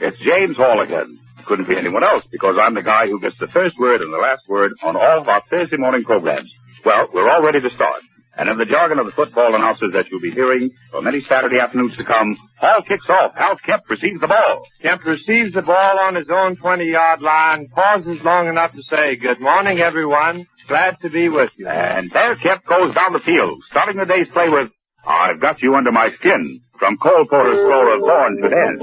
It's James Hall again. Couldn't be anyone else because I'm the guy who gets the first word and the last word on all of our Thursday morning programs. Well, we're all ready to start. And in the jargon of the football announcers that you'll be hearing for many Saturday afternoons to come, Hall kicks off. Hal Kemp receives the ball. Kemp receives the ball on his own 20-yard line, pauses long enough to say, "Good morning, everyone. Glad to be with you." And there Kemp goes down the field, starting the day's play with "I've Got You Under My Skin" from Cole Porter's score of Born to Dance.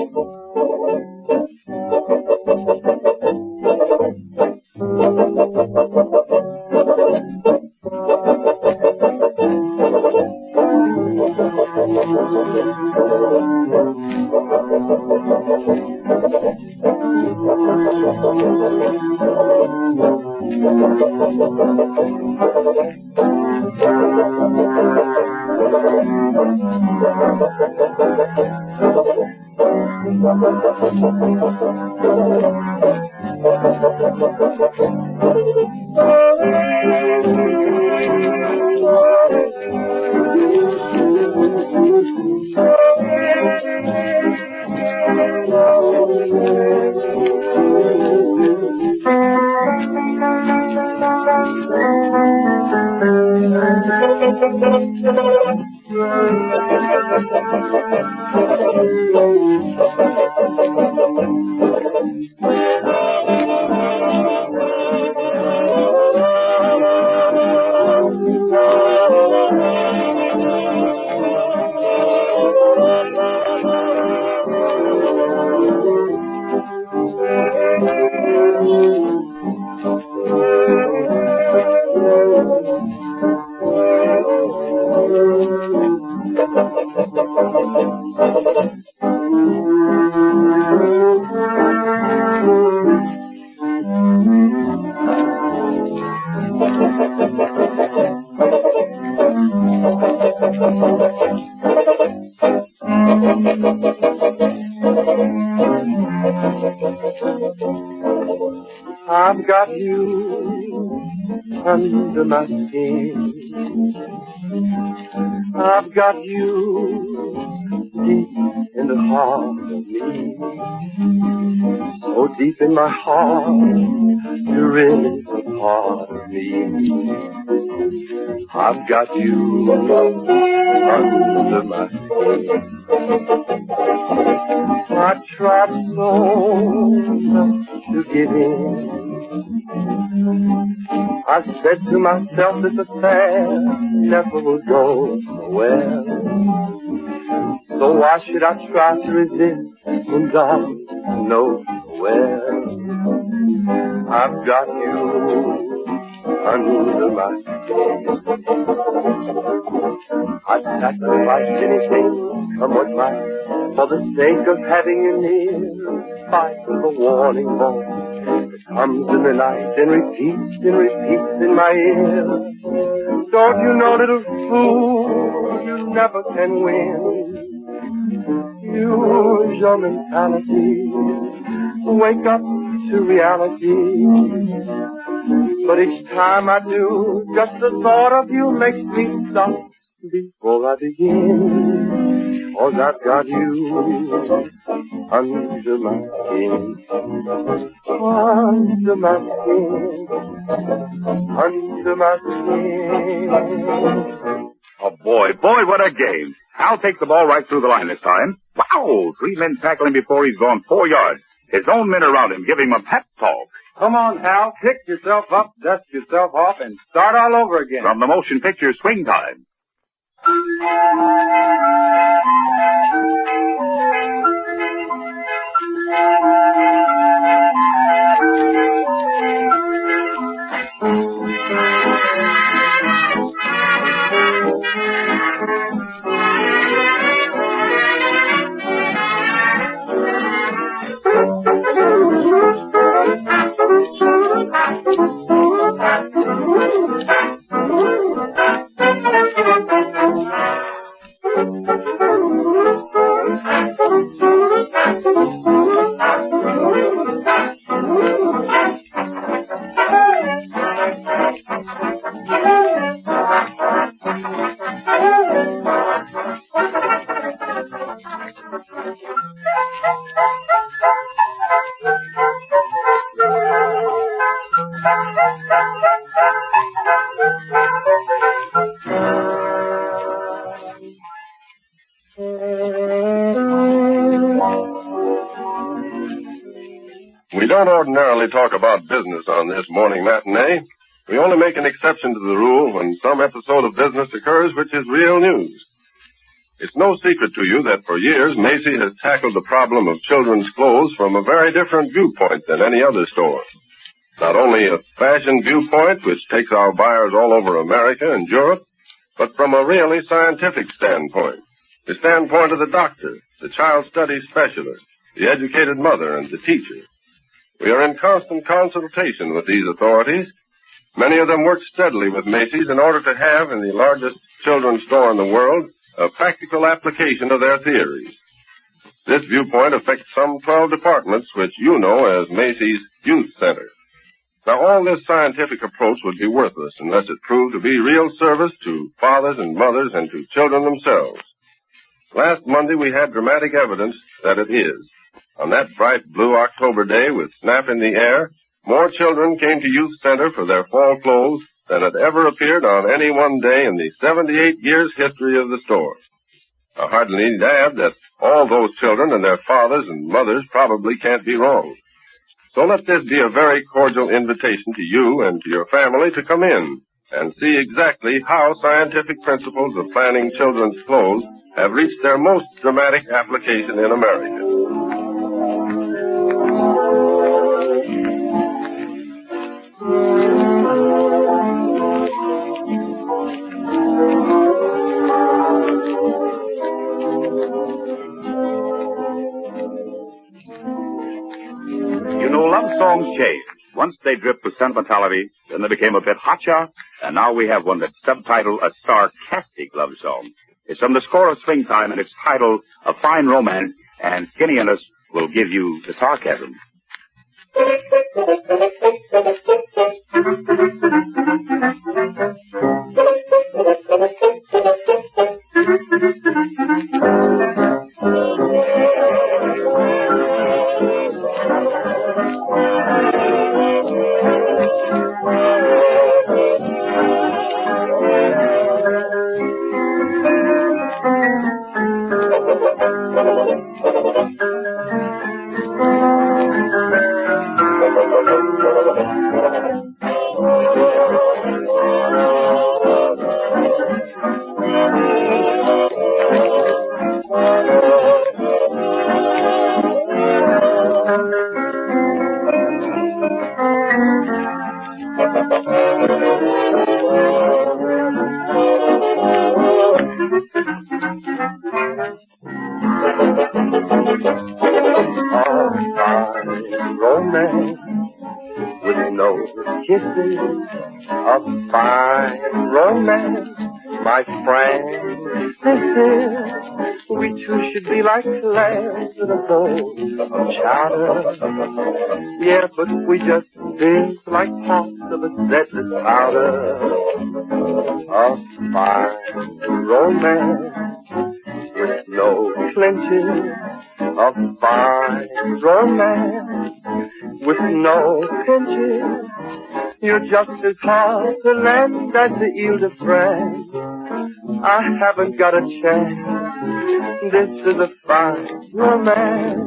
I've got you under my skin. I've got you deep in the heart of me. So deep in my heart, you're really a part of me. I've got you under my skin. I tried so much to get in. I said to myself this affair never will go nowhere. So why should I try to resist when God knows where? I've got you under my skin. I'd sacrifice anything, come what might, for the sake of having you near, in spite of a warning voice that comes in the night and repeats in my ear. Don't you know, little fool, you never can win. Use your mentality, wake up to reality. But each time I do, just the thought of you makes me stop before I begin. 'Cause I've got you under my skin. Under my skin. Under my skin. Oh, boy, what a game. Hal takes the ball right through the line this time. Wow! 3 men tackle him before he's gone 4 yards. His own men around him give him a pep talk. Come on, Hal. Pick yourself up, dust yourself off, and start all over again. From the motion picture Swing Time. We don't ordinarily talk about business on this morning matinee. We only make an exception to the rule when some episode of business occurs which is real news. It's no secret to you that for years Macy has tackled the problem of children's clothes from a very different viewpoint than any other store. Not only a fashion viewpoint, which takes our buyers all over America and Europe, but from a really scientific standpoint. The standpoint of the doctor, the child studies specialist, the educated mother, and the teacher. We are in constant consultation with these authorities. Many of them work steadily with Macy's in order to have, in the largest children's store in the world, a practical application of their theories. This viewpoint affects some 12 departments, which you know as Macy's Youth Center. Now, all this scientific approach would be worthless unless it proved to be real service to fathers and mothers and to children themselves. Last Monday, we had dramatic evidence that it is. On that bright blue October day with snap in the air, more children came to Youth Center for their fall clothes than had ever appeared on any one day in the 78 years history of the store. I hardly need to add that all those children and their fathers and mothers probably can't be wrong. So let this be a very cordial invitation to you and to your family to come in and see exactly how scientific principles of planning children's clothes have reached their most dramatic application in America. You know, love songs change. Once they dripped with sentimentality, then they became a bit hotcha, and now we have one that's subtitled A Sarcastic Love Song. It's from the score of Springtime, and it's titled A Fine Romance, and Skinny and us will give you the sarcasm. Romance with no kisses, a fine romance, my friend. This is, we two should be like clams in a bowl of chowder. Yeah, but we just fizz like parts of a deadly powder. A fine romance with no clinches, a fine romance with no pinches. You're just as hard to land as the Ile de France. I haven't got a chance. This is a fine romance.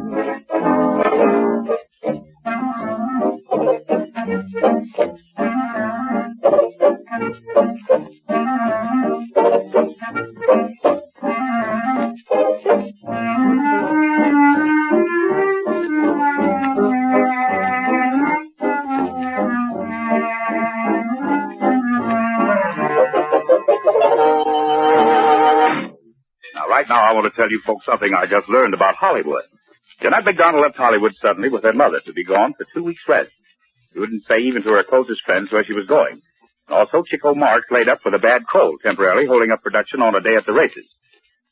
Right now, I want to tell you folks something I just learned about Hollywood. Jeanette MacDonald left Hollywood suddenly with her mother to be gone for 2 weeks' rest. She wouldn't say even to her closest friends where she was going. And also, Chico Marx laid up with a bad cold, temporarily holding up production on a day at the races.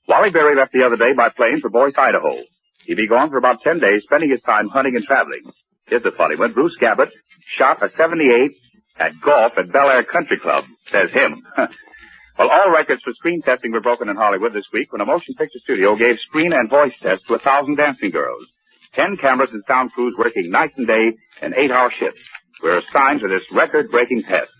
Wally Berry left the other day by plane for Boyce, Idaho. He'd be gone for about 10 days, spending his time hunting and traveling. Here's the funny one. Bruce Gabbett shot a 78 at golf at Bel Air Country Club, says him. Well, all records for screen testing were broken in Hollywood this week when a motion picture studio gave screen and voice tests to 1,000 dancing girls. 10 cameras and sound crews working night and day in 8-hour shifts. were assigned to this record-breaking test.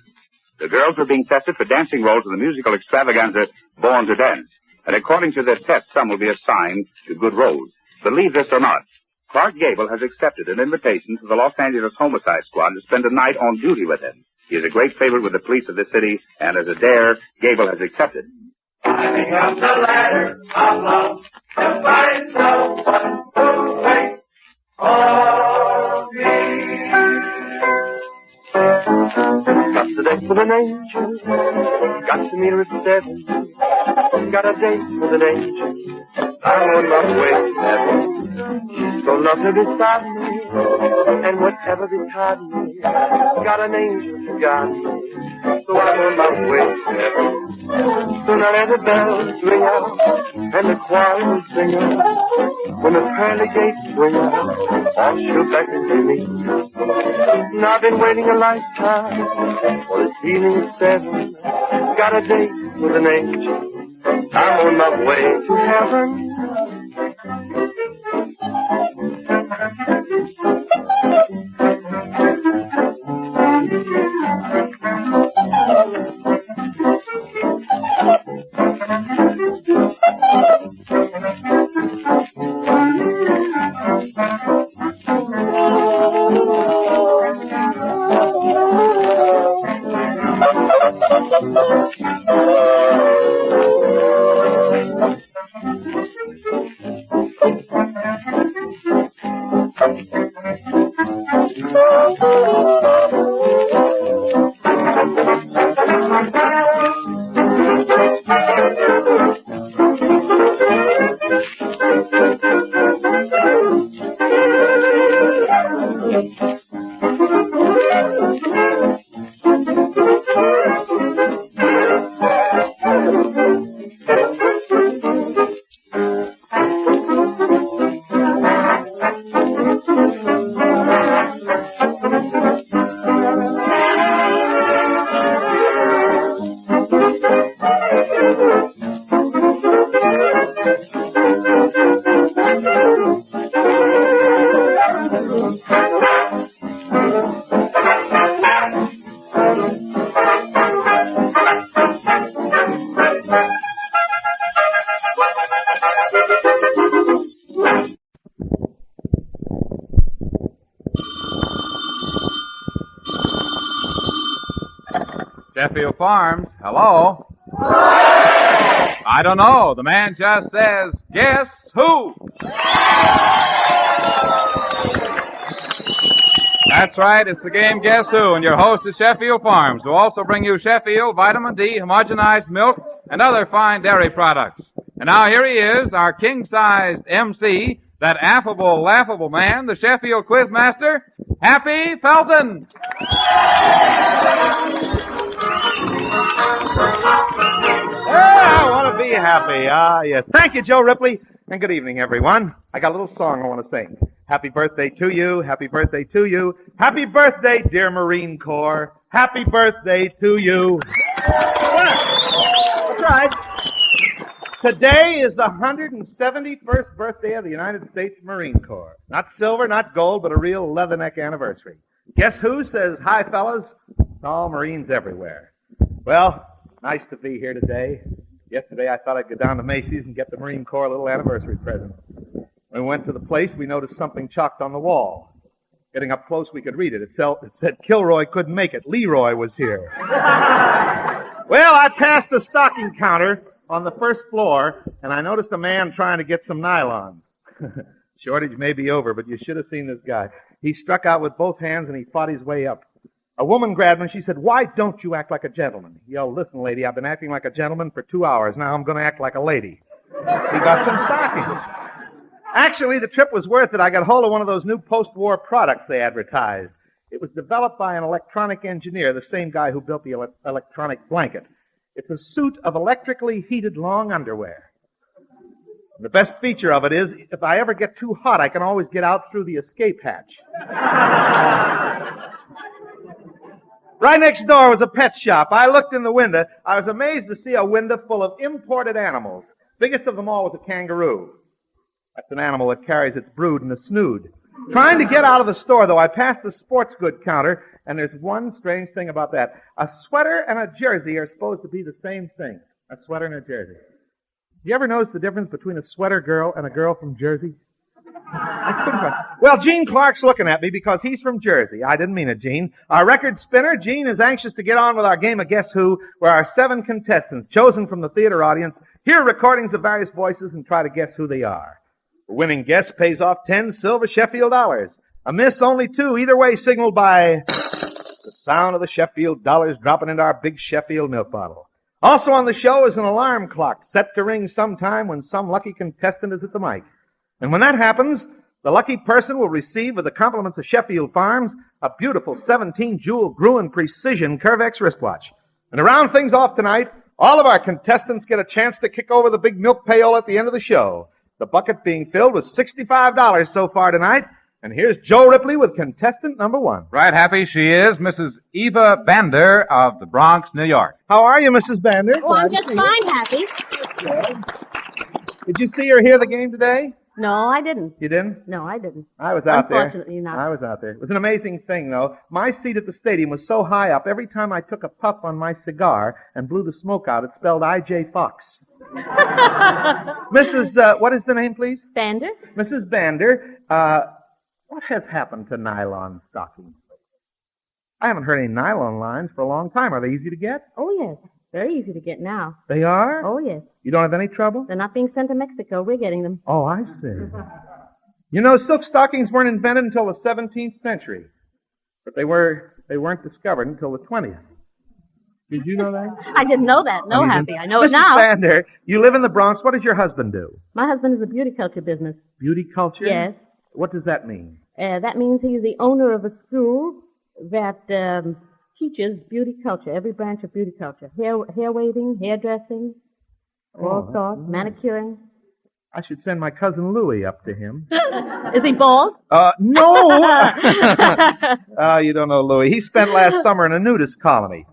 The girls were being tested for dancing roles in the musical extravaganza Born to Dance. And according to this test, some will be assigned to good roles. Believe this or not, Clark Gable has accepted an invitation to the Los Angeles Homicide Squad to spend a night on duty with him. He is a great favorite with the police of this city, and as a dare, Gable has accepted. Climbing up the ladder of love to find someone who waits for me. Got to date with an angel, got to meet her at 7. Got a date with an angel, I'm on my way to heaven. She's so lovely beside me, and whatever betide me, got an angel to guide me, so I'm on my way to heaven. So now let the bells ring out, and the choir will sing out, when the pearly gates swing out, all she'll beckon to me. Now I've been waiting a lifetime for this evening at 7. Got a date with an angel, I'm on my way to heaven. Sheffield Farms, hello? I don't know. The man just says, guess who? That's right, it's the game Guess Who, and your host is Sheffield Farms, who also bring you Sheffield, vitamin D, homogenized milk, and other fine dairy products. And now here he is, our king-sized MC, that affable, laughable man, the Sheffield Quizmaster, Happy Felton. I want to be happy. Yes. Thank you, Joe Ripley. And good evening, everyone. I got a little song I want to sing. Happy birthday to you. Happy birthday to you. Happy birthday, dear Marine Corps. Happy birthday to you. That's right. Today is the 171st birthday of the United States Marine Corps. Not silver, not gold, but a real leatherneck anniversary. Guess who says hi, fellas? It's all Marines everywhere. Well, nice to be here today. Yesterday I thought I'd go down to Macy's and get the Marine Corps a little anniversary present. When we went to the place, we noticed something chalked on the wall. Getting up close, we could read it. It said, Kilroy couldn't make it. Leroy was here. Well, I passed the stocking counter on the first floor, and I noticed a man trying to get some nylon. Shortage may be over, but you should have seen this guy. He struck out with both hands, and he fought his way up. A woman grabbed him, and she said, why don't you act like a gentleman? He yelled, listen, lady, I've been acting like a gentleman for 2 hours. Now I'm going to act like a lady. He got some stockings. Actually, the trip was worth it. I got hold of one of those new post-war products they advertised. It was developed by an electronic engineer, the same guy who built the electronic blanket. It's a suit of electrically heated long underwear. The best feature of it is, if I ever get too hot, I can always get out through the escape hatch. Right next door was a pet shop. I looked in the window. I was amazed to see a window full of imported animals. Biggest of them all was a kangaroo. That's an animal that carries its brood in a snood. Trying to get out of the store, though, I passed the sports good counter, And there's one strange thing about that. A sweater and a jersey are supposed to be the same thing. A sweater and a jersey. You ever notice the difference between a sweater girl and a girl from Jersey? Well, Gene Clark's looking at me because he's from Jersey. I didn't mean it, Gene. Our record spinner, Gene, is anxious to get on with our game of Guess Who, where our 7 contestants, chosen from the theater audience, hear recordings of various voices and try to guess who they are. The winning guess pays off 10 silver Sheffield dollars. A miss, only 2, either way signaled by the sound of the Sheffield dollars dropping into our big Sheffield milk bottle. Also on the show is an alarm clock set to ring sometime when some lucky contestant is at the mic. And when that happens, the lucky person will receive, with the compliments of Sheffield Farms, a beautiful 17-jewel Gruen Precision Curvex wristwatch. And to round things off tonight, all of our contestants get a chance to kick over the big milk pail at the end of the show. The bucket being filled with $65 so far tonight. And here's Joe Ripley with contestant number 1. Right, Happy, she is Mrs. Eva Bander of the Bronx, New York. How are you, Mrs. Bander? Oh, I'm just fine, Happy. Did you see or hear the game today? No, I didn't. You didn't? No, I didn't. I was out there. Unfortunately not. I was out there. It was an amazing thing, though. My seat at the stadium was so high up, every time I took a puff on my cigar and blew the smoke out, it spelled I.J. Fox. Mrs., what is the name, please? Bander? Mrs. Bander, what has happened to nylon stockings? I haven't heard any nylon lines for a long time. Are they easy to get? Oh, yes. Very easy to get now. They are? Oh, yes. You don't have any trouble? They're not being sent to Mexico. We're getting them. Oh, I see. You know, silk stockings weren't invented until the 17th century. But they weren't discovered until the 20th. Did you know that? I didn't know that. No, Happy. I know it Mrs. now. Mrs. Bander, you live in the Bronx. What does your husband do? My husband is a beauty culture business. Beauty culture? Yes. What does that mean? That means he's the owner of a school that teaches beauty culture, every branch of beauty culture. Hair waving, hairdressing, all sorts, manicuring. I should send my cousin Louie up to him. Is he bald? No! You don't know Louie. He spent last summer in a nudist colony.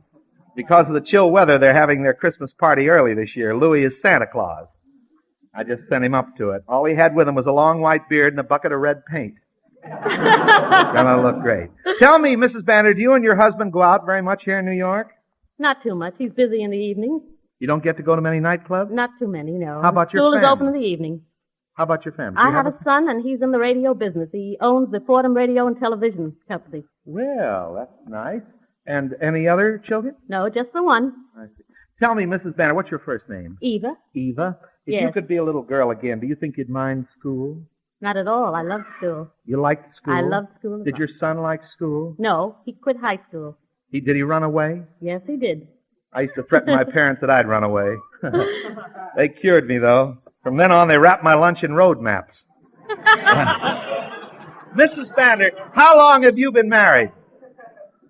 Because of the chill weather, they're having their Christmas party early this year. Louie is Santa Claus. I just sent him up to it. All he had with him was a long white beard and a bucket of red paint. Gonna look great. Tell me, Mrs. Bander, do you and your husband go out very much here in New York? Not too much. He's busy in the evenings. You don't get to go to many nightclubs? Not too many, no. How about your School family? is open in the evening. How about your family? I have a son, and he's in the radio business. He owns the Fordham Radio and Television Company. Well, that's nice. And any other children? No, just the one. I see. Tell me, Mrs. Bander, what's your first name? Eva. Eva? If Yes. you could be a little girl again, do you think you'd mind school? Not at all. I love school. You liked school? I love school. Did your son like school? No, he quit high school. Did he run away? Yes, he did. I used to threaten my parents that I'd run away. They cured me, though. From then on, they wrapped my lunch in road maps. Mrs. Bander, how long have you been married?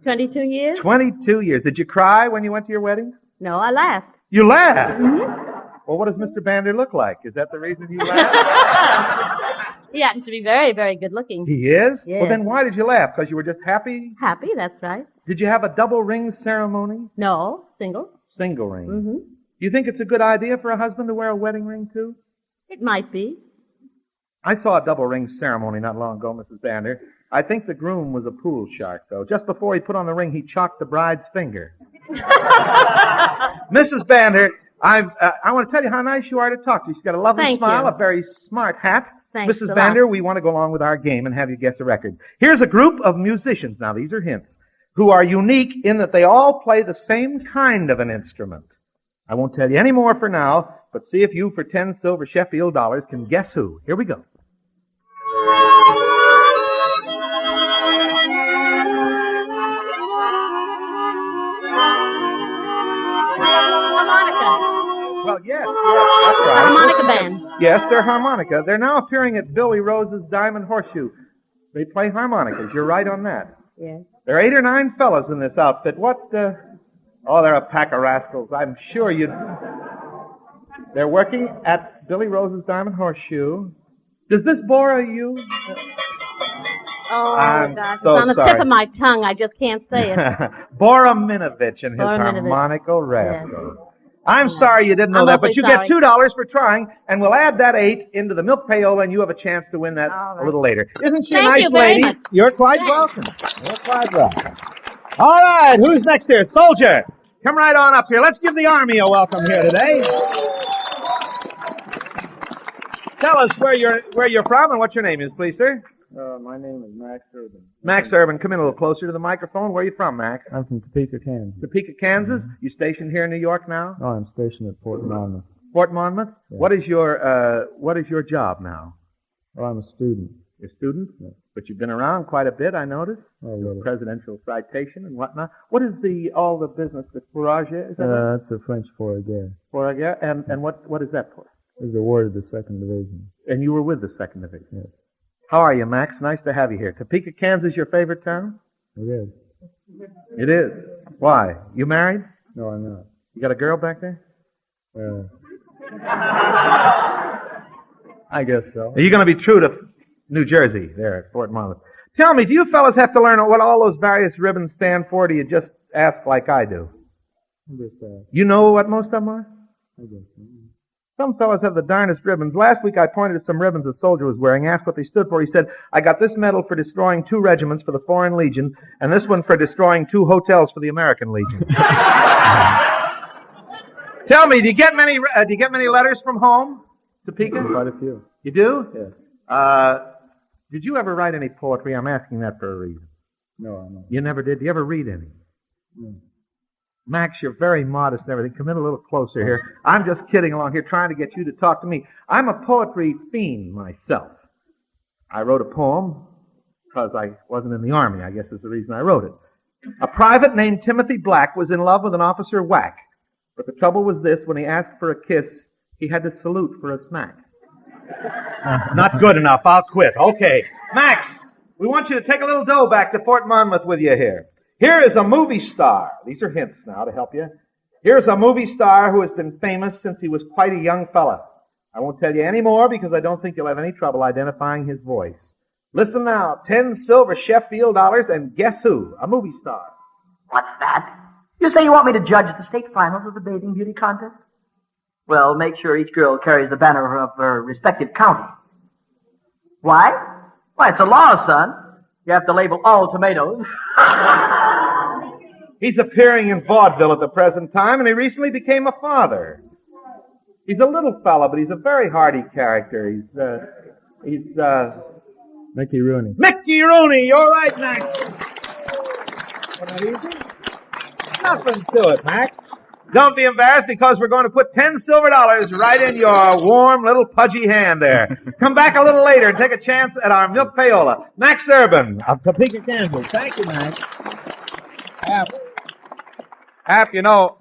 22 years? 22 years. Did you cry when you went to your wedding? No, I laughed. You laughed? Mm-hmm. Well, what does Mr. Bander look like? Is that the reason you laughed? He happens to be very, very good looking. He is? Yes. Well, then why did you laugh? Because you were just happy? Happy, that's right. Did you have a double ring ceremony? No, single. Single ring. Mm-hmm. Do you think it's a good idea for a husband to wear a wedding ring, too? It might be. I saw a double ring ceremony not long ago, Mrs. Bander. I think the groom was a pool shark, though. Just before he put on the ring, he chalked the bride's finger. Mrs. Bander, I want to tell you how nice you are to talk to. She's got a lovely Thank smile, you. a very smart hat. Thanks Mrs. a Bander, lot. we want to go along with our game and have you guess a record. Here's a group of musicians, now these are hints, who are unique in that they all play the same kind of an instrument. I won't tell you any more for now, but see if you, for 10 silver Sheffield dollars, can guess who. Here we go. Harmonica. Well, yes, that's right. Harmonica band. Yes, they're harmonica. They're now appearing at Billy Rose's Diamond Horseshoe. They play harmonicas. You're right on that. Yes. There are 8 or 9 fellows in this outfit. Oh, they're a pack of rascals. I'm sure you'd... They're working at Billy Rose's Diamond Horseshoe. Does this bore you? Oh, I'm gosh. It's so on the sorry. tip of my tongue. I just can't say it. Boraminovich and his Boraminovich. harmonica rascal. I'm sorry you didn't know I'm that, but awfully you sorry. get $2 for trying, and we'll add that 8 into the milk payola, and you have a chance to win that All right. a little later. Isn't she a Thank nice you very lady? much. You're quite Thanks. welcome. You're quite welcome. All right, who's next here? Soldier, come right on up here. Let's give the Army a welcome here today. Tell us where you're from and what your name is, please, sir. My name is Max Urban. Max Urban, come in a little closer to the microphone. Where are you from, Max? I'm from Topeka, Kansas. Topeka, Kansas. You stationed here in New York now? Oh, I'm stationed at Fort Monmouth. Fort Monmouth. Yeah. What is your job now? Oh, I'm a student. You're a student, Yeah. but you've been around quite a bit, I noticed. Oh, really? Presidential citation and whatnot. What is all the business with fourrage? Is that right? That's a French fourragère. Fourragère? And what is that for? It was awarded the 2nd Division. And you were with the 2nd Division. Yes. How are you, Max? Nice to have you here. Topeka, Kansas, your favorite town? It is. It is. Why? You married? No, I'm not. You got a girl back there? I guess so. Are you going to be true to New Jersey there at Fort Monmouth? Tell me, do you fellas have to learn what all those various ribbons stand for, or do you just ask like I do? I guess so. You know what most of them are? I guess so. Some fellas have the darndest ribbons. Last week I pointed at some ribbons a soldier was wearing, asked what they stood for. He said, I got this medal for destroying 2 regiments for the Foreign Legion, and this one for destroying 2 hotels for the American Legion. Tell me, do you get many letters from home, Topeka? Quite a few. You do? Yes. Did you ever write any poetry? I'm asking that for a reason. No, I'm not. You never did? Do you ever read any? No. Max, you're very modest and everything. Come in a little closer here. I'm just kidding along here, trying to get you to talk to me. I'm a poetry fiend myself. I wrote a poem because I wasn't in the Army, I guess is the reason I wrote it. A private named Timothy Black was in love with an officer Whack. But the trouble was this, when he asked for a kiss, he had to salute for a snack. Not good enough. I'll quit. Okay. Max, we want you to take a little dough back to Fort Monmouth with you here. Here is a movie star. These are hints now to help you. Here's a movie star who has been famous since he was quite a young fella. I won't tell you any more because I don't think you'll have any trouble identifying his voice. Listen now. 10 silver Sheffield dollars, and guess who? A movie star. What's that? You say you want me to judge the state finals of the bathing beauty contest? Well, make sure each girl carries the banner of her respective county. Why? Why, it's a law, son. You have to label all tomatoes. He's appearing in vaudeville at the present time, and he recently became a father. He's a little fella, but he's a very hardy character. He's Mickey Rooney. Mickey Rooney. You're right, Max. Isn't that easy? Nothing to it, Max. Don't be embarrassed because we're going to put 10 silver dollars right in your warm little pudgy hand there. Come back a little later and take a chance at our milk payola. Max Urban of Topeka, Kansas. Thank you, Max. Hap, you know,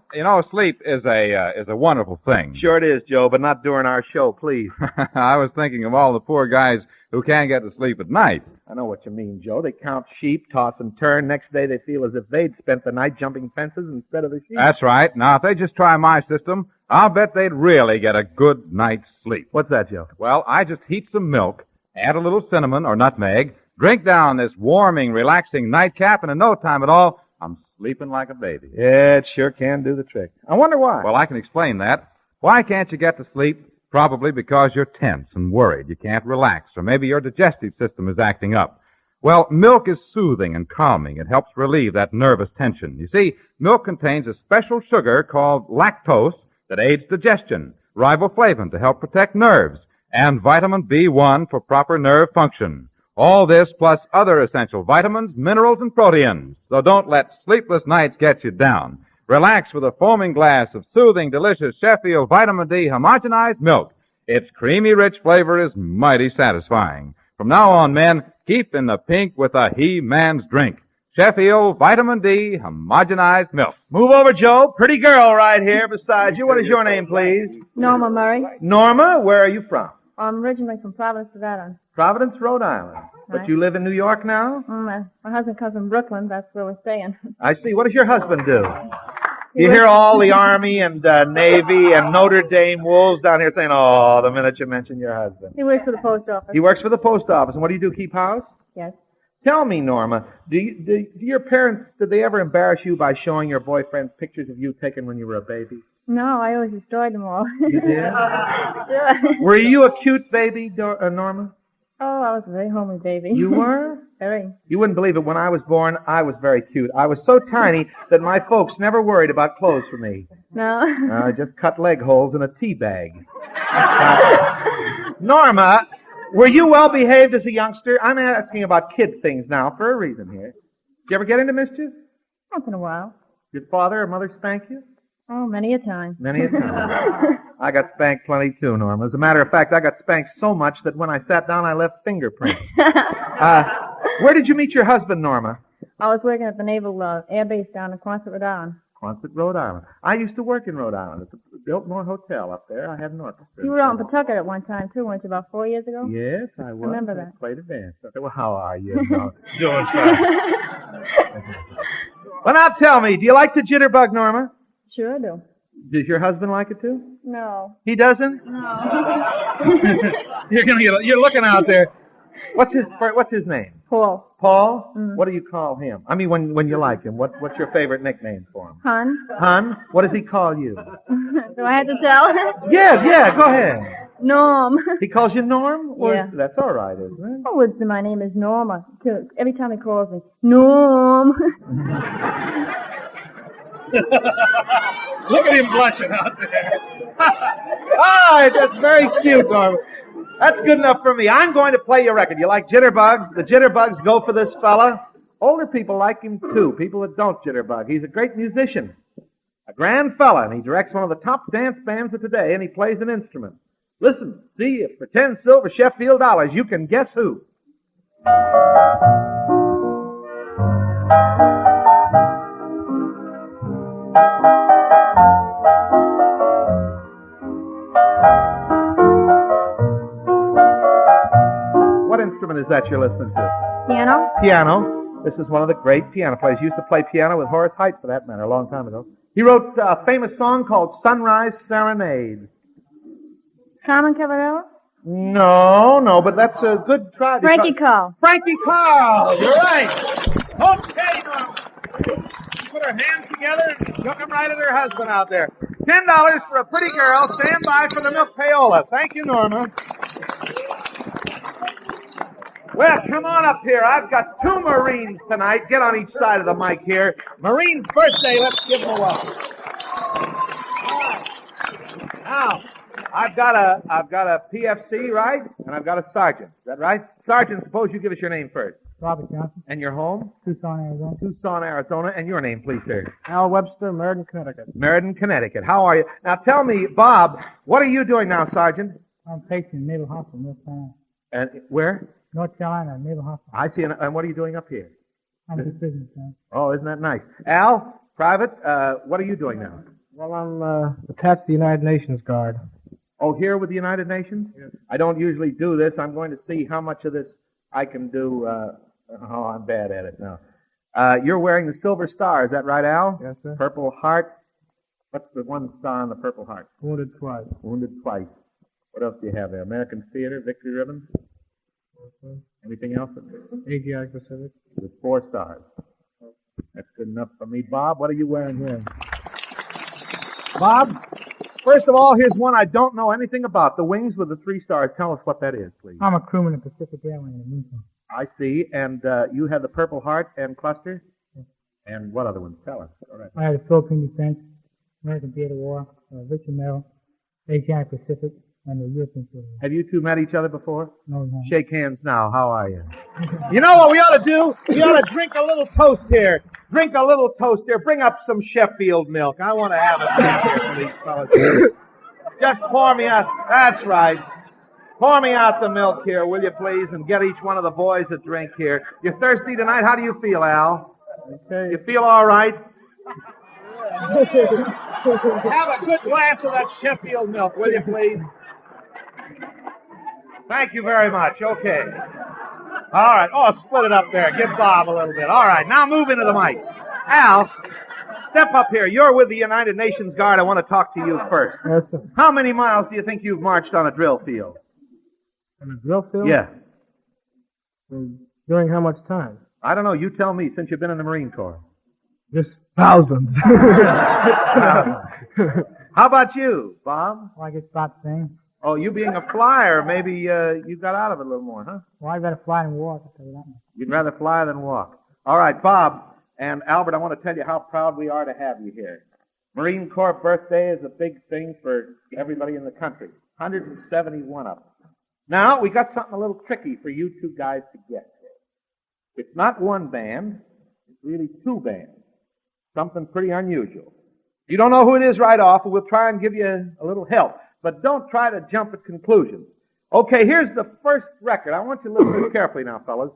sleep is a wonderful thing. Sure it is, Joe, but not during our show, please. I was thinking of all the poor guys who can't get to sleep at night. I know what you mean, Joe. They count sheep, toss and turn. Next day they feel as if they'd spent the night jumping fences instead of the sheep. That's right. Now, if they just try my system, I'll bet they'd really get a good night's sleep. What's that, Joe? Well, I just heat some milk, add a little cinnamon or nutmeg, drink down this warming, relaxing nightcap, and in no time at all, I'm sleeping like a baby. Yeah, it sure can do the trick. I wonder why. Well, I can explain that. Why can't you get to sleep? Probably because you're tense and worried. You can't relax, or maybe your digestive system is acting up. Well, milk is soothing and calming. It helps relieve that nervous tension. You see, milk contains a special sugar called lactose that aids digestion, riboflavin to help protect nerves, and vitamin B1 for proper nerve function. All this plus other essential vitamins, minerals, and proteins. So don't let sleepless nights get you down. Relax with a foaming glass of soothing, delicious Sheffield Vitamin D homogenized milk. Its creamy, rich flavor is mighty satisfying. From now on, men, keep in the pink with a he-man's drink. Sheffield Vitamin D homogenized milk. Move over, Joe. Pretty girl right here beside you. What is your name, please? Norma Murray. Norma, where are you from? I'm originally from Providence, Rhode Island. Providence, Rhode Island. But Right. you live in New York now? My husband comes from Brooklyn. That's where we're staying. I see. What does your husband do? You hear all the Army and Navy and Notre Dame wolves down here saying, oh, the minute you mention your husband. He works for the post office. He works for the post office. And what do you do, keep house? Yes. Tell me, Norma, do your parents, did they ever embarrass you by showing your boyfriends pictures of you taken when you were a baby? No, I always destroyed them all. You did? Sure. Were you a cute baby, Norma? Oh, I was a very homely baby. You were? Very. You wouldn't believe it. When I was born, I was very cute. I was so tiny that my folks never worried about clothes for me. No. I just cut leg holes in a tea bag. Norma, were you well behaved as a youngster? I'm asking about kid things now for a reason here. Did you ever get into mischief? Once in a while. Did father or mother spank you? Oh, many a time. Many a time. I got spanked plenty too, Norma. As a matter of fact, I got spanked so much that when I sat down, I left fingerprints. Where did you meet your husband, Norma? I was working at the Naval Air Base down in Quonset, Rhode Island. Quonset, Rhode Island. I used to work in Rhode Island at the Biltmore Hotel up there. I had an orchestra. You were out in Pawtucket at one time, too, weren't you, about 4 years ago? Yes, I was. Remember that. I played a dance. Well, how are you? Doing fine. Well, now tell me, do you like the jitterbug, Norma? Sure I do. Does your husband like it too? No. He doesn't? No. You're looking out there. What's his name? Paul. Paul? Mm. What do you call him? I mean, when you like him, what's your favorite nickname for him? Hun. Hun? What does he call you? Do I have to tell? Yeah, go ahead. Norm. He calls you Norm? Or Yeah. That's all right, isn't it? Oh, my name is Norma. Every time he calls me, Norm. Look at him blushing out there. All right, that's very cute, Norma. That's good enough for me. I'm going to play your record. You like jitterbugs? The jitterbugs go for this fella. Older people like him, too. People that don't jitterbug. He's a great musician. A grand fella, and he directs one of the top dance bands of today, and he plays an instrument. Listen, see if for 10 silver Sheffield dollars you can guess who. What instrument is that you're listening to? Piano? Piano. This is one of the great piano players. He used to play piano with Horace Heidt, for that matter, a long time ago. He wrote a famous song called Sunrise Serenade. Carmen Caballero? No, but that's a good try. Frankie Carl. Frankie Carl, you're right. Okay, Norma. Put her hands together and took them right at her husband out there. $10 for a pretty girl. Stand by for the milk payola. Thank you, Norma. Well, come on up here. I've got 2 Marines tonight. Get on each side of the mic here. Marine's birthday. Let's give them a welcome. Now, I've got a PFC, right? And I've got a sergeant. Is that right? Sergeant, suppose you give us your name first. Robert Johnson, And your home? Tucson, Arizona. Tucson, Arizona. And your name, please, sir. Al Webster, Myrt, Connecticut. Meriden, Connecticut. How are you? Now, tell me, Bob, what are you doing now, Sergeant? I'm patient in Naval Hospital, North Carolina. And where? North Carolina, Naval Hospital. I see. And what are you doing up here? I'm a business man. Oh, isn't that nice? Al, Private, what are you doing now? Well, I'm attached to the United Nations Guard. Oh, here with the United Nations? Yes. I don't usually do this. I'm going to see how much of this I can do. Oh, I'm bad at it now. You're wearing the Silver Star, is that right, Al? Yes, sir. Purple Heart. What's the one star on the Purple Heart? Wounded twice. Wounded twice. What else do you have there? American Theater, Victory Ribbon? Anything else? AGI Pacific. With 4 stars. That's good enough for me. Bob, what are you wearing here? Bob, first of all, here's one I don't know anything about. The wings with the 3 stars. Tell us what that is, please. I'm a crewman at Pacific Airlines in Newton. I see. And you have the Purple Heart and Cluster? And what other ones? Tell us. All right. I had the Philippine Defense, American Theater War, Victor Merrill, AGI Pacific, and the European Theater War. Have you two met each other before? No, no. Shake hands now. How are you? You know what we ought to do? We ought to drink a little toast here. Drink a little toast here. Bring up some Sheffield milk. I want to have a drink here for these fellas. Just pour me out. That's right. Pour me out the milk here, will you please, and get each one of the boys a drink here. You're thirsty tonight? How do you feel, Al? Okay. You feel all right? Have a good glass of that Sheffield milk, will you please? Thank you very much. Okay. All right. Oh, split it up there. Give Bob a little bit. All right. Now move into the mic. Al, step up here. You're with the United Nations Guard. I want to talk to you first. Yes, sir. How many miles do you think you've marched on a drill field? In a drill field? Yeah. During how much time? I don't know. You tell me since you've been in the Marine Corps. Just thousands. How about you, Bob? Well, I get about the same. Oh, you being a flyer, maybe you got out of it a little more, huh? Well, I got to fly in war, I can tell you that much. You'd rather fly than walk. All right, Bob and Albert, I want to tell you how proud we are to have you here. Marine Corps birthday is a big thing for everybody in the country. 171 of them. Now, we got something a little tricky for you two guys to get. It's not one band. It's really two bands. Something pretty unusual. You don't know who it is right off, and we'll try and give you a little help. But don't try to jump at conclusions. Okay, here's the first record. I want you to listen to this carefully now, fellas.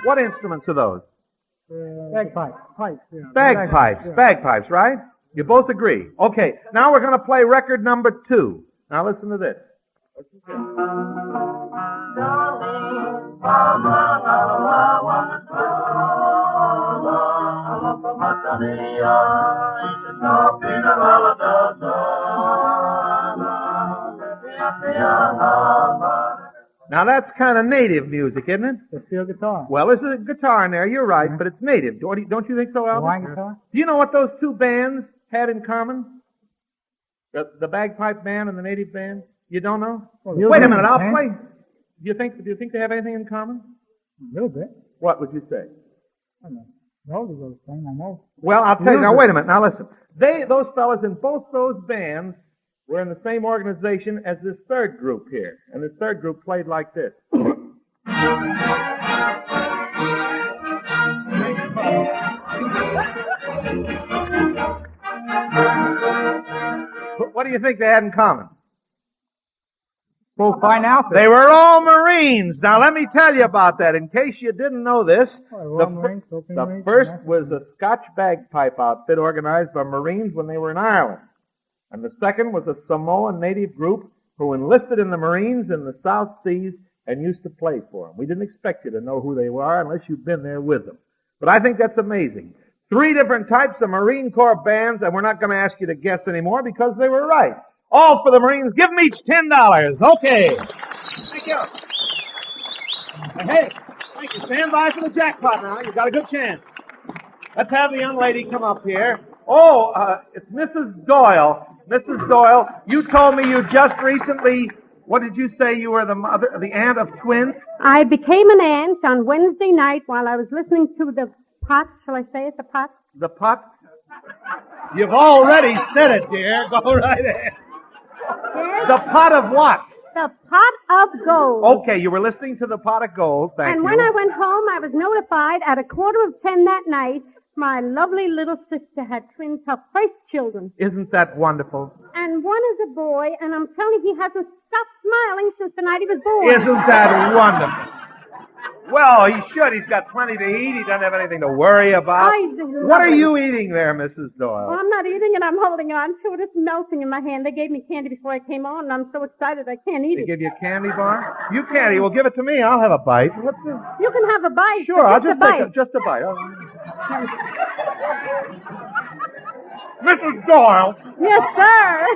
What instruments are those? Bagpipes. Pipes. Yeah. Bagpipes, right? You both agree. Okay, now we're going to play record number 2. Now listen to this. Now that's kind of native music, isn't it? It's steel guitar. Well, there's a guitar in there, you're right, but it's native. Don't you think so, Albert? Hawaiian guitar? Do you know what those two bands had in common? The bagpipe band and the native band? You don't know? Well, wait a minute, I'll play. Do you think they have anything in common? A little bit. What would you say? I don't know. Those are those things, I know. Well, I'll tell you. Now, wait a minute. Now, listen. Those fellas in both those bands were in the same organization as this third group here. And this third group played like this. What do you think they had in common? Full fine outfit. They were all Marines. Now, let me tell you about that. In case you didn't know this, the first was a Scotch bagpipe outfit organized by Marines when they were in Ireland. And the second was a Samoan native group who enlisted in the Marines in the South Seas and used to play for them. We didn't expect you to know who they were unless you've been there with them. But I think that's amazing. 3 different types of Marine Corps bands, and we're not going to ask you to guess anymore because they were right. All for the Marines. Give them each $10. Okay. Thank you. Hey, thank you. Stand by for the jackpot now. You've got a good chance. Let's have the young lady come up here. Oh, it's Mrs. Doyle. Mrs. Doyle, you told me you just recently, what did you say, you were the aunt of twins? I became an aunt on Wednesday night while I was listening to the pot. Shall I say it, the pot? The pot? You've already said it, dear. Go right ahead. Yes? The pot of what? The pot of gold. Okay, you were listening to the pot of gold. Thank you. And when I went home, I was notified at 9:45 that night my lovely little sister had twins, her first children. Isn't that wonderful? And one is a boy, and I'm telling you, he hasn't stopped smiling since the night he was born. Isn't that wonderful? Well, he should. He's got plenty to eat. He doesn't have anything to worry about. What are you eating there, Mrs. Doyle? Well, I'm not eating it. I'm holding on to it. It's melting in my hand. They gave me candy before I came on, and I'm so excited I can't eat it. They give you a candy bar? You can't eat. Well, give it to me. I'll have a bite. What's this? You can have a bite. Sure, I'll just take just a bite. Mrs. Doyle. Yes, sir.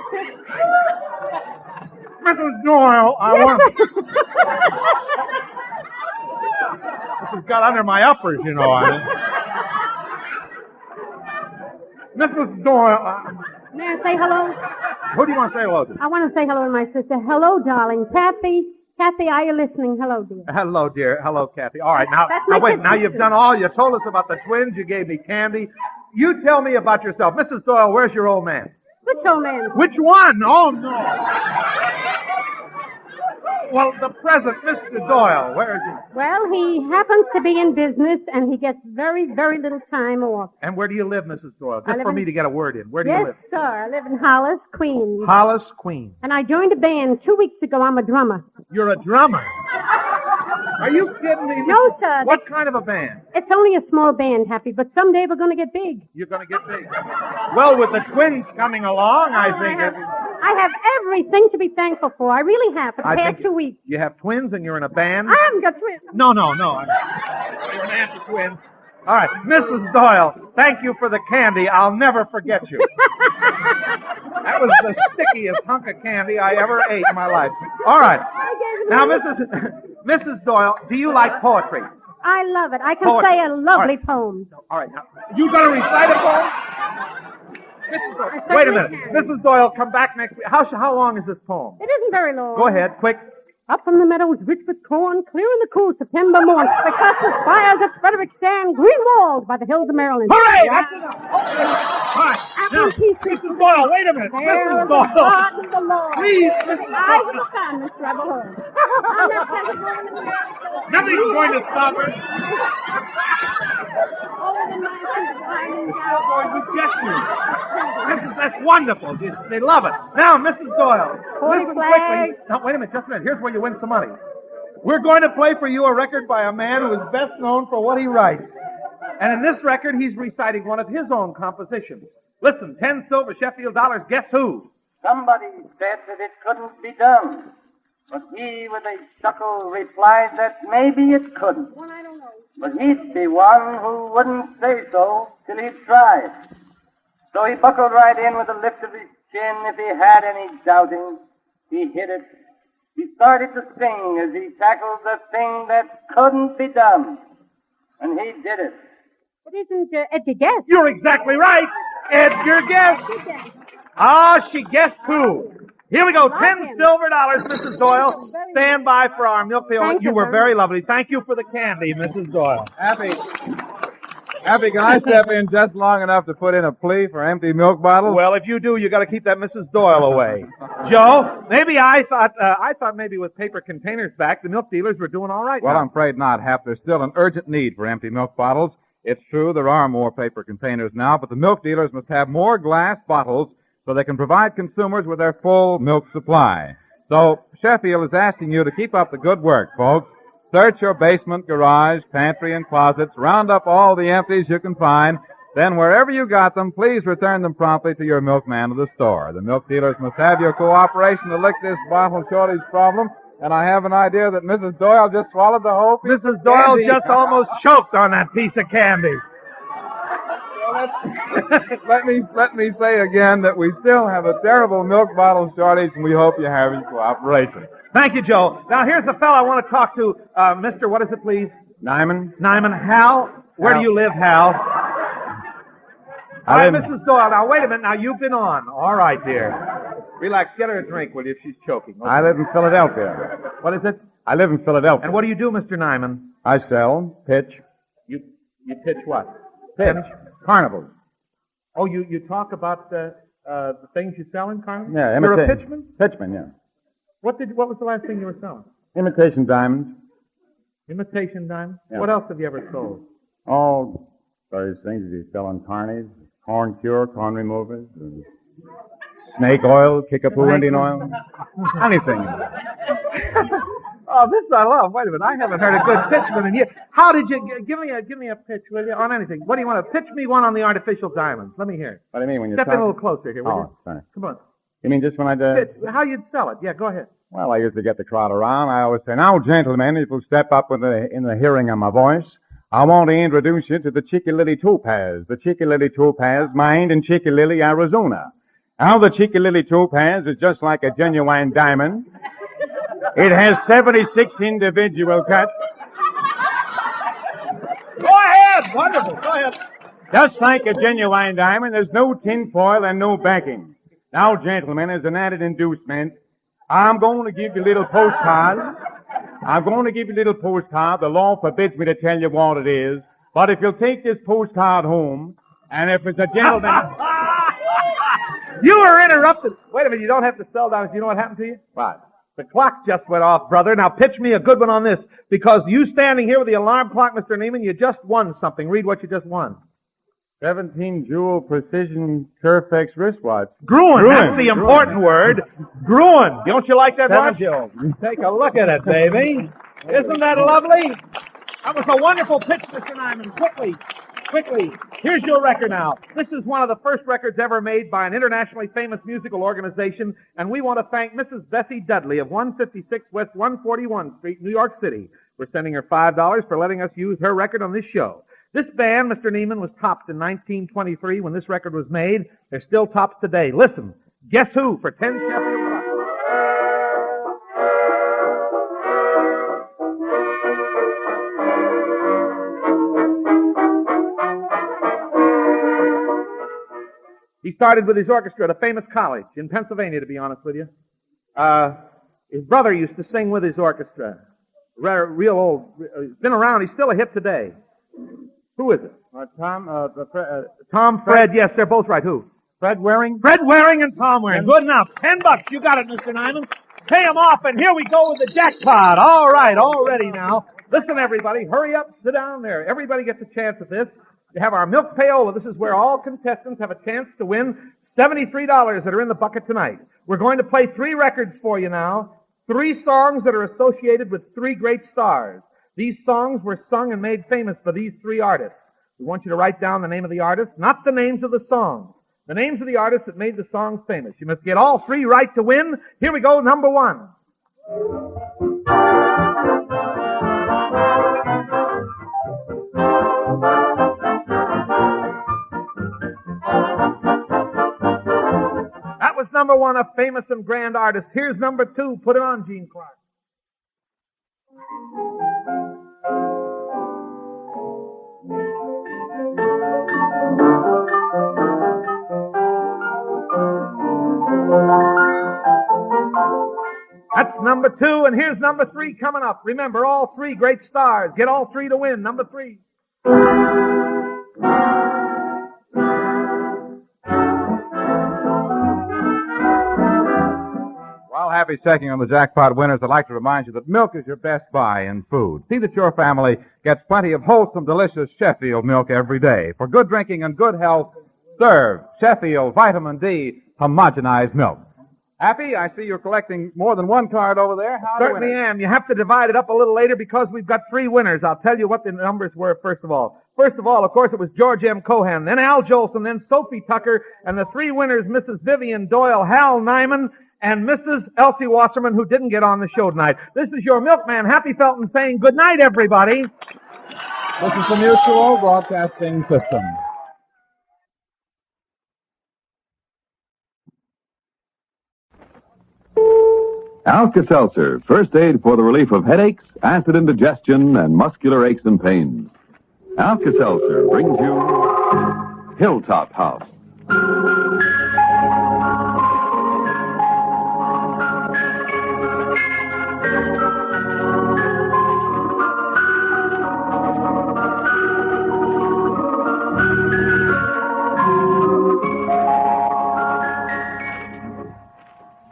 Mrs. Doyle, I want... This has got under my uppers, you know. Mrs. Doyle. May I say hello? Who do you want to say hello to? I want to say hello to my sister. Hello, darling. Kathy. Kathy, are you listening? Hello, dear. Hello, dear. Hello, Kathy. All right, now wait. Now you've done all. You told us about the twins. You gave me candy. You tell me about yourself. Mrs. Doyle, where's your old man? Which old man? Which one? Oh, no. Well, the present, Mr. Doyle, where is he? Well, he happens to be in business, and he gets very, very little time off. And where do you live, Mrs. Doyle? Just for me to get a word in. Where do you live? Yes, sir. I live in Hollis, Queens. Hollis, Queens. And I joined a band 2 weeks ago. I'm a drummer. You're a drummer? Are you kidding me? No, sir. What kind of a band? It's only a small band, Happy, but someday we're going to get big. You're going to get big? Well, with the twins coming along, I think... I have everything to be thankful for. I really have for the past 2 weeks. You have twins and you're in a band? I haven't got twins. No. You're an aunt of twins. All right, Mrs. Doyle, thank you for the candy. I'll never forget you. That was the stickiest hunk of candy I ever ate in my life. All right. Now, Mrs. Doyle, do you like poetry? I love it. I can Poetry. say a lovely All right. poem. All right, now, you going to recite a poem? Mrs. Doyle, wait a minute. Mrs. Doyle, come back next week. How long is this poem? It isn't very long. Go ahead, quick. Up from the meadows rich with corn, clear in the cool September morn, the castle spires of Frederick stand, green walls by the hills of Maryland. Hooray! That's enough. All right. Now, Mrs. Doyle, wait a minute. Mrs. Doyle. Please, Mrs. I Doyle. will stand, Miss Rebel. Nothing's going to stop her. That's wonderful. They love it. Now, Mrs. Doyle, listen quickly. Now, wait a minute, just a minute. Here's where you win some money. We're going to play for you a record by a man who is best known for what he writes. And in this record, he's reciting one of his own compositions. Listen, 10 silver Sheffield dollars. Guess who? Somebody said that it couldn't be done. But he, with a chuckle, replied that maybe it couldn't. One I don't know. But he'd be one who wouldn't say so till he'd tried. So he buckled right in with a lift of his chin. If he had any doubting, he hit it. He started to sing as he tackled the thing that couldn't be done. And he did it. It isn't Edgar Guest. You're exactly right. Edgar Guest. Ah, she guessed who? Here we go. 10 silver dollars, Mrs. Doyle. Stand by for our milk pail. You were very lovely. Thank you for the candy, Mrs. Doyle. Happy, can I step in just long enough to put in a plea for empty milk bottles? Well, if you do, you got to keep that Mrs. Doyle away. Joe, maybe I thought maybe with paper containers back, the milk dealers were doing all right. Well, now. I'm afraid not, Hap. There's still an urgent need for empty milk bottles. It's true there are more paper containers now, but the milk dealers must have more glass bottles so they can provide consumers with their full milk supply. So Sheffield is asking you to keep up the good work, folks. Search your basement, garage, pantry, and closets. Round up all the empties you can find. Then wherever you got them, please return them promptly to your milkman of the store. The milk dealers must have your cooperation to lick this bottle shortage problem. And I have an idea that Mrs. Doyle just swallowed the whole piece. Mrs. Doyle just almost choked on that piece of candy. Let me say again that we still have a terrible milk bottle shortage, and we hope you have your cooperation. Thank you, Joe. Now, here's a fellow I want to talk to. Mr. What is it, please? Nyman? Hal? Where do you live, Hal? All right, live- Mrs. Doyle. Now, wait a minute. Now, you've been on. All right, dear. Relax. Get her a drink, will you, if she's choking. Okay. I live in Philadelphia. What is it? I live in Philadelphia. And what do you do, Mr. Nyman? I sell, pitch, You pitch what? pitch, carnivals. Oh, you talk about the things you sell in carnival? Yeah, You're a pitchman? Pitchman, yeah. What was the last thing you were selling? Imitation diamonds. Imitation diamonds? Yeah. What else have you ever sold? All various things that you sell on carnies, corn cure, corn removers, snake oil, kickapoo Indian oil, anything. Oh, this I love. Wait a minute, I haven't heard a good pitchman in years. How did you give me a pitch, will you, on anything? What do you want to pitch me one on the artificial diamonds? Let me hear it. What do you mean when you Step in a little closer here, will you? sorry. Come on. You mean just when I Pitch. How you'd sell it? Yeah, go ahead. Well, I usually get the crowd around. I always say, now, gentlemen, if you'll step up in the hearing of my voice, I want to introduce you to the Chicky Lily Topaz. The Chicky Lily Topaz, mined in Chicky Lily, Arizona. Now, the Chicky Lily Topaz is just like a genuine diamond. It has 76 individual cuts. Go ahead. Wonderful. Go ahead. Just like a genuine diamond, there's no tin foil and no backing. Now, gentlemen, as an added inducement, I'm going to give you a little postcard. The law forbids me to tell you what it is. But if you'll take this postcard home, and if it's a gentleman... You were interrupted. Wait a minute, you don't have to sell down. You know what happened to you? What? The clock just went off, brother. Now pitch me a good one on this, because you standing here with the alarm clock, Mr. Neiman, you just won something. Read what you just won. 17-jewel precision Surfex wristwatch. Gruen. That's the important word. Gruen. Don't you like that watch? Jewels. Take a look at it, baby. Isn't that lovely? That was a wonderful pitch, Mr. Nyman. Quickly. Here's your record now. This is one of the first records ever made by an internationally famous musical organization, and we want to thank Mrs. Bessie Dudley of 156 West 141 Street, New York City. We're sending her $5 for letting us use her record on this show. This band, Mr. Neiman, was tops in 1923 when this record was made. They're still tops today. Listen, Guess Who for 10 Sheffield bucks. He started with his orchestra at a famous college in Pennsylvania, to be honest with you. His brother used to sing with his orchestra. Real old. He's been around. He's still a hit today. Who is it? Tom, Fred. Yes, they're both right. Who? Fred Waring? Fred Waring and Tom Waring. Good enough. $10. You got it, Mr. Nyman. Pay him off, and here we go with the jackpot. All right, all ready now. Listen, everybody. Hurry up. Sit down there. Everybody gets a chance at this. You have our milk payola. This is where all contestants have a chance to win $73 that are in the bucket tonight. We're going to play 3 records for you now. 3 songs that are associated with 3 great stars. These songs were sung and made famous by these 3 artists. We want you to write down the name of the artist, not the names of the songs. The names of the artists that made the songs famous. You must get all 3 right to win. Here we go, number 1. That was number 1, a famous and grand artist. Here's number 2. Put it on, Gene Clark. That's number 2, and here's number 3 coming up. Remember, all 3 great stars. Get all 3 to win. Number 3. While Happy's checking on the jackpot winners, I'd like to remind you that milk is your best buy in food. See that your family gets plenty of wholesome, delicious Sheffield milk every day. For good drinking and good health, serve Sheffield Vitamin D homogenized milk. Happy, I see you're collecting more than 1 card over there. How Certainly am. You have to divide it up a little later because we've got 3 winners. I'll tell you what the numbers were first of all. First of all, of course, it was George M. Cohan, then Al Jolson, then Sophie Tucker, and the 3 winners, Mrs. Vivian Doyle, Hal Nyman, and Mrs. Elsie Wasserman, who didn't get on the show tonight. This is your milkman, Happy Felton, saying good night, everybody. This is the Mutual Broadcasting System. Alka-Seltzer, first aid for the relief of headaches, acid indigestion, and muscular aches and pains. Alka-Seltzer brings you Hilltop House.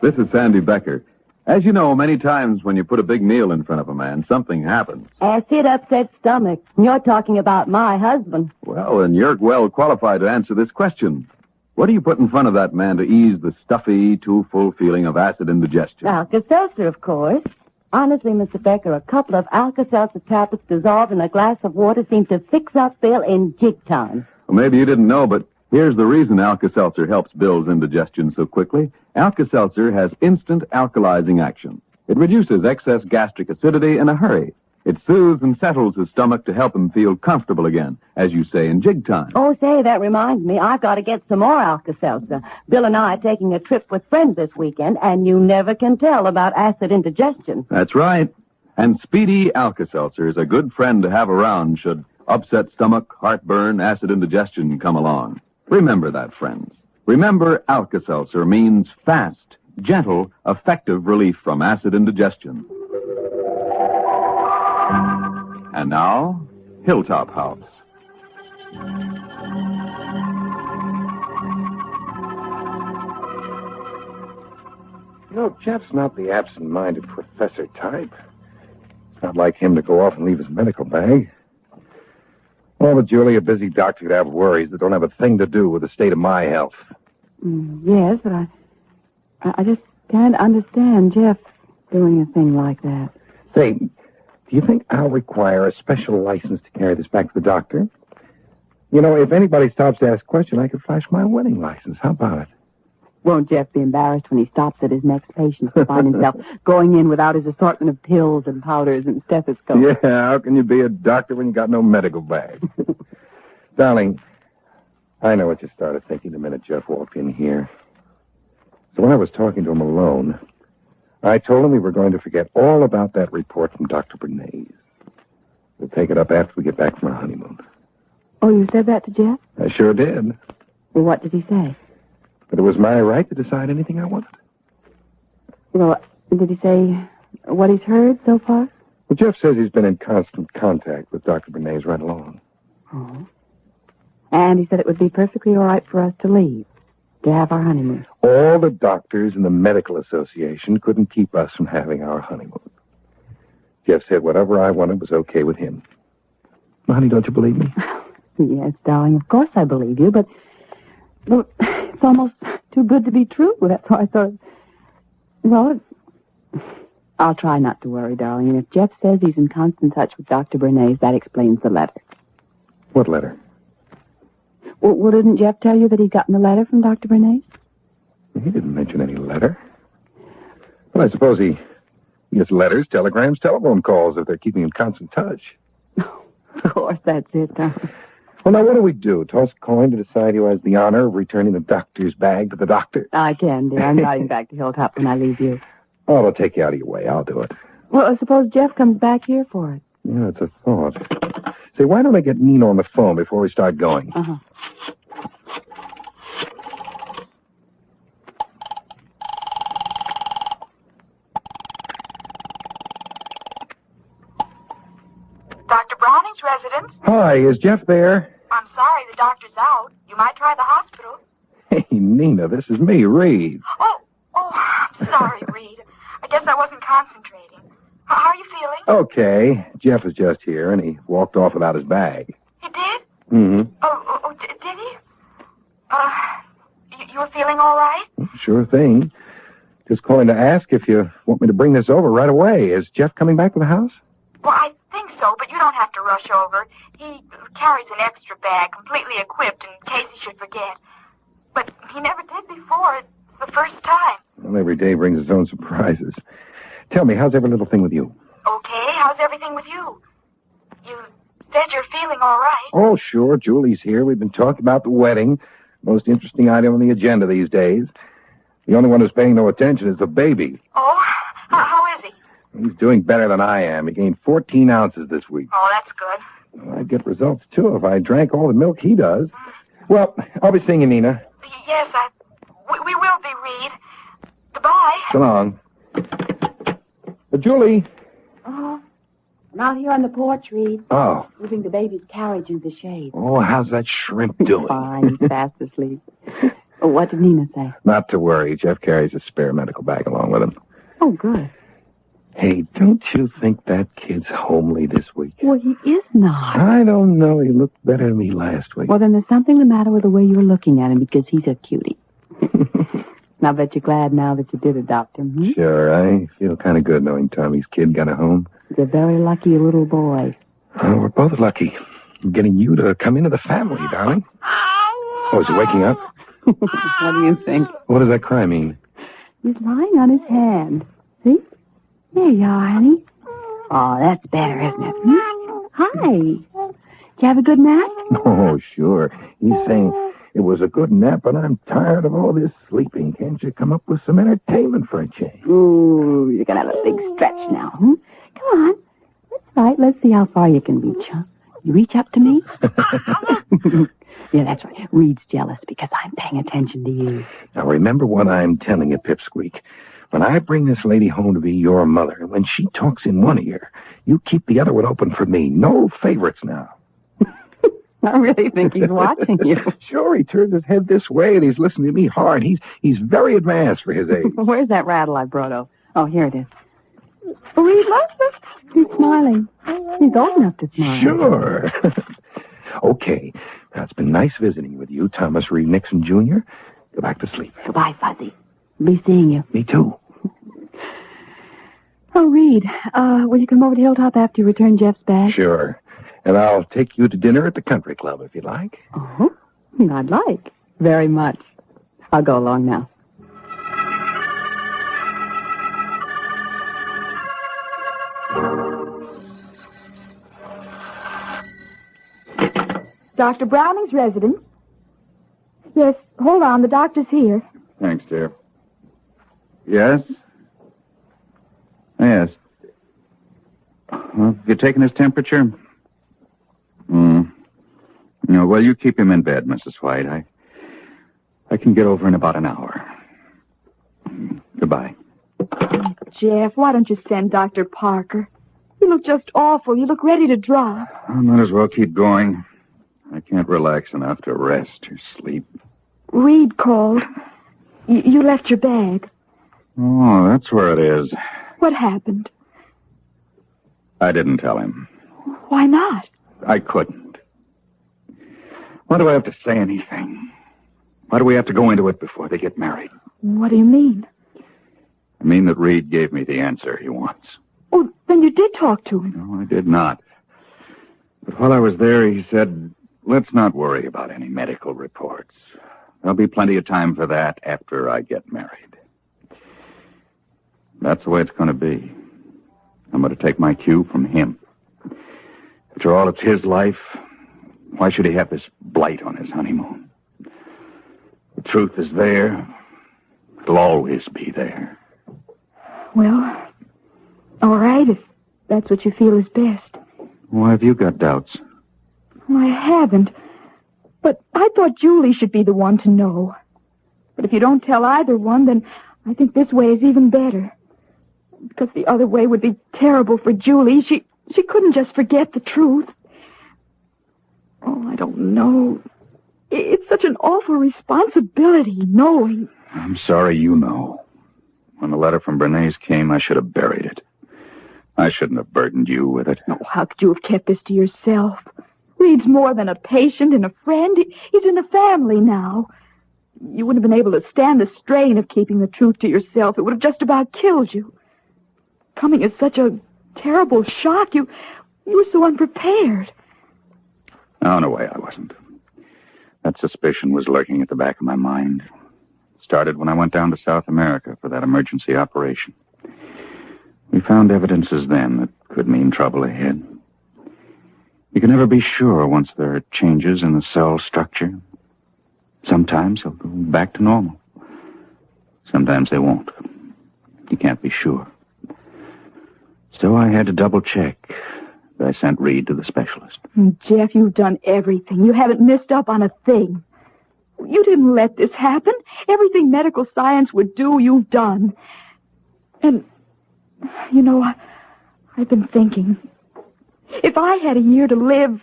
This is Sandy Becker. As you know, many times when you put a big meal in front of a man, something happens. Acid upset stomach. You're talking about my husband. Well, then you're well qualified to answer this question. What do you put in front of that man to ease the stuffy, too full feeling of acid indigestion? Alka-Seltzer, of course. Honestly, Mr. Becker, a couple of Alka-Seltzer tablets dissolved in a glass of water seem to fix up Bill in jig time. Well, maybe you didn't know, but here's the reason Alka-Seltzer helps Bill's indigestion so quickly. Alka-Seltzer has instant alkalizing action. It reduces excess gastric acidity in a hurry. It soothes and settles his stomach to help him feel comfortable again, as you say in jig time. Oh, say, that reminds me, I've got to get some more Alka-Seltzer. Bill and I are taking a trip with friends this weekend, and you never can tell about acid indigestion. That's right. And Speedy Alka-Seltzer is a good friend to have around should upset stomach, heartburn, acid indigestion come along. Remember that, friends. Remember, Alka-Seltzer means fast, gentle, effective relief from acid indigestion. And now, Hilltop House. You know, Jeff's not the absent-minded professor type. It's not like him to go off and leave his medical bag. Well, but Julie, a busy doctor could have worries that don't have a thing to do with the state of my health. Yes, but I just can't understand Jeff doing a thing like that. Say, do you think I'll require a special license to carry this back to the doctor? You know, if anybody stops to ask a question, I could flash my wedding license. How about it? Won't Jeff be embarrassed when he stops at his next patient to find himself going in without his assortment of pills and powders and stethoscopes? Yeah, how can you be a doctor when you got no medical bag? Darling, I know what you started thinking the minute Jeff walked in here. So when I was talking to him alone, I told him we were going to forget all about that report from Dr. Bernays. We'll take it up after we get back from our honeymoon. Oh, you said that to Jeff? I sure did. Well, what did he say? But it was my right to decide anything I wanted. Well, did he say what he's heard so far? Well, Jeff says he's been in constant contact with Dr. Bernays right along. Oh. And he said it would be perfectly all right for us to leave, to have our honeymoon. All the doctors in the medical association couldn't keep us from having our honeymoon. Jeff said whatever I wanted was okay with him. Well, honey, don't you believe me? Yes, darling, of course I believe you, but well, it's almost too good to be true. That's why I thought, well, I'll try not to worry, darling. And if Jeff says he's in constant touch with Dr. Bernays, that explains the letter. What letter? Well, didn't Jeff tell you that he'd gotten a letter from Dr. Bernays? He didn't mention any letter. Well, I suppose he gets letters, telegrams, telephone calls if they're keeping in constant touch. Of course, that's it, darling. Well, now, what do? Toss a coin to decide who has the honor of returning the doctor's bag to the doctor? I can, dear. I'm riding back to Hilltop when I leave you. Oh, it'll take you out of your way. I'll do it. Well, I suppose Jeff comes back here for it. Yeah, it's a thought. Say, why don't I get Nino on the phone before we start going? Uh-huh. Dr. Browning's residence. Hi, is Jeff there? I'm sorry, the doctor's out. You might try the hospital. Hey, Nina, this is me, Reed. Oh, I'm sorry, Reed. I guess I wasn't concentrating. How are you feeling? Okay. Jeff is just here, and he walked off without his bag. He did? Mm-hmm. Did he? You were feeling all right? Sure thing. Just calling to ask if you want me to bring this over right away. Is Jeff coming back to the house? Well, I think so, but you don't have to rush over. He carries an extra bag, completely equipped, in case he should forget. But he never did before. It's the first time. Well, every day brings its own surprises. Tell me, how's every little thing with you? Okay, how's everything with you? You said you're feeling all right. Oh, sure. Julie's here. We've been talking about the wedding. Most interesting item on the agenda these days. The only one who's paying no attention is the baby. Oh, how is he? He's doing better than I am. He gained 14 ounces this week. Oh, that's good. Well, I'd get results, too, if I drank all the milk he does. Well, I'll be seeing you, Nina. Yes, we will be, Reed. Goodbye. So long. Julie. Oh, I'm out here on the porch, Reed. Oh. Moving the baby's carriage into the shade. Oh, how's that shrimp doing? Fine, he's fast asleep. What did Nina say? Not to worry. Jeff carries a spare medical bag along with him. Oh, good. Hey, don't you think that kid's homely this week? Well, he is not. I don't know. He looked better than me last week. Well, then there's something the matter with the way you're looking at him because he's a cutie. I bet you're glad now that you did adopt him, hmm? Sure, I feel kind of good knowing Tommy's kid got a home. He's a very lucky little boy. Oh, we're both lucky. I'm getting you to come into the family, darling. Oh, is he waking up? What do you think? What does that cry mean? He's lying on his hand. See? There you are, honey. Oh, that's better, isn't it? Hmm? Hi. Did you have a good nap? Oh, sure. He's saying it was a good nap, but I'm tired of all this sleeping. Can't you come up with some entertainment for a change? Ooh, you're going to have a big stretch now, hmm? Come on. That's right. Let's see how far you can reach, huh? You reach up to me? Yeah, that's right. Reed's jealous because I'm paying attention to you. Now, remember what I'm telling you, Pipsqueak. When I bring this lady home to be your mother, when she talks in one ear, you keep the other one open for me. No favorites now. I really think he's watching you. Sure, he turns his head this way and he's listening to me hard. He's very advanced for his age. Where's that rattle I brought over? Oh, here it is. Oh, Reed, look. He's smiling. He's old enough to smile. Sure. Okay. Now, it's been nice visiting with you, Thomas Reed Nixon, Jr. Go back to sleep. Goodbye, Fuzzy. Be seeing you. Me too. Oh, Reed, will you come over to Hilltop after you return Jeff's bag? Sure. And I'll take you to dinner at the country club if you like. Oh, I'd like. Very much. I'll go along now. Dr. Browning's residence. Yes, hold on. The doctor's here. Thanks, dear. Yes? Yes. Have you taken his temperature? No, well, you keep him in bed, Mrs. White. I can get over in about an hour. Goodbye. Jeff, why don't you send Dr. Parker? You look just awful. You look ready to drop. I might as well keep going. I can't relax enough to rest or sleep. Reed called. You left your bag. Oh, that's where it is. What happened? I didn't tell him. Why not? I couldn't. Why do I have to say anything? Why do we have to go into it before they get married? What do you mean? I mean that Reed gave me the answer he wants. Oh, then you did talk to him. No, I did not. But while I was there, he said, let's not worry about any medical reports. There'll be plenty of time for that after I get married. That's the way it's going to be. I'm going to take my cue from him. After all, it's his life. Why should he have this blight on his honeymoon? The truth is there. It'll always be there. Well, all right, if that's what you feel is best. Why have you got doubts? Well, I haven't. But I thought Julie should be the one to know. But if you don't tell either one, then I think this way is even better. Because the other way would be terrible for Julie. She couldn't just forget the truth. Oh, I don't know. It's such an awful responsibility, knowing. I'm sorry you know. When the letter from Bernays came, I should have buried it. I shouldn't have burdened you with it. Oh, how could you have kept this to yourself? Reed's more than a patient and a friend. He's in the family now. You wouldn't have been able to stand the strain of keeping the truth to yourself. It would have just about killed you. Coming as such a terrible shock, you were so unprepared. Oh, no way I wasn't. That suspicion was lurking at the back of my mind. It started when I went down to South America for that emergency operation. We found evidences then that could mean trouble ahead. You can never be sure once there are changes in the cell structure. Sometimes they'll go back to normal. Sometimes they won't. You can't be sure. So I had to double-check. I sent Reed to the specialist. Jeff, you've done everything. You haven't missed up on a thing. You didn't let this happen. Everything medical science would do, you've done. And, you know, I've been thinking. If I had a year to live,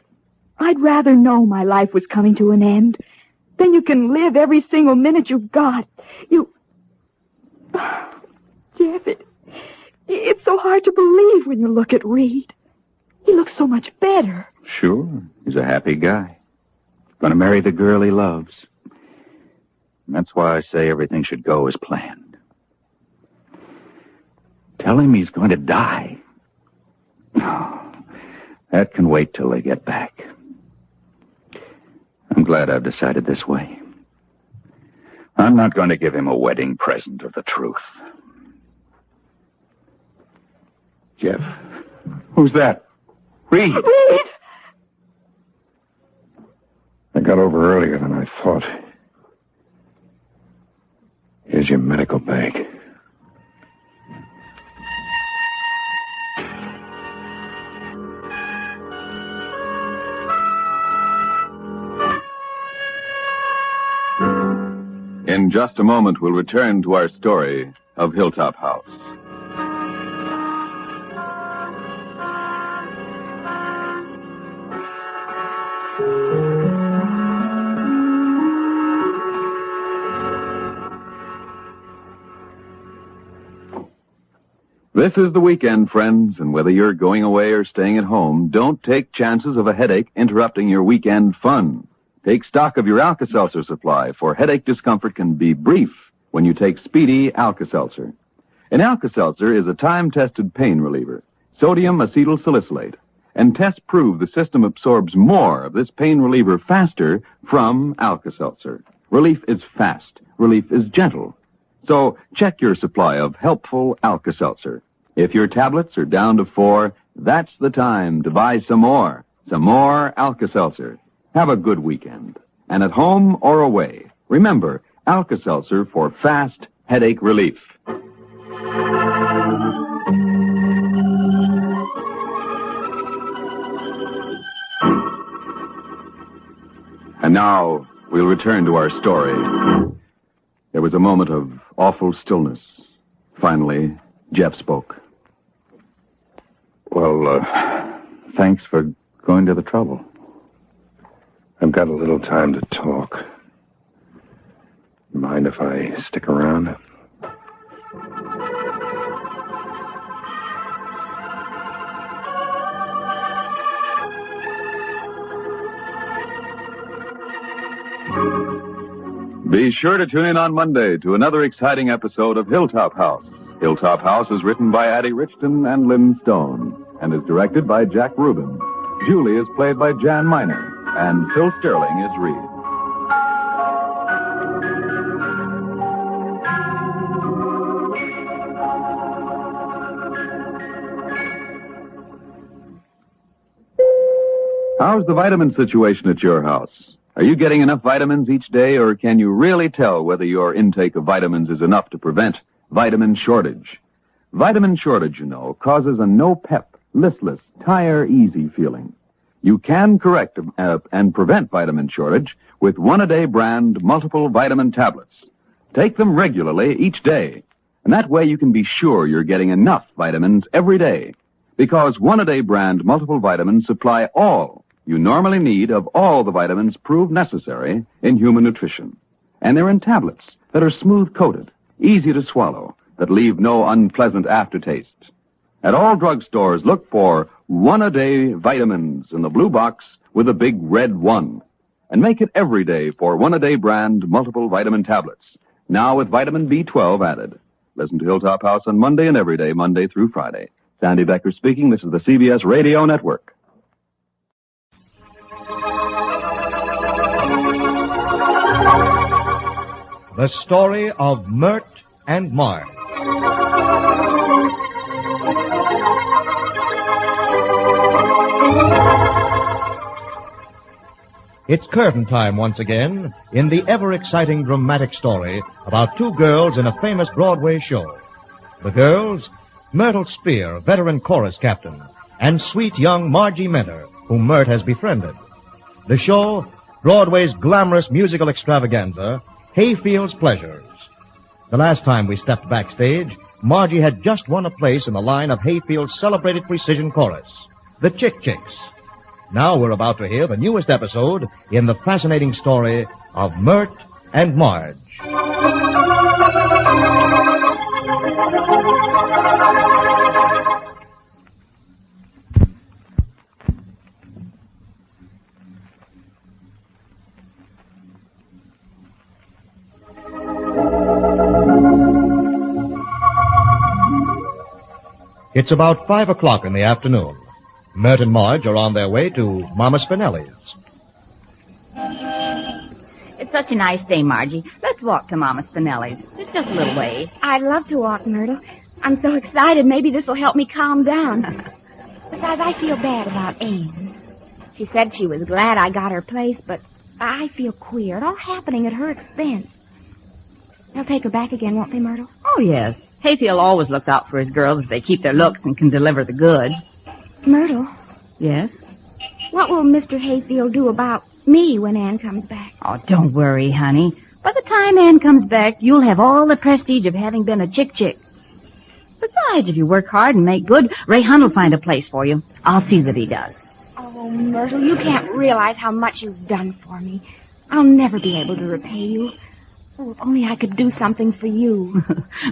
I'd rather know my life was coming to an end. Then you can live every single minute you've got. Jeff, it's so hard to believe when you look at Reed. He looks so much better. Sure, he's a happy guy. Going to marry the girl he loves. And that's why I say everything should go as planned. Tell him he's going to die. Oh, that can wait till they get back. I'm glad I've decided this way. I'm not going to give him a wedding present of the truth. Jeff. Who's that? Reed! Reed! I got over earlier than I thought. Here's your medical bag. In just a moment, we'll return to our story of Hilltop House. This is the weekend, friends, and whether you're going away or staying at home, don't take chances of a headache interrupting your weekend fun. Take stock of your Alka-Seltzer supply, for headache discomfort can be brief when you take Speedy Alka-Seltzer. An Alka-Seltzer is a time-tested pain reliever, sodium acetylsalicylate, and tests prove the system absorbs more of this pain reliever faster from Alka-Seltzer. Relief is fast. Relief is gentle. So check your supply of helpful Alka-Seltzer. If your tablets are down to 4, that's the time to buy some more. Some more Alka-Seltzer. Have a good weekend. And at home or away, remember, Alka-Seltzer for fast headache relief. And now, we'll return to our story. There was a moment of awful stillness. Finally, Jeff spoke. Well, thanks for going to the trouble. I've got a little time to talk. Mind if I stick around? Be sure to tune in on Monday to another exciting episode of Hilltop House. Hilltop House is written by Addie Richton and Lynn Stone and is directed by Jack Rubin. Julie is played by Jan Miner, and Phil Sterling is Reed. How's the vitamin situation at your house? Are you getting enough vitamins each day, or can you really tell whether your intake of vitamins is enough to prevent vitamin shortage? Vitamin shortage, you know, causes a no-pep, listless, tire-easy feeling. You can correct and prevent vitamin shortage with one-a-day brand multiple vitamin tablets. Take them regularly each day, and that way you can be sure you're getting enough vitamins every day, because one-a-day brand multiple vitamins supply all you normally need of all the vitamins proved necessary in human nutrition. And they're in tablets that are smooth-coated, easy to swallow, that leave no unpleasant aftertaste. At all drugstores, look for one-a-day vitamins in the blue box with a big red 1. And make it every day for one-a-day brand multiple vitamin tablets, now with vitamin B12 added. Listen to Hilltop House on Monday and every day, Monday through Friday. Sandy Becker speaking. This is the CBS Radio Network. The story of Myrt and Marge. It's curtain time once again in the ever-exciting dramatic story about two girls in a famous Broadway show. The girls, Myrtle Spear, veteran chorus captain, and sweet young Margie Mentor, whom Myrt has befriended. The show, Broadway's glamorous musical extravaganza, Hayfield's Pleasures. The last time we stepped backstage, Margie had just won a place in the line of Hayfield's celebrated precision chorus, the Chick Chicks. Now we're about to hear the newest episode in the fascinating story of Myrt and Marge. It's about 5 o'clock in the afternoon. Myrt and Marge are on their way to Mama Spinelli's. It's such a nice day, Margie. Let's walk to Mama Spinelli's. It's just a little way. I'd love to walk, Myrtle. I'm so excited. Maybe this will help me calm down. Besides, I feel bad about Anne. She said she was glad I got her place, but I feel queer. It all happening at her expense. They'll take her back again, won't they, Myrtle? Oh, yes. Hayfield always looks out for his girls if they keep their looks and can deliver the goods. Myrtle, Yes? what will Mr. Hayfield do about me when Anne comes back? Oh, don't worry, honey. By the time Anne comes back, you'll have all the prestige of having been a chick. Besides, if you work hard and make good, Ray Hunt will find a place for you. I'll see that he does. Oh, Myrtle, you can't realize how much you've done for me. I'll never be able to repay you. Oh, if only I could do something for you.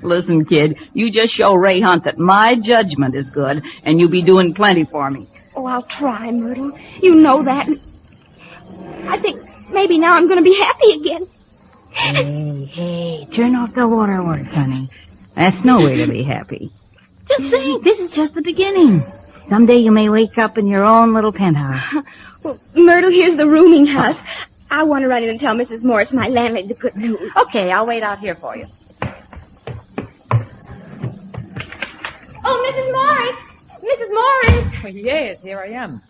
Listen, kid, you just show Ray Hunt that my judgment is good, and you'll be doing plenty for me. Oh, I'll try, Myrtle. You know that. I think maybe now I'm going to be happy again. Hey, turn off the waterworks, honey. That's no way to be happy. Just think, this is just the beginning. Someday you may wake up in your own little penthouse. Well, Myrtle, here's the rooming house. I want to run in and tell Mrs. Morris, my landlady, the good news. Okay, I'll wait out here for you. Oh, Mrs. Morris! Mrs. Morris! Yes, here I am.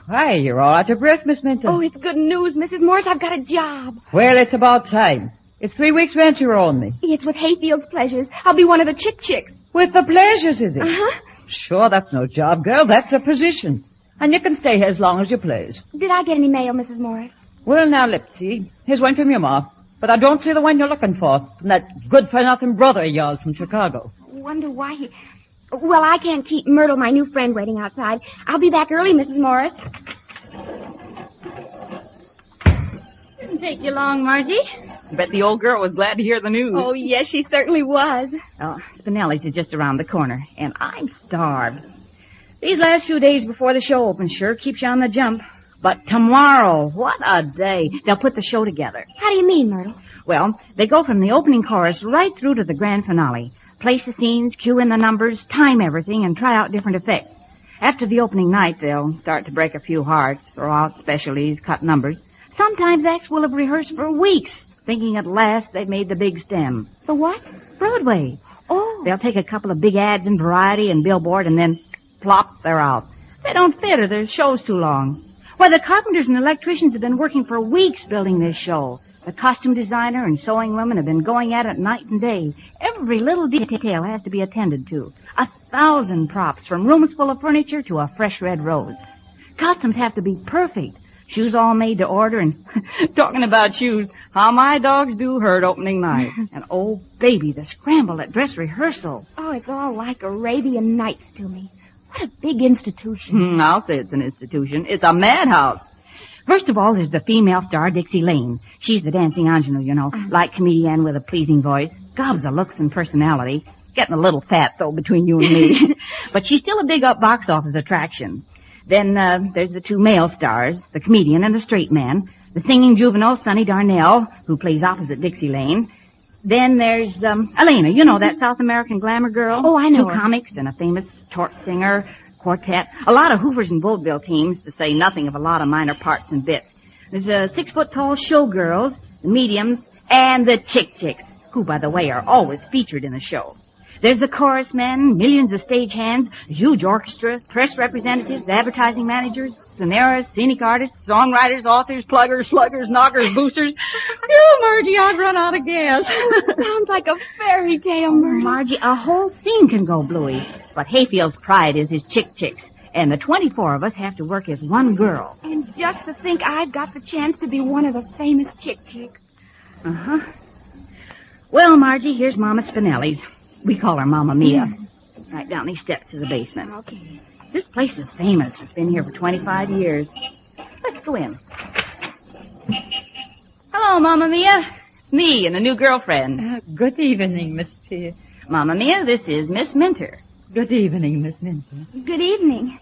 Hi, you're all out of breath, Miss Minton. Oh, it's good news, Mrs. Morris. I've got a job. Well, it's about time. It's 3 weeks' rent you're owing me. It's with Hayfield's Pleasures. I'll be one of the chicks. With the Pleasures, is it? Uh-huh. Sure, that's no job, girl. That's a position. And you can stay here as long as you please. Did I get any mail, Mrs. Morris? Well, now, Lipsy, here's one from your ma. But I don't see the one you're looking for. From that good-for-nothing brother of yours from Chicago. Wonder why he... Well, I can't keep Myrtle, my new friend, waiting outside. I'll be back early, Mrs. Morris. Didn't take you long, Margie. Bet the old girl was glad to hear the news. Oh, yes, she certainly was. Oh, Spinelli's is just around the corner, and I'm starved. These last few days before the show opens sure keeps you on the jump. But tomorrow, what a day. They'll put the show together. How do you mean, Myrtle? Well, they go from the opening chorus right through to the grand finale. Place the scenes, cue in the numbers, time everything, and try out different effects. After the opening night, they'll start to break a few hearts, throw out specialties, cut numbers. Sometimes acts will have rehearsed for weeks, thinking at last they've made the big stem. For what? Broadway. Oh. They'll take a couple of big ads in Variety and Billboard, and then plop, they're out. They don't fit or their show's too long. Why, the carpenters and electricians have been working for weeks building this show. The costume designer and sewing women have been going at it night and day. Every little detail has to be attended to. 1,000 props, from rooms full of furniture to a fresh red rose. Costumes have to be perfect. Shoes all made to order, and talking about shoes, how my dogs do hurt opening night. And oh, baby, the scramble at dress rehearsal. Oh, it's all like Arabian Nights to me. What a big institution. I'll say it's an institution. It's a madhouse. First of all, there's the female star, Dixie Lane. She's the dancing ingenue, you know, light comedian with a pleasing voice. Gobs of looks and personality. Getting a little fat, though, between you and me. But she's still a big up box office attraction. Then there's the two male stars, the comedian and the straight man. The singing juvenile, Sonny Darnell, who plays opposite Dixie Lane. Then there's Elena, you know, that South American glamour girl. Oh, I know Two her. comics and a famous tort singer, quartet. A lot of Hoovers and vaudeville teams, to say nothing of a lot of minor parts and bits. There's 6-foot-tall showgirls, the mediums, and the chick-chicks, who, by the way, are always featured in the show. There's the chorus men, millions of stage hands, a huge orchestra, press representatives, advertising managers, scenarios, scenic artists, songwriters, authors, pluggers, sluggers, knockers, boosters. Oh, Margie, I've run out of gas. Sounds like a fairy tale, Myrtle. Margie, a whole scene can go bluey. But Hayfield's pride is his chick-chicks. And the 24 of us have to work as one girl. And just to think I've got the chance to be one of the famous chick-chicks. Uh-huh. Well, Margie, here's Mama Spinelli's. We call her Mamma Mia. Right down these steps to the basement. Okay. This place is famous. It's been here for 25 years. Let's go in. Hello, Mamma Mia. It's me and a new girlfriend. Good evening, Miss T. Mamma Mia, this is Miss Minter. Good evening, Miss Minter. Good evening,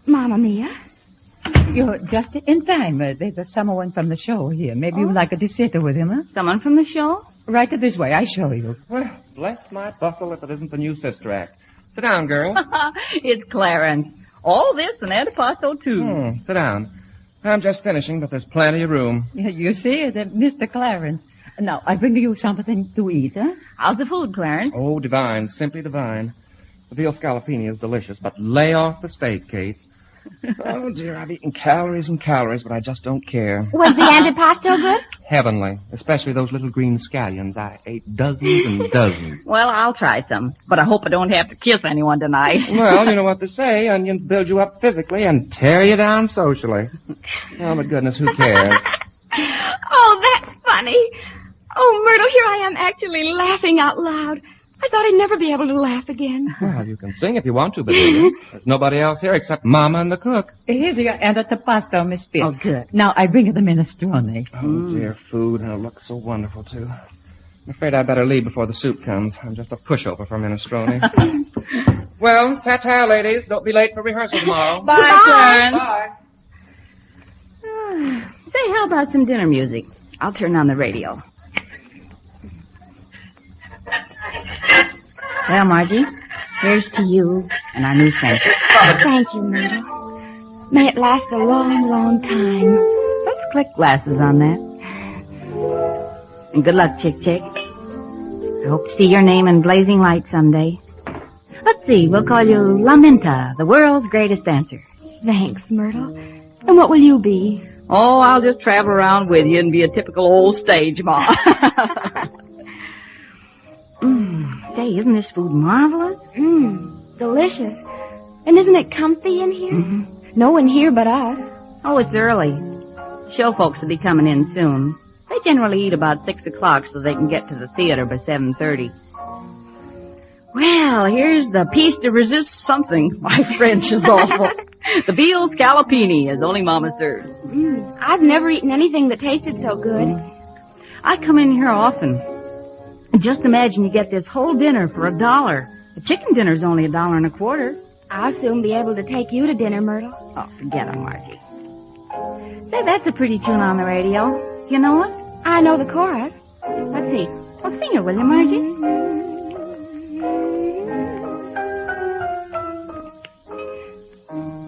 Mamma Mia. You're just in time. There's someone from the show here. Maybe you'd like to sit with him, huh? Someone from the show? Right this way. I show you. Well, bless my bustle if it isn't the new sister act. Sit down, girl. It's Clarence. All this and antipasto, too. Sit down. I'm just finishing, but there's plenty of room. Yeah, you see, Mr. Clarence. Now, I bring you something to eat, huh? How's the food, Clarence? Oh, divine. Simply divine. The veal scallopini is delicious, but lay off the steak, Kate. Oh, dear, I've eaten calories and calories, but I just don't care. Was the antipasto good? Heavenly. Especially those little green scallions. I ate dozens and dozens. Well, I'll try some, but I hope I don't have to kiss anyone tonight. Well, you know what they say. Onions build you up physically and tear you down socially. Oh, but goodness, who cares? Oh, that's funny. Oh, Myrtle, here I am actually laughing out loud. I thought I'd never be able to laugh again. Well, you can sing if you want to, but there's nobody else here except Mama and the cook. Here's your antipasto, Miss T. Oh, good. Now, I bring you the minestrone. Oh, dear, food, and it looks so wonderful, too. I'm afraid I'd better leave before the soup comes. I'm just a pushover for minestrone. Well, ta-ta, ladies. Don't be late for rehearsal tomorrow. Bye, Clarence. Bye. Say, how about some dinner music? I'll turn on the radio. Well, Margie, here's to you and our new friendship. Thank you, Myrtle. May it last a long, long time. Let's click glasses on that. And good luck, Chick-Chick. I hope to see your name in blazing light someday. Let's see, we'll call you La Minta, the world's greatest dancer. Thanks, Myrtle. And what will you be? Oh, I'll just travel around with you and be a typical old stage ma. Say, isn't this food marvelous? Delicious. And isn't it comfy in here? No one here but us. Oh, it's early. Show folks will be coming in soon. They generally eat about 6 o'clock so they can get to the theater by 7:30. Well, here's the piece de resist something. My French is awful. The veal scallopini, as only Mama serves. I've never eaten anything that tasted so good. I come in here often. And just imagine you get this whole dinner for $1. The chicken dinner's only $1.25. I'll soon be able to take you to dinner, Myrtle. Oh, forget it, Margie. Say, that's a pretty tune on the radio. You know it? I know the chorus. Let's see. Well, sing it, will you, Margie?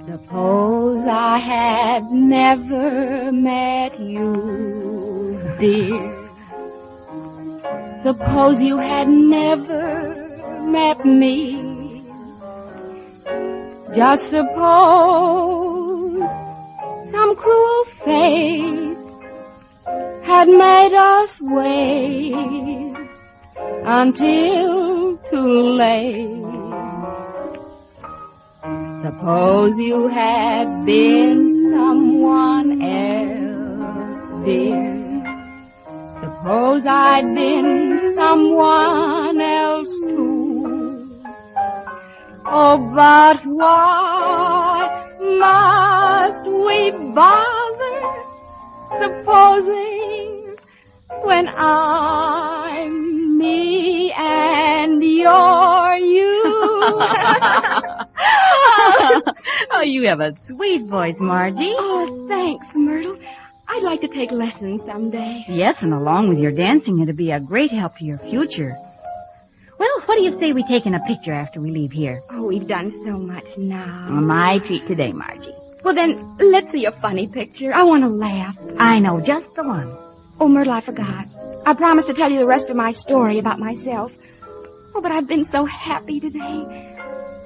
Suppose I had never met you, dear. Suppose you had never met me. Just suppose some cruel fate had made us wait until too late. Suppose you had been someone else, dear. Suppose I'd been someone else too. Oh, but why must we bother supposing when I'm me and you're you? Oh, you have a sweet voice, Margie. Oh, thanks, Myrtle. I'd like to take lessons someday. Yes, and along with your dancing, it'll be a great help to your future. Well, what do you say we take in a picture after we leave here? Oh, we've done so much now. My treat today, Margie. Well, then, let's see a funny picture. I want to laugh. I know just the one. Oh, Myrtle, I forgot. I promised to tell you the rest of my story about myself. Oh, but I've been so happy today.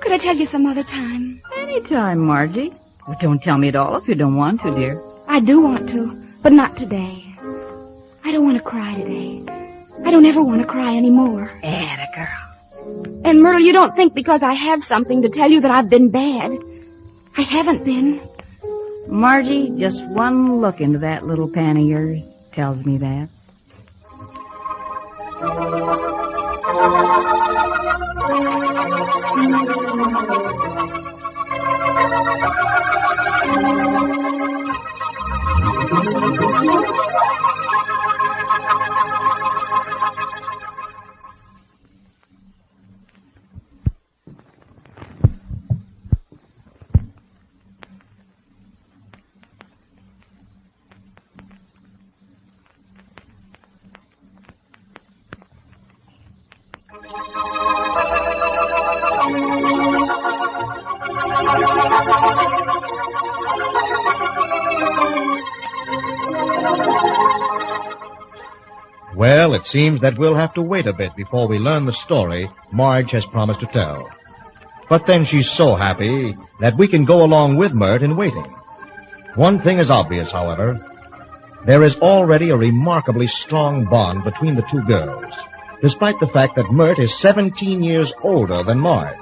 Could I tell you some other time? Anytime, Margie. Well, don't tell me at all if you don't want to, dear. I do want to, but not today. I don't want to cry today. I don't ever want to cry anymore. Atta girl. And, Myrtle, you don't think because I have something to tell you that I've been bad. I haven't been. Margie, just one look into that little pan of yours tells me that. Well, it seems that we'll have to wait a bit before we learn the story Marge has promised to tell. But then she's so happy that we can go along with Myrt in waiting. One thing is obvious, however. There is already a remarkably strong bond between the two girls, despite the fact that Myrt is 17 years older than Marge.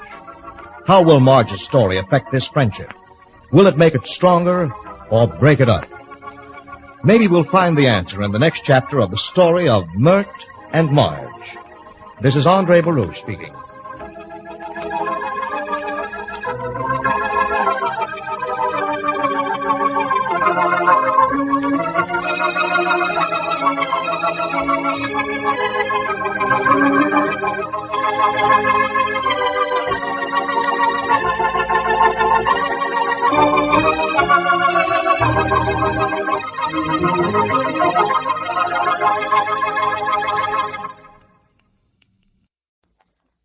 How will Marge's story affect this friendship? Will it make it stronger or break it up? Maybe we'll find the answer in the next chapter of the story of Myrt and Marge. This is Andre Baruch speaking.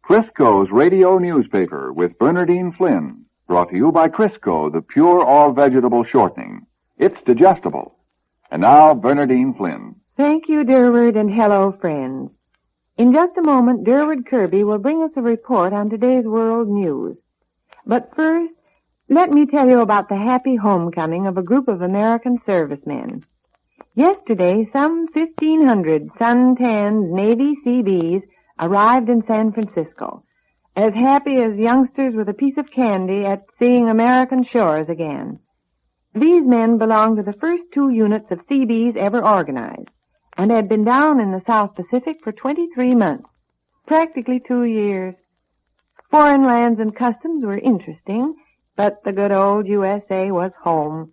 Crisco's radio newspaper with Bernardine Flynn, brought to you by Crisco, the pure all-vegetable shortening. It's digestible. And now, Bernardine Flynn. Thank you, Durward, and hello, friends. In just a moment, Durward Kirby will bring us a report on today's world news. But first, let me tell you about the happy homecoming of a group of American servicemen. Yesterday, some 1,500 sun-tanned Navy Seabees arrived in San Francisco, as happy as youngsters with a piece of candy at seeing American shores again. These men belonged to the first 2 units of CBs ever organized and had been down in the South Pacific for 23 months, practically 2 years. Foreign lands and customs were interesting, but the good old USA was home.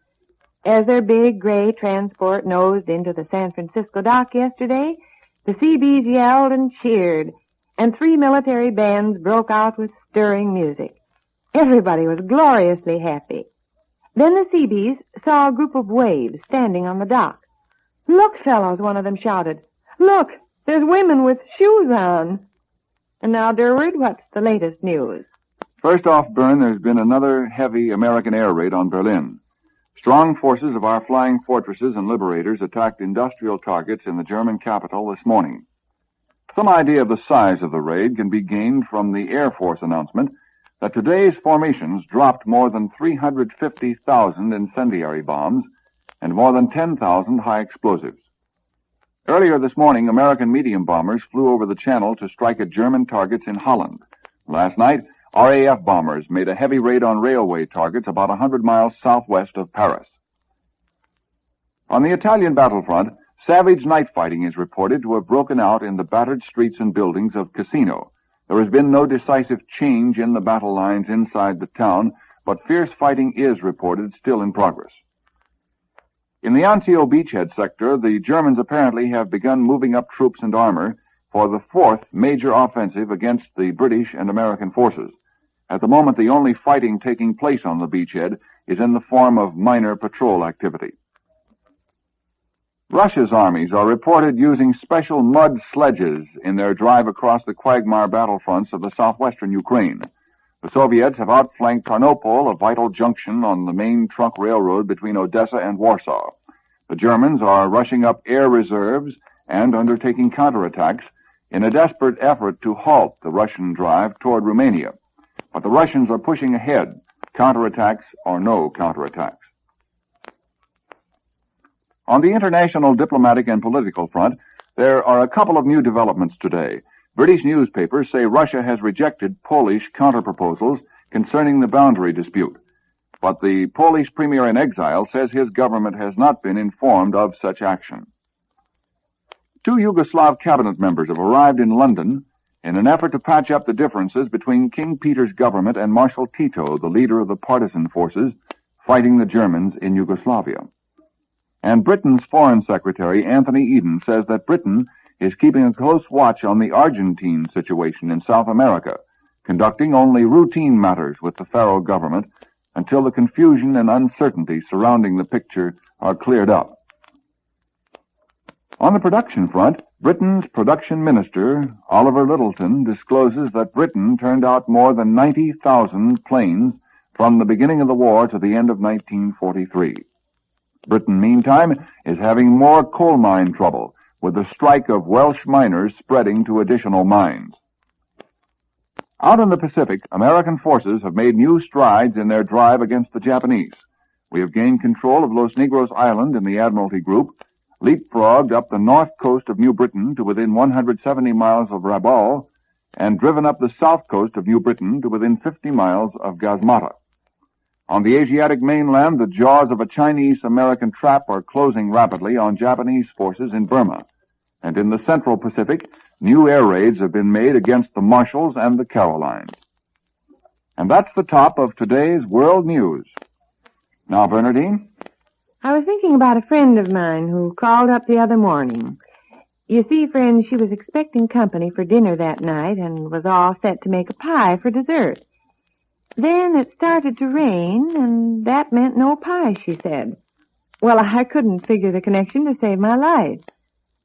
As their big gray transport nosed into the San Francisco dock yesterday, the CBs yelled and cheered, and 3 military bands broke out with stirring music. Everybody was gloriously happy. Then the CBs saw a group of waves standing on the dock. "Look, fellows," one of them shouted. "Look, there's women with shoes on." And now, Durward, what's the latest news? First off, Byrne, there's been another heavy American air raid on Berlin. Strong forces of our flying fortresses and liberators attacked industrial targets in the German capital this morning. Some idea of the size of the raid can be gained from the Air Force announcement that today's formations dropped more than 350,000 incendiary bombs and more than 10,000 high explosives. Earlier this morning, American medium bombers flew over the channel to strike at German targets in Holland. Last night, RAF bombers made a heavy raid on railway targets about 100 miles southwest of Paris. On the Italian battlefront, savage night fighting is reported to have broken out in the battered streets and buildings of Cassino. There has been no decisive change in the battle lines inside the town, but fierce fighting is reported still in progress. In the Anzio beachhead sector, the Germans apparently have begun moving up troops and armor for the 4th major offensive against the British and American forces. At the moment, the only fighting taking place on the beachhead is in the form of minor patrol activity. Russia's armies are reported using special mud sledges in their drive across the quagmire battlefronts of the southwestern Ukraine. The Soviets have outflanked Tarnopol, a vital junction on the main trunk railroad between Odessa and Warsaw. The Germans are rushing up air reserves and undertaking counterattacks in a desperate effort to halt the Russian drive toward Romania. But the Russians are pushing ahead, counterattacks or no counterattacks. On the international diplomatic and political front, there are a couple of new developments today. British newspapers say Russia has rejected Polish counterproposals concerning the boundary dispute. But the Polish premier in exile says his government has not been informed of such action. 2 Yugoslav cabinet members have arrived in London in an effort to patch up the differences between King Peter's government and Marshal Tito, the leader of the partisan forces fighting the Germans in Yugoslavia. And Britain's Foreign Secretary, Anthony Eden, says that Britain is keeping a close watch on the Argentine situation in South America, conducting only routine matters with the Faro government until the confusion and uncertainty surrounding the picture are cleared up. On the production front, Britain's production minister, Oliver Littleton, discloses that Britain turned out more than 90,000 planes from the beginning of the war to the end of 1943. Britain, meantime, is having more coal mine trouble, with the strike of Welsh miners spreading to additional mines. Out in the Pacific, American forces have made new strides in their drive against the Japanese. We have gained control of Los Negros Island in the Admiralty Group, leapfrogged up the north coast of New Britain to within 170 miles of Rabaul, and driven up the south coast of New Britain to within 50 miles of Gasmata. On the Asiatic mainland, the jaws of a Chinese-American trap are closing rapidly on Japanese forces in Burma. And in the Central Pacific, new air raids have been made against the Marshalls and the Carolines. And that's the top of today's World News. Now, Bernadine? I was thinking about a friend of mine who called up the other morning. You see, friend, she was expecting company for dinner that night and was all set to make a pie for dessert. Then it started to rain, and that meant no pie, she said. Well, I couldn't figure the connection to save my life.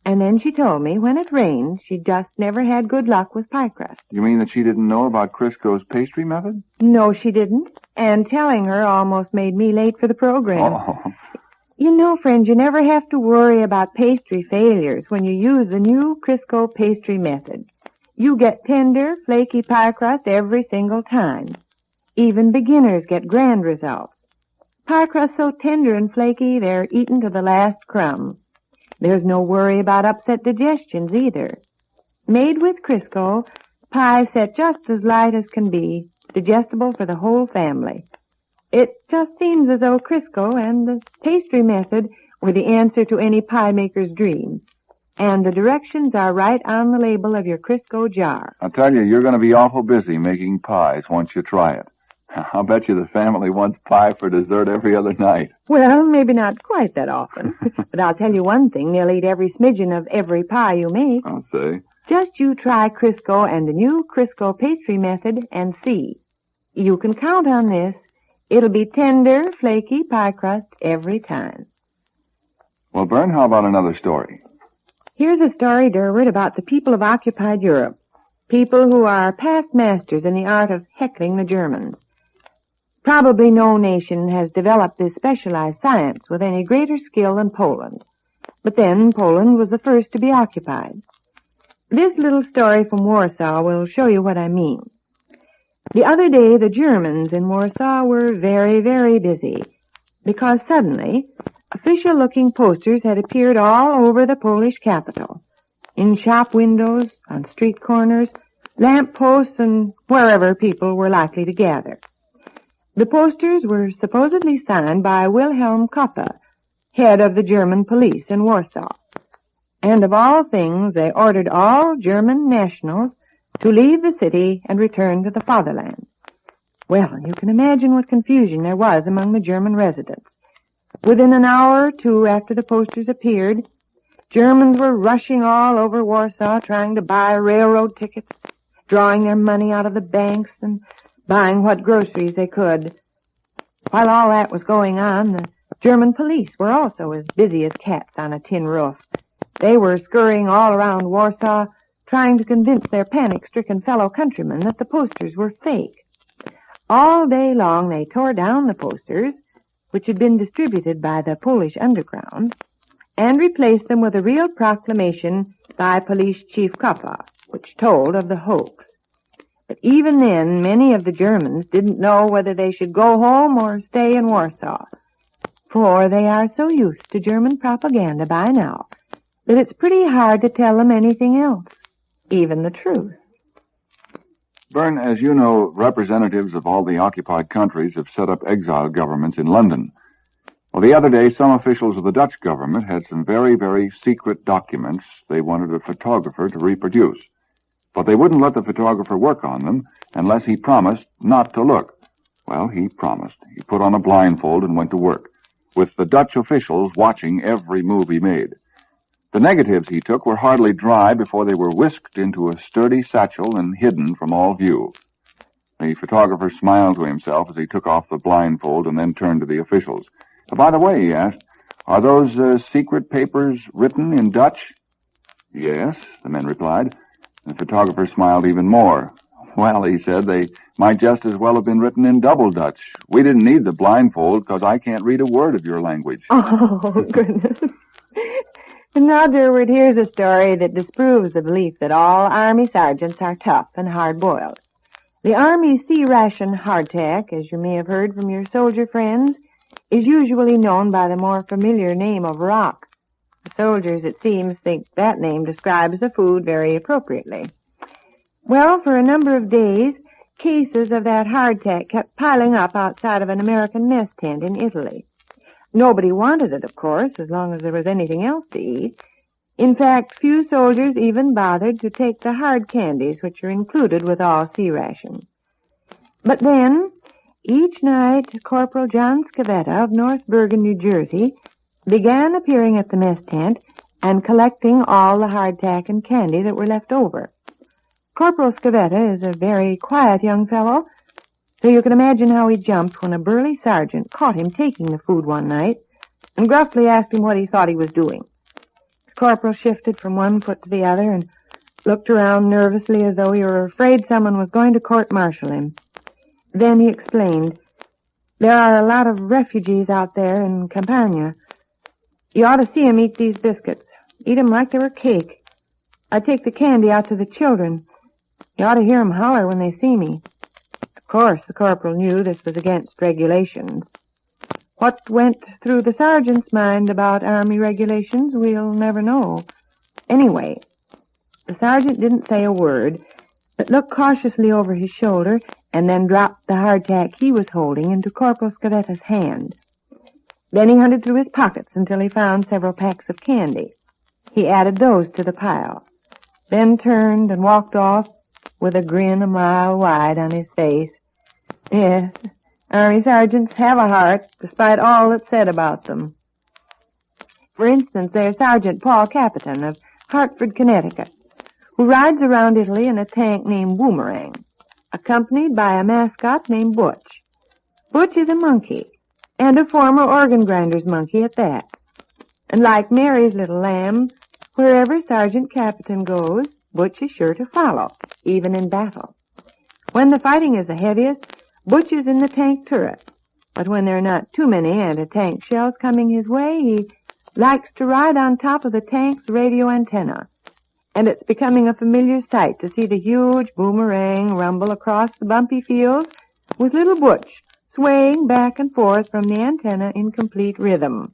And then she told me when it rained, she just never had good luck with pie crust. You mean that she didn't know about Crisco's pastry method? No, she didn't. And telling her almost made me late for the program. Oh. You know, friend, you never have to worry about pastry failures when you use the new Crisco pastry method. You get tender, flaky pie crust every single time. Even beginners get grand results. Pie crust so tender and flaky, they're eaten to the last crumb. There's no worry about upset digestions either. Made with Crisco, pies set just as light as can be, digestible for the whole family. It just seems as though Crisco and the pastry method were the answer to any pie maker's dream. And the directions are right on the label of your Crisco jar. I'll tell you, you're going to be awful busy making pies once you try it. I'll bet you the family wants pie for dessert every other night. Well, maybe not quite that often. But I'll tell you one thing, they'll eat every smidgen of every pie you make. I'll say. Just you try Crisco and the new Crisco pastry method and see. You can count on this. It'll be tender, flaky pie crust every time. Well, Bern, how about another story? Here's a story, Durward, about the people of occupied Europe. People who are past masters in the art of heckling the Germans. Probably no nation has developed this specialized science with any greater skill than Poland. But then Poland was the first to be occupied. This little story from Warsaw will show you what I mean. The other day, the Germans in Warsaw were very, very busy because suddenly official-looking posters had appeared all over the Polish capital, in shop windows, on street corners, lamp posts, and wherever people were likely to gather. The posters were supposedly signed by Wilhelm Koppa, head of the German police in Warsaw. And of all things, they ordered all German nationals to leave the city and return to the fatherland. Well, you can imagine what confusion there was among the German residents. Within an hour or two after the posters appeared, Germans were rushing all over Warsaw trying to buy railroad tickets, drawing their money out of the banks, and buying what groceries they could. While all that was going on, the German police were also as busy as cats on a tin roof. They were scurrying all around Warsaw, trying to convince their panic-stricken fellow countrymen that the posters were fake. All day long they tore down the posters, which had been distributed by the Polish underground, and replaced them with a real proclamation by Police Chief Koppa, which told of the hoax. But even then, many of the Germans didn't know whether they should go home or stay in Warsaw, for they are so used to German propaganda by now that it's pretty hard to tell them anything else, even the truth. Bern, as you know, representatives of all the occupied countries have set up exile governments in London. Well, the other day, some officials of the Dutch government had some very, very secret documents they wanted a photographer to reproduce. But they wouldn't let the photographer work on them unless he promised not to look. Well, he promised. He put on a blindfold and went to work, with the Dutch officials watching every move he made. The negatives he took were hardly dry before they were whisked into a sturdy satchel and hidden from all view. The photographer smiled to himself as he took off the blindfold and then turned to the officials. By the way, he asked, are those secret papers written in Dutch? Yes, the men replied. The photographer smiled even more. Well, he said, they might just as well have been written in double Dutch. We didn't need the blindfold because I can't read a word of your language. Oh, goodness. And now, Durward, here's a story that disproves the belief that all Army sergeants are tough and hard-boiled. The Army sea ration hardtack, as you may have heard from your soldier friends, is usually known by the more familiar name of rock. The soldiers, it seems, think that name describes the food very appropriately. Well, for a number of days, cases of that hardtack kept piling up outside of an American mess tent in Italy. Nobody wanted it, of course, as long as there was anything else to eat. In fact, few soldiers even bothered to take the hard candies which are included with all sea rations. But then, each night, Corporal John Scavetta of North Bergen, New Jersey, began appearing at the mess tent and collecting all the hardtack and candy that were left over. Corporal Scavetta is a very quiet young fellow, so you can imagine how he jumped when a burly sergeant caught him taking the food one night and gruffly asked him what he thought he was doing. The corporal shifted from one foot to the other and looked around nervously as though he were afraid someone was going to court-martial him. Then he explained, there are a lot of refugees out there in Campania. You ought to see 'em eat these biscuits. Eat 'em like they were cake. I take the candy out to the children. You ought to hear 'em holler when they see me. Of course, the corporal knew this was against regulations. What went through the sergeant's mind about Army regulations, we'll never know. Anyway, the sergeant didn't say a word, but looked cautiously over his shoulder and then dropped the hardtack he was holding into Corporal Scavetta's hand. Then he hunted through his pockets until he found several packs of candy. He added those to the pile, then turned and walked off with a grin a mile wide on his face. Yes, Army sergeants have a heart, despite all that's said about them. For instance, there's Sergeant Paul Capitan of Hartford, Connecticut, who rides around Italy in a tank named Boomerang, accompanied by a mascot named Butch. Butch is a monkey, and a former organ grinder's monkey at that. And like Mary's little lamb, wherever Sergeant Capitan goes, Butch is sure to follow, even in battle. When the fighting is the heaviest, Butch is in the tank turret. But when there are not too many anti-tank shells coming his way, he likes to ride on top of the tank's radio antenna. And it's becoming a familiar sight to see the huge Boomerang rumble across the bumpy fields with little Butch swaying back and forth from the antenna in complete rhythm.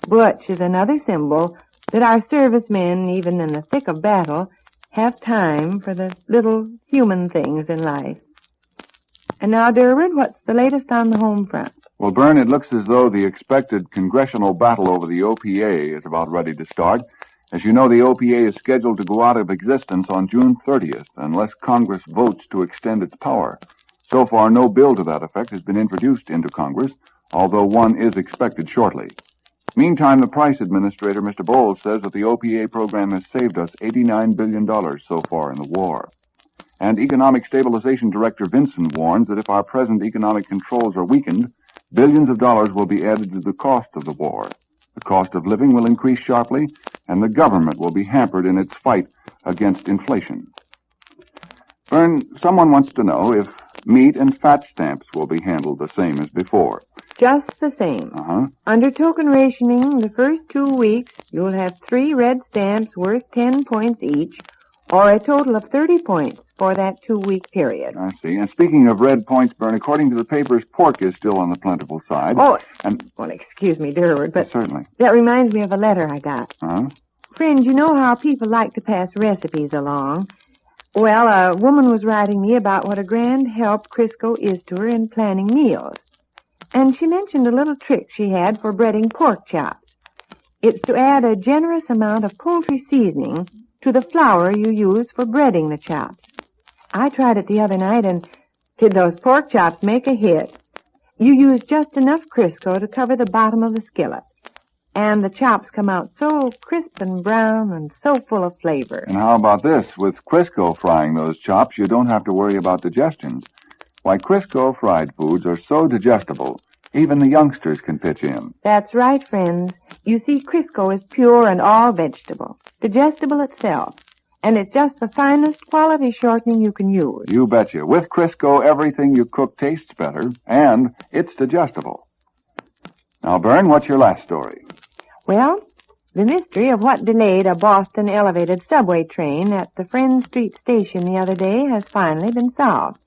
Butch is another symbol that our servicemen, even in the thick of battle, have time for the little human things in life. And now, Durward, what's the latest on the home front? Well, Byrne, it looks as though the expected congressional battle over the OPA is about ready to start. As you know, the OPA is scheduled to go out of existence on June 30th, unless Congress votes to extend its power. So far, no bill to that effect has been introduced into Congress, although one is expected shortly. Meantime, the Price Administrator, Mr. Bowles, says that the OPA program has saved us $89 billion so far in the war. And Economic Stabilization Director Vinson warns that if our present economic controls are weakened, billions of dollars will be added to the cost of the war. The cost of living will increase sharply, and the government will be hampered in its fight against inflation. Byrne, someone wants to know if meat and fat stamps will be handled the same as before. Just the same. Uh-huh. Under token rationing, the first 2 weeks, you'll have 3 red stamps worth 10 points each, or a total of 30 points for that 2-week period. I see. And speaking of red points, Byrne, according to the papers, pork is still on the plentiful side. Oh, and well, excuse me, Durward, but certainly. That reminds me of a letter I got. Huh? Friends, you know how people like to pass recipes along. Well, a woman was writing me about what a grand help Crisco is to her in planning meals. And she mentioned a little trick she had for breading pork chops. It's to add a generous amount of poultry seasoning to the flour you use for breading the chops. I tried it the other night, and did those pork chops make a hit? You use just enough Crisco to cover the bottom of the skillet. And the chops come out so crisp and brown and so full of flavor. And how about this? With Crisco frying those chops, you don't have to worry about digestion. Why, Crisco fried foods are so digestible, even the youngsters can pitch in. That's right, friends. You see, Crisco is pure and all vegetable, digestible itself, and it's just the finest quality shortening you can use. You betcha. With Crisco, everything you cook tastes better, and it's digestible. Now, Byrne, what's your last story? Well, the mystery of what delayed a Boston elevated subway train at the Friend Street station the other day has finally been solved.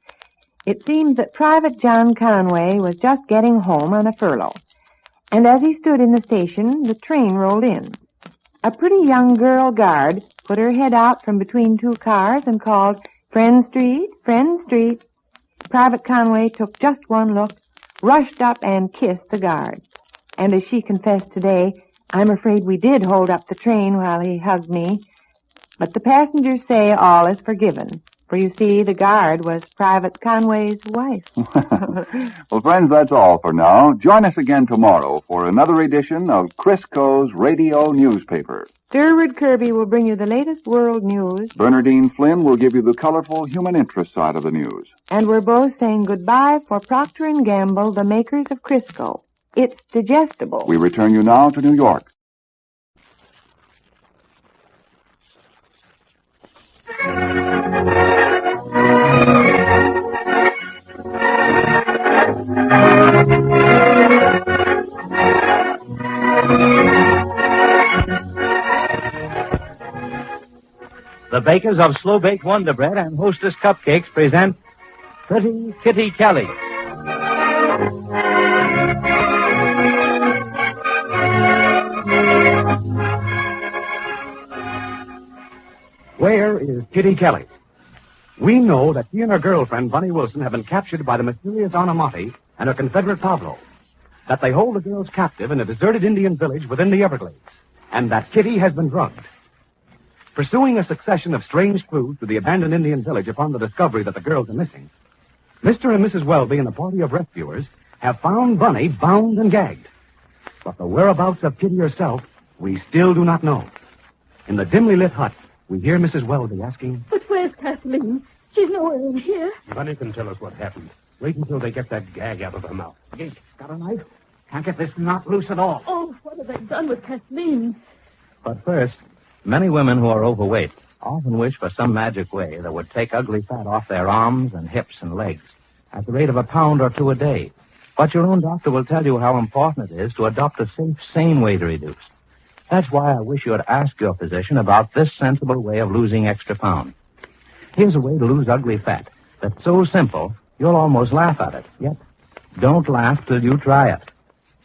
It seems that Private John Conway was just getting home on a furlough, and as he stood in the station, the train rolled in. A pretty young girl guard put her head out from between 2 cars and called, "Friend Street, Friend Street." Private Conway took just one look, rushed up and kissed the guard. And as she confessed today, I'm afraid we did hold up the train while he hugged me. But the passengers say all is forgiven. For you see, the guard was Private Conway's wife. Well, friends, that's all for now. Join us again tomorrow for another edition of Crisco's Radio Newspaper. Durward Kirby will bring you the latest world news. Bernardine Flynn will give you the colorful human interest side of the news. And we're both saying goodbye for Procter & Gamble, the makers of Crisco. It's digestible. We return you now to New York. The bakers of Slow Baked Wonder Bread and Hostess Cupcakes present Pretty Kitty Kelly. Where is Kitty Kelly? We know that she and her girlfriend, Bunny Wilson, have been captured by the mysterious Anamati and her Confederate Pablo. That they hold the girls captive in a deserted Indian village within the Everglades. And that Kitty has been drugged. Pursuing a succession of strange clues to the abandoned Indian village upon the discovery that the girls are missing, Mr. and Mrs. Welby and a party of rescuers have found Bunny bound and gagged. But the whereabouts of Kitty herself, we still do not know. In the dimly lit hut, we hear Mrs. Welby asking, But where's Kathleen? She's nowhere in here. Bunny can tell us what happened. Wait until they get that gag out of her mouth. got a knife? Can't get this knot loose at all. Oh, what have they done with Kathleen? But first, many women who are overweight often wish for some magic way that would take ugly fat off their arms and hips and legs at the rate of 1 pound or 2 a day. But your own doctor will tell you how important it is to adopt a safe, sane way to reduce. That's why I wish you would ask your physician about this sensible way of losing extra pounds. Here's a way to lose ugly fat that's so simple you'll almost laugh at it. Yet, don't laugh till you try it.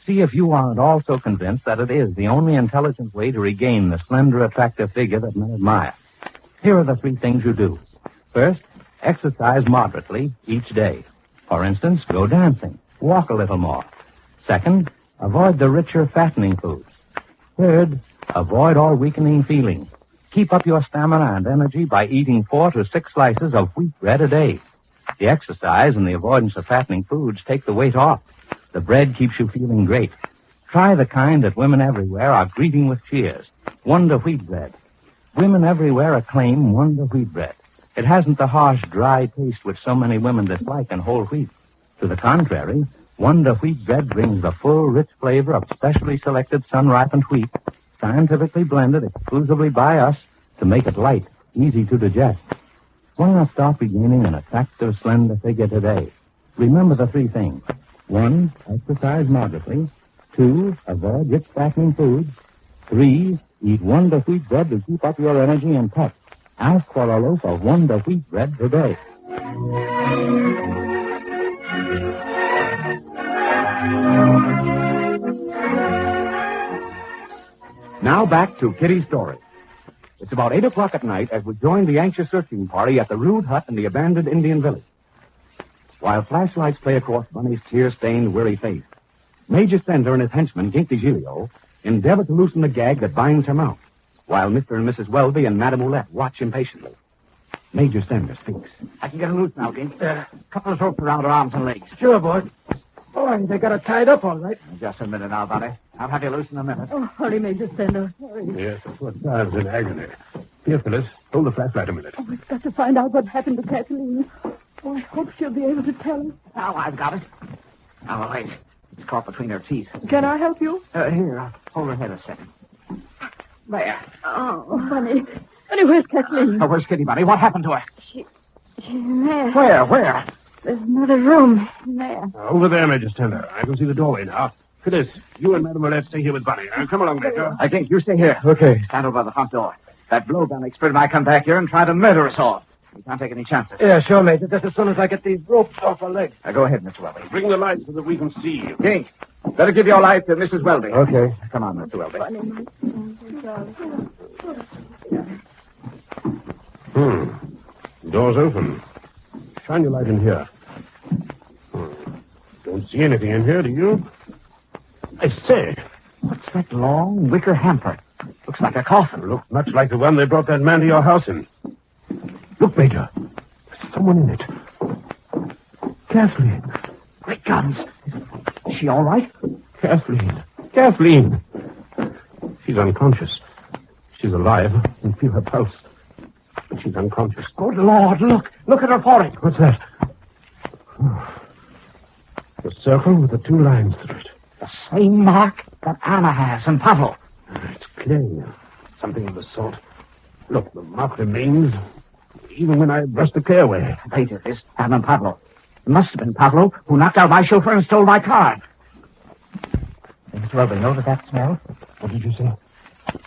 See if you aren't also convinced that it is the only intelligent way to regain the slender, attractive figure that men admire. Here are the 3 things you do. First, exercise moderately each day. For instance, go dancing. Walk a little more. Second, avoid the richer, fattening foods. Third, avoid all weakening feelings. Keep up your stamina and energy by eating 4 to 6 slices of wheat bread a day. The exercise and the avoidance of fattening foods take the weight off. The bread keeps you feeling great. Try the kind that women everywhere are greeting with cheers. Wonder Wheat Bread. Women everywhere acclaim Wonder Wheat Bread. It hasn't the harsh, dry taste which so many women dislike in whole wheat. To the contrary, Wonder Wheat Bread brings the full, rich flavor of specially selected sun-ripened wheat, scientifically blended exclusively by us to make it light, easy to digest. Why not start regaining an attractive, slender figure today? Remember the 3 things. 1, exercise moderately. 2, avoid rich, fattening foods. 3, eat Wonder Wheat Bread to keep up your energy and pep. Ask for a loaf of Wonder Wheat Bread today. Now back to Kitty's story. It's about 8 o'clock at night as we join the anxious searching party at the rude hut in the abandoned Indian village. While flashlights play across Bunny's tear-stained, weary face, Major Sender and his henchman, Ginky Gilio, endeavor to loosen the gag that binds her mouth, while Mr. and Mrs. Welby and Madame Oulette watch impatiently. Major Sender speaks. I can get her loose now, Gink. A couple of ropes around her arms and legs. Sure, boy. Boy, they got her tied up all right. Just a minute now, Bunny. I'll have you loose in a minute. Oh, hurry, Major Sender. Hurry. Yes, that's what Sarah's in agony. Here, Phyllis, hold the flashlight a minute. Oh, we've got to find out what happened to Kathleen. Oh, I hope she'll be able to tell us. Now I've got it. Now, wait. It's caught between her teeth. Can I help you? Here, I'll hold her head a second. There. Oh, Bunny. Bunny, where's Kathleen? Oh, where's Kitty, Bunny? What happened to her? She's in there. Where? There's another room in there. Over there, Major Sender. I can see the doorway now. Phyllis, you and Madame Oulette stay here with Bunny. Now, come along, Major. I think you stay here. Okay. Stand over by the front door. That blowgun expert might come back here and try to murder us all. We can't take any chances. Yeah, sure, Major. Just as soon as I get these ropes off her legs. Now, go ahead, Mr. Welby. Bring the light so that we can see you. Gink, better give your light to Mrs. Welby. Okay. Come on, Mr. Welby. Door's open. Shine your light in here. Don't see anything in here, do you? I say. What's that long wicker hamper? Looks like a coffin. Looks much like the one they brought that man to your house in. Look, Major. There's someone in it. Kathleen. Great guns. Is she all right? Kathleen. She's unconscious. She's alive. I can feel her pulse. But she's unconscious. Good Lord, look. Look at her forehead. What's that? The circle with the 2 lines through it. The same mark that Anna has and Pablo. It's clay. Something of the sort. Look, the mark remains even when I brushed the clay away. They did this, Anna and Pablo. It must have been Pablo who knocked out my chauffeur and stole my car. Mr. Welby, notice that smell? What did you say?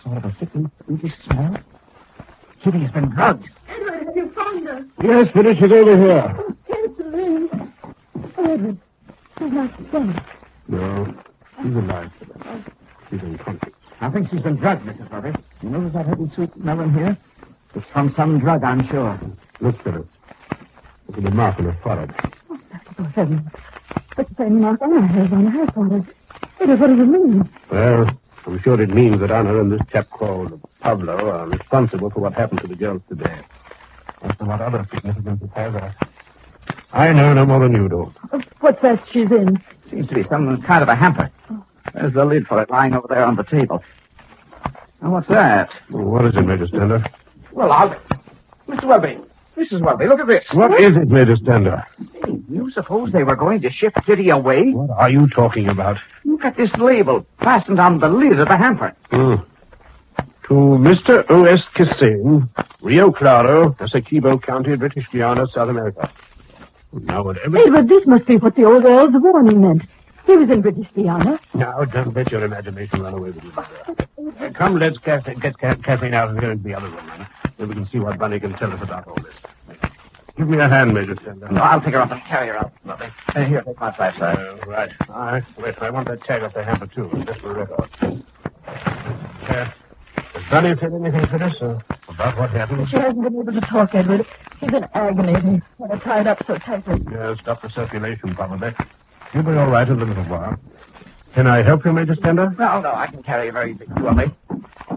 Sort of a sickly, sweetish smell. Kitty has been drugged. Edward, have you found her? Yes, Phyllis, she's over here. Oh, Kathleen. Oh, Edward, she's not dead. No, she's alive. She's unconscious. I think she's been drugged, Mrs. Welby. You notice that heavy sweet smell in here? It's from some drug, I'm sure. Look, Phyllis. Look at the mark on her forehead. Oh, heavens. It's the same mark Anna has on her forehead. What does it mean? Well, I'm sure it means that Anna and this chap called Pablo are responsible for what happened to the girls today. As to what other significance it has, I know no more than you do. What's that she's in? Seems to be some kind of a hamper. There's the lid for it lying over there on the table. Now, what's that? Well, what is it, Major Stender? Well, Mr. Welby. Mrs. Welby, look at this. What is it, Major Stender? Hey, you suppose they were going to ship Kitty away? What are you talking about? Look at this label fastened on the lid of the hamper. To Mr. O.S. Cassane, Rio Claro, Essequibo County, British Guiana, South America. Now, whatever... Edward, this must be what the old Earl's warning meant. He was in British Guiana. Now, don't let your imagination run away with you. Come, let's get Kathleen out and go into the other room, Anna. Then we can see what Bunny can tell us about all this. Give me a hand, Major Stender. No, I'll pick her up and carry her out. Lovely. Here, take my flashlight. Right. All right. Wait, I want that tag off the hamper, too, just for record. Has Bunny said anything to us about what happened? She hasn't been able to talk, Edward. She's in agony. They had her tied up so tightly. Yeah, stop the circulation, probably. She'll be all right in a little while. Can I help you, Major Stender? No, I can carry her very easy. Lovely.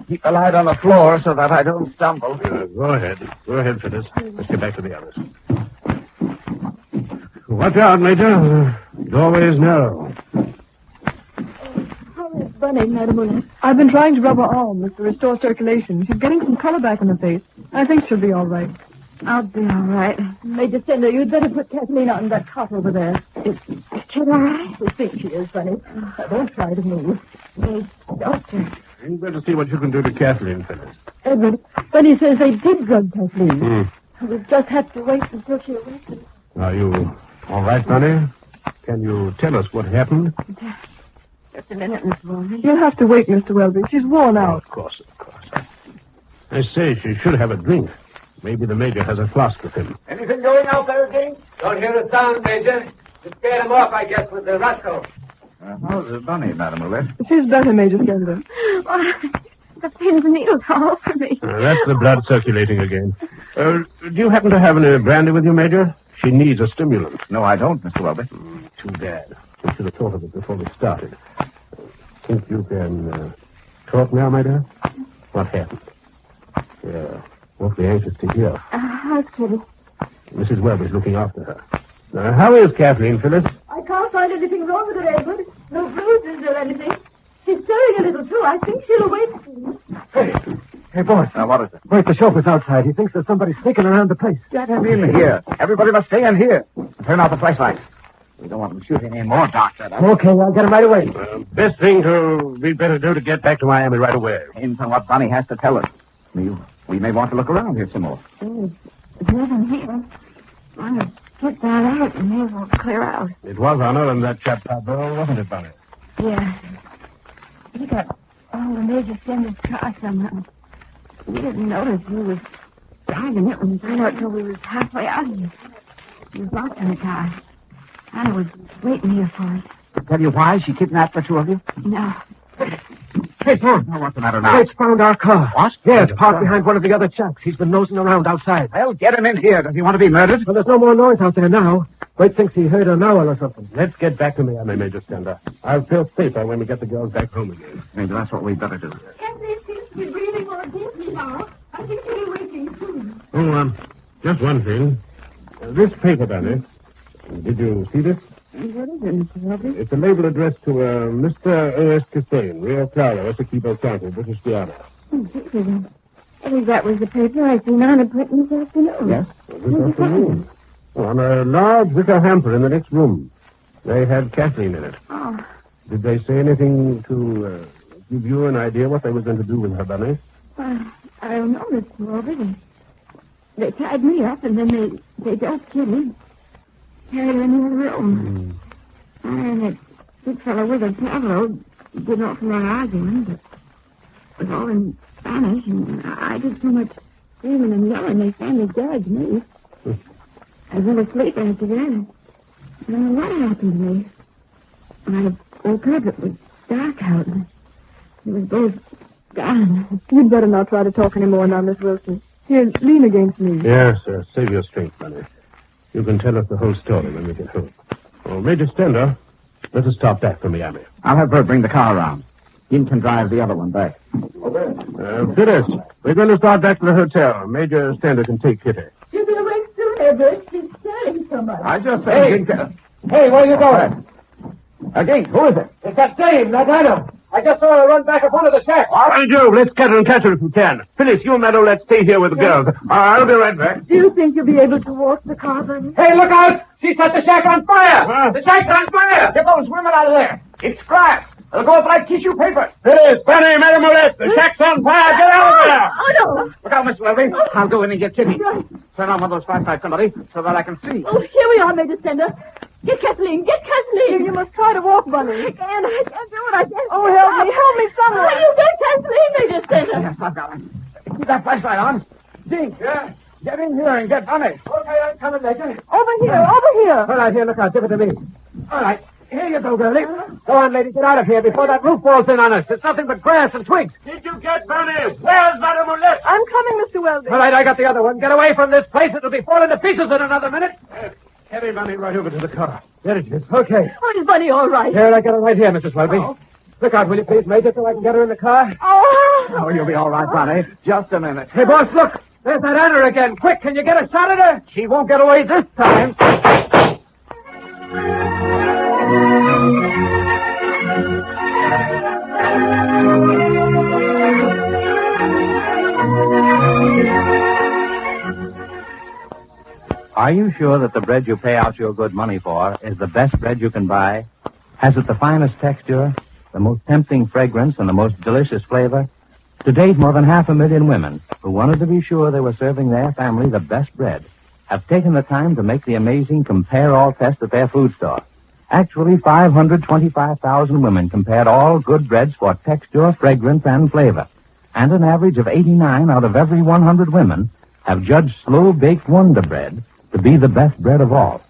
Keep the light on the floor so that I don't stumble. Go ahead. Go ahead, Phyllis. Let's get back to the others. Watch out, Major. Doorway's narrow. How is Bunny, Mademoiselle? I've been trying to rub her arms to restore circulation. She's getting some color back in her face. I think she'll be all right. I'll be all right. Major Stender, you'd better put Kathleen out in that cot over there. Is she all right? I think she is, Bunny. Don't try to move. Hey, doctor. You better see what you can do to Kathleen, Phyllis. Edward, Bunny says they did drug Kathleen. We'll just have to wait until she awakens. Are you all right, Bunny? Can you tell us what happened? Just a minute, Mr. Welby. You'll have to wait, Mr. Welby. She's worn out. Of course. I say she should have a drink. Maybe the Major has a flask with him. Anything going out there, King? Don't hear a sound, Major. You scared him off, I guess, with the rascal. How's Bunny, Mademoiselle? She's better, Major Stender. Oh, the pins and needles all over me. That's the blood circulating again. Do you happen to have any brandy with you, Major? She needs a stimulant. No, I don't, Mr. Welby. Too bad. We should have thought of it before we started. Think you can talk now, my dear? What happened? Yeah, awfully anxious to hear. How's Kitty? Mrs. Welby's looking after her. How is Kathleen, Phyllis? I can't find anything wrong with her, Edward. No bruises or anything. She's stirring a little, too. I think she'll awake soon. Hey, boss. What is it? Wait, the chauffeur's outside. He thinks there's somebody sneaking around the place. Get him in here. Everybody must stay in here. Turn out the flashlights. We don't want them shooting any more, Doctor. Okay, I'll get him right away. Best thing we'd better do to get back to Miami right away. Depends on what Bunny has to tell us. We may want to look around here some more. There's nothing here. I'm going to put that out and maybe we'll clear out. It was Honor and that chap Pablo, wasn't it, Bunny? Yeah. He got all the Major Stender's car somehow. We didn't notice he was driving it when we got out till we was halfway out of here. He was locked in the car. Anna was waiting here for us. Tell you why she kidnapped the two of you? No. Hey, Tom. What's the matter now? It's found our car. What? Yeah, it's parked behind one of the other chaps. He's been nosing around outside. Well, get him in here. Does he want to be murdered? Well, there's no more noise out there now. Wait, thinks he heard an owl or something. Let's get back to Miami, Major Stender. I'll feel safer when we get the girls back home again. Maybe that's what we'd better do. Kathleen seems to be breathing more deeply now. I think she'll be waking soon. Oh, just one thing. This paper, Bunny. Did you see this? What is it, Mr. Welby? It's a label addressed to Mr. O.S. Cassane, Rio Claro, Essequibo County, British Guiana. I think that was the paper I seen on a print this afternoon. Yes? This afternoon. On a large wicker hamper in the next room. They had Kathleen in it. Oh. Did they say anything to give you an idea what they were going to do with her, Bunny? I don't know, Mr. Welby. They tied me up and then they just killed me. Carried her in the other room. And that big fellow with her, Pablo, didn't open that arguing, but it was all in Spanish, and I did so much screaming and yelling, they finally gagged me. I went to sleep after that, and I don't know what happened to me. When I woke up, it was dark out, and it was both gone. You'd better not try to talk any more now, Miss Wilson. Here, lean against me. Yes, sir. Save your strength, Bunny. You can tell us the whole story when we get home. Oh, Major Stender, let us stop back from Miami. I'll have Bert bring the car around. Jim can drive the other one back. Phyllis, we're going to start back to the hotel. Major Stender can take Kitty. She'll be awake soon, Everett. She's staring so much. I just said... Hey, where are you going? Gink, who is it? It's that dame, that Anna. I just saw her run back up one of the shacks. All right, Joe, let's get her and catch her if we can. Phyllis, you and Meadow, let's stay here with the girls. I'll be right back. Do you think you'll be able to walk the car, Bunny? Hey, look out! She set the shack on fire! The shack's on fire! Get those women out of there! It's glass! It'll go up like tissue paper! Phyllis, Benny, Madam Molette, the shack's on fire! Get out of there! Oh, no! Look out, Miss Welby. I'll go in and get Kitty. Turn on one of those flashlights, somebody, so that I can see. Oh, here we are, Major Stender. Get Kathleen, get Kathleen. You must try to walk, Bunny. I can't do it. I can't. Oh, help me someone. Will you get Kathleen, Major Stender? Yes, I've got it. Keep that flashlight on. Dink, Yeah? get in here and get Bunny. Okay, I'm coming, Major. Over here. All right, here, look out. Give it to me. All right. Here you go, girlie. Go on, lady, get out of here before that roof falls in on us. It's nothing but grass and twigs. Did you get Bunny? Where's Madam Molette? I'm coming, Mr. Welby. All right, I got the other one. Get away from this place. It'll be falling to pieces in another minute. Carry Bunny right over to the car. There it is. Okay. Oh, is Bunny all right? Here, I got it right here, Mrs. Welby. Look out, will you please, Major, so I can get her in the car? Oh. Oh, you'll be all right, Bunny. Just a minute. Hey, boss, look. There's that Anna again. Quick, can you get a shot at her? She won't get away this time. Are you sure that the bread you pay out your good money for is the best bread you can buy? Has it the finest texture, the most tempting fragrance, and the most delicious flavor? To date, more than 500,000 women who wanted to be sure they were serving their family the best bread have taken the time to make the amazing compare-all test at their food store. Actually, 525,000 women compared all good breads for texture, fragrance, and flavor. And an average of 89 out of every 100 women have judged slow-baked Wonder Bread to be the best bread of all.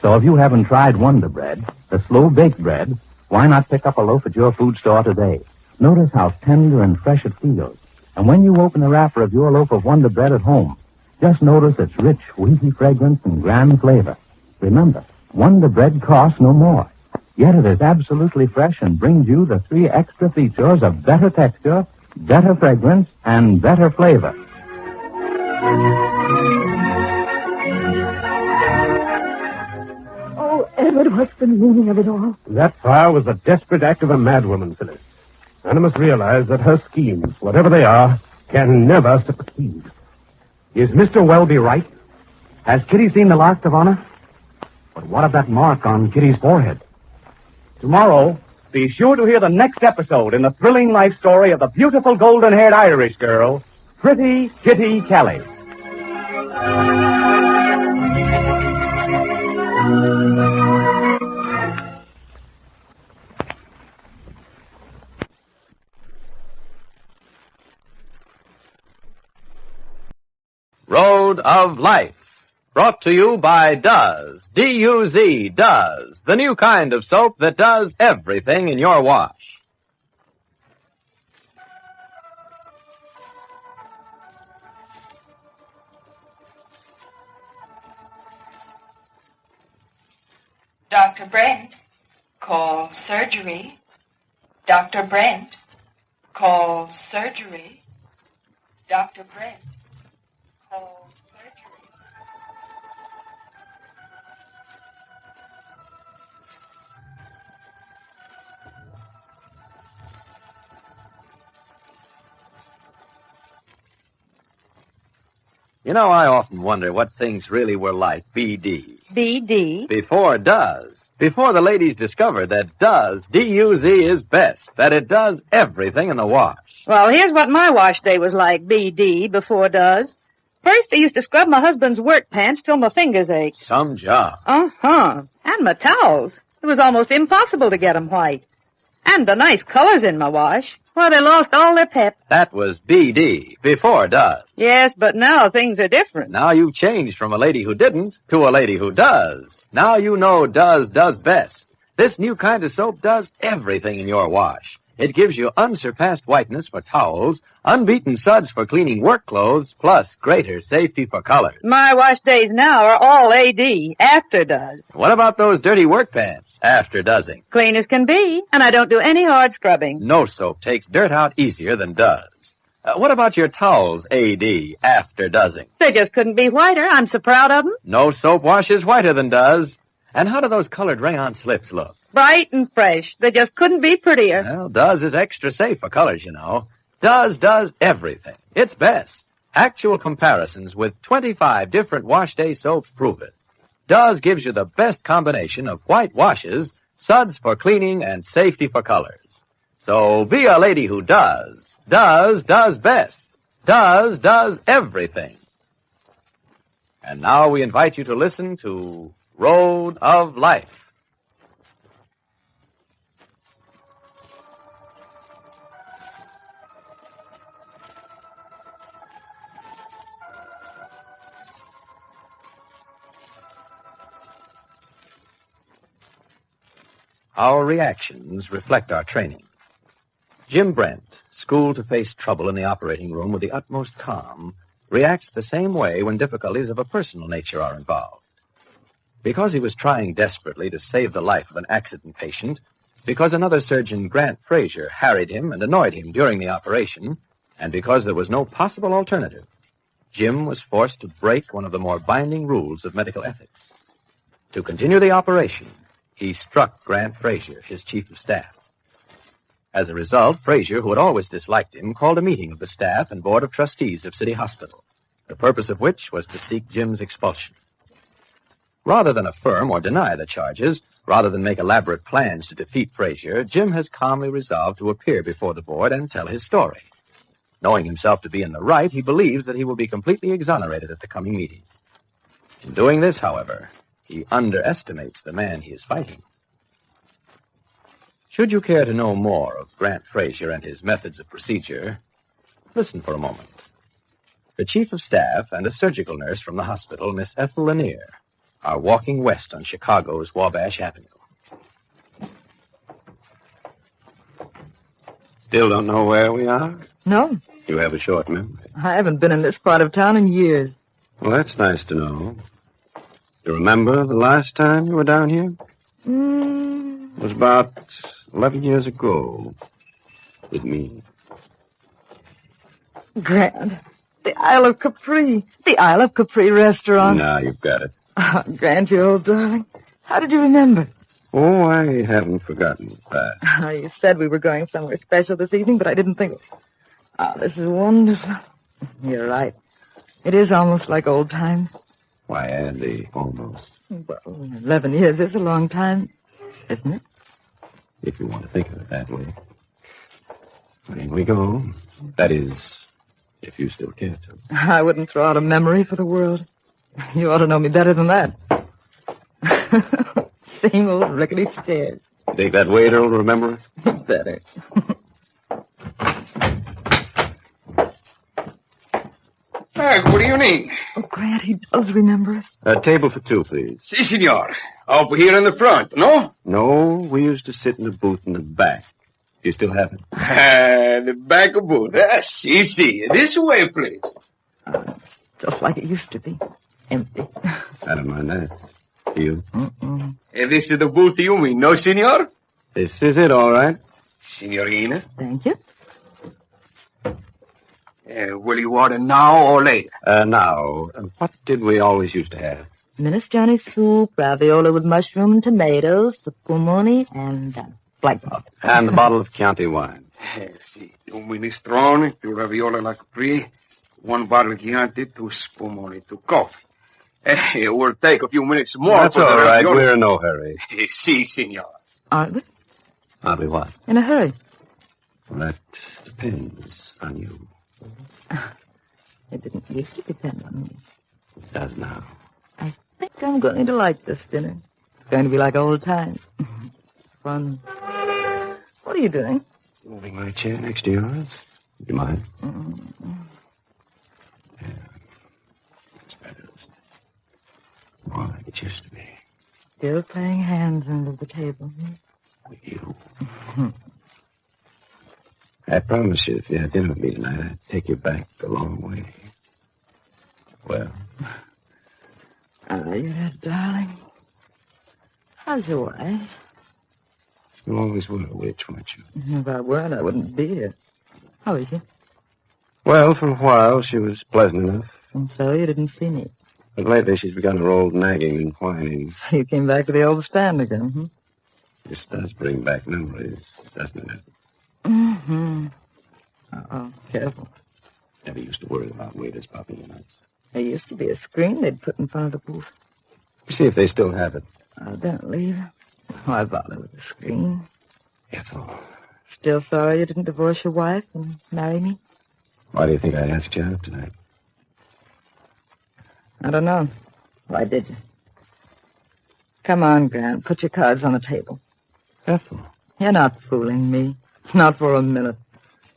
So if you haven't tried Wonder Bread, the slow-baked bread, why not pick up a loaf at your food store today? Notice how tender and fresh it feels. And when you open the wrapper of your loaf of Wonder Bread at home, just notice its rich, wheaty fragrance and grand flavor. Remember, Wonder Bread costs no more. Yet it is absolutely fresh and brings you the 3 extra features of better texture, better fragrance, and better flavor. Oh, Edward, what's the meaning of it all? That fire was the desperate act of a madwoman, Phyllis. Anna must realize that her schemes, whatever they are, can never succeed. Is Mr. Welby right? Has Kitty seen the last of Anna? But what of that mark on Kitty's forehead? Tomorrow, be sure to hear the next episode in the thrilling life story of the beautiful golden-haired Irish girl, Pretty Kitty Kelly. Road of Life, brought to you by Duz, D-U-Z, Duz, the new kind of soap that does everything in your wash. Dr. Brent, call surgery. Dr. Brent, call surgery. Dr. Brent, call surgery. You know, I often wonder what things really were like, BD. BD? Before Duz. Before the ladies discovered that Duz, D-U-Z, is best. That it does everything in the wash. Well, here's what my wash day was like, BD, before Duz. First, I used to scrub my husband's work pants till my fingers ached. Some job. Uh-huh. And my towels. It was almost impossible to get 'em white. And the nice colors in my wash. Well, they lost all their pep. That was BD, before Duz. Yes, but now things are different. Now you've changed from a lady who didn't to a lady who does. Now you know Duz does best. This new kind of soap does everything in your wash. It gives you unsurpassed whiteness for towels, unbeaten suds for cleaning work clothes, plus greater safety for colors. My wash days now are all AD. After does. What about those dirty work pants? After doesing. Clean as can be, and I don't do any hard scrubbing. No soap takes dirt out easier than does. What about your towels, AD, after doesing? They just couldn't be whiter. I'm so proud of them. No soap washes whiter than does. And how do those colored rayon slips look? Bright and fresh. They just couldn't be prettier. Well, Does is extra safe for colors, you know. Does everything. It's best. Actual comparisons with 25 different wash day soaps prove it. Does gives you the best combination of white washes, suds for cleaning, and safety for colors. So be a lady who does best. Does everything. And now we invite you to listen to Road of Life. Our reactions reflect our training. Jim Brent, schooled to face trouble in the operating room with the utmost calm, reacts the same way when difficulties of a personal nature are involved. Because he was trying desperately to save the life of an accident patient, because another surgeon, Grant Frazier, harried him and annoyed him during the operation, and because there was no possible alternative, Jim was forced to break one of the more binding rules of medical ethics. To continue the operation, he struck Grant Frazier, his chief of staff. As a result, Frazier, who had always disliked him, called a meeting of the staff and board of trustees of City Hospital, the purpose of which was to seek Jim's expulsion. Rather than affirm or deny the charges, rather than make elaborate plans to defeat Frazier, Jim has calmly resolved to appear before the board and tell his story. Knowing himself to be in the right, he believes that he will be completely exonerated at the coming meeting. In doing this, however, he underestimates the man he is fighting. Should you care to know more of Grant Frazier and his methods of procedure, listen for a moment. The chief of staff and a surgical nurse from the hospital, Miss Ethel Lanier, are walking west on Chicago's Wabash Avenue. Still don't know where we are? No. You have a short memory. I haven't been in this part of town in years. Well, that's nice to know. You remember the last time you were down here? It was about 11 years ago. With me. Grant. The Isle of Capri. The Isle of Capri restaurant. Now you've got it. Oh, Grant, you old darling. How did you remember? Oh, I haven't forgotten that. You said we were going somewhere special this evening, but I didn't think... Oh, this is wonderful. You're right. It is almost like old times. Why, Andy, almost. Well, 11 years is a long time, isn't it? If you want to think of it that way. Well, in we go. That is, if you still care to. I wouldn't throw out a memory for the world. You ought to know me better than that. Same old rickety stairs. You think that waiter will remember it? Better. Good evening. Oh, Grant, he does remember us. A table for two, please. Si, senor. Over here in the front, no? No, we used to sit in the booth in the back. You still have it? The back of booth. Si. This way, please. Just like it used to be. Empty. I don't mind that. You? This is the booth you mean, no, senor? This is it, all right. Signorina. Thank you. Will you order now or later? Now. What did we always used to have? Minestrone soup, ravioli with mushroom and tomatoes, spumoni, and black pop. And a bottle of Chianti wine. Si. Un minestrone, two ravioli alla Capri, one bottle of Chianti, two spumoni, two coffee. It will take a few minutes more. That's all right. We're in no hurry. Si, senor. Aren't we? Aren't we what? In a hurry. Well, that depends on you. It didn't used to depend on me. It does now. I think I'm going to like this dinner. It's going to be like old times. Fun. What are you doing? Moving my chair next to yours. Do you mind? Yeah. That's better. More like it used to be. Still playing hands under the table. With you. I promise you, if you had dinner with me tonight, I'd take you back a long way. Well? Yes, darling. How's your wife? You always were a witch, weren't you? If I weren't, I wouldn't be here. How is she? Well, for a while, she was pleasant enough. And so you didn't see me. But lately, she's begun her old nagging and whining. So you came back to the old stand again, hmm? This does bring back memories, doesn't it? Mm-hmm. Uh-oh, careful. Never used to worry about waiters popping in nights. There used to be a screen they'd put in front of the booth. See if they still have it. Oh, don't leave. Why bother with the screen? Ethel. Still sorry you didn't divorce your wife and marry me? Why do you think I asked you out tonight? I don't know. Why did you? Come on, Grant. Put your cards on the table. Ethel. You're not fooling me. Not for a minute.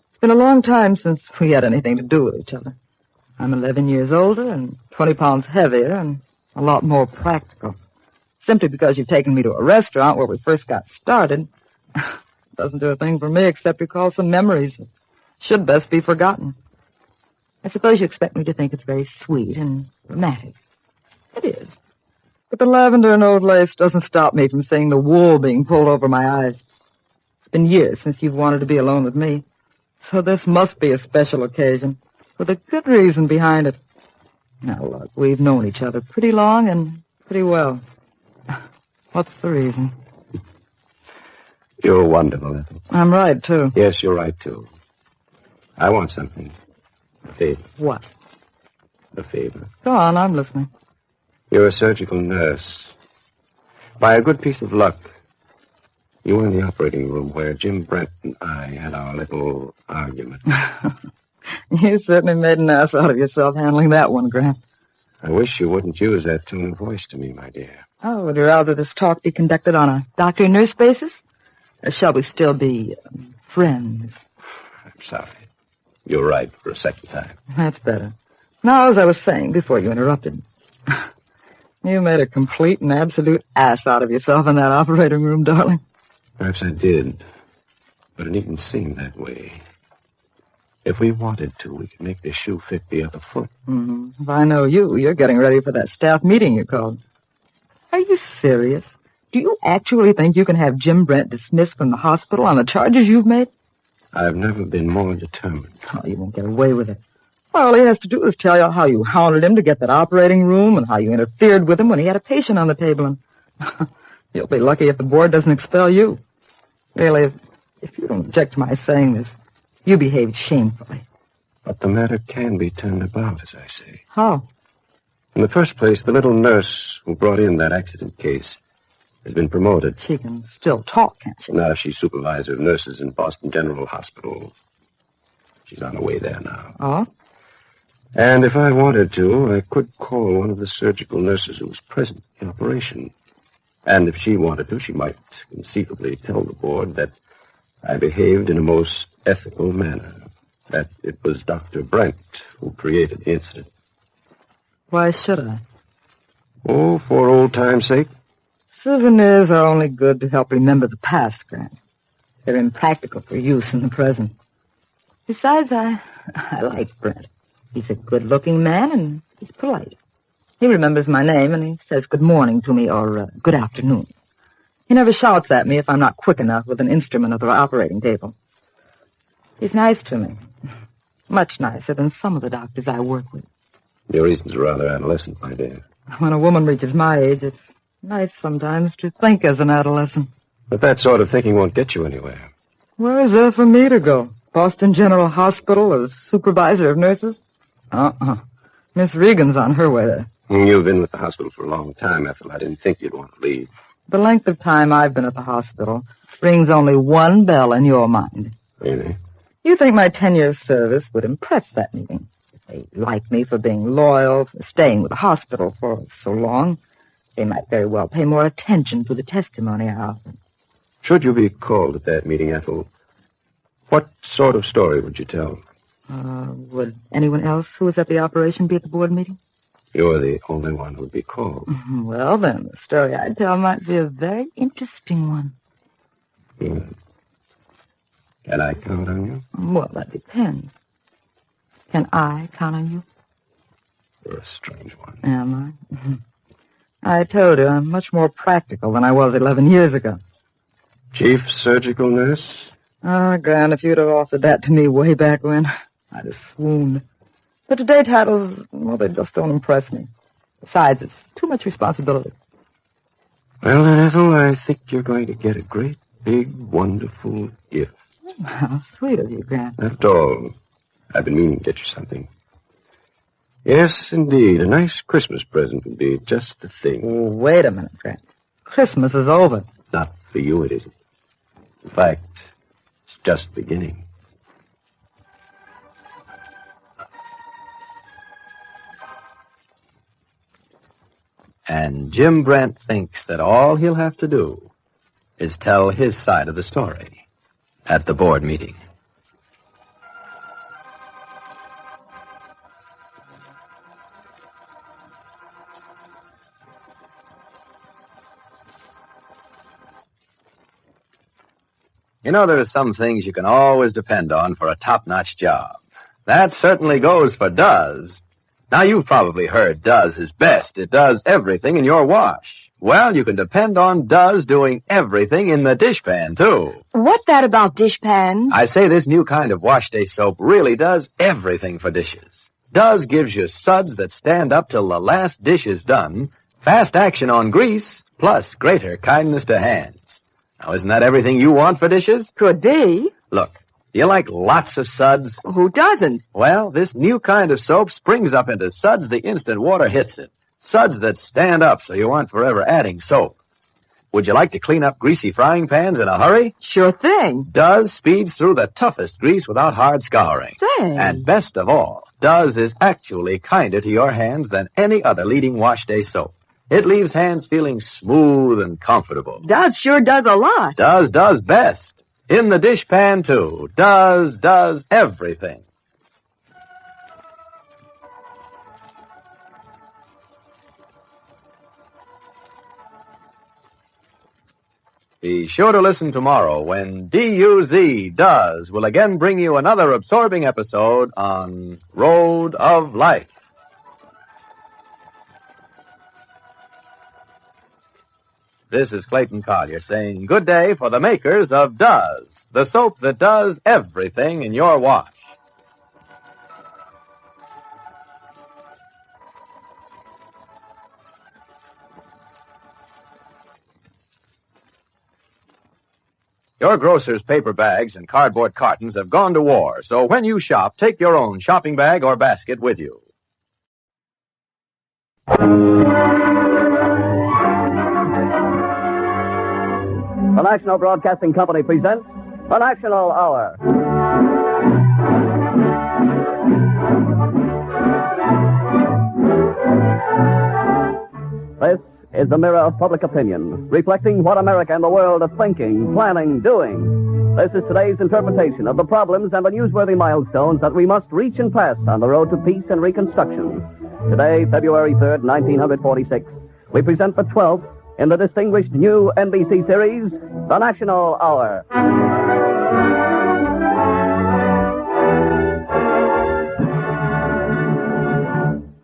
It's been a long time since we had anything to do with each other. I'm 11 years older and 20 pounds heavier and a lot more practical. Simply because you've taken me to a restaurant where we first got started doesn't do a thing for me except recall some memories that should best be forgotten. I suppose you expect me to think it's very sweet and romantic. It is. But the lavender and old lace doesn't stop me from seeing the wool being pulled over my eyes. It's been years since you've wanted to be alone with me. So this must be a special occasion, with a good reason behind it. Now, look, we've known each other pretty long and pretty well. What's the reason? You're wonderful, Ethel. I'm right, too. Yes, you're right, too. I want something. A favor. What? A favor. Go on, I'm listening. You're a surgical nurse. By a good piece of luck, you were in the operating room where Jim Brent and I had our little argument. You certainly made an ass out of yourself handling that one, Grant. I wish you wouldn't use that tone of voice to me, my dear. Oh, would you rather this talk be conducted on a doctor-nurse basis? Or shall we still be friends? I'm sorry. You're right for a second time. That's better. Now, as I was saying before you interrupted, you made a complete and absolute ass out of yourself in that operating room, darling. Perhaps I did, but it needn't seem that way. If we wanted to, we could make the shoe fit the other foot. Mm-hmm. If I know you, you're getting ready for that staff meeting you called. Are you serious? Do you actually think you can have Jim Brent dismissed from the hospital on the charges you've made? I've never been more determined. Oh, you won't get away with it. All he has to do is tell you how you hounded him to get that operating room and how you interfered with him when he had a patient on the table. And you'll be lucky if the board doesn't expel you. Really, if you don't object to my saying this, you behaved shamefully. But the matter can be turned about, as I say. How? In the first place, the little nurse who brought in that accident case has been promoted. She can still talk, can't she? Now she's supervisor of nurses in Boston General Hospital. She's on her way there now. Oh? And if I wanted to, I could call one of the surgical nurses who was present in operation. And if she wanted to, she might conceivably tell the board that I behaved in a most ethical manner, that it was Dr. Brent who created the incident. Why should I? Oh, for old time's sake. Souvenirs are only good to help remember the past, Grant. They're impractical for use in the present. Besides, I like Brent. He's a good-looking man, and he's polite. He remembers my name, and he says good morning to me or good afternoon. He never shouts at me if I'm not quick enough with an instrument at the operating table. He's nice to me. Much nicer than some of the doctors I work with. Your reasons are rather adolescent, my dear. When a woman reaches my age, it's nice sometimes to think as an adolescent. But that sort of thinking won't get you anywhere. Where is there for me to go? Boston General Hospital as supervisor of nurses? Miss Regan's on her way there. You've been with the hospital for a long time, Ethel. I didn't think you'd want to leave. The length of time I've been at the hospital rings only one bell in your mind. Really? You think my 10-year service would impress that meeting. If they like me for being loyal, for staying with the hospital for so long, they might very well pay more attention to the testimony I offer. Should you be called at that meeting, Ethel, what sort of story would you tell? Would anyone else who was at the operation be at the board meeting? You're the only one who would be called. Well, then, the story I'd tell might be a very interesting one. Good. Can I count on you? Well, that depends. Can I count on you? You're a strange one. Am I? I told you, I'm much more practical than I was 11 years ago. Chief surgical nurse? Oh, Gran, if you'd have offered that to me way back when, I'd have swooned. But today titles, well, they just don't impress me. Besides, it's too much responsibility. Well, then, Ethel, I think you're going to get a great, big, wonderful gift. How sweet of you, Gran. After all, I've been meaning to get you something. Yes, indeed. A nice Christmas present would be just the thing. Oh, wait a minute, Gran. Christmas is over. Not for you, it isn't. In fact, it's just beginning. And Jim Brent thinks that all he'll have to do is tell his side of the story at the board meeting. You know, there are some things you can always depend on for a top-notch job. That certainly goes for Does. Now, you've probably heard Does is best. It does everything in your wash. Well, you can depend on Does doing everything in the dishpan, too. What's that about dishpans? I say this new kind of wash day soap really does everything for dishes. Does gives you suds that stand up till the last dish is done, fast action on grease, plus greater kindness to hands. Now, isn't that everything you want for dishes? Could be. Look, do you like lots of suds? Who doesn't? Well, this new kind of soap springs up into suds the instant water hits it. Suds that stand up so you aren't forever adding soap. Would you like to clean up greasy frying pans in a hurry? Sure thing. Does speeds through the toughest grease without hard scouring. Say. And best of all, Does is actually kinder to your hands than any other leading wash day soap. It leaves hands feeling smooth and comfortable. Does sure does a lot. Does best. In the dishpan, too. Does everything. Be sure to listen tomorrow when D-U-Z Does will again bring you another absorbing episode on Road of Life. This is Clayton Collier saying good day for the makers of Does, the soap that does everything in your wash. Your grocer's paper bags and cardboard cartons have gone to war, so when you shop, take your own shopping bag or basket with you. The National Broadcasting Company presents the National Hour. This is the mirror of public opinion, reflecting what America and the world are thinking, planning, doing. This is today's interpretation of the problems and the newsworthy milestones that we must reach and pass on the road to peace and reconstruction. Today, February 3rd, 1946, we present the 12th in the distinguished new NBC series, The National Hour.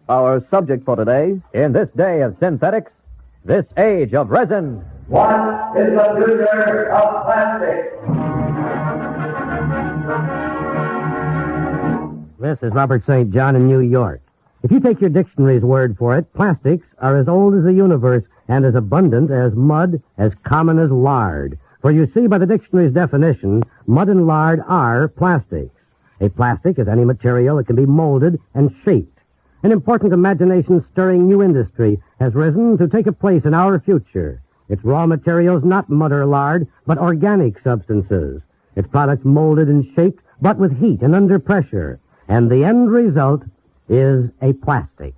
Our subject for today, in this day of synthetics, this age of resin. What is the future of plastic? This is Robert St. John in New York. If you take your dictionary's word for it, plastics are as old as the universe and as abundant as mud, as common as lard. For you see, by the dictionary's definition, mud and lard are plastics. A plastic is any material that can be molded and shaped. An important imagination-stirring new industry has risen to take a place in our future. Its raw materials not mud or lard, but organic substances. Its products molded and shaped, but with heat and under pressure. And the end result is a plastic.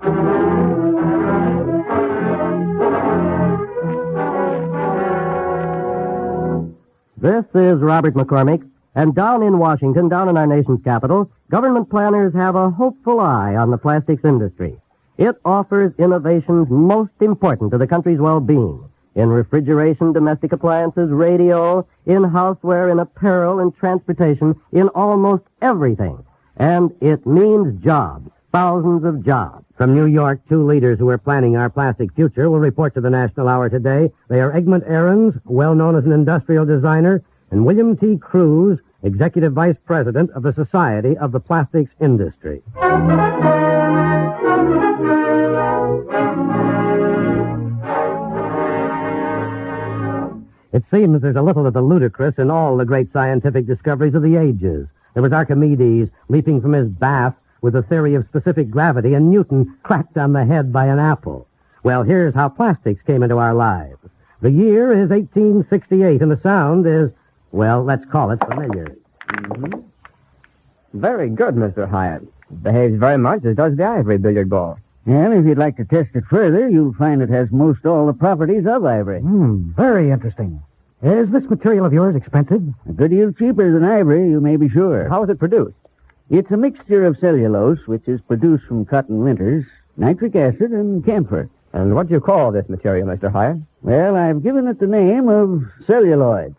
This is Robert McCormick, and down in Washington, down in our nation's capital, government planners have a hopeful eye on the plastics industry. It offers innovations most important to the country's well-being. in refrigeration, domestic appliances, radio, in houseware, in apparel, in transportation, in almost everything. And it means jobs, thousands of jobs. From New York, two leaders who are planning our plastic future will report to the National Hour today. They are Egmont Ahrens, well known as an industrial designer, and William T. Cruz, Executive Vice President of the Society of the Plastics Industry. It seems there's a little of the ludicrous in all the great scientific discoveries of the ages. There was Archimedes leaping from his bath with the theory of specific gravity, and Newton cracked on the head by an apple. Well, here's how plastics came into our lives. The year is 1868, and the sound is, well, let's call it familiar. Mm-hmm. Very good, Mr. Hyatt. It behaves very much as does the ivory billiard ball. And if you'd like to test it further, you'll find it has most all the properties of ivory. Very interesting. Is this material of yours expensive? A good deal cheaper than ivory, you may be sure. How is it produced? It's a mixture of cellulose, which is produced from cotton linters, nitric acid, and camphor. And what do you call this material, Mr. Hyatt? Well, I've given it the name of celluloid.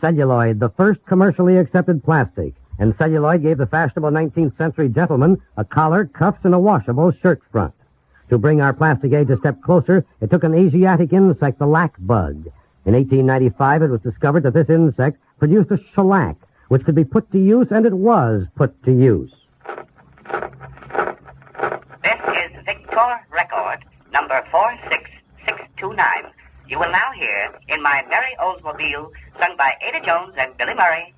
Celluloid, the first commercially accepted plastic. And celluloid gave the fashionable 19th century gentleman a collar, cuffs, and a washable shirt front. To bring our plastic age a step closer, it took an Asiatic insect, the lac bug. In 1895, it was discovered that this insect produced a shellac, which could be put to use, and it was put to use. This is Victor Record, number 46629. You will now hear In My Merry Oldsmobile, sung by Ada Jones and Billy Murray.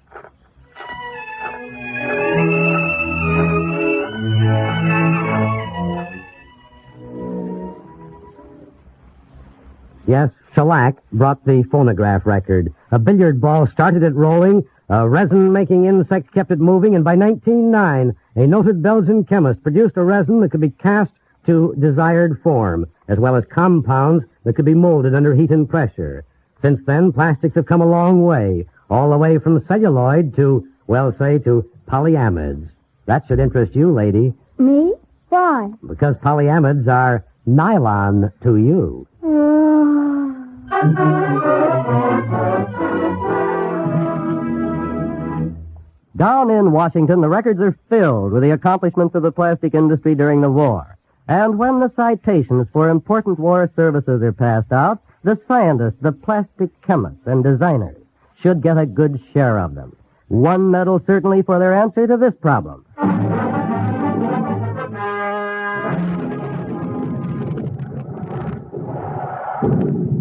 Yes, shellac brought the phonograph record. A billiard ball started it rolling, a resin-making insect kept it moving, and by 1909, a noted Belgian chemist produced a resin that could be cast to desired form, as well as compounds that could be molded under heat and pressure. Since then, plastics have come a long way, all the way from celluloid to, well, say, to polyamides. That should interest you, lady. Me? Why? Because polyamides are nylon to you. Down in Washington, the records are filled with the accomplishments of the plastic industry during the war. And when the citations for important war services are passed out, the scientists, the plastic chemists, and designers should get a good share of them. One medal certainly for their answer to this problem.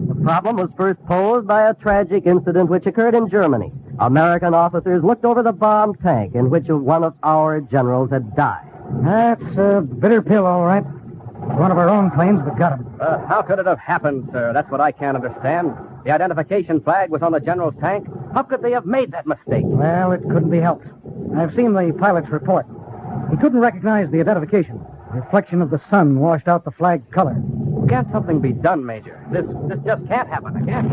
The problem was first posed by a tragic incident which occurred in Germany. American officers looked over the bomb tank in which one of our generals had died. That's a bitter pill, all right. One of our own planes that got him. How could it have happened, sir? That's what I can't understand. The identification flag was on the general's tank. How could they have made that mistake? Well, it couldn't be helped. I've seen the pilot's report. He couldn't recognize the identification. The reflection of the sun washed out the flag color. Can't something be done, Major? This just can't happen again.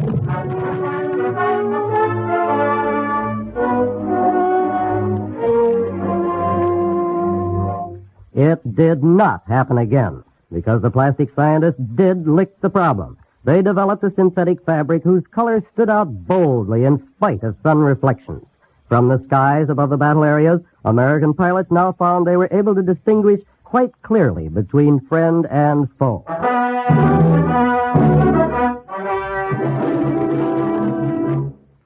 It did not happen again, because the plastic scientists did lick the problem. They developed a synthetic fabric whose colors stood out boldly in spite of sun reflections. From the skies above the battle areas, American pilots now found they were able to distinguish quite clearly between friend and foe.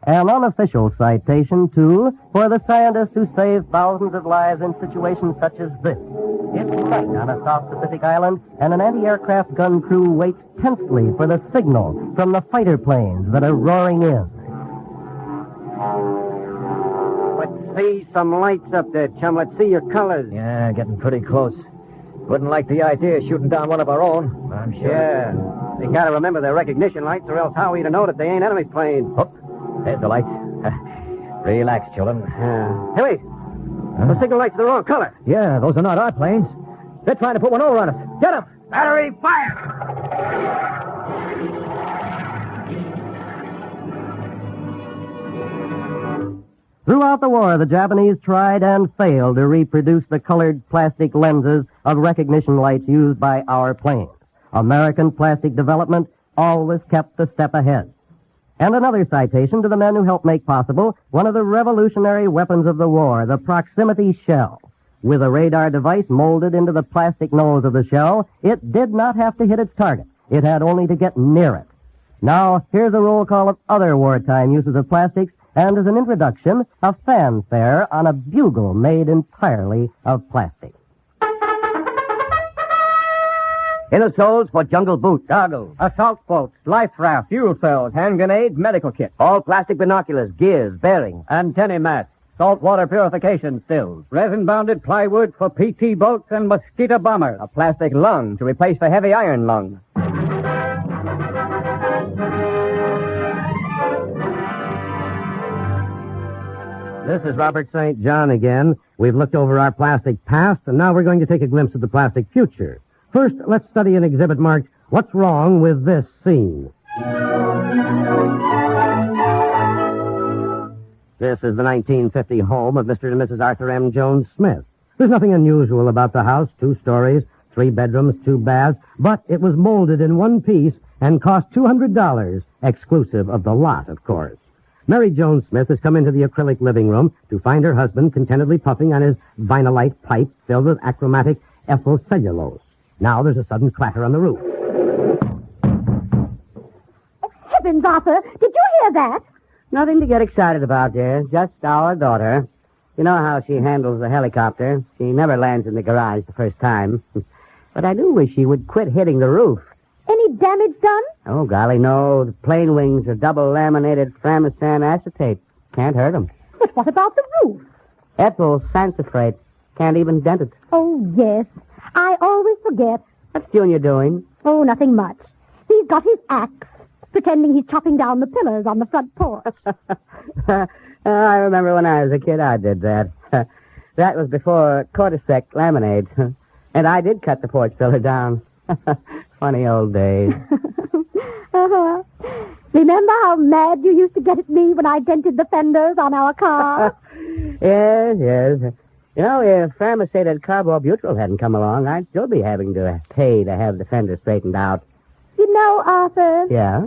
An unofficial citation, too, for the scientists who saved thousands of lives in situations such as this. It's night on a South Pacific island, and an anti-aircraft gun crew waits tensely for the signal from the fighter planes that are roaring in. Let's see some lights up there, chum. Let's see your colors. Yeah, getting pretty close. Wouldn't like the idea of shooting down one of our own, I'm sure. Yeah. They gotta remember their recognition lights, or else how are we to know that they ain't enemy planes? Oh, there's the lights. Relax, children. Hilly, the signal lights are the wrong color. Yeah, those are not our planes. They're trying to put one over on us. Get them! Battery fire! Throughout the war, the Japanese tried and failed to reproduce the colored plastic lenses of recognition lights used by our planes. American plastic development always kept a step ahead. And another citation to the men who helped make possible one of the revolutionary weapons of the war, the proximity shell. With a radar device molded into the plastic nose of the shell, it did not have to hit its target. It had only to get near it. Now, here's a roll call of other wartime uses of plastics, and as an introduction, a fanfare on a bugle made entirely of plastic. Inner soles for jungle boots, goggles, assault boats, life rafts, fuel cells, hand grenades, medical kits. All plastic binoculars, gears, bearings, antennae mats, saltwater purification stills, resin-bounded plywood for PT boats and mosquito bombers. A plastic lung to replace the heavy iron lung. This is Robert St. John again. We've looked over our plastic past, and now we're going to take a glimpse of the plastic future. First, let's study an exhibit marked, What's Wrong with This Scene? This is the 1950 home of Mr. and Mrs. Arthur M. Jones Smith. There's nothing unusual about the house, 2 stories, 3 bedrooms, 2 baths, but it was molded in one piece and cost $200, exclusive of the lot, of course. Mary Jones Smith has come into the acrylic living room to find her husband contentedly puffing on his vinylite pipe filled with achromatic ethyl cellulose. Now there's a sudden clatter on the roof. Heavens, Arthur, did you hear that? Nothing to get excited about, dear. Just our daughter. You know how she handles the helicopter. She never lands in the garage the first time. But I do wish she would quit hitting the roof. Any damage done? Oh, golly, no. The plane wings are double laminated framisan acetate. Can't hurt them. But what about the roof? Ethyl sansifrate. Can't even dent it. Oh, yes. I always forget. What's Junior doing? Oh, nothing much. He's got his axe, pretending he's chopping down the pillars on the front porch. I remember when I was a kid, I did that. That was before cortisec laminate. And I did cut the porch pillar down. Funny old days. Uh-huh. Remember how mad you used to get at me when I dented the fenders on our car? Yes. You know, if framisated carbobutyl hadn't come along, I'd still be having to pay to have the fender straightened out. You know, Arthur. Yeah?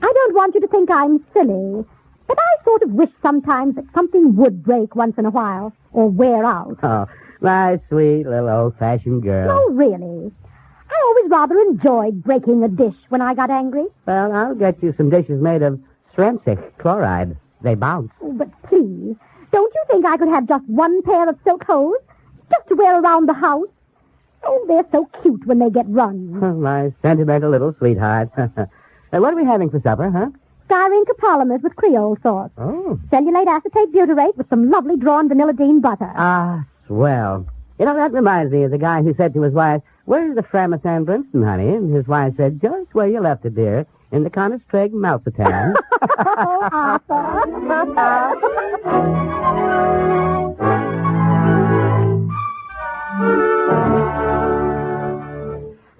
I don't want you to think I'm silly, but I sort of wish sometimes that something would break once in a while, or wear out. Oh, my sweet little old-fashioned girl. Oh, really? I always rather enjoyed breaking a dish when I got angry. Well, I'll get you some dishes made of ceramic chloride. They bounce. Oh, but please, don't you think I could have just one pair of silk hose, just to wear around the house? Oh, they're so cute when they get run. My sentimental little sweetheart. What are we having for supper, huh? Styrene copolymers with Creole sauce. Oh. Cellulate acetate butyrate with some lovely drawn vanilladine butter. Ah, swell. You know, that reminds me of the guy who said to his wife, "Where's the Framisan Brinston, honey?" And his wife said, "Just where you left it, dear, in the Conistreg Malpatan." Oh, Arthur.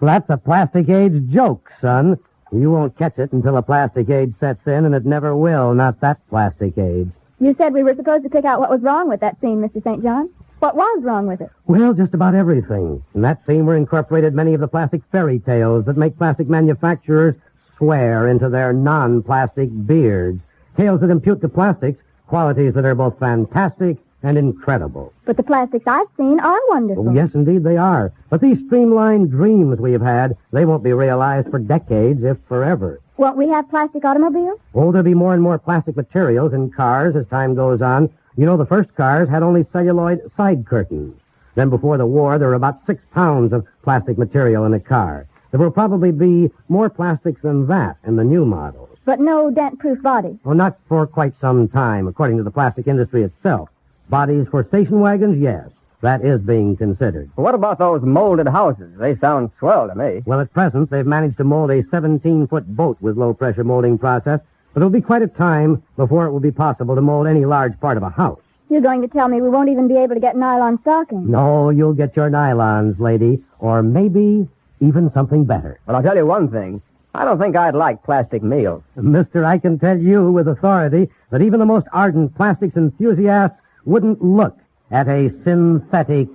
That's a plastic age joke, son. You won't catch it until a plastic age sets in, and it never will, not that plastic age. You said we were supposed to pick out what was wrong with that scene, Mr. St. John. What was wrong with it? Well, just about everything. In that scene were incorporated many of the plastic fairy tales that make plastic manufacturers swear into their non-plastic beards. Tales that impute to plastics qualities that are both fantastic and incredible. But the plastics I've seen are wonderful. Oh, yes, indeed they are. But these streamlined dreams we have had, they won't be realized for decades, if forever. Won't we have plastic automobiles? Oh, there'll be more and more plastic materials in cars as time goes on. You know, the first cars had only celluloid side curtains. Then before the war, there were about 6 pounds of plastic material in a car. There will probably be more plastics than that in the new models. But no dent-proof bodies. Well, not for quite some time, according to the plastic industry itself. Bodies for station wagons, yes. That is being considered. What about those molded houses? They sound swell to me. Well, at present, they've managed to mold a 17-foot boat with low-pressure molding process, but it'll be quite a time before it will be possible to mold any large part of a house. You're going to tell me we won't even be able to get nylon stockings. No, you'll get your nylons, lady, or maybe even something better. Well, I'll tell you one thing. I don't think I'd like plastic meals. Mister, I can tell you with authority that even the most ardent plastics enthusiasts wouldn't look at a synthetic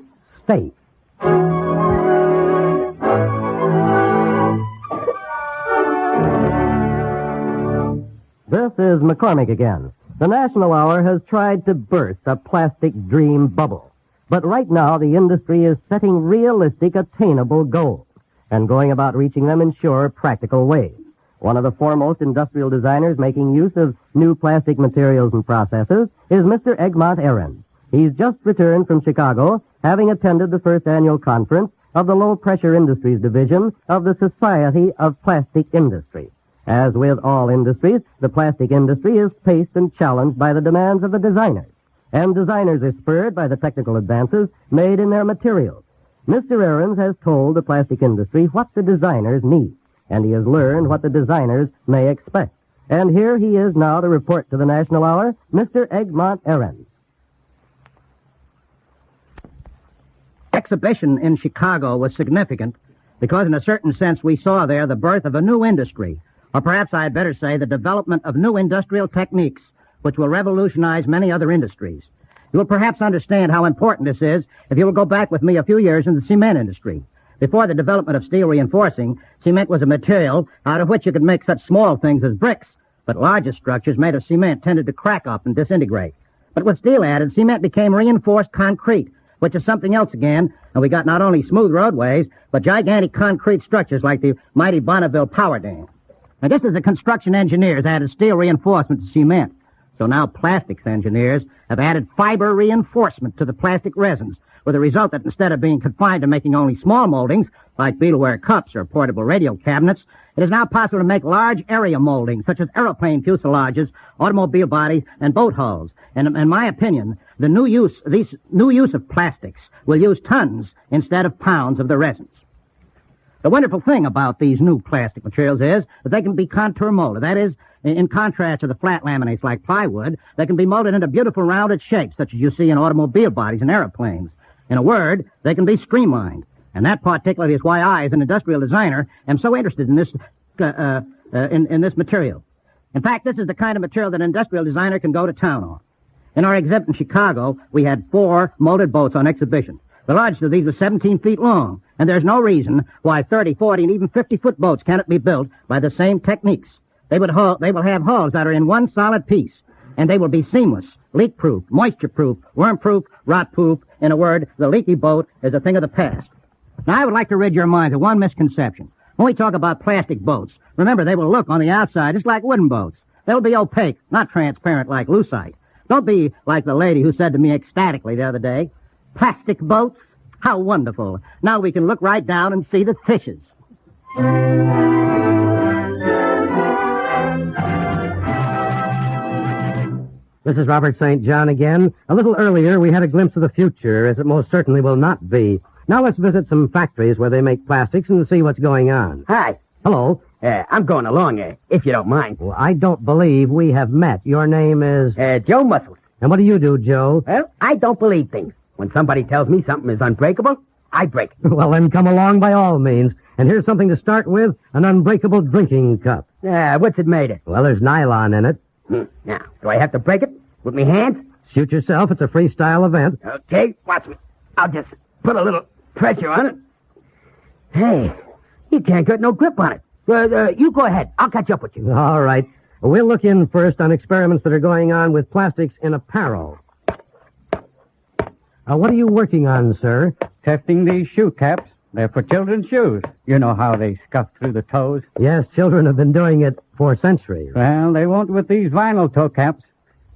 steak. This is McCormick again. The National Hour has tried to burst a plastic dream bubble. But right now, the industry is setting realistic, attainable goals and going about reaching them in sure, practical ways. One of the foremost industrial designers making use of new plastic materials and processes is Mr. Egmont Ahrens. He's just returned from Chicago, having attended the first annual conference of the Low Pressure Industries Division of the Society of Plastic Industry. As with all industries, the plastic industry is paced and challenged by the demands of the designers. And designers are spurred by the technical advances made in their materials. Mr. Ahrens has told the plastic industry what the designers need, and he has learned what the designers may expect. And here he is now to report to the National Hour, Mr. Egmont Ahrens. Exhibition in Chicago was significant because in a certain sense we saw there the birth of a new industry, or perhaps I had better say the development of new industrial techniques which will revolutionize many other industries. You will perhaps understand how important this is if you will go back with me a few years in the cement industry. Before the development of steel reinforcing, cement was a material out of which you could make such small things as bricks, but larger structures made of cement tended to crack up and disintegrate. But with steel added, cement became reinforced concrete, which is something else again, and we got not only smooth roadways, but gigantic concrete structures like the mighty Bonneville Power Dam. Now, just as the construction engineers added steel reinforcement to cement, so now plastics engineers have added fiber reinforcement to the plastic resins, with the result that instead of being confined to making only small moldings, like beadleware cups or portable radio cabinets, it is now possible to make large area moldings, such as aeroplane fuselages, automobile bodies, and boat hulls. And in my opinion, these new use of plastics will use tons instead of pounds of the resins. The wonderful thing about these new plastic materials is that they can be contour molded. That is, in contrast to the flat laminates like plywood, they can be molded into beautiful rounded shapes, such as you see in automobile bodies and aeroplanes. In a word, they can be streamlined. And that particularly is why I, as an industrial designer, am so interested in this in this material. In fact, this is the kind of material that an industrial designer can go to town on. In our exhibit in Chicago, we had 4 molded boats on exhibition. The largest of these was 17 feet long, and there's no reason why 30, 40, and even 50-foot boats cannot be built by the same techniques. They will have hulls that are in one solid piece, and they will be seamless, leak-proof, moisture-proof, worm-proof, rot-proof. In a word, the leaky boat is a thing of the past. Now, I would like to rid your minds of one misconception. When we talk about plastic boats, remember they will look on the outside just like wooden boats. They'll be opaque, not transparent like lucite. Don't be like the lady who said to me ecstatically the other day, "Plastic boats? How wonderful. Now we can look right down and see the fishes." This is Robert St. John again. A little earlier, we had a glimpse of the future, as it most certainly will not be. Now let's visit some factories where they make plastics and see what's going on. Hi. Hello. I'm going along, if you don't mind. Well, I don't believe we have met. Your name is... Joe Muscles. And what do you do, Joe? Well, I don't believe things. When somebody tells me something is unbreakable, I break it. Well, then come along by all means. And here's something to start with, an unbreakable drinking cup. What's it made of? Well, there's nylon in it. Now, do I have to break it with my hands? Shoot yourself. It's a freestyle event. Okay, watch me. I'll just put a little pressure on it. Hey, you can't get no grip on it. You go ahead. I'll catch up with you. All right. We'll look in first on experiments that are going on with plastics in apparel. What are you working on, sir? Testing these shoe caps. They're for children's shoes. You know how they scuff through the toes? Yes, children have been doing it for centuries. Well, they won't with these vinyl toe caps.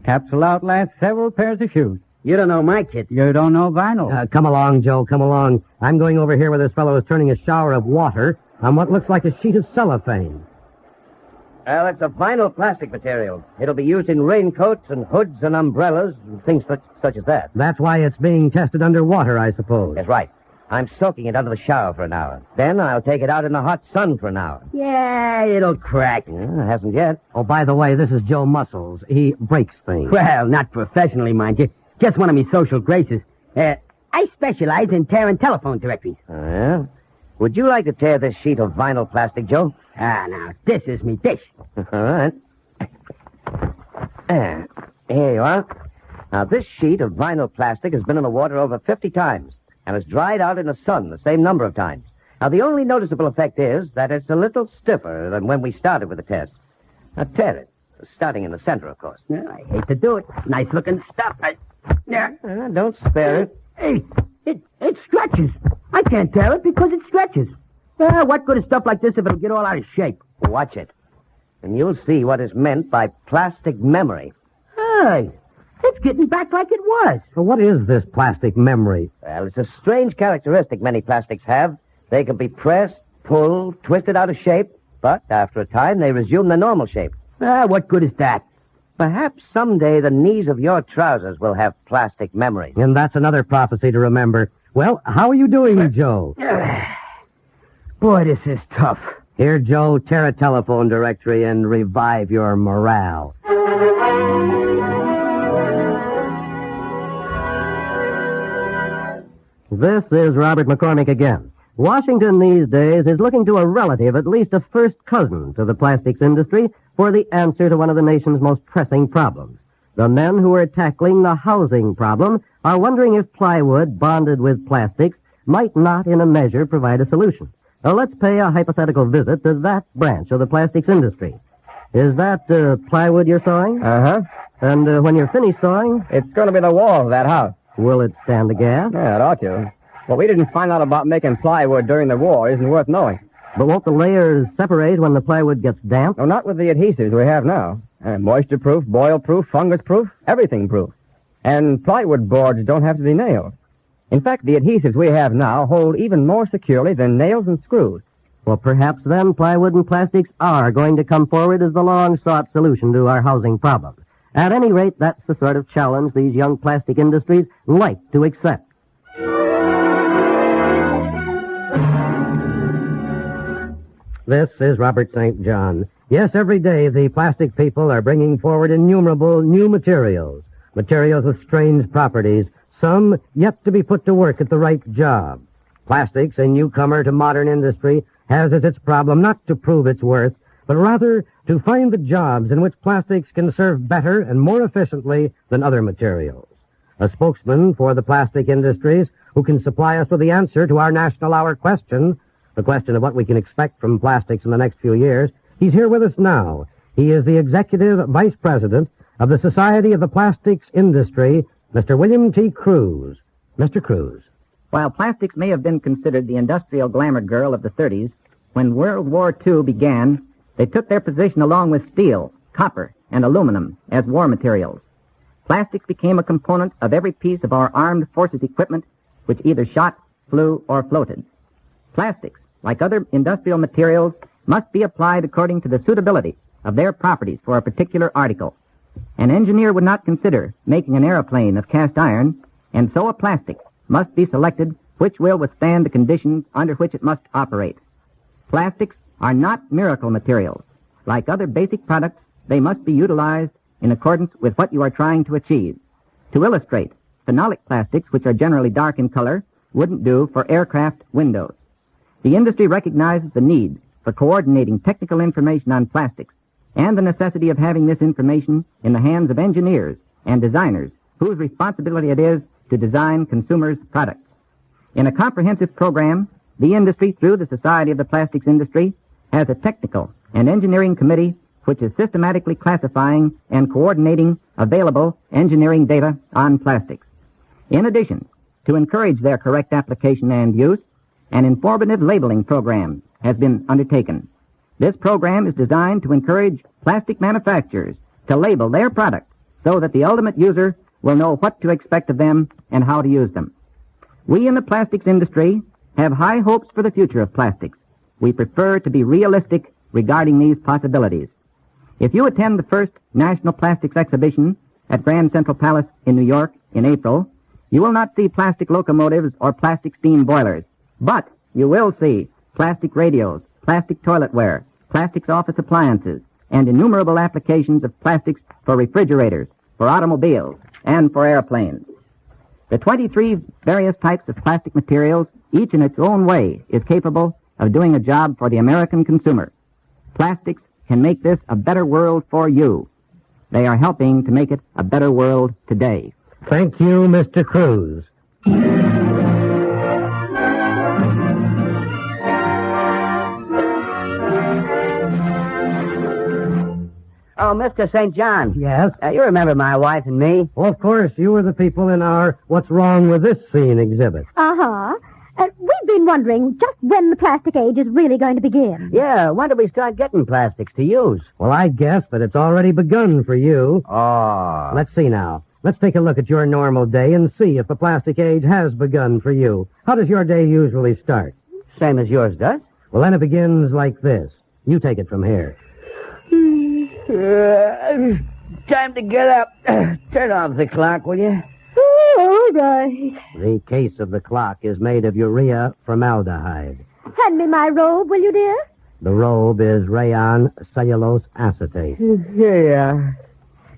Caps will outlast several pairs of shoes. You don't know my kid. You don't know vinyl. Come along, Joe, come along. I'm going over here where this fellow is turning a shower of water on what looks like a sheet of cellophane. Well, it's a vinyl plastic material. It'll be used in raincoats and hoods and umbrellas and things such as that. That's why it's being tested underwater, I suppose. That's right. I'm soaking it under the shower for an hour. Then I'll take it out in the hot sun for an hour. Yeah, it'll crack. It hasn't yet. Oh, by the way, this is Joe Muscles. He breaks things. Well, not professionally, mind you. Just one of me social graces. I specialize in tearing telephone directories. Yeah? Would you like to tear this sheet of vinyl plastic, Joe? Now, this is me dish. All right. Here you are. Now, this sheet of vinyl plastic has been in the water over 50 times and has dried out in the sun the same number of times. Now, the only noticeable effect is that it's a little stiffer than when we started with the test. Now, tear it. Starting in the center, of course. Yeah, I hate to do it. Nice looking stuff. Don't spare it. Hey, it stretches. I can't tear it because it stretches. What good is stuff like this if it'll get all out of shape? Watch it. And you'll see what is meant by plastic memory. Hey, it's getting back like it was. Well, what is this plastic memory? Well, it's a strange characteristic many plastics have. They can be pressed, pulled, twisted out of shape, but after a time they resume their normal shape. What good is that? Perhaps someday the knees of your trousers will have plastic memory. And that's another prophecy to remember. Well, how are you doing, Joe? Boy, this is tough. Here, Joe, tear a telephone directory and revive your morale. This is Robert McCormick again. Washington these days is looking to a relative, at least a first cousin to the plastics industry, for the answer to one of the nation's most pressing problems. The men who are tackling the housing problem are wondering if plywood bonded with plastics might not, in a measure, provide a solution. Now, let's pay a hypothetical visit to that branch of the plastics industry. Is that plywood you're sawing? Uh-huh. And when you're finished sawing? It's going to be the wall of that house. Will it stand the gas? Yeah, it ought to. What we didn't find out about making plywood during the war isn't worth knowing. But won't the layers separate when the plywood gets damp? No, not with the adhesives we have now. Moisture-proof, boil-proof, fungus-proof, everything-proof. And plywood boards don't have to be nailed. In fact, the adhesives we have now hold even more securely than nails and screws. Well, perhaps then plywood and plastics are going to come forward as the long-sought solution to our housing problem. At any rate, that's the sort of challenge these young plastic industries like to accept. This is Robert St. John. Yes, every day the plastic people are bringing forward innumerable new materials. Materials with strange properties, some yet to be put to work at the right job. Plastics, a newcomer to modern industry, has as its problem not to prove its worth, but rather to find the jobs in which plastics can serve better and more efficiently than other materials. A spokesman for the plastic industries who can supply us with the answer to our National Hour question, the question of what we can expect from plastics in the next few years, he's here with us now. He is the Executive Vice President of the Society of the Plastics Industry, Mr. William T. Cruz. Mr. Cruz. While plastics may have been considered the industrial glamour girl of the 30s, when World War II began, they took their position along with steel, copper, and aluminum as war materials. Plastics became a component of every piece of our armed forces equipment which either shot, flew, or floated. Plastics, like other industrial materials, must be applied according to the suitability of their properties for a particular article. An engineer would not consider making an airplane of cast iron, and so a plastic must be selected which will withstand the conditions under which it must operate. Plastics are not miracle materials. Like other basic products, they must be utilized in accordance with what you are trying to achieve. To illustrate, phenolic plastics, which are generally dark in color, wouldn't do for aircraft windows. The industry recognizes the need for coordinating technical information on plastics and the necessity of having this information in the hands of engineers and designers whose responsibility it is to design consumers' products. In a comprehensive program, the industry, through the Society of the Plastics Industry, has a technical and engineering committee which is systematically classifying and coordinating available engineering data on plastics. In addition, to encourage their correct application and use, an informative labeling program has been undertaken. This program is designed to encourage plastic manufacturers to label their product so that the ultimate user will know what to expect of them and how to use them. We in the plastics industry have high hopes for the future of plastics. We prefer to be realistic regarding these possibilities. If you attend the first National Plastics Exhibition at Grand Central Palace in New York in April, you will not see plastic locomotives or plastic steam boilers, but you will see plastic radios, plastic toiletware, plastics office appliances, and innumerable applications of plastics for refrigerators, for automobiles, and for airplanes. The 23 various types of plastic materials, each in its own way, is capable of doing a job for the American consumer. Plastics can make this a better world for you. They are helping to make it a better world today. Thank you, Mr. Cruz. Oh, Mr. St. John. Yes? You remember my wife and me? Well, of course, you were the people in our What's Wrong with This Scene exhibit. Uh-huh. We've been wondering just when the plastic age is really going to begin. Yeah, when do we start getting plastics to use? Well, I guess that it's already begun for you. Oh. Let's see now. Let's take a look at your normal day and see if the plastic age has begun for you. How does your day usually start? Same as yours does. Well, then it begins like this. You take it from here. Time to get up. Turn off the clock, will you? All right. The case of the clock is made of urea formaldehyde. Hand me my robe, will you, dear? The robe is rayon cellulose acetate. Yeah.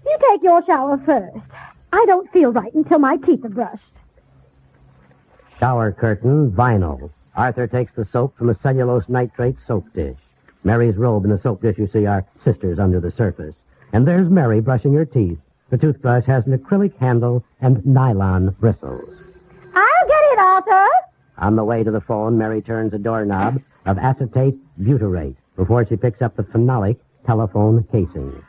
You take your shower first. I don't feel right until my teeth are brushed. Shower curtain, vinyl. Arthur takes the soap from a cellulose nitrate soap dish. Mary's robe and the soap dish, you see, are sisters under the surface. And there's Mary brushing her teeth. The toothbrush has an acrylic handle and nylon bristles. I'll get it, Arthur. On the way to the phone, Mary turns a doorknob of acetate butyrate before she picks up the phenolic telephone casing.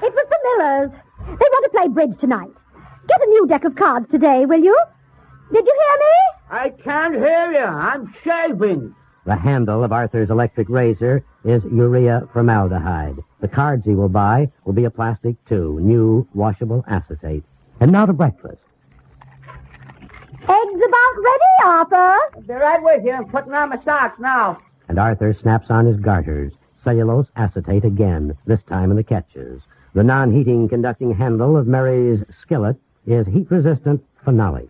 It was the Millers. They want to play bridge tonight. Get a new deck of cards today, will you? Did you hear me? I can't hear you. I'm shaving. The handle of Arthur's electric razor is urea formaldehyde. The cards he will buy will be a plastic, too, new washable acetate. And now to breakfast. Eggs about ready, Arthur. I'll be right with you. I'm putting on my socks now. And Arthur snaps on his garters. Cellulose acetate again, this time in the catches. The non-heating conducting handle of Mary's skillet is heat-resistant phenolic.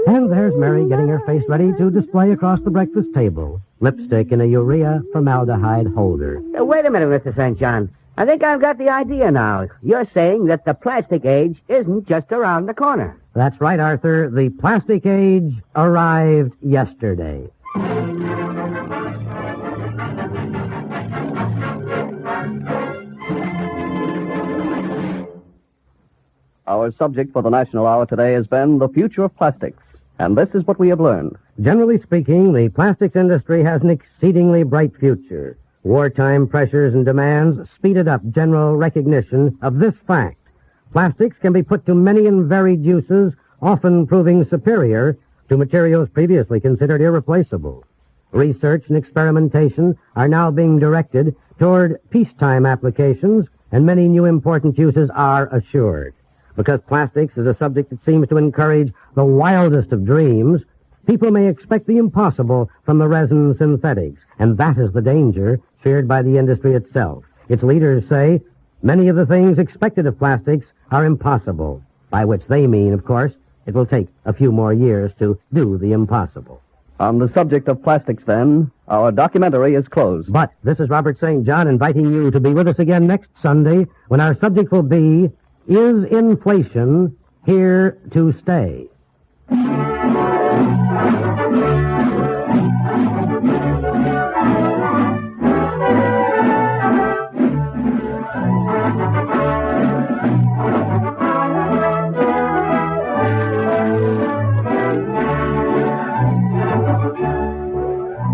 And there's Mary getting her face ready to display across the breakfast table. Lipstick in a urea formaldehyde holder. Wait a minute, Mr. St. John. I think I've got the idea now. You're saying that the plastic age isn't just around the corner. That's right, Arthur. The plastic age arrived yesterday. Our subject for the National Hour today has been the future of plastics. And this is what we have learned. Generally speaking, the plastics industry has an exceedingly bright future. Wartime pressures and demands speeded up general recognition of this fact. Plastics can be put to many and varied uses, often proving superior to materials previously considered irreplaceable. Research and experimentation are now being directed toward peacetime applications, and many new important uses are assured. Because plastics is a subject that seems to encourage the wildest of dreams, people may expect the impossible from the resin synthetics, and that is the danger feared by the industry itself. Its leaders say many of the things expected of plastics are impossible, by which they mean, of course, it will take a few more years to do the impossible. On the subject of plastics, then, our documentary is closed. But this is Robert St. John inviting you to be with us again next Sunday when our subject will be, is inflation here to stay?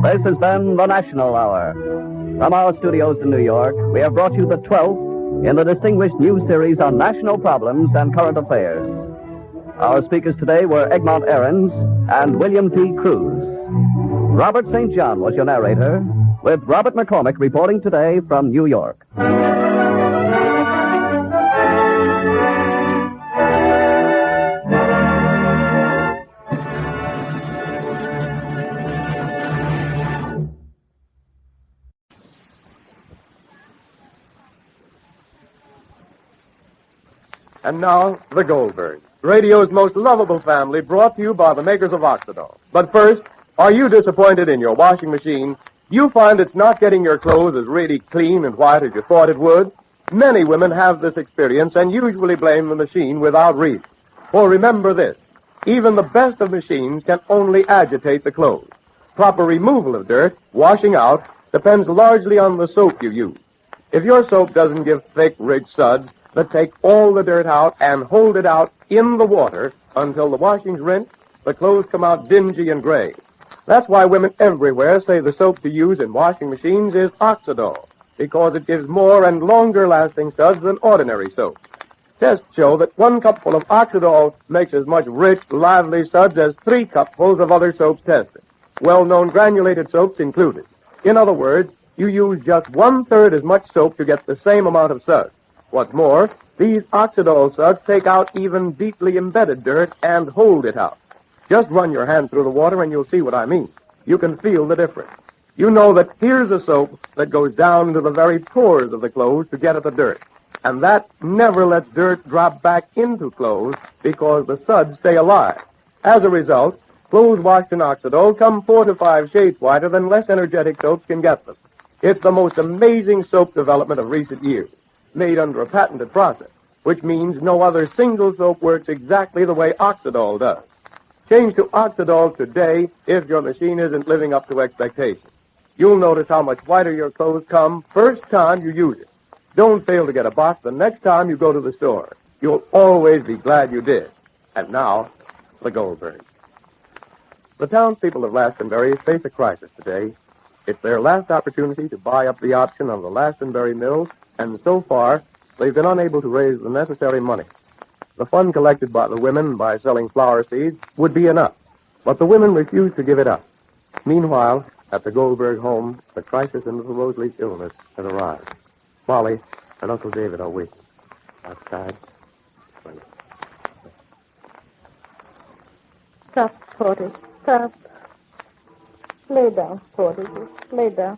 This has been the National Hour. From our studios in New York, we have brought you the 12th in the distinguished news series on national problems and current affairs. Our speakers today were Egmont Ahrens and William T. Cruz. Robert St. John was your narrator, with Robert McCormick reporting today from New York. And now, the Goldbergs, radio's most lovable family, brought to you by the makers of Oxidol. But first, are you disappointed in your washing machine? You find it's not getting your clothes as really clean and white as you thought it would? Many women have this experience and usually blame the machine without reason. For remember this, even the best of machines can only agitate the clothes. Proper removal of dirt, washing out, depends largely on the soap you use. If your soap doesn't give thick, rich suds, but take all the dirt out and hold it out in the water until the washing's rinsed, the clothes come out dingy and gray. That's why women everywhere say the soap to use in washing machines is Oxidol. because it gives more and longer-lasting suds than ordinary soap. Tests show that 1 cupful of Oxidol makes as much rich, lively suds as 3 cupfuls of other soaps tested, well-known granulated soaps included. In other words, you use just 1/3 as much soap to get the same amount of suds. What's more, these Oxidol suds take out even deeply embedded dirt and hold it out. Just run your hand through the water and you'll see what I mean. You can feel the difference. You know that here's a soap that goes down into the very pores of the clothes to get at the dirt. And that never lets dirt drop back into clothes because the suds stay alive. As a result, clothes washed in Oxidol come 4 to 5 shades whiter than less energetic soaps can get them. It's the most amazing soap development of recent years, made under a patented process, which means no other single soap works exactly the way Oxidol does. Change to Oxidol today if your machine isn't living up to expectations. You'll notice how much whiter your clothes come first time you use it. Don't fail to get a box the next time you go to the store. You'll always be glad you did. And now, the Goldbergs. The townspeople of Lastonbury face a crisis today. It's their last opportunity to buy up the option of the Lastonbury Mill, and so far, they've been unable to raise the necessary money. The fund collected by the women by selling flower seeds would be enough, but the women refuse to give it up. Meanwhile, at the Goldberg home, the crisis in little Rosalie's illness has arrived. Molly and Uncle David are waiting outside. Stop, Porter. Stop. Lay down, Porter. Lay down.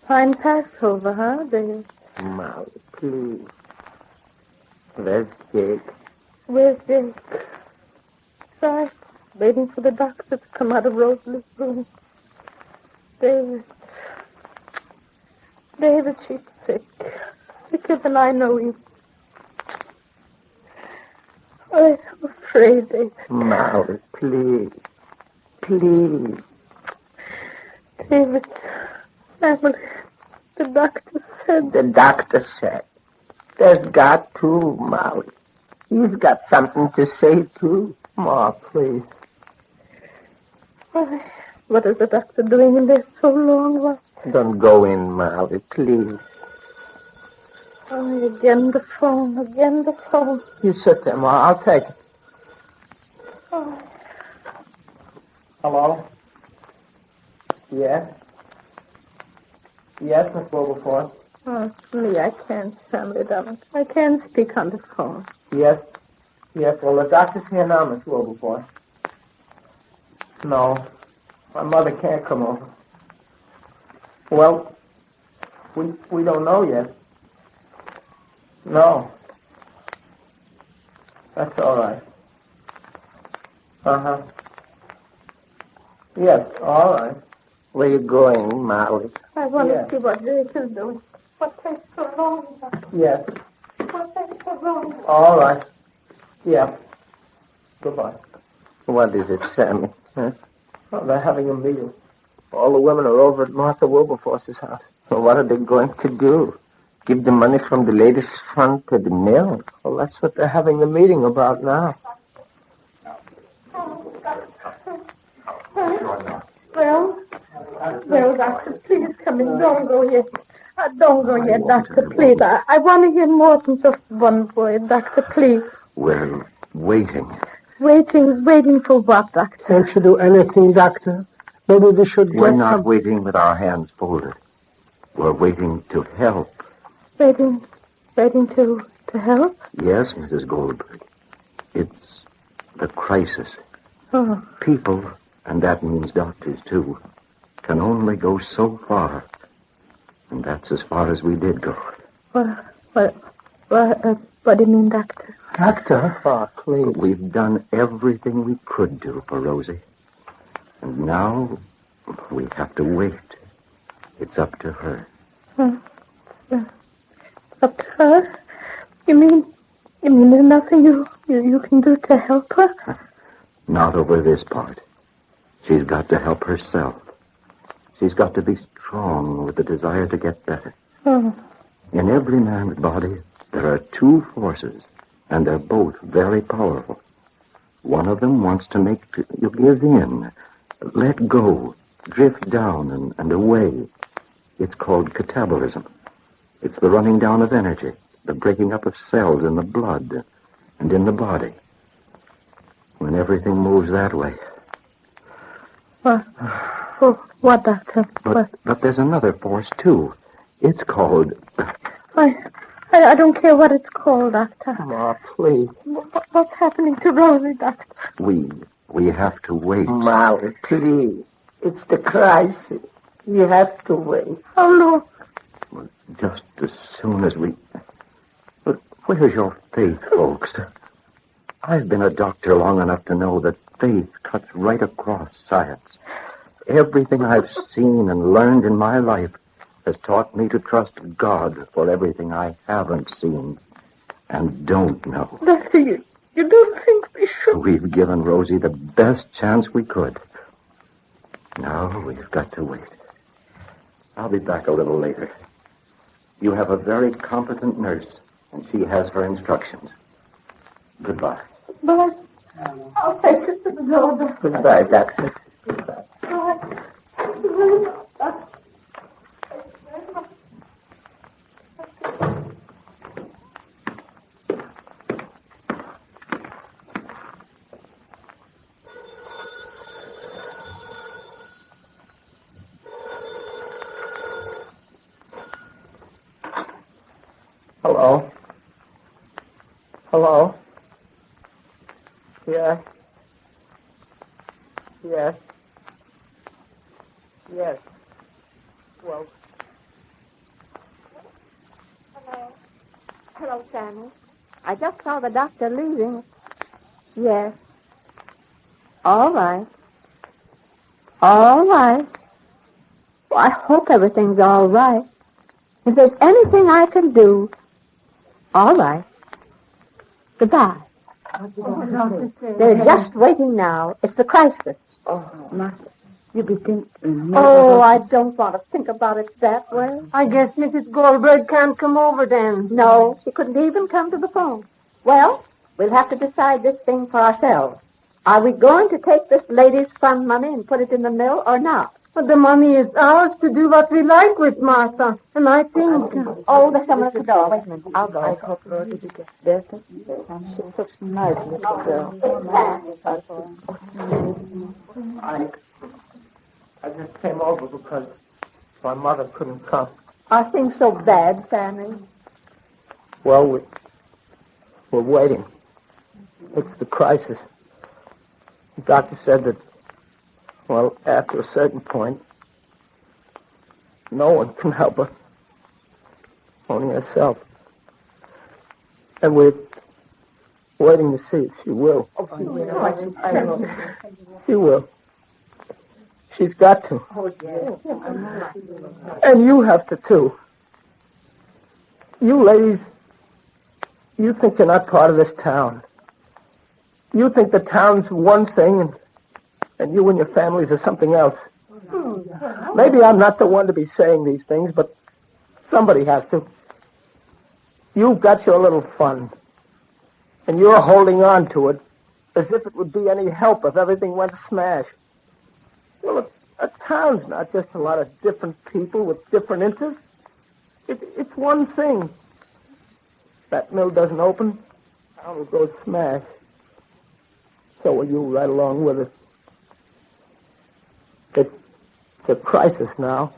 Fine Passover, huh, Dave? Molly, please. Where's Jake? Where's Jake? Sorry. Waiting for the doctor to come out of Rosalie's room. David, she's sick. Sicker than I know you. I'm afraid, David. Molly, please. Please. David, Emily, the doctor said... The doctor said. There's got to, Molly. He's got something to say, too. Ma, please. Why, what is the doctor doing in there so long? What? Don't go in, Molly, please. Oh, again the phone. You sit there, Ma. I'll take it. Oh. Hello? Yes? Yes, Miss Wilberforce? Oh, me, I can't, Family darling. I can't speak on the phone. Yes? Yes, well, the doctor's here now, Miss Wilberforce. No, my mother can't come over. Well, we don't know yet. No. That's all right. Uh-huh. Yes, all right. Where you going, Molly? I want to see what Jake is doing. What takes so long? Yes. What takes so long? All right. Yeah. Goodbye. What is it, Sammy? Huh? Oh, they're having a meal. All the women are over at Martha Wilberforce's house. Well, what are they going to do? Give the money from the latest fund to the mill? Well, that's what they're having the meeting about now. Well, Doctor, please come in. Don't go yet. Don't go yet, Doctor, please. I want to hear more than just one word, Doctor, please. We're waiting. Waiting for what, Doctor? Can't you do anything, Doctor? Maybe we should We're not waiting with our hands folded. We're waiting to help. Waiting to help? Yes, Mrs. Goldberg. It's the crisis. Oh. People, and that means doctors too, can only go so far. And that's as far as we did go. What do you mean, Doctor? Doctor? Oh, please. We've done everything we could do for Rosie. And now we have to wait. It's up to her. Up to her? You mean there's nothing you can do to help her? Not over this part. She's got to help herself. She's got to be strong with the desire to get better. Oh. In every man's body, there are two forces, and they're both very powerful. One of them wants to make you give in, let go, drift down and away. It's called catabolism. It's the running down of energy, the breaking up of cells in the blood and in the body. When everything moves that way. What, Doctor? But there's another force, too. It's called... I don't care what it's called, Doctor. Ma, please. What's happening to Rosie, Doctor? We have to wait. Molly, please. It's the crisis. You have to wait. Oh, no. Just as soon as we... But where's your faith, folks? I've been a doctor long enough to know that faith cuts right across science. Everything I've seen and learned in my life has taught me to trust God for everything I haven't seen and don't know. Doctor, you don't think we should... We've given Rosie the best chance we could. Now we've got to wait. I'll be back a little later. You have a very competent nurse, and she has her instructions. Goodbye. Bye. I'll take it to the door. Goodbye, Doctor. Bye. Hello? Hello? Yes? Yes? Yes. Well... Hello, Sammy. I just saw the doctor leaving. Yes. All right. All right. Well, I hope everything's all right. If there's anything I can do, all right. Goodbye. They're just waiting now. It's the crisis. Oh, Martha, you be thinking... Oh, I don't want to think about it that way. I guess Mrs. Goldberg can't come over then. No, she couldn't even come to the phone. Well, we'll have to decide this thing for ourselves. Are we going to take this lady's fund money and put it in the mill or not? But the money is ours to do what we like with, Martha. And I think... Oh, there's someone at the door. Wait a minute. I'll go. I hope Rosie will get better. She's such a nice little girl. I just came over because my mother couldn't come. Are things so bad, Sammy? Well, we're waiting. It's the crisis. The doctor said that, well, after a certain point, no one can help her. Only herself. And we're waiting to see if she will. Oh, she will. She will. She's got to. Oh, yes. And you have to, too. You ladies, you think you're not part of this town. You think the town's one thing and you and your families are something else. Maybe I'm not the one to be saying these things, but somebody has to. You've got your little fund, and you're holding on to it as if it would be any help if everything went smash. Well, a town's not just a lot of different people with different interests. It's one thing. That mill doesn't open, town will go smash. So will you right along with it. It's a crisis now.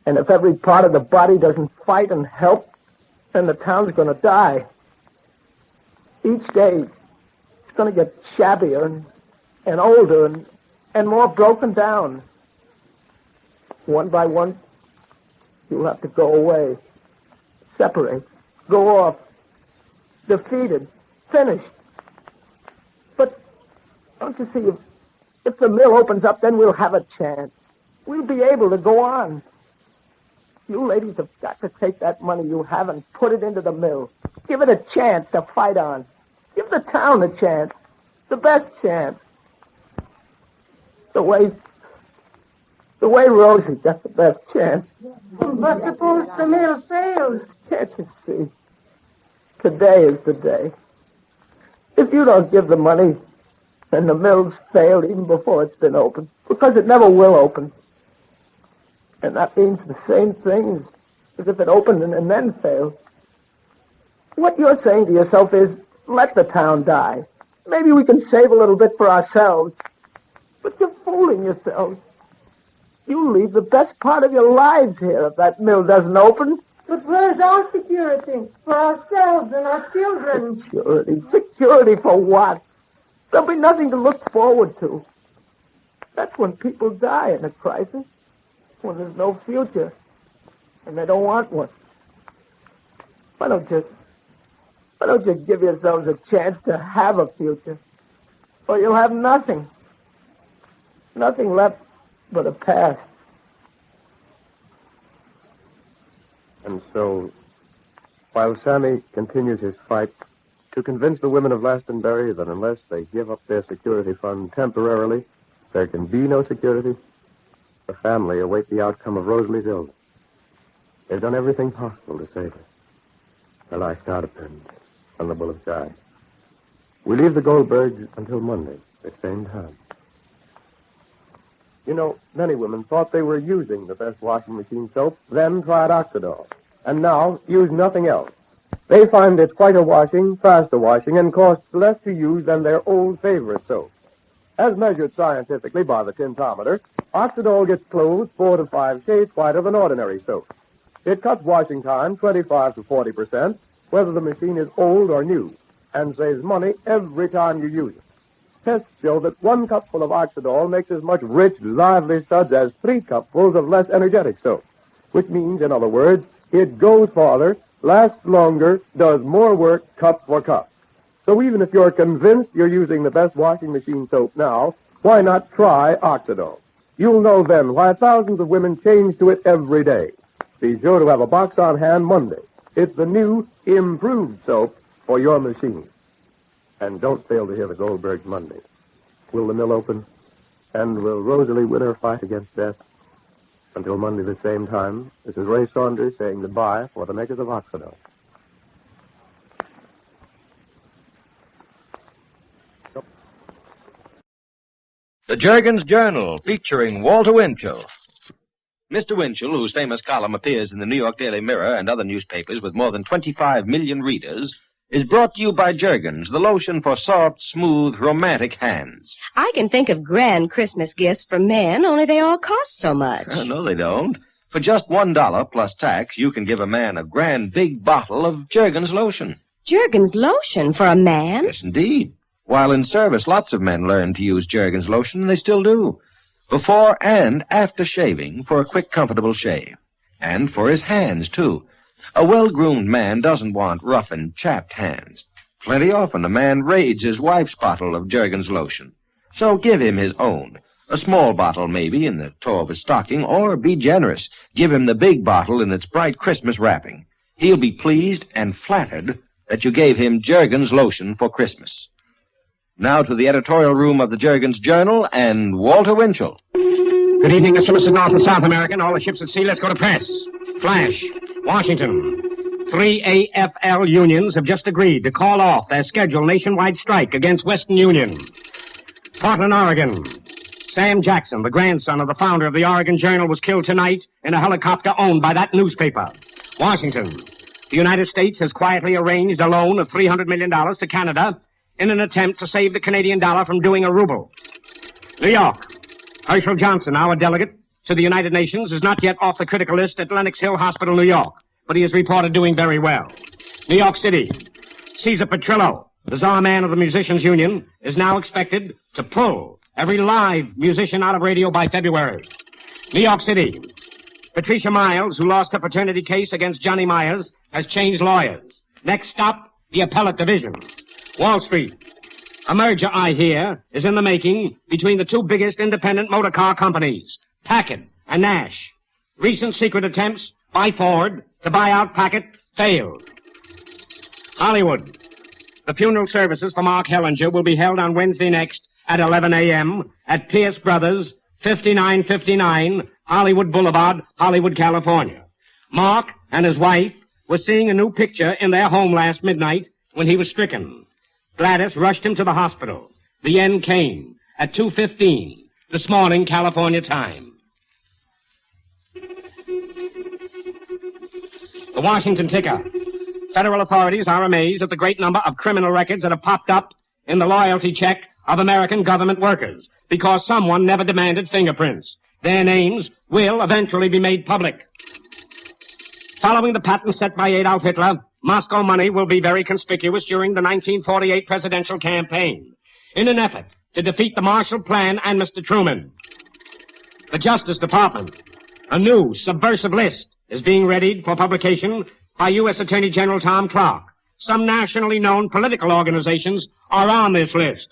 And if every part of the body doesn't fight and help, then the town's going to die. Each day, it's going to get shabbier and older and more broken down. One by one, you'll have to go away, separate, go off, defeated, finished. But don't you see, if the mill opens up, then we'll have a chance. We'll be able to go on. You ladies have got to take that money you have and put it into the mill. Give it a chance to fight on. Give the town a chance. The best chance. The way Rosie got the best chance. But suppose the mill fails? Can't you see? Today is the day. If you don't give the money, then the mill's failed even before it's been opened. Because it never will open. And that means the same thing as if it opened and then failed. What you're saying to yourself is, let the town die. Maybe we can save a little bit for ourselves. But you're fooling yourselves. You'll leave the best part of your lives here if that mill doesn't open. But where's our security? For ourselves and our children. Security? Security for what? There'll be nothing to look forward to. That's when people die in a crisis. When there's no future. And they don't want one. Why don't you give yourselves a chance to have a future? Or you'll have nothing. Nothing left but a past. And so, while Sammy continues his fight to convince the women of Glastonbury that unless they give up their security fund temporarily, there can be no security, the family await the outcome of Rosalie's illness. They've done everything possible to save her. Her last star depends on the bullet's eye. We leave the Goldbergs until Monday, at the same time. You know, many women thought they were using the best washing machine soap, then tried Oxidol, and now use nothing else. They find it's quieter washing, faster washing, and costs less to use than their old favorite soap. As measured scientifically by the tintometer, Oxidol gets clothes 4 to 5 shades whiter than ordinary soap. It cuts washing time 25 to 40%, whether the machine is old or new, and saves money every time you use it. Tests show that 1 cupful of Oxidol makes as much rich, lively suds as 3 cupfuls of less energetic soap, which means, in other words, it goes farther, lasts longer, does more work cup for cup. So even if you're convinced you're using the best washing machine soap now, why not try Oxidol? You'll know then why thousands of women change to it every day. Be sure to have a box on hand Monday. It's the new, improved soap for your machine. And don't fail to hear the Goldbergs Monday. Will the mill open? And will Rosalie win her fight against death? Until Monday the same time, this is Ray Saunders saying goodbye for the makers of Oxidol. The Jergens Journal, featuring Walter Winchell. Mr. Winchell, whose famous column appears in the New York Daily Mirror and other newspapers with more than 25 million readers, is brought to you by Jergens, the lotion for soft, smooth, romantic hands. I can think of grand Christmas gifts for men, only they all cost so much. No, they don't. For just $1 plus tax, you can give a man a grand big bottle of Jergens lotion. Jergens lotion for a man? Yes, indeed. While in service, lots of men learn to use Jergens lotion, and they still do. Before and after shaving for a quick, comfortable shave. And for his hands, too. A well-groomed man doesn't want rough and chapped hands. Plenty often a man raids his wife's bottle of Jergens lotion. So give him his own. A small bottle, maybe, in the toe of his stocking, or be generous. Give him the big bottle in its bright Christmas wrapping. He'll be pleased and flattered that you gave him Jergens lotion for Christmas. Now to the editorial room of the Jergens Journal and Walter Winchell. Good evening, Mr. and Mrs. North and South American. All the ships at sea, let's go to press. Flash. Washington. 3 AFL unions have just agreed to call off their scheduled nationwide strike against Western Union. Portland, Oregon. Sam Jackson, the grandson of the founder of the Oregon Journal, was killed tonight in a helicopter owned by that newspaper. Washington. The United States has quietly arranged a loan of $300 million to Canada in an attempt to save the Canadian dollar from doing a ruble. New York. Herschel Johnson, our delegate to the United Nations, is not yet off the critical list at Lenox Hill Hospital, New York, but he is reported doing very well. New York City. Caesar Petrillo, the czar man of the Musicians Union, is now expected to pull every live musician out of radio by February. New York City. Patricia Miles, who lost her paternity case against Johnny Myers, has changed lawyers. Next stop, the appellate division. Wall Street. A merger, I hear, is in the making between the 2 biggest independent motor car companies, Packard and Nash. Recent secret attempts by Ford to buy out Packard failed. Hollywood. The funeral services for Mark Hellinger will be held on Wednesday next at 11 a.m. at Pierce Brothers, 5959 Hollywood Boulevard, Hollywood, California. Mark and his wife were seeing a new picture in their home last midnight when he was stricken. Gladys rushed him to the hospital. The end came at 2:15 this morning, California time. The Washington ticker. Federal authorities are amazed at the great number of criminal records that have popped up in the loyalty check of American government workers because someone never demanded fingerprints. Their names will eventually be made public. Following the pattern set by Adolf Hitler, Moscow money will be very conspicuous during the 1948 presidential campaign in an effort to defeat the Marshall Plan and Mr. Truman. The Justice Department, a new subversive list, is being readied for publication by U.S. Attorney General Tom Clark. Some nationally known political organizations are on this list.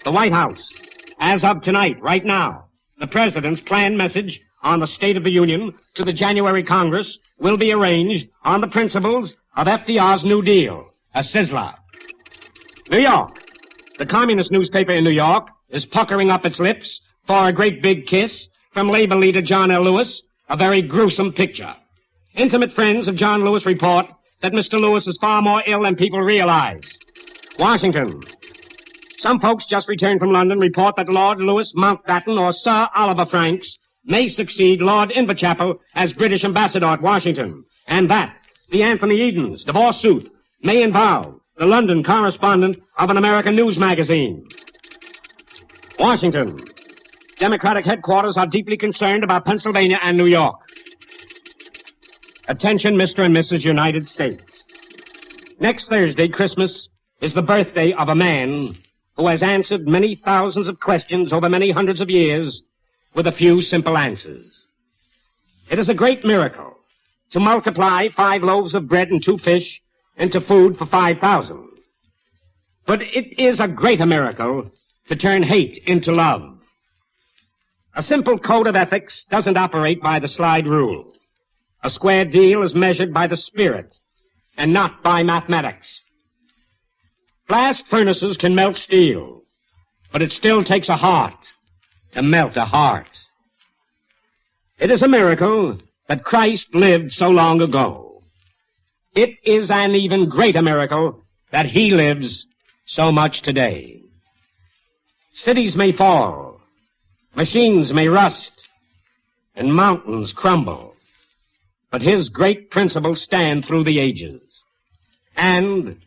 The White House, as of tonight, right now, the President's planned message on the State of the Union to the January Congress will be arranged on the principles of FDR's New Deal, a sizzler. New York. The communist newspaper in New York is puckering up its lips for a great big kiss from labor leader John L. Lewis, a very gruesome picture. Intimate friends of John Lewis report that Mr. Lewis is far more ill than people realize. Washington. Some folks just returned from London report that Lord Louis Mountbatten or Sir Oliver Franks may succeed Lord Inverchapel as British ambassador at Washington, and that the Anthony Edens divorce suit may involve the London correspondent of an American news magazine. Washington. Democratic headquarters are deeply concerned about Pennsylvania and New York. Attention, Mr. and Mrs. United States. Next Thursday, Christmas, is the birthday of a man who has answered many thousands of questions over many hundreds of years with a few simple answers. It is a great miracle to multiply 5 loaves of bread and 2 fish into food for 5,000. But it is a greater miracle to turn hate into love. A simple code of ethics doesn't operate by the slide rule. A square deal is measured by the spirit and not by mathematics. Blast furnaces can melt steel, but it still takes a heart to melt a heart. It is a miracle that Christ lived so long ago. It is an even greater miracle that he lives so much today. Cities may fall, machines may rust, and mountains crumble, but his great principles stand through the ages. And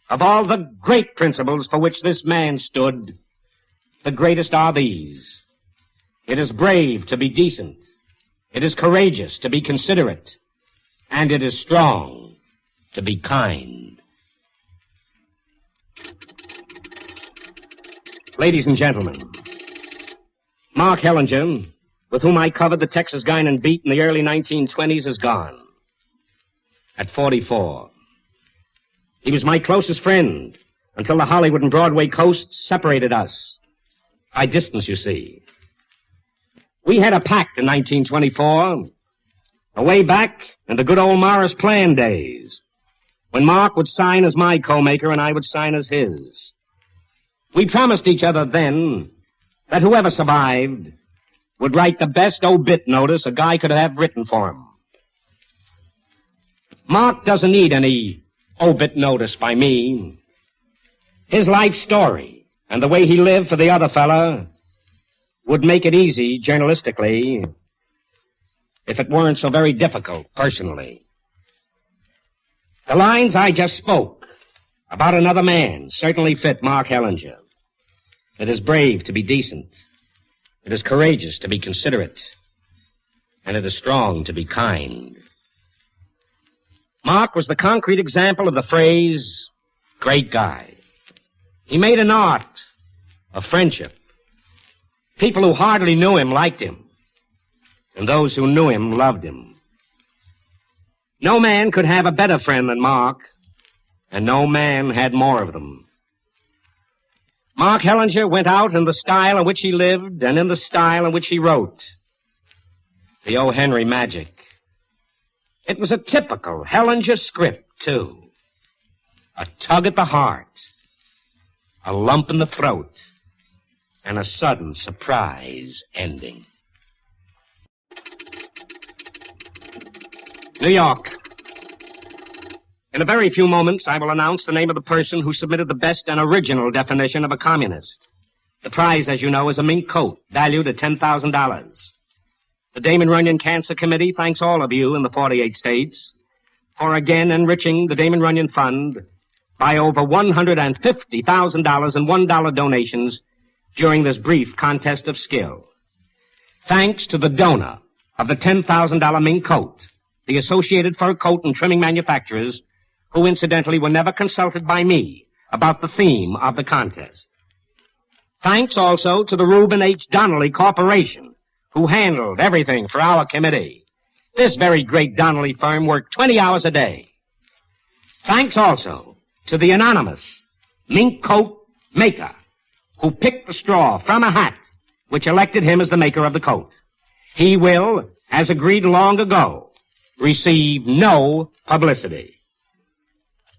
of all the great principles for which this man stood, the greatest are these. It is brave to be decent. It is courageous to be considerate. And it is strong to be kind. Ladies and gentlemen, Mark Hellinger, with whom I covered the Texas Guinan beat in the early 1920s, is gone. At 44. He was my closest friend until the Hollywood and Broadway coasts separated us. By distance, you see. We had a pact in 1924, away back in the good old Morris Plan days, when Mark would sign as my co-maker and I would sign as his. We promised each other then that whoever survived would write the best obit notice a guy could have written for him. Mark doesn't need any obit notice by me. His life story and the way he lived for the other fella would make it easy, journalistically, if it weren't so very difficult, personally. The lines I just spoke about another man certainly fit Mark Hellinger. It is brave to be decent. It is courageous to be considerate. And it is strong to be kind. Mark was the concrete example of the phrase, great guy. He made an art of friendship. People who hardly knew him liked him, and those who knew him loved him. No man could have a better friend than Mark, and no man had more of them. Mark Hellinger went out in the style in which he lived and in the style in which he wrote. The O. Henry magic. It was a typical Hellinger script, too. A tug at the heart, a lump in the throat, and a sudden surprise ending. New York. In a very few moments, I will announce the name of the person who submitted the best and original definition of a communist. The prize, as you know, is a mink coat, valued at $10,000. The Damon Runyon Cancer Committee thanks all of you in the 48 states for again enriching the Damon Runyon Fund by over $150,000 in $1 donations during this brief contest of skill. Thanks to the donor of the $10,000 mink coat, the Associated Fur Coat and Trimming Manufacturers, who incidentally were never consulted by me about the theme of the contest. Thanks also to the Reuben H. Donnelly Corporation, who handled everything for our committee. This very great Donnelly firm worked 20 hours a day. Thanks also to the anonymous mink coat maker, who picked the straw from a hat which elected him as the maker of the coat. He will, as agreed long ago, receive no publicity.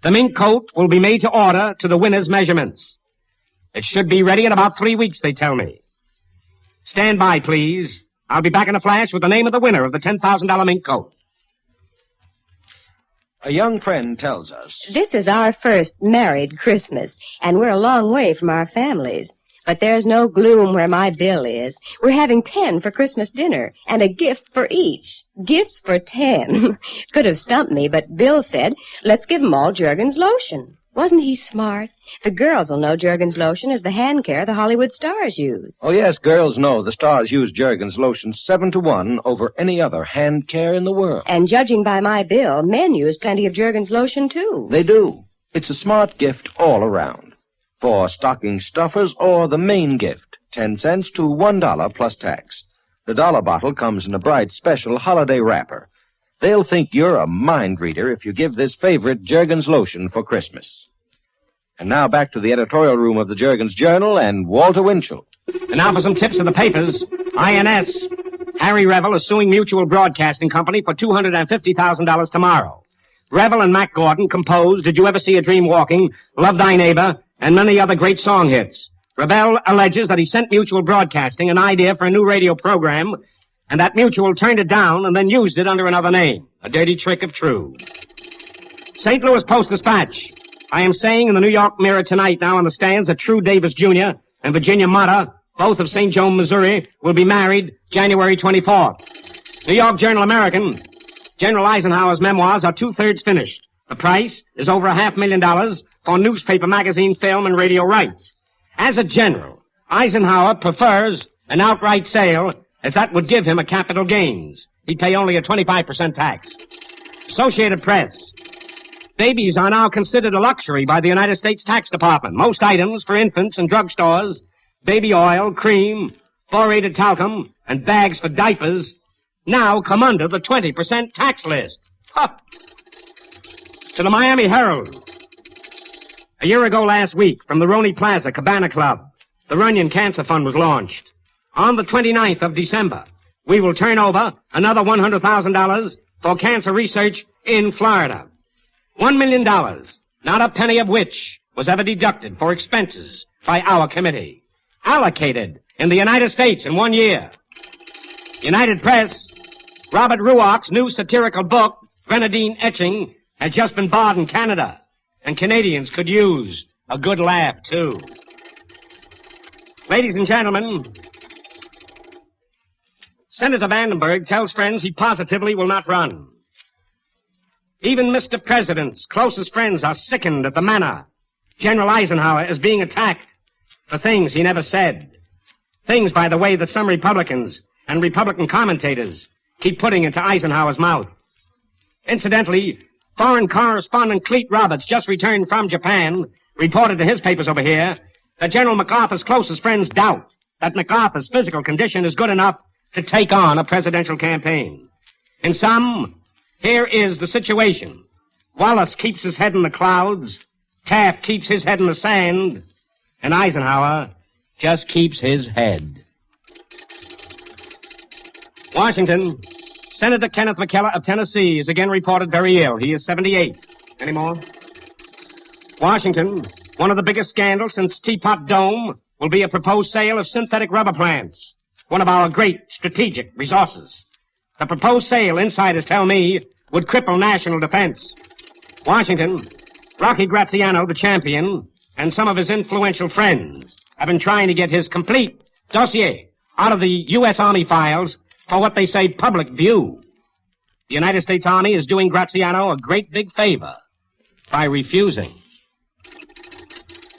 The mink coat will be made to order to the winner's measurements. It should be ready in about 3 weeks, they tell me. Stand by, please. I'll be back in a flash with the name of the winner of the $10,000 mink coat. A young friend tells us. This is our first married Christmas, and we're a long way from our families. But there's no gloom where my Bill is. We're having 10 for Christmas dinner, and a gift for each. Gifts for 10. Could have stumped me, but Bill said, let's give 'em all Jergens lotion. Wasn't he smart? The girls will know Jergens lotion is the hand care the Hollywood stars use. Oh, yes, girls know the stars use Jergens lotion 7-to-1 over any other hand care in the world. And judging by my Bill, men use plenty of Jergens lotion, too. They do. It's a smart gift all around. For stocking stuffers or the main gift, 10 cents to $1 plus tax. The dollar bottle comes in a bright special holiday wrapper. They'll think you're a mind reader if you give this favorite Jergens lotion for Christmas. And now back to the editorial room of the Jergens Journal and Walter Winchell. And now for some tips of the papers. INS. Harry Revel is suing Mutual Broadcasting Company for $250,000 tomorrow. Revel and Mac Gordon composed Did You Ever See a Dream Walking, Love Thy Neighbor, and many other great song hits. Revel alleges that he sent Mutual Broadcasting an idea for a new radio program, and that Mutual turned it down and then used it under another name. A dirty trick if true. St. Louis Post-Dispatch. I am saying in the New York Mirror tonight now on the stands that True Davis Jr. and Virginia Mata, both of St. Joe, Missouri, will be married January 24th. New York Journal-American. General Eisenhower's memoirs are 2/3 finished. The price is over $500,000 for newspaper, magazine, film, and radio rights. As a general, Eisenhower prefers an outright sale, as that would give him a capital gains. He'd pay only a 25% tax. Associated Press. Babies are now considered a luxury by the United States Tax Department. Most items for infants in drugstores, baby oil, cream, borated talcum, and bags for diapers now come under the 20% tax list. Huh. To the Miami Herald. A year ago last week, from the Roney Plaza Cabana Club, the Runyon Cancer Fund was launched. On the 29th of December, we will turn over another $100,000 for cancer research in Florida. $1 million, not a penny of which was ever deducted for expenses by our committee. Allocated in the United States in 1 year. United Press. Robert Ruark's new satirical book, Grenadine Etching, has just been barred in Canada, and Canadians could use a good laugh, too. Ladies and gentlemen, Senator Vandenberg tells friends he positively will not run. Even Mr. President's closest friends are sickened at the manner General Eisenhower is being attacked for things he never said. Things, by the way, that some Republicans and Republican commentators keep putting into Eisenhower's mouth. Incidentally, foreign correspondent Cleet Roberts, just returned from Japan, reported to his papers over here that General MacArthur's closest friends doubt that MacArthur's physical condition is good enough to take on a presidential campaign. In sum, here is the situation. Wallace keeps his head in the clouds, Taft keeps his head in the sand, and Eisenhower just keeps his head. Washington. Senator Kenneth McKellar of Tennessee is again reported very ill. He is 78. Any more? Washington. One of the biggest scandals since Teapot Dome will be a proposed sale of synthetic rubber plants, one of our great strategic resources. The proposed sale, insiders tell me, would cripple national defense. Washington. Rocky Graziano, the champion, and some of his influential friends have been trying to get his complete dossier out of the U.S. Army files for what they say public view. the United States Army is doing Graziano a great big favor by refusing.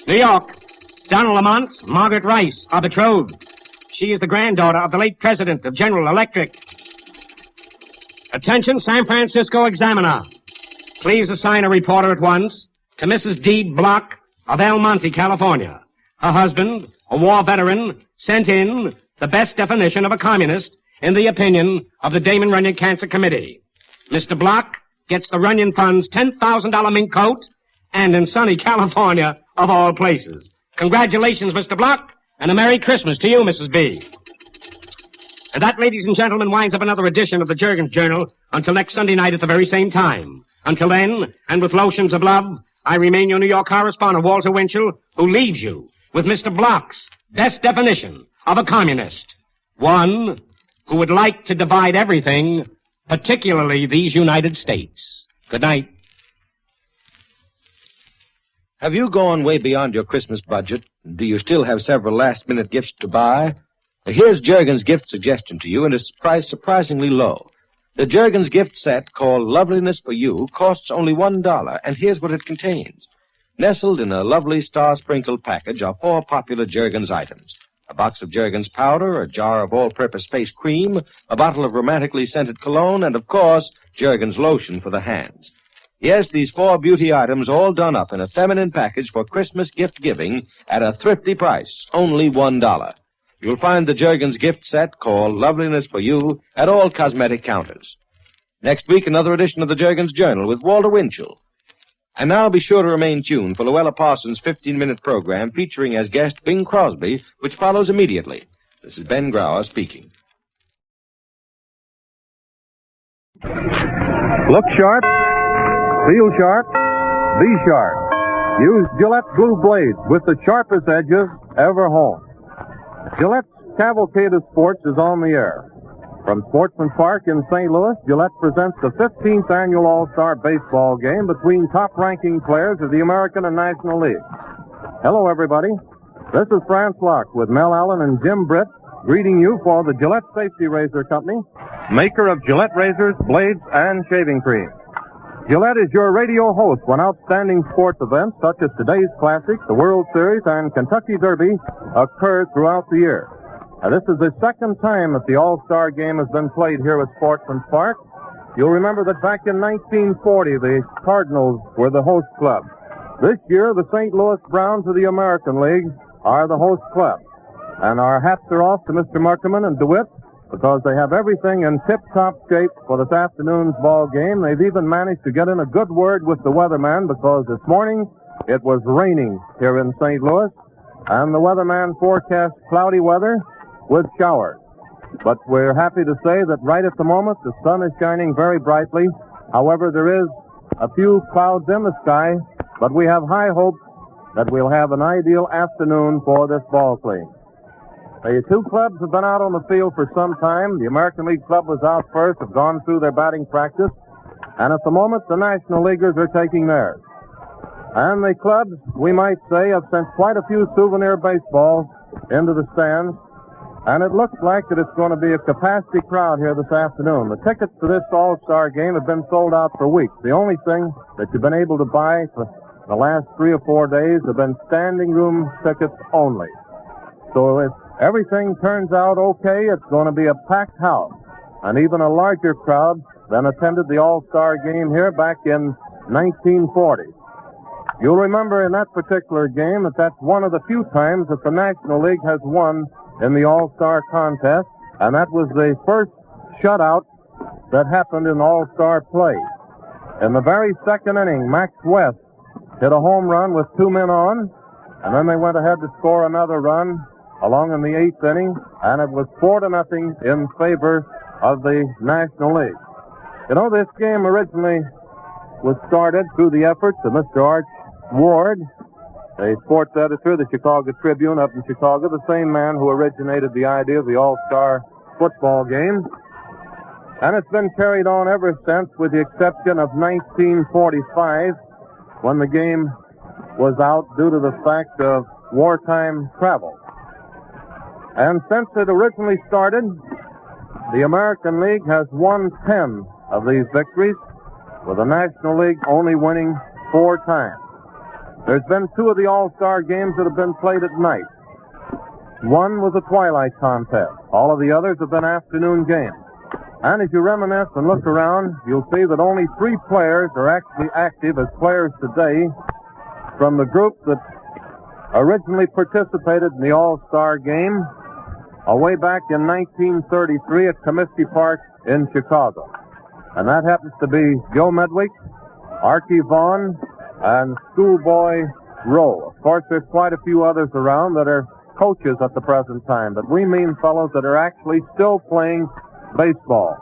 New York, Donald Lamont, Margaret Rice are betrothed. She is the granddaughter of the late president of General Electric. Attention, San Francisco Examiner. Please assign a reporter at once to Mrs. D. Block of El Monte, California. Her husband, a war veteran, sent in the best definition of a communist in the opinion of the Damon Runyon Cancer Committee. Mr. Block gets the Runyon Fund's $10,000 mink coat, and in sunny California, of all places. Congratulations, Mr. Block, and a Merry Christmas to you, Mrs. B. And that, ladies and gentlemen, winds up another edition of the Jergens Journal until next Sunday night at the very same time. Until then, and with lotions of love, I remain your New York correspondent, Walter Winchell, who leaves you with Mr. Block's best definition of a communist. One who would like to divide everything, particularly these United States. Good night. Have you gone way beyond your Christmas budget? Do you still have several last-minute gifts to buy? Here's Jergens' gift suggestion to you, and it's priced surprisingly low. The Jergens gift set, called Loveliness for You, costs only $1, and here's what it contains. Nestled in a lovely star-sprinkled package are 4 popular Jergens items. A box of Jergens powder, a jar of all-purpose face cream, a bottle of romantically scented cologne, and, of course, Jergens lotion for the hands. Yes, these 4 beauty items all done up in a feminine package for Christmas gift-giving at a thrifty price, only $1. You'll find the Jergens gift set, called Loveliness for You, at all cosmetic counters. Next week, another edition of the Jergens Journal with Walter Winchell. And now be sure to remain tuned for Luella Parsons' 15-minute program featuring as guest Bing Crosby, which follows immediately. This is Ben Grauer speaking. Look sharp, feel sharp, be sharp. Use Gillette Blue Blades with the sharpest edges ever honed. Gillette's Cavalcade of Sports is on the air. From Sportsman's Park in St. Louis, Gillette presents the 15th annual All-Star Baseball game between top-ranking players of the American and National League. Hello, everybody. This is Franz Locke with Mel Allen and Jim Britt greeting you for the Gillette Safety Razor Company, maker of Gillette razors, blades, and shaving cream. Gillette is your radio host when outstanding sports events such as today's Classic, the World Series, and Kentucky Derby occur throughout the year. Now, this is the second time that the All-Star game has been played here at Sportsman's Park. You'll remember that back in 1940, the Cardinals were the host club. This year, the St. Louis Browns of the American League are the host club. And our hats are off to Mr. Muckerman and DeWitt because they have everything in tip-top shape for this afternoon's ball game. They've even managed to get in a good word with the weatherman because this morning it was raining here in St. Louis, and the weatherman forecast cloudy weather with showers. But we're happy to say that right at the moment the sun is shining very brightly. However, there is a few clouds in the sky, but we have high hopes that we'll have an ideal afternoon for this ball game. The 2 clubs have been out on the field for some time. The American League club was out first, have gone through their batting practice, and at the moment the National Leaguers are taking theirs. And the clubs, we might say, have sent quite a few souvenir baseballs into the stands, and it looks like that it's going to be a capacity crowd here this afternoon. The tickets to this All-Star game have been sold out for weeks. The only thing that you've been able to buy for the last 3 or 4 days have been standing room tickets only. So if everything turns out okay, it's going to be a packed house, and even a larger crowd than attended the All-Star game here back in 1940. You'll remember in that particular game that that's one of the few times that the National League has won in the All-Star contest, and that was the first shutout that happened in All-Star play. In the very second inning, Max West hit a home run with 2 men on, and then they went ahead to score another run along in the 8th inning, and it was 4-0 in favor of the National League. You know, this game originally was started through the efforts of Mr. Archie Ward, a sports editor of the Chicago Tribune up in Chicago, the same man who originated the idea of the All-Star football game. And it's been carried on ever since, with the exception of 1945, when the game was out due to the fact of wartime travel. And since it originally started, the American League has won 10 of these victories, with the National League only winning 4 times. There's been 2 of the All-Star games that have been played at night. One was a twilight contest. All of the others have been afternoon games. And as you reminisce and look around, you'll see that only 3 players are actually active as players today from the group that originally participated in the All-Star game way back in 1933 at Comiskey Park in Chicago. And that happens to be Joe Medwick, Archie Vaughn, and Schoolboy Rowe. Of course, there's quite a few others around that are coaches at the present time, but we mean fellows that are actually still playing baseball.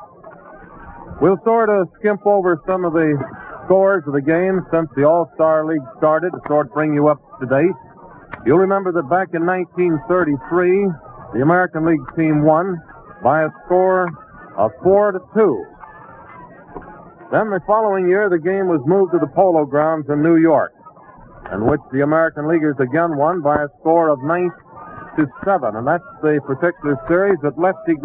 We'll sort of skimp over some of the scores of the game since the All-Star League started to sort of bring you up to date. You'll remember that back in 1933, the American League team won by a score of 4-2. Then the following year, the game was moved to the Polo Grounds in New York, in which the American Leaguers again won by a score of 9-7. And that's the particular series that Lefty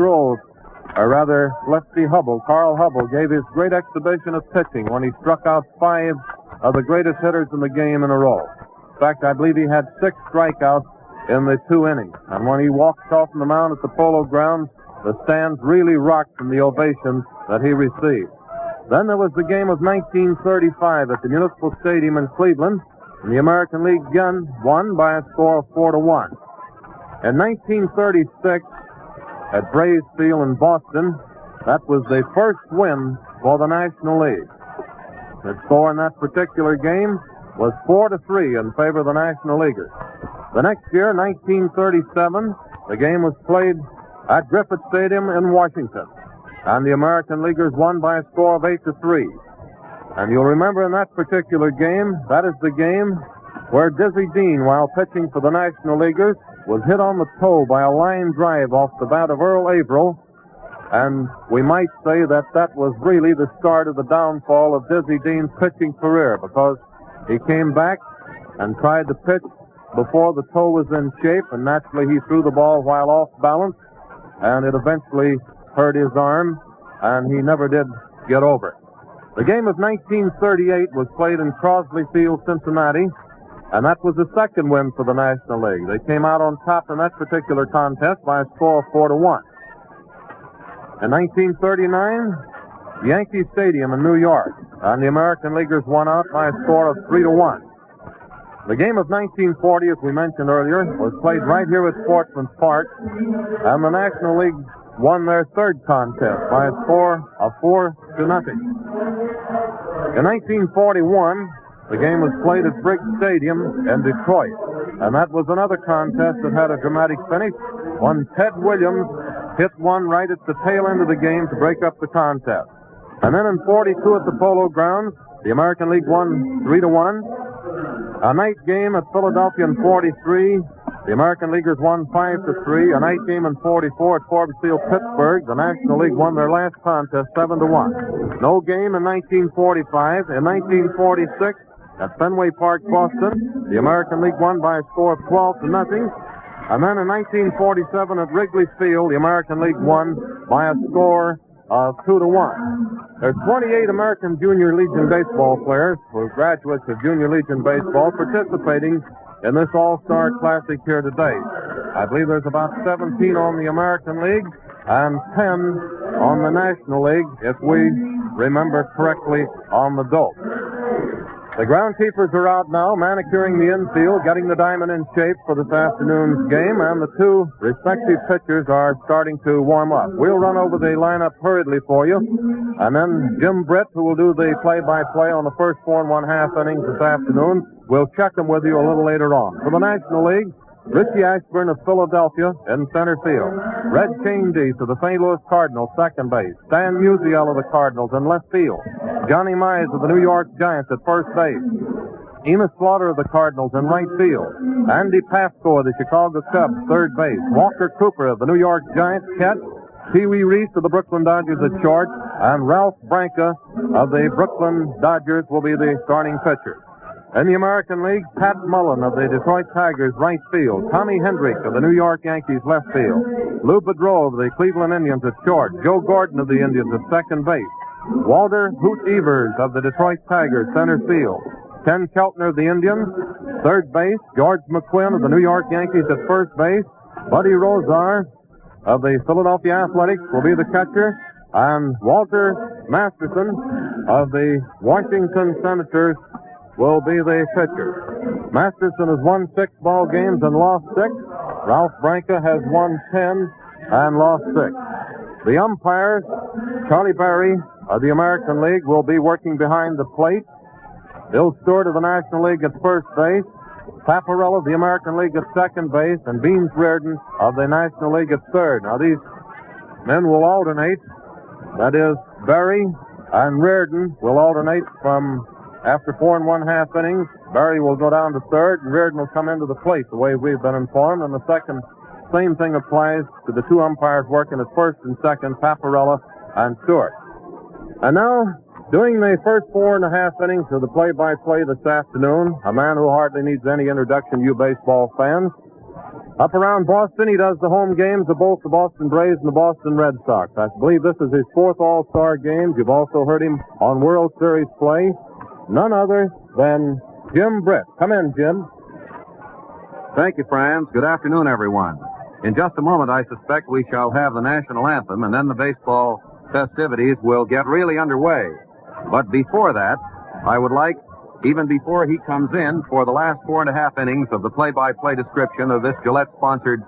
Hubble, Carl Hubble, gave his great exhibition of pitching when he struck out 5 of the greatest hitters in the game in a row. In fact, I believe he had 6 strikeouts in the 2 innings. And when he walked off from the mound at the Polo Grounds, the stands really rocked from the ovations that he received. Then there was the game of 1935 at the Municipal Stadium in Cleveland, and the American League again won by a score of 4-1. In 1936, at Braves Field in Boston, that was the first win for the National League. The score in that particular game was 4-3 in favor of the National Leaguers. The next year, 1937, the game was played at Griffith Stadium in Washington, and the American Leaguers won by a score of 8-3. And you'll remember in that particular game, that is the game where Dizzy Dean, while pitching for the National Leaguers, was hit on the toe by a line drive off the bat of Earl Averill, and we might say that that was really the start of the downfall of Dizzy Dean's pitching career, because he came back and tried to pitch before the toe was in shape, and naturally he threw the ball while off balance, and it eventually hurt his arm, and he never did get over it. The game of 1938 was played in Crosley Field, Cincinnati, and that was the second win for the National League. They came out on top in that particular contest by a score of 4-1. In 1939, Yankee Stadium in New York, and the American Leaguers won out by a score of 3-1. The game of 1940, as we mentioned earlier, was played right here at Sportsman's Park, and the National League won their third contest by a score of 4-0. In 1941, the game was played at Briggs Stadium in Detroit, and that was another contest that had a dramatic finish when Ted Williams hit one right at the tail end of the game to break up the contest. And then in 42 at the Polo Grounds, the American League won 3-1. A night game at Philadelphia in 43, the American Leaguers won 5-3. A night game in 44 at Forbes Field, Pittsburgh, the National League won their last contest 7-1. No game in 1945. In 1946, at Fenway Park, Boston, the American League won by a score of 12-0. And then in 1947 at Wrigley Field, the American League won by a score of 2-1. There's 28 American Junior Legion baseball players, who are graduates of Junior Legion baseball, participating in this All-Star Classic here today. I believe there's about 17 on the American League and 10 on the National League, if we remember correctly, on the dope. The groundkeepers are out now, manicuring the infield, getting the diamond in shape for this afternoon's game, and the 2 respective pitchers are starting to warm up. We'll run over the lineup hurriedly for you, and then Jim Britt, who will do the play-by-play on the first 4 1/2 innings this afternoon, will check them with you a little later on. For the National League, Richie Ashburn of Philadelphia in center field. Red Chaney of the St. Louis Cardinals, second base. Stan Musial of the Cardinals in left field. Johnny Mize of the New York Giants at first base. Amos Slaughter of the Cardinals in right field. Andy Pasco of the Chicago Cubs, third base. Walker Cooper of the New York Giants, catch. Pee Wee Reese of the Brooklyn Dodgers at short. And Ralph Branca of the Brooklyn Dodgers will be the starting pitcher. In the American League, Pat Mullen of the Detroit Tigers, right field. Tommy Hendrick of the New York Yankees, left field. Lou Boudreau of the Cleveland Indians at short. Joe Gordon of the Indians at second base. Walter Hoot Evers of the Detroit Tigers, center field. Ken Keltner of the Indians, third base. George McQuinn of the New York Yankees at first base. Buddy Rozar of the Philadelphia Athletics will be the catcher. And Walter Masterson of the Washington Senators will be the pitcher. Masterson has won 6 ball games and lost 6. Ralph Branca has won 10 and lost 6. The umpires, Charlie Berry of the American League, will be working behind the plate. Bill Stewart of the National League at first base. Paparella of the American League at second base. And Beans Reardon of the National League at third. Now, these men will alternate. That is, Berry and Reardon will alternate from after 4 1/2 innings. Berry will go down to third, and Reardon will come into the plate, the way we've been informed. And the same thing applies to the 2 umpires working at first and second, Paparella and Stewart. And now, doing the first 4 1/2 innings of the play-by-play this afternoon, a man who hardly needs any introduction to you baseball fans. Up around Boston, he does the home games of both the Boston Braves and the Boston Red Sox. I believe this is his 4th All-Star game. You've also heard him on World Series play. None other than Jim Britt. Come in, Jim. Thank you, Franz. Good afternoon, everyone. In just a moment, I suspect we shall have the national anthem, and then the baseball festivities will get really underway. But before that, I would like, even before he comes in for the last 4 1/2 innings of the play-by-play description of this Gillette-sponsored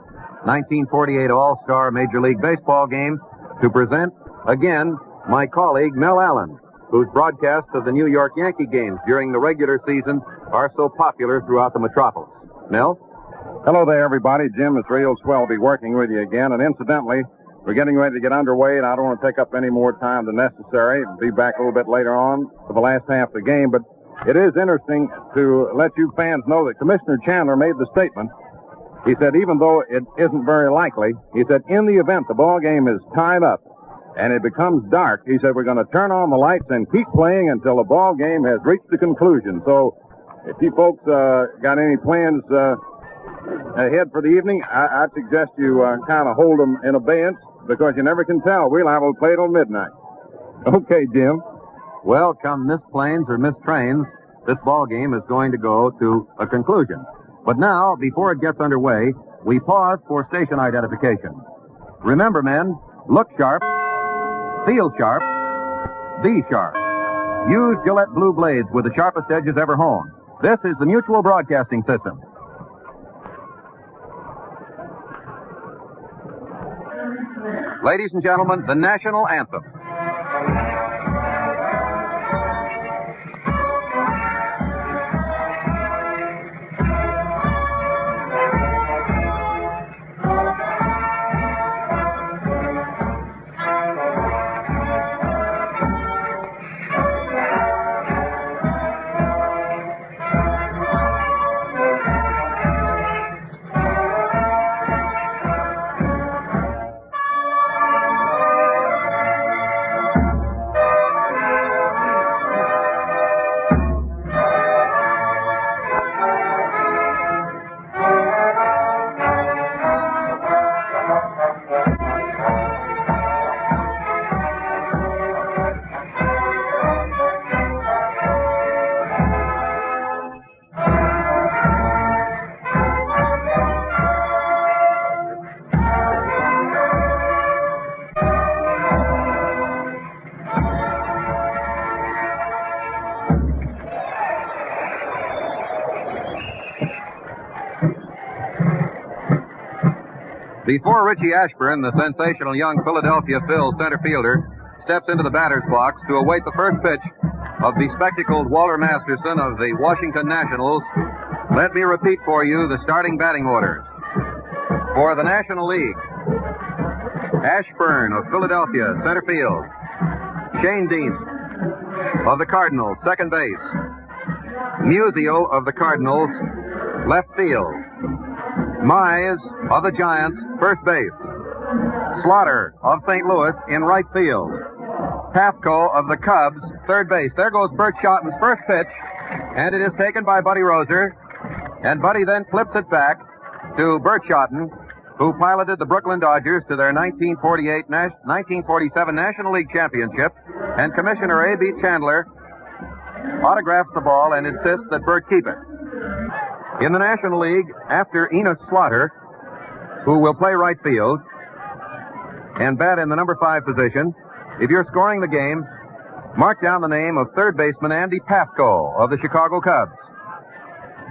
1948 All-Star Major League Baseball game, to present, again, my colleague, Mel Allen, whose broadcasts of the New York Yankee games during the regular season are so popular throughout the metropolis. Mel? Hello there, everybody. Jim, it's real swell to be working with you again. And incidentally, we're getting ready to get underway, and I don't want to take up any more time than necessary. I'll be back a little bit later on for the last half of the game. But it is interesting to let you fans know that Commissioner Chandler made the statement. He said, even though it isn't very likely, he said, in the event the ball game is tied up and it becomes dark, he said, we're going to turn on the lights and keep playing until the ball game has reached the conclusion. So if you folks got any plans ahead for the evening, I'd suggest you kind of hold them in abeyance, because you never can tell. We'll have to play till midnight. Okay, Jim. Well, come Miss Planes or Miss Trains, this ball game is going to go to a conclusion. But now, before it gets underway, we pause for station identification. Remember, men, look sharp, feel sharp, be sharp. Use Gillette Blue Blades with the sharpest edges ever honed. This is the Mutual Broadcasting System. Ladies and gentlemen, the national anthem. Before Richie Ashburn, the sensational young Philadelphia Phil center fielder, steps into the batter's box to await the first pitch of the spectacled Walter Masterson of the Washington Nationals, let me repeat for you the starting batting orders. For the National League, Ashburn of Philadelphia, center field. Shane Dean of the Cardinals, second base. Musial of the Cardinals, left field. Mize of the Giants, first base. Slaughter of St. Louis in right field. Pafko of the Cubs, third base. There goes Bert Schotten's first pitch, and it is taken by Buddy Roser. And Buddy then flips it back to Bert Schotten, who piloted the Brooklyn Dodgers to their 1947 National League Championship And Commissioner A.B. Chandler autographs the ball and insists that Burt keep it. In the National League, after Enos Slaughter, who will play right field and bat in the number 5 position, if you're scoring the game, mark down the name of third baseman Andy Pafko of the Chicago Cubs.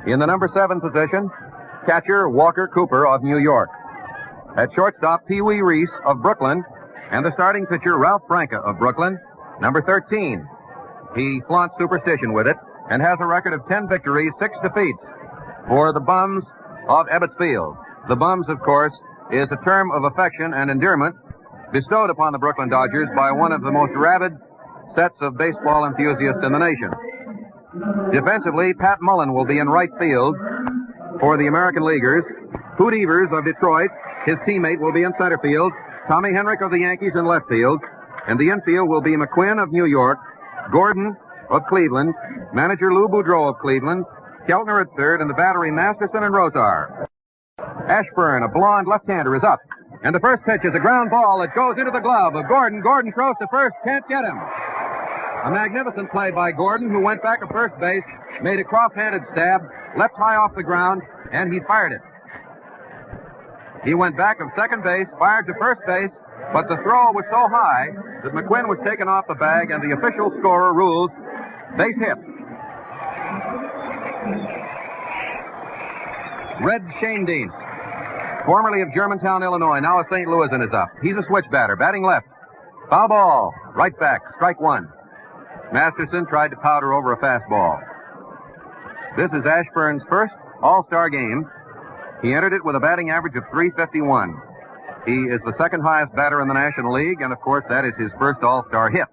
In the number 7 position, catcher Walker Cooper of New York. At shortstop, Pee Wee Reese of Brooklyn, and the starting pitcher Ralph Branca of Brooklyn, number 13. He flaunts superstition with it and has a record of 10 victories, 6 defeats for the Bums of Ebbets Field. The Bums, of course, is a term of affection and endearment bestowed upon the Brooklyn Dodgers by one of the most rabid sets of baseball enthusiasts in the nation. Defensively, Pat Mullen will be in right field for the American Leaguers. Hoot Evers of Detroit, his teammate, will be in center field. Tommy Henrich of the Yankees in left field. And the infield will be McQuinn of New York, Gordon of Cleveland, manager Lou Boudreau of Cleveland, Keltner at third, and the battery Masterson and Rosar. Ashburn, a blonde left-hander, is up. And the first pitch is a ground ball that goes into the glove of Gordon. Gordon throws to first, can't get him. A magnificent play by Gordon, who went back to first base, made a cross-handed stab, left high off the ground, and he fired it. He went back of second base, fired to first base, but the throw was so high that McQuinn was taken off the bag, and the official scorer rules base hit. Red Shanedean, formerly of Germantown, Illinois, now of St. Louis, and is up. He's a switch batter, batting left. Foul ball, right back, strike one. Masterson tried to powder over a fastball. This is Ashburn's first All-Star game. He entered it with a batting average of .351. He is the second highest batter in the National League, and of course that is his first All-Star hit.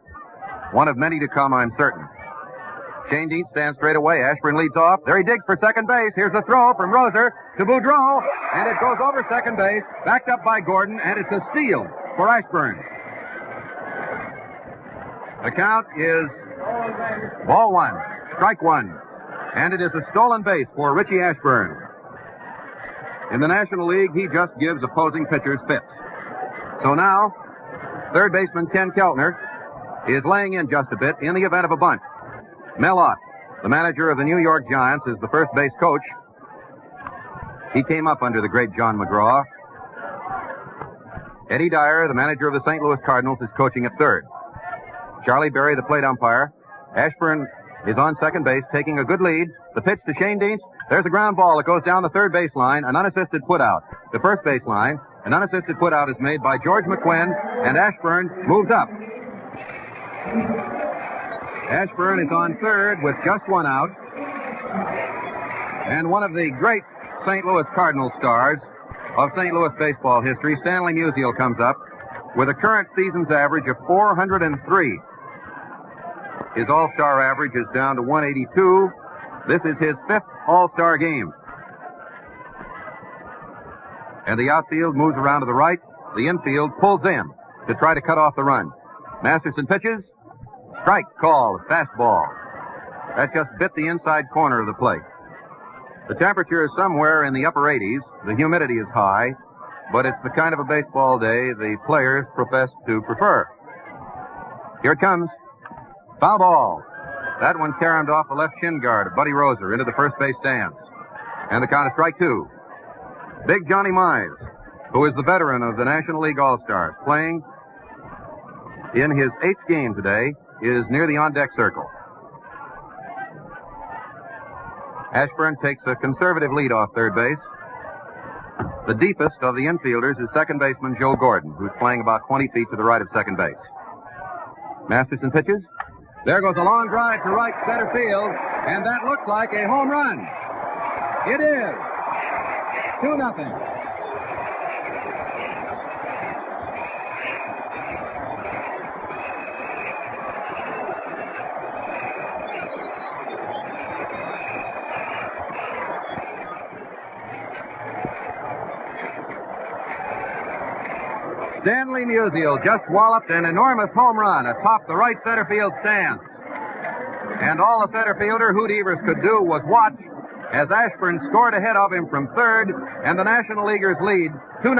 One of many to come, I'm certain. Shanedean stands straight away. Ashburn leads off. There he digs for second base. Here's a throw from Roser to Boudreau, and it goes over second base, backed up by Gordon, and it's a steal for Ashburn. The count is ball one, strike one, and it is a stolen base for Richie Ashburn. In the National League, he just gives opposing pitchers fits. So now, third baseman Ken Keltner is laying in just a bit in the event of a bunt. Mel Ott, the manager of the New York Giants, is the first base coach. He came up under the great John McGraw. Eddie Dyer, the manager of the St. Louis Cardinals, is coaching at third. Charlie Berry, the plate umpire. Ashburn is on second base, taking a good lead. The pitch to Shanedean. There's a ground ball that goes down the third base line, an unassisted putout. The first base line, an unassisted putout is made by George McQuinn, and Ashburn moves up. Ashburn is on third with just one out. And one of the great St. Louis Cardinal stars of St. Louis baseball history, Stanley Musial, comes up with a current season's average of .403. His All-Star average is down to .182. This is his fifth All-Star game. And the outfield moves around to the right. The infield pulls in to try to cut off the run. Masterson pitches. Strike called, fastball. That just bit the inside corner of the plate. The temperature is somewhere in the upper 80s. The humidity is high, but it's the kind of a baseball day the players profess to prefer. Here it comes. Foul ball. That one caromed off the left shin guard of Buddy Roser into the first base stands. And the count is strike two. Big Johnny Mize, who is the veteran of the National League All-Stars, playing in his 8th game today, is near the on-deck circle. Ashburn takes a conservative lead off third base. The deepest of the infielders is second baseman Joe Gordon, who's playing about 20 feet to the right of second base. Masterson pitches. There goes a long drive to right center field, and that looks like a home run. It is. 2-0. Stanley Musial just walloped an enormous home run atop the right center field stands. And all the center fielder, Hoot Evers, could do was watch as Ashburn scored ahead of him from third, and the National Leaguers lead 2-0.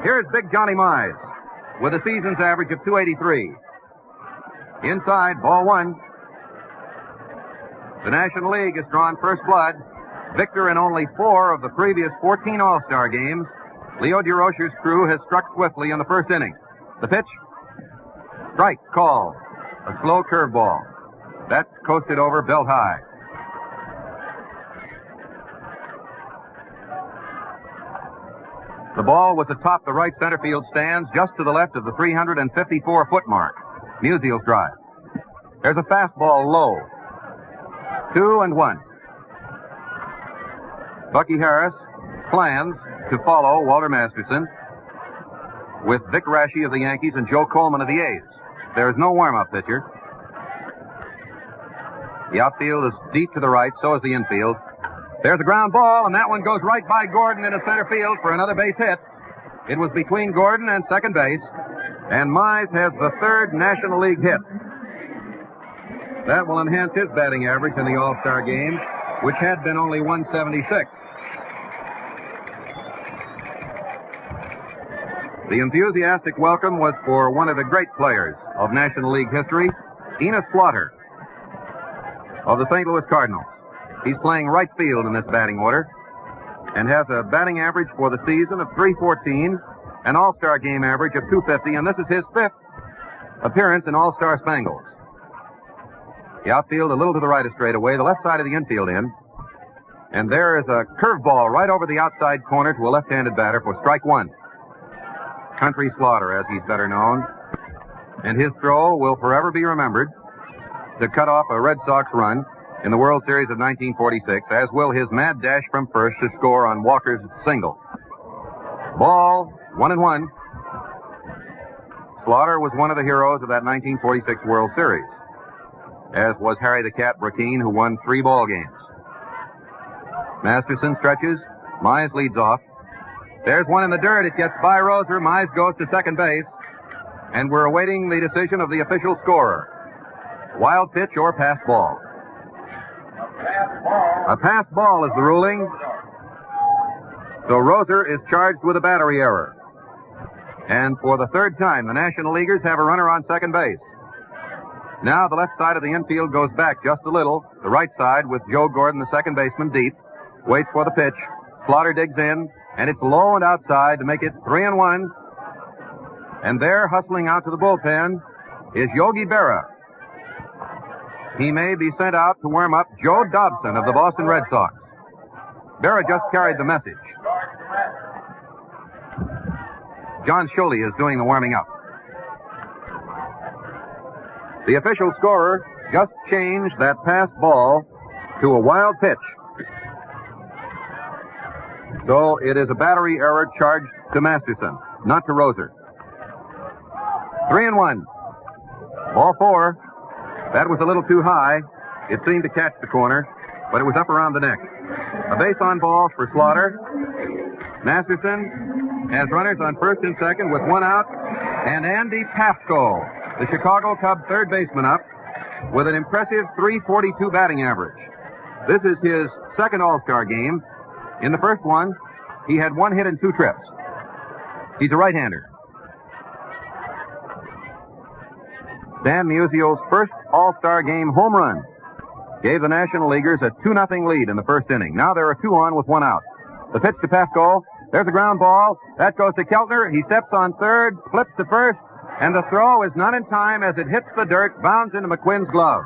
Here's Big Johnny Mize with a season's average of .283. Inside, ball one. The National League has drawn first blood. Victor in only 4 of the previous 14 All-Star games, Leo DeRocher's crew has struck swiftly in the first inning. The pitch. Strike called. A slow curveball. That's coasted over belt high. The ball was atop the right center field stands, just to the left of the 354-foot mark. Musial's drive. There's a fastball low. 2-1. Bucky Harris plans to follow Walter Masterson with Vic Raschi of the Yankees and Joe Coleman of the A's. There is no warm-up pitcher. The outfield is deep to the right, so is the infield. There's a ground ball, and that one goes right by Gordon into center field for another base hit. It was between Gordon and second base, and Mize has the 3rd National League hit. That will enhance his batting average in the All-Star game, which had been only 176. The enthusiastic welcome was for one of the great players of National League history, Enos Slaughter of the St. Louis Cardinals. He's playing right field in this batting order and has a batting average for the season of .314, an All-Star game average of .250, and this is his 5th appearance in All-Star Spangles. The outfield a little to the right of straightaway, the left side of the infield in. And there is a curveball right over the outside corner to a left-handed batter for strike one. Country Slaughter, as he's better known. And his throw will forever be remembered to cut off a Red Sox run in the World Series of 1946, as will his mad dash from first to score on Walker's single. Ball, 1-1. Slaughter was one of the heroes of that 1946 World Series, as was Harry the Cat Brackeen, who won 3 ball games. Masterson stretches. Mize leads off. There's one in the dirt. It gets by Roser. Mize goes to second base. And we're awaiting the decision of the official scorer. Wild pitch or pass ball. A pass ball is the ruling. So Roser is charged with a battery error. And for the 3rd time, the National Leaguers have a runner on second base. Now the left side of the infield goes back just a little. The right side, with Joe Gordon, the second baseman, deep, waits for the pitch. Slaughter digs in, and it's low and outside to make it 3-1. And there, hustling out to the bullpen, is Yogi Berra. He may be sent out to warm up Joe Dobson of the Boston Red Sox. Berra just carried the message. John Sholey is doing the warming up. The official scorer just changed that pass ball to a wild pitch. So it is a battery error charged to Masterson, not to Roser. 3-1. Ball 4. That was a little too high. It seemed to catch the corner, but it was up around the neck. A base on ball for Slaughter. Masterson has runners on first and second with one out, and Andy Pafko, the Chicago Cub third baseman, up with an impressive .342 batting average. This is his 2nd All-Star game. In the first one, he had 1 hit and 2 trips. He's a right-hander. Dan Musial's first All-Star game home run gave the National Leaguers a 2-0 lead in the first inning. Now there are 2 on with 1 out. The pitch to Pafko. There's a ground ball. That goes to Keltner. He steps on third, flips to first, and the throw is not in time as it hits the dirt, bounds into McQuinn's glove.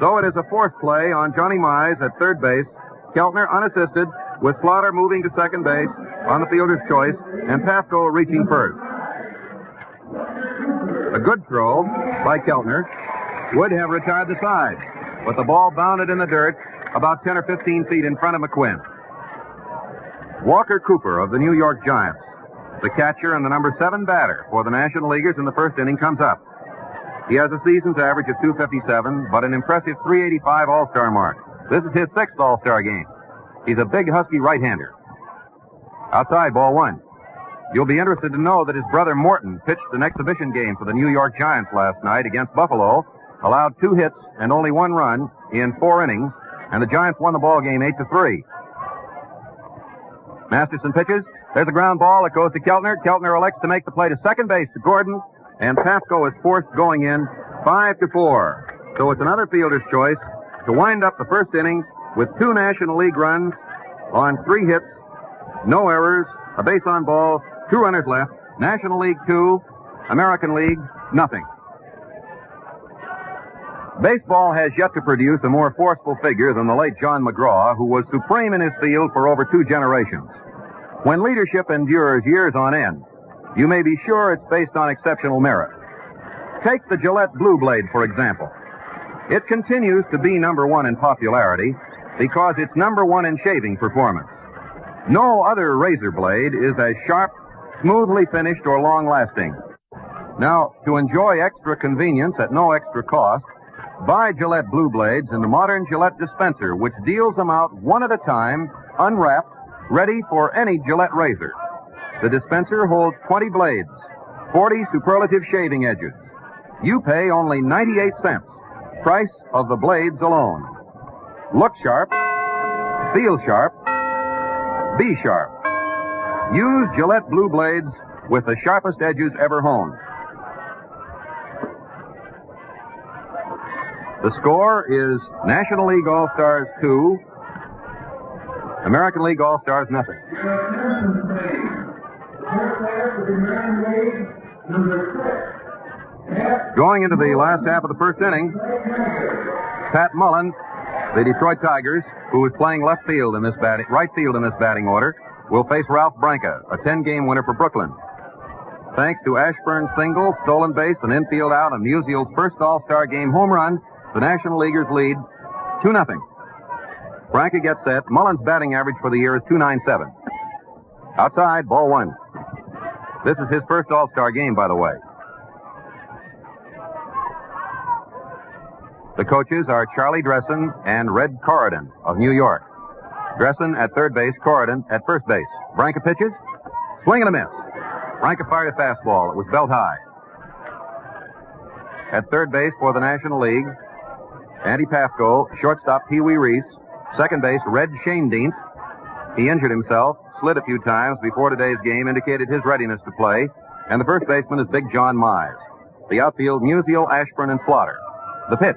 So it is a force play on Johnny Mize at third base. Keltner unassisted, with Slaughter moving to second base on the fielder's choice, and Pafko reaching first. A good throw by Keltner would have retired the side, but the ball bounded in the dirt about 10 or 15 feet in front of McQuinn. Walker Cooper of the New York Giants, the catcher and the number 7 batter for the National Leaguers in the first inning, comes up. He has a season's average of .257, but an impressive .385 All-Star mark. This is his 6th All-Star game. He's a big, husky right-hander. Outside, ball 1. You'll be interested to know that his brother Morton pitched an exhibition game for the New York Giants last night against Buffalo, allowed 2 hits and only 1 run in 4 innings, and the Giants won the ball game 8-3. Masterson pitches. There's a ground ball. It goes to Keltner. Keltner elects to make the play to second base to Gordon, and Pafko is forced going in 5-4. So it's another fielder's choice to wind up the first inning with 2 National League runs on 3 hits, no errors, a base on ball, 2 runners left. National League 2, American League, nothing. Baseball has yet to produce a more forceful figure than the late John McGraw, who was supreme in his field for over 2 generations. When leadership endures years on end, you may be sure it's based on exceptional merit. Take the Gillette Blue Blade, for example. It continues to be number 1 in popularity because it's number 1 in shaving performance. No other razor blade is as sharp, smoothly finished, or long-lasting. Now, to enjoy extra convenience at no extra cost, buy Gillette Blue Blades in the modern Gillette dispenser, which deals them out one at a time, unwrapped, ready for any Gillette razor. The dispenser holds 20 blades, 40 superlative shaving edges. You pay only 98 cents, price of the blades alone. Look sharp, feel sharp, be sharp. Use Gillette Blue Blades with the sharpest edges ever honed. The score is National League All-Stars 2, American League All-Stars nothing. Going into the last half of the first inning, Pat Mullen, the Detroit Tigers, who is playing right field in this batting order, will face Ralph Branca, a 10-game winner for Brooklyn. Thanks to Ashburn's single, stolen base, and infield out, and Musial's first All-Star Game home run, the National Leaguers lead 2-0. Branca gets set. Mullen's batting average for the year is .297. Outside, ball 1. This is his first All-Star Game, by the way. The coaches are Charlie Dressen and Red Corridon of New York. Dressen at third base, Corridon at first base. Branca pitches. Swing and a miss. Branca fired a fastball. It was belt high. At third base for the National League, Andy Pafko, shortstop Pee Wee Reese, second base Red Schoendienst. He injured himself, slid a few times before today's game, indicated his readiness to play, and the first baseman is Big John Mize. The outfield, Musial, Ashburn, and Slaughter. The pitch.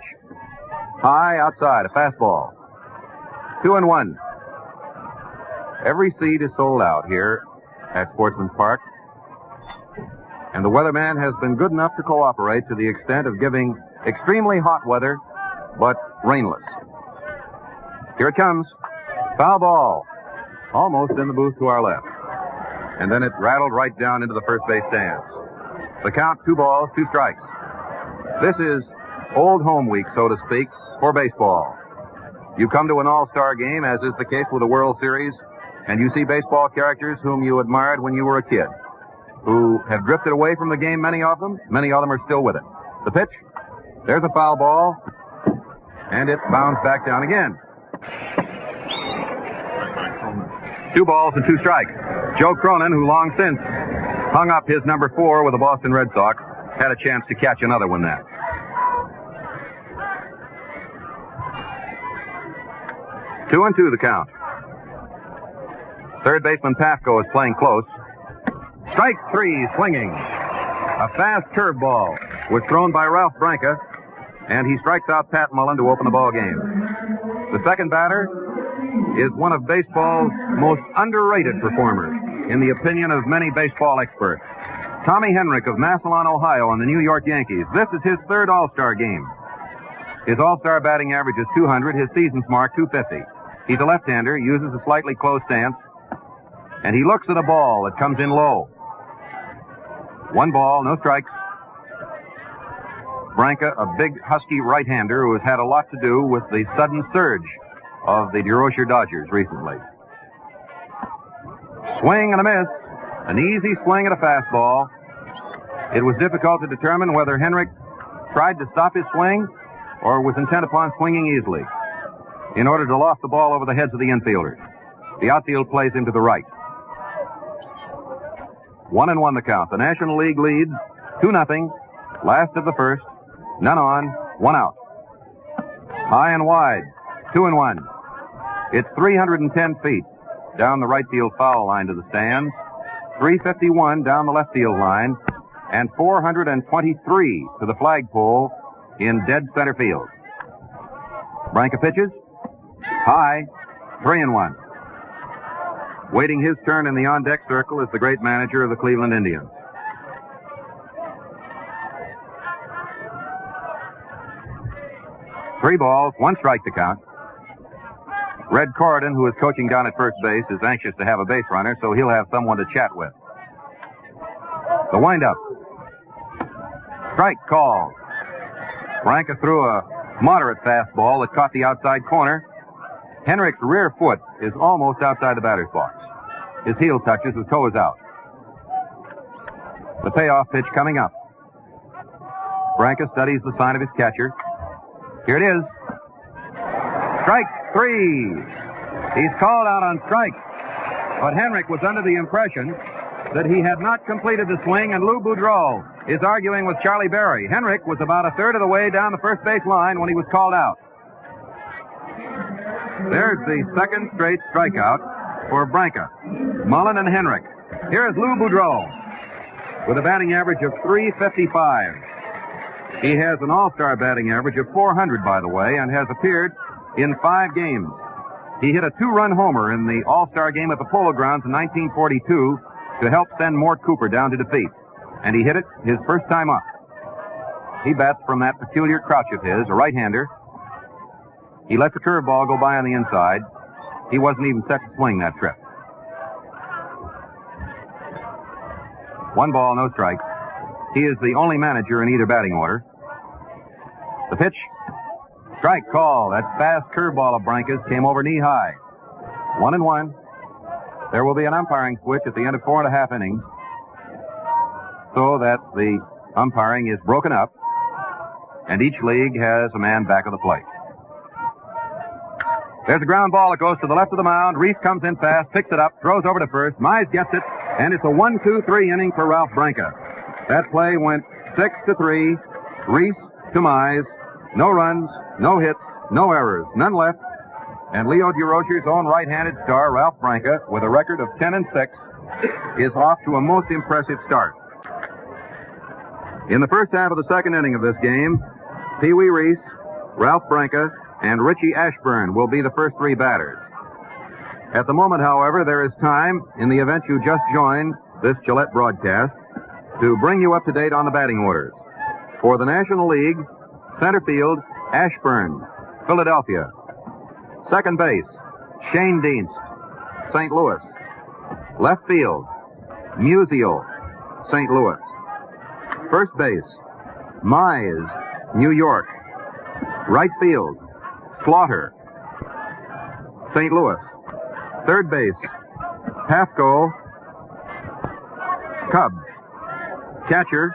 High outside, a fastball. 2-1. Every seat is sold out here at Sportsman's Park, and the weatherman has been good enough to cooperate to the extent of giving extremely hot weather, but rainless. Here it comes. Foul ball. Almost in the booth to our left. And then it rattled right down into the first base stands. The count, 2 balls, 2 strikes. This is old home week, so to speak, for baseball. You come to an all-star game, as is the case with the World Series, and you see baseball characters whom you admired when you were a kid, who have drifted away from the game, many of them. Many of them are still with it. The pitch. There's a foul ball, and it bounced back down again. 2 balls and 2 strikes. Joe Cronin, who long since hung up his number 4 with the Boston Red Sox, had a chance to catch another one then. 2-2 the count. Third baseman Pafko is playing close. Strike 3, swinging. A fast curveball was thrown by Ralph Branca, and he strikes out Pat Mullen to open the ball game. The second batter is one of baseball's most underrated performers, in the opinion of many baseball experts. Tommy Henrich of Massillon, Ohio, on the New York Yankees. This is his third All-Star game. His All-Star batting average is .200, his season's mark .250. He's a left-hander, uses a slightly closed stance, and he looks at a ball that comes in low. 1 ball, no strikes. Branca, a big, husky right-hander who has had a lot to do with the sudden surge of the DeRocher Dodgers recently. Swing and a miss. An easy swing at a fastball. It was difficult to determine whether Henrich tried to stop his swing or was intent upon swinging easily in order to loft the ball over the heads of the infielders. The outfield plays him to the right. 1-1 the count. The National League leads 2-0. Last of the first. None on, 1 out. High and wide. 2-1. It's 310 feet down the right field foul line to the stands, 351 down the left field line, and 423 to the flagpole in dead center field. Branca pitches. High. 3-1. Waiting his turn in the on-deck circle is the great manager of the Cleveland Indians. Three balls, one strike to count. Red Corridon, who is coaching down at first base, is anxious to have a base runner, so he'll have someone to chat with. The windup. Strike call. Branca threw a moderate fastball that caught the outside corner. Henrik's rear foot is almost outside the batter's box. His heel touches, his toe is out. The payoff pitch coming up. Branca studies the sign of his catcher. Here it is. Strike 3. He's called out on strike. But Henrik was under the impression that he had not completed the swing, and Lou Boudreau is arguing with Charlie Berry. Henrik was about a third of the way down the first base line when he was called out. There's the second straight strikeout for Branca. Mullen and Henrik. Here is Lou Boudreau with a batting average of .355. He has an all-star batting average of .400, by the way, and has appeared in 5 games. He hit a 2-run homer in the all-star game at the Polo Grounds in 1942 to help send Mort Cooper down to defeat. And he hit it his first time up. He bats from that peculiar crouch of his, a right-hander. He let the curveball go by on the inside. He wasn't even set to swing that trip. 1 ball, no strikes. He is the only manager in either batting order. The pitch. Strike call. That fast curveball of Branca's came over knee-high. 1-1. There will be an umpiring switch at the end of 4.5 innings, so that the umpiring is broken up, and each league has a man back of the plate. There's a ground ball that goes to the left of the mound. Reese comes in fast, picks it up, throws over to first. Mize gets it, and it's a 1-2-3 inning for Ralph Branca. That play went 6-3. Reese to Mize. No runs, no hits, no errors, none left. And Leo DeRocher's own right-handed star, Ralph Branca, with a record of 10-6, is off to a most impressive start. In the first half of the second inning of this game, Pee Wee Reese, Ralph Branca, and Richie Ashburn will be the first 3 batters. At the moment, however, there is time, in the event you just joined this Gillette broadcast, to bring you up to date on the batting orders. For the National League, center field, Ashburn, Philadelphia. Second base, Shane Dienst, St. Louis. Left field, Musial, St. Louis. First base, Mize, New York. Right field, Slaughter, St. Louis. Third base, Pafko, Cubs. Catcher,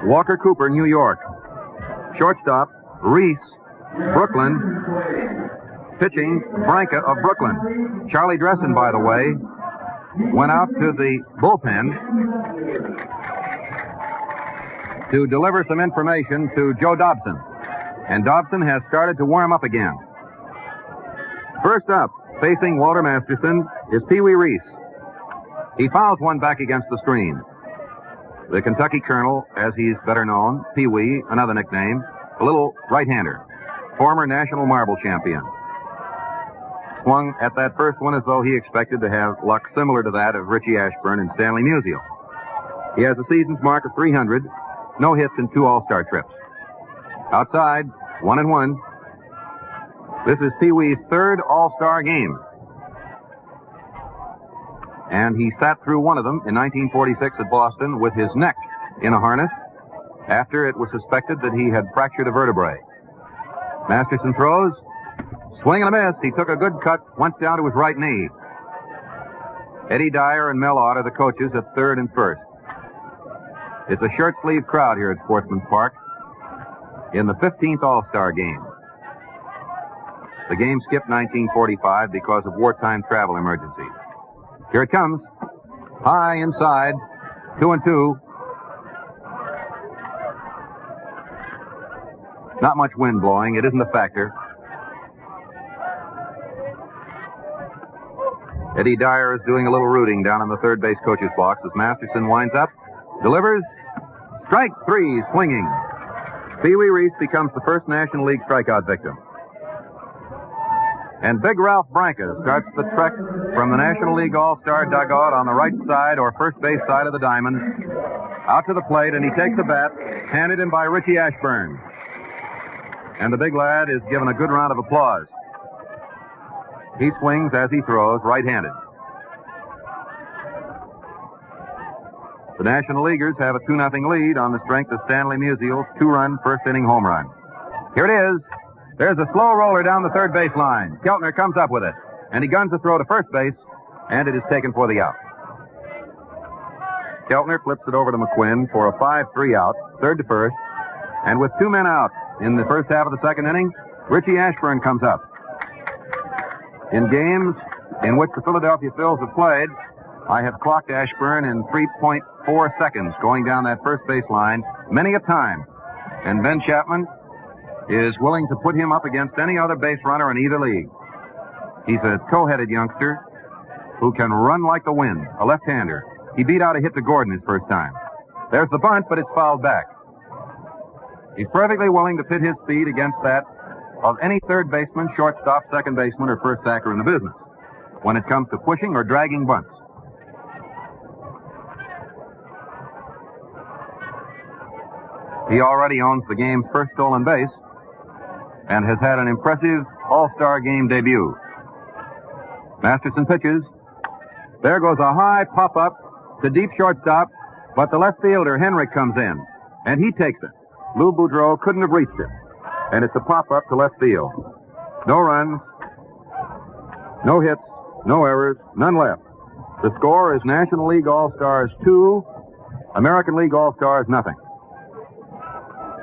Walker Cooper, New York. Shortstop, Reese, Brooklyn. Pitching, Branca of Brooklyn. Charlie Dressen, by the way, went out to the bullpen to deliver some information to Joe Dobson. And Dobson has started to warm up again. First up, facing Walter Masterson, is Pee Wee Reese. He fouls one back against the screen. The Kentucky Colonel, as he's better known, Pee Wee, another nickname, a little right-hander, former national marble champion. Swung at that first one as though he expected to have luck similar to that of Richie Ashburn and Stanley Musial. He has a season's mark of 300, no hits in 2 All-Star trips. Outside, 1-1. This is Pee Wee's 3rd All-Star game. And he sat through one of them in 1946 at Boston with his neck in a harness after it was suspected that he had fractured a vertebrae. Masterson throws. Swing and a miss. He took a good cut, went down to his right knee. Eddie Dyer and Mel Ott are the coaches at third and first. It's a shirt-sleeve crowd here at Sportsman's Park in the 15th All-Star game. The game skipped 1945 because of wartime travel emergencies. Here it comes. High inside. 2-2. Not much wind blowing. It isn't a factor. Eddie Dyer is doing a little rooting down in the third base coach's box as Masterson winds up, delivers, strike 3, swinging. Pee Wee Reese becomes the first National League strikeout victim. And Big Ralph Branca starts the trek from the National League All-Star dugout on the right side or first base side of the diamond out to the plate, and he takes the bat, handed him by Richie Ashburn. And the big lad is given a good round of applause. He swings as he throws, right-handed. The National Leaguers have a 2-0 lead on the strength of Stanley Musial's 2-run first-inning home run. Here it is. There's a slow roller down the third base line. Keltner comes up with it, and he guns a throw to first base, and it is taken for the out. Keltner flips it over to McQuinn for a 5-3 out, third to first, and with 2 men out in the first half of the second inning, Richie Ashburn comes up. In games in which the Philadelphia Phils have played, I have clocked Ashburn in 3.4 seconds going down that first base line many a time, and Ben Chapman is willing to put him up against any other base runner in either league. He's a toe-headed youngster who can run like the wind, a left-hander. He beat out a hit to Gordon his first time. There's the bunt, but it's fouled back. He's perfectly willing to pit his speed against that of any third baseman, shortstop, second baseman, or first sacker in the business when it comes to pushing or dragging bunts. He already owns the game's first stolen base and has had an impressive All-Star game debut. Masterson pitches. There goes a high pop-up to deep shortstop, but the left fielder, Henrik, comes in, and he takes it. Lou Boudreau couldn't have reached it, and it's a pop-up to left field. No runs, no hits, no errors, none left. The score is National League All-Stars 2, American League All-Stars nothing.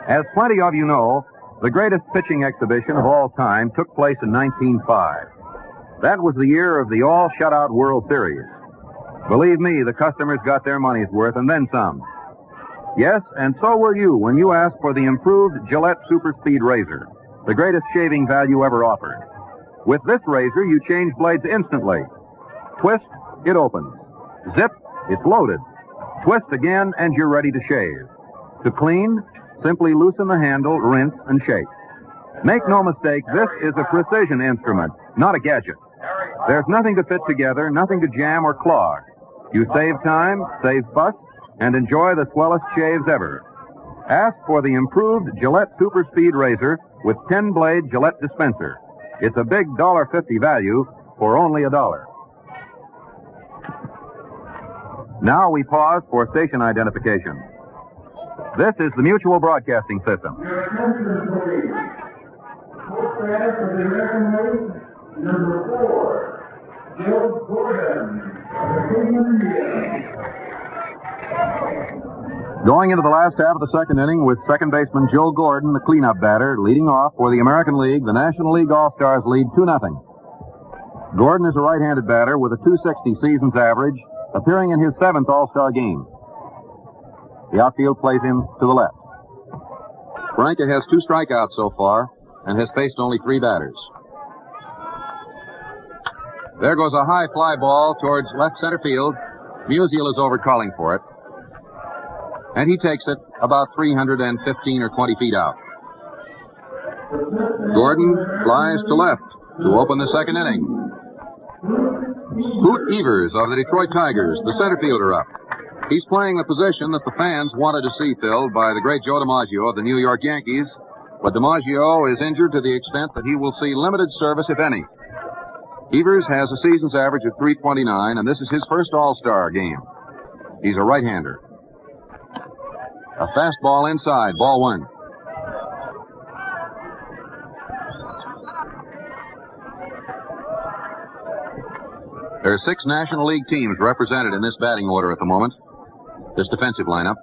As plenty of you know, the greatest pitching exhibition of all time took place in 1905. That was the year of the all-shutout World Series. Believe me, the customers got their money's worth and then some. Yes, and so will you when you ask for the improved Gillette Super Speed Razor, the greatest shaving value ever offered. With this razor, you change blades instantly. Twist, it opens. Zip, it's loaded. Twist again, and you're ready to shave. To clean, simply loosen the handle, rinse, and shake. Make no mistake, this is a precision instrument, not a gadget. There's nothing to fit together, nothing to jam or clog. You save time, save fuss, and enjoy the swellest shaves ever. Ask for the improved Gillette Super Speed Razor with 10-blade Gillette dispenser. It's a big $1.50 value for only $1. Now we pause for station identification. This is the Mutual Broadcasting System. Number 4, Joe Gordon. Going into the last half of the second inning with second baseman Joe Gordon, the cleanup batter, leading off for the American League. The National League All-Stars lead 2-0. Gordon is a right-handed batter with a .260 season's average, appearing in his 7th All-Star game. The outfield plays him to the left. Branca has 2 strikeouts so far and has faced only 3 batters. There goes a high fly ball towards left center field. Musial is over calling for it. And he takes it about 315 or 20 feet out. Gordon flies to left to open the second inning. Hoot Evers of the Detroit Tigers, the center fielder, up. He's playing the position that the fans wanted to see filled by the great Joe DiMaggio of the New York Yankees, but DiMaggio is injured to the extent that he will see limited service, if any. Evers has a season's average of .329, and this is his first All-Star game. He's a right-hander. A fastball inside, ball 1. There are 6 National League teams represented in this batting order at the moment. This defensive lineup.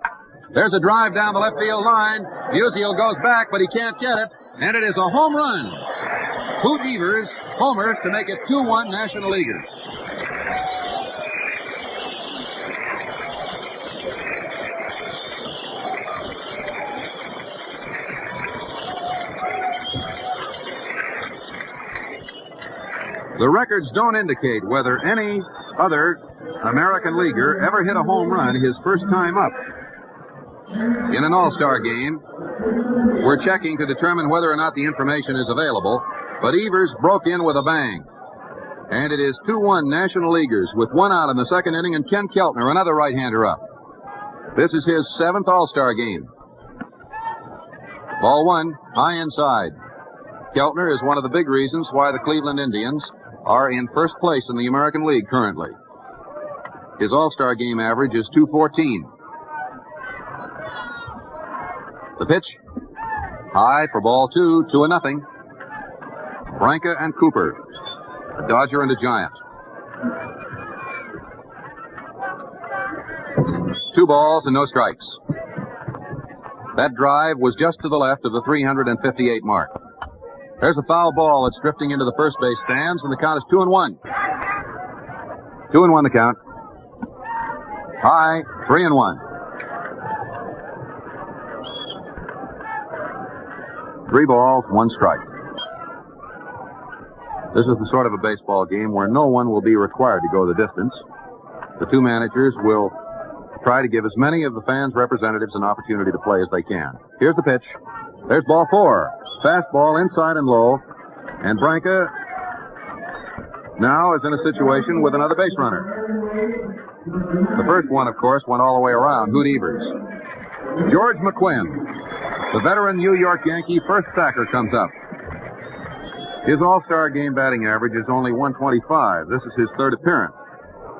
There's a drive down the left field line. Musial goes back, but he can't get it, and it is a home run. Hoot Evers homers to make it 2-1 National Leaguers. The records don't indicate whether any other American leaguer ever hit a home run his first time up. In an All-Star game, We're checking to determine whether or not the information is available, but Evers broke in with a bang. And it is 2-1 National Leaguers with 1 out in the second inning, and Ken Keltner, another right-hander, up. This is his 7th All-Star game. Ball 1, high inside. Keltner is one of the big reasons why the Cleveland Indians are in first place in the American League currently. His All-Star game average is .214. The pitch, high for ball 2, 2-0. Branca and Cooper, a Dodger and a Giant. 2 balls and no strikes. That drive was just to the left of the 358 mark. There's a foul ball that's drifting into the first base stands, and the count is 2-1. 2-1 the count. High, 3-1. 3 balls, 1 strike. This is the sort of a baseball game where no one will be required to go the distance. The 2 managers will try to give as many of the fans' representatives an opportunity to play as they can. Here's the pitch. There's ball 4. Fastball inside and low. And Branca now is in a situation with another base runner. The first one, of course, went all the way around. Hoot Evers. George McQuinn, the veteran New York Yankee first stacker, comes up. His All-Star game batting average is only .125. This is his 3rd appearance.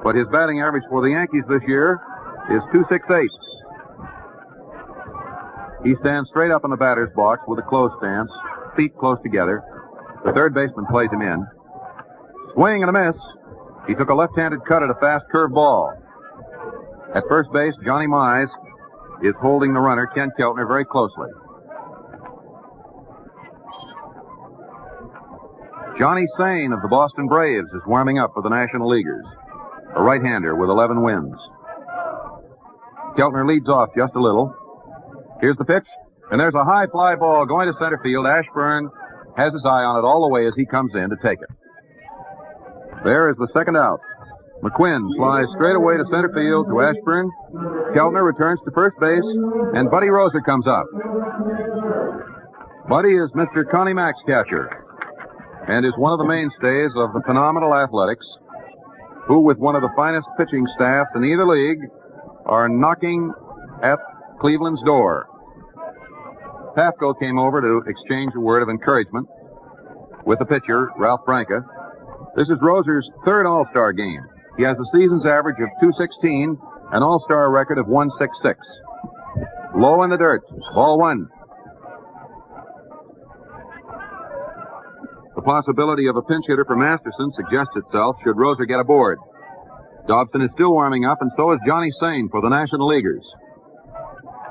But his batting average for the Yankees this year is .268. He stands straight up in the batter's box with a closed stance, feet close together. The third baseman plays him in. Swing and a miss. He took a left-handed cut at a fast curve ball. At first base, Johnny Mize is holding the runner, Ken Keltner, very closely. Johnny Sane of the Boston Braves is warming up for the National Leaguers, a right-hander with 11 wins. Keltner leads off just a little. Here's the pitch, and there's a high fly ball going to center field. Ashburn has his eye on it all the way as he comes in to take it. There is the second out. McQuinn flies straight away to center field to Ashburn. Keltner returns to first base, and Buddy Roser comes up. Buddy is Mr. Connie Mack's catcher and is one of the mainstays of the phenomenal Athletics, who, with one of the finest pitching staffs in either league, are knocking at Cleveland's door. Pafko came over to exchange a word of encouragement with the pitcher, Ralph Branca. This is Roser's 3rd All-Star game. He has a season's average of .216, an All-Star record of .166. Low in the dirt, ball 1. The possibility of a pinch hitter for Masterson suggests itself should Roser get aboard. Dobson is still warming up, and so is Johnny Sane for the National Leaguers.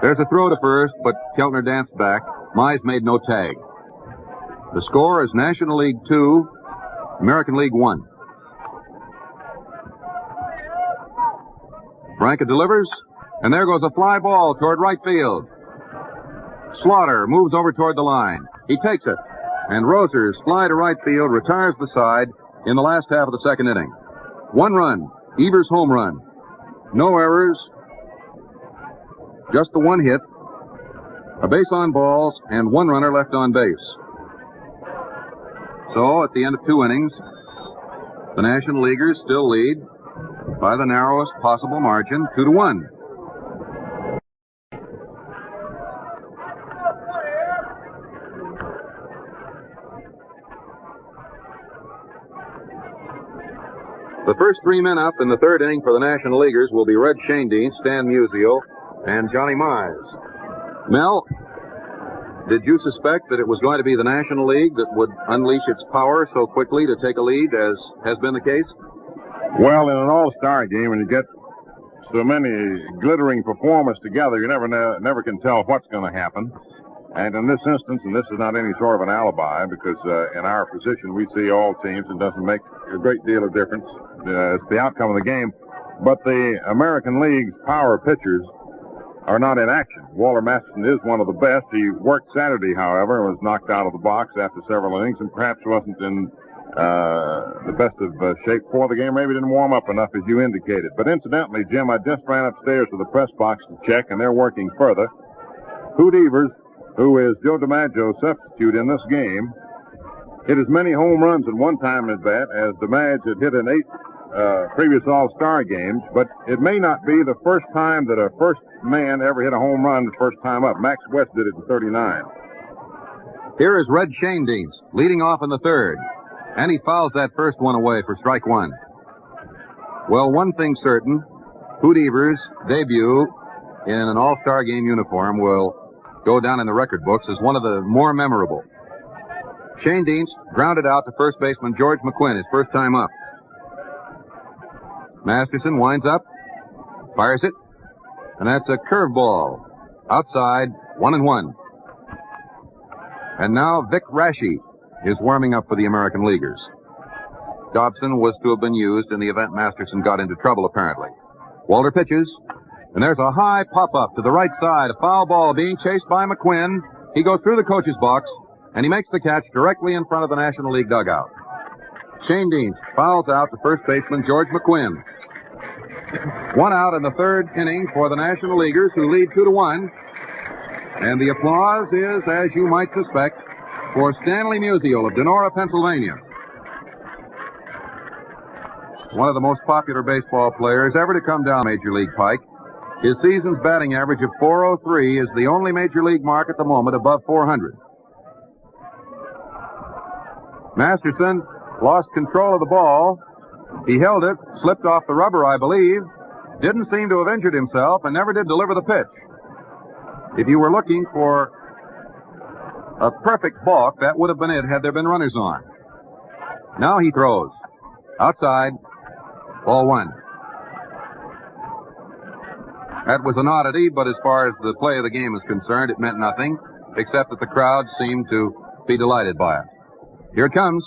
There's a throw to first, but Keltner danced back. Mize made no tag. The score is National League 2, American League 1. Branca delivers, and there goes a fly ball toward right field. Slaughter moves over toward the line. He takes it, and Roser's fly to right field retires the side in the last half of the second inning. 1 run, Evers' home run. No errors, just the 1 hit, a base on balls, and 1 runner left on base. So, at the end of 2 innings, the National Leaguers still lead by the narrowest possible margin, 2-1. The first 3 men up in the 3rd inning for the National Leaguers will be Red Shaindean, Stan Musial, and Johnny Mize. Mel, did you suspect that it was going to be the National League that would unleash its power so quickly to take a lead, as has been the case? Well, in an all-star game, when you get so many glittering performers together, you never can tell what's going to happen. And in this instance, and this is not any sort of an alibi, because in our position we see all teams, it doesn't make a great deal of difference. It's the outcome of the game. But the American League's power pitchers are not in action. Walter Masterson is one of the best. He worked Saturday, however, and was knocked out of the box after several innings, and perhaps wasn't in the best of shape for the game. Maybe didn't warm up enough, as you indicated. But incidentally, Jim, I just ran upstairs to the press box to check, and they're working further. Hoot Evers who is Joe DiMaggio's substitute in this game, hit as many home runs in one time at bat as DiMaggio had hit in 8 previous All-Star games, but it may not be the first time that a first man ever hit a home run the first time up. Max West did it in 39. Here is Red Schoendienst leading off in the third, and he fouls that first one away for strike one. Well, one thing certain, Hoot Evers' debut in an All-Star game uniform will go down in the record books as one of the more memorable. Schoendienst grounded out to first baseman George McQuinn his first time up. Masterson winds up, fires it, and that's a curveball. Outside, 1-1. And now Vic Raschi is warming up for the American Leaguers. Dobson was to have been used in the event Masterson got into trouble, apparently. Walter pitches, and there's a high pop-up to the right side. A foul ball being chased by McQuinn. He goes through the coach's box, and he makes the catch directly in front of the National League dugout. Schoendienst fouls out to first baseman George McQuinn. 1 out in the third inning for the National Leaguers, who lead 2-1. And the applause is, as you might suspect, for Stanley Musial of Donora, Pennsylvania. One of the most popular baseball players ever to come down Major League Pike. His season's batting average of .403 is the only Major League mark at the moment above .400. Masterson lost control of the ball. He held it, slipped off the rubber, I believe. Didn't seem to have injured himself and never did deliver the pitch. If you were looking for a perfect balk, that would have been it had there been runners on. Now he throws. Outside, ball one. That was an oddity, but as far as the play of the game is concerned, it meant nothing, except that the crowd seemed to be delighted by it. Here it comes.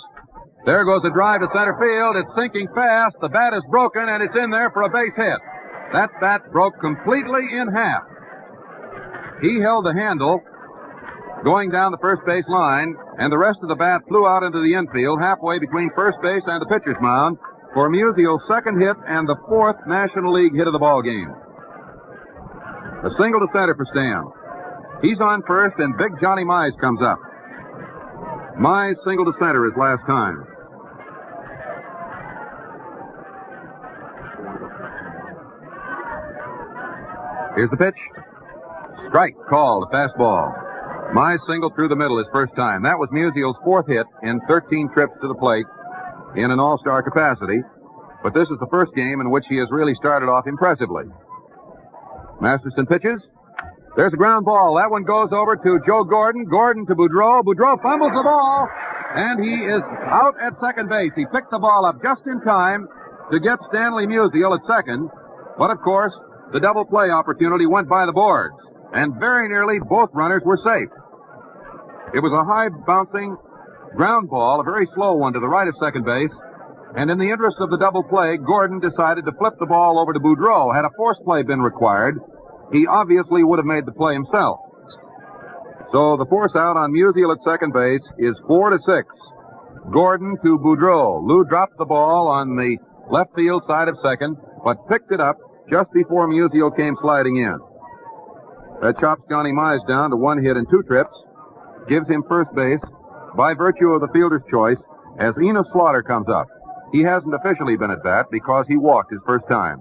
There goes a drive to center field. It's sinking fast. The bat is broken, and it's in there for a base hit. That bat broke completely in half. He held the handle going down the first base line, and the rest of the bat flew out into the infield halfway between first base and the pitcher's mound for Musial's second hit and the 4th National League hit of the ball game. A single to center for Stam. He's on first, and Big Johnny Mize comes up. Mize single to center his last time. Here's the pitch. Strike called, a fastball. Mize singled through the middle his first time. That was Musial's 4th hit in 13 trips to the plate in an all-star capacity. But this is the first game in which he has really started off impressively. Masterson pitches. There's a ground ball. That one goes over to Joe Gordon. Gordon to Boudreau. Boudreau fumbles the ball, and he is out at second base. He picked the ball up just in time to get Stanley Musial at second. But, of course, the double play opportunity went by the boards, and very nearly both runners were safe. It was a high-bouncing ground ball, a very slow one to the right of second base, and in the interest of the double play, Gordon decided to flip the ball over to Boudreau. Had a force play been required, he obviously would have made the play himself. So the force out on Musial at second base is 4-6. Gordon to Boudreau. Lou dropped the ball on the left field side of second, but picked it up just before Musial came sliding in. That chops Johnny Mize down to 1 hit and 2 trips, gives him first base by virtue of the fielder's choice as Enos Slaughter comes up. He hasn't officially been at bat because he walked his first time.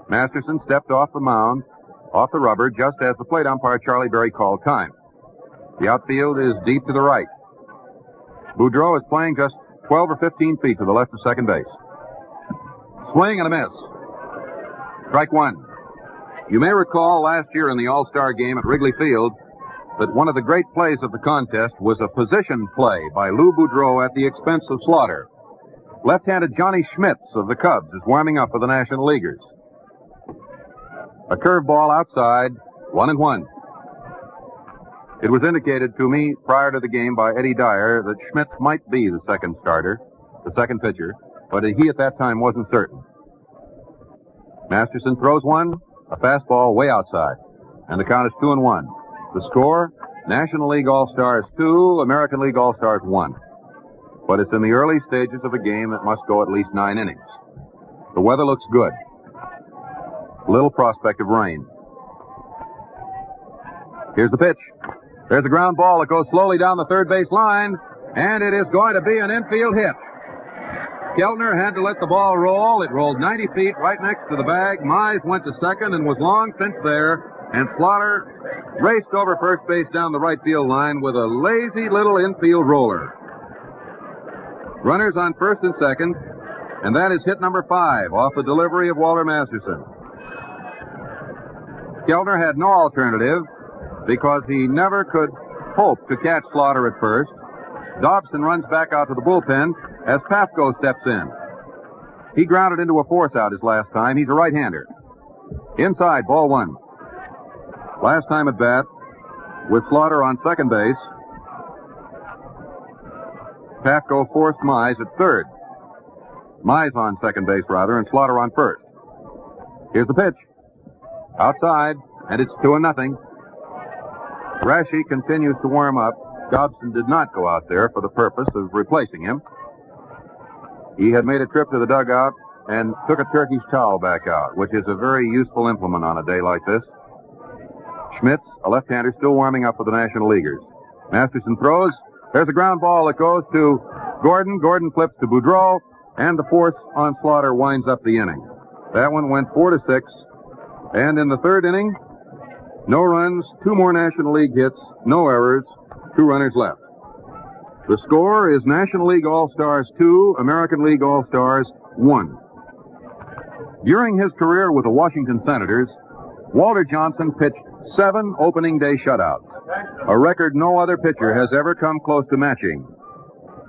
Masterson stepped off the mound, off the rubber, just as the plate umpire Charlie Berry called time. The outfield is deep to the right. Boudreau is playing just 12 or 15 feet to the left of second base. Swing and a miss. Strike one. You may recall last year in the All-Star game at Wrigley Field that one of the great plays of the contest was a position play by Lou Boudreau at the expense of Slaughter. Left-handed Johnny Schmitz of the Cubs is warming up for the National Leaguers. A curveball outside, 1-1. It was indicated to me prior to the game by Eddie Dyer that Schmitz might be the second starter, the second pitcher, but he at that time wasn't certain. Masterson throws one, a fastball way outside, and the count is 2-1. The score, National League All-Stars 2, American League All-Stars 1. But it's in the early stages of a game that must go at least 9 innings. The weather looks good. Little prospect of rain. Here's the pitch. There's a ground ball that goes slowly down the third base line, and it is going to be an infield hit. Keltner had to let the ball roll. It rolled 90 feet right next to the bag. Mize went to second and was long since there, and Slaughter raced over first base down the right field line with a lazy little infield roller. Runners on first and second, and that is hit number 5 off the delivery of Walter Masterson. Keltner had no alternative because he never could hope to catch Slaughter at first. Dobson runs back out to the bullpen as Pafko steps in. He grounded into a force out his last time. He's a right-hander. Inside, ball 1. Last time at bat, with Slaughter on second base, Pafko forced Mize at third. Mize on second base, rather, and Slaughter on first. Here's the pitch. Outside, and it's 2-0. Rashi continues to warm up. Dobson did not go out there for the purpose of replacing him. He had made a trip to the dugout and took a Turkish towel back out, which is a very useful implement on a day like this. Schmitz, a left-hander, still warming up for the National Leaguers. Masterson throws. There's a ground ball that goes to Gordon. Gordon flips to Boudreau, and the force on Slaughter winds up the inning. That one went 4-6. And in the third inning, no runs, 2 more National League hits, no errors, 2 runners left. The score is National League All-Stars 2, American League All-Stars 1. During his career with the Washington Senators, Walter Johnson pitched 7 opening day shutouts, a record no other pitcher has ever come close to matching.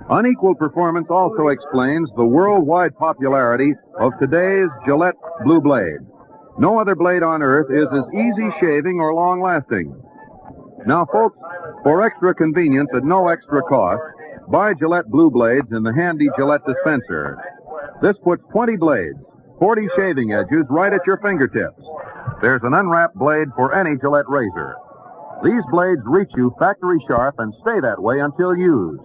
Unequal performance also explains the worldwide popularity of today's Gillette Blue Blade. No other blade on earth is as easy shaving or long-lasting. Now, folks, for extra convenience at no extra cost, buy Gillette Blue Blades in the handy Gillette dispenser. This puts 20 blades, 40 shaving edges right at your fingertips. There's an unwrapped blade for any Gillette razor. These blades reach you factory sharp and stay that way until used.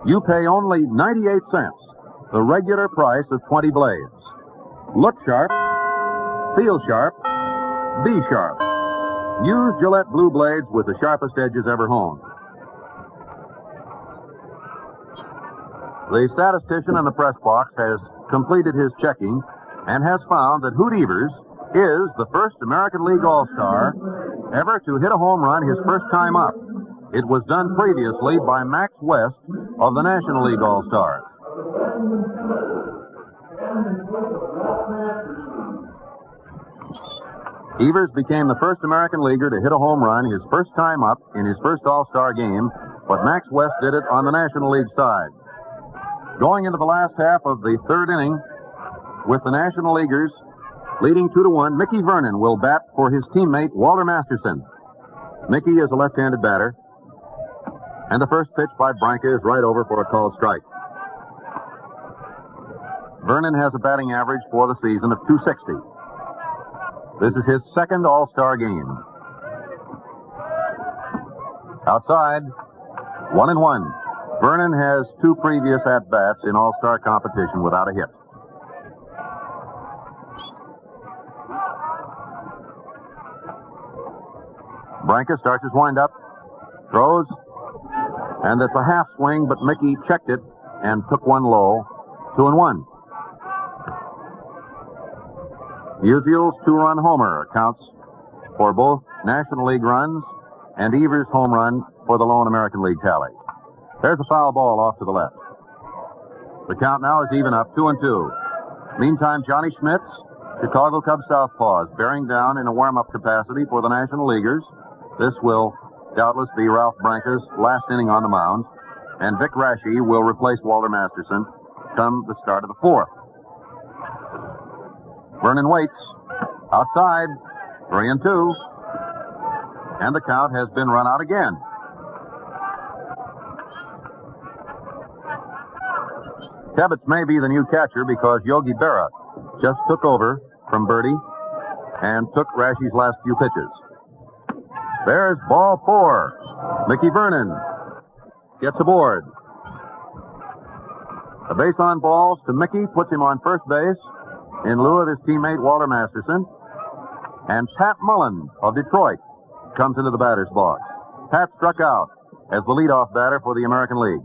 You pay only 98 cents, the regular price of 20 blades. Look sharp, feel sharp, be sharp. Use Gillette Blue Blades with the sharpest edges ever honed. The statistician in the press box has completed his checking and has found that Hoot Evers is the first American League All-Star ever to hit a home run his first time up. It was done previously by Max West of the National League All-Stars. Evers became the first American leaguer to hit a home run his first time up in his first All-Star game, but Max West did it on the National League side. Going into the last half of the third inning, with the National Leaguers leading 2-1, Mickey Vernon will bat for his teammate Walter Masterson. Mickey is a left-handed batter, and the first pitch by Branca is right over for a called strike. Vernon has a batting average for the season of .260. This is his second All-Star game. Outside, 1-1. Vernon has 2 previous at-bats in All-Star competition without a hit. Branca starts his windup, throws, and it's a half swing, but Mickey checked it and took one low. 2-1. Musial's 2-run homer accounts for both National League runs and Evers' home run for the lone American League tally. There's a foul ball off to the left. The count now is even up, 2-2. Meantime, Johnny Schmitz, Chicago Cubs southpaw, is bearing down in a warm-up capacity for the National Leaguers. This will doubtless be Ralph Branca's last inning on the mound, and Vic Rashi will replace Walter Masterson come the start of the fourth. Vernon waits. Outside, 3-2. And the count has been run out again. Tebbetts may be the new catcher because Yogi Berra just took over from Birdie and took Rashi's last few pitches. There's ball 4. Mickey Vernon gets aboard. A base on balls to Mickey puts him on first base in lieu of his teammate Walter Masterson. And Pat Mullen of Detroit comes into the batter's box. Pat struck out as the leadoff batter for the American League.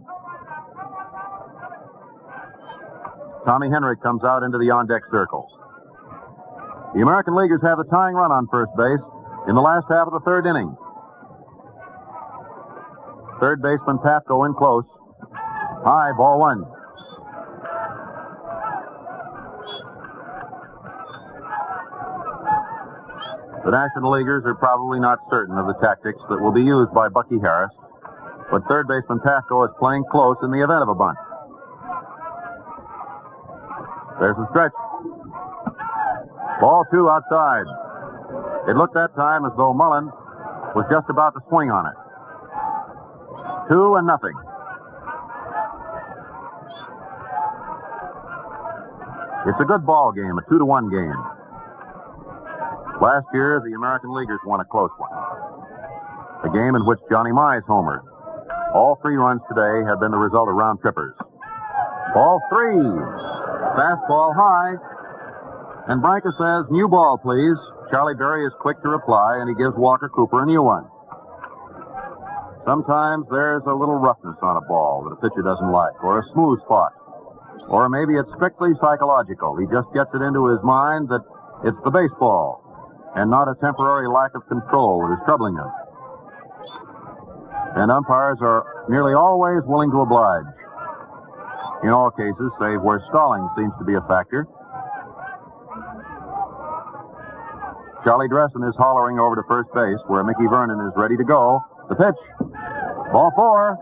Tommy Henrik comes out into the on-deck circle. The American Leaguers have the tying run on first base in the last half of the third inning. Third baseman Patko in close. High, ball one. The National Leaguers are probably not certain of the tactics that will be used by Bucky Harris, but third baseman Patko is playing close in the event of a bunt. There's the stretch. Ball two outside. It looked that time as though Mullen was just about to swing on it. 2-0. It's a good ball game, a 2-1 game. Last year, the American Leaguers won a close one. A game in which Johnny Mize homered. All 3 runs today have been the result of round trippers. Ball 3. Fastball high. And Branca says, new ball, please. Charlie Berry is quick to reply, and he gives Walker Cooper a new one. Sometimes there's a little roughness on a ball that a pitcher doesn't like, or a smooth spot. Or maybe it's strictly psychological. He just gets it into his mind that it's the baseball and not a temporary lack of control that is troubling him. And umpires are nearly always willing to oblige. In all cases, save where stalling seems to be a factor. Charlie Dressen is hollering over to first base where Mickey Vernon is ready to go. The pitch. Ball 4.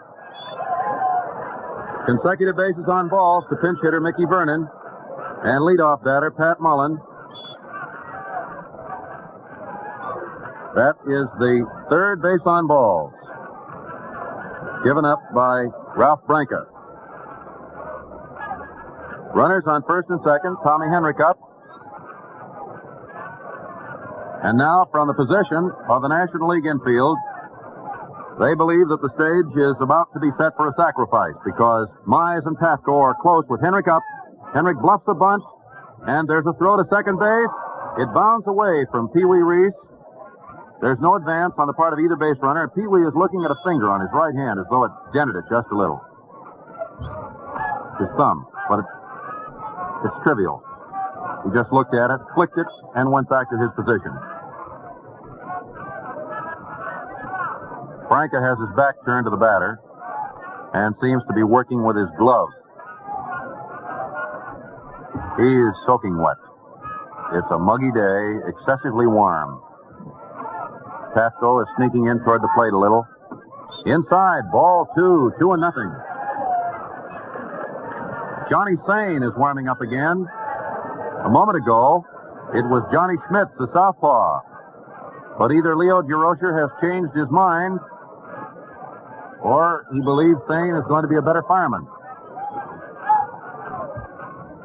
Consecutive bases on balls to pinch hitter Mickey Vernon and leadoff batter Pat Mullen. That is the third base on balls. Given up by Ralph Branca. Runners on first and second. Tommy Henrik up. And now from the position of the National League infield, they believe that the stage is about to be set for a sacrifice because Mize and Patko are close with Henrik up. Henrik bluffs the bunt, and there's a throw to second base. It bounds away from Pee Wee Reese. There's no advance on the part of either base runner, and Pee Wee is looking at a finger on his right hand as though it dented it just a little. His thumb, but it's trivial. He just looked at it, flicked it, and went back to his position. Branca has his back turned to the batter and seems to be working with his glove. He is soaking wet. It's a muggy day, excessively warm. Patko is sneaking in toward the plate a little. Inside, ball 2, 2-0. Johnny Sane is warming up again. A moment ago, it was Johnny Schmitz, the southpaw. But either Leo Durocher has changed his mind, or he believes Sane is going to be a better fireman.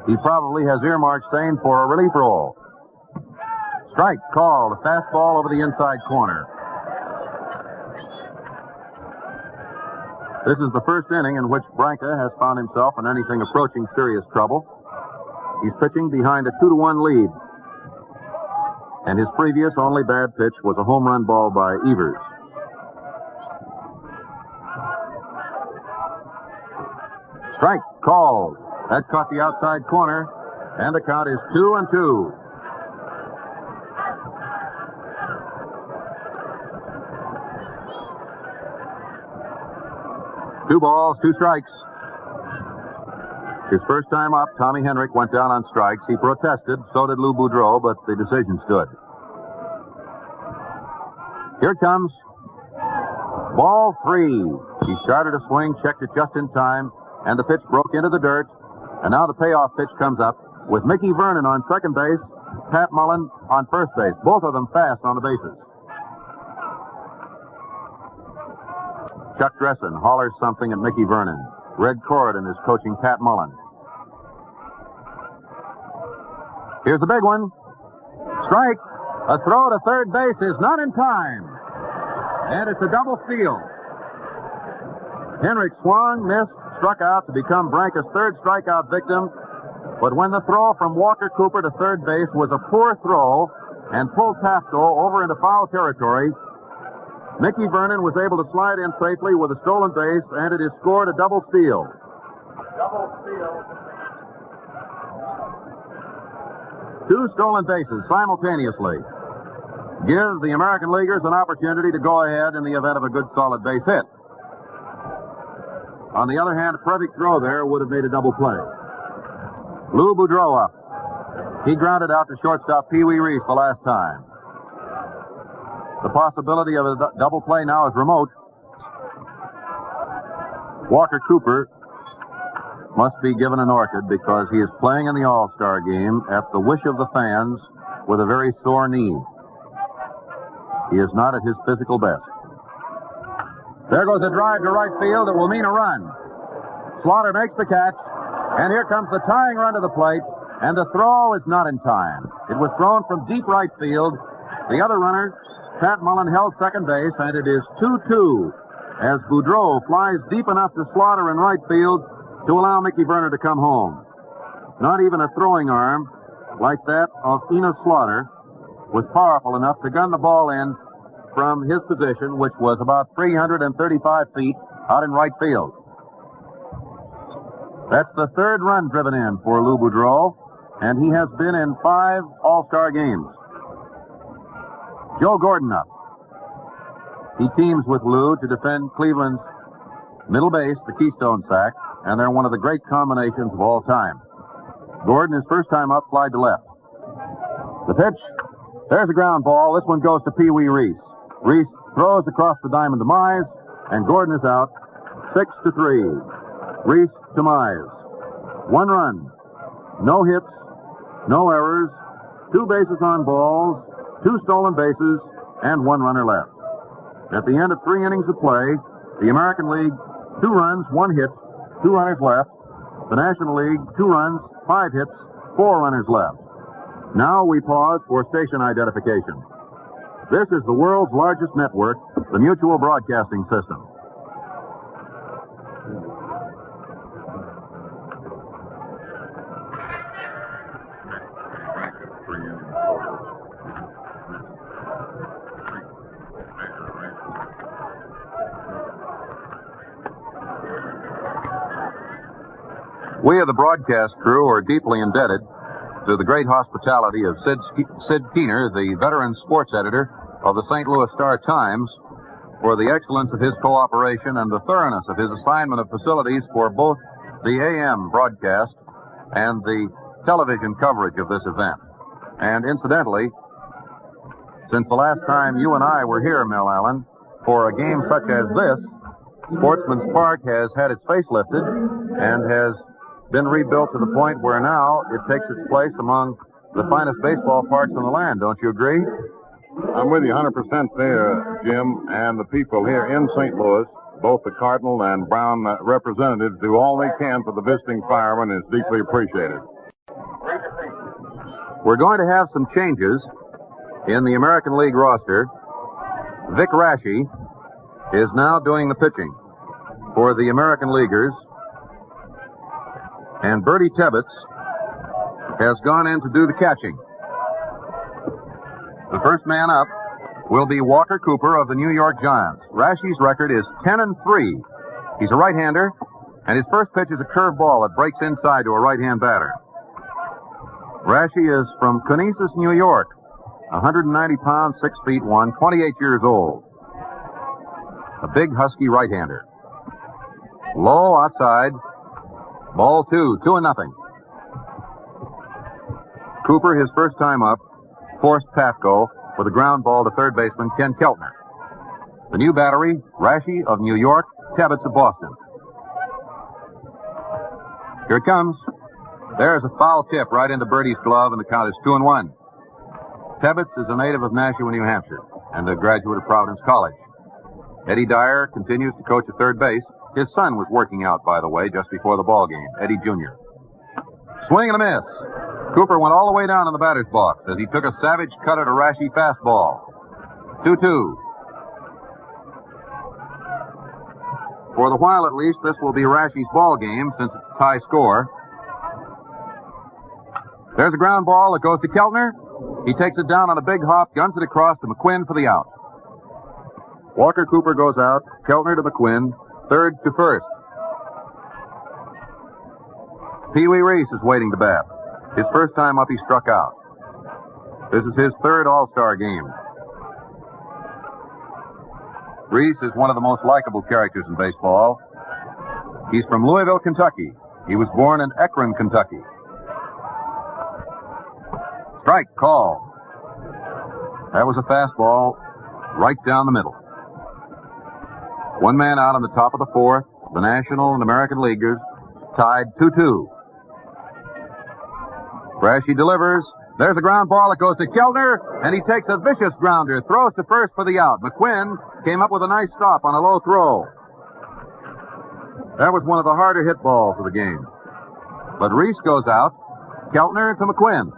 He probably has earmarked Sane for a relief role. Strike called, a fastball over the inside corner. This is the first inning in which Branca has found himself in anything approaching serious trouble. He's pitching behind a 2-1 lead. And his previous only bad pitch was a home run ball by Evers. Strike called. That caught the outside corner, and the count is 2-2. 2 balls, 2 strikes. His first time up, Tommy Henrik went down on strikes. He protested, so did Lou Boudreau, but the decision stood. Here it comes. Ball 3. He started a swing, checked it just in time, and the pitch broke into the dirt. And now the payoff pitch comes up with Mickey Vernon on second base, Pat Mullen on first base. Both of them fast on the bases. Chuck Dressen hollers something at Mickey Vernon. Red Corridan is coaching Pat Mullen. Here's the big one. Strike. A throw to third base is not in time. And it's a double steal. Henrik swung, missed, struck out to become Branca's third strikeout victim. But when the throw from Walker Cooper to third base was a poor throw and pulled Patko over into foul territory, Mickey Vernon was able to slide in safely with a stolen base, and it is scored a double steal. Double steal. 2 stolen bases simultaneously give the American Leaguers an opportunity to go ahead in the event of a good solid base hit. On the other hand, a perfect throw there would have made a double play. Lou Boudreau up. He grounded out to shortstop Pee Wee Reese the last time. The possibility of a double play now is remote. Walker Cooper must be given an orchid because he is playing in the All-Star game at the wish of the fans with a very sore knee. He is not at his physical best. There goes a drive to right field that will mean a run. Slaughter makes the catch, and here comes the tying run to the plate, and the throw is not in time. It was thrown from deep right field. The other runner, Pat Mullen, held second base, and it is 2-2 as Boudreau flies deep enough to Slaughter in right field to allow Mickey Vernon to come home. Not even a throwing arm like that of Enos Slaughter was powerful enough to gun the ball in from his position, which was about 335 feet out in right field. That's the 3rd run driven in for Lou Boudreau, and he has been in 5 All-Star games. Joe Gordon up. He teams with Lou to defend Cleveland's middle base, the Keystone sack, and they're one of the great combinations of all time. Gordon, his first time up, flied to left. The pitch. There's a ground ball. This one goes to Pee Wee Reese. Reese throws across the diamond to Mize, and Gordon is out. 6-3. Reese to Mize. 1 run. No hits. No errors. 2 bases on balls. 2 stolen bases, and 1 runner left. At the end of 3 innings of play, the American League, 2 runs, 1 hit, 2 runners left. The National League, 2 runs, 5 hits, 4 runners left. Now we pause for station identification. This is the world's largest network, the Mutual Broadcasting System. We of the broadcast crew are deeply indebted to the great hospitality of Sid Keener, the veteran sports editor of the St. Louis Star-Times, for the excellence of his cooperation and the thoroughness of his assignment of facilities for both the AM broadcast and the television coverage of this event. And incidentally, since the last time you and I were here, Mel Allen, for a game such as this, Sportsman's Park has had its facelifted and has been rebuilt to the point where now it takes its place among the finest baseball parks in the land. Don't you agree? I'm with you 100% there, Jim. And the people here in St. Louis, both the Cardinal and Brown representatives, do all they can for the visiting firemen, and it's deeply appreciated. We're going to have some changes in the American League roster. Vic Raschi is now doing the pitching for the American Leaguers. And Bertie Tebbetts has gone in to do the catching. The first man up will be Walker Cooper of the New York Giants. Raschi's record is 10-3. He's a right-hander, and his first pitch is a curved ball that breaks inside to a right-hand batter. Raschi is from Conesus, New York. 190 pounds, 6 feet 1, 28 years old. A big, husky right-hander. Low outside. Ball 2, 2-0. Cooper, his first time up, forced Patco with a ground ball to third baseman Ken Keltner. The new battery, Raschi of New York, Tebbetts of Boston. Here it comes. There's a foul tip right into Bertie's glove, and the count is 2-1. Tebbetts is a native of Nashua, New Hampshire, and a graduate of Providence College. Eddie Dyer continues to coach at third base. His son was working out, by the way, just before the ball game, Eddie Jr. Swing and a miss. Cooper went all the way down in the batter's box as he took a savage cut at a Raschi fastball. 2-2. For the while, at least, this will be Raschi's ball game since it's a tie score. There's a ground ball that goes to Keltner. He takes it down on a big hop, guns it across to McQuinn for the out. Walker Cooper goes out. Keltner to McQuinn. Third to first. Pee Wee Reese is waiting to bat. His first time up, he struck out. This is his third All-Star game. Reese is one of the most likable characters in baseball. He's from Louisville, Kentucky. He was born in Akron, Kentucky. Strike call. That was a fastball right down the middle. One man out on the top of the fourth. The National and American Leaguers tied 2-2. Brashy delivers. There's a ground ball that goes to Keltner, and he takes a vicious grounder, throws to first for the out. McQuinn came up with a nice stop on a low throw. That was one of the harder hit balls of the game. But Reese goes out. Keltner to McQuinn.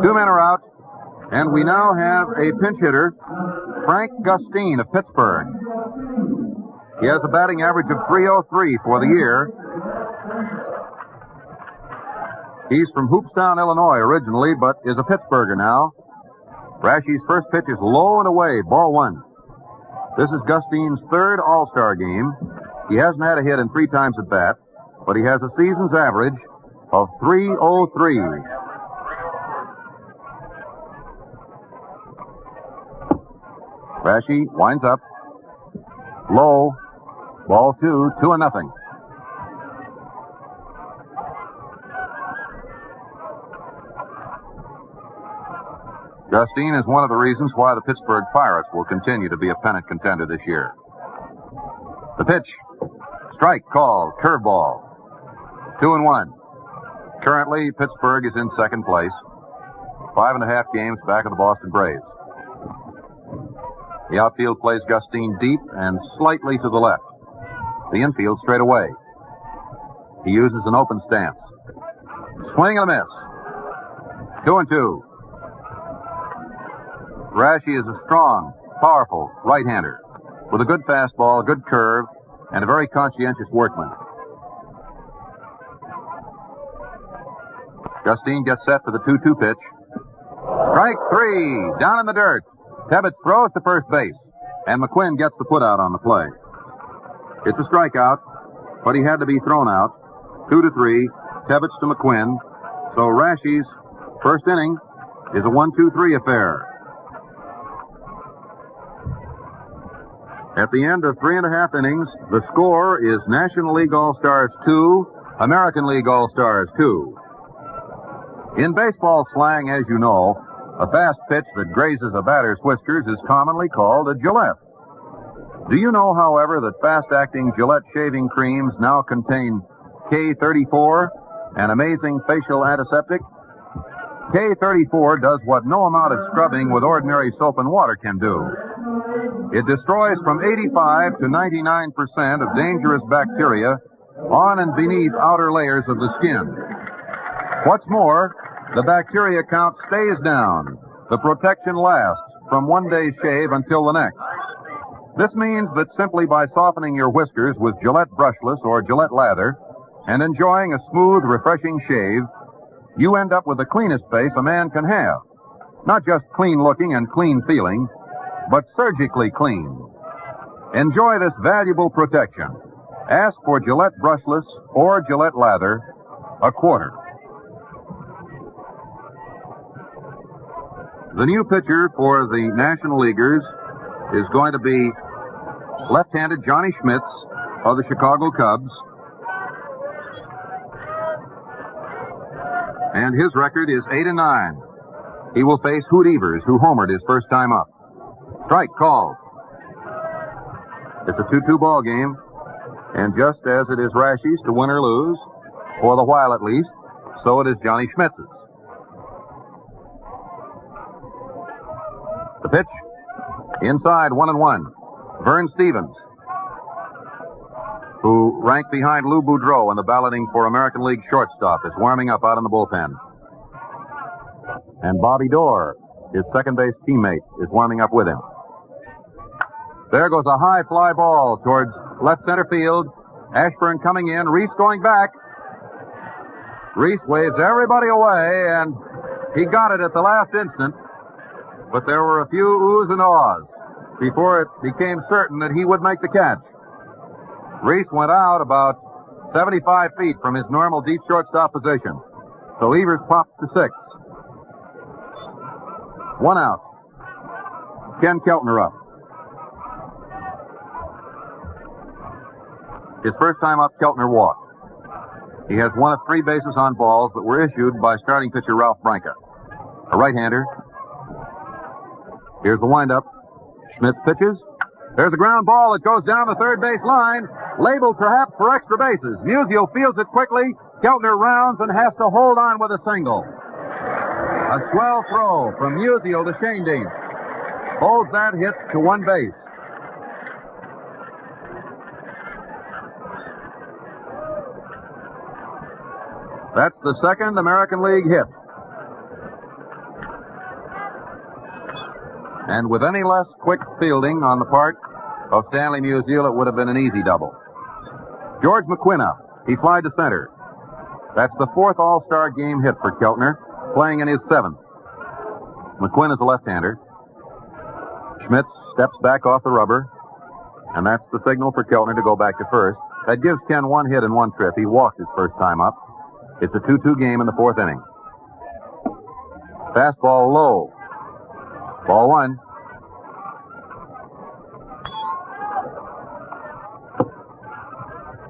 Two men are out, and we now have a pinch hitter, Frank Gustine of Pittsburgh. He has a batting average of .303 for the year. He's from Hoopstown, Illinois originally, but is a Pittsburgher now. Brashy's first pitch is low and away, ball one. This is Gustine's third All-Star game. He hasn't had a hit in 3 times at bat, but he has a season's average of .303. Brashy winds up. Low. Ball 2, 2-0. Gustine is one of the reasons why the Pittsburgh Pirates will continue to be a pennant contender this year. The pitch. Strike called. Curveball. 2-1. Currently, Pittsburgh is in second place. 5.5 games back of the Boston Braves. The outfield plays Gustine deep and slightly to the left. The infield straight away. He uses an open stance. Swing and a miss. 2-2. Brashy is a strong, powerful right-hander with a good fastball, a good curve, and a very conscientious workman. Gustine gets set for the 2-2 pitch. Strike 3, down in the dirt. Tebbetts throws to first base, and McQuinn gets the putout on the play. It's a strikeout, but he had to be thrown out. 2-3, Tebbetts to McQuinn. So Rashy's first inning is a 1-2-3 affair. At the end of 3.5 innings, the score is National League All-Stars 2, American League All-Stars 2. In baseball slang, as you know, a fast pitch that grazes a batter's whiskers is commonly called a Gillette. Do you know, however, that fast-acting Gillette shaving creams now contain K34, an amazing facial antiseptic? K34 does what no amount of scrubbing with ordinary soap and water can do. It destroys from 85 to 99% of dangerous bacteria on and beneath outer layers of the skin. What's more, the bacteria count stays down. The protection lasts from one day's shave until the next. This means that simply by softening your whiskers with Gillette brushless or Gillette lather and enjoying a smooth, refreshing shave, you end up with the cleanest face a man can have. Not just clean looking and clean feeling, but surgically clean. Enjoy this valuable protection. Ask for Gillette brushless or Gillette lather, a quarter. The new pitcher for the National Leaguers is going to be left-handed Johnny Schmitz of the Chicago Cubs. And his record is 8-9. He will face Hoot Evers, who homered his first time up. Strike called. It's a 2-2 ball game, and just as it is Rashy's to win or lose, for the while at least, so it is Johnny Schmitz's. The pitch, inside 1-1. Vern Stevens, who ranked behind Lou Boudreau in the balloting for American League shortstop, is warming up out in the bullpen. And Bobby Dorr, his second base teammate, is warming up with him. There goes a high fly ball towards left center field. Ashburn coming in. Reese going back. Reese waves everybody away, and he got it at the last instant. but there were a few oohs and ahs before it became certain that he would make the catch. Reese went out about 75 feet from his normal deep shortstop position. So Evers popped to 6. 1 out. Ken Keltner up. His first time up, Keltner walked. He has 1 of 3 bases on balls that were issued by starting pitcher Ralph Branca. A right-hander. Here's the windup. Schmitz pitches. There's a ground ball that goes down the third base line, labeled perhaps for extra bases. Musial fields it quickly. Keltner rounds and has to hold on with a single. A swell throw from Musial to Shane Dean. Holds that hit to 1 base. That's the second American League hit. And with any less quick fielding on the part of Stanley Musial, it would have been an easy double. George McQuinn up. He flied to center. That's the 4th All-Star game hit for Keltner, playing in his 7th. McQuinn is a left-hander. Schmitz steps back off the rubber, and that's the signal for Keltner to go back to first. That gives Ken 1 hit and 1 trip. He walked his first time up. It's a 2-2 game in the 4th inning. Fastball low. Ball 1.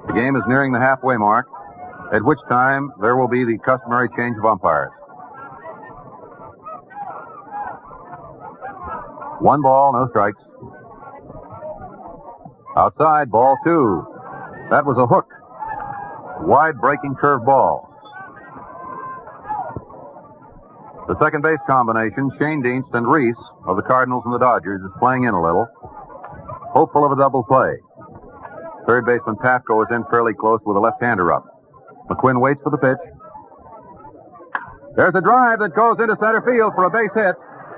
The game is nearing the halfway mark, at which time there will be the customary change of umpires. 1 ball, no strikes. Outside, ball 2. That was a hook. Wide breaking curve ball. The second base combination, Shane Dienst and Reese of the Cardinals and the Dodgers, is playing in a little, hopeful of a double play. Third baseman Patko is in fairly close with a left-hander up. McQuinn waits for the pitch. There's a drive that goes into center field for a base hit.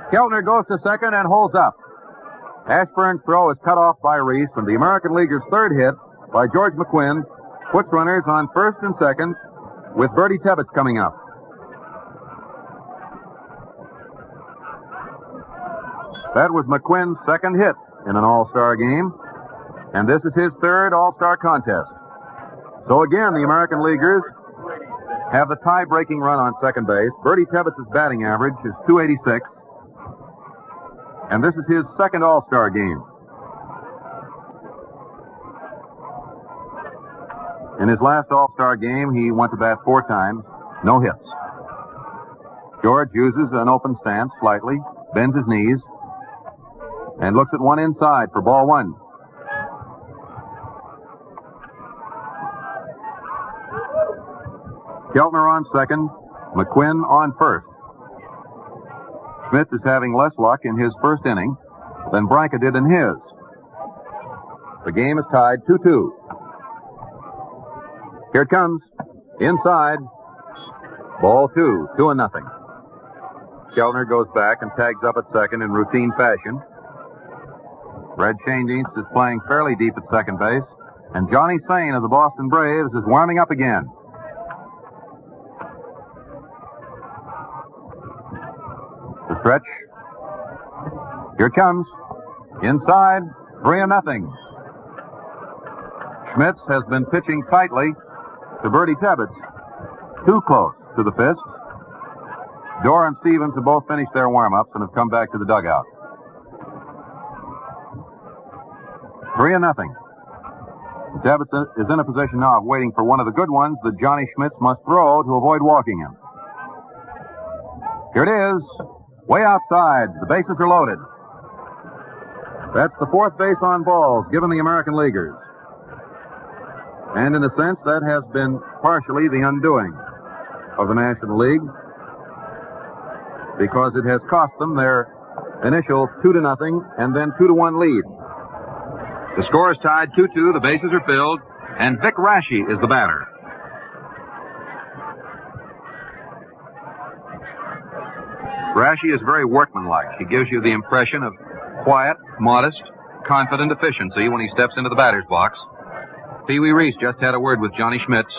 Keltner goes to second and holds up. Ashburn's throw is cut off by Reese, and the American Leaguer's third hit by George McQuinn puts runners on first and second with Bertie Tebbetts coming up. That was McQuinn's second hit in an All-Star game, and this is his 3rd All-Star contest. So again, the American Leaguers have the tie-breaking run on second base. Bertie Tebbetts' batting average is .286, and this is his 2nd All-Star game. In his last All-Star game, he went to bat 4 times, no hits. George uses an open stance slightly, bends his knees, and looks at 1 inside for ball 1. Keltner on second, McQuinn on first. Smith is having less luck in his first inning than Branca did in his. The game is tied 2-2. Here it comes. Inside. Ball 2, 2-0. Keltner goes back and tags up at second in routine fashion. Red Shane Dienst is playing fairly deep at second base, and Johnny Sane of the Boston Braves is warming up again. The stretch. Here it comes. Inside, 3-0. Schmitz has been pitching tightly to Bertie Tebbetts. Too close to the fist. Dorr and Stevens have both finished their warm-ups and have come back to the dugout. 3-0. Tebbetts is in a position now of waiting for one of the good ones that Johnny Schmitz must throw to avoid walking him. Here it is. Way outside. The bases are loaded. That's the 4th base on balls given the American Leaguers. And in a sense, that has been partially the undoing of the National League, because it has cost them their initial 2-0 and then 2-1 lead. The score is tied 2-2, the bases are filled, and Vic Raschi is the batter. Raschi is very workmanlike. He gives you the impression of quiet, modest, confident efficiency when he steps into the batter's box. Pee Wee Reese just had a word with Johnny Schmitz.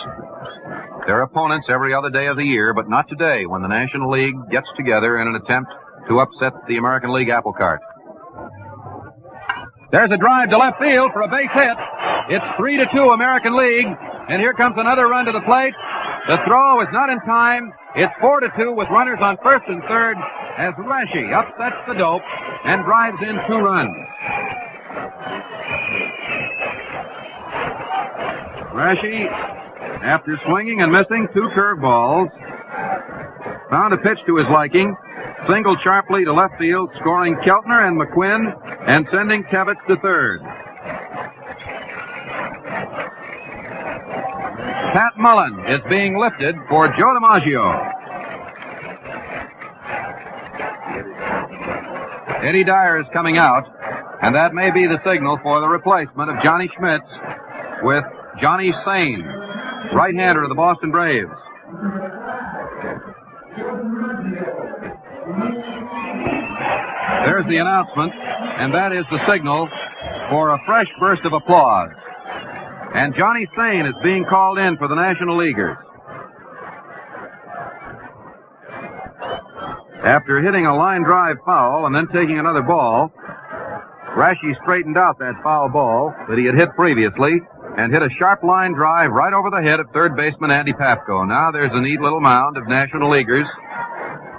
They're opponents every other day of the year, but not today when the National League gets together in an attempt to upset the American League apple cart. There's a drive to left field for a base hit. It's 3-2 American League, and here comes another run to the plate. The throw is not in time. It's 4-2 with runners on first and third as Rashi upsets the dope and drives in 2 runs. Rashi, after swinging and missing 2 curveballs, found a pitch to his liking, singled sharply to left field, scoring Keltner and McQuinn and sending Tebbets to third. Pat Mullen is being lifted for Joe DiMaggio. Eddie Dyer is coming out, and that may be the signal for the replacement of Johnny Schmitz with Johnny Sane, right-hander of the Boston Braves. There's the announcement, and that is the signal for a fresh burst of applause. And Johnny Sane is being called in for the National Leaguers. After hitting a line drive foul and then taking another ball, Rashi straightened out that foul ball that he had hit previously and hit a sharp line drive right over the head of third baseman Andy Papko. Now there's a neat little mound of National Leaguers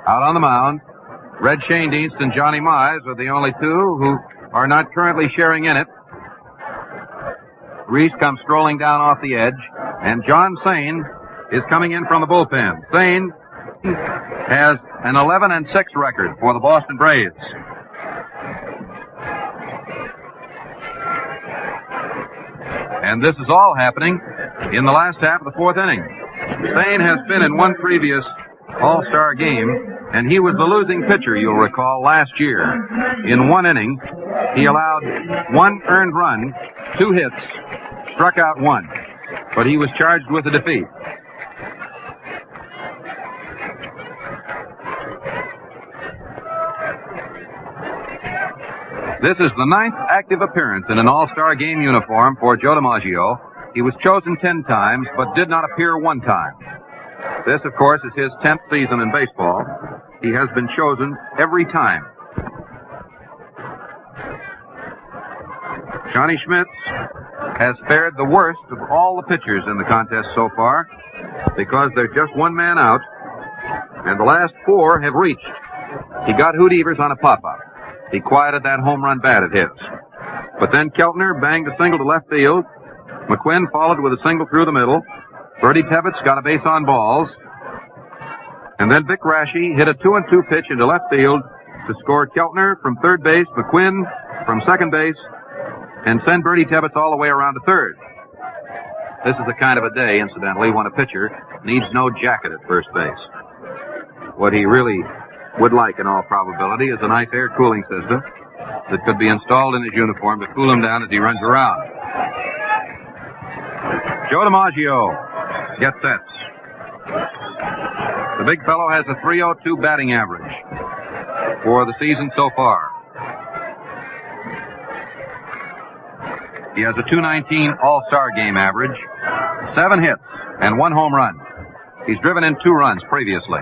out on the mound. Red Schoendienst and Johnny Mize are the only 2 who are not currently sharing in it. Reese comes strolling down off the edge, and John Sane is coming in from the bullpen. Sane has an 11-6 record for the Boston Braves. And this is all happening in the last half of the 4th inning. Sane has been in one previous All-Star game, and he was the losing pitcher, you'll recall, last year. In 1 inning, he allowed 1 earned run, 2 hits, struck out 1, but he was charged with a defeat. This is the 9th active appearance in an All-Star game uniform for Joe DiMaggio. He was chosen 10 times, but did not appear 1 time. This, of course, is his 10th season in baseball. He has been chosen every time. Johnny Schmitz has fared the worst of all the pitchers in the contest so far because there's just 1 man out, and the last 4 have reached. He got Hoot Evers on a pop-up. He quieted that home run bat of his. But then Keltner banged a single to left field. McQuinn followed with a single through the middle. Bertie Tebbets got a base on balls. And then Vic Rashi hit a 2-2 pitch into left field to score Keltner from third base, McQuinn from second base, and send Bertie Tebbets all the way around to third. This is the kind of a day, incidentally, when a pitcher needs no jacket at first base. What he really would like, in all probability, is a nice air cooling system that could be installed in his uniform to cool him down as he runs around. Joe DiMaggio gets sets. The big fellow has a .302 batting average for the season so far. He has a .219 All-Star game average, 7 hits, and 1 home run. He's driven in 2 runs previously.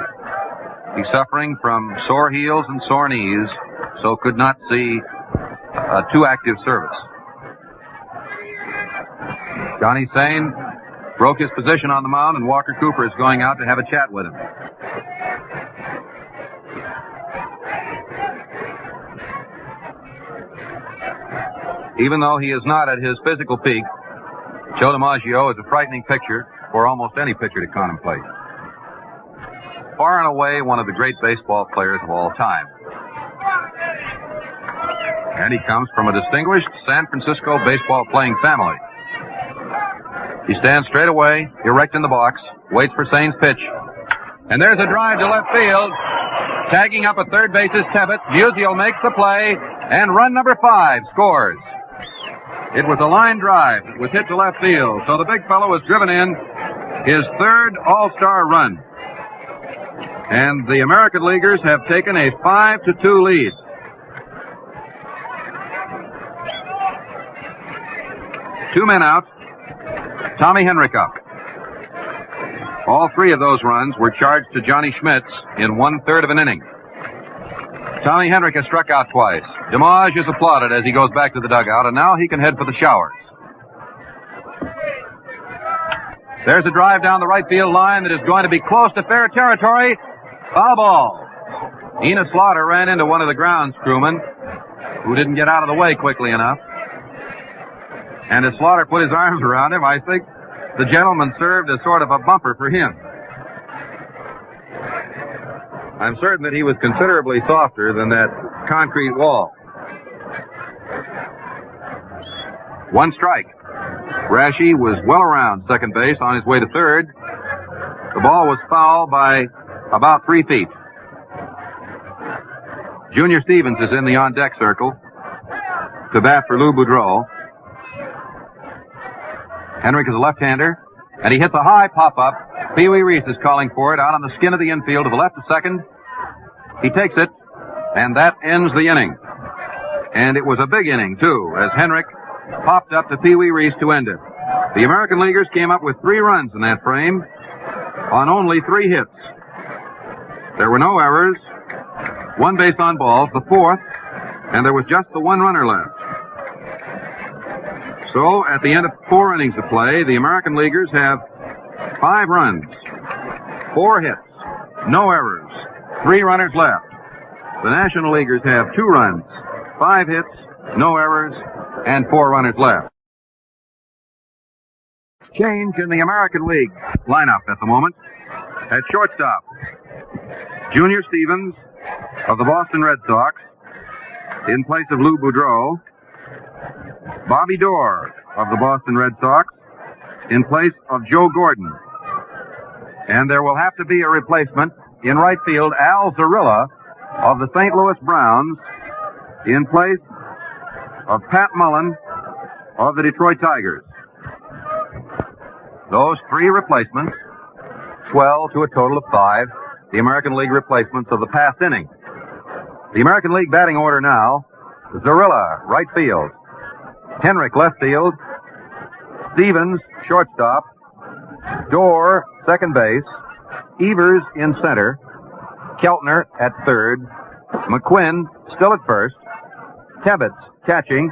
He's suffering from sore heels and sore knees, so could not see a 2 active service. Johnny Sane broke his position on the mound, and Walker Cooper is going out to have a chat with him. Even though he is not at his physical peak, Joe DiMaggio is a frightening picture for almost any pitcher to contemplate. Far and away one of the great baseball players of all time. And he comes from a distinguished San Francisco baseball playing family. He stands straight away, erect in the box, waits for Sane's pitch. And there's a drive to left field. Tagging up at third base is Tebbett. Musial makes the play, and run number 5 scores. It was a line drive that was hit to left field, so the big fellow has driven in his 3rd All-Star run. And the American Leaguers have taken a 5-2 lead. Two men out. Tommy Henrik up. All 3 of those runs were charged to Johnny Schmitz in 1/3 of an inning. Tommy Henrik has struck out twice. DeMage is applauded as he goes back to the dugout, and now he can head for the showers. There's a drive down the right field line that is going to be close to fair territory. Foul ball. Enos Slaughter ran into one of the grounds crewmen, who didn't get out of the way quickly enough. And as Slaughter put his arms around him, I think the gentleman served as sort of a bumper for him. I'm certain that he was considerably softer than that concrete wall. One strike. Rashi was well around second base on his way to third. The ball was foul by about 3 feet. Junior Stevens is in the on-deck circle to bat for Lou Boudreau. Henrik is a left-hander, and he hits a high pop-up. Pee Wee Reese is calling for it out on the skin of the infield to the left of second. He takes it, and that ends the inning. And it was a big inning, too, as Henrik popped up to Pee Wee Reese to end it. The American Leaguers came up with 3 runs in that frame on only 3 hits. There were no errors, 1 base on balls, the 4th, and there was just the 1 runner left. So, at the end of 4 innings of play, the American Leaguers have 5 runs, 4 hits, no errors, 3 runners left. The National Leaguers have 2 runs, 5 hits, no errors, and 4 runners left. Change in the American League lineup at the moment. At shortstop, Junior Stevens of the Boston Red Sox in place of Lou Boudreau. Bobby Dorr of the Boston Red Sox in place of Joe Gordon. And there will have to be a replacement in right field. Al Zarilla of the St. Louis Browns in place of Pat Mullen of the Detroit Tigers. Those 3 replacements swell to a total of 5, the American League replacements of the past inning. The American League batting order now: Zarilla, right field; Henrik, left field; Stevens, shortstop; Dorr, second base; Evers in center; Keltner at third; McQuinn still at first; Tebbetts catching;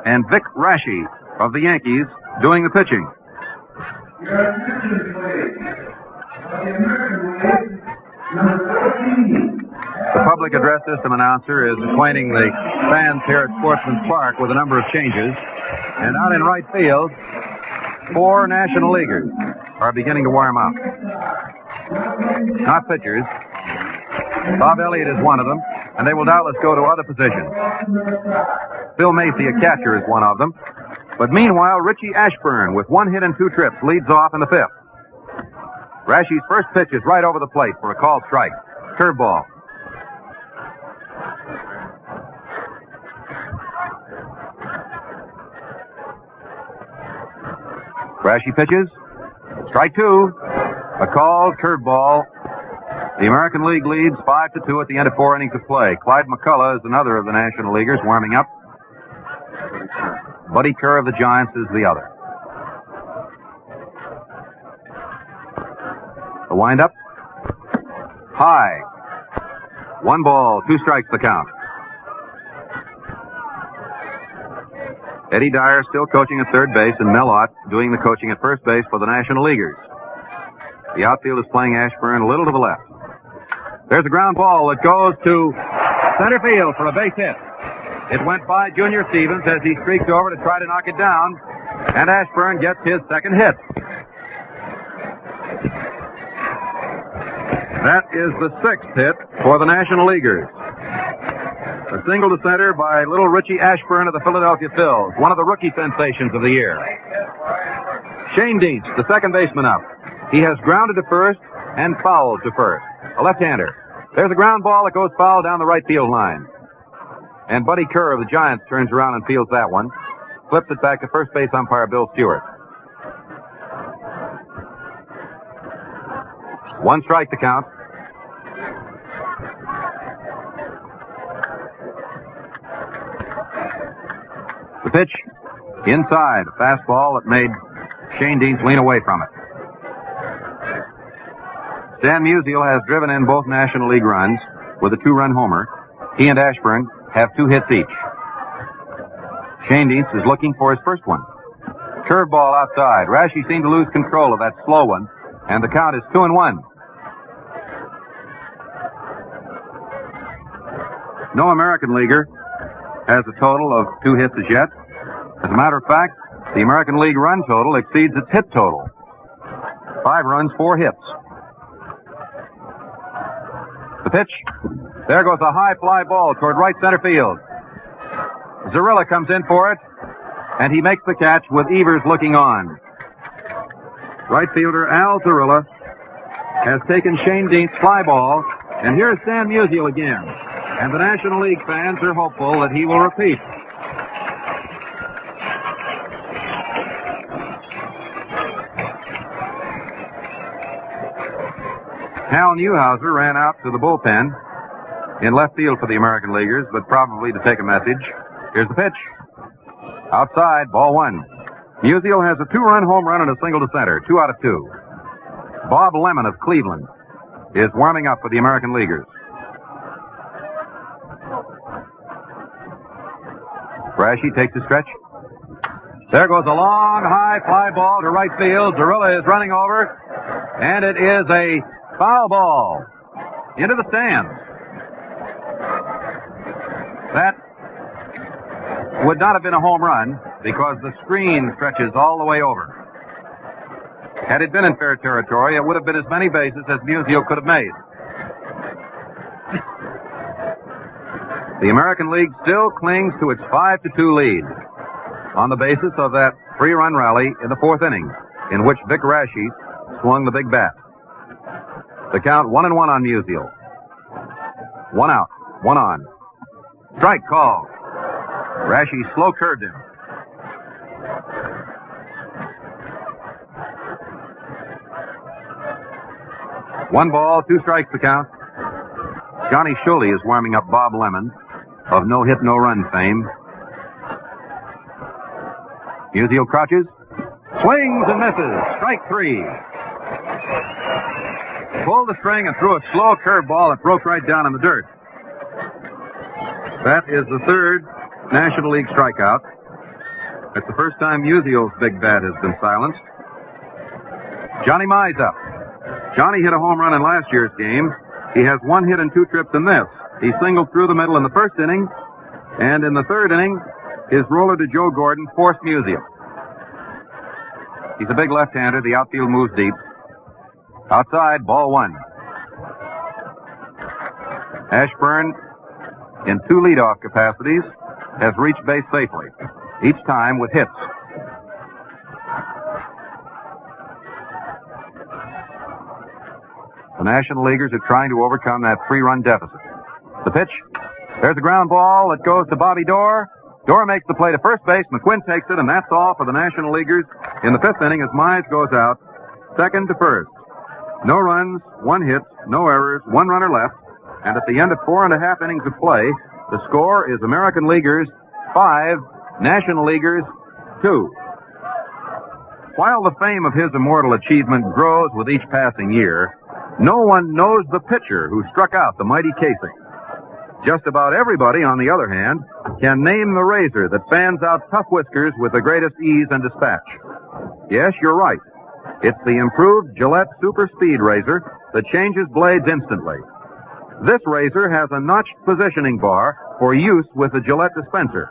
and Vic Rashi of the Yankees doing the pitching. The public address system announcer is acquainting the fans here at Sportsman's Park with a number of changes. And out in right field, 4 National Leaguers are beginning to warm up. Not pitchers. Bob Elliott is one of them, and they will doubtless go to other positions. Phil Macy, a catcher, is one of them. But meanwhile, Richie Ashburn, with 1 hit and 2 trips, leads off in the 5th. Rashi's first pitch is right over the plate for a called strike. Curveball. Rashi pitches. Strike 2. A called curveball. The American League leads 5-2 at the end of 4 innings of play. Clyde McCullough is another of the National Leaguers warming up. Buddy Kerr of the Giants is the other. The windup. High. 1 ball, 2 strikes the count. Eddie Dyer still coaching at third base, and Mel Ott doing the coaching at first base for the National Leaguers. The outfield is playing Ashburn a little to the left. There's a ground ball that goes to center field for a base hit. It went by Junior Stevens as he streaked over to try to knock it down, and Ashburn gets his second hit. That is the 6th hit for the National Leaguers. A single to center by little Richie Ashburn of the Philadelphia Phils, one of the rookie sensations of the year. Shane Dietz, the second baseman, up. He has grounded to first and fouled to first. A left-hander. There's a ground ball that goes foul down the right field line. And Buddy Kerr of the Giants turns around and fields that one. Flips it back to first base umpire Bill Stewart. 1 strike to count. The pitch inside. A fastball that made Shane Dietz lean away from it. Stan Musial has driven in both National League runs with a 2-run homer. He and Ashburn have 2 hits each. Shane Dietz is looking for his first one. Curveball outside. Rashi seemed to lose control of that slow one, and the count is 2-1. No American leaguer has a total of 2 hits as yet. As a matter of fact, the American League run total exceeds its hit total. 5 runs, 4 hits. The pitch. There goes a high fly ball toward right center field. Zarilla comes in for it, and he makes the catch with Evers looking on. Right fielder Al Zarilla has taken Shane Dean's fly ball, and here's Stan Musial again. And the National League fans are hopeful that he will repeat. Hal Newhouser ran out to the bullpen in left field for the American Leaguers, but probably to take a message. Here's the pitch. Outside, ball 1. Musial has a 2-run home run and a single to center, 2 out of 2. Bob Lemon of Cleveland is warming up for the American Leaguers. Brashy takes a stretch. There goes a long, high fly ball to right field. Zarilla is running over, and it is a foul ball into the stands. That would not have been a home run because the screen stretches all the way over. Had it been in fair territory, it would have been as many bases as Musial could have made. The American League still clings to its 5-2 lead on the basis of that 3-run rally in the 4th inning, in which Vic Rashi swung the big bat. The count 1-1 on Musial. 1 out, 1 on. Strike call. Rashi slow curved him. One ball, 2 strikes the count. Johnny Shuley is warming up Bob Lemon of no hit, no run fame. Musial crouches, swings and misses. Strike 3. Pulled the string and threw a slow curveball that broke right down in the dirt. That is the 3rd National League strikeout. It's the first time Musial's big bat has been silenced. Johnny Mize up. Johnny hit a home run in last year's game. He has 1 hit and 2 trips in this. He singled through the middle in the 1st inning, and in the 3rd inning, his roller to Joe Gordon forced Musial. He's a big left-hander. The outfield moves deep. Outside, ball 1. Ashburn, in 2 leadoff capacities, has reached base safely, each time with hits. The National Leaguers are trying to overcome that 3-run deficit. The pitch. There's a ground ball that goes to Bobby Dorr. Dorr makes the play to first base. McQuinn takes it, and that's all for the National Leaguers in the 5th inning as Mize goes out, 2nd to 1st. No runs, 1 hit, no errors, 1 runner left. And at the end of 4.5 innings of play, the score is American Leaguers 5, National Leaguers 2. While the fame of his immortal achievement grows with each passing year, no one knows the pitcher who struck out the mighty casing. Just about everybody, on the other hand, can name the razor that fans out tough whiskers with the greatest ease and dispatch. Yes, you're right. It's the improved Gillette Super Speed razor that changes blades instantly. This razor has a notched positioning bar for use with the Gillette dispenser.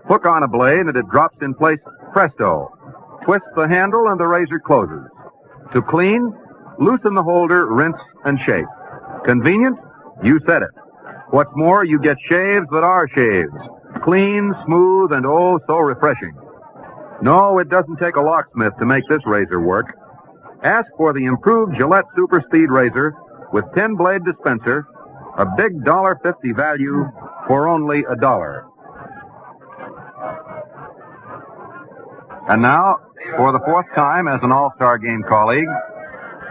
Hook on a blade and it drops in place presto. Twist the handle and the razor closes. To clean, loosen the holder, rinse, and shave. Convenient? You said it. What's more, you get shaves that are shaves. Clean, smooth, and oh so refreshing. No, it doesn't take a locksmith to make this razor work. Ask for the improved Gillette Super Speed razor with 10-blade dispenser, a big $1.50 value for only $1. And now, for the 4th time as an All-Star Game colleague,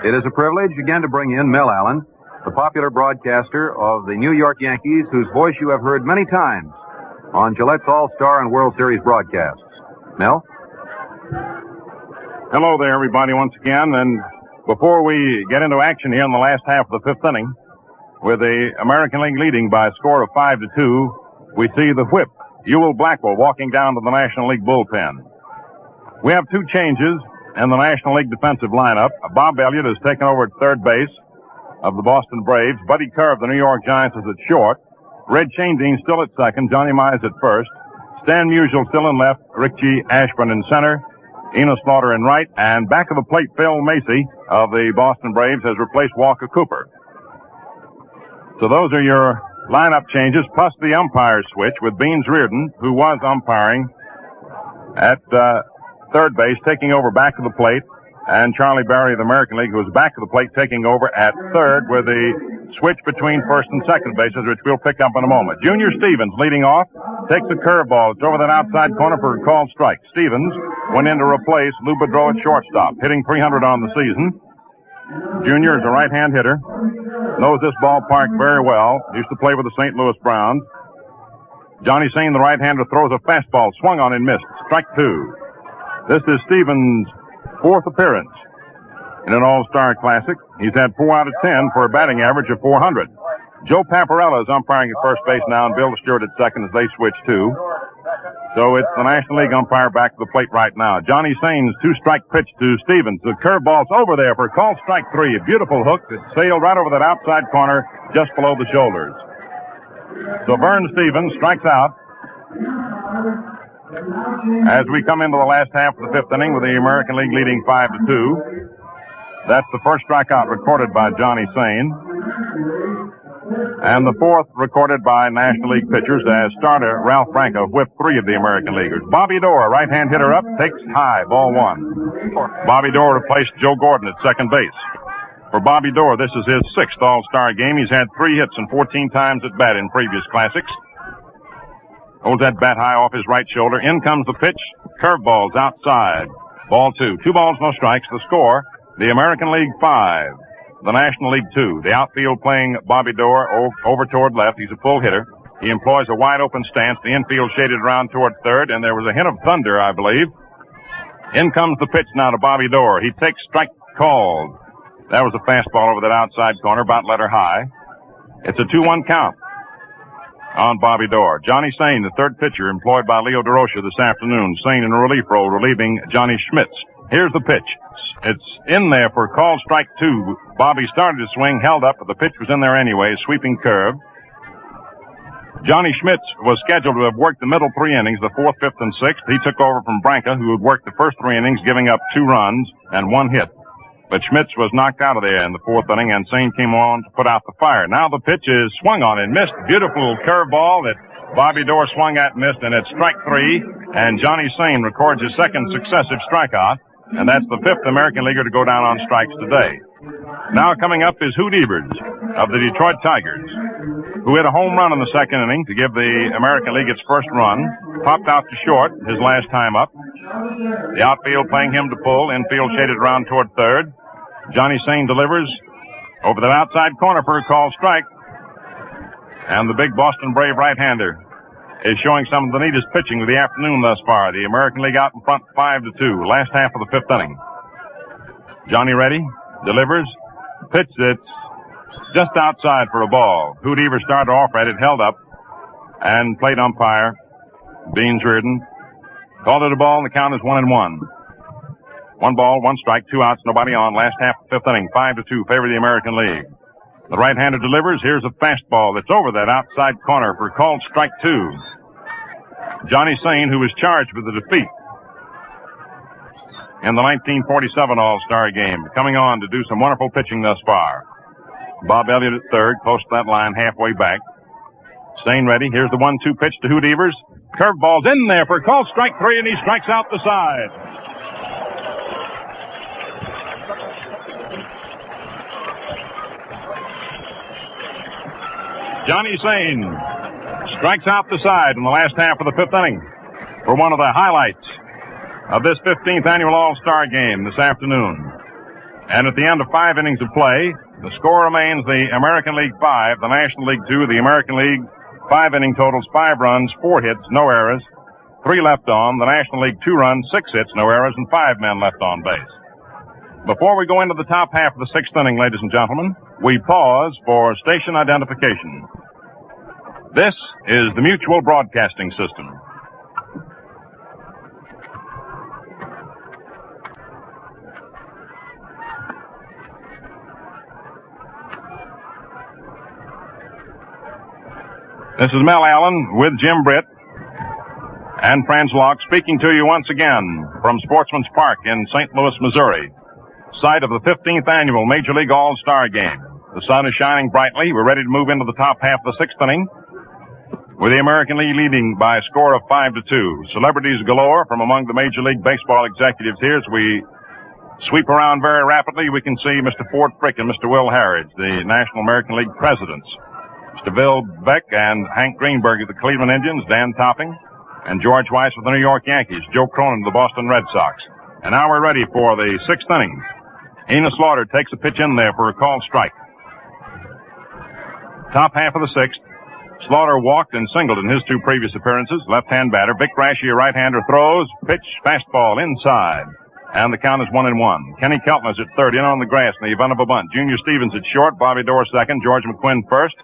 it is a privilege again to bring in Mel Allen, the popular broadcaster of the New York Yankees, whose voice you have heard many times on Gillette's All-Star and World Series broadcasts. Mel? Hello there, everybody, once again. And before we get into action here in the last half of the 5th inning, with the American League leading by a score of 5-2, we see the whip, Ewell Blackwell, walking down to the National League bullpen. We have two changes in the National League defensive lineup. Bob Elliott has taken over at third base of the Boston Braves. Buddy Kerr of the New York Giants is at short. Red Shanedean still at second. Johnny Mize at first. Stan Musial still in left. Rick G. Ashburn in center. Enos Slaughter in right. And back of the plate, Phil Macy of the Boston Braves has replaced Walker Cooper. So those are your lineup changes, plus the umpire switch with Beans Reardon, who was umpiring at third base, taking over back of the plate, and Charlie Barry of the American League, who was back of the plate, taking over at third with the switch between first and second bases, which we'll pick up in a moment. Junior Stevens leading off, takes a curveball. It's over that outside corner for a called strike. Stevens went in to replace Lou Boudreau at shortstop, hitting .300 on the season. Junior is a right-hand hitter, knows this ballpark very well, used to play with the St. Louis Browns. Johnny Sane, the right-hander, throws a fastball, swung on and missed. Strike two. This is Stevens' fourth appearance in an All-Star Classic. He's had 4 out of 10 for a batting average of .400. Joe Paparella is umpiring at first base now, and Bill Stewart at second as they switch too. So it's the National League umpire back to the plate right now. Johnny Sane's two-strike pitch to Stevens. The curveball's over there for call strike three. A beautiful hook that sailed right over that outside corner just below the shoulders. So Vern Stevens strikes out as we come into the last half of the fifth inning with the American League leading 5-2. That's the first strikeout recorded by Johnny Sane. And the fourth recorded by National League pitchers as starter Ralph Branco whipped 3 of the American Leaguers. Bobby Dorr, right-hand hitter up, takes high, ball 1. Bobby Dorr replaced Joe Gordon at second base. For Bobby Dorr, this is his 6th All-Star game. He's had 3 hits and 14 times at bat in previous classics. Holds that bat high off his right shoulder. In comes the pitch. Curveballs outside. Ball 2. 2 balls, no strikes. The score, the American League 5. The National League 2. The outfield playing Bobby Dorr over toward left. He's a full hitter. He employs a wide-open stance. The infield shaded around toward third, and there was a hint of thunder, I believe. In comes the pitch now to Bobby Dorr. He takes strike called. That was a fastball over that outside corner, about letter high. It's a 2-1 count on Bobby Dorr. Johnny Sane, the third pitcher, employed by Leo DeRocha this afternoon. Sane in a relief role, relieving Johnny Schmitz. Here's the pitch. It's in there for call strike 2. Bobby started to swing, held up, but the pitch was in there anyway, sweeping curve. Johnny Schmitz was scheduled to have worked the middle 3 innings, the 4th, 5th, and 6th. He took over from Branca, who had worked the first 3 innings, giving up 2 runs and 1 hit. But Schmitz was knocked out of there in the 4th inning, and Sane came on to put out the fire. Now the pitch is swung on and missed. Beautiful curveball that Bobby Dorr swung at and missed, and it's strike 3, and Johnny Sane records his 2nd successive strikeout. And that's the 5th American Leaguer to go down on strikes today. Now coming up is Hoot Evers of the Detroit Tigers, who hit a home run in the 2nd inning to give the American League its first run. Popped out to short his last time up. The outfield playing him to pull. Infield shaded around toward third. Johnny Sane delivers over the outside corner for a called strike. And the big Boston Brave right-hander is showing some of the neatest pitching of the afternoon thus far. The American League out in front 5-2, last half of the 5th inning. Johnny ready, delivers, pitch that's just outside for a ball. Hoot Evers started off at it, held up, and plate umpire Beans Reardon called it a ball, and the count is 1-1. 1 ball, 1 strike, 2 outs, nobody on. Last half of the 5th inning, 5-2, favor the American League. The right-hander delivers. Here's a fastball that's over that outside corner for called strike 2. Johnny Sane, who was charged with the defeat in the 1947 All-Star game, coming on to do some wonderful pitching thus far. Bob Elliott at third, close to that line, halfway back. Sane ready. Here's the 1-2 pitch to Hoot Evers. Curveball's in there for called strike 3, and he strikes out the side. Johnny Sane strikes out the side in the last half of the 5th inning for one of the highlights of this 15th annual All-Star game this afternoon. And at the end of 5 innings of play, the score remains the American League 5, the National League 2. The American League 5 inning totals 5 runs, 4 hits, no errors, 3 left on. The National League 2 runs, 6 hits, no errors, and 5 men left on base. Before we go into the top half of the sixth inning, ladies and gentlemen, we pause for station identification. This is the Mutual Broadcasting System. This is Mel Allen with Jim Britt and Franz Locke speaking to you once again from Sportsman's Park in St. Louis, Missouri, site of the 15th annual Major League All-Star Game. The sun is shining brightly. We're ready to move into the top half of the sixth inning, with the American League leading by a score of 5-2. Celebrities galore from among the Major League Baseball executives here. As we sweep around very rapidly, we can see Mr. Ford Frick and Mr. Will Harridge, the National American League presidents. Mr. Bill Beck and Hank Greenberg of the Cleveland Indians, Dan Topping, and George Weiss of the New York Yankees, Joe Cronin of the Boston Red Sox. And now we're ready for the sixth inning. Enos Slaughter takes a pitch in there for a called strike. Top half of the sixth. Slaughter walked and singled in his two previous appearances. Left-hand batter. Vic Raschi, a right-hander, throws. Pitch, fastball inside. And the count is 1-1. Kenny Keltner's at third, in on the grass in the event of a bunt. Junior Stevens at short. Bobby Dorr second. George McQuinn first.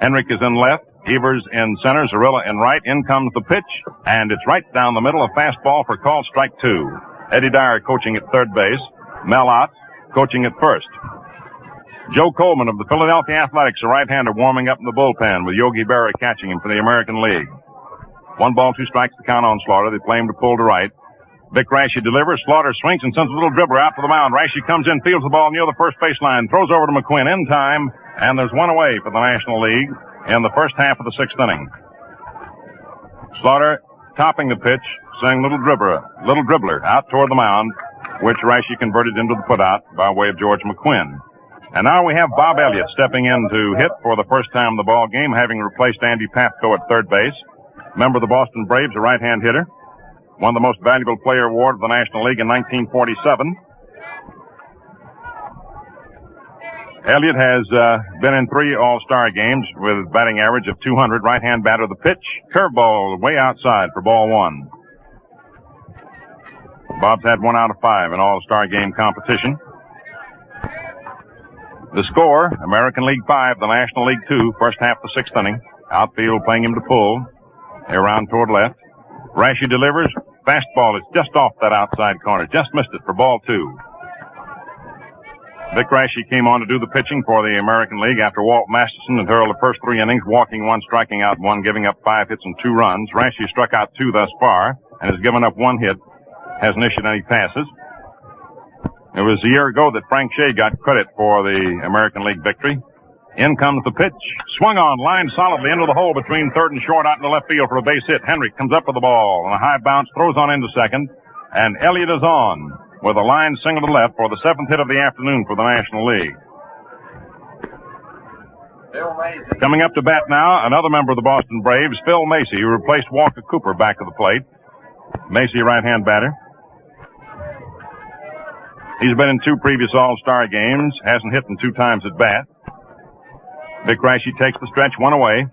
Henrik is in left. Evers in center. Zarilla in right. In comes the pitch. And it's right down the middle. A fastball for called strike 2. Eddie Dyer coaching at third base. Mel Ott coaching at first. Joe Coleman of the Philadelphia Athletics, a right-hander, warming up in the bullpen with Yogi Berra catching him for the American League. 1 ball, 2 strikes, the count on Slaughter. They play him to pull to right. Vic Raschi delivers. Slaughter swings and sends a little dribbler out to the mound. Raschi comes in, fields the ball near the first baseline, throws over to McQuinn in time, and there's one away for the National League in the first half of the sixth inning. Slaughter topping the pitch, saying little dribbler out toward the mound, which Raschi converted into the putout by way of George McQuinn. And now we have Bob Elliott stepping in to hit for the first time in the ball game, having replaced Andy Papko at third base. Member of the Boston Braves, a right-hand hitter. Won the Most Valuable Player award of the National League in 1947. Elliott has been in 3 All-Star games with a batting average of 200. Right-hand batter, the pitch. Curveball way outside for ball 1. Bob's had 1 out of 5 in All-Star game competition. The score, American League 5, the National League 2, first half of the sixth inning. Outfield playing him to pull. Around toward left. Raschi delivers. Fastball is just off that outside corner. Just missed it for ball 2. Vic Raschi came on to do the pitching for the American League after Walt Masterson had hurled the first 3 innings, walking 1, striking out 1, giving up 5 hits and 2 runs. Raschi struck out 2 thus far and has given up 1 hit. Hasn't issued any passes. It was a year ago that Frank Shea got credit for the American League victory. In comes the pitch. Swung on, lined solidly into the hole between third and short out in the left field for a base hit. Henrik comes up with the ball on a high bounce, throws on into second, and Elliott is on with a line single to left for the 7th hit of the afternoon for the National League. Coming up to bat now, another member of the Boston Braves, Phil Macy, who replaced Walker Cooper back of the plate. Macy, right-hand batter. He's been in 2 previous All-Star games, hasn't hit them 2 times at bat. Vic Raschi takes the stretch, 1 away.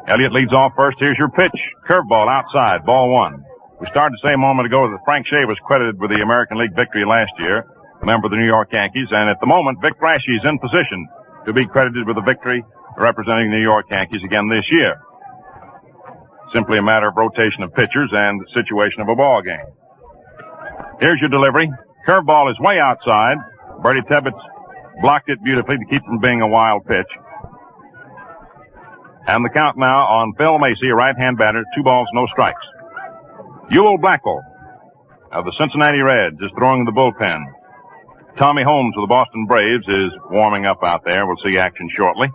Elliott leads off first. Here's your pitch. Curveball outside, ball 1. We started to say a moment ago that Frank Shea was credited with the American League victory last year, a member of the New York Yankees, and at the moment, Vic Raschi is in position to be credited with the victory representing the New York Yankees again this year. Simply a matter of rotation of pitchers and situation of a ball game. Here's your delivery. Curveball is way outside. Bertie Tebbets blocked it beautifully to keep from being a wild pitch. And the count now on Phil Macy, a right-hand batter, 2 balls, no strikes. Ewell Blackwell of the Cincinnati Reds is throwing in the bullpen. Tommy Holmes of the Boston Braves is warming up out there. We'll see action shortly.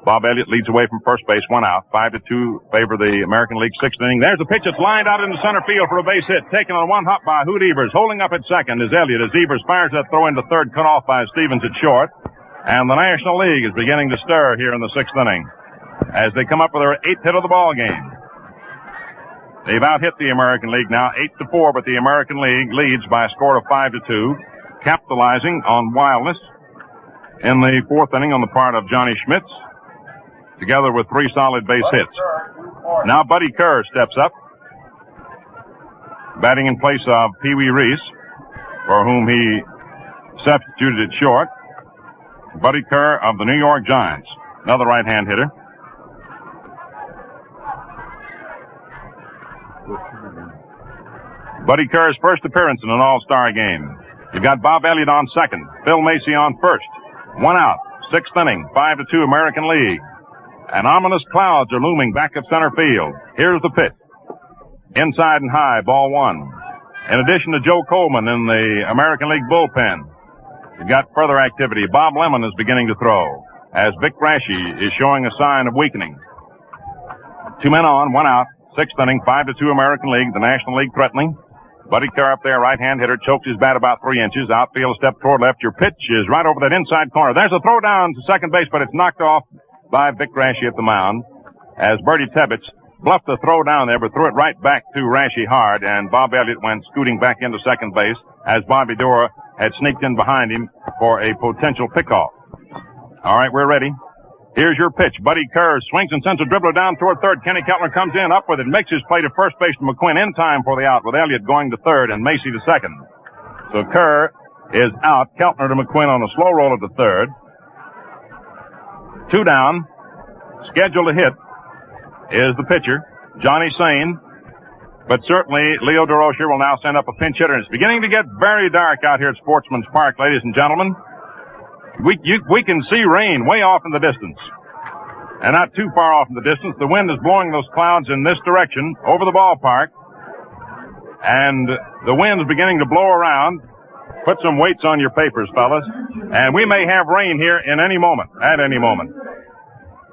Bob Elliott leads away from first base, 1 out. 5-2 favor the American League sixth inning. There's a pitch that's lined out into center field for a base hit. Taken on 1 hop by Hoot Evers. Holding up at second is Elliott as Evers fires that throw into third, cut off by Stevens at short. And the National League is beginning to stir here in the sixth inning as they come up with their 8th hit of the ball game. They've out-hit the American League now 8-4, but the American League leads by a score of 5-2, capitalizing on wildness in the 4th inning on the part of Johnny Schmitz, together with 3 solid base hits. Now Buddy Kerr steps up, batting in place of Pee Wee Reese, for whom he substituted at short. Buddy Kerr of the New York Giants, another right-hand hitter. Buddy Kerr's first appearance in an All-Star game. You got Bob Elliott on second, Phil Macy on first. 1 out, 6th inning, 5-2 American League. And ominous clouds are looming back of center field. Here's the pitch. Inside and high, ball 1. In addition to Joe Coleman in the American League bullpen, you've got further activity. Bob Lemon is beginning to throw as Vic Raschi is showing a sign of weakening. 2 men on, 1 out, 6th inning, 5-2 American League, the National League threatening. Buddy Kerr up there, right-hand hitter, chokes his bat about 3 inches. Outfield step toward left. Your pitch is right over that inside corner. There's a throw down to second base, but it's knocked off by Vic Raschi at the mound as Bertie Tebbetts bluffed the throw down there, but threw it right back to Raschi hard, and Bob Elliott went scooting back into second base as Bobby Dora had sneaked in behind him for a potential pickoff. All right, we're ready. Here's your pitch. Buddy Kerr swings and sends a dribbler down toward third. Kenny Keltner comes in, up with it, makes his play to first base to McQuinn in time for the out, with Elliott going to third and Macy to second. So Kerr is out. Keltner to McQuinn on a slow roll to third. 2 down. Scheduled to hit is the pitcher, Johnny Sane. But certainly Leo DeRocher will now send up a pinch hitter. It's beginning to get very dark out here at Sportsman's Park, ladies and gentlemen. We can see rain way off in the distance. And not too far off in the distance. The wind is blowing those clouds in this direction over the ballpark. And the wind's beginning to blow around. Put some weights on your papers, fellas. And we may have rain here in any moment, at any moment.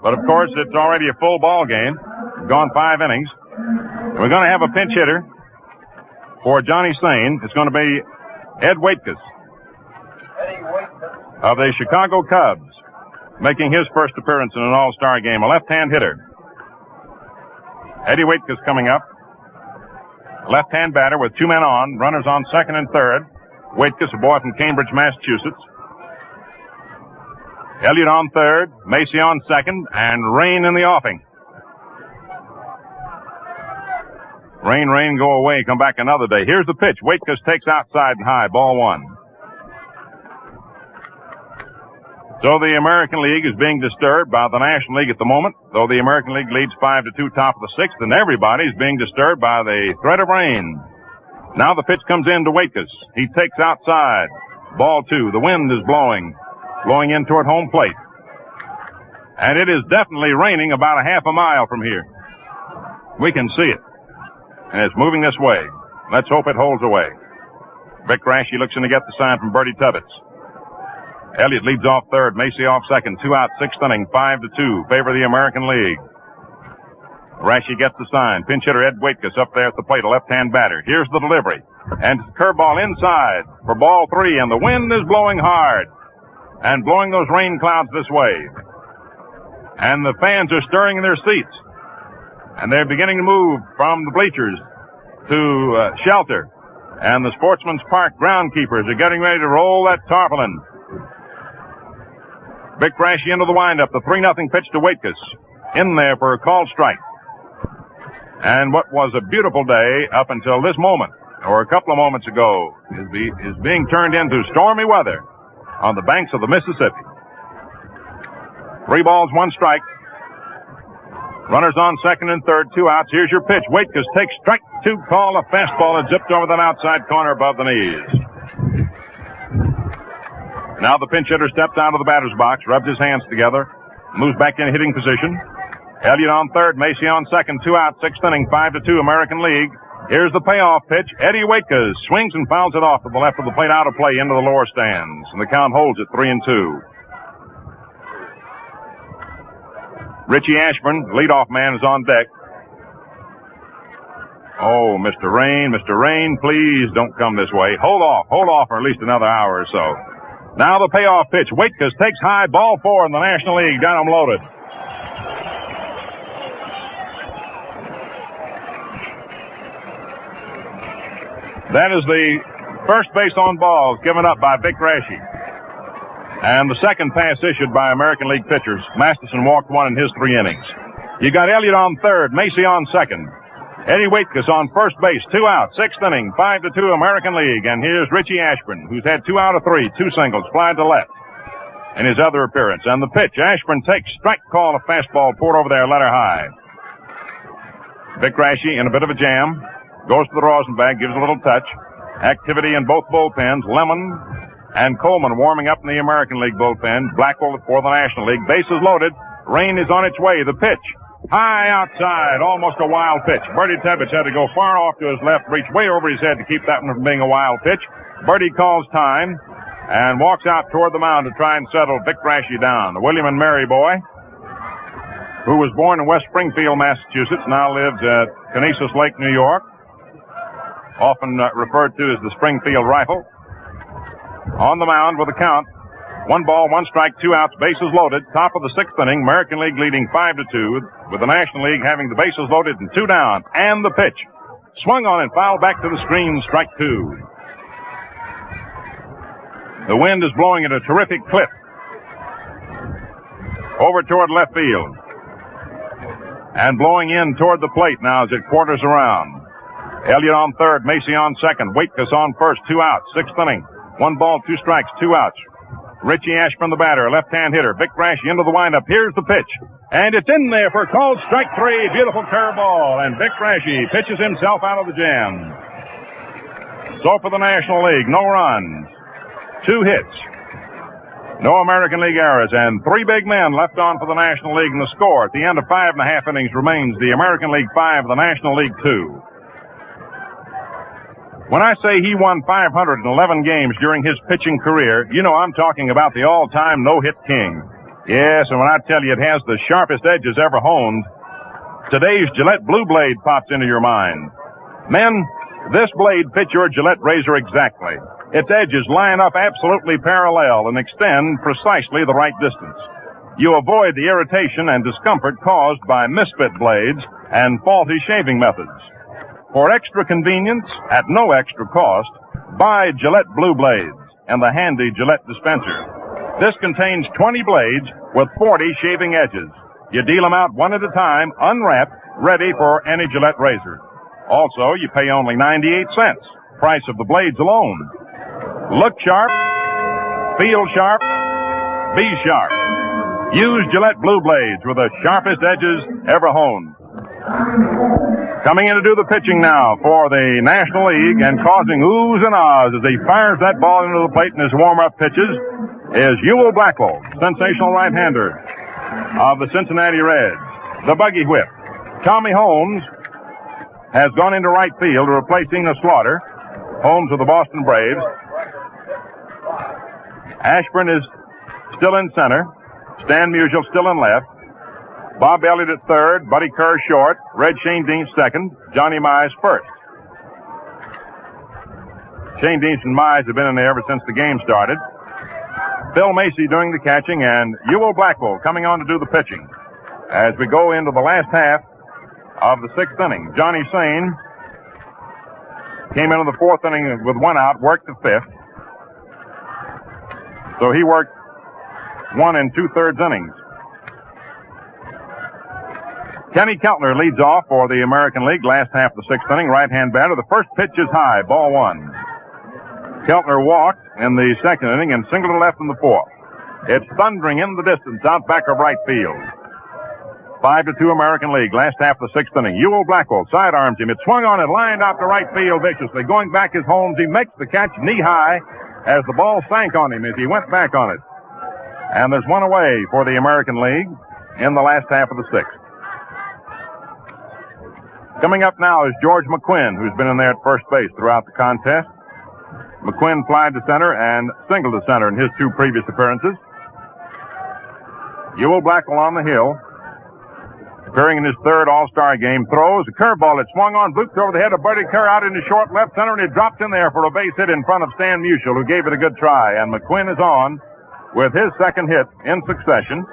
But, of course, it's already a full ball game. We've gone 5 innings. We're going to have a pinch hitter for Johnny Sane. It's going to be Ed Waitkus of the Chicago Cubs, making his first appearance in an All-Star game, a left-hand hitter. Eddie Waitkus coming up. Left-hand batter with 2 men on, runners on second and third. Waitkus, a boy from Cambridge, Massachusetts. Elliott on third, Macy on second, and rain in the offing. Rain, go away, come back another day. Here's the pitch. Waitkus takes outside and high, ball 1. So the American League is being disturbed by the National League at the moment, though the American League leads 5-2 top of the 6th, and everybody's being disturbed by the threat of rain. Now the pitch comes in to Waitkus. He takes outside, ball 2. The wind is blowing in toward home plate. And it is definitely raining about a half a mile from here. We can see it. And it's moving this way. Let's hope it holds away. Vic Raschi looks in to get the sign from Bertie Tebbetts. Elliott leads off third, Macy off second. 2 out, 6th inning, 5-2. Favor of the American League. Raschi gets the sign. Pinch hitter Ed Waitkus up there at the plate, a left-hand batter. Here's the delivery. And curveball inside for ball 3, and the wind is blowing hard and blowing those rain clouds this way. And the fans are stirring in their seats. And they're beginning to move from the bleachers to shelter. And the Sportsman's Park groundkeepers are getting ready to roll that tarpaulin. Vic Raschi into the windup. The 3-0 pitch to Waitkus. In there for a called strike. And what was a beautiful day up until this moment, or a couple of moments ago, is being turned into stormy weather on the banks of the Mississippi. 3 balls, 1 strike. Runners on second and third, 2 outs. Here's your pitch. Waitkus takes strike 2 call. A fastball that zipped over that outside corner above the knees. Now the pinch hitter steps out of the batter's box, rubs his hands together, moves back in hitting position. Elliott on third, Macy on second, 2 out, 6th inning, 5-2 American League. Here's the payoff pitch. Eddie Waitkus swings and fouls it off to the left of the plate, out of play into the lower stands. And the count holds at 3-2. Richie Ashburn, leadoff man, is on deck. Oh, Mr. Rain, please don't come this way. Hold off for at least another hour or so. Now the payoff pitch. Waitkus takes high, ball 4 in the National League. Got him loaded. That is the first base on balls given up by Vic Raschi. And the second pass issued by American League pitchers. Masterson walked 1 in his 3 innings. You got Elliott on third, Macy on second. Eddie Waitkus on first base, 2 out, 6th inning, 5-2 American League. And here's Richie Ashburn, who's had 2 out of 3, 2 singles, fly to left in his other appearance. And the pitch, Ashburn takes strike call, a fastball poured over there, letter high. Vic Raschi in a bit of a jam, goes to the rosin bag, gives a little touch. Activity in both bullpens, Lemon and Coleman warming up in the American League bullpen. Blackwell for the National League. Bases loaded. Rain is on its way. The pitch. High outside. Almost a wild pitch. Bertie Tebbets had to go far off to his left, reach way over his head to keep that one from being a wild pitch. Bertie calls time and walks out toward the mound to try and settle Vic Raschi down. The William and Mary boy, who was born in West Springfield, Massachusetts, now lives at Conesus Lake, New York. Often referred to as the Springfield Rifle. On the mound with a count. 1 ball, 1 strike, 2 outs, bases loaded. Top of the 6th inning, American League leading 5-2, with the National League having the bases loaded and 2 down. And the pitch. Swung on and fouled back to the screen, strike 2. The wind is blowing at a terrific clip. Over toward left field. And blowing in toward the plate now as it quarters around. Elliott on third, Macy on second, Waitkus on first, 2 outs, 6th inning. 1 ball, 2 strikes, 2 outs. Richie Ashburn, the batter, left-hand hitter. Vic Raschi into the windup. Here's the pitch. And it's in there for called strike 3. Beautiful curveball. And Vic Raschi pitches himself out of the jam. So for the National League, no runs, 2 hits, no American League errors, and 3 big men left on for the National League. And the score at the end of 5.5 innings remains the American League 5, the National League 2. When I say he won 511 games during his pitching career, you know I'm talking about the all-time no-hit king. Yes, and when I tell you it has the sharpest edges ever honed, today's Gillette Blue Blade pops into your mind. Men, this blade fits your Gillette razor exactly. Its edges line up absolutely parallel and extend precisely the right distance. You avoid the irritation and discomfort caused by misfit blades and faulty shaving methods. For extra convenience, at no extra cost, buy Gillette Blue Blades and the handy Gillette dispenser. This contains 20 blades with 40 shaving edges. You deal them out one at a time, unwrapped, ready for any Gillette razor. Also, you pay only 98 cents, price of the blades alone. Look sharp, feel sharp, be sharp. Use Gillette Blue Blades with the sharpest edges ever honed. Coming in to do the pitching now for the National League and causing oohs and ahs as he fires that ball into the plate in his warm-up pitches is Ewell Blackwell, sensational right-hander of the Cincinnati Reds. The buggy whip. Tommy Holmes has gone into right field, replacing the Slaughter. Holmes of the Boston Braves. Ashburn is still in center. Stan Musial still in left. Bob Elliott at third, Buddy Kerr short, Red Shane Dean second, Johnny Mize first. Shane Dean and Mize have been in there ever since the game started. Phil Macy doing the catching, and Ewell Blackwell coming on to do the pitching. As we go into the last half of the 6th inning, Johnny Sane came into the 4th inning with 1 out, worked the 5th. So he worked 1 2/3 innings. Kenny Keltner leads off for the American League, last half of the 6th inning, right-hand batter. The first pitch is high, ball 1. Keltner walked in the 2nd inning and singled to left in the 4th. It's thundering in the distance out back of right field. 5-2 American League, last half of the 6th inning. Ewell Blackwell sidearms him. It swung on and lined out to right field viciously. Going back is Holmes. He makes the catch knee-high as the ball sank on him as he went back on it. And there's 1 away for the American League in the last half of the 6th. Coming up now is George McQuinn, who's been in there at first base throughout the contest. McQuinn flied to center and singled to center in his 2 previous appearances. Ewell Blackwell on the hill, appearing in his 3rd All-Star game, throws a curveball that swung on, blooped over the head of Buddy Kerr out into short left center, and it dropped in there for a base hit in front of Stan Musial, who gave it a good try. And McQuinn is on with his 2nd hit in succession.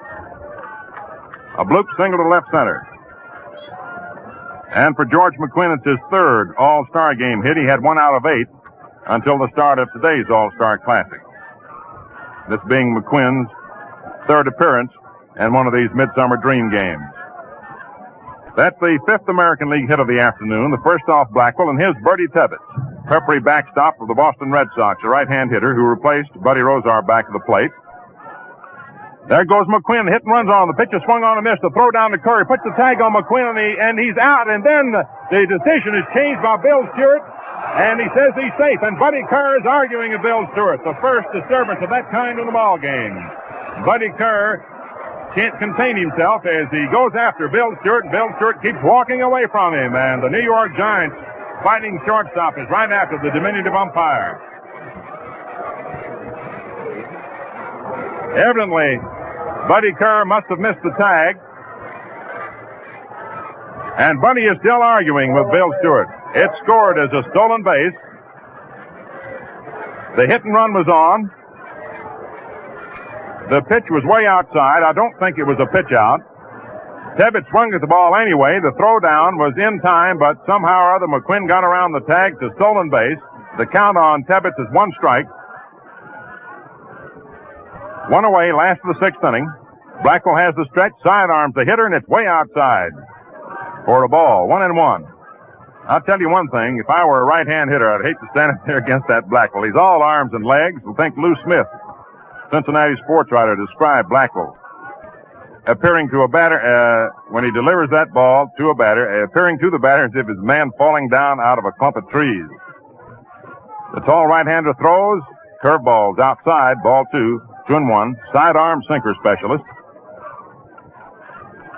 A bloop single to left center. And for George McQuinn, it's his 3rd All-Star game hit. He had 1 out of 8 until the start of today's All-Star Classic. This being McQuinn's 3rd appearance in one of these Midsummer Dream games. That's the fifth American League hit of the afternoon. The first off Blackwell, and here's Bertie Tebbetts, peppery backstop of the Boston Red Sox, a right-hand hitter who replaced Buddy Rozar back of the plate. There goes McQuinn, hit and runs on. The pitch is swung on and missed. The throw down to Curry, puts the tag on McQuinn, and he's out. And then the decision is changed by Bill Stewart, and he says he's safe. And Buddy Kerr is arguing with Bill Stewart, the first disturbance of that kind in the ball game. Buddy Kerr can't contain himself as he goes after Bill Stewart, and Bill Stewart keeps walking away from him. And the New York Giants fighting shortstop is right after the diminutive umpire. Evidently, Buddy Kerr must have missed the tag. And Buddy is still arguing with Bill Stewart. It's scored as a stolen base. The hit and run was on. The pitch was way outside. I don't think it was a pitch out. Tebbetts swung at the ball anyway. The throw down was in time, but somehow or other McQuinn got around the tag to stolen base. The count on Tebbetts is 1 strike. 1 away, last of the 6th inning. Blackwell has the stretch, sidearms the hitter, and it's way outside for a ball. 1-1. I'll tell you one thing. If I were a right-hand hitter, I'd hate to stand up there against that Blackwell. He's all arms and legs. I think Lou Smith, Cincinnati sports writer, described Blackwell appearing to a batter, when he delivers that ball to a batter, appearing to the batter as if his man falling down out of a clump of trees. The tall right-hander throws. Curveballs outside. Ball 2. 2-1. Sidearm sinker specialist.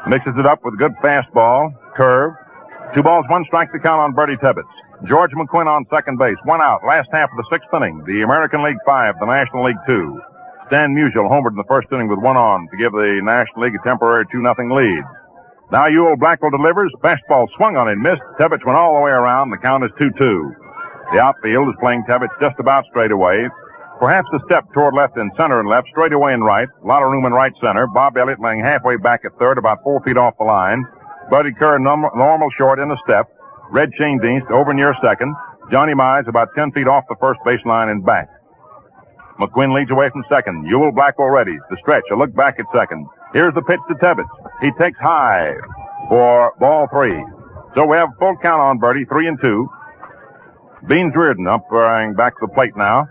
Mixes it up with a good fastball. Curve. 2 balls, 1 strike to count on Bertie Tebbetts. George McQuinn on second base. 1 out. Last half of the 6th inning. The American League 5, the National League 2. Stan Musial homered in the first inning with 1 on to give the National League a temporary 2-0 lead. Now Ewell Blackwell delivers. Fastball swung on and missed. Tebbetts went all the way around. The count is 2-2. The outfield is playing Tebbetts just about straight away. Perhaps a step toward left in center and left, straight away in right. A lot of room in right center. Bob Elliott laying halfway back at third, about 4 feet off the line. Buddy Kerr normal short in the step. Red Shane Dienst over near second. Johnny Mize about 10 feet off the first baseline and back. McQuinn leads away from second. Ewell Blackwell ready. The stretch, a look back at second. Here's the pitch to Tebbetts. He takes high for ball 3. So we have a full count on Bertie, 3-2. Beans Reardon umpiring back to the plate now.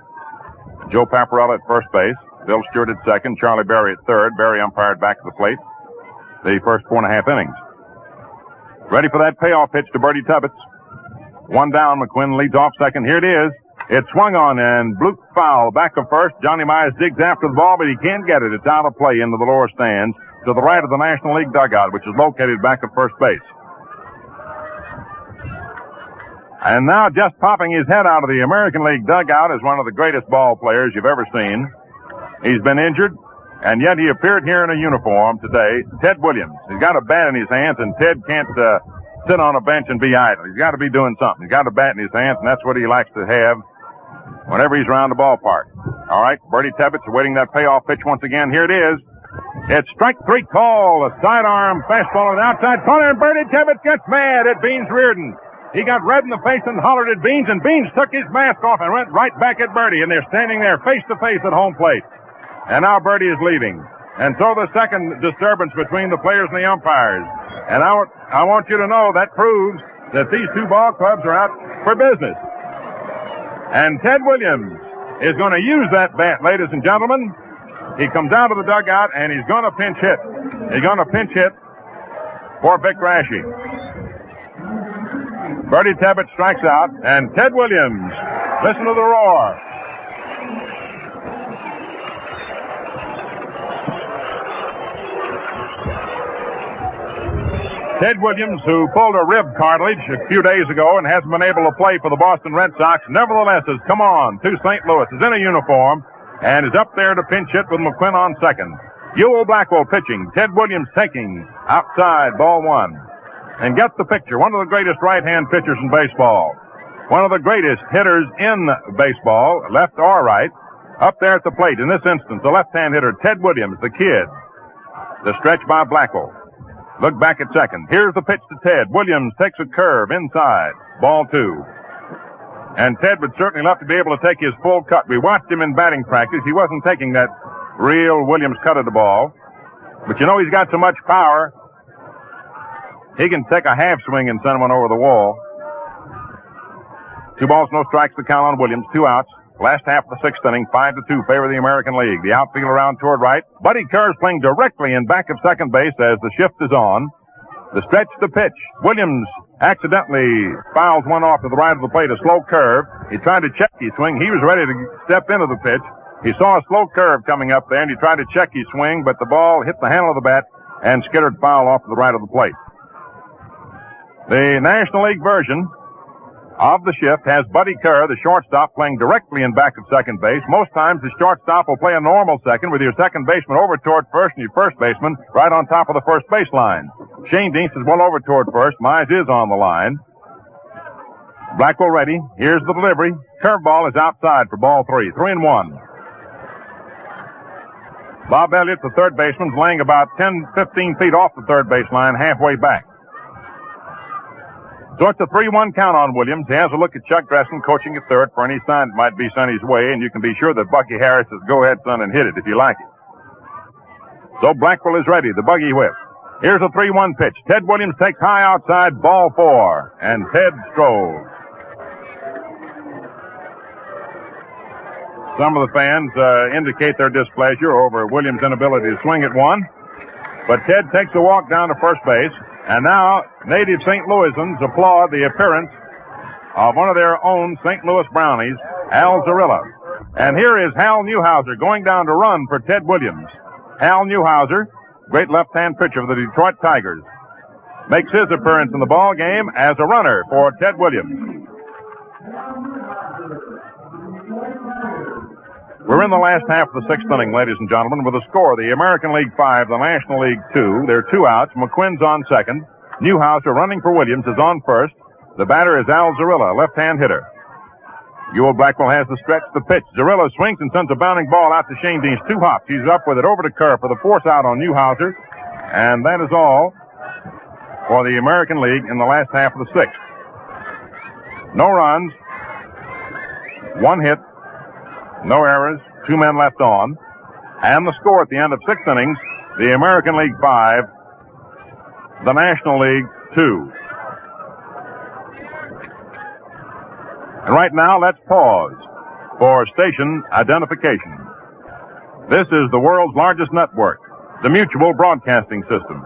Joe Paparella at first base. Bill Stewart at second. Charlie Berry at third. Berry umpired back to the plate. The first 4.5 innings. Ready for that payoff pitch to Bertie Tebbetts. 1 down. McQuinn leads off second. Here it is. It's swung on and bloop foul. Back of first. Johnny Mize digs after the ball, but he can't get it. It's out of play into the lower stands to the right of the National League dugout, which is located back of first base. And now just popping his head out of the American League dugout is one of the greatest ball players you've ever seen. He's been injured, and yet he appeared here in a uniform today. Ted Williams. He's got a bat in his hands, and Ted can't sit on a bench and be idle. He's got to be doing something. He's got a bat in his hands, and that's what he likes to have whenever he's around the ballpark. All right, Bertie Tebbetts awaiting that payoff pitch once again. Here it is. It's strike 3 call. A sidearm fastball on the outside corner, and Bertie Tebbetts gets mad at Beans Reardon. He got red in the face and hollered at Beans, and Beans took his mask off and went right back at Bertie, and they're standing there face to face at home plate. And now Bertie is leaving. And so the second disturbance between the players and the umpires. And I want you to know that proves that these two ball clubs are out for business. And Ted Williams is going to use that bat, ladies and gentlemen. He comes out of the dugout, and he's going to pinch hit. He's going to pinch hit for Vic Rasche. Bertie Tebbetts strikes out, and Ted Williams, listen to the roar. Ted Williams, who pulled a rib cartilage a few days ago and hasn't been able to play for the Boston Red Sox, nevertheless has come on to St. Louis, is in a uniform, and is up there to pinch hit with McQuinn on second. Ewell Blackwell pitching, Ted Williams taking outside, ball 1. And get the picture. One of the greatest right-hand pitchers in baseball. One of the greatest hitters in baseball, left or right. Up there at the plate, in this instance, the left-hand hitter, Ted Williams, the kid. The stretch by Blackwell. Look back at second. Here's the pitch to Ted. Williams takes a curve inside. Ball 2. And Ted would certainly love to be able to take his full cut. We watched him in batting practice. He wasn't taking that real Williams cut of the ball. But you know he's got so much power He can take a half swing and send one over the wall. 2 balls, no strikes, the count on Williams. 2 outs. Last half of the 6th inning, 5-2 favor the American League. The outfield around toward right. Buddy Kerr's playing directly in back of second base as the shift is on. The stretch, the pitch. Williams accidentally fouls one off to the right of the plate, a slow curve. He tried to check his swing. He was ready to step into the pitch. He saw a slow curve coming up there, and he tried to check his swing, but the ball hit the handle of the bat and skittered foul off to the right of the plate. The National League version of the shift has Buddy Kerr, the shortstop, playing directly in back of second base. Most times the shortstop will play a normal second with your second baseman over toward first and your first baseman right on top of the first base line. Shane Deans is well over toward first. Mize is on the line. Blackwell ready. Here's the delivery. Curveball is outside for ball 3. 3-1. Bob Elliott, the third baseman, is laying about 10-15 feet off the third base line, halfway back. So it's a 3-1 count on Williams. He has a look at Chuck Gresson coaching at third for any sign that might be sent his way, and you can be sure that Bucky Harris says, go ahead, son, and hit it if you like it. So Blackwell is ready, the buggy whip. Here's a 3-1 pitch. Ted Williams takes high outside, ball 4, and Ted strolls. Some of the fans indicate their displeasure over Williams' inability to swing at one, but Ted takes a walk down to first base. And now, native St. Louisans applaud the appearance of one of their own St. Louis Brownies, Al Zarilla. And here is Hal Newhouser going down to run for Ted Williams. Hal Newhouser, great left-hand pitcher of the Detroit Tigers, makes his appearance in the ball game as a runner for Ted Williams. We're in the last half of the 6th inning, ladies and gentlemen, with a score. The American League 5, the National League 2. There are 2 outs. McQuinn's on second. Newhouser running for Williams is on first. The batter is Al Zarilla, left-hand hitter. Ewell Blackwell has the stretch, the pitch. Zarilla swings and sends a bounding ball out to Shane Deans. 2 hops. He's up with it over to Kerr for the force out on Newhouser. And that is all for the American League in the last half of the 6th. No runs. 1 hit. No errors, 2 men left on. And the score at the end of 6 innings, the American League 5, the National League 2. And right now, let's pause for station identification. This is the world's largest network, the Mutual Broadcasting System.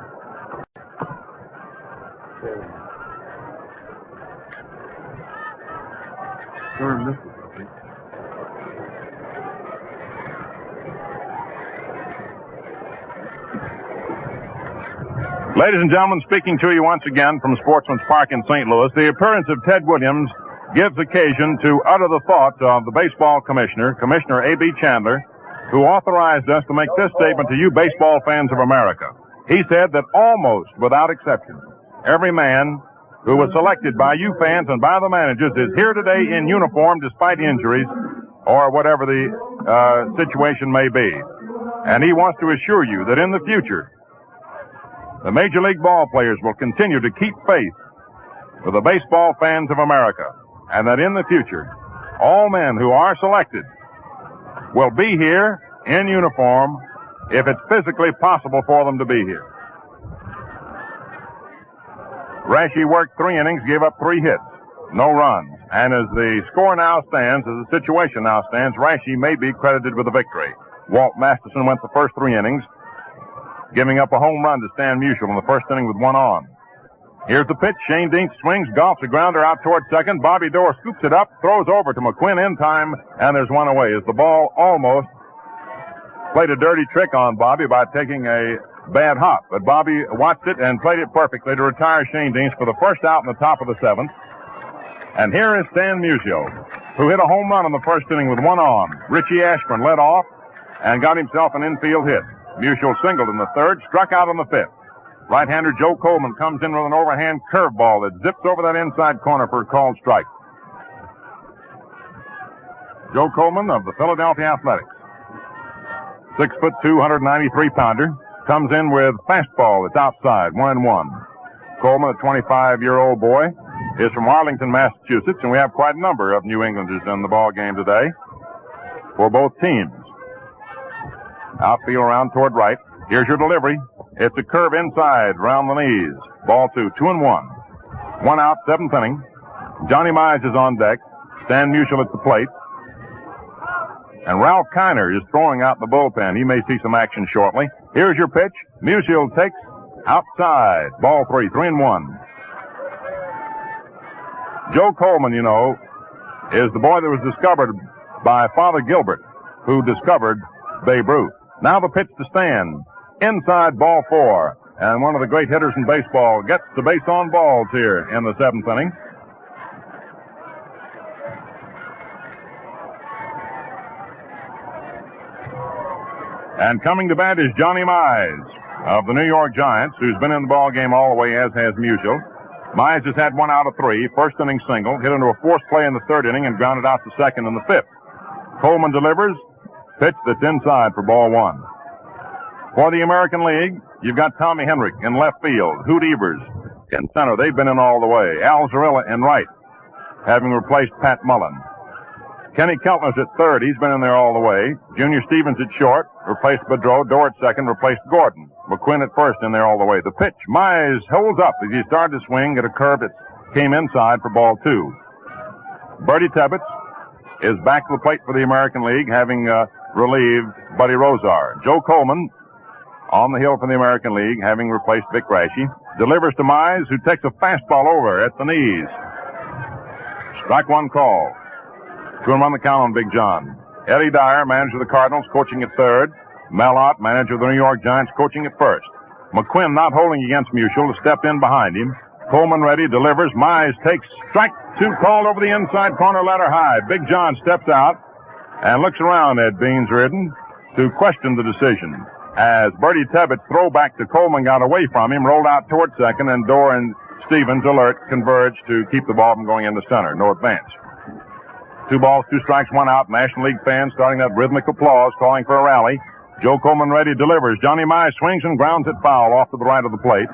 Ladies and gentlemen, speaking to you once again from Sportsman's Park in St. Louis, the appearance of Ted Williams gives occasion to utter the thoughts of the baseball commissioner, Commissioner A.B. Chandler, who authorized us to make this statement to you baseball fans of America. He said that almost without exception, every man who was selected by you fans and by the managers is here today in uniform despite injuries or whatever the situation may be. And he wants to assure you that in the future, the Major League ball players will continue to keep faith with the baseball fans of America, and that in the future, all men who are selected will be here in uniform if it's physically possible for them to be here. Rashi worked 3 innings, gave up 3 hits, no runs. And as the score now stands, as the situation now stands, Rashi may be credited with the victory. Walt Masterson went the first 3 innings, giving up a home run to Stan Musial in the first inning with 1 on. Here's the pitch. Shane Deans swings, golfs a grounder out toward second. Bobby Dorr scoops it up, throws over to McQuinn in time, and there's 1 away as the ball almost played a dirty trick on Bobby by taking a bad hop. But Bobby watched it and played it perfectly to retire Shane Deans for the first out in the top of the 7th. And here is Stan Musial, who hit a home run in the first inning with 1 on. Richie Ashburn led off and got himself an infield hit. Musial singled in the 3rd, struck out in the 5th. Right-hander Joe Coleman comes in with an overhand curveball that zips over that inside corner for a called strike. Joe Coleman of the Philadelphia Athletics, 6'2", 193-pounder, comes in with fastball that's outside, 1-1. Coleman, a 25-year-old boy, is from Arlington, Massachusetts, and we have quite a number of New Englanders in the ball game today for both teams. Outfield around toward right. Here's your delivery. It's a curve inside, around the knees. Ball 2, 2-1. 1 out, 7th inning. Johnny Mize is on deck. Stan Musial at the plate. And Ralph Kiner is throwing out the bullpen. He may see some action shortly. Here's your pitch. Musial takes outside. Ball 3, 3-1. Joe Coleman, you know, is the boy that was discovered by Father Gilbert, who discovered Babe Ruth. Now the pitch to Stan. Inside, ball 4. And one of the great hitters in baseball gets the base on balls here in the 7th inning. And coming to bat is Johnny Mize of the New York Giants, who's been in the ball game all the way, as has Musial. Mize has had 1 out of 3, first inning single, hit into a forced play in the 3rd inning and grounded out to 2nd in the 5th. Coleman delivers, pitch that's inside for ball 1. For the American League, you've got Tommy Henrik in left field, Hoot Evers in center. They've been in all the way. Al Zarilla in right, having replaced Pat Mullen. Kenny Keltner's at third. He's been in there all the way. Junior Stevens at short, replaced Boudreau. Dorr at second, replaced Gordon. McQuinn at first, in there all the way. The pitch. Mize holds up as he started to swing at a curve that came inside for ball 2. Bertie Tebbetts is back to the plate for the American League, having relieved Buddy Rozar. Joe Coleman on the hill for the American League, having replaced Vic Raschi. Delivers to Mize, who takes a fastball over at the knees. Strike 1 call. 2-1 the count on Big John. Eddie Dyer, manager of the Cardinals, coaching at third. Mallott, manager of the New York Giants, coaching at first. McQuinn, not holding against Musial, stepped in behind him. Coleman ready, delivers. Mize takes strike 2 called over the inside corner, letter high. Big John steps out and looks around at Beans Reardon to question the decision. As Bertie Tebbett's throwback to Coleman got away from him, rolled out toward second, and Dorr and Stevens, alert, converged to keep the ball from going into center. No advance. 2 balls, 2 strikes, 1 out. National League fans starting that rhythmic applause, calling for a rally. Joe Coleman ready, delivers. Johnny Mize swings and grounds it foul off to the right of the plate.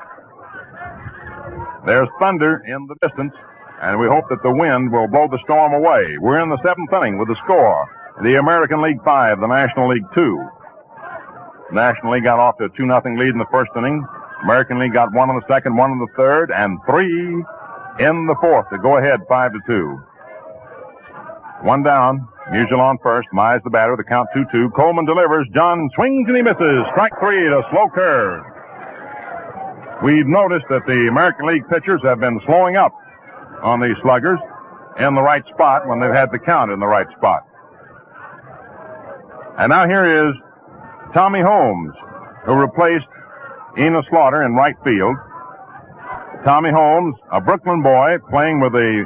There's thunder in the distance, and we hope that the wind will blow the storm away. We're in the 7th inning with the score. The American League 5, the National League 2. National League got off to a 2-0 lead in the 1st inning. American League got 1 in the 2nd, 1 in the 3rd, and 3 in the 4th to go ahead 5-2. 1 down. Musial on first. Mize the batter. The count 2-2. Coleman delivers. John swings and he misses. Strike 3 to slow curve. We've noticed that the American League pitchers have been slowing up on these sluggers in the right spot when they've had the count in the right spot. And now here is Tommy Holmes, who replaced Enos Slaughter in right field. Tommy Holmes, a Brooklyn boy, playing with the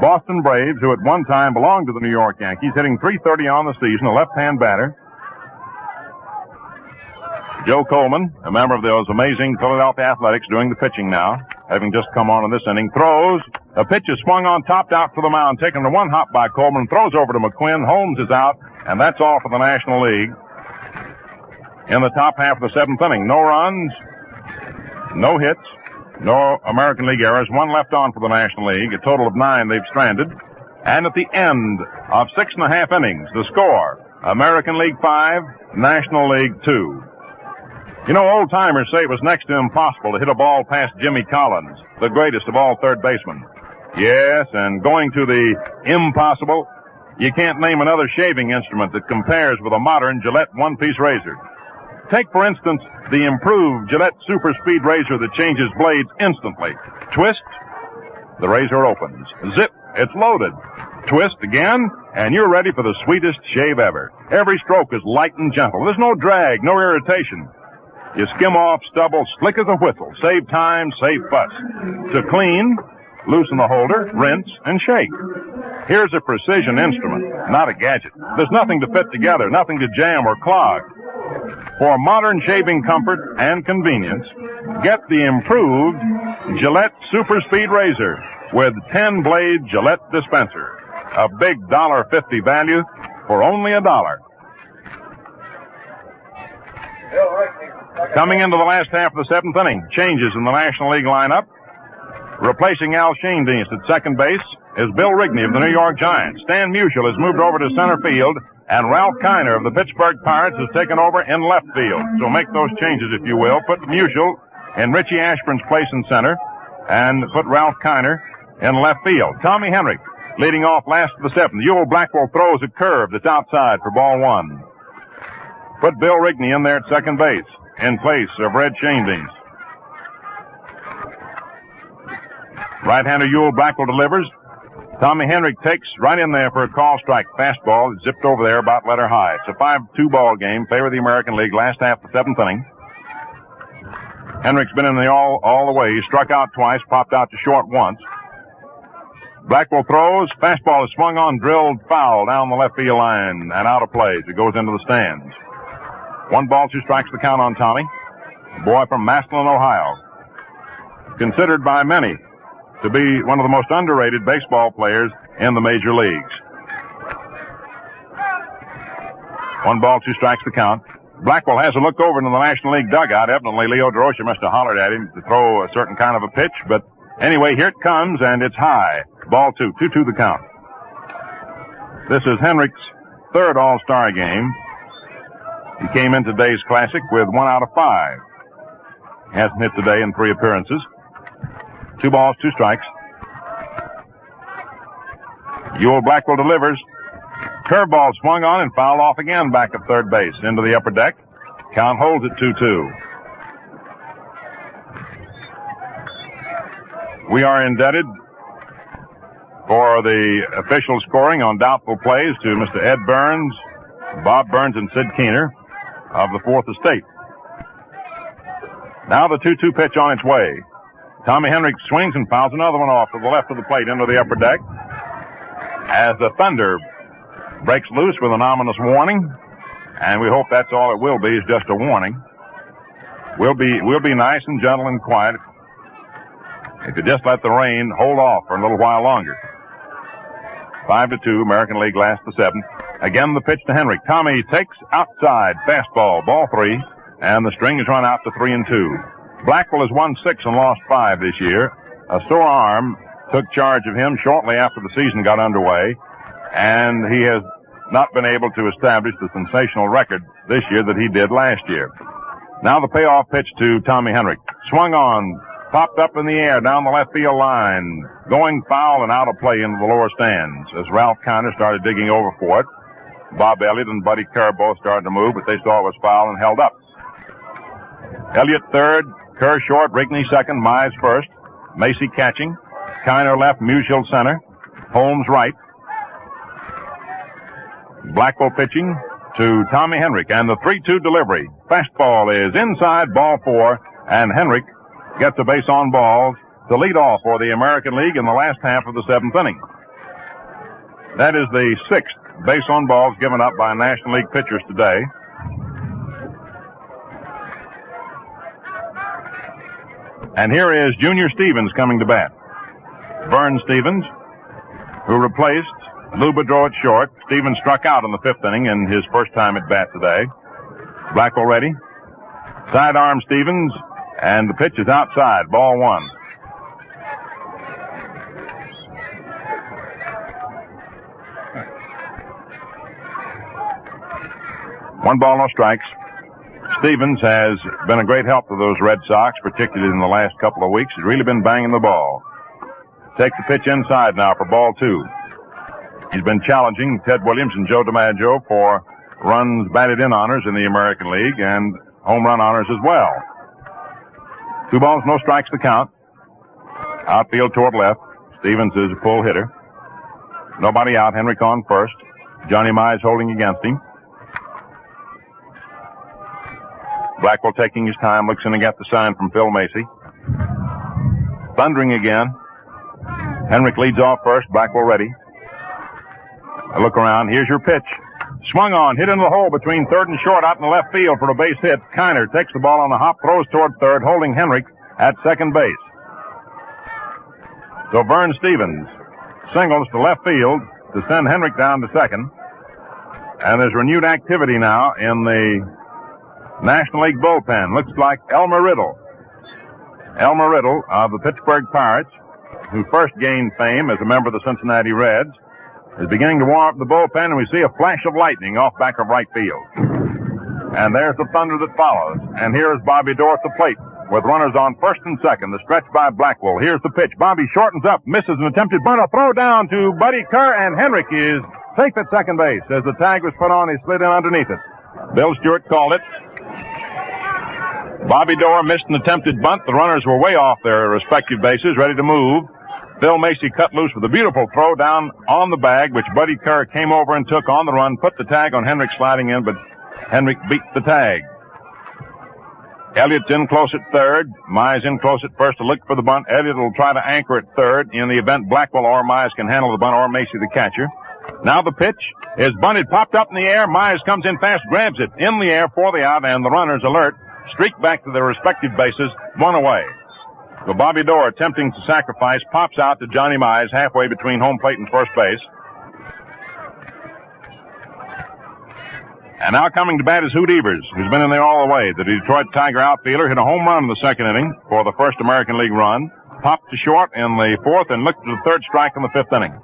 Boston Braves, who at one time belonged to the New York Yankees, hitting .330 on the season, a left-hand batter. Joe Coleman, a member of those amazing Philadelphia Athletics, doing the pitching now, having just come on in this inning, throws. A pitch is swung on, topped out for the mound, taken to 1 hop by Coleman, throws over to McQuinn. Holmes is out, and that's all for the National League. In the top half of the 7th inning, no runs, no hits, no American League errors, 1 left on for the National League, a total of 9 they've stranded. And at the end of 6.5 innings, the score, American League 5, National League 2. You know, old-timers say it was next to impossible to hit a ball past Jimmy Collins, the greatest of all third basemen. Yes, and going to the impossible, you can't name another shaving instrument that compares with a modern Gillette one-piece razor. Take, for instance, the improved Gillette Super Speed razor that changes blades instantly. Twist, the razor opens. Zip, it's loaded. Twist again, and you're ready for the sweetest shave ever. Every stroke is light and gentle. There's no drag, no irritation. You skim off stubble slick as a whistle. Save time, save fuss. To clean, loosen the holder, rinse, and shake. Here's a precision instrument, not a gadget. There's nothing to fit together, nothing to jam or clog. For modern shaving comfort and convenience, get the improved Gillette Super Speed Razor with 10-blade Gillette dispenser. A big $1.50 value for only $1. Coming into the last half of the 7th inning, changes in the National League lineup. Replacing Al Schoendienst at second base is Bill Rigney of the New York Giants. Stan Musial has moved over to center field, and Ralph Kiner of the Pittsburgh Pirates has taken over in left field. So make those changes, if you will. Put Musial in Richie Ashburn's place in center and put Ralph Kiner in left field. Tommy Henrik leading off last of the seventh. Ewell Blackwell throws a curve that's outside for ball one. Put Bill Rigney in there at second base in place of Red Schoendienst. Right-hander Ewell Blackwell delivers. Tommy Henrik takes right in there for a call strike fastball. It zipped over there about letter high. It's a 5-2 ball game, favor of the American League, last half of the seventh inning. Henrik's been in the all the way. He struck out twice, popped out to short once. Blackwell throws. Fastball is swung on, drilled foul down the left field line and out of play as it goes into the stands. 1-2 strikes the count on Tommy. A boy from Massillon, Ohio. Considered by many to be one of the most underrated baseball players in the major leagues. 1-2 strikes the count. Blackwell has a look over into the National League dugout. Evidently, Leo DeRocha must have hollered at him to throw a certain kind of a pitch, but anyway, here it comes, and it's high. Ball 2, 2-2 the count. This is Henrik's third All-Star game. He came in today's Classic with 1 out of 5. He hasn't hit today in 3 appearances. 2-2 strikes. Ewell Blackwell delivers. Curveball swung on and fouled off again back at third base into the upper deck. Count holds at 2-2. We are indebted for the official scoring on doubtful plays to Mr. Ed Burns, Bob Burns, and Sid Keener of the Fourth Estate. Now the 2-2 pitch on its way. Tommy Henrik swings and fouls another one off to the left of the plate into the upper deck as the thunder breaks loose with an ominous warning, and we hope that's all it will be, is just a warning. We'll be nice and gentle and quiet if you just let the rain hold off for a little while longer. 5-2, American League last the seventh. Again, the pitch to Henrik. Tommy takes outside, fastball, ball 3, and the string is run out to 3-2. Blackwell has won 6 and lost 5 this year. A sore arm took charge of him shortly after the season got underway, and he has not been able to establish the sensational record this year that he did last year. Now the payoff pitch to Tommy Henrik. Swung on, popped up in the air down the left field line, going foul and out of play into the lower stands as Ralph Kiner started digging over for it. Bob Elliott and Buddy Kerr both started to move, but they saw it was foul and held up. Elliott third, Kerr short, Rigney second, Mize first, Macy catching, Kiner left, Musial center, Holmes right. Blackwell pitching to Tommy Henrik, and the 3-2 delivery. Fastball is inside, ball 4, and Henrik gets a base on balls to lead off for the American League in the last half of the seventh inning. That is the 6th base on balls given up by National League pitchers today. And here is Junior Stevens coming to bat. Vern Stevens, who replaced Lou Boudreau at short. Stevens struck out in the 5th inning in his first time at bat today. Blackwell ready. Sidearm Stevens, and the pitch is outside, ball 1. One ball, no strikes. Stevens has been a great help to those Red Sox, particularly in the last couple of weeks. He's really been banging the ball. Takes the pitch inside now for ball 2. He's been challenging Ted Williams and Joe DiMaggio for runs batted in honors in the American League and home run honors as well. 2 balls, no strikes to count. Outfield toward left. Stevens is a full hitter. Nobody out. Henrik on first. Johnny Mize holding against him. Blackwell taking his time, looks in and got the sign from Phil Macy. Thundering again. Henrik leads off first. Blackwell ready. A look around. Here's your pitch. Swung on, hit into the hole between third and short out in the left field for a base hit. Kiner takes the ball on the hop, throws toward third, holding Henrik at second base. So Vern Stevens singles to left field to send Henrik down to second. And there's renewed activity now in the National League bullpen. Looks like Elmer Riddle. Elmer Riddle of the Pittsburgh Pirates, who first gained fame as a member of the Cincinnati Reds, is beginning to warm up the bullpen, and we see a flash of lightning off back of right field. And there's the thunder that follows. And here is Bobby Dorr at the plate. with runners on first and second. The stretch by Blackwell. Here's the pitch. Bobby shortens up, misses an attempted bunt. A throw down to Buddy Kerr, and Henrik is safe at second base. As the tag was put on, he slid in underneath it. Bill Stewart called it. Bobby Dorr missed an attempted bunt. The runners were way off their respective bases, ready to move. Phil Macy cut loose with a beautiful throw down on the bag, which Buddy Kerr came over and took on the run, put the tag on Henrik sliding in, but Henrik beat the tag. Elliott's in close at third. Mize in close at first to look for the bunt. Elliott will try to anchor at third in the event Blackwell or Mize can handle the bunt, or Macy the catcher. Now the pitch is bunted, popped up in the air. Mize comes in fast, grabs it in the air for the out, and the runners alert, streak back to their respective bases, one away. So Bobby Dorr, attempting to sacrifice, pops out to Johnny Mize halfway between home plate and first base. And now coming to bat is Hoot Evers, who's been in there all the way. The Detroit Tiger outfielder hit a home run in the second inning for the first American League run. Popped to short in the fourth and looked to the third strike in the fifth inning.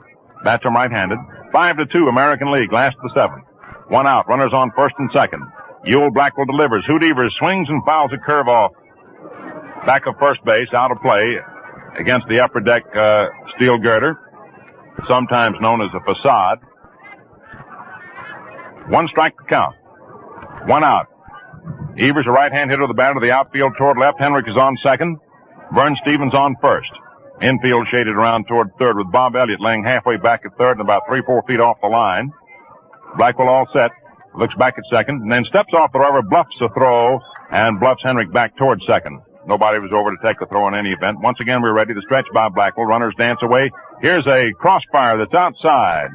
Bats him right-handed. 5-2 American League, last of the seventh. One out, runners on first and second. Ewell Blackwell delivers. Hoot Evers swings and fouls a curve off back of first base, out of play against the upper deck steel girder, sometimes known as a facade. One strike to count. One out. Evers, a right-hand hitter, the batter of the outfield toward left. Henrik is on second. Vern Stevens on first. Infield shaded around toward third with Bob Elliott laying halfway back at third and about 3-4 feet off the line. Blackwell all set. Looks back at second and then steps off the rubber, bluffs a throw, and bluffs Henrik back towards second. Nobody was over to take the throw in any event. Once again, we're ready to stretch by Blackwell. Runners dance away. Here's a crossfire that's outside.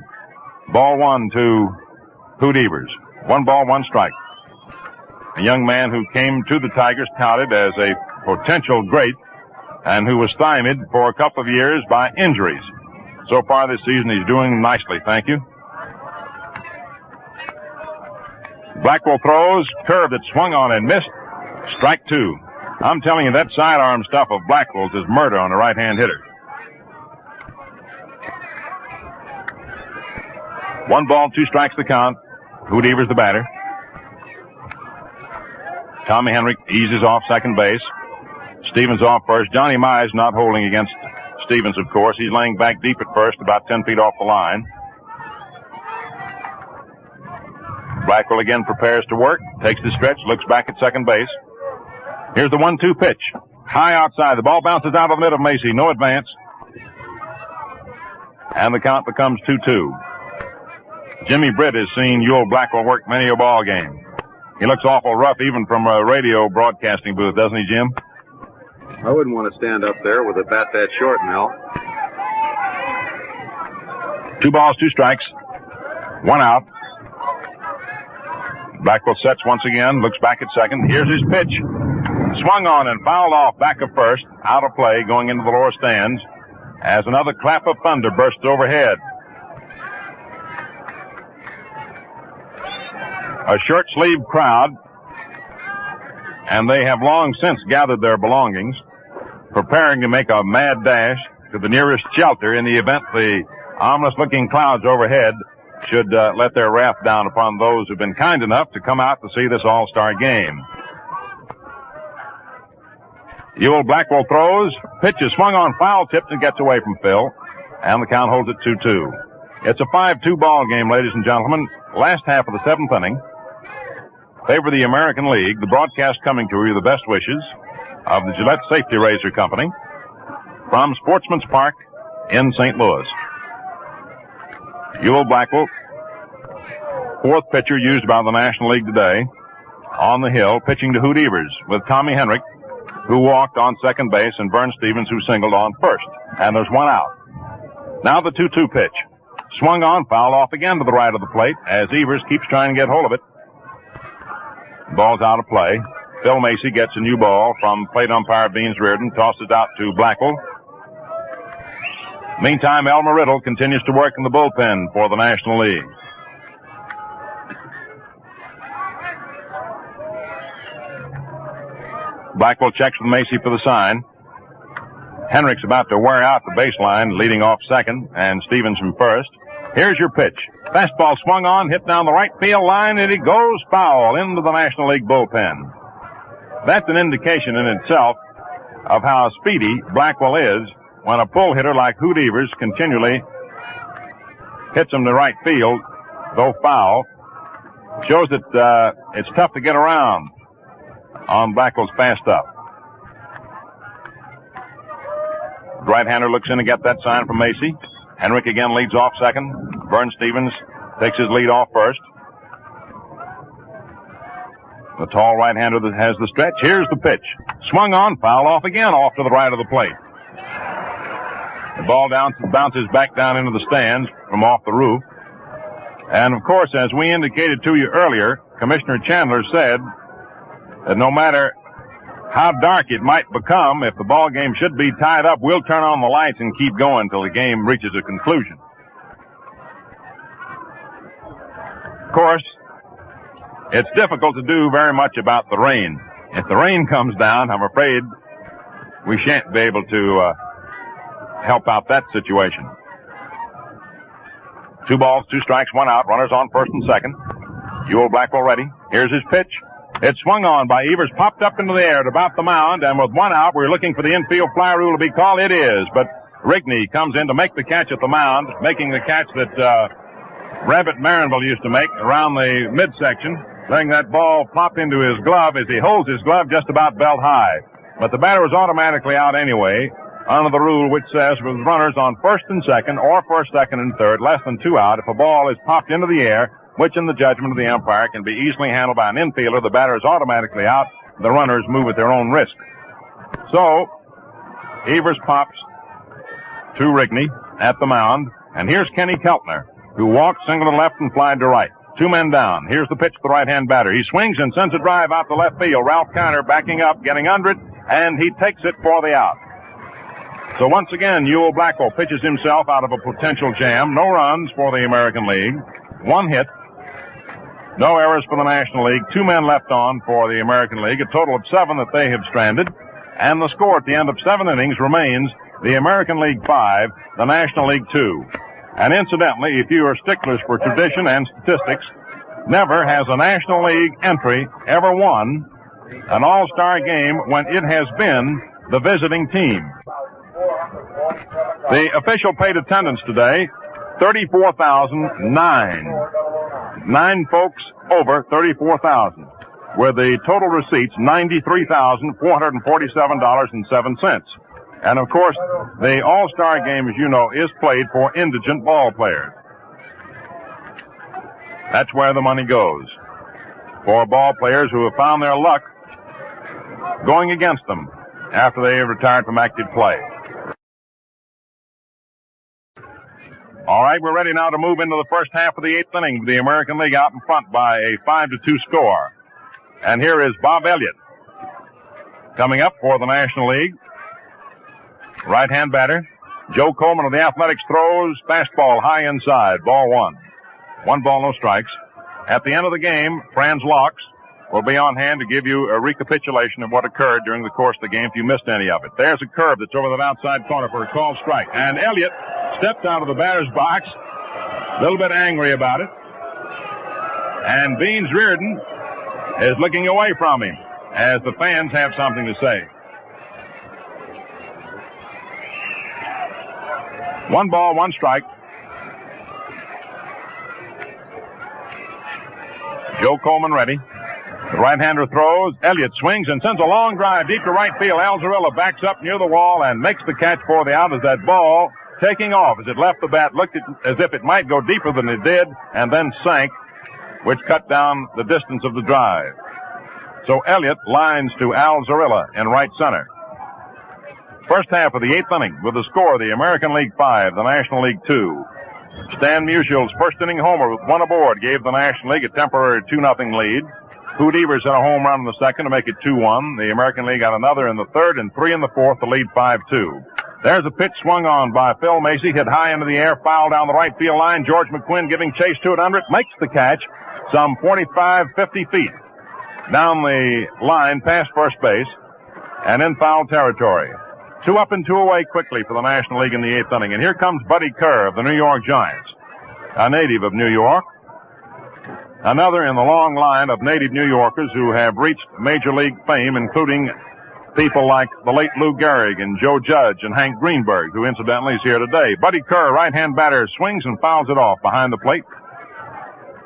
Ball one to Hoot Evers. 1 ball, 1 strike. A young man who came to the Tigers touted as a potential great and who was stymied for a couple of years by injuries. So far this season, he's doing nicely, thank you. Blackwell throws, curve that swung on and missed. Strike 2. I'm telling you, that sidearm stuff of Blackwell's is murder on a right-hand hitter. 1 ball, 2 strikes to count. Hoot Evers the batter. Tommy Henrik eases off second base. Stevens off first. Johnny Mize not holding against Stevens, of course. He's laying back deep at first, about 10 feet off the line. Blackwell again prepares to work. Takes the stretch, looks back at second base. Here's the 1-2 pitch. High outside. The ball bounces out of the mid of Macy. No advance. And the count becomes 2-2. Jimmy Britt has seen Ewell Blackwell work many a ball game. He looks awful rough even from a radio broadcasting booth, doesn't he, Jim? I wouldn't want to stand up there with a bat that short, Mel. 2 balls, 2 strikes. 1 out. Blackwell sets once again, looks back at second. Here's his pitch. Swung on and fouled off back of first. Out of play, going into the lower stands as another clap of thunder bursts overhead. A short-sleeved crowd, and they have long since gathered their belongings, preparing to make a mad dash to the nearest shelter in the event the ominous-looking clouds overhead should let their wrath down upon those who've been kind enough to come out to see this all-star game. Ewell Blackwell throws. Pitch is swung on, foul tipped, and gets away from Phil, and the count holds at 2-2. It's a 5-2 ball game, ladies and gentlemen. Last half of the 7th inning. Favor the American League. The broadcast coming to you, the best wishes of the Gillette Safety Razor Company from Sportsman's Park in St. Louis. Ewell Blackwell, 4th pitcher used by the National League today, on the hill, pitching to Hoot Evers with Tommy Henrik, who walked on second base, and Vern Stevens, who singled on first. And there's 1 out. Now the 2-2 pitch. Swung on, foul off again to the right of the plate as Evers keeps trying to get hold of it. Ball's out of play. Phil Macy gets a new ball from plate umpire Beans Reardon, tosses out to Blackwell. Meantime, Elmer Riddle continues to work in the bullpen for the National League. Blackwell checks with Macy for the sign. Henrik's about to wear out the baseline, leading off second, and Stevens from first. Here's your pitch. Fastball swung on, hit down the right field line, and it goes foul into the National League bullpen. That's an indication in itself of how speedy Blackwell is when a pull hitter like Hoot Evers continually hits him to right field, though foul. Shows that it's tough to get around on Blackwell's fast stuff. Right-hander looks in to get that sign from Macy. Henrik again leads off second. Vern Stevens takes his lead off first. The tall right-hander that has the stretch. Here's the pitch. Swung on, foul off again, off to the right of the plate. The ball bounces back down into the stands from off the roof. And, of course, as we indicated to you earlier, Commissioner Chandler said that no matter how dark it might become, if the ball game should be tied up, we'll turn on the lights and keep going until the game reaches a conclusion. Of course, it's difficult to do very much about the rain. If the rain comes down, I'm afraid we shan't be able to help out that situation. 2 balls, 2 strikes, 1 out. Runners on first and second. Ewell Blackwell ready. Here's his pitch. It's swung on by Evers, popped up into the air at about the mound, and with 1 out, we're looking for the infield fly rule to be called. It is, but Rigney comes in to make the catch at the mound, making the catch that Rabbit Marinville used to make around the midsection, letting that ball pop into his glove as he holds his glove just about belt high. But the batter was automatically out anyway, under the rule which says with runners on first and second, or first, second, and third, less than 2 out, if a ball is popped into the air, which in the judgment of the umpire can be easily handled by an infielder, the batter is automatically out. The runners move at their own risk. So, Evers pops to Rigney at the mound, and here's Kenny Keltner, who walked single to left and flied to right. 2 men down. Here's the pitch to the right-hand batter. He swings and sends a drive out to left field. Ralph Kiner backing up, getting under it, and he takes it for the out. So once again, Ewell Blackwell pitches himself out of a potential jam. No runs for the American League. 1 hit. No errors for the National League. 2 men left on for the American League. A total of 7 that they have stranded. And the score at the end of 7 innings remains the American League 5, the National League 2. And incidentally, if you are sticklers for tradition and statistics, never has a National League entry ever won an all-star game when it has been the visiting team. The official paid attendance today, 34,009. 9 folks over 34,000, with the total receipts $93,447.07. And of course, the All-Star game, as you know, is played for indigent ball players. That's where the money goes. For ball players who have found their luck going against them after they have retired from active play. All right, we're ready now to move into the first half of the 8th inning. The American League out in front by a 5-2 score. And here is Bob Elliott coming up for the National League. Right-hand batter. Joe Coleman of the Athletics throws fastball high inside. Ball 1. 1 ball, no strikes. At the end of the game, Franz Locks will be on hand to give you a recapitulation of what occurred during the course of the game if you missed any of it. There's a curve that's over that outside corner for a called strike. And Elliott stepped out of the batter's box, a little bit angry about it. And Beans Reardon is looking away from him as the fans have something to say. 1 ball, 1 strike. Joe Coleman ready. The right-hander throws. Elliott swings and sends a long drive deep to right field. Alzarilla backs up near the wall and makes the catch for the out as that ball, taking off as it left the bat, looked as if it might go deeper than it did, and then sank, which cut down the distance of the drive. So Elliott lines to Alzarilla in right center. First half of the 8th inning with the score, the American League 5, the National League 2. Stan Musill's first inning homer with 1 aboard gave the National League a temporary 2-0 lead. Hoot Evers hit a home run in the second to make it 2-1. The American League got another in the third and 3 in the fourth to lead 5-2. There's a pitch swung on by Phil Macy, hit high into the air, foul down the right field line. George McQuinn giving chase to it under it, makes the catch some 45, 50 feet down the line past first base and in foul territory. 2 up and 2 away quickly for the National League in the 8th inning. And here comes Buddy Kerr of the New York Giants, a native of New York. Another in the long line of native New Yorkers who have reached Major League fame, including people like the late Lou Gehrig and Joe Judge and Hank Greenberg, who incidentally is here today. Buddy Kerr, right-hand batter, swings and fouls it off behind the plate.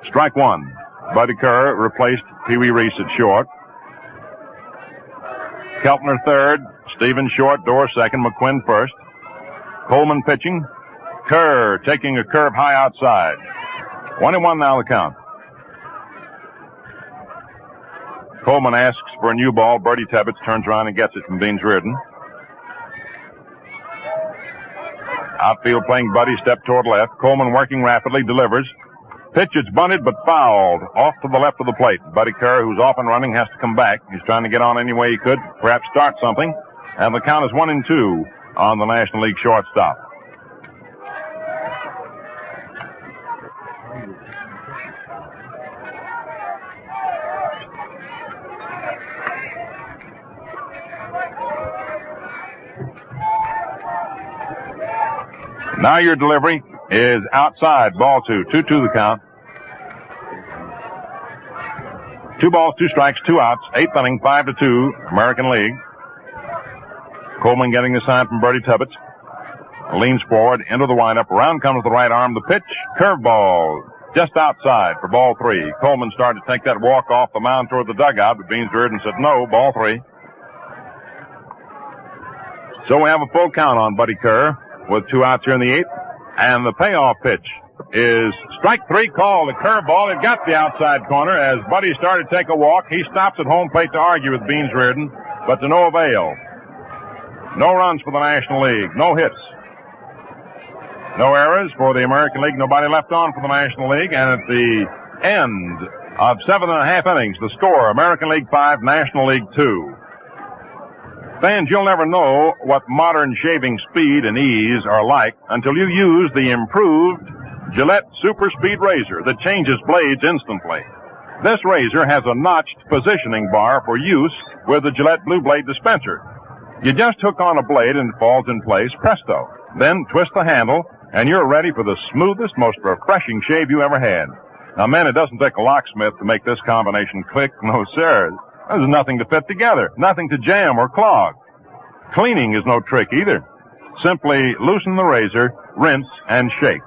Strike one. Buddy Kerr replaced Pee Wee Reese at short. Keltner third, Stevens short, Dorr second, McQuinn first. Coleman pitching. Kerr taking a curve high outside. 1-1 now the count. Coleman asks for a new ball. Bertie Tebbetts turns around and gets it from Beans Reardon. Outfield playing Buddy, step toward left. Coleman working rapidly, delivers. Pitch, it's bunted but fouled off to the left of the plate. Buddy Kerr, who's off and running, has to come back. He's trying to get on any way he could, perhaps start something. And the count is 1-2 on the National League shortstop. Now your delivery is outside, ball two. 2-2 the count. 2 balls, 2 strikes, 2 outs. 8th inning, 5-2, American League. Coleman getting the sign from Bertie Tebbetts. Leans forward into the windup. Around comes the right arm. The pitch, curveball, just outside for ball 3. Coleman started to take that walk off the mound toward the dugout, but Beans Reardon said no, ball 3. So we have a full count on Buddy Kerr with 2 outs here in the 8th. And the payoff pitch is strike 3 called, a curveball. It got the outside corner as Buddy started to take a walk. He stops at home plate to argue with Beans Reardon, but to no avail. No runs for the National League, no hits. No errors for the American League, nobody left on for the National League. And at the end of 7.5 innings, the score, American League 5, National League 2. Fans, you'll never know what modern shaving speed and ease are like until you use the improved Gillette Super Speed Razor that changes blades instantly. This razor has a notched positioning bar for use with the Gillette Blue Blade dispenser. You just hook on a blade and it falls in place, presto. Then twist the handle and you're ready for the smoothest, most refreshing shave you ever had. Now, men, it doesn't take a locksmith to make this combination click. No, sir. There's nothing to fit together, nothing to jam or clog. Cleaning is no trick either. Simply loosen the razor, rinse, and shake.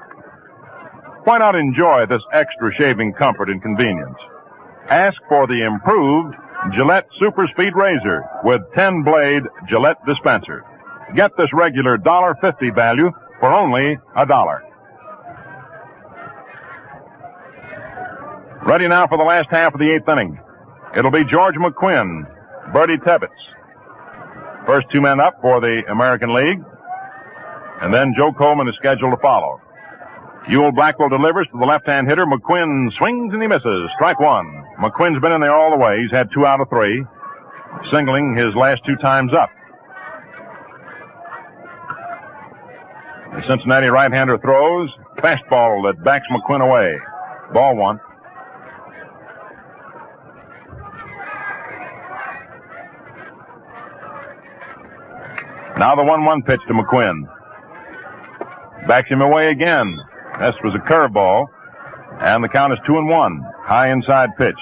Why not enjoy this extra shaving comfort and convenience? Ask for the improved Gillette Super Speed Razor with 10-blade Gillette dispenser. Get this regular $1.50 value for only $1. Ready now for the last half of the 8th inning. It'll be George McQuinn, Bertie Tebbetts. First 2 men up for the American League. And then Joe Coleman is scheduled to follow. Ewell Blackwell delivers to the left-hand hitter. McQuinn swings and he misses. Strike 1. McQuinn's been in there all the way. He's had 2 out of 3, singling his last 2 times up. The Cincinnati right-hander throws. Fastball that backs McQuinn away. Ball 1. Now the 1-1 pitch to McQuinn. Backs him away again. This was a curveball. And the count is 2-1. High inside pitch.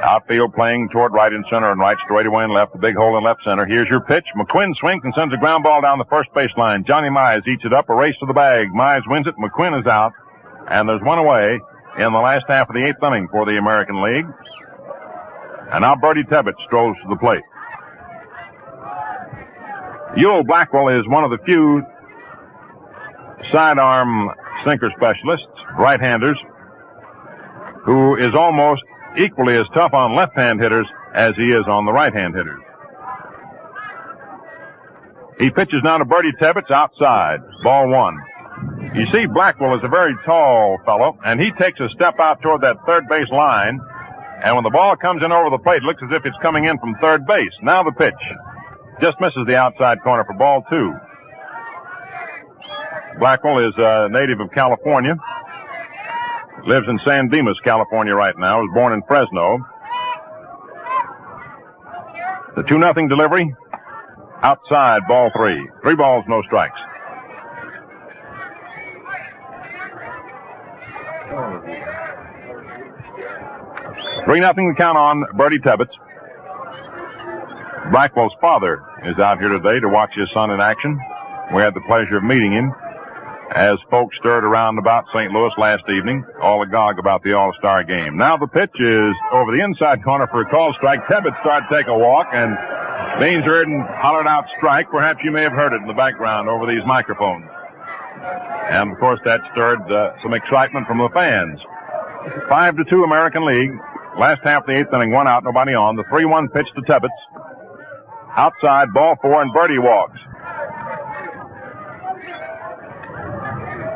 Outfield playing toward right and center and right, straightaway and left, the big hole in left center. Here's your pitch. McQuinn swings and sends a ground ball down the first baseline. Johnny Mize eats it up, a race to the bag. Mize wins it. McQuinn is out. And there's one away in the last half of the 8th inning for the American League. And now Bertie Tebbetts strolls to the plate. Ewell Blackwell is one of the few sidearm sinker specialists, right-handers, who is almost equally as tough on left-hand hitters as he is on the right-hand hitters. He pitches now to Bertie Tebbetts outside. Ball 1. You see, Blackwell is a very tall fellow, and he takes a step out toward that third base line. And when the ball comes in over the plate, it looks as if it's coming in from third base. Now the pitch. Just misses the outside corner for ball 2. Blackwell is a native of California. Lives in San Dimas, California right now. Was born in Fresno. The 2-0 delivery. Outside, ball 3. 3 balls, no strikes. 3-0 to count on Bertie Tebbets. Blackwell's father is out here today to watch his son in action. We had the pleasure of meeting him as folks stirred around about St. Louis last evening, all agog about the All-Star game. Now the pitch is over the inside corner for a call strike. Tebbets started to take a walk, and Baines Reardon hollered out strike. Perhaps you may have heard it in the background over these microphones. And, of course, that stirred some excitement from the fans. 5-2 American League. Last half of the eighth inning, 1 out, nobody on. The 3-1 pitch to Tebbets. Outside, ball 4, and Bertie walks.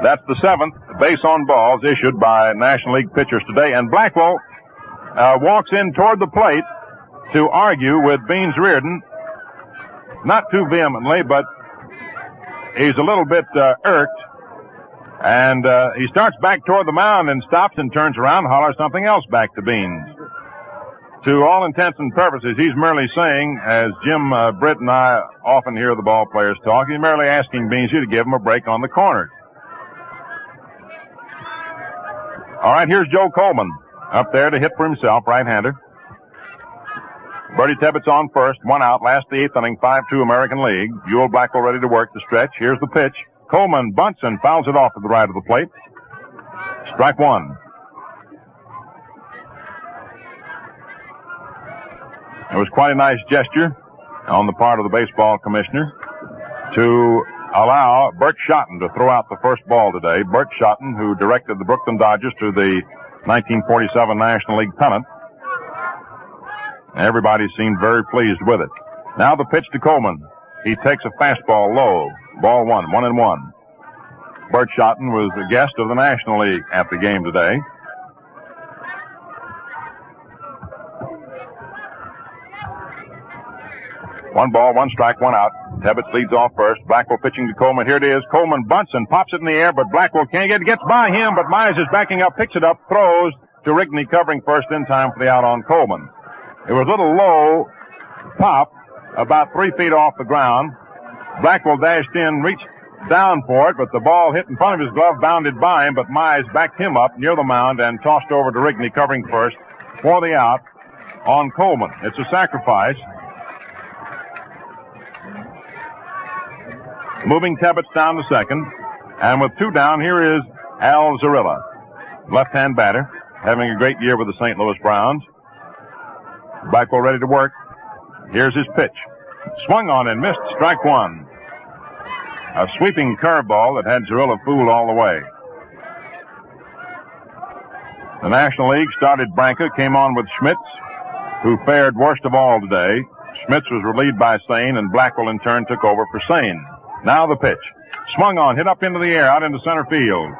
That's the 7th base on balls issued by National League pitchers today. And Blackwell walks in toward the plate to argue with Baines Reardon. Not too vehemently, but he's a little bit irked. And he starts back toward the mound and stops and turns around and hollers something else back to Baines. To all intents and purposes, he's merely saying, as Jim Britt and I often hear the ball players talk, he's merely asking Baines to give him a break on the corners. All right, here's Joe Coleman up there to hit for himself, right-hander. Bertie Tebbets on first, 1 out, last the eighth inning, 5-2 American League. Ewell Blackwell ready to work the stretch. Here's the pitch. Coleman bunts and fouls it off to the right of the plate. Strike 1. It was quite a nice gesture on the part of the baseball commissioner to allow Bert Schotten to throw out the first ball today. Bert Schotten, who directed the Brooklyn Dodgers to the 1947 National League pennant. Everybody seemed very pleased with it. Now the pitch to Coleman. He takes a fastball low. Ball 1, 1-1. Bert Schotten was a guest of the National League at the game today. One ball, 1 strike, 1 out. Tebbets leads off first. Blackwell pitching to Coleman. Here it is. Coleman bunts and pops it in the air, but Blackwell can't get it. Gets by him, but Myers is backing up, picks it up, throws to Rigney, covering first in time for the out on Coleman. It was a little low pop, about 3 feet off the ground. Blackwell dashed in, reached down for it, but the ball hit in front of his glove, bounded by him, but Myers backed him up near the mound and tossed over to Rigney, covering first for the out on Coleman. It's a sacrifice. Moving Tebbets down to second. And with 2 down, here is Al Zarilla, left-hand batter, having a great year with the St. Louis Browns. Blackwell ready to work. Here's his pitch. Swung on and missed, strike 1. A sweeping curveball that had Zarilla fooled all the way. The National League started Branca, came on with Schmitz, who fared worst of all today. Schmitz was relieved by Sane, and Blackwell in turn took over for Sane. Now the pitch. Swung on, hit up into the air, out into center field.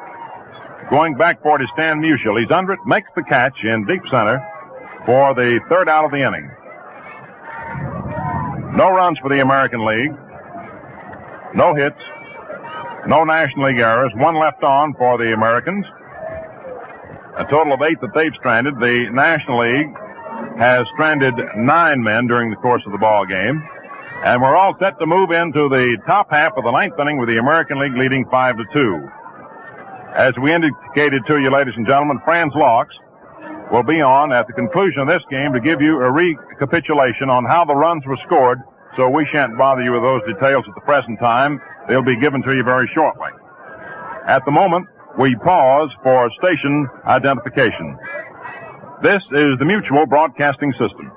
Going back for it is Stan Musial. He's under it, makes the catch in deep center for the 3rd out of the inning. No runs for the American League. No hits. No National League errors. 1 left on for the Americans. A total of 8 that they've stranded. The National League has stranded 9 men during the course of the ball game. And we're all set to move into the top half of the 9th inning with the American League leading 5-2. As we indicated to you, ladies and gentlemen, Franz Laux will be on at the conclusion of this game to give you a recapitulation on how the runs were scored, so we shan't bother you with those details at the present time. They'll be given to you very shortly. At the moment, we pause for station identification. This is the Mutual Broadcasting System.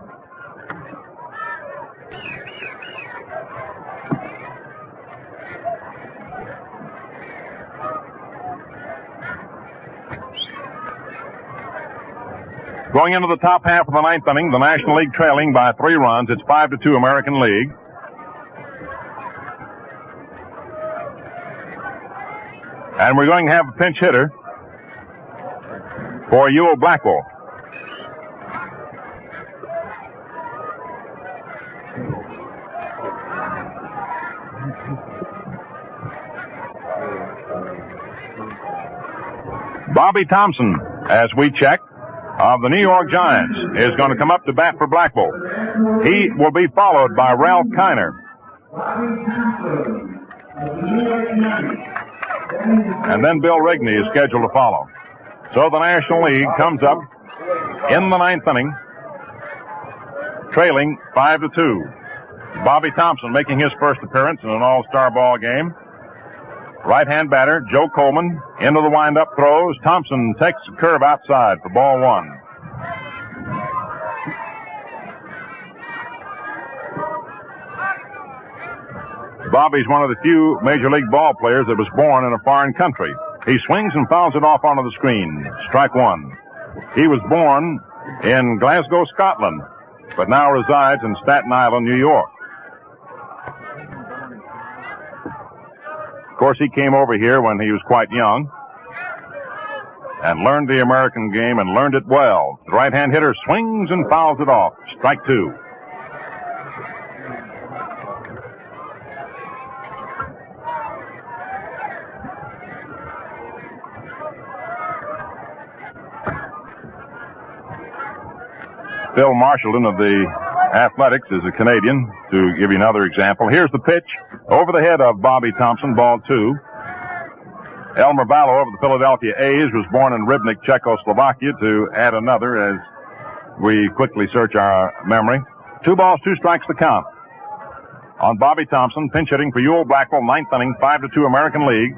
Going into the top half of the 9th inning, the National League trailing by 3 runs. It's 5-2 American League. And we're going to have a pinch hitter for Ewell Blackwell. Bobby Thompson, as we check, of the New York Giants, is going to come up to bat for Blackwell. He will be followed by Ralph Kiner. And then Bill Rigney is scheduled to follow. So the National League comes up in the ninth inning, trailing 5-2. Bobby Thompson making his first appearance in an all-star ball game. Right-hand batter, Joe Coleman, into the windup throws. Thompson takes a curve outside for ball one. Bobby's one of the few Major League ball players that was born in a foreign country. He swings and fouls it off onto the screen. Strike one. He was born in Glasgow, Scotland, but now resides in Staten Island, New York. Of course, he came over here when he was quite young and learned the American game and learned it well. The right-hand hitter swings and fouls it off. Strike two. Phil Marshallton of the Athletics is a Canadian, to give you another example. Here's the pitch over the head of Bobby Thompson, ball two. Elmer Vallow of the Philadelphia A's was born in Rybnik, Czechoslovakia, to add another as we quickly search our memory. 2 balls, 2 strikes the count on Bobby Thompson, pinch hitting for Ewell Blackwell, ninth inning, 5-2 American League.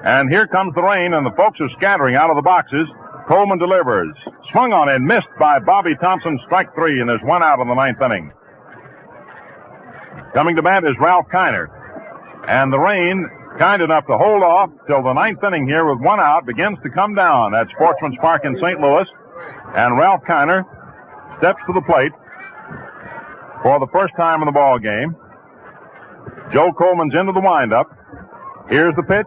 And here comes the rain, and the folks are scattering out of the boxes. Coleman delivers. Swung on and missed by Bobby Thompson, strike 3, and there's 1 out in the ninth inning. Coming to bat is Ralph Kiner. And the rain, kind enough to hold off till the ninth inning here with 1 out, begins to come down at Sportsman's Park in St. Louis. And Ralph Kiner steps to the plate for the first time in the ball game. Joe Coleman's into the windup. Here's the pitch.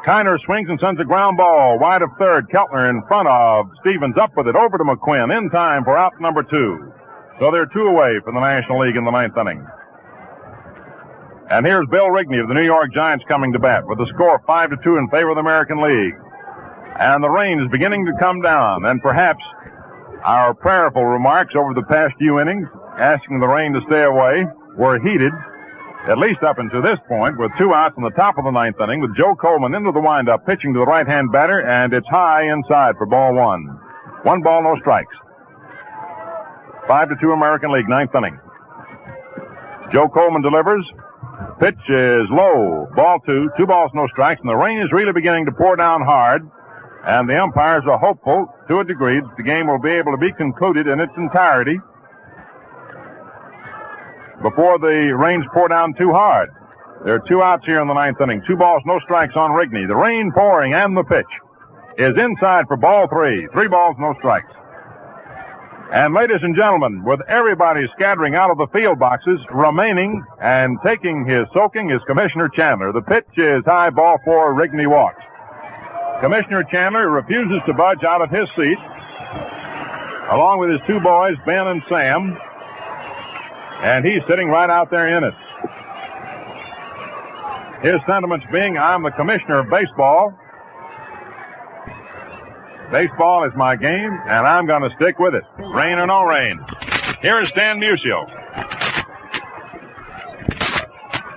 Kiner swings and sends a ground ball wide of third. Keltner in front of Stevens, up with it over to McQuinn in time for out number 2. So they're 2 away from the National League in the ninth inning. And here's Bill Rigney of the New York Giants coming to bat with a score of 5-2 in favor of the American League. And the rain is beginning to come down, and perhaps our prayerful remarks over the past few innings, asking the rain to stay away, were heeded, at least up until this point, with 2 outs in the top of the ninth inning, with Joe Coleman into the windup, pitching to the right-hand batter, and it's high inside for ball 1. 1 ball, no strikes. 5-2 American League, ninth inning. Joe Coleman delivers. Pitch is low. Ball 2. 2 balls, no strikes, and the rain is really beginning to pour down hard, and the umpires are hopeful, to a degree, that the game will be able to be concluded in its entirety before the rains pour down too hard. There are 2 outs here in the ninth inning. 2 balls, no strikes on Rigney. The rain pouring, and the pitch is inside for ball 3. 3 balls, no strikes. And ladies and gentlemen, with everybody scattering out of the field boxes, remaining and taking his soaking is Commissioner Chandler. The pitch is high, ball 4, Rigney walks. Commissioner Chandler refuses to budge out of his seat, along with his 2 boys, Ben and Sam. And he's sitting right out there in it. His sentiments being, I'm the commissioner of baseball. Baseball is my game, and I'm going to stick with it, rain or no rain. Here is Dan Musial.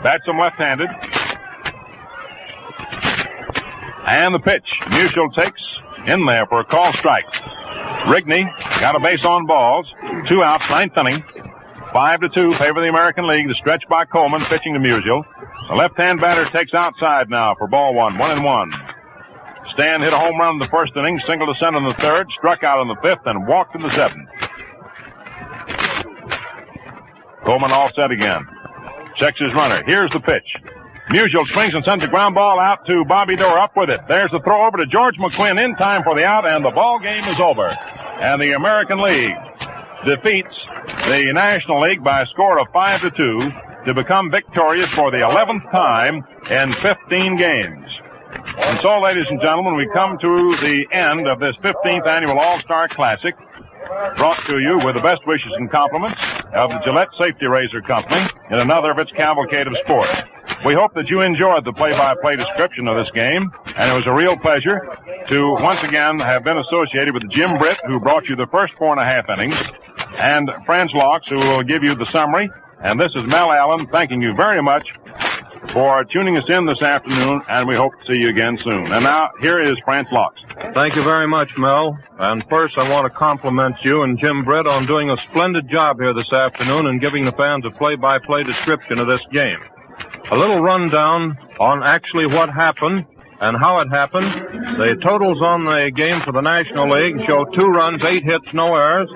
Bats him left-handed. And the pitch. Musial takes in there for a call strike. Rigney got a base on balls. 2 outs, ninth inning. 5-2, favor the American League. The stretch by Coleman, pitching to Musial. The left-hand batter takes outside now for ball 1, 1-1. Stan hit a home run in the first inning, single to center in the third, struck out in the 5th, and walked in the 7th. Coleman all set again. Checks his runner. Here's the pitch. Musial swings and sends a ground ball out to Bobby Dorr, up with it. There's the throw over to George McQuinn in time for the out, and the ball game is over. And the American League defeats the National League by a score of 5-2 to become victorious for the 11th time in 15 games. And so, ladies and gentlemen, we come to the end of this 15th annual All-Star Classic, brought to you with the best wishes and compliments of the Gillette Safety Razor Company in another of its cavalcade of sport. We hope that you enjoyed the play-by-play description of this game, and it was a real pleasure to once again have been associated with Jim Britt, who brought you the first 4.5 innings, and Franz Laux, who will give you the summary. And this is Mel Allen thanking you very much for tuning us in this afternoon, and we hope to see you again soon. And now, here is Franz Locks. Thank you very much, Mel. And first, I want to compliment you and Jim Britt on doing a splendid job here this afternoon and giving the fans a play-by-play description of this game. A little rundown on actually what happened and how it happened. The totals on the game for the National League show 2 runs, 8 hits, no errors.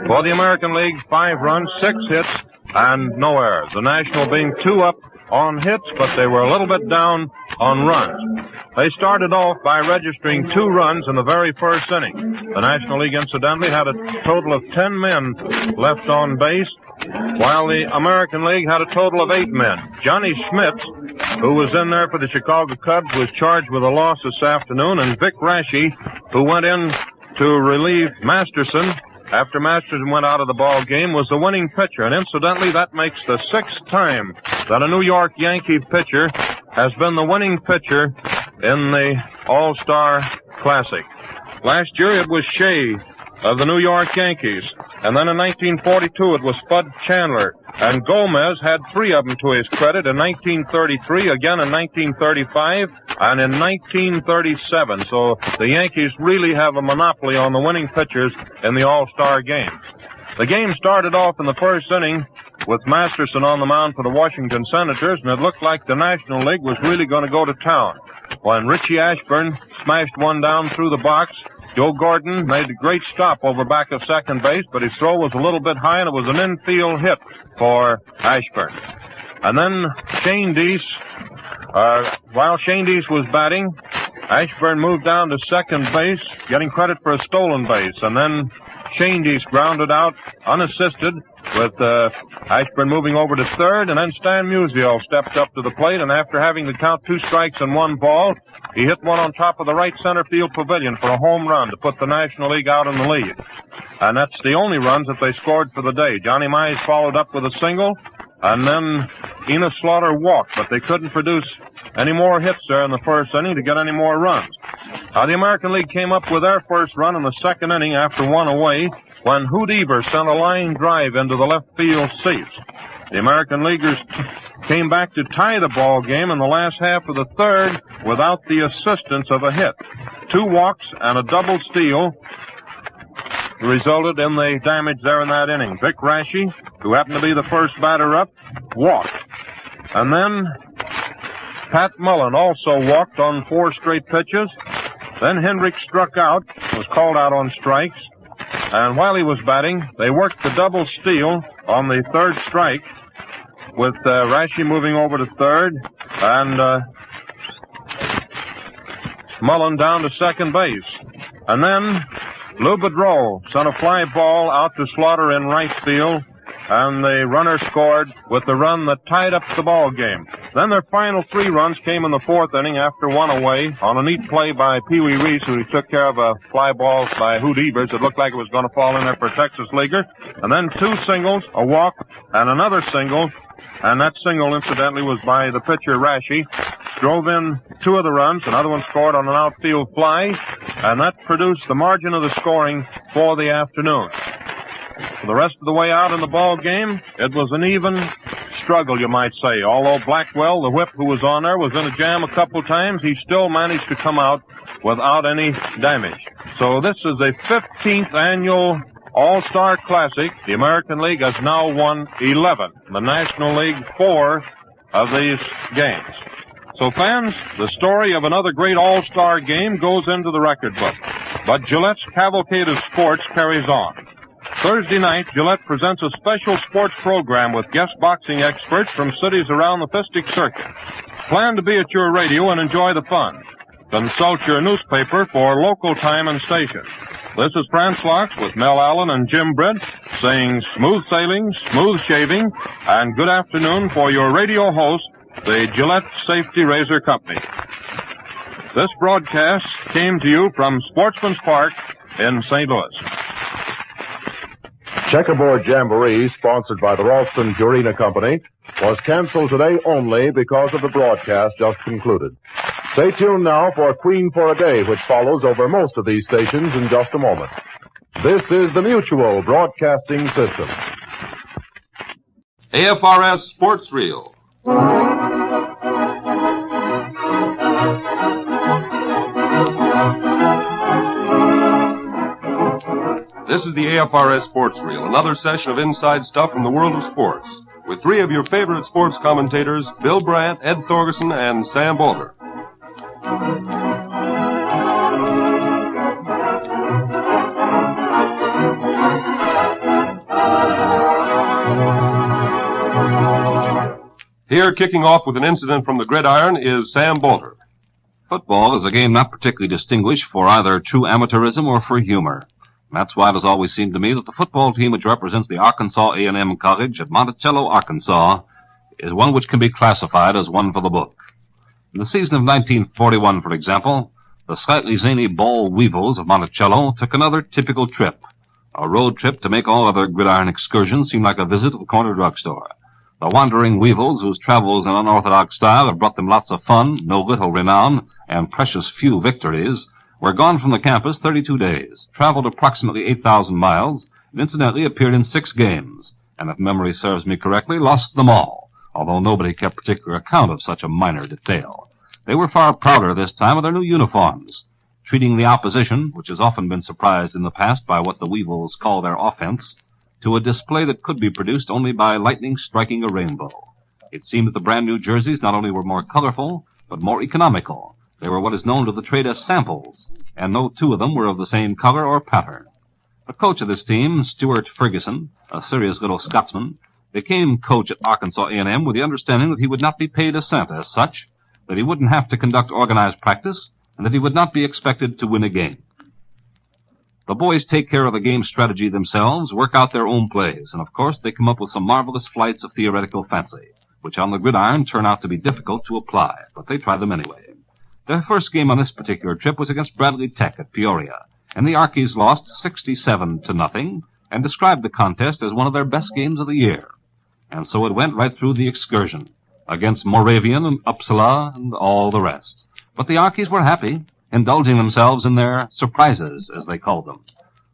For the American League, 5 runs, 6 hits, and no errors. The National being 2 up on hits, but they were a little bit down on runs. They started off by registering 2 runs in the very first inning. The National League, incidentally, had a total of 10 men left on base, while the American League had a total of 8 men. Johnny Schmitz, who was in there for the Chicago Cubs, was charged with a loss this afternoon, and Vic Raschi, who went in to relieve Masterson after Masterson went out of the ball game, was the winning pitcher. And incidentally, that makes the 6th time that a New York Yankee pitcher has been the winning pitcher in the All-Star Classic. Last year, it was Shea of the New York Yankees. And then in 1942, it was Spud Chandler. And Gomez had 3 of them to his credit in 1933, again in 1935, and in 1937. So the Yankees really have a monopoly on the winning pitchers in the All-Star game. The game started off in the first inning with Masterson on the mound for the Washington Senators, and it looked like the National League was really going to go to town. When Richie Ashburn smashed one down through the box, Joe Gordon made a great stop over back of second base, but his throw was a little bit high, and it was an infield hit for Ashburn. And then Shane Deese, while Shane Deese was batting, Ashburn moved down to second base, getting credit for a stolen base. And then Shane Deese grounded out unassisted with Ashburn moving over to third, and then Stan Musial stepped up to the plate, and after having to count 2 strikes and 1 ball, he hit one on top of the right center field pavilion for a home run to put the National League out in the lead. And that's the only runs that they scored for the day. Johnny Mize followed up with a single, and then Enos Slaughter walked, but they couldn't produce any more hits there in the first inning to get any more runs. The American League came up with their first run in the second inning after 1 away when Hoot Evers sent a line drive into the left field seats. The American Leaguers came back to tie the ball game in the last half of the third without the assistance of a hit. 2 walks and a double steal resulted in the damage there in that inning. Vic Raschi, who happened to be the first batter up, walked. And then Pat Mullen also walked on 4 straight pitches. Then Hendricks struck out, was called out on strikes. And while he was batting, they worked the double steal on the 3rd strike with Raschi moving over to third and Mullen down to second base. And then Lou Boudreau sent a fly ball out to Slaughter in right field, and the runner scored with the run that tied up the ball game. Then their final 3 runs came in the 4th inning after 1 away on a neat play by Pee Wee Reese, who took care of a fly ball by Hoot Evers. It looked like it was going to fall in there for a Texas leaguer. And then 2 singles, a walk, and another single. And that single, incidentally, was by the pitcher Raschi. Drove in 2 of the runs. Another one scored on an outfield fly. And that produced the margin of the scoring for the afternoon. For the rest of the way out in the ball game, it was an even struggle, you might say. Although Blackwell, the whip who was on there, was in a jam a couple times, he still managed to come out without any damage. So this is a 15th annual All-Star Classic. The American League has now won 11. The National League 4 of these games. So fans, the story of another great All-Star game goes into the record book. But Gillette's cavalcade of sports carries on. Thursday night, Gillette presents a special sports program with guest boxing experts from cities around the fistic circuit. Plan to be at your radio and enjoy the fun. Consult your newspaper for local time and station. This is Franz Locks with Mel Allen and Jim Britt saying smooth sailing, smooth shaving, and good afternoon for your radio host, the Gillette Safety Razor Company. This broadcast came to you from Sportsman's Park in St. Louis. Checkerboard Jamboree, sponsored by the Ralston Purina Company, was canceled today only because of the broadcast just concluded. Stay tuned now for Queen for a Day, which follows over most of these stations in just a moment. This is the Mutual Broadcasting System. AFRS Sports Reel. This is the AFRS Sports Reel, another session of inside stuff from the world of sports, with three of your favorite sports commentators, Bill Brandt, Ed Thorgerson, and Sam Bolter. Here, kicking off with an incident from the gridiron, is Sam Bolter. Football is a game not particularly distinguished for either true amateurism or for humor. That's why it has always seemed to me that the football team which represents the Arkansas A&M College at Monticello, Arkansas, is one which can be classified as one for the book. In the season of 1941, for example, the slightly zany Ball Weevils of Monticello took another typical trip, a road trip to make all other gridiron excursions seem like a visit to the corner drugstore. The wandering Weevils, whose travels in unorthodox style have brought them lots of fun, no little renown, and precious few victories, were gone from the campus 32 days, traveled approximately 8,000 miles, and incidentally appeared in 6 games, and if memory serves me correctly, lost them all, although nobody kept particular account of such a minor detail. They were far prouder this time of their new uniforms, treating the opposition, which has often been surprised in the past by what the Weevils call their offense, to a display that could be produced only by lightning striking a rainbow. It seemed that the brand-new jerseys not only were more colorful, but more economical. They were what is known to the trade as samples, and no two of them were of the same color or pattern. The coach of this team, Stuart Ferguson, a serious little Scotsman, became coach at Arkansas A&M with the understanding that he would not be paid a cent as such, that he wouldn't have to conduct organized practice, and that he would not be expected to win a game. The boys take care of the game strategy themselves, work out their own plays, and of course they come up with some marvelous flights of theoretical fancy, which on the gridiron turn out to be difficult to apply, but they try them anyway. Their first game on this particular trip was against Bradley Tech at Peoria, and the Arkies lost 67-0 and described the contest as one of their best games of the year. And so it went right through the excursion, against Moravian and Uppsala and all the rest. But the Arkies were happy, indulging themselves in their surprises, as they called them.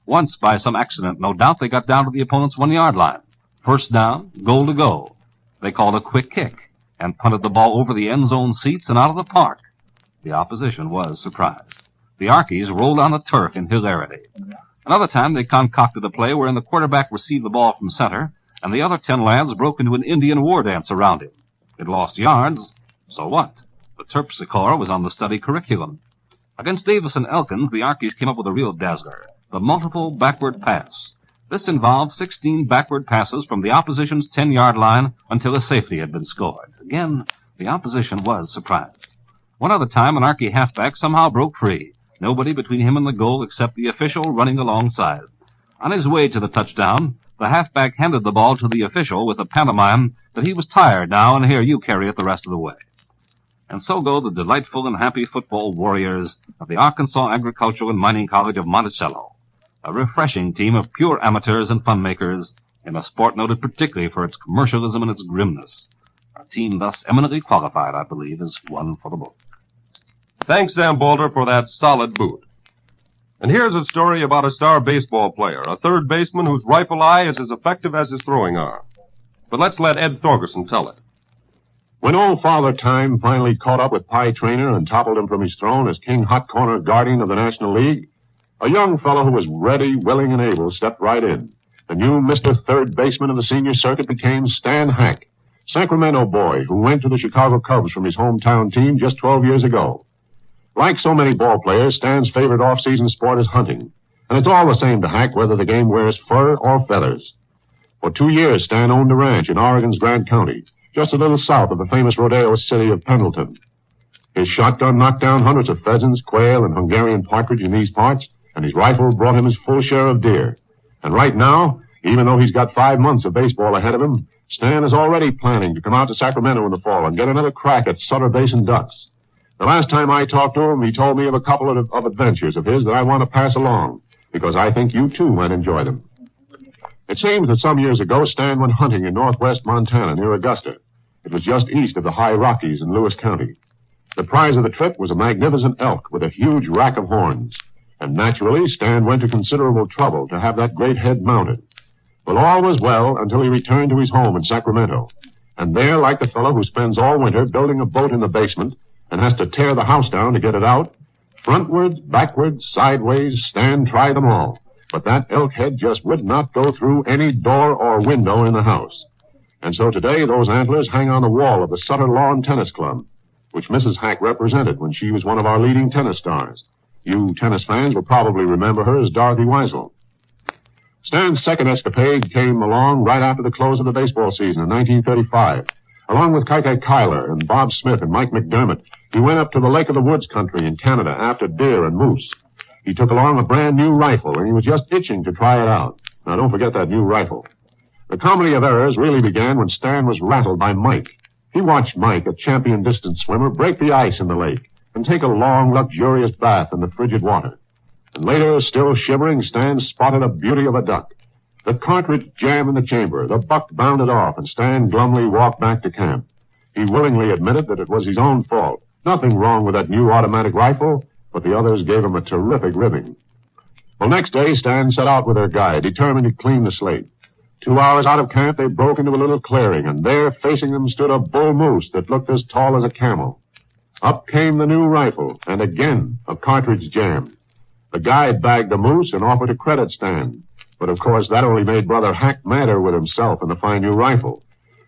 Once, by some accident, no doubt, they got down to the opponent's 1-yard line. First down, goal to go. They called a quick kick and punted the ball over the end zone seats and out of the park. The opposition was surprised. The Arkies rolled on the turf in hilarity. Another time, they concocted a play wherein the quarterback received the ball from center, and the other 10 lads broke into an Indian war dance around him. It lost yards. So what? The terpsichore was on the study curriculum. Against Davis and Elkins, the Arkies came up with a real dazzler, the multiple backward pass. This involved 16 backward passes from the opposition's 10-yard line until a safety had been scored. Again, the opposition was surprised. One other time, an Arkie halfback somehow broke free. Nobody between him and the goal except the official running alongside. On his way to the touchdown, the halfback handed the ball to the official with a pantomime that he was tired now, and here, you carry it the rest of the way. And so go the delightful and happy football warriors of the Arkansas Agricultural and Mining College of Monticello, a refreshing team of pure amateurs and fun makers in a sport noted particularly for its commercialism and its grimness. A team thus eminently qualified, I believe, is one for the book. Thanks, Sam Bolter, for that solid boot. And here's a story about a star baseball player, a third baseman whose rifle eye is as effective as his throwing arm. But let's let Ed Thorgerson tell it. When old Father Time finally caught up with Pie Trainer and toppled him from his throne as King Hot Corner Guardian of the National League, a young fellow who was ready, willing, and able stepped right in. The new Mr. Third Baseman of the senior circuit became Stan Hack, Sacramento boy who went to the Chicago Cubs from his hometown team just 12 years ago. Like so many ball players, Stan's favorite off-season sport is hunting, and it's all the same to Hack whether the game wears fur or feathers. For 2 years, Stan owned a ranch in Oregon's Grant County, just a little south of the famous rodeo city of Pendleton. His shotgun knocked down hundreds of pheasants, quail, and Hungarian partridge in these parts, and his rifle brought him his full share of deer. And right now, even though he's got 5 months of baseball ahead of him, Stan is already planning to come out to Sacramento in the fall and get another crack at Sutter Basin ducks. The last time I talked to him, he told me of a couple of adventures of his that I want to pass along, because I think you too might enjoy them. It seems that some years ago, Stan went hunting in northwest Montana near Augusta. It was just east of the high Rockies in Lewis County. The prize of the trip was a magnificent elk with a huge rack of horns. And naturally, Stan went to considerable trouble to have that great head mounted. Well, all was well until he returned to his home in Sacramento. And there, like the fellow who spends all winter building a boat in the basement and has to tear the house down to get it out, Frontwards, backwards, sideways, Stan tried them all. But that elk head just would not go through any door or window in the house. And so today those antlers hang on the wall of the Sutter Lawn Tennis Club, which Mrs. Hack represented when she was one of our leading tennis stars. You tennis fans will probably remember her as Dorothy Weisel. Stan's second escapade came along right after the close of the baseball season in 1935. Along with Kike Kyler and Bob Smith and Mike McDermott, he went up to the Lake of the Woods country in Canada after deer and moose. He took along a brand new rifle, and he was just itching to try it out. Now, don't forget that new rifle. The comedy of errors really began when Stan was rattled by Mike. He watched Mike, a champion distance swimmer, break the ice in the lake and take a long, luxurious bath in the frigid water. And later, still shivering, Stan spotted a beauty of a duck. The cartridge jammed in the chamber. The buck bounded off, and Stan glumly walked back to camp. He willingly admitted that it was his own fault. Nothing wrong with that new automatic rifle, but the others gave him a terrific ribbing. Well, next day, Stan set out with their guide, determined to clean the slate. 2 hours out of camp, they broke into a little clearing, and there, facing them, stood a bull moose that looked as tall as a camel. Up came the new rifle, and again, a cartridge jammed. The guide bagged the moose and offered to credit Stan. But, of course, that only made Brother Hack madder with himself and the fine new rifle.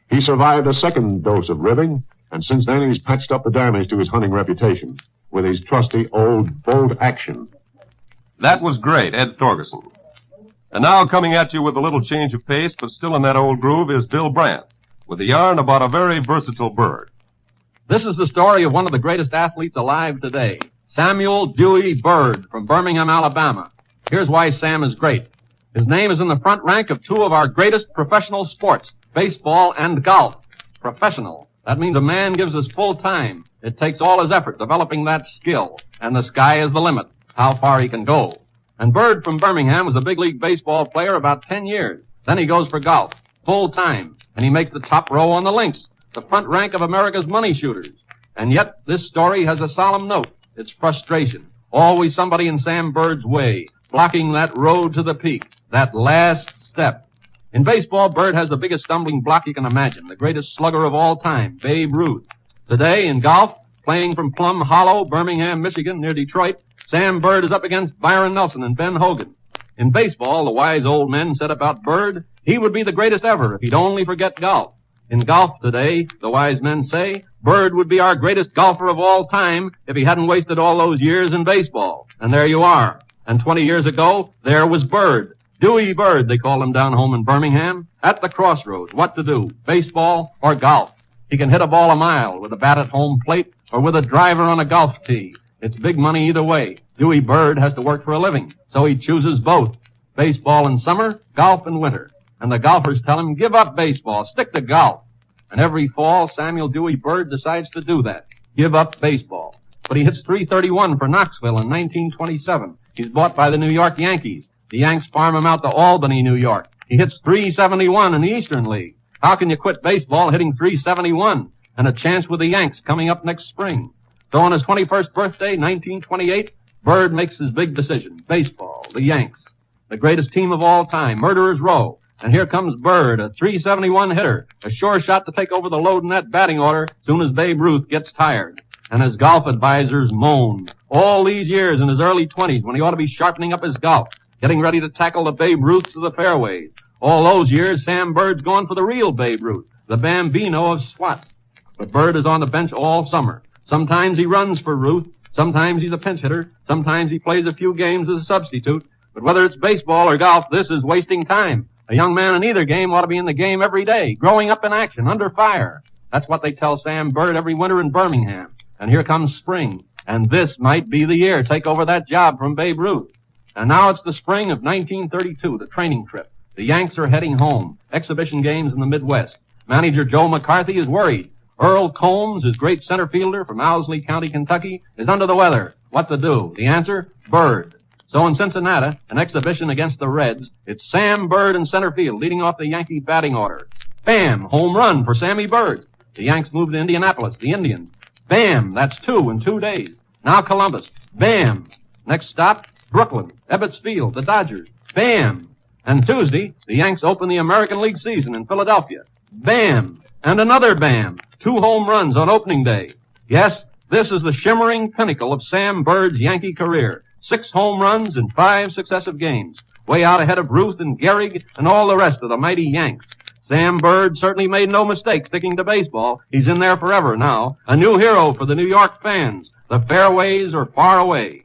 He survived a second dose of ribbing, and since then he's patched up the damage to his hunting reputation with his trusty old bolt action. That was great, Ed Thorgerson. And now coming at you with a little change of pace, but still in that old groove, is Bill Brandt, with a yarn about a very versatile bird. This is the story of one of the greatest athletes alive today, Samuel Dewey Bird from Birmingham, Alabama. Here's why Sam is great. His name is in the front rank of two of our greatest professional sports, baseball and golf. Professional. That means a man gives his full time. It takes all his effort developing that skill, and the sky is the limit, how far he can go. And Bird from Birmingham was a big league baseball player about 10 years. Then he goes for golf, full time, and he makes the top row on the links, the front rank of America's money shooters. And yet, this story has a solemn note. It's frustration. Always somebody in Sam Bird's way, blocking that road to the peak, that last step. In baseball, Bird has the biggest stumbling block you can imagine, the greatest slugger of all time, Babe Ruth. Today, in golf, playing from Plum Hollow, Birmingham, Michigan, near Detroit, Sam Bird is up against Byron Nelson and Ben Hogan. In baseball, the wise old men said about Bird, he would be the greatest ever if he'd only forget golf. In golf today, the wise men say, Bird would be our greatest golfer of all time if he hadn't wasted all those years in baseball. And there you are. And 20 years ago, there was Bird. Dewey Bird, they call him down home in Birmingham. At the crossroads, what to do, baseball or golf? He can hit a ball a mile with a bat at home plate or with a driver on a golf tee. It's big money either way. Dewey Bird has to work for a living, so he chooses both. Baseball in summer, golf in winter. And the golfers tell him, give up baseball, stick to golf. And every fall, Samuel Dewey Bird decides to do that, give up baseball. But he hits .331 for Knoxville in 1927. He's bought by the New York Yankees. The Yanks farm him out to Albany, New York. He hits .371 in the Eastern League. How can you quit baseball hitting .371? And a chance with the Yanks coming up next spring. So on his 21st birthday, 1928, Bird makes his big decision. Baseball, the Yanks, the greatest team of all time, Murderers Row. And here comes Bird, a .371 hitter, a sure shot to take over the load in that batting order soon as Babe Ruth gets tired. And his golf advisors moan. All these years in his early 20s when he ought to be sharpening up his golf, getting ready to tackle the Babe Ruths of the fairways. All those years, Sam Bird's gone for the real Babe Ruth, the Bambino of Swat. But Bird is on the bench all summer. Sometimes he runs for Ruth. Sometimes he's a pinch hitter. Sometimes he plays a few games as a substitute. But whether it's baseball or golf, this is wasting time. A young man in either game ought to be in the game every day, growing up in action, under fire. That's what they tell Sam Bird every winter in Birmingham. And here comes spring. And this might be the year. Take over that job from Babe Ruth. And now it's the spring of 1932, the training trip. The Yanks are heading home. Exhibition games in the Midwest. Manager Joe McCarthy is worried. Earl Combs, his great center fielder from Owsley County, Kentucky, is under the weather. What to do? The answer? Bird. So in Cincinnati, an exhibition against the Reds, it's Sam Bird in center field, leading off the Yankee batting order. Bam! Home run for Sammy Bird. The Yanks move to Indianapolis, the Indians. Bam! That's 2 in 2 days. Now Columbus. Bam! Next stop, Brooklyn, Ebbets Field, the Dodgers. Bam! And Tuesday, the Yanks open the American League season in Philadelphia. Bam! And another bam! 2 home runs on opening day. Yes, This is the shimmering pinnacle of Sam Bird's Yankee career. 6 home runs in 5 successive games. Way out ahead of Ruth and Gehrig and all the rest of the mighty Yanks. Sam Bird certainly made no mistake sticking to baseball. He's in there forever now. A new hero for the New York fans. The fairways are far away.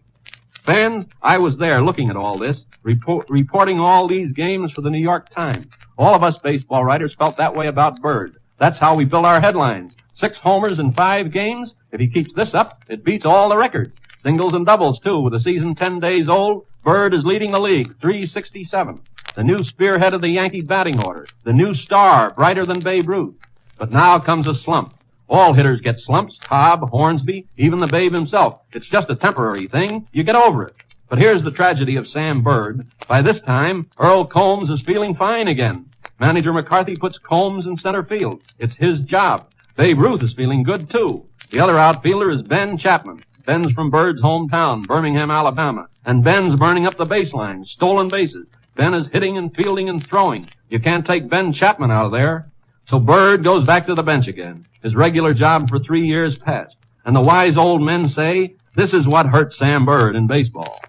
Fans, I was there looking at all this, reporting all these games for the New York Times. All of us baseball writers felt that way about Bird. That's how we built our headlines. 6 homers in 5 games. If he keeps this up, it beats all the records. Singles and doubles, too. With the season 10 days old, Bird is leading the league, 367. The new spearhead of the Yankee batting order. The new star, brighter than Babe Ruth. But now comes a slump. All hitters get slumps. Cobb, Hornsby, even the Babe himself. It's just a temporary thing. You get over it. But here's the tragedy of Sam Bird. By this time, Earl Combs is feeling fine again. Manager McCarthy puts Combs in center field. It's his job. Babe Ruth is feeling good, too. The other outfielder is Ben Chapman. Ben's from Bird's hometown, Birmingham, Alabama. And Ben's burning up the baseline, stolen bases. Ben is hitting and fielding and throwing. You can't take Ben Chapman out of there. So Bird goes back to the bench again. His regular job for 3 years past. And the wise old men say, this is what hurt Sam Bird in baseball.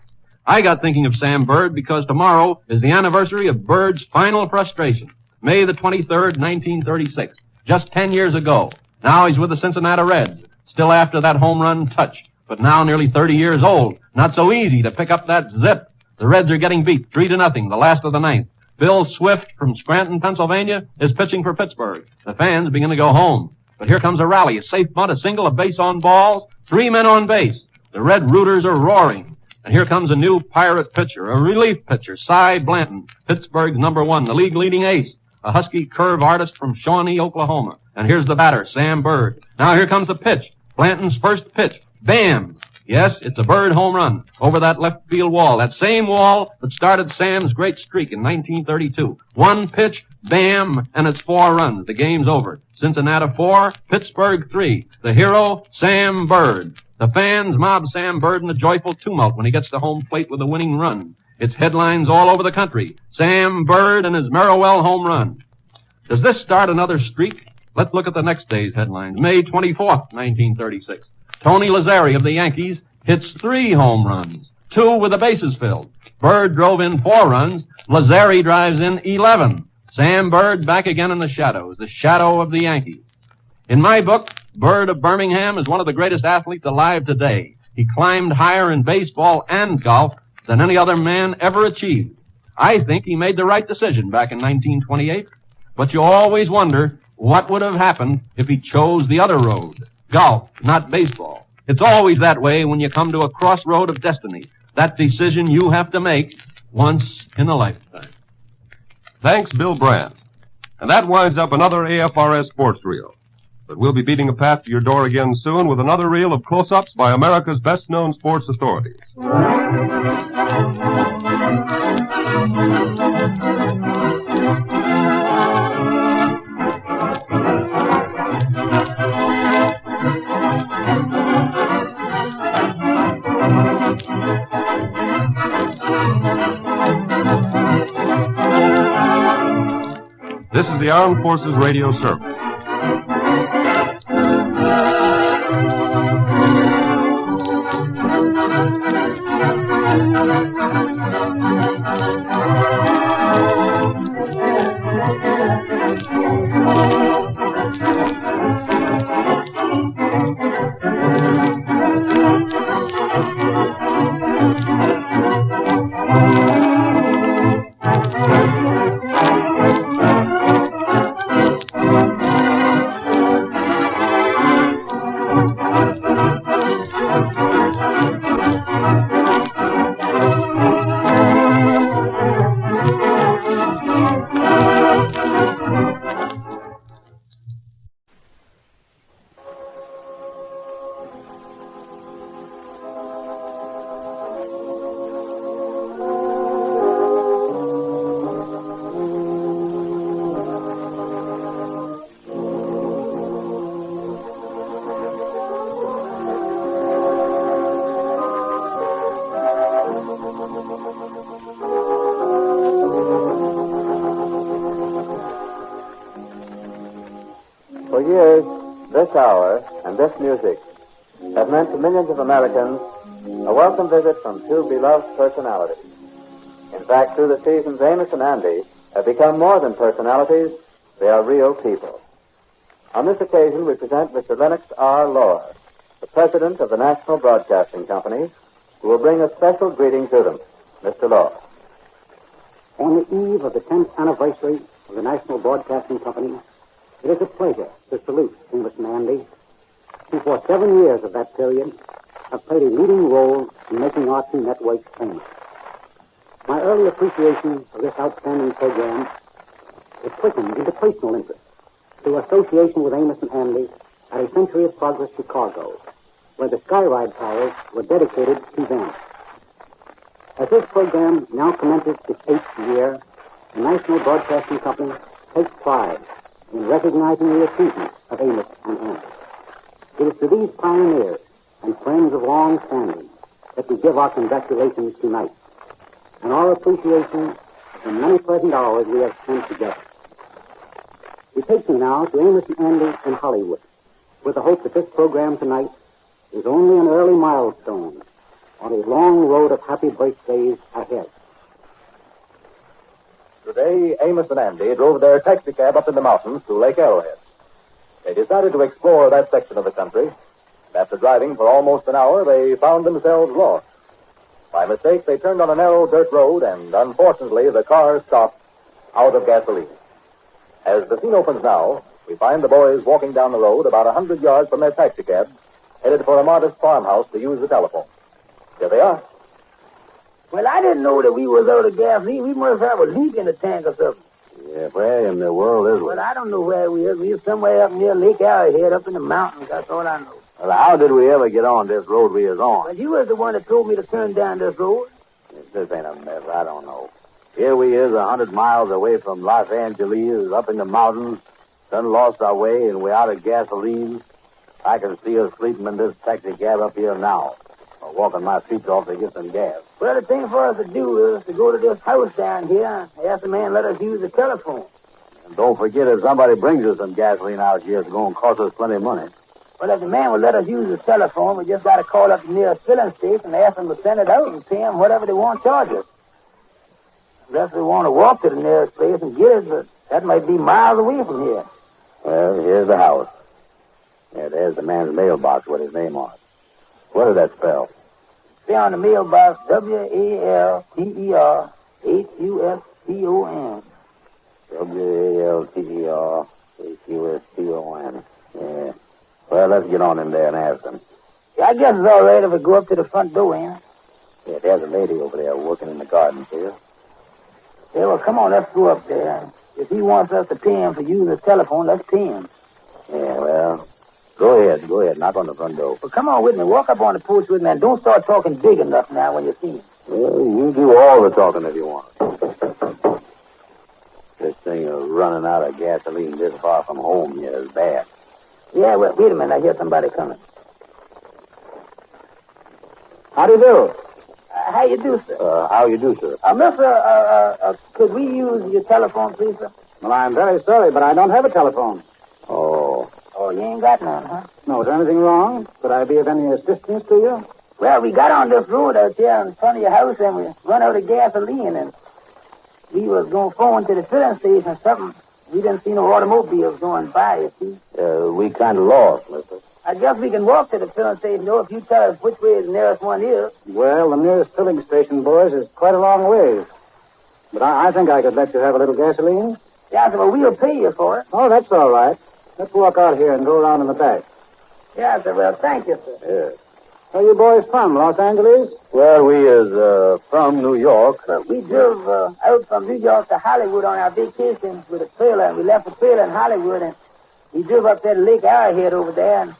I got thinking of Sam Bird because tomorrow is the anniversary of Bird's final frustration. May the 23rd, 1936. Just 10 years ago. Now he's with the Cincinnati Reds. Still after that home run touch. But now nearly 30 years old. Not so easy to pick up that zip. The Reds are getting beat 3-0, the last of the ninth. Bill Swift from Scranton, Pennsylvania, is pitching for Pittsburgh. The fans begin to go home. But here comes a rally, a safe bunt, a single, a base on balls, 3 men on base. The Red Rooters are roaring. And here comes a new Pirate pitcher, a relief pitcher, Cy Blanton, Pittsburgh's #1, the league-leading ace, a husky curve artist from Shawnee, Oklahoma. And here's the batter, Sam Bird. Now here comes the pitch, Blanton's first pitch. Bam! Yes, it's a Bird home run over that left field wall, that same wall that started Sam's great streak in 1932. 1 pitch, bam, and it's 4 runs. The game's over. Cincinnati 4, Pittsburgh 3. The hero, Sam Bird. The fans mob Sam Bird in a joyful tumult when he gets to home plate with a winning run. It's headlines all over the country. Sam Bird and his Merriwell home run. Does this start another streak? Let's look at the next day's headlines. May 24th, 1936. Tony Lazzari of the Yankees hits 3 home runs, 2 with the bases filled. Bird drove in 4 runs. Lazzari drives in 11. Sam Bird back again in the shadow of the Yankees. In my book, Bird of Birmingham is one of the greatest athletes alive today. He climbed higher in baseball and golf than any other man ever achieved. I think he made the right decision back in 1928, but you always wonder what would have happened if he chose the other road. Golf, not baseball. It's always that way when you come to a crossroad of destiny. That decision you have to make once in a lifetime. Thanks, Bill Brandt. And that winds up another AFRS sports reel. But we'll be beating a path to your door again soon with another reel of close-ups by America's best-known sports authorities. This is the Armed Forces Radio Service. For years, this hour and this music has meant to millions of Americans a welcome visit from two beloved personalities. In fact, through the seasons, Amos and Andy have become more than personalities. They are real people. On this occasion, we present Mr. Lennox R. Lord, the president of the National Broadcasting Company, who will bring a special greeting to them. Mr. Lord. On the eve of the 10th anniversary of the National Broadcasting Company, it is a pleasure to salute Amos and Andy, who for 7 years of that period have played a leading role in making our two networks famous. My early appreciation of this outstanding program is quickened into personal interest through association with Amos and Andy at a Century of Progress Chicago, where the Skyride towers were dedicated to them. As this program now commences its 8th year, the National Broadcasting Company takes pride in recognizing the achievements of Amos and Andy. It is to these pioneers and friends of long standing that we give our congratulations tonight, and our appreciation of the many pleasant hours we have spent together. It takes me now to Amos and Andy in Hollywood, with the hope that this program tonight is only an early milestone on a long road of happy birthdays ahead. Today, Amos and Andy drove their taxicab up in the mountains to Lake Arrowhead. They decided to explore that section of the country. After driving for almost an hour, they found themselves lost. By mistake, they turned on a narrow dirt road, and unfortunately, the car stopped out of gasoline. As the scene opens now, we find the boys walking down the road about 100 yards from their taxicab, headed for a modest farmhouse to use the telephone. Here they are. Well, I didn't know that we was out of gasoline. We must have a leak in the tank or something. Yeah, where in the world is we? Well, I don't know where we is. We is somewhere up near Lake Arrowhead, up in the mountains. That's all I know. Well, how did we ever get on this road we is on? Well, you was the one that told me to turn down this road. This ain't a mess. I don't know. Here we is 100 miles away from Los Angeles, up in the mountains. Done lost our way, and we out of gasoline. I can see us sleeping in this taxicab up here now, or walking my feet off to get some gas. Well, the thing for us to do is to go to this house down here and ask the man let us use the telephone. And don't forget, if somebody brings us some gasoline out here, it's going to cost us plenty of money. Well, if the man would let us use the telephone, we just got to call up the nearest filling station and ask them to send it out and pay them whatever they want to charge us. Unless we want to walk to the nearest place and get it, but that might be miles away from here. Well, here's the house. Yeah, there's the man's mailbox with his name on it. What does that spell? See on the mailbox, WALTERHUSTON. WALTERHUSTON. Yeah. Well, let's get on in there and ask them. Yeah, I guess it's all right if we go up to the front door, ain't it? Yeah, there's a lady over there working in the garden, see her? Yeah, well, come on, let's go up there. If he wants us to pay him for using the telephone, let's pay him. Yeah, well, go ahead, knock on the front door. Well, come on with me, walk up on the porch with me, and don't start talking big enough now when you see him. Well, you do all the talking if you want. This thing of running out of gasoline this far from home here is bad. Yeah, well, wait a minute, I hear somebody coming. How do you do? How you do, sir? How you do, sir? Mister, could we use your telephone, please, sir? Well, I'm very sorry, but I don't have a telephone. Oh. Oh, you ain't got none, huh? No, is there anything wrong? Could I be of any assistance to you? Well, we got on this road out there in front of your house, and we run out of gasoline, and we was going phone to the filling station or something. We didn't see no automobiles going by, you see. We kind of lost, mister. I guess we can walk to the filling station, though, if you tell us which way the nearest one is. Well, the nearest filling station, boys, is quite a long ways. But I think I could let you have a little gasoline. Yeah, sir, well, we'll pay you for it. Oh, that's all right. Let's walk out here and go around in the back. Yeah, sir, well, thank you, sir. Yes. Where are you boys from, Los Angeles? Well, we is from New York. We drove out from New York to Hollywood on our vacation with a trailer, and we left the trailer in Hollywood, and we drove up there to Lake Arrowhead over there, and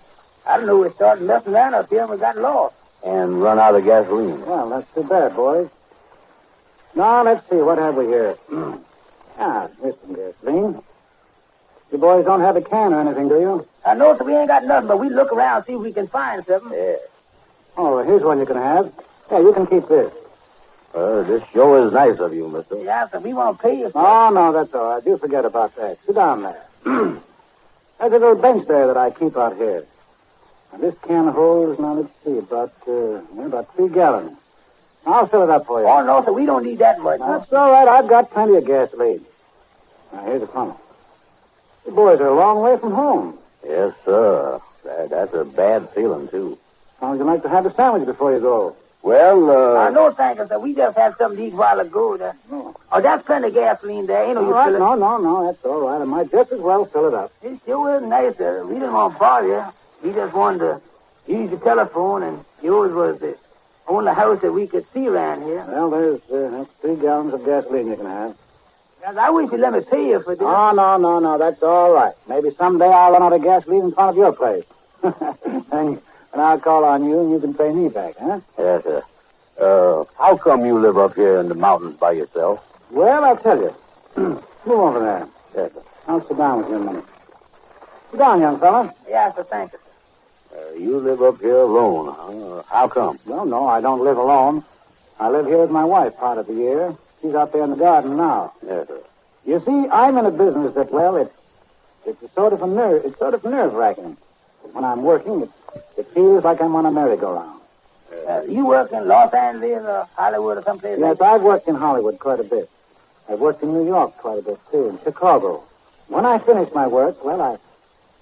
I don't know, we started messing around up here, and we got lost. And run out of gasoline. Well, that's too bad, boys. Now, let's see, what have we here? Here's some gasoline. You boys don't have a can or anything, do you? I know, so we ain't got nothing, but we look around, see if we can find something. Yeah. Oh, here's one you can have. Yeah, you can keep this. This show is nice of you, mister. Yeah, so we won't pay you for Oh, no, that's all right. You forget about that. Sit down there. There's a little bench there that I keep out here. Now, this can holds, now let's see, about 3 gallons. I'll fill it up for you. Oh, no, sir, we don't need that much. That's all right. I've got plenty of gasoline. Now, here's the funnel. You boys are a long way from home. Yes, sir. That's a bad feeling, too. How would you like to have a sandwich before you go? Well, No, thank you, sir. We just had something to eat a while ago. Oh, that's plenty of gasoline there. Ain't no use filling. No, that's all right. I might just as well fill it up. It sure is nice, sir. We didn't want to bother you. We just wanted to use the telephone, and yours was the only house that we could see around here. Well, that's 3 gallons of gasoline you can have. Yes, I wish you'd let me pay you for this. Oh, no, that's all right. Maybe someday I'll run out of gasoline in front of your place. and I'll call on you, and you can pay me back, huh? Yes, sir. How come you live up here in the mountains by yourself? Well, I'll tell you. Move over there. Yes, sir. I'll sit down with you in a minute. Sit down, young fella. Yes, sir, thank you. You live up here alone, huh? How come? Well, no, I don't live alone. I live here with my wife part of the year. She's out there in the garden now. Yes, sir. You see, I'm in a business that, well, it's sort of nerve-wracking. When I'm working, it feels like I'm on a merry-go-round. You work in Los Angeles or Hollywood or someplace? Yes, I've worked in Hollywood quite a bit. I've worked in New York quite a bit, too, in Chicago. When I finish my work, well,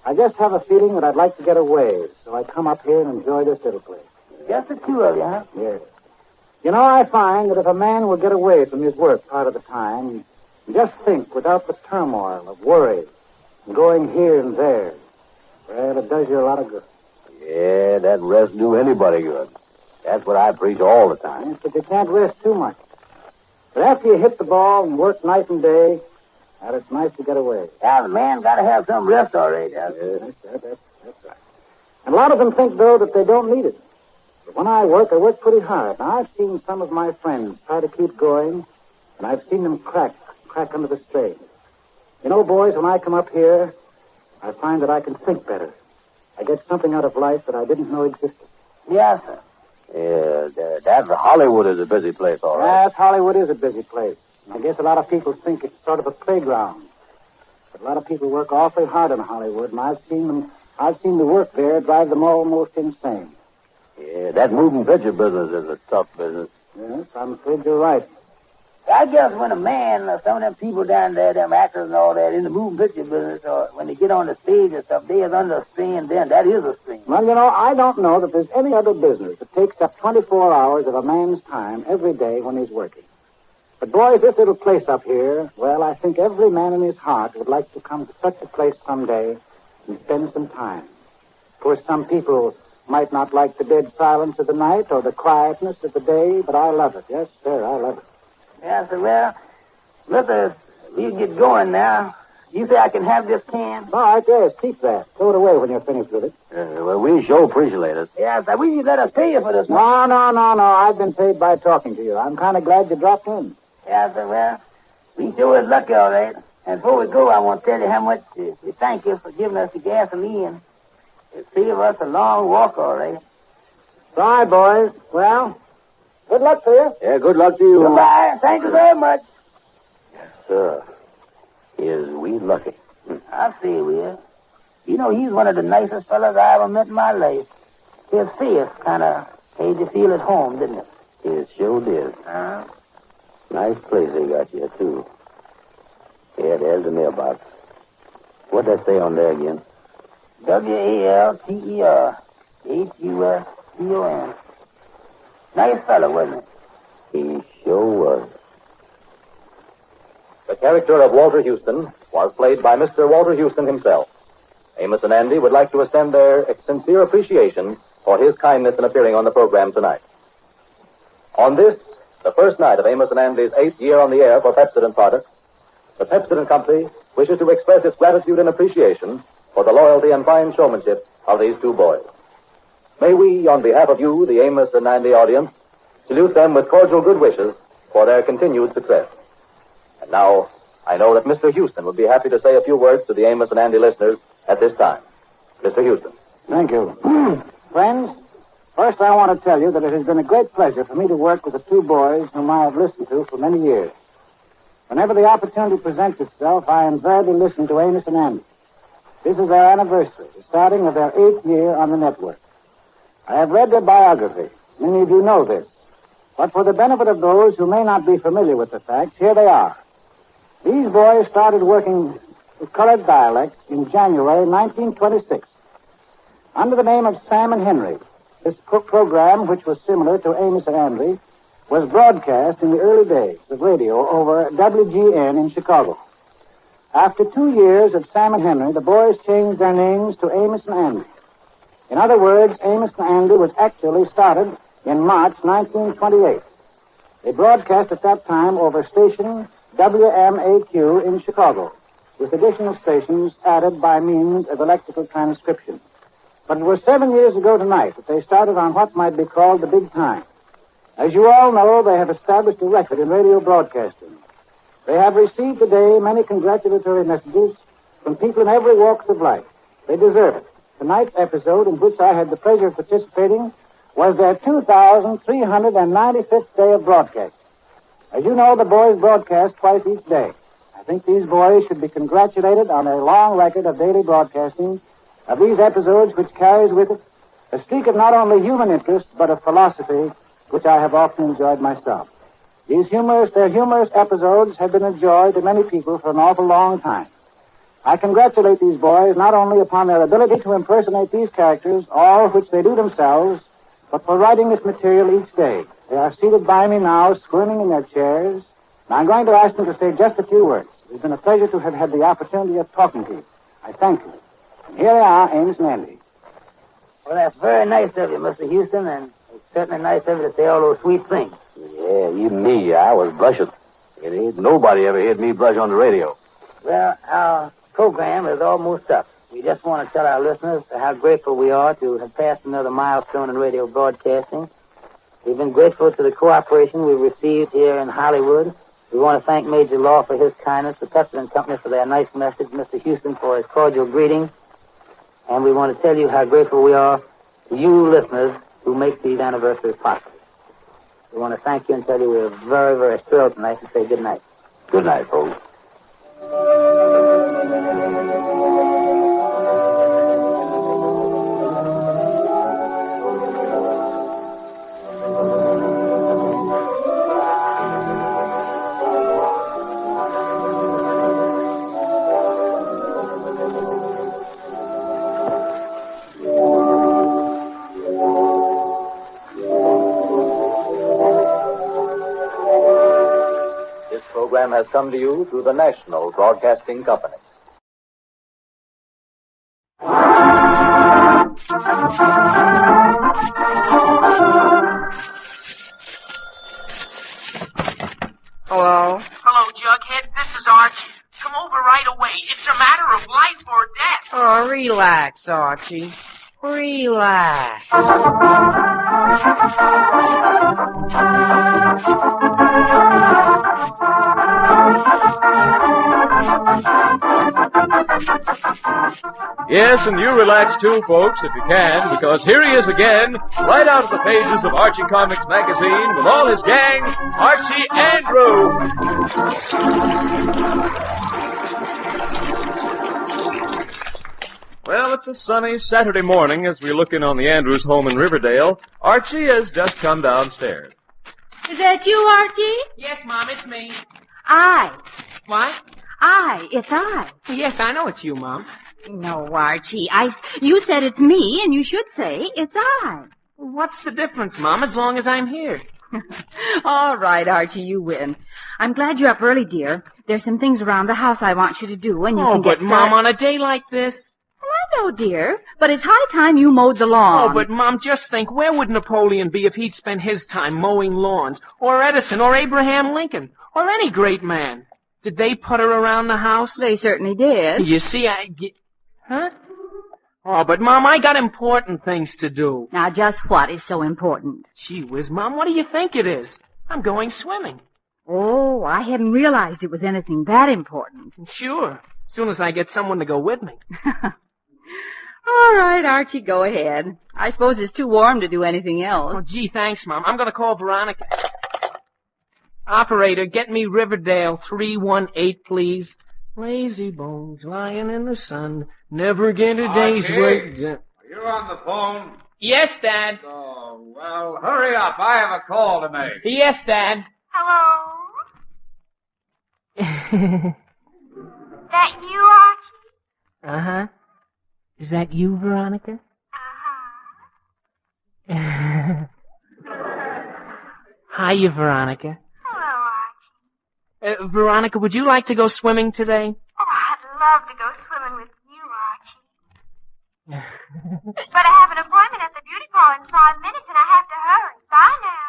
I just have a feeling that I'd like to get away, so I come up here and enjoy this little place. Just the two of you, huh? Yes. You know, I find that if a man will get away from his work part of the time, and just think without the turmoil of worry, and going here and there, well, it does you a lot of good. Yeah, that rest do anybody good. That's what I preach all the time. Yes, but you can't rest too much. But after you hit the ball and work night and day, well, it's nice to get away. Yeah, the man got to have some rest already. That's right. And a lot of them think, though, that they don't need it. But when I work pretty hard. Now, I've seen some of my friends try to keep going, and I've seen them crack under the strain. You know, boys, when I come up here, I find that I can think better. I get something out of life that I didn't know existed. Yes, sir. Yeah, that's Hollywood is a busy place, all right. Yes, Hollywood is a busy place. And I guess a lot of people think it's sort of a playground. But a lot of people work awfully hard in Hollywood, and I've seen the work there drive them almost insane. Yeah, that moving picture business is a tough business. Yes, I'm afraid you're right. I guess when a man, some of them people down there, them actors and all that, in the moving picture business, or when they get on the stage and stuff, they is under a strain, then that is a strain. Well, you know, I don't know that there's any other business that takes up 24 hours of a man's time every day when he's working. But, boys, this little place up here, well, I think every man in his heart would like to come to such a place someday and spend some time. Of course, some people might not like the dead silence of the night or the quietness of the day, but I love it. Yes, sir, I love it. Yes, sir. Well, look, we get going now. You say I can have this can? All right, yes, keep that. Throw it away when you're finished with it. Well, we sure appreciate it. Yes, sir. Will you let us pay you for this? No. I've been paid by talking to you. I'm kind of glad you dropped in. Yes, sir. Well, we sure is lucky, all right. And before we go, I want to tell you how much we thank you for giving us the gasoline. It saved us a long walk, all right. All right, boys. Well, good luck to you. Yeah, good luck to you. Goodbye. Thank you very much. Yes, sir. Is we lucky? I say we is. You know, he's one of the nicest fellas I ever met in my life. His face kind of made you feel at home, didn't it? It sure did. Nice place they got you, too. Yeah, there's the mailbox. What'd that say on there again? WALTERHUSCON. Nice fella, wasn't he? He sure was. The character of Walter Houston was played by Mr. Walter Houston himself. Amos and Andy would like to extend their sincere appreciation for his kindness in appearing on the program tonight. On this, the first night of Amos and Andy's 8th year on the air for Pepsodent products, the Pepsodent Company wishes to express its gratitude and appreciation for the loyalty and fine showmanship of these two boys. May we, on behalf of you, the Amos and Andy audience, salute them with cordial good wishes for their continued success. And now, I know that Mr. Houston would be happy to say a few words to the Amos and Andy listeners at this time. Mr. Houston. Thank you. Friends, first I want to tell you that it has been a great pleasure for me to work with the two boys whom I have listened to for many years. Whenever the opportunity presents itself, I invariably listen to Amos and Andy. This is their anniversary, the starting of their 8th year on the network. I have read their biography. Many of you know this. But for the benefit of those who may not be familiar with the facts, here they are. These boys started working with colored dialects in January 1926. Under the name of Sam and Henry, this program, which was similar to Amos and Andy, was broadcast in the early days of radio over WGN in Chicago. After 2 years of Sam and Henry, the boys changed their names to Amos and Andy. In other words, Amos and Andy was actually started in March 1928. They broadcast at that time over station WMAQ in Chicago, with additional stations added by means of electrical transcription. But it was 7 years ago tonight that they started on what might be called the big time. As you all know, they have established a record in radio broadcasting. They have received today many congratulatory messages from people in every walk of life. They deserve it. Tonight's episode, in which I had the pleasure of participating, was their 2,395th day of broadcast. As you know, the boys broadcast twice each day. I think these boys should be congratulated on their long record of daily broadcasting of these episodes, which carries with it a streak of not only human interest, but of philosophy, which I have often enjoyed myself. Their humorous episodes have been a joy to many people for an awful long time. I congratulate these boys not only upon their ability to impersonate these characters, all which they do themselves, but for writing this material each day. They are seated by me now, squirming in their chairs, and I'm going to ask them to say just a few words. It has been a pleasure to have had the opportunity of talking to you. I thank you. And here they are, Amos and Andy. Well, that's very nice of you, Mr. Houston, and it's certainly nice of you to say all those sweet things. Yeah, even me, I was blushing. It ain't nobody ever heard me blush on the radio. Well, our program is almost up. We just want to tell our listeners how grateful we are to have passed another milestone in radio broadcasting. We've been grateful to the cooperation we've received here in Hollywood. We want to thank Major Law for his kindness, the Pepper and Company for their nice message, Mr. Houston for his cordial greeting. And we want to tell you how grateful we are to you listeners who make these anniversaries possible. We want to thank you and tell you we're very, very thrilled tonight to say good night. Good night, folks. Has come to you through the National Broadcasting Company. Hello? Hello, Jughead. This is Archie. Come over right away. It's a matter of life or death. Oh, relax, Archie. Relax. Yes, and you relax too, folks, if you can, because here he is again, right out of the pages of Archie Comics magazine with all his gang, Archie Andrew. Well, it's a sunny Saturday morning as we look in on the Andrews home in Riverdale. Archie has just come downstairs. Is that you, Archie? Yes, Mom, it's me. What? It's I. Yes, I know it's you, Mom. No, Archie, you said it's me, and you should say it's I. What's the difference, Mom, as long as I'm here? All right, Archie, you win. I'm glad you're up early, dear. There's some things around the house I want you to do, and you can get... Oh, but, Mom, on a day like this... Well, I know, dear, but it's high time you mowed the lawn. Oh, but, Mom, just think, where would Napoleon be if he'd spent his time mowing lawns? Or Edison, or Abraham Lincoln, or any great man? Did they putter around the house? They certainly did. You see, Huh? Oh, but, Mom, I got important things to do. Now, just what is so important? Gee whiz, Mom, what do you think it is? I'm going swimming. Oh, I hadn't realized it was anything that important. Sure, as soon as I get someone to go with me. All right, Archie, go ahead. I suppose it's too warm to do anything else. Oh, gee, thanks, Mom. I'm going to call Veronica. Operator, get me Riverdale 318, please. Lazy bones lying in the sun, never get a day's work done. Are you on the phone? Yes, Dad. Oh, well, hurry up. I have a call to make. Yes, Dad. Hello? That you, Archie? Uh-huh. Is that you, Veronica? Uh-huh. Hiya, Veronica. Hello, Archie. Veronica, would you like to go swimming today? Oh, I'd love to go swimming with you, Archie. But I have an appointment at the beauty parlor in 5 minutes, and I have to hurry. Bye now.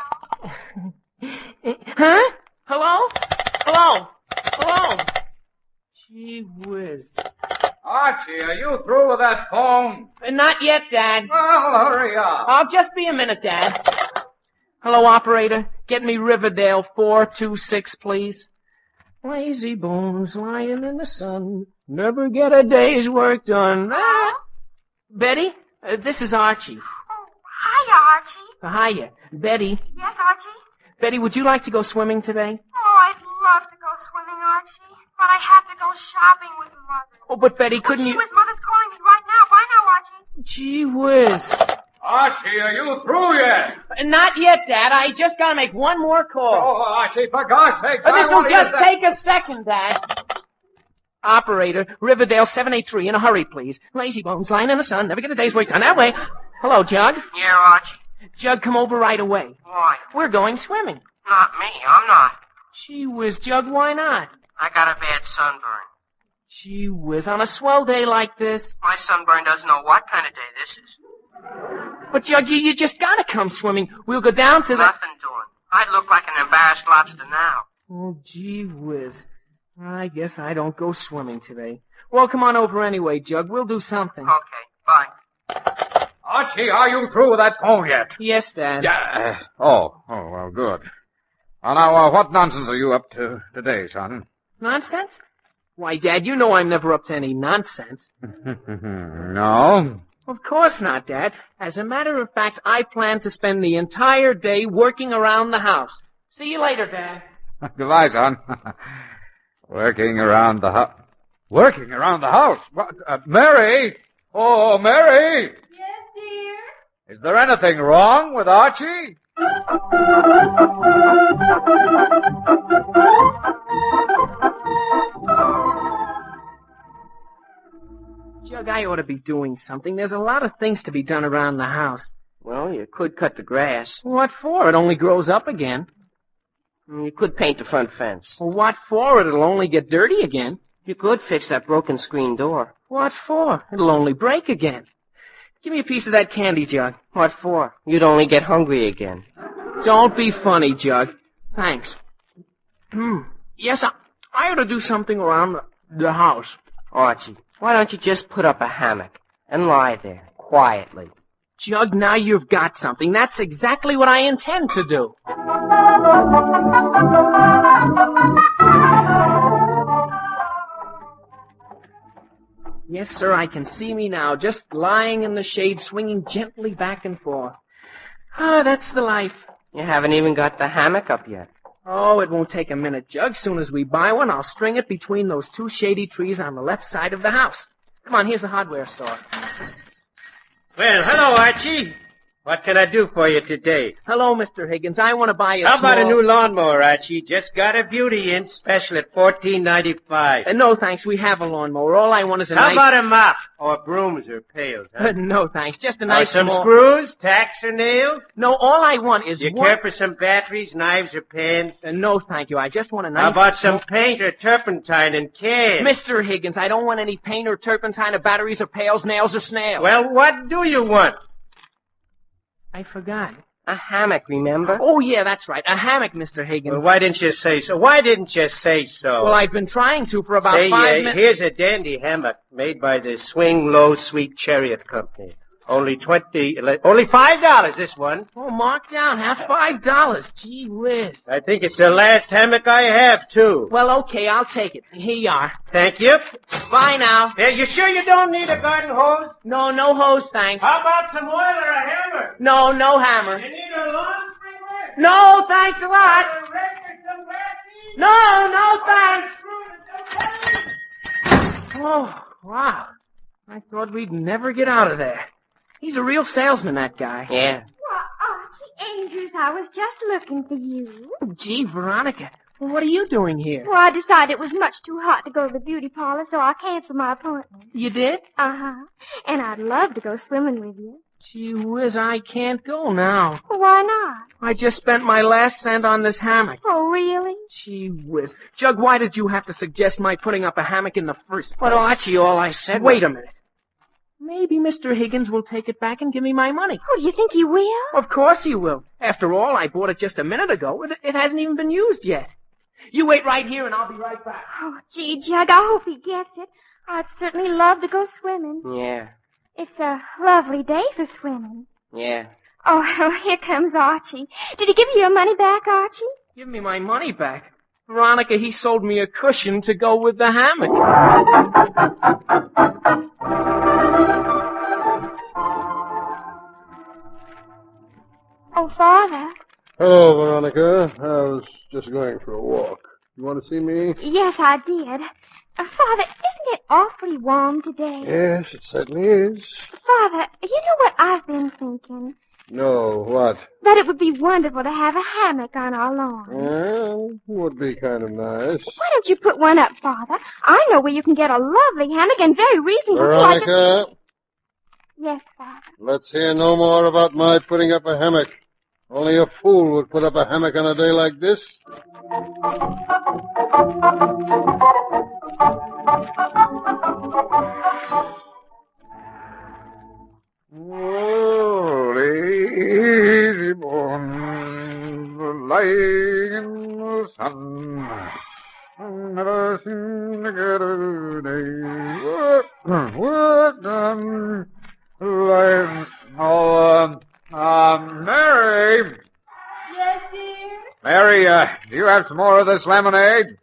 Huh? Hello? Hello? Hello? Gee whiz. Archie, are you through with that phone? Not yet, Dad. Well, hurry up. I'll just be a minute, Dad. Hello, operator. Get me Riverdale 426, please. Lazy bones lying in the sun, never get a day's work done. Betty, this is Archie. Oh, hiya, Archie. Hiya. Betty. Yes, Archie? Betty, would you like to go swimming today? Oh, I'd love to go swimming, Archie. But I have to go shopping with Mother. Oh, but Betty, couldn't you... Mother's calling me right now. Bye now, Archie. Gee whiz. Archie, are you through yet? Not yet, Dad. I just gotta make one more call. Oh, Archie, for God's sake. This'll just take a second, Dad. Operator, Riverdale 783, in a hurry, please. Lazy bones lying in the sun, never get a day's work done. That way. Hello, Jug. Yeah, Archie. Jug, come over right away. Why? We're going swimming. Not me. I'm not. Gee whiz, Jug, why not? I got a bad sunburn. Gee whiz, on a swell day like this. My sunburn doesn't know what kind of day this is. But, Jug, you just gotta come swimming. We'll go down to the... Nothing doing. I'd look like an embarrassed lobster now. Oh, gee whiz. I guess I don't go swimming today. Well, come on over anyway, Jug. We'll do something. Okay, bye. Archie, are you through with that phone yet? Yes, Dad. Yeah. Oh, well, good. Well, now, what nonsense are you up to today, son? Nonsense? Why, Dad, you know I'm never up to any nonsense. No? Of course not, Dad. As a matter of fact, I plan to spend the entire day working around the house. See you later, Dad. Goodbye, son. Working around the house. Working around the house? What, Mary? Oh, Mary! Yes, dear? Is there anything wrong with Archie? Jug, I ought to be doing something. There's a lot of things to be done around the house. Well, you could cut the grass. What for? It only grows up again. You could paint the front fence. Well, what for? It'll only get dirty again. You could fix that broken screen door. What for? It'll only break again. Give me a piece of that candy, Jug. What for? You'd only get hungry again. Don't be funny, Jug. Thanks. Yes, I ought to do something around the house. Archie, why don't you just put up a hammock and lie there quietly? Jug, now you've got something. That's exactly what I intend to do. Yes, sir, I can see me now, just lying in the shade, swinging gently back and forth. Ah, that's the life. You haven't even got the hammock up yet. Oh, it won't take a minute, Jug. Soon as we buy one, I'll string it between those two shady trees on the left side of the house. Come on, here's the hardware store. Well, hello, Archie. What can I do for you today? Hello, Mr. Higgins. I want to buy How about a new lawnmower, Archie? Just got a beauty in, special at $14.95. No, thanks. We have a lawnmower. All I want is a How nice... about a mop? Or brooms or pails, huh? No, thanks. Just a nice some small... screws, tacks, or nails? No, all I want is You one... care for some batteries, knives, or pans? No, thank you. I just want a nice... How about some paint or turpentine and cans? Mr. Higgins, I don't want any paint or turpentine or batteries or pails, nails or snails. Well, what do you want? I forgot. A hammock, remember? Oh, yeah, that's right. A hammock, Mr. Higgins. Well, why didn't you say so? Why didn't you say so? Well, I've been trying to for about Say, 5 minutes. Here's a dandy hammock made by the Swing Low Sweet Chariot Company. Only $5, this one. Oh, mark down, half $5. Gee whiz. I think it's the last hammock I have, too. Well, okay, I'll take it. Here you are. Thank you. Bye now. Yeah, you sure you don't need a garden hose? No, no hose, thanks. How about some oil or a hammer? No, no hammer. You need a lawn sprinkler? No, thanks a lot. Or a rake or some grass seed? No, no, thanks. Oh, wow. I thought we'd never get out of there. He's a real salesman, that guy. Yeah. Archie Andrews, I was just looking for you. Gee, Veronica, well, what are you doing here? Well, I decided it was much too hot to go to the beauty parlor, so I canceled my appointment. You did? Uh-huh. And I'd love to go swimming with you. Gee whiz, I can't go now. Well, why not? I just spent my last cent on this hammock. Oh, really? Gee whiz. Jug, why did you have to suggest my putting up a hammock in the first place? But, Archie, all I said Wait a minute. Maybe Mr. Higgins will take it back and give me my money. Oh, do you think he will? Of course he will. After all, I bought it just a minute ago. It hasn't even been used yet. You wait right here and I'll be right back. Oh, gee, Jug, I hope he gets it. I'd certainly love to go swimming. Yeah. It's a lovely day for swimming. Yeah. Oh, well, here comes Archie. Did he give you your money back, Archie? Give me my money back? Veronica, he sold me a cushion to go with the hammock. Oh, Father. Hello, Veronica. I was just going for a walk. You want to see me? Yes, I did. Father, isn't it awfully warm today? Yes, it certainly is. Father, you know what I've been thinking? No, what? That it would be wonderful to have a hammock on our lawn. Well, would be kind of nice. Why don't you put one up, Father? I know where you can get a lovely hammock and very reasonable Veronica, Yes, Father. let's hear no more about my putting up a hammock. Only a fool would put up a hammock on a day like this. Lazy bones lying in the sun. Never seem to get a day. Work done. Mary. Yes, dear? Mary, do you have some more of this lemonade? Yes,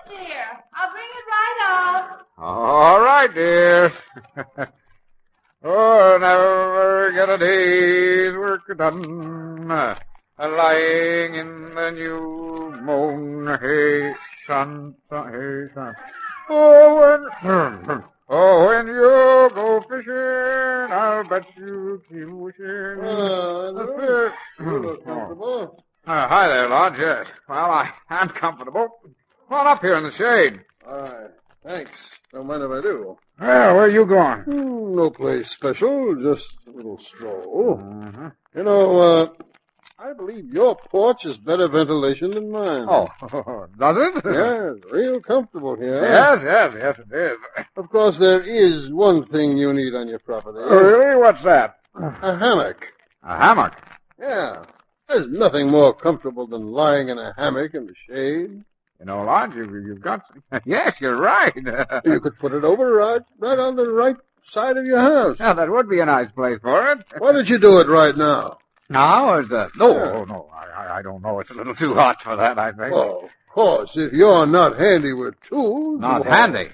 dear. I'll bring it right up. All right, dear. Oh, never get a day's work done. Lying in the new moon. Hey, son, hey, son. Oh, when you go fishing, I'll bet you keep wishing. Hi there, Lodge. Yes. Well, I'm comfortable. Come on up here in the shade. All right. Thanks. Don't mind if I do. Well, where are you going? No place special. Just a little stroll. You know, I believe your porch has better ventilation than mine. Oh, does it? Yeah, it's real comfortable here. Yes, it is. Of course, there is one thing you need on your property. Oh, really? What's that? A hammock. A hammock? Yeah. There's nothing more comfortable than lying in a hammock in the shade. You know, Lodge, you've got... Yes, you're right. You could put it over right on the right side of your house. Yeah, that would be a nice place for it. Why don't you do it right now? Now? No, I don't know. It's a little too hot for that, I think. Oh, of course, if you're not handy with tools... Not handy?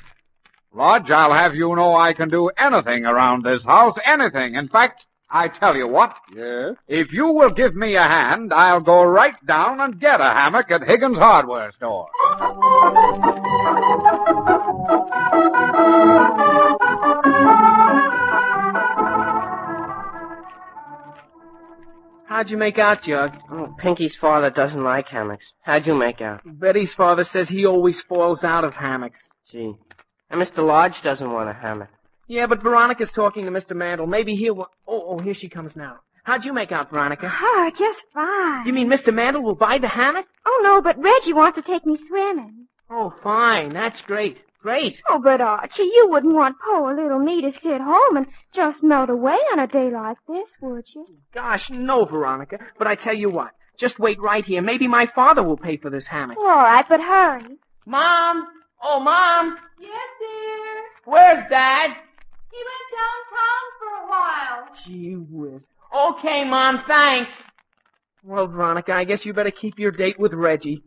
Lodge, I'll have you know I can do anything around this house. Anything. In fact, I tell you what. Yeah? If you will give me a hand, I'll go right down and get a hammock at Higgins' hardware store. How'd you make out, Jug? Oh, Pinky's father doesn't like hammocks. How'd you make out? Betty's father says he always falls out of hammocks. Gee. And Mr. Lodge doesn't want a hammock. Yeah, but Veronica's talking to Mr. Mandel. Maybe he'll... Oh, here she comes now. How'd you make out, Veronica? Oh, just fine. You mean Mr. Mandel will buy the hammock? Oh, no, but Reggie wants to take me swimming. Oh, fine. That's great. Great. Oh, but Archie, you wouldn't want poor little me to sit home and just melt away on a day like this, would you? Gosh, no, Veronica. But I tell you what. Just wait right here. Maybe my father will pay for this hammock. All right, but hurry. Mom! Oh, Mom! Yes, dear? Where's Dad? He went downtown for a while. Gee whiz. Okay, Mom, thanks. Well, Veronica, I guess you better keep your date with Reggie.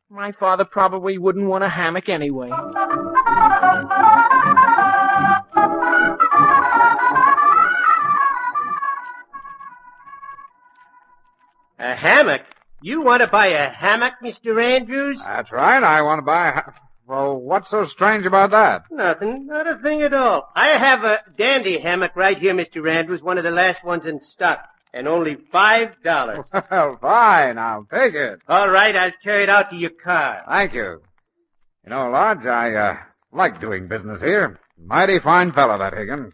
My father probably wouldn't want a hammock anyway. A hammock? You want to buy a hammock, Mr. Andrews? That's right. I want to buy a... Well, what's so strange about that? Nothing. Not a thing at all. I have a dandy hammock right here, Mr. Andrews, one of the last ones in stock, and only $5. Well, fine. I'll take it. All right, I'll carry it out to your car. Thank you. You know, Lodge, I like doing business here. Mighty fine fellow, that Higgins.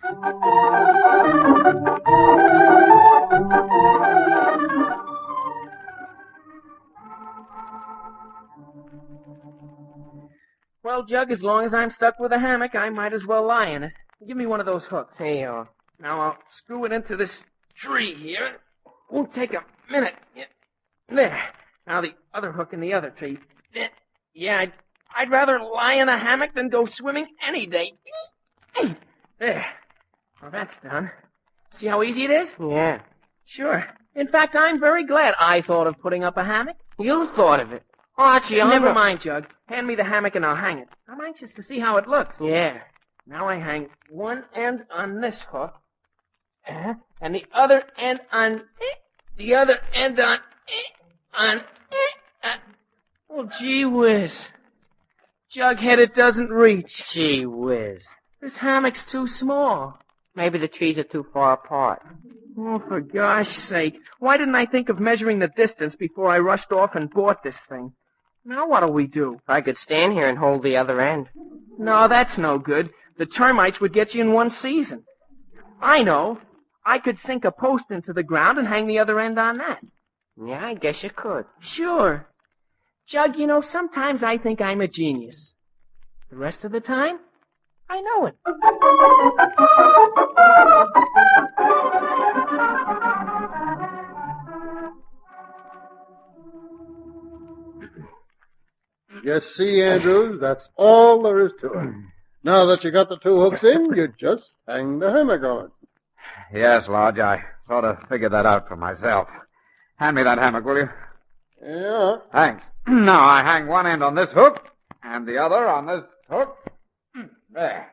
Well, Jug, as long as I'm stuck with a hammock, I might as well lie in it. Give me one of those hooks. Here you are. Now I'll screw it into this tree here. Won't take a minute. There. Now the other hook in the other tree. Yeah, I'd rather lie in a hammock than go swimming any day. There. Well, that's done. See how easy it is? Yeah. Sure. In fact, I'm very glad I thought of putting up a hammock. You thought of it. Archie, Never mind, Jug. Hand me the hammock and I'll hang it. I'm anxious to see how it looks. Yeah. Now I hang one end on this hook, and the other end on oh, gee whiz. Jughead, it doesn't reach. Gee whiz. This hammock's too small. Maybe the trees are too far apart. Oh, for gosh sake. Why didn't I think of measuring the distance before I rushed off and bought this thing? Now what'll we do? I could stand here and hold the other end. No, that's no good. The termites would get you in one season. I know. I could sink a post into the ground and hang the other end on that. Yeah, I guess you could. Sure. Jug, you know, sometimes I think I'm a genius. The rest of the time, I know it. You see, Andrews, that's all there is to it. Now that you got the two hooks in, you just hang the hammock on it. Yes, Lodge, I sort of figured that out for myself. Hand me that hammock, will you? Yeah. Thanks. Now I hang one end on this hook, and the other on this hook. There.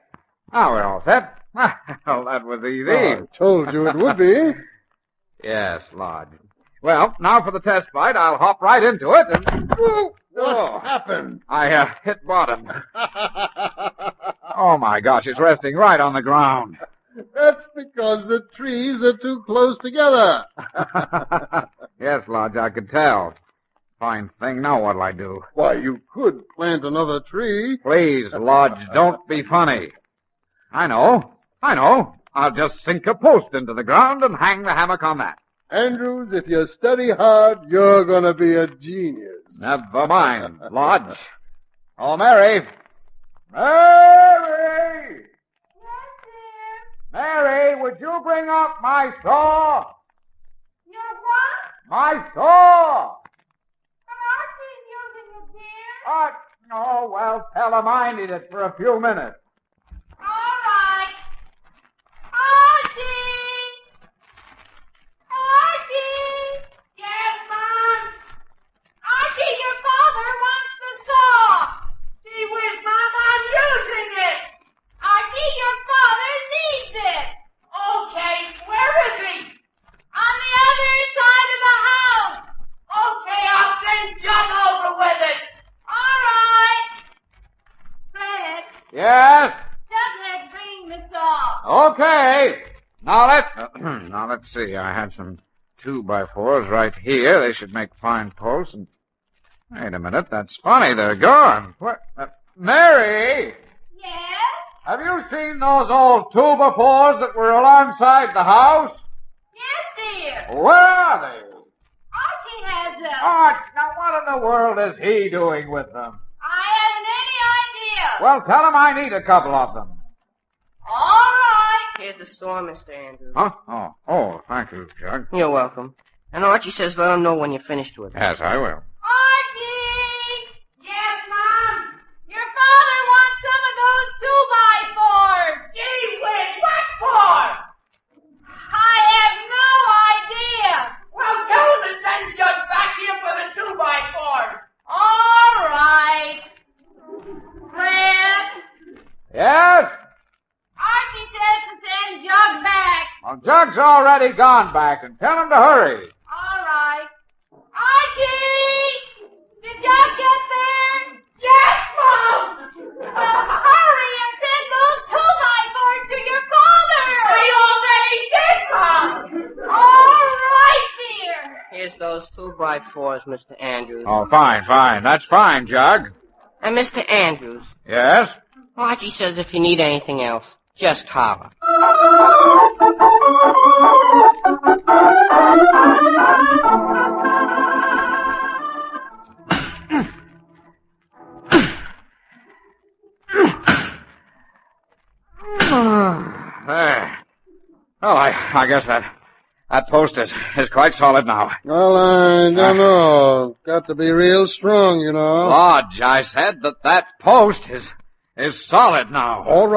Now we're all set. Well, that was easy. I told you it would be. Yes, Lodge. Well, now for the test flight. I'll hop right into it and... What happened? I hit bottom. Oh, my gosh, it's resting right on the ground. That's because the trees are too close together. Yes, Lodge, I could tell. Fine thing. Now what'll I do? Why, you could plant another tree. Please, Lodge, don't be funny. I know. I'll just sink a post into the ground and hang the hammock on that. Andrews, if you study hard, you're going to be a genius. Never mind, Lodge. Oh, Mary. Mary! Yes, dear? Mary, would you bring up my saw? Your what? My saw! But Archie's using it, dear. Oh, well, tell him I need it for a few minutes. All right. Archie! Archie! Yes, Mom? Archie, your father wants the saw. Gee whiz, Mom, I'm using it. Archie, your father needs it. Okay, where is he? On the other side of the house. Okay, I'll send Jug over with it. All right. Fred, Yes? Jughead's bringing the saw. Okay. Now let's see. I had some 2x4s right here. They should make fine posts. And wait a minute. That's funny. They're gone. What? Mary! Yes? Have you seen those old 2x4s that were alongside the house? Yes, dear. Where are they? Archie has them. Now what in the world is he doing with them? I haven't any idea. Well, tell him I need a couple of them. All right. Here's the saw, Mr. Andrews. Huh? Oh, thank you, Jug. You're welcome. And Archie says let him know when you're finished with it. Yes, I will. Archie! Yes, Mom? Your father wants some of those 2x4s. Gee whiz, what for? I have no idea. Well, tell him to send Jug back here for the 2x4s. All right. Fred? Yes? Archie says to send Jug back. Well, Jug's already gone back, and tell him to hurry. All right. Archie! Did Jug get there? Yes, Mom! 2x4s, Mr. Andrews. Oh, fine. That's fine, Jug. And Mr. Andrews, Yes? Archie says if you need anything else, just holler. There. Well, I guess that post is quite solid now. Well, I don't know. Got to be real strong, you know. Lodge, I said that post is solid now. All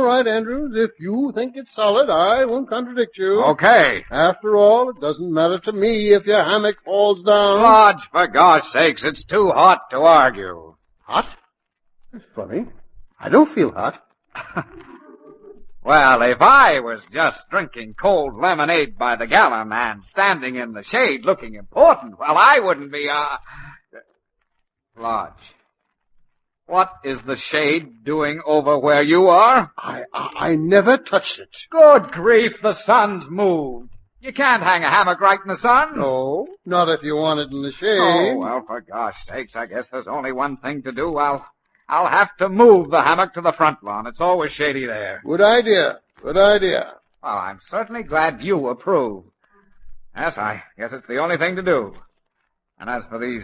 right, Andrews. If you think it's solid, I won't contradict you. Okay. After all, it doesn't matter to me if your hammock falls down. Lodge, for gosh sakes, it's too hot to argue. Hot? That's funny. I don't feel hot. Well, if I was just drinking cold lemonade by the gallon and standing in the shade looking important, well, I wouldn't be, Lodge, what is the shade doing over where you are? I never touched it. Good grief, the sun's moved. You can't hang a hammock right in the sun. No, not if you want it in the shade. Oh, well, for gosh sakes, I guess there's only one thing to do. I'll have to move the hammock to the front lawn. It's always shady there. Good idea. Well, I'm certainly glad you approve. Yes, I guess it's the only thing to do. And as for these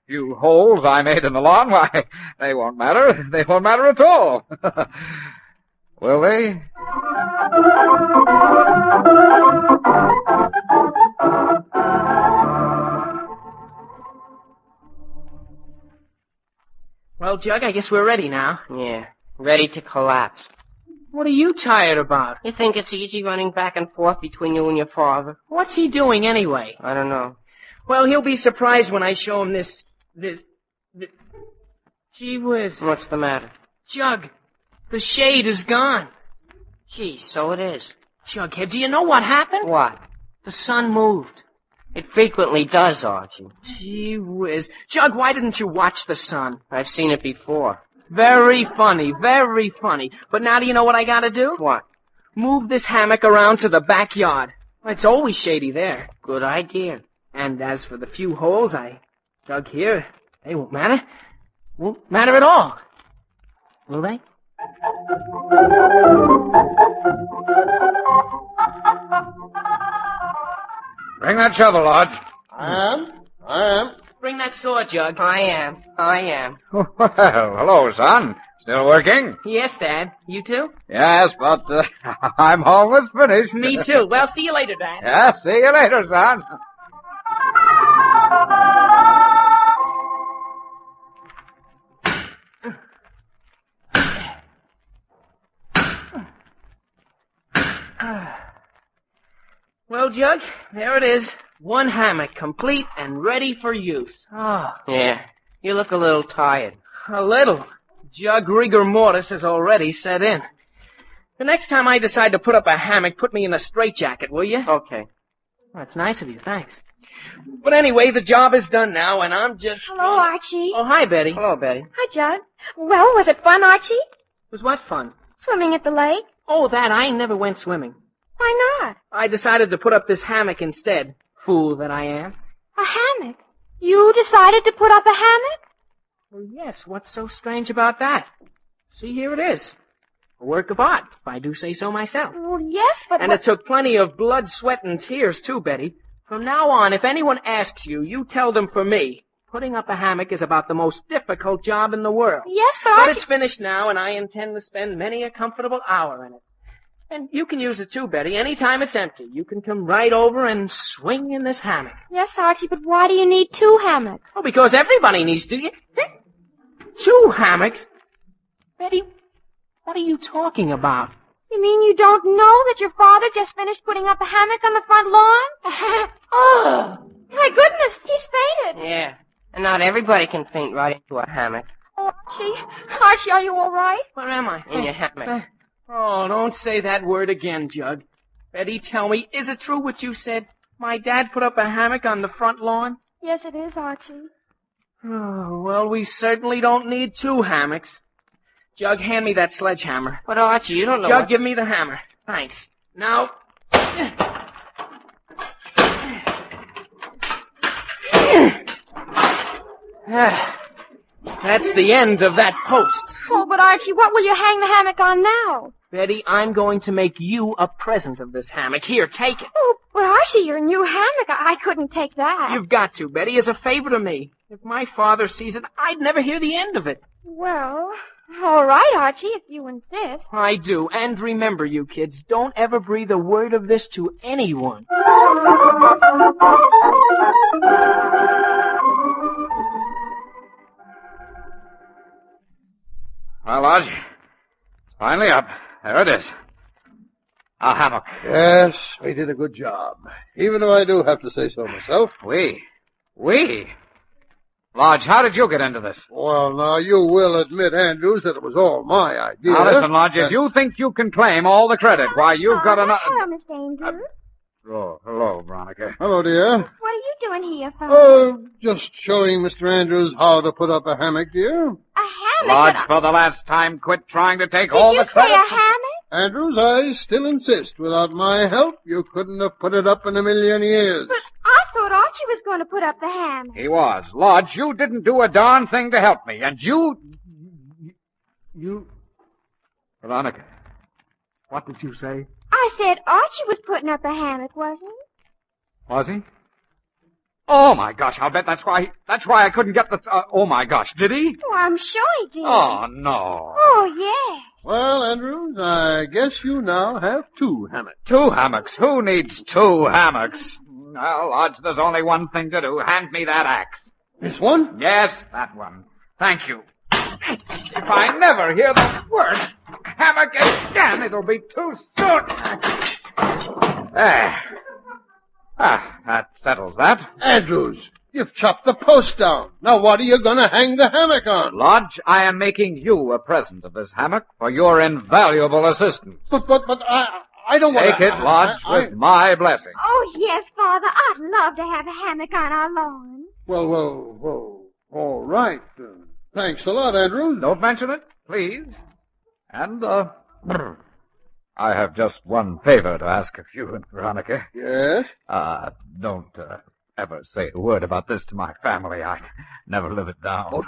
few holes I made in the lawn, why, they won't matter. They won't matter at all. Will they? Well, Jug, I guess we're ready now. Yeah, ready to collapse. What are you tired about? You think it's easy running back and forth between you and your father? What's he doing anyway? I don't know. Well, he'll be surprised when I show him this... Gee whiz. What's the matter? Jug, the shade is gone. Gee, so it is. Jughead, do you know what happened? What? The sun moved. It frequently does, Archie. Gee whiz. Jug, why didn't you watch the sun? I've seen it before. Very funny, very funny. But now do you know what I gotta do? What? Move this hammock around to the backyard. It's always shady there. Good idea. And as for the few holes I dug here, they won't matter. Won't matter at all. Will they? Bring that shovel, Lodge. I am. Bring that saw, Jug. I am. Well, hello, son. Still working? Yes, Dad. You too? Yes, but I'm almost finished. Me too. Well, see you later, Dad. Yeah, see you later, son. Well, Jug, there it is. One hammock, complete and ready for use. Oh. Yeah, you look a little tired. A little. Jug rigor mortis has already set in. The next time I decide to put up a hammock, put me in a straitjacket, will you? Okay. That's nice of you, thanks. But anyway, the job is done now, and I'm just... Hello, Archie. Oh, hi, Betty. Hello, Betty. Hi, Jug. Well, was it fun, Archie? Was what fun? Swimming at the lake? Oh, that. I never went swimming. Why not? I decided to put up this hammock instead. Fool that I am. A hammock? You decided to put up a hammock? Well, yes. What's so strange about that? See, here it is. A work of art, if I do say so myself. Well, yes, but... And it took plenty of blood, sweat, and tears, too, Betty. From now on, if anyone asks you, you tell them for me. Putting up a hammock is about the most difficult job in the world. Yes, but But it's finished now, and I intend to spend many a comfortable hour in it. And you can use it, too, Betty. Anytime it's empty, you can come right over and swing in this hammock. Yes, Archie, but why do you need two hammocks? Oh, because everybody needs to. Two hammocks? Betty, what are you talking about? You mean you don't know that your father just finished putting up a hammock on the front lawn? Oh, my goodness, he's fainted. Yeah, and not everybody can faint right into a hammock. Oh, Archie, are you all right? Where am I? In your hammock. Oh, don't say that word again, Jug. Betty, tell me, is it true what you said? My dad put up a hammock on the front lawn? Yes, it is, Archie. Oh, well, we certainly don't need two hammocks. Jug, hand me that sledgehammer. But, Archie, you don't know Jug, what... give me the hammer. Thanks. Now... That's the end of that post. Oh, but Archie, what will you hang the hammock on now? Betty, I'm going to make you a present of this hammock. Here, take it. Oh, but Archie, your new hammock, I couldn't take that. You've got to, Betty, as a favor to me. If my father sees it, I'd never hear the end of it. Well, all right, Archie, if you insist. I do. And remember, you kids, don't ever breathe a word of this to anyone. Well, Lodge, finally up. There it is. A hammock. Yes, we did a good job. Even if I do have to say so myself. We? Lodge, how did you get into this? Well, now, you will admit, Andrews, that it was all my idea. Now, listen, Lodge, if you think you can claim all the credit, why, you've got enough... Hello, Mr. Andrews. Hello, Veronica. Hello, dear. What are you doing here, Father? Oh, just showing Mr. Andrews how to put up a hammock, dear. A hammock? Lodge, for the last time, quit trying to take all the Did you credit. say a hammock? Andrews, I still insist. Without my help, you couldn't have put it up in a million years. But I thought Archie was going to put up the hammock. He was. Lodge, you didn't do a darn thing to help me, and you... Veronica, what did you say? I said Archie was putting up a hammock, wasn't he? Was he? Oh, my gosh, I'll bet that's why I couldn't get the... oh, my gosh, did he? Oh, I'm sure he did. Oh, no. Oh, yeah. Well, Andrews, I guess you now have 2 hammocks. 2 hammocks? Who needs 2 hammocks? Well, Lodge, there's only one thing to do. Hand me that axe. This one? Yes, that one. Thank you. If I never hear the word hammock again, it'll be too soon. There. That settles that. Andrews, you've chopped the post down. Now what are you going to hang the hammock on? Lodge, I am making you a present of this hammock for your invaluable assistance. But I don't want to... Take it, Lodge, with my blessing. Oh, yes, Father. I'd love to have a hammock on our lawn. Well, all right. Thanks a lot, Andrews. Don't mention it, please. And, I have just one favor to ask of you and Veronica. Yes? Don't ever say a word about this to my family. I never live it down. Oh,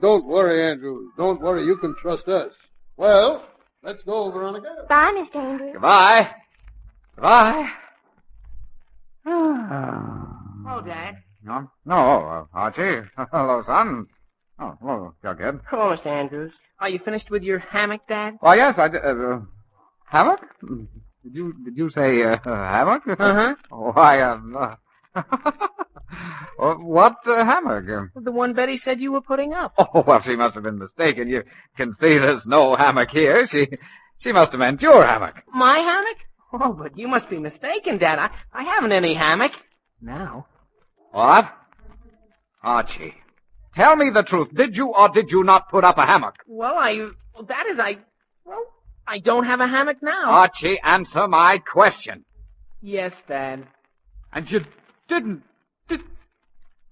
don't worry, Andrews. Don't worry. You can trust us. Well, let's go, Veronica. Bye, Mr. Andrews. Goodbye. Goodbye. Oh, Dad. No, Archie. Hello, son. Oh, hello, Jughead. Hello, Mr. Andrews. Are you finished with your hammock, Dad? Why, yes, I did. Hammock? Did you say hammock? Uh-huh. Why, what hammock? The one Betty said you were putting up. Oh, well, she must have been mistaken. You can see there's no hammock here. She must have meant your hammock. My hammock? Oh, but you must be mistaken, Dad. I haven't any hammock. Now. What? Archie, tell me the truth. Did you or did you not put up a hammock? Well, I don't have a hammock now. Archie, answer my question. Yes, Dad. And you didn't...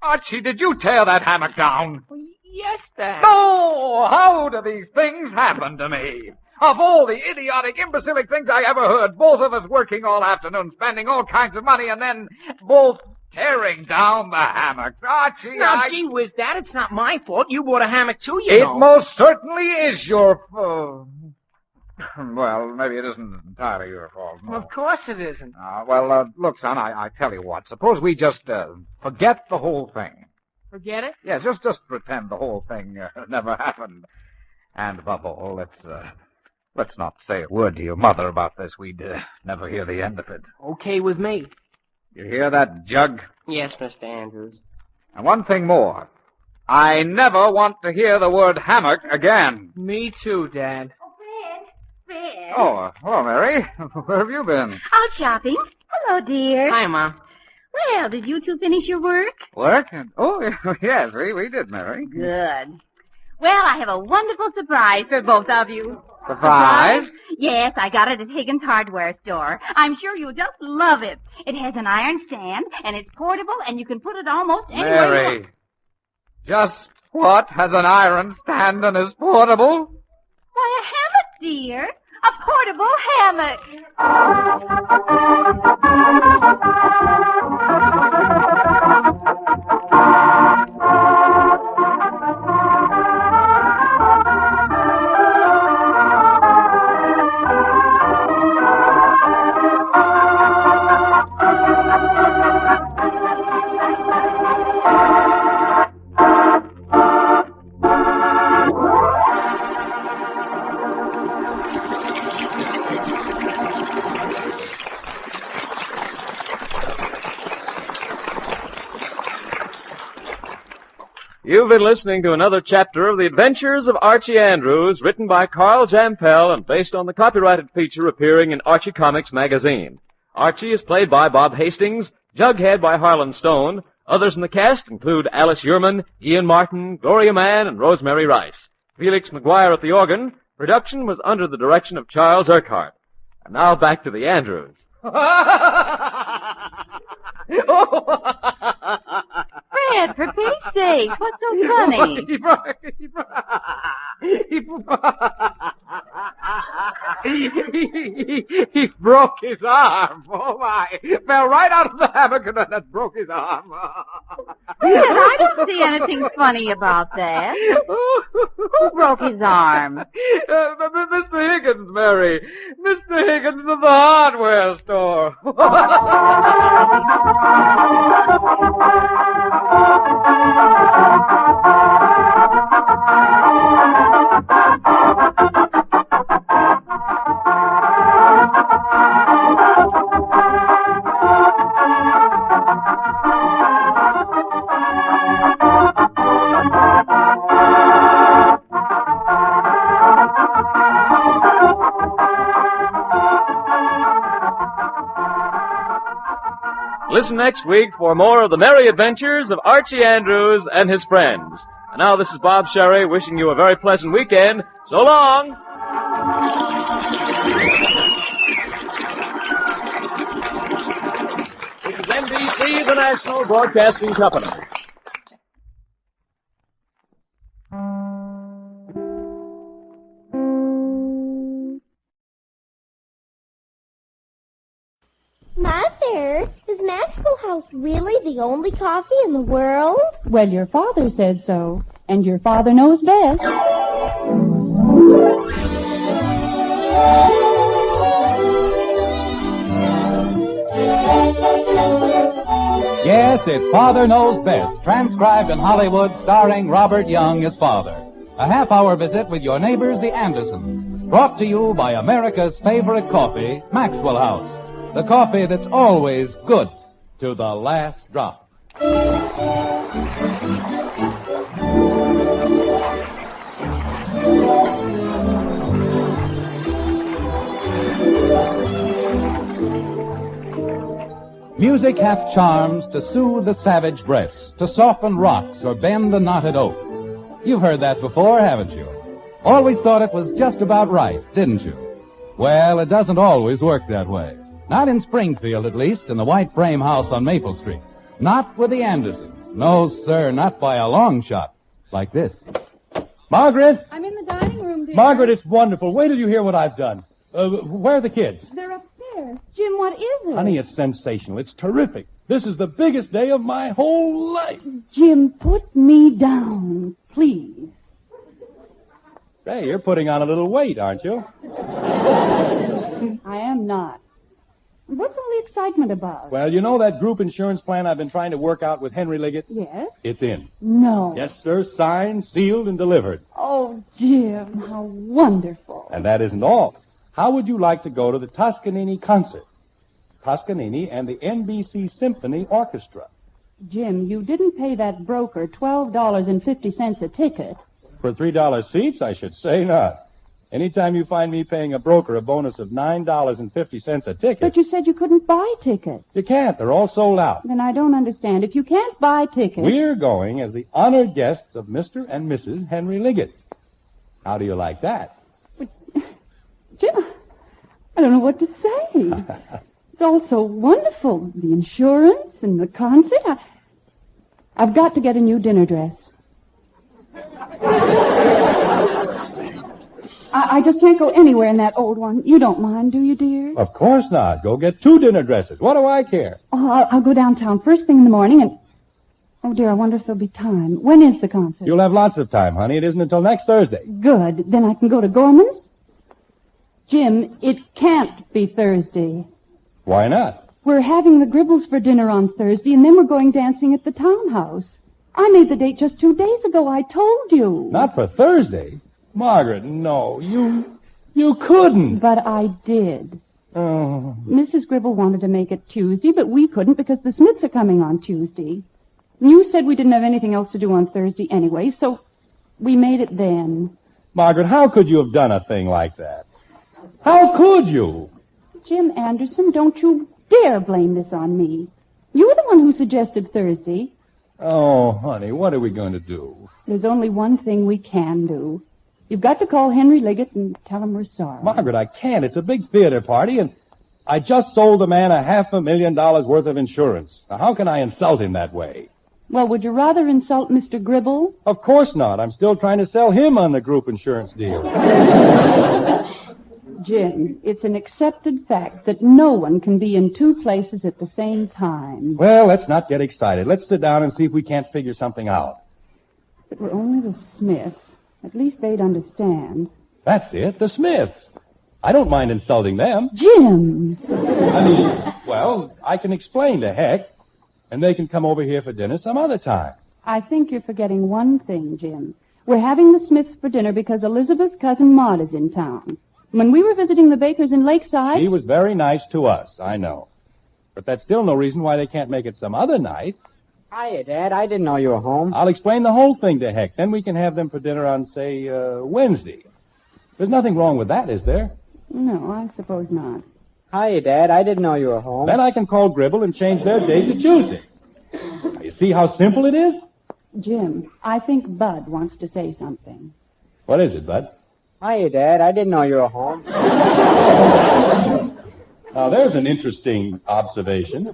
Archie, did you tear that hammock down? Yes, Dad. Oh, how do these things happen to me? Of all the idiotic, imbecilic things I ever heard, both of us working all afternoon, spending all kinds of money, and then both tearing down the hammocks. Archie, Now, gee whiz, Dad, it's not my fault. You bought a hammock, too, It most certainly is your fault. Well, maybe it isn't entirely your fault. No. Of course it isn't. Look, son, I tell you what. Suppose we just forget the whole thing. Forget it? Yeah, just pretend the whole thing never happened. And above all, let's not say a word to your mother about this. We'd never hear the end of it. Okay with me. You hear that, Jug? Yes, Mr. Andrews. And one thing more. I never want to hear the word hammock again. Me too, Dad. Fred. Oh, hello, Mary. Where have you been? Out shopping. Hello, dear. Hi, Mom. Well, did you two finish your work? Work? Oh, yes, we did, Mary. Good. Well, I have a wonderful surprise for both of you. Surprise? Yes, I got it at Higgins' hardware store. I'm sure you'll just love it. It has an iron stand, and it's portable, and you can put it almost anywhere you Mary, want. just what has an iron stand and is portable? Why, a hammock, dear. A portable hammock. You've been listening to another chapter of The Adventures of Archie Andrews, written by Carl Jampel and based on the copyrighted feature appearing in Archie Comics magazine. Archie is played by Bob Hastings, Jughead by Harlan Stone. Others in the cast include Alice Uhrman, Ian Martin, Gloria Mann, and Rosemary Rice. Felix McGuire at the organ. Production was under the direction of Charles Urquhart. And now back to the Andrews. Fred, for Pete's sake, what's so funny? He broke his arm. Oh, my. Fell right out of the hammock and that broke his arm. Fred, I don't see anything funny about that. Who broke his arm? Mr. Higgins, Mary. Mr. Higgins of the hardware store. Listen next week for more of the merry adventures of Archie Andrews and his friends. And now this is Bob Sherry wishing you a very pleasant weekend. So long! This is NBC, the National Broadcasting Company. Mother, is Maxwell House really the only coffee in the world? Well, your father said so, and your father knows best. Yes, it's Father Knows Best, transcribed in Hollywood, starring Robert Young as father. A half-hour visit with your neighbors, the Andersons, brought to you by America's favorite coffee, Maxwell House. The coffee that's always good to the last drop. Music hath charms to soothe the savage breast, to soften rocks or bend the knotted oak. You've heard that before, haven't you? Always thought it was just about right, didn't you? Well, it doesn't always work that way. Not in Springfield, at least, in the white frame house on Maple Street. Not with the Andersons. No, sir, not by a long shot. Like this. Margaret! I'm in the dining room, dear. Margaret, it's wonderful. Wait till you hear what I've done. Where are the kids? They're upstairs. Jim, what is it? Honey, it's sensational. It's terrific. This is the biggest day of my whole life. Jim, put me down, please. Hey, you're putting on a little weight, aren't you? I am not. What's all the excitement about? Well, you know that group insurance plan I've been trying to work out with Henry Liggett? Yes? It's in. No. Yes, sir. Signed, sealed, and delivered. Oh, Jim, how wonderful. And that isn't all. How would you like to go to the Toscanini concert? Toscanini and the NBC Symphony Orchestra. Jim, you didn't pay that broker $12.50 a ticket. For $3 seats, I should say not. Anytime you find me paying a broker a bonus of $9.50 a ticket... But you said you couldn't buy tickets. You can't. They're all sold out. Then I don't understand. If you can't buy tickets... We're going as the honored guests of Mr. and Mrs. Henry Liggett. How do you like that? But, Jim, I don't know what to say. It's all so wonderful. The insurance and the concert. I've got to get a new dinner dress. I just can't go anywhere in that old one. You don't mind, do you, dear? Of course not. Go get 2 dinner dresses. What do I care? Oh, I'll go downtown first thing in the morning and... Oh, dear, I wonder if there'll be time. When is the concert? You'll have lots of time, honey. It isn't until next Thursday. Good. Then I can go to Gorman's? Jim, it can't be Thursday. Why not? We're having the Gribbles for dinner on Thursday, and then we're going dancing at the townhouse. I made the date just 2 days ago. I told you. Not for Thursday? Margaret, no. You couldn't. But I did. Oh. Mrs. Gribble wanted to make it Tuesday, but we couldn't because the Smiths are coming on Tuesday. You said we didn't have anything else to do on Thursday anyway, so we made it then. Margaret, how could you have done a thing like that? How could you? Jim Anderson, don't you dare blame this on me. You were the one who suggested Thursday. Oh, honey, what are we going to do? There's only one thing we can do. You've got to call Henry Liggett and tell him we're sorry. Margaret, I can't. It's a big theater party, and I just sold the man $500,000 worth of insurance. Now, how can I insult him that way? Well, would you rather insult Mr. Gribble? Of course not. I'm still trying to sell him on the group insurance deal. Jim, it's an accepted fact that no one can be in two places at the same time. Well, let's not get excited. Let's sit down and see if we can't figure something out. If it were only the Smiths, at least they'd understand. That's it, the Smiths. I don't mind insulting them. Jim! I mean, well, I can explain to Heck, and they can come over here for dinner some other time. I think you're forgetting one thing, Jim. We're having the Smiths for dinner because Elizabeth's cousin Maud is in town. When we were visiting the Bakers in Lakeside... He was very nice to us, I know. But that's still no reason why they can't make it some other night. Hiya, Dad. I didn't know you were home. I'll explain the whole thing to Heck. Then we can have them for dinner on, say, Wednesday. There's nothing wrong with that, is there? No, I suppose not. Hiya, Dad. I didn't know you were home. Then I can call Gribble and change their date to Tuesday. Now, you see how simple it is? Jim, I think Bud wants to say something. What is it, Bud? Hiya, Dad. I didn't know you were home. Now, there's an interesting observation.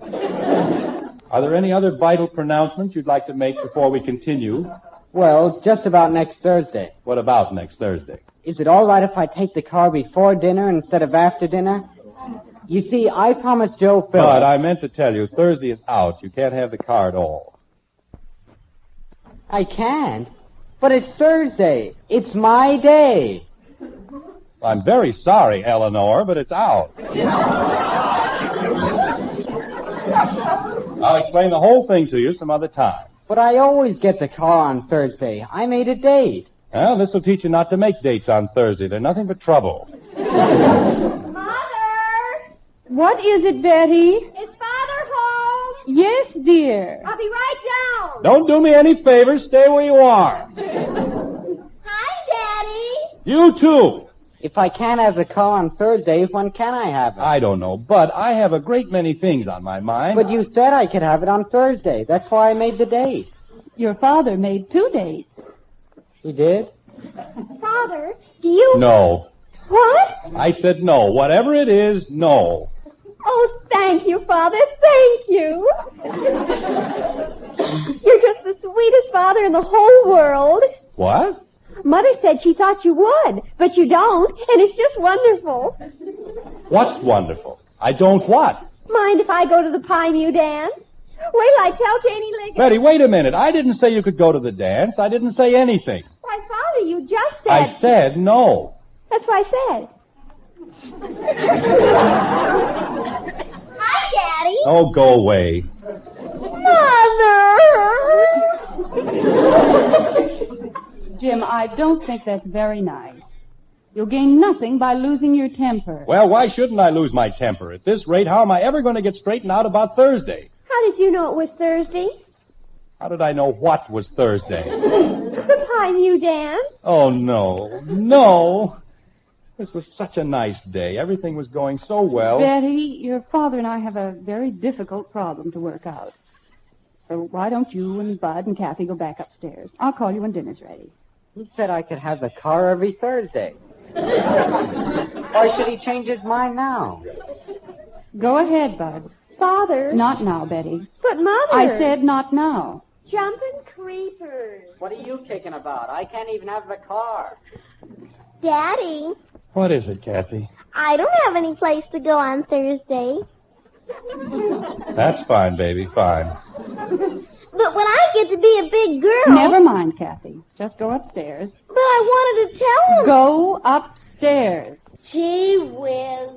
Are there any other vital pronouncements you'd like to make before we continue? Well, just about next Thursday. What about next Thursday? Is it all right if I take the car before dinner instead of after dinner? You see, I promised Joe Phillips... But I meant to tell you, Thursday is out. You can't have the car at all. I can't. But it's Thursday. It's my day. I'm very sorry, Eleanor, but it's out. I'll explain the whole thing to you some other time. But I always get the car on Thursday. I made a date. Well, this will teach you not to make dates on Thursday. They're nothing but trouble. What is it, Betty? Is Father home? Yes, dear. I'll be right down. Don't do me any favors. Stay where you are. Hi, Daddy. You too. If I can't have the car on Thursday, when can I have it? I don't know, but I have a great many things on my mind. But you said I could have it on Thursday. That's why I made the date. Your father made 2 dates. He did? Father, do you... No. What? I said no. Whatever it is, no. Oh, thank you, Father. Thank you. You're just the sweetest father in the whole world. What? Mother said she thought you would, but you don't, and it's just wonderful. What's wonderful? I don't what? Mind if I go to the Pie Mew dance? Wait till I tell Janie Liggett. Betty, wait a minute. I didn't say you could go to the dance. I didn't say anything. Why, Father, you just said... I said no. That's what I said. Hi, Daddy. Oh, go away. Mother! Jim, I don't think that's very nice. You'll gain nothing by losing your temper. Well, why shouldn't I lose my temper? At this rate, how am I ever going to get straightened out about Thursday? How did you know it was Thursday? How did I know what was Thursday? The Pie Mew dance. Oh, no. No. This was such a nice day. Everything was going so well. Betty, your father and I have a very difficult problem to work out. So why don't you and Bud and Kathy go back upstairs? I'll call you when dinner's ready. He said I could have the car every Thursday. Why should he change his mind now? Go ahead, Bud. Father. Not now, Betty. But, Mother. I said not now. Jumping creepers. What are you kicking about? I can't even have the car. Daddy. What is it, Kathy? I don't have any place to go on Thursday. That's fine, baby, fine. But when I get to be a big girl... Never mind, Kathy. Just go upstairs. But I wanted to tell him. Go upstairs. Gee whiz.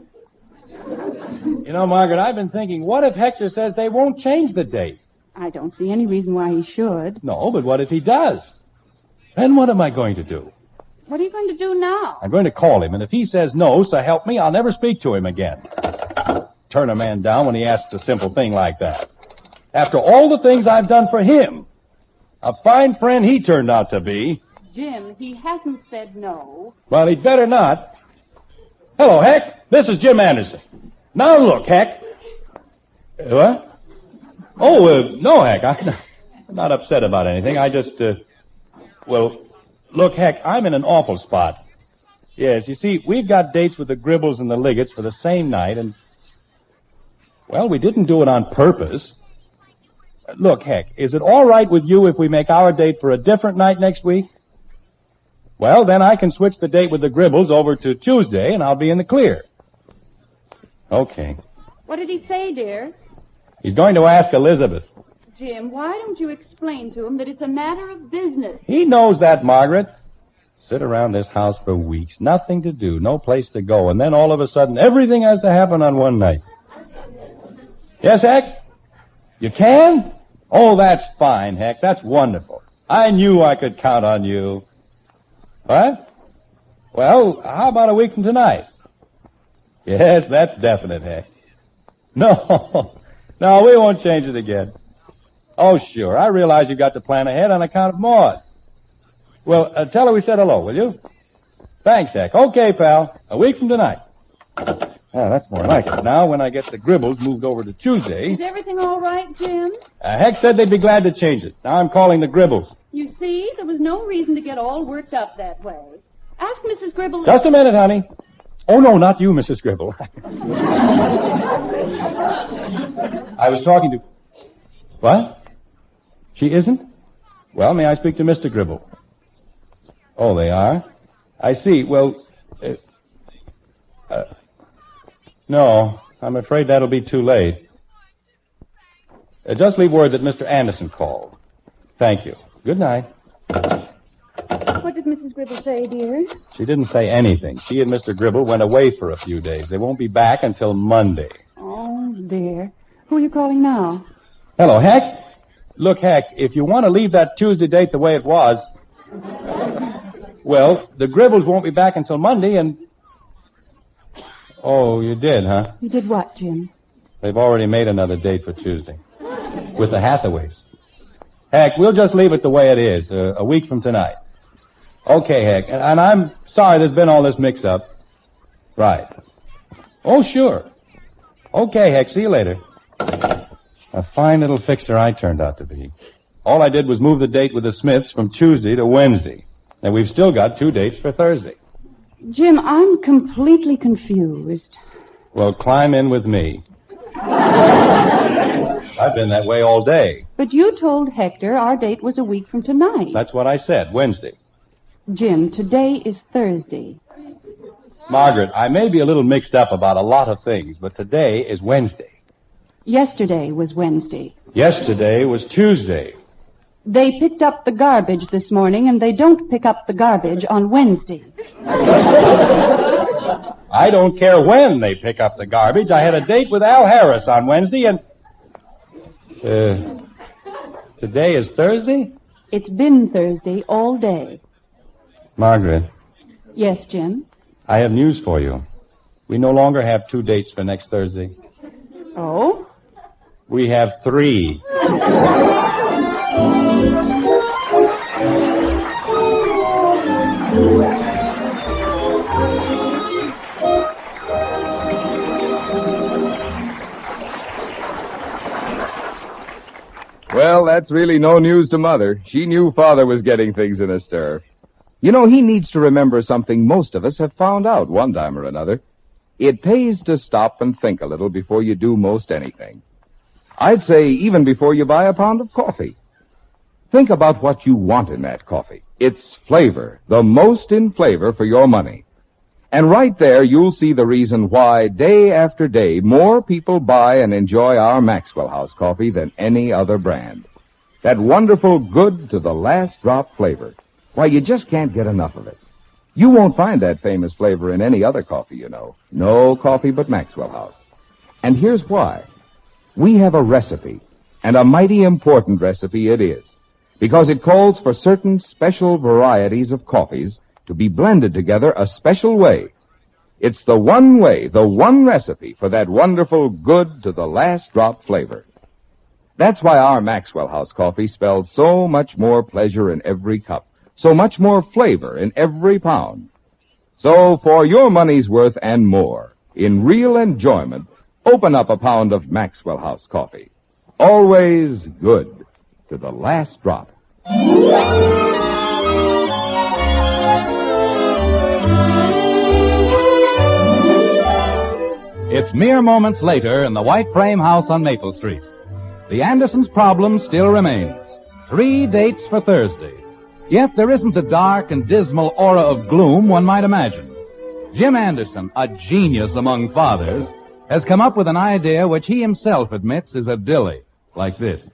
You know, Margaret, I've been thinking, what if Hector says they won't change the date? I don't see any reason why he should. No, but what if he does? Then what am I going to do? What are you going to do now? I'm going to call him, and if he says no, so help me, I'll never speak to him again. Turn a man down when he asks a simple thing like that. After all the things I've done for him. A fine friend he turned out to be. Jim, he hasn't said no. Well, he'd better not. Hello, Heck. This is Jim Anderson. Now look, Heck. What? Oh, no, Heck. I'm not upset about anything. I just, well, look, Heck, I'm in an awful spot. Yes, you see, we've got dates with the Gribbles and the Liggetts for the same night, and, well, we didn't do it on purpose. Look, Heck, is it all right with you if we make our date for a different night next week? Well, then I can switch the date with the Gribbles over to Tuesday, and I'll be in the clear. Okay. What did he say, dear? He's going to ask Elizabeth. Jim, why don't you explain to him that it's a matter of business? He knows that, Margaret. Sit around this house for weeks, nothing to do, no place to go, and then all of a sudden everything has to happen on one night. Yes, Heck? You can? Oh, that's fine, Heck. That's wonderful. I knew I could count on you. What? Well, how about a week from tonight? Yes, that's definite, Heck. No, we won't change it again. Oh, sure. I realize you've got to plan ahead on account of Maud. Well, tell her we said hello, will you? Thanks, Heck. Okay, pal. A week from tonight. Oh, that's more like it. Now, when I get the Gribbles moved over to Tuesday... Is everything all right, Jim? Heck said they'd be glad to change it. Now I'm calling the Gribbles. You see, there was no reason to get all worked up that way. Ask Mrs. Gribble... Just a minute, honey. Oh, no, not you, Mrs. Gribble. I was talking to... What? She isn't? Well, may I speak to Mr. Gribble? Oh, they are? I see. Well, no, I'm afraid that'll be too late. Just leave word that Mr. Anderson called. Thank you. Good night. What did Mrs. Gribble say, dear? She didn't say anything. She and Mr. Gribble went away for a few days. They won't be back until Monday. Oh, dear. Who are you calling now? Hello, Heck. Look, Heck, if you want to leave that Tuesday date the way it was... Well, the Gribbles won't be back until Monday, and... Oh, you did, huh? You did what, Jim? They've already made another date for Tuesday. With the Hathaways. Heck, we'll just leave it the way it is, a week from tonight. Okay, Heck, and I'm sorry there's been all this mix-up. Right. Oh, sure. Okay, Heck, see you later. A fine little fixer I turned out to be. All I did was move the date with the Smiths from Tuesday to Wednesday. And we've still got 2 dates for Thursday. Jim, I'm completely confused. Well, climb in with me. I've been that way all day. But you told Hector our date was a week from tonight. That's what I said, Wednesday. Jim, today is Thursday. Margaret, I may be a little mixed up about a lot of things, but today is Wednesday. Yesterday was Wednesday. Yesterday was Tuesday. They picked up the garbage this morning, and they don't pick up the garbage on Wednesday. I don't care when they pick up the garbage. I had a date with Al Harris on Wednesday, and... today is Thursday? It's been Thursday all day. Margaret. Yes, Jim? I have news for you. We no longer have 2 dates for next Thursday. Oh? We have 3. Well, that's really no news to Mother. She knew Father was getting things in a stir. You know, he needs to remember something most of us have found out one time or another. It pays to stop and think a little before you do most anything. I'd say even before you buy a pound of coffee. Think about what you want in that coffee. Its flavor, the most in flavor for your money. And right there you'll see the reason why day after day more people buy and enjoy our Maxwell House coffee than any other brand. That wonderful good to the last drop flavor. Why, you just can't get enough of it. You won't find that famous flavor in any other coffee, you know. No coffee but Maxwell House. And here's why. We have a recipe, and a mighty important recipe it is, because it calls for certain special varieties of coffees to be blended together a special way. It's the one way, the one recipe for that wonderful good to the last drop flavor. That's why our Maxwell House coffee spells so much more pleasure in every cup, so much more flavor in every pound. So, for your money's worth and more, in real enjoyment, open up a pound of Maxwell House coffee. Always good to the last drop. It's mere moments later in the white frame house on Maple Street. The Andersons' problem still remains. 3 dates for Thursday. Yet there isn't the dark and dismal aura of gloom one might imagine. Jim Anderson, a genius among fathers, has come up with an idea which he himself admits is a dilly, like this.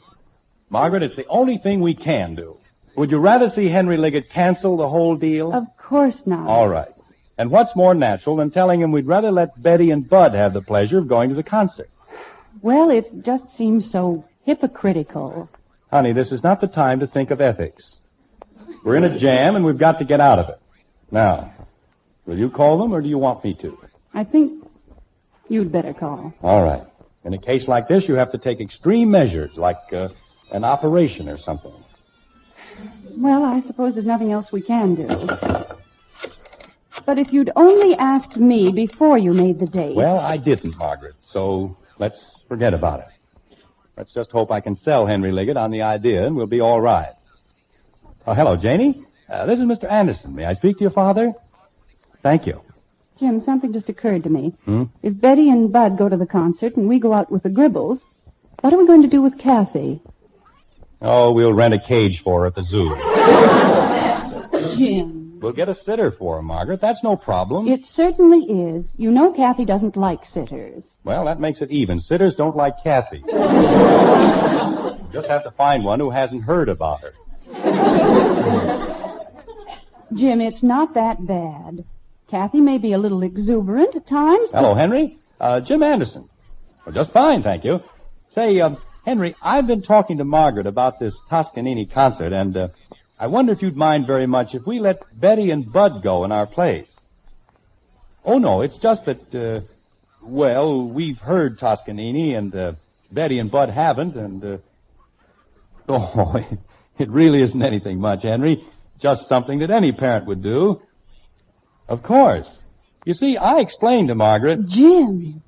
Margaret, it's the only thing we can do. Would you rather see Henry Liggett cancel the whole deal? Of course not. All right. And what's more natural than telling him we'd rather let Betty and Bud have the pleasure of going to the concert? Well, it just seems so hypocritical. Honey, this is not the time to think of ethics. We're in a jam, and we've got to get out of it. Now, will you call them, or do you want me to? I think you'd better call. All right. In a case like this, you have to take extreme measures, like an operation or something. Well, I suppose there's nothing else we can do. But if you'd only asked me before you made the date... Well, I didn't, Margaret, so let's forget about it. Let's just hope I can sell Henry Liggett on the idea, and we'll be all right. Oh, hello, Janie. This is Mr. Anderson. May I speak to your father? Thank you. Jim, something just occurred to me. Hmm? If Betty and Bud go to the concert and we go out with the Gribbles, what are we going to do with Kathy? Oh, we'll rent a cage for her at the zoo. Jim. We'll get a sitter for her, Margaret. That's no problem. It certainly is. You know Kathy doesn't like sitters. Well, that makes it even. Sitters don't like Kathy. Just have to find one who hasn't heard about her. Jim, it's not that bad. Kathy may be a little exuberant at times. Hello, Henry. Jim Anderson. Well, just fine, thank you. Say, Henry, I've been talking to Margaret about this Toscanini concert, and I wonder if you'd mind very much if we let Betty and Bud go in our place. Oh, no, it's just that, well, we've heard Toscanini, and Betty and Bud haven't, and, oh, it really isn't anything much, Henry. Just something that any parent would do. Of course. You see, I explained to Margaret... Jim.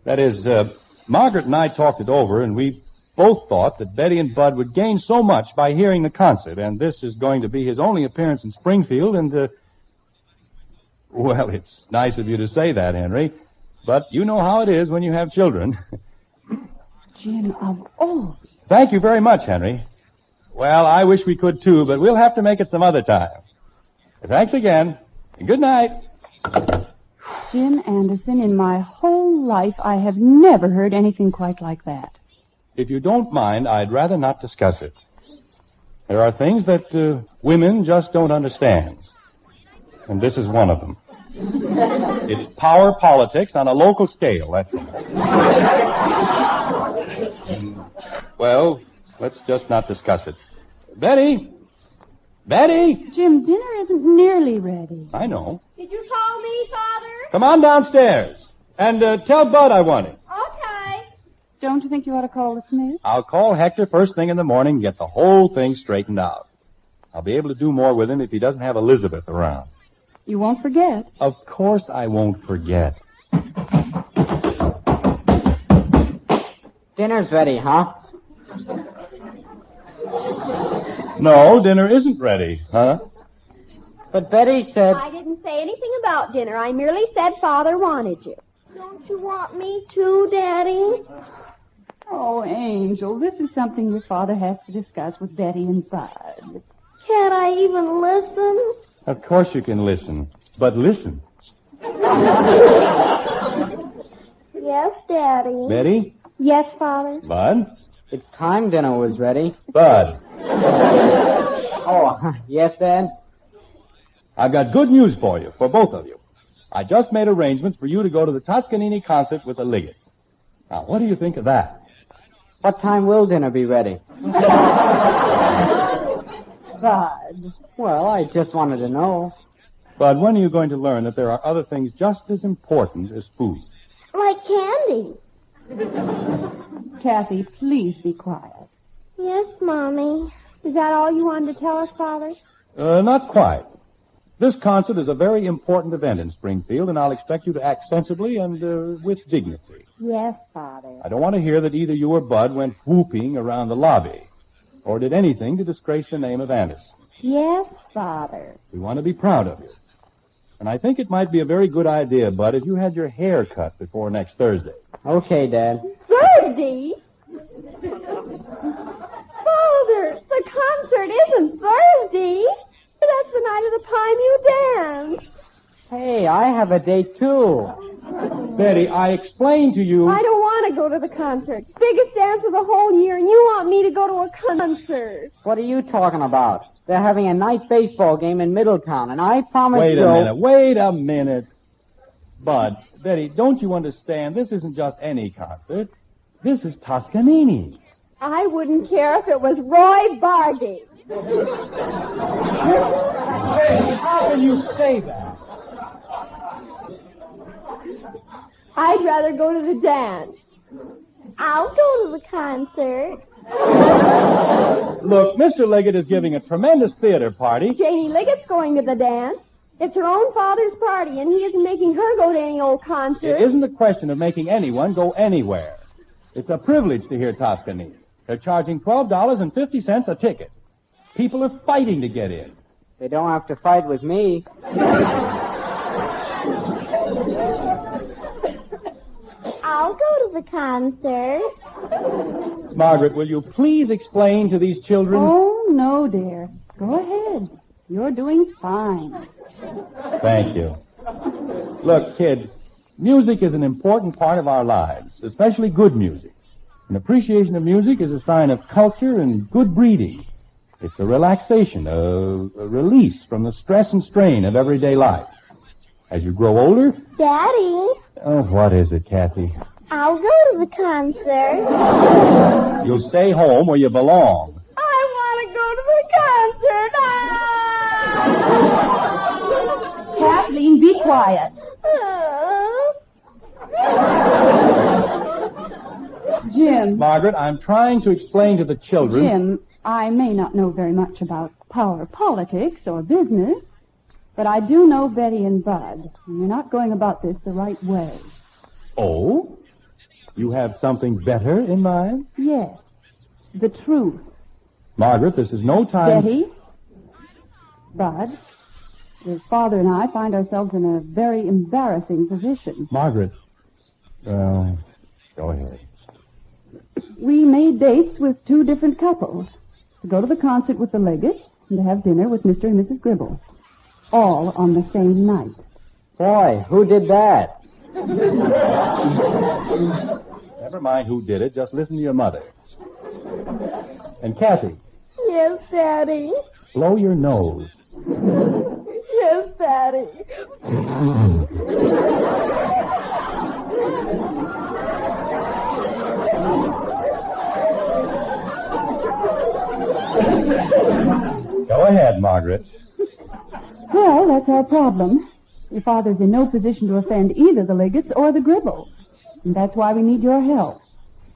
That is, Margaret and I talked it over, and we both thought that Betty and Bud would gain so much by hearing the concert, and this is going to be his only appearance in Springfield, and, well, it's nice of you to say that, Henry, but you know how it is when you have children. Jim, of all... Thank you very much, Henry. Well, I wish we could, too, but we'll have to make it some other time. Thanks again, and good night. Jim Anderson, in my whole life, I have never heard anything quite like that. If you don't mind, I'd rather not discuss it. There are things that women just don't understand. And this is one of them. It's power politics on a local scale, that's all. Well, let's just not discuss it. Betty! Betty! Jim, dinner isn't nearly ready. I know. Did you call me, Father? Come on downstairs. And tell Bud I want him. Okay. Don't you think you ought to call the Smith? I'll call Hector first thing in the morning and get the whole thing straightened out. I'll be able to do more with him if he doesn't have Elizabeth around. You won't forget. Of course I won't forget. Dinner's ready, huh? No, dinner isn't ready, huh? But Betty said... I didn't say anything about dinner. I merely said Father wanted you. Don't you want me too, Daddy? Oh, Angel, this is something your father has to discuss with Betty and Bud. Can't I even listen? Of course you can listen. But listen. Yes, Daddy. Betty? Yes, Father. Bud? It's time dinner was ready. Bud. Oh, yes, Dad? I've got good news for you, for both of you. I just made arrangements for you to go to the Toscanini concert with the Liggets. Now, what do you think of that? What time will dinner be ready? Bud. Well, I just wanted to know. Bud, when are you going to learn that there are other things just as important as food? Like candy. Kathy, please be quiet. Yes, Mommy. Is that all you wanted to tell us, Father? Not quite. This concert is a very important event in Springfield, and I'll expect you to act sensibly and with dignity. Yes, Father. I don't want to hear that either you or Bud went whooping around the lobby or did anything to disgrace the name of Anderson. Yes, Father. We want to be proud of you. And I think it might be a very good idea, Bud, if you had your hair cut before next Thursday. Okay, Dad. Thursday? Father, the concert isn't Thursday. That's the night of the time you dance. Hey, I have a date, too. Betty, I explained to you... I don't want to go to the concert. Biggest dance of the whole year, and you want me to go to a concert. What are you talking about? They're having a nice baseball game in Middletown, and I promised Wait a minute. Bud, Betty, don't you understand? This isn't just any concert. This is Toscanini. I wouldn't care if it was Roy Bargate. Betty, how can you say that? I'd rather go to the dance. I'll go to the concert. Look, Mr. Liggett is giving a tremendous theater party. Janie Liggett's going to the dance. It's her own father's party, and he isn't making her go to any old concert. It isn't a question of making anyone go anywhere. It's a privilege to hear Toscanini. They're charging $12.50 a ticket. People are fighting to get in. They don't have to fight with me. I'll go to the concert. Margaret, will you please explain to these children... Oh, no, dear. Go ahead. You're doing fine. Thank you. Look, kids, music is an important part of our lives, especially good music. An appreciation of music is a sign of culture and good breeding. It's a relaxation, a release from the stress and strain of everyday life. As you grow older... Daddy. Oh, what is it, Kathy? I'll go to the concert. You'll stay home where you belong. I want to go to the concert. Kathleen, be quiet. Jim. Margaret, I'm trying to explain to the children... Jim, I may not know very much about power politics or business, but I do know Betty and Bud. And you're not going about this the right way. Oh? You have something better in mind? Yes. The truth. Margaret, this is no time... Betty, Bud, your father and I find ourselves in a very embarrassing position. Margaret, well, go ahead. We made dates with two different couples. To go to the concert with the Leggetts and to have dinner with Mr. and Mrs. Gribble. All on the same night. Boy, who did that? Never mind who did it. Just listen to your mother. And Kathy. Yes, Daddy. Blow your nose. Yes, Daddy. Go ahead, Margaret. Well, that's our problem. Your father's in no position to offend either the Liggetts or the Gribbles. And that's why we need your help.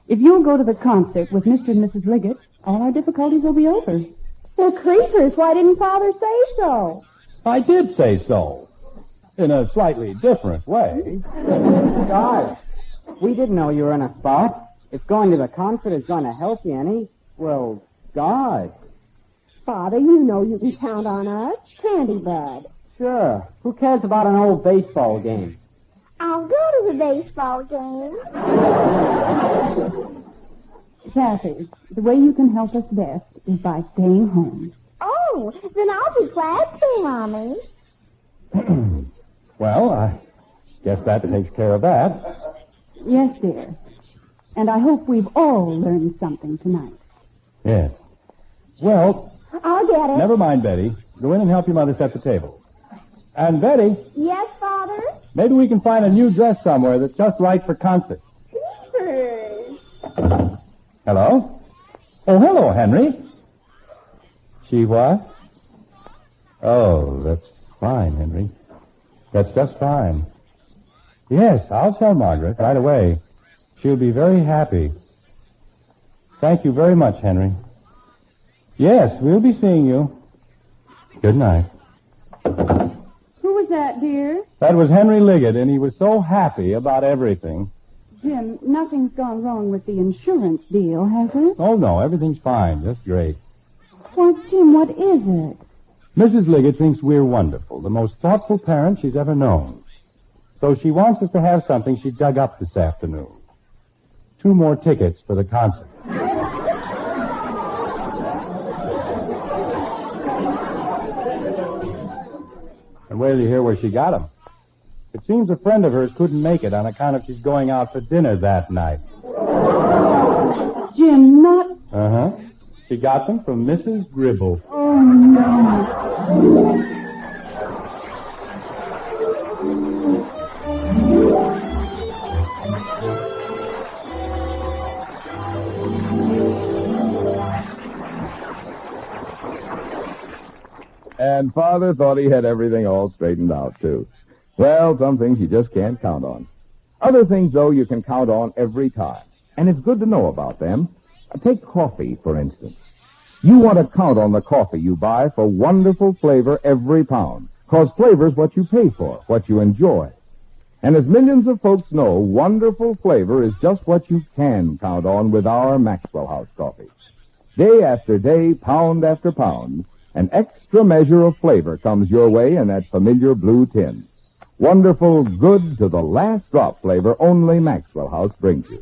If you'll go to the concert with Mr. and Mrs. Liggett, all our difficulties will be over. Well, creepers, why didn't Father say so? I did say so. In a slightly different way. Gosh, we didn't know you were in a spot. If going to the concert is going to help you any, well, gosh. Father, you know you can count on us. Candy Bud. Sure. Who cares about an old baseball game? I'll go to the baseball game. Kathy, the way you can help us best is by staying home. Oh, then I'll be glad to, Mommy. Well, I guess that takes care of that. Yes, dear. And I hope we've all learned something tonight. Yes. Well... I'll get it. Never mind, Betty. Go in and help your mother set the table. And, Betty... Yes, Father? Maybe we can find a new dress somewhere that's just right for concert. Creepers. Hello? Oh, hello, Henry. She what? Oh, that's fine, Henry. That's just fine. Yes, I'll tell Margaret right away. She'll be very happy. Thank you very much, Henry. Yes, we'll be seeing you. Good night. Who was that, dear? That was Henry Liggett, and he was so happy about everything. Jim, nothing's gone wrong with the insurance deal, has it? Oh, no, everything's fine. Just great. Why, Jim, what is it? Mrs. Liggett thinks we're wonderful, the most thoughtful parents she's ever known. So she wants us to have something she dug up this afternoon. 2 more tickets for the concert. And wait till you hear where she got them. It seems a friend of hers couldn't make it on account of she's going out for dinner that night. Jim, not... Uh-huh. She got them from Mrs. Gribble. Oh, no. And Father thought he had everything all straightened out, too. Well, some things you just can't count on. Other things, though, you can count on every time. And it's good to know about them. Take coffee, for instance. You want to count on the coffee you buy for wonderful flavor every pound. 'Cause flavor's what you pay for, what you enjoy. And as millions of folks know, wonderful flavor is just what you can count on with our Maxwell House coffee. Day after day, pound after pound, an extra measure of flavor comes your way in that familiar blue tin. Wonderful, good to the last drop flavor only Maxwell House brings you.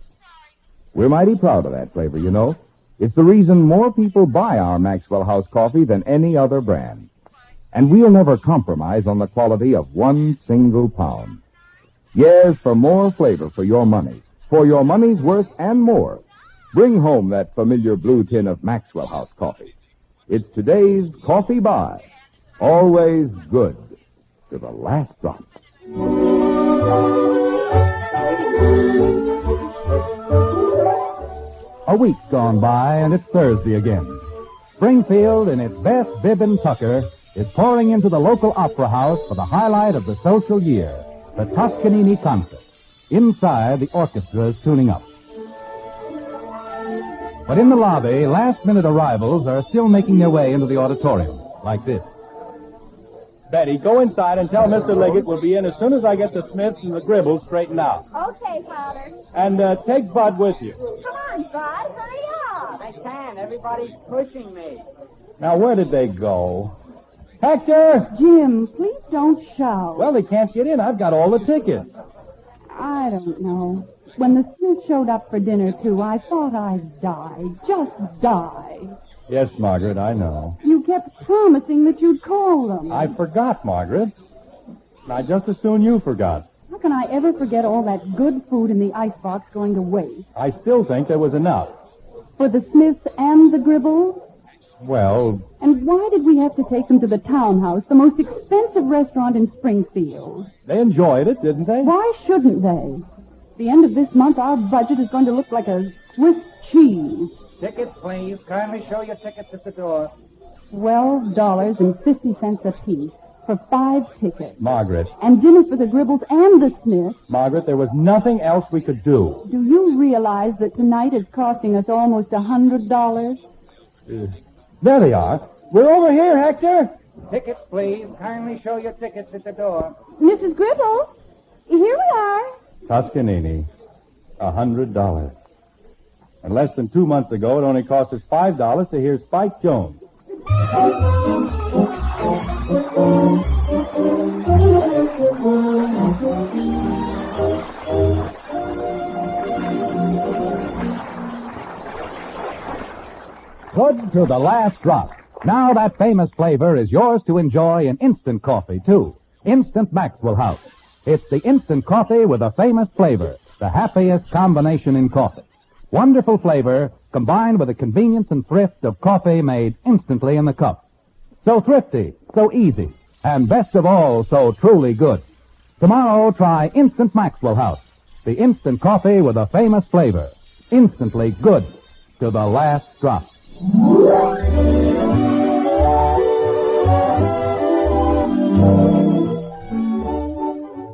We're mighty proud of that flavor, you know. It's the reason more people buy our Maxwell House coffee than any other brand. And we'll never compromise on the quality of 1 single pound. Yes, for more flavor for your money, for your money's worth and more, bring home that familiar blue tin of Maxwell House coffee. It's today's coffee buy. Always good to the last drop. A week's gone by, and it's Thursday again. Springfield, in its best bib and tucker, is pouring into the local opera house for the highlight of the social year, the Toscanini concert. Inside, the orchestra is tuning up. But in the lobby, last-minute arrivals are still making their way into the auditorium, like this. Betty, go inside and tell Mr. Liggett we'll be in as soon as I get the Smiths and the Gribbles straightened out. Okay, Father. And take Bud with you. Come on, Bud. Hurry up. I can't. Everybody's pushing me. Now, where did they go? Hector! Jim, please don't shout. Well, they can't get in. I've got all the tickets. I don't know. When the Smiths showed up for dinner, too, I thought I'd die. Just die. Yes, Margaret, I know. You kept promising that you'd call them. I forgot, Margaret. I just as soon you forgot. How can I ever forget all that good food in the icebox going to waste? I still think there was enough. For the Smiths and the Gribbles? Well... And why did we have to take them to the Townhouse, the most expensive restaurant in Springfield? They enjoyed it, didn't they? Why shouldn't they? At the end of this month, our budget is going to look like a Swiss cheese. Tickets, please. Kindly show your tickets at the door. $12.50 apiece for 5 tickets. Margaret. And dinner for the Gribbles and the Smiths. Margaret, there was nothing else we could do. Do you realize that tonight is costing us almost $100? There they are. We're over here, Hector. Tickets, please. Kindly show your tickets at the door. Mrs. Gribble, here we are. Toscanini, $100. And less than 2 months ago, it only cost us $5 to hear Spike Jones. Good to the last drop. Now that famous flavor is yours to enjoy in instant coffee, too. Instant Maxwell House. It's the instant coffee with a famous flavor, the happiest combination in coffee. Wonderful flavor combined with the convenience and thrift of coffee made instantly in the cup. So thrifty, so easy, and best of all, so truly good. Tomorrow, try Instant Maxwell House, the instant coffee with a famous flavor. Instantly good to the last drop.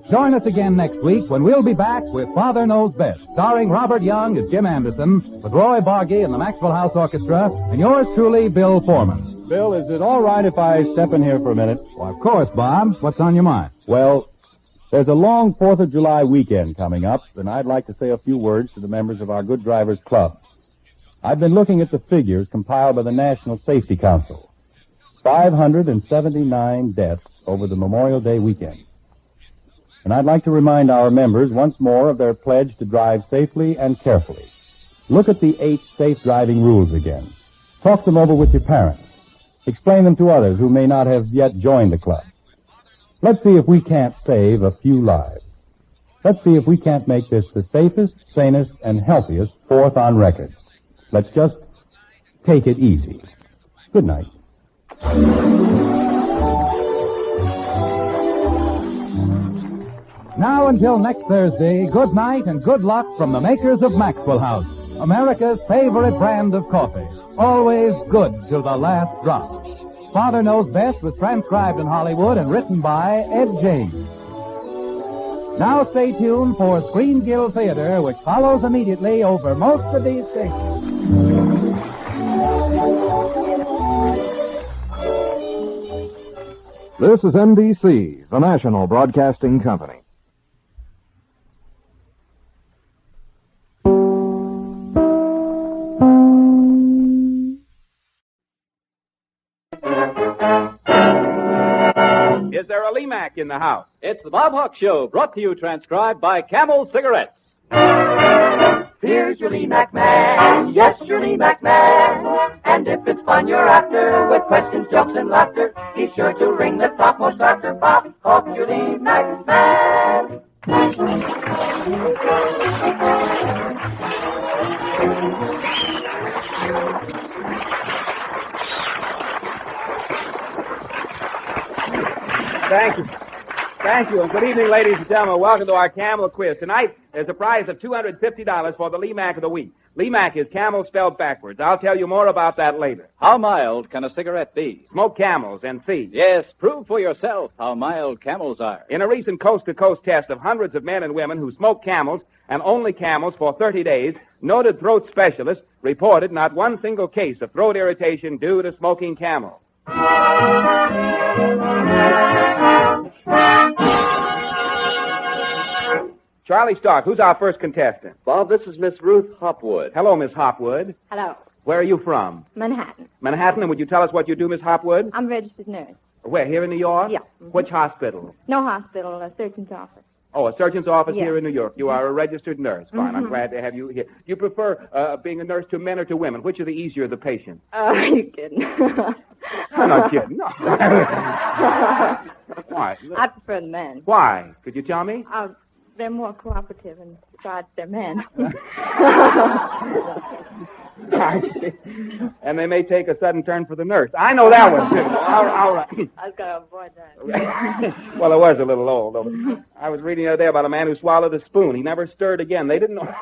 Join us again next week when we'll be back with Father Knows Best, starring Robert Young as Jim Anderson, with Roy Boggy and the Maxwell House Orchestra, and yours truly, Bill Foreman. Bill, is it all right if I step in here for a minute? Well, of course, Bob. What's on your mind? Well, there's a long 4th of July weekend coming up, and I'd like to say a few words to the members of our Good Drivers Club. I've been looking at the figures compiled by the National Safety Council. 579 deaths over the Memorial Day weekend. And I'd like to remind our members once more of their pledge to drive safely and carefully. Look at the 8 safe driving rules again. Talk them over with your parents. Explain them to others who may not have yet joined the club. Let's see if we can't save a few lives. Let's see if we can't make this the safest, sanest, and healthiest 4th on record. Let's just take it easy. Good night. Now until next Thursday, good night and good luck from the makers of Maxwell House, America's favorite brand of coffee. Always good till the last drop. Father Knows Best was transcribed in Hollywood and written by Ed James. Now stay tuned for Screen Guild Theater, which follows immediately over most of these stations. This is NBC, the national broadcasting company. Is there a Lee-Mac in the house? It's the Bob Hawk Show, brought to you transcribed by Camel Cigarettes. Here's your Lee-Mac man, yes, your Lee-Mac man. And if it's fun you're after, with questions, jokes, and laughter, he's sure to ring the topmost after Bob Hawk, your Lee-Mac man. Thank you, and good evening, ladies and gentlemen. Welcome to our Camel Quiz. Tonight, there's a prize of $250 for the Lee-Mac of the week. Lee-Mac is camel spelled backwards. I'll tell you more about that later. How mild can a cigarette be? Smoke camels and see. Yes, prove for yourself how mild camels are. In a recent coast-to-coast test of hundreds of men and women who smoked camels and only camels for 30 days, noted throat specialists reported not one single case of throat irritation due to smoking camel. Charlie Stark, who's our first contestant? Bob, this is Miss Ruth Hopwood. Hello, Miss Hopwood. Hello. Where are you from? Manhattan. Manhattan, and would you tell us what you do, Miss Hopwood? I'm a registered nurse. Where, here in New York? Yeah. Which hospital? No hospital, a surgeon's office. Oh, a surgeon's office Yeah. here in New York. You are a registered nurse. Fine, I'm Mhm. glad to have you here. You prefer being a nurse to men or to women? Which are the easier the patients? Are you kidding? I'm not kidding, no. Why? I prefer the men. Why? Could you tell me? They're more cooperative, and besides, they're men. I see. And they may take a sudden turn for the nurse. I know that one, too. All right. I've got to avoid that. Well, it was a little old, though. I was reading the other day about a man who swallowed a spoon. He never stirred again. They didn't know.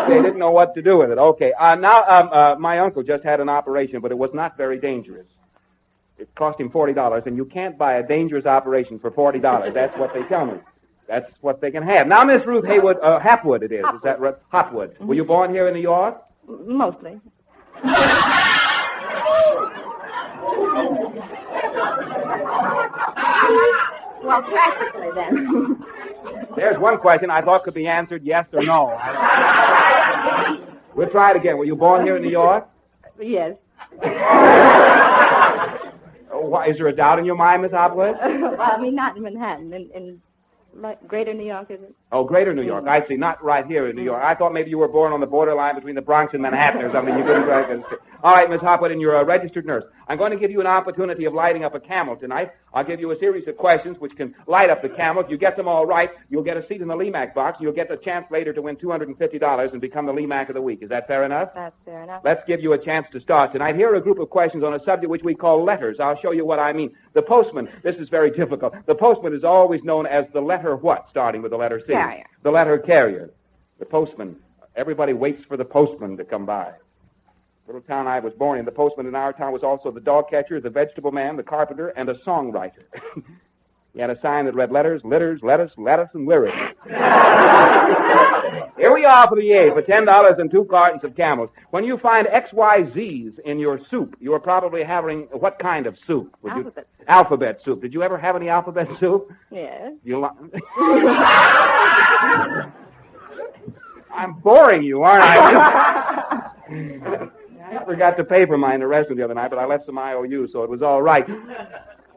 They didn't know what to do with it. Okay. Now, my uncle just had an operation, but it was not very dangerous. It cost him $40, and you can't buy a dangerous operation for $40. That's what they tell me. That's what they can have. Now, Miss Ruth Hopwood it is. Is that right? Hopwood. Were you born here in New York? Mostly. Well, practically, then. There's one question I thought could be answered yes or no. We'll try it again. Were you born here in New York? Yes. Why, is there a doubt in your mind, Miss Hopwood? Well, I mean, not in Manhattan. In Greater New York, is it? Oh, Greater New York. I see. Not right here in New York. I thought maybe you were born on the borderline between the Bronx and Manhattan or something. You couldn't quite understand. All right, Miss Hopwood, and you're a registered nurse. I'm going to give you an opportunity of lighting up a camel tonight. I'll give you a series of questions which can light up the camel. If you get them all right, you'll get a seat in the Lee-Mac box. You'll get the chance later to win $250 and become the Lee-Mac of the week. Is that fair enough? That's fair enough. Let's give you a chance to start tonight. Here are a group of questions on a subject which we call letters. I'll show you what I mean. The postman, this is very difficult. The postman is always known as the letter what, starting with the letter C? Carrier. The letter carrier. The postman. Everybody waits for the postman to come by. Little town I was born in, the postman in our town was also the dog catcher, the vegetable man, the carpenter, and a songwriter. He had a sign that read letters, litters, lettuce, and lyrics. Here we are for the A, for $10 and 2 cartons of Camels. When you find XYZs in your soup, you are probably having what kind of soup? Alphabet. Alphabet soup. Did you ever have any alphabet soup? Yes. I'm boring you, aren't I? I forgot to pay for mine in the restaurant the other night, but I left some IOU, so it was all right.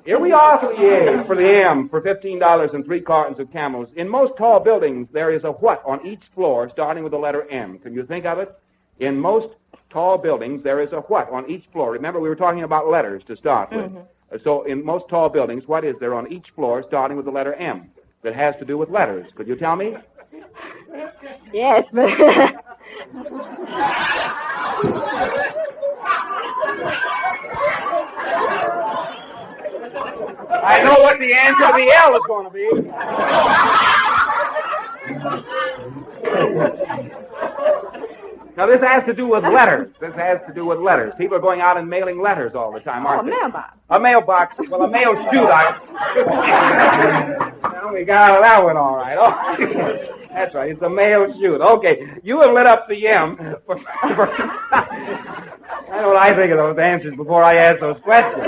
Here we are for the A, for the M, for $15 and 3 cartons of Camels. In most tall buildings, there is a what on each floor starting with the letter M. Can you think of it? In most tall buildings, there is a what on each floor. Remember, we were talking about letters to start with. Mm-hmm. So in most tall buildings, what is there on each floor starting with the letter M that has to do with letters? Could you tell me? Yes, but... I know what the answer to the L is going to be. Now, this has to do with letters. This has to do with letters. People are going out and mailing letters all the time, aren't they? A mailbox. A mailbox. Well, a mail chute. Well, we got out of that one all right. Oh, that's right. It's a mail chute. Okay. You have lit up the M. I know what I think of those answers before I ask those questions.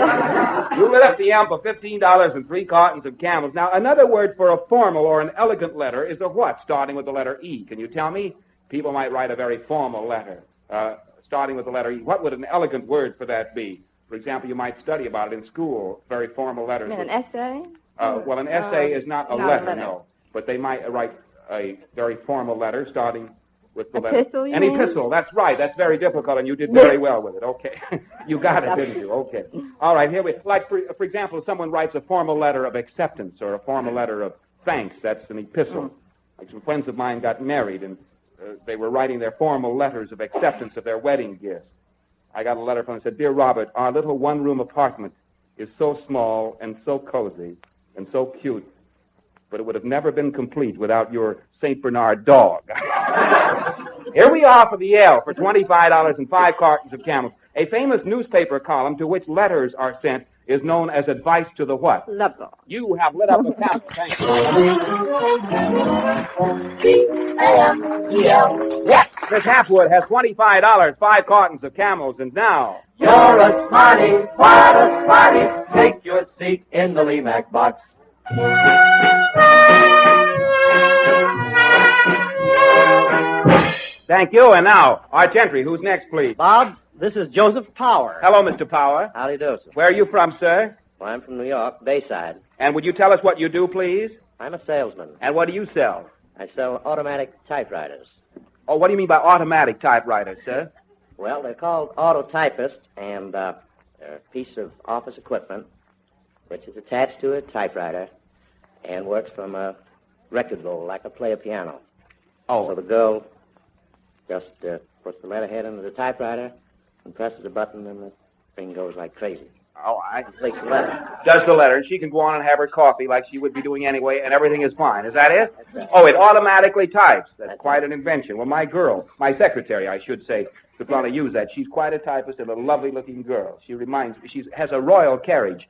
You lit up the M for $15 and 3 cartons of Camels. Now, another word for a formal or an elegant letter is a what, starting with the letter E? Can you tell me? People might write a very formal letter, starting with the letter E. What would an elegant word for that be? For example, you might study about it in school, very formal letters. An essay? Well, an essay is not a letter, no. But they might write a very formal letter starting with the letter. Epistle, An epistle, that's right. That's very difficult, and you did very well with it. Okay. You got it, didn't you? Okay. All right, here we... Like, for example, if someone writes a formal letter of acceptance or a formal letter of thanks, that's an epistle. Like some friends of mine got married, and they were writing their formal letters of acceptance of their wedding gifts. I got a letter from them that said, "Dear Robert, our little one-room apartment is so small and so cozy and so cute, but it would have never been complete without your St. Bernard dog." Here we are for the L, for $25 and 5 cartons of Camels. A famous newspaper column to which letters are sent is known as advice to the what? Lover. You have lit up the Camels. Thank you. Yes, Miss Hapwood has $25, 5 cartons of Camels, and now... You're a smarty, what a smarty. Take your seat in the Lemac box. Thank you, and now, our gentry. Who's next, please? Bob, this is Joseph Power. Hello, Mr. Power. How do you do, sir? Where are you from, sir? Well, I'm from New York, Bayside. And would you tell us what you do, please? I'm a salesman. And what do you sell? I sell automatic typewriters. Oh, what do you mean by automatic typewriters, sir? Well, they're called autotypists, and they're a piece of office equipment which is attached to a typewriter and works from a record roll like I play a piano. Oh. So the girl just puts the letterhead into the typewriter and presses a button, and the thing goes like crazy. Oh, I... Completes the letter. Does the letter, and she can go on and have her coffee like she would be doing anyway, and everything is fine. Is that it? That's it. Oh, it automatically types. That's quite an invention. Well, my girl, my secretary, I should say, could want to use that. She's quite a typist and a lovely-looking girl. She reminds me, she has a royal carriage.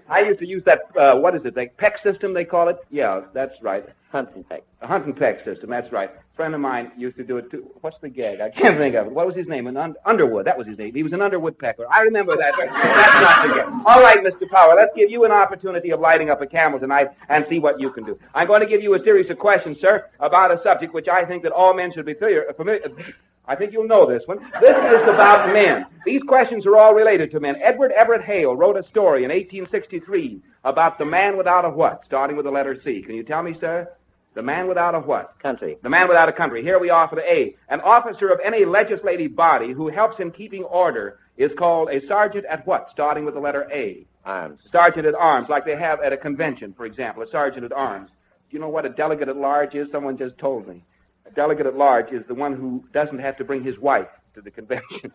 I used to use that, what is it, the peck system, they call it? Yeah, that's right. Hunt and peck. A hunt and peck system, that's right. A friend of mine used to do it, too. What's the gag? I can't think of it. What was his name? Underwood, that was his name. He was an Underwood pecker. I remember that. That's not the gag. All right, Mr. Power, let's give you an opportunity of lighting up a camel tonight and see what you can do. I'm going to give you a series of questions, sir, about a subject which I think that all men should be familiar. I think you'll know this one. This is about men. These questions are all related to men. Edward Everett Hale wrote a story in 1863 about the man without a what, starting with the letter C. Can you tell me, sir? The man without a what? Country. The man without a country. Here we are for the A. An officer of any legislative body who helps in keeping order is called a sergeant at what, starting with the letter A? Arms. Sergeant at arms, like they have at a convention, for example, a sergeant at arms. Do you know what a delegate at large is? Someone just told me. A delegate at large is the one who doesn't have to bring his wife to the convention.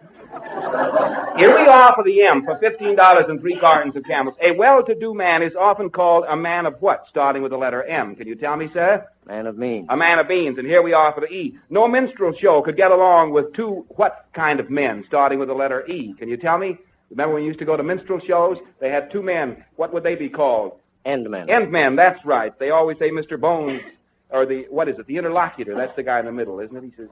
Here we are for the M, for $15 and 3 cartons of Camels. A well-to-do man is often called a man of what, starting with the letter M? Can you tell me, sir? Man of means. A man of means, and here we are for the E. No minstrel show could get along with 2 what kind of men, starting with the letter E? Can you tell me? Remember when you used to go to minstrel shows? They had two men. What would they be called? Endmen. Endmen, that's right. They always say Mr. Bones, or the interlocutor. That's the guy in the middle, isn't it? He says,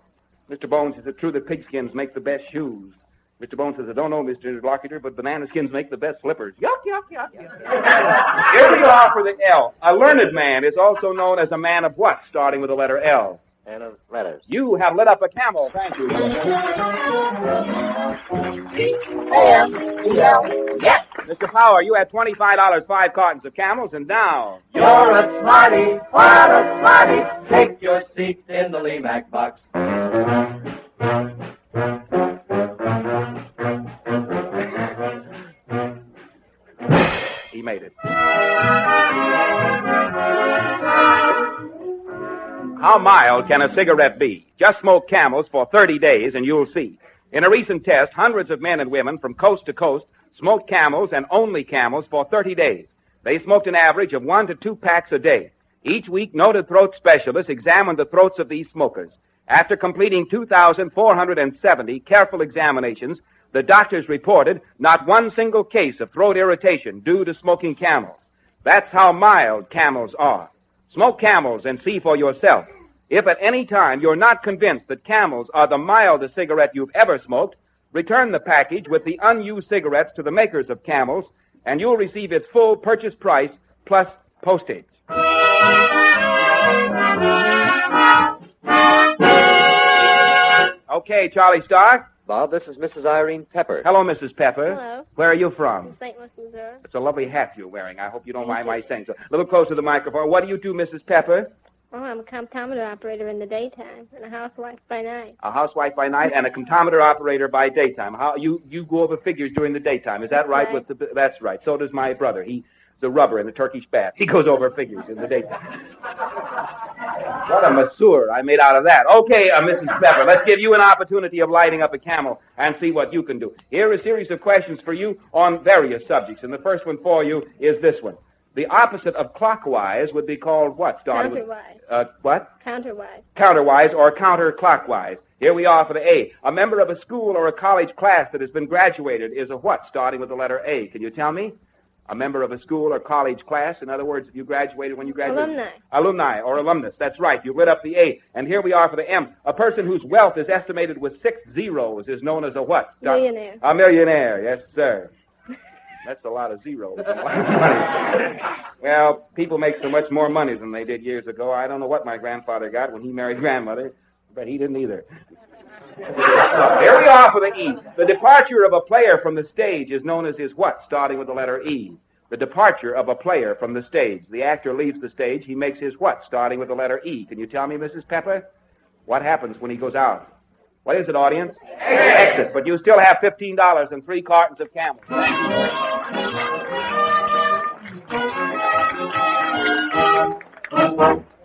Mr. Bones, is it true that pigskins make the best shoes? Mr. Bones says, I don't know, Mr. Interlocutor, but banana skins make the best slippers. Yuck, yuck, yuck, yuck. Here we are for the L. A learned man is also known as a man of what, starting with the letter L? And of letters. You have lit up a camel. Thank you. C-A-M-E-L. Yes. Mr. Power, you had $25, 5 cartons of camels, and now... You're a smarty, what a smarty. Take your seats in the Limac box. He made it. How mild can a cigarette be? Just smoke Camels for 30 days and you'll see. In a recent test, hundreds of men and women from coast to coast smoked Camels and only Camels for 30 days. They smoked an average of 1 to 2 packs a day. Each week, noted throat specialists examined the throats of these smokers. After completing 2,470 careful examinations, the doctors reported not one single case of throat irritation due to smoking Camels. That's how mild Camels are. Smoke Camels and see for yourself. If at any time you're not convinced that Camels are the mildest cigarette you've ever smoked, return the package with the unused cigarettes to the makers of Camels, and you'll receive its full purchase price plus postage. Okay, Charlie Stark. Bob, this is Mrs. Irene Pepper. Hello, Mrs. Pepper. Hello. Where are you from? St. Louis, Missouri. It's a lovely hat you're wearing. I hope you don't mind my saying so. A little closer to the microphone. What do you do, Mrs. Pepper? Oh, I'm a comptometer operator in the daytime and a housewife by night. A housewife by night and a comptometer operator by daytime. How you go over figures during the daytime? Is that right? That's right. So does my brother. He's a rubber in a Turkish bath. He goes over figures in the daytime. What a masseur I made out of that. Okay, Mrs. Pepper, let's give you an opportunity of lighting up a Camel and see what you can do. Here are a series of questions for you on various subjects, and the first one for you is this one. The opposite of clockwise would be called what? Counterwise. What? Counterwise. Counterwise or counterclockwise. Here we are for the A. A member of a school or a college class that has been graduated is a what, starting with the letter A? Can you tell me? A member of a school or college class. In other words, if you graduated when you graduated. Alumni. Alumni or alumnus. That's right. You lit up the A. And here we are for the M. A person whose wealth is estimated with 6 zeros is known as a what? Millionaire. A millionaire. Yes, sir. That's a lot of zeros. A lot of money. Well, people make so much more money than they did years ago. I don't know what my grandfather got when he married grandmother, but he didn't either. Here we are for the E. The departure of a player from the stage is known as his what, starting with the letter E? The departure of a player from the stage. The actor leaves the stage. He makes his what, starting with the letter E? Can you tell me, Mrs. Pepper? What happens when he goes out? What is it, audience? Exit. But you still have $15 and 3 cartons of Camel.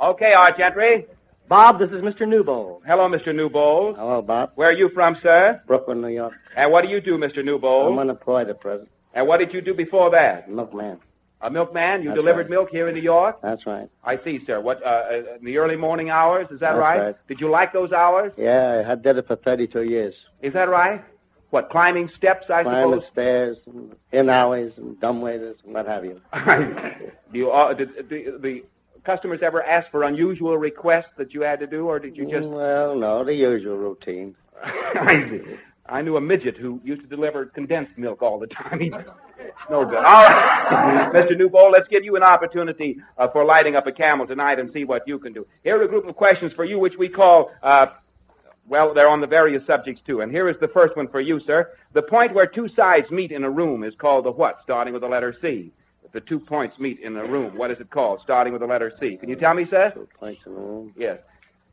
Okay, Art Gentry. Bob, this is Mr. Newbold. Hello, Mr. Newbold. Hello, Bob. Where are you from, sir? Brooklyn, New York. And what do you do, Mr. Newbold? I'm unemployed at present. And what did you do before that? Milkman. A milkman? You That's delivered right. milk here in New York? That's right. I see, sir. What, in the early morning hours, is that That's right. Did you like those hours? Yeah, I did it for 32 years. Is that right? What, climbing steps, I Climbing suppose? stairs, and in alleys, and dumbwaiters, and what have you. Do you, did the customers ever ask for unusual requests that you had to do, or did you just... Well, no, the usual routine. I see. I knew a midget who used to deliver condensed milk all the time. No good. All right. Mr. Newbold, let's give you an opportunity for lighting up a Camel tonight and see what you can do. Here are a group of questions for you, which we call, well, they're on the various subjects, too. And here is the first one for you, sir. The point where 2 sides meet in a room is called the what, starting with the letter C? If the 2 points meet in a room, what is it called, starting with the letter C? Can you tell me, sir? 2 points in a room. Yes.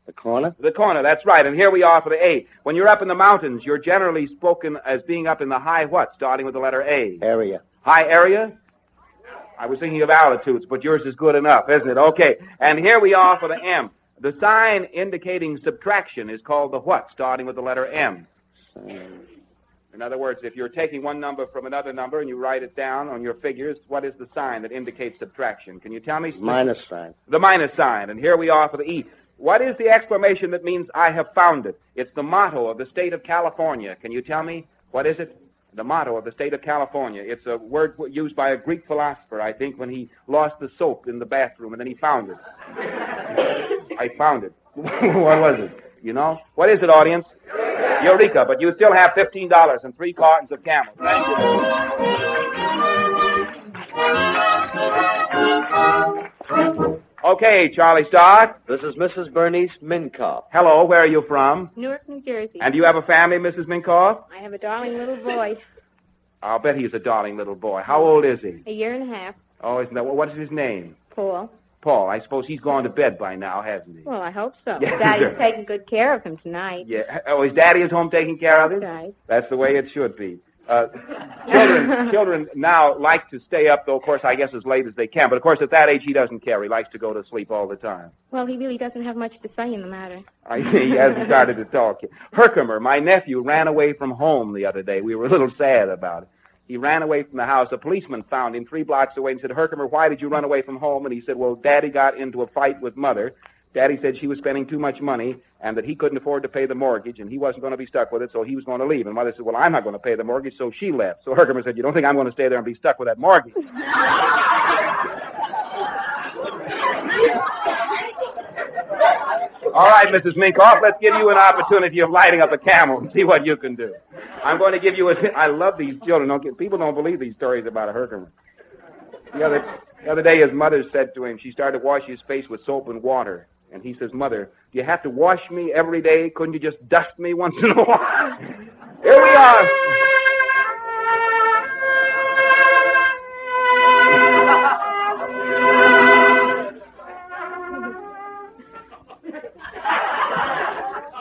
The corner? The corner, that's right. And here we are for the A. When you're up in the mountains, you're generally spoken as being up in the high what, starting with the letter A? Area. High area? I was thinking of altitudes, but yours is good enough, isn't it? Okay. And here we are for the M. The sign indicating subtraction is called the what, starting with the letter M? In other words, if you're taking one number from another number and you write it down on your figures, what is the sign that indicates subtraction? Can you tell me? Minus sign. The minus sign. And here we are for the E. What is the exclamation that means I have found it? It's the motto of the state of California. Can you tell me? What is it? the motto of the state of California. It's a word used by a Greek philosopher, I think, when he lost the soap in the bathroom, and then he found it. I found it. What was it? You know? What is it, audience? Eureka, but you still have $15 and 3 cartons of Camels. Thank you. Okay, Charlie Stark. This is Mrs. Bernice Minkoff. Hello, where are you from? Newark, New Jersey. And do you have a family, Mrs. Minkoff? I have a darling little boy, I'll bet he's a darling little boy. How old is he? a year and a half. Oh, isn't that... What is his name? Paul. Paul. I suppose he's gone to bed by now, hasn't he? Well, I hope so. Yes, Daddy's sir. taking good care of him tonight. Yeah. Oh, his daddy is home taking care of him? That's right. That's the way it should be. Children now like to stay up, though, of course, I guess as late as they can. But, of course, at that age, he doesn't care. He likes to go to sleep all the time. Well, he really doesn't have much to say in the matter. I see. He hasn't started to talk yet. Herkimer, my nephew, ran away from home the other day. We were a little sad about it. He ran away from the house. A policeman found him 3 blocks away and said, Herkimer, why did you run away from home? And he said, well, Daddy got into a fight with Mother. Daddy said she was spending too much money and that he couldn't afford to pay the mortgage and he wasn't going to be stuck with it, so he was going to leave. And Mother said, well, I'm not going to pay the mortgage, so she left. So Herkimer said, you don't think I'm going to stay there and be stuck with that mortgage? All right, Mrs. Minkoff, let's give you an opportunity of lighting up a Camel and see what you can do. I'm going to give you I love these children. People don't believe these stories about a Herkimer. The other day, his mother said to him, she started to wash his face with soap and water. And he says, Mother, do you have to wash me every day? Couldn't you just dust me once in a while? Here we are.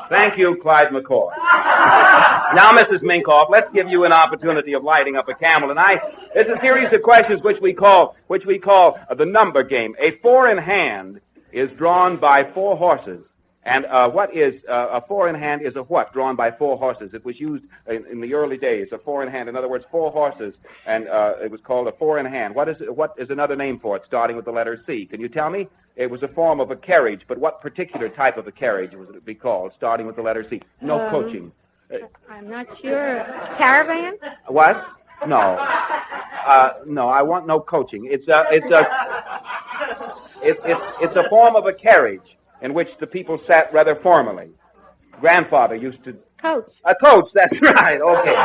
Thank you, Clyde McCoy. Now, Mrs. Minkoff, let's give you an opportunity of lighting up a Camel tonight. There's a series of questions which we call the number game. A 4 in hand is drawn by 4 horses. And what is a 4 in hand is a what drawn by 4 horses? It was used in the early days, a 4 in hand. In other words, 4 horses, and it was called a 4 in hand. What is another name for it, starting with the letter C? Can you tell me? It was a form of a carriage, but what particular type of a carriage would it be called, starting with the letter C? No coaching. I'm not sure. Caravan? What? No. No, I want no coaching. It's a form of a carriage in which the people sat rather formally. Grandfather used to... Coach. A coach, that's right. Okay.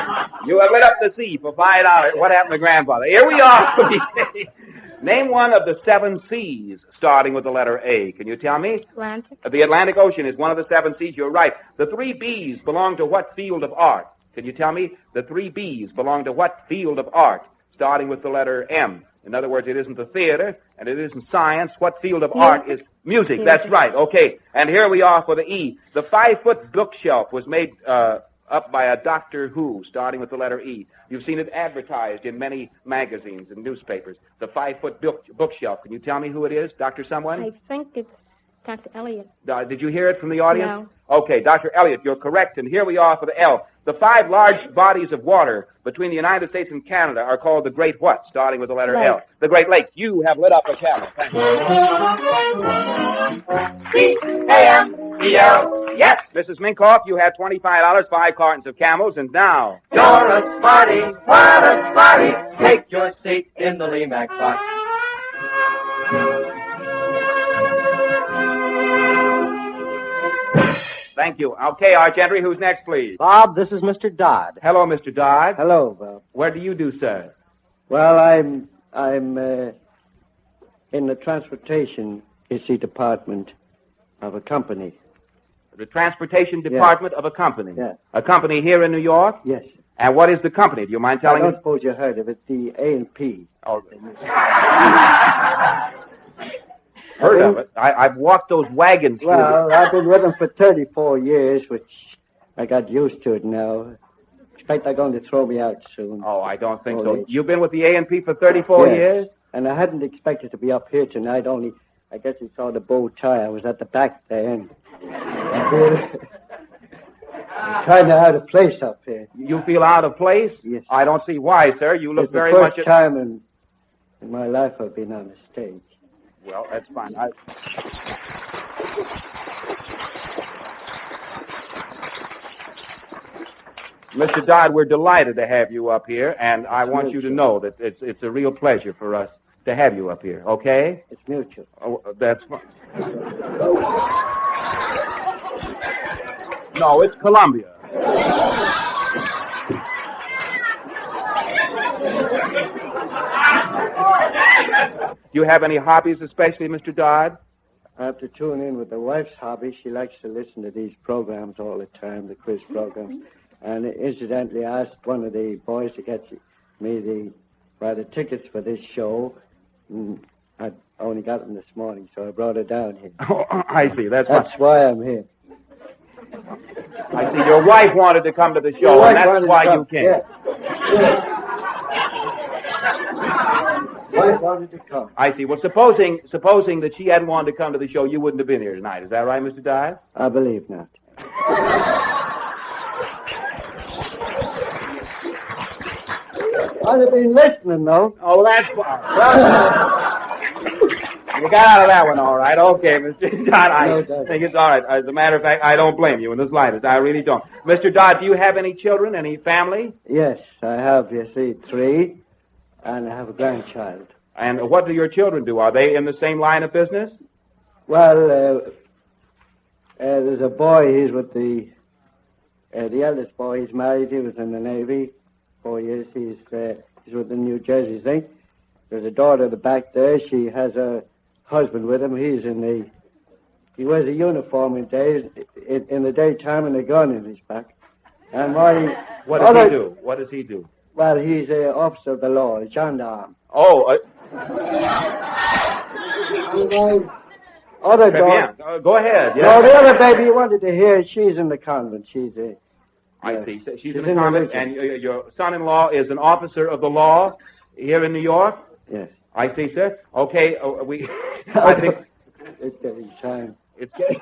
You have lit up the sea for $5. What happened to Grandfather? Here we are. Name one of the 7 seas starting with the letter A. Can you tell me? Atlantic. The Atlantic Ocean is one of the 7 seas. You're right. The 3 B's belong to what field of art? Can you tell me? The 3 B's belong to what field of art? Starting with the letter M. In other words, it isn't the theater, and it isn't science. What field of art is music? That's right. Okay. And here we are for the E. The 5-foot bookshelf was made up by a Doctor Who, starting with the letter E. You've seen it advertised in many magazines and newspapers. The 5-foot bookshelf. Can you tell me who it is? Dr. Someone? I think it's Dr. Elliot. Did you hear it from the audience? No. Okay, Dr. Elliot, you're correct. And here we are for the L. The 5 large bodies of water between the United States and Canada are called the Great what? Starting with the letter L. The Great Lakes. You have lit up a Camel. Thank you. C-A-M-E-L. Yes. Mrs. Minkoff, you have $25, 5 cartons of Camels, and now... You're a smarty, what a smarty. Take your seat in the Lemac box. Thank you. Okay, Arch Entry, who's next, please? Bob, this is Mr. Dodd. Hello, Mr. Dodd. Hello, Bob. What do you do, sir? Well, I'm in the transportation department of a company. The transportation department of a company? Yes. A company here in New York? Yes. And what is the company? Do you mind telling I us? don't suppose you heard of it, the A&P. Oh. Heard of it. I've walked those wagons through. Well, I've been with them for 34 years, which I got used to it now. Expect they're going to throw me out soon. Oh, I don't think so. You've been with the A&P for 34 years? And I hadn't expected to be up here tonight, only I guess you saw the bow tie. I was at the back there, and kind of out of place up here. You feel out of place? Yes. I don't see why, sir. You look it's very the much... first time in my life I've been on the stage. Well, that's fine. Mr. Dodd, we're delighted to have you up here, and I want you to know that it's a real pleasure for us to have you up here, okay? It's mutual. Oh, that's fine. No, it's Columbia. Do you have any hobbies, especially, Mr. Dodd? I have to tune in with the wife's hobby. She likes to listen to these programs all the time, the quiz programs. And incidentally, I asked one of the boys to get me the tickets for this show. And I only got them this morning, so I brought it down here. Oh, I see. That's why I'm here. I see. Your wife wanted to come to the show, and that's why you came. Yeah. Wife wanted to come. I see. Well, supposing that she hadn't wanted to come to the show, you wouldn't have been here tonight. Is that right, Mr. Dodd? I believe not. I'd have been listening, though. Oh, that's fine. You got out of that one all right. Okay, Mr. Dodd, I think it's all right. As a matter of fact, I don't blame you in the slightest. I really don't. Mr. Dodd, do you have any children, any family? Yes, I have, you see, 3, and I have a grandchild. And what do your children do? Are they in the same line of business? Well, there's a boy, he's with the eldest boy, he's married, he was in the Navy 4 years, he's with the New Jersey thing. There's a daughter at the back there, she has a husband with him, he wears a uniform in the daytime and a gun in his back. And What does he do? What does he do? Well, he's an officer of the law, a gendarme. Oh, other daughter. Go ahead. Yes. No, the other baby you wanted to hear, she's in the convent. I see. She's in the convent, and your son-in-law is an officer of the law here in New York? Yes. I see, sir. Okay, I think... It's getting time. It's getting...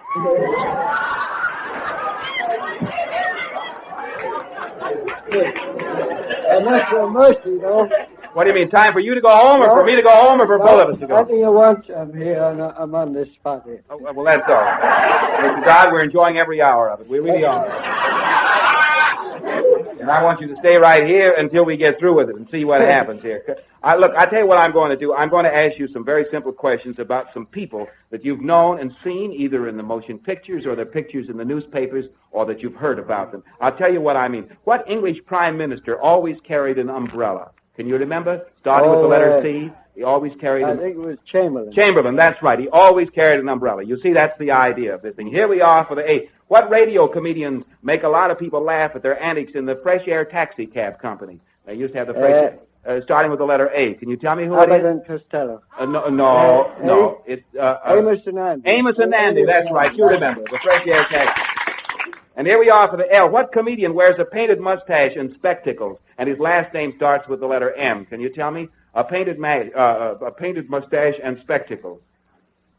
And that's your mercy, though. What do you mean, time for you to go home, or for me to go home, or for both of us to go? Anything you want, I'm here, I'm on this spot here. Oh, well, that's all right. Mr. Dodd, we're enjoying every hour of it. We really are. And I want you to stay right here until we get through with it and see what happens here. Look, I tell you what I'm going to do. I'm going to ask you some very simple questions about some people that you've known and seen, either in the motion pictures or the pictures in the newspapers, or that you've heard about them. I'll tell you what I mean. What English prime minister always carried an umbrella? Can you remember? Starting with the letter C, he always carried I think it was Chamberlain. Chamberlain, that's right. He always carried an umbrella. You see, that's the idea of this thing. Here we are for the A. What radio comedians make a lot of people laugh at their antics in the Fresh Air Taxi Cab Company? They used to have the Fresh Air, starting with the letter A. Can you tell me who it is? Abbott and Costello. No. It's Amos and Andy. Amos and Andy, that's right. You remember, the Fresh Air Taxi. And here we are for the L. What comedian wears a painted mustache and spectacles, and his last name starts with the letter M? Can you tell me? A painted mustache and spectacles.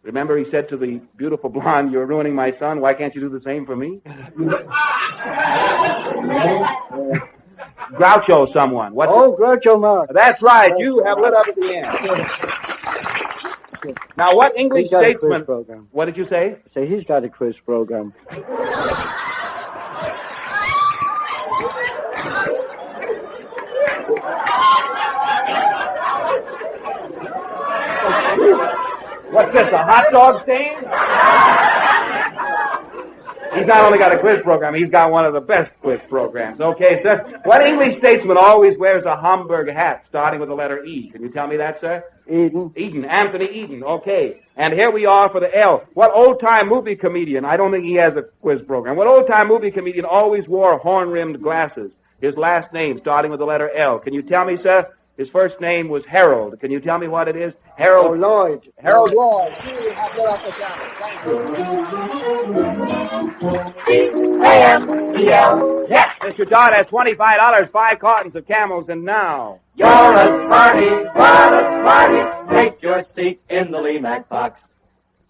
Remember, he said to the beautiful blonde, "You're ruining my son. Why can't you do the same for me?" Groucho someone. Groucho Marx. That's right. You have lit up at the end. Now, what English statesman... What did you say? Say he's got a quiz program. What's this, a hot dog stand? He's not only got a quiz program, he's got one of the best quiz programs. Okay, sir. What English statesman always wears a Homburg hat starting with the letter E? Can you tell me that, sir? Eden. Anthony Eden. Okay. And here we are for the L. What old-time movie comedian, I don't think he has a quiz program, what old-time movie comedian always wore horn-rimmed glasses? His last name starting with the letter L. Can you tell me, sir? His first name was Harold. Can you tell me what it is? Harold Lloyd. Harold Lloyd. C-A-M-E-L. Yes, Mr. Dodd has $25, 5 cartons of Camels, and now... You're a smarty, what a smarty. Take your seat in the Lee-Mac box.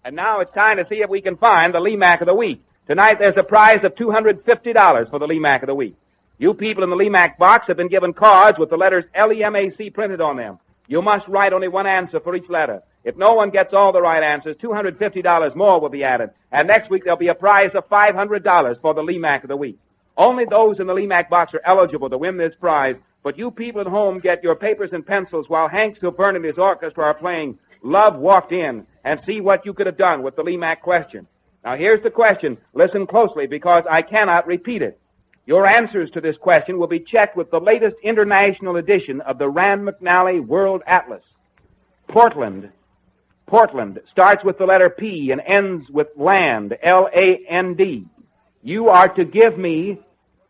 And now it's time to see if we can find the Lee-Mac of the Week. Tonight there's a prize of $250 for the Lee-Mac of the Week. You people in the Lee-Mac box have been given cards with the letters L-E-M-A-C printed on them. You must write only one answer for each letter. If no one gets all the right answers, $250 more will be added. And next week there'll be a prize of $500 for the Lee-Mac of the Week. Only those in the Lemac box are eligible to win this prize, but you people at home get your papers and pencils while Hank Silburn and his orchestra are playing Love Walked In, and see what you could have done with the Lemac question. Now, here's the question. Listen closely, because I cannot repeat it. Your answers to this question will be checked with the latest international edition of the Rand McNally World Atlas. Portland starts with the letter P and ends with land, L-A-N-D. You are to give me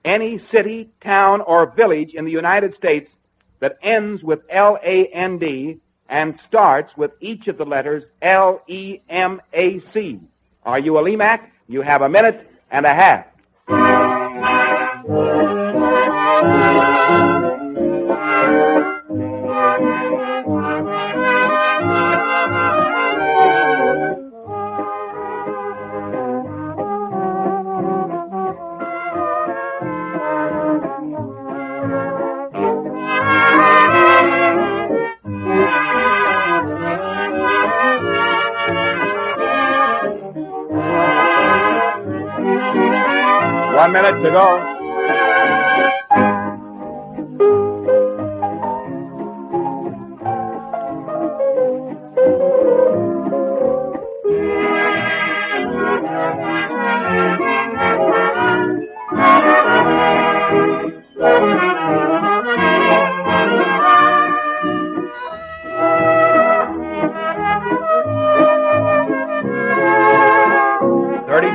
any city, town, or village in the United States that ends with L-A-N-D and starts with each of the letters L-E-M-A-C. Are you a Lemac? You have a minute and a half. One minute to go.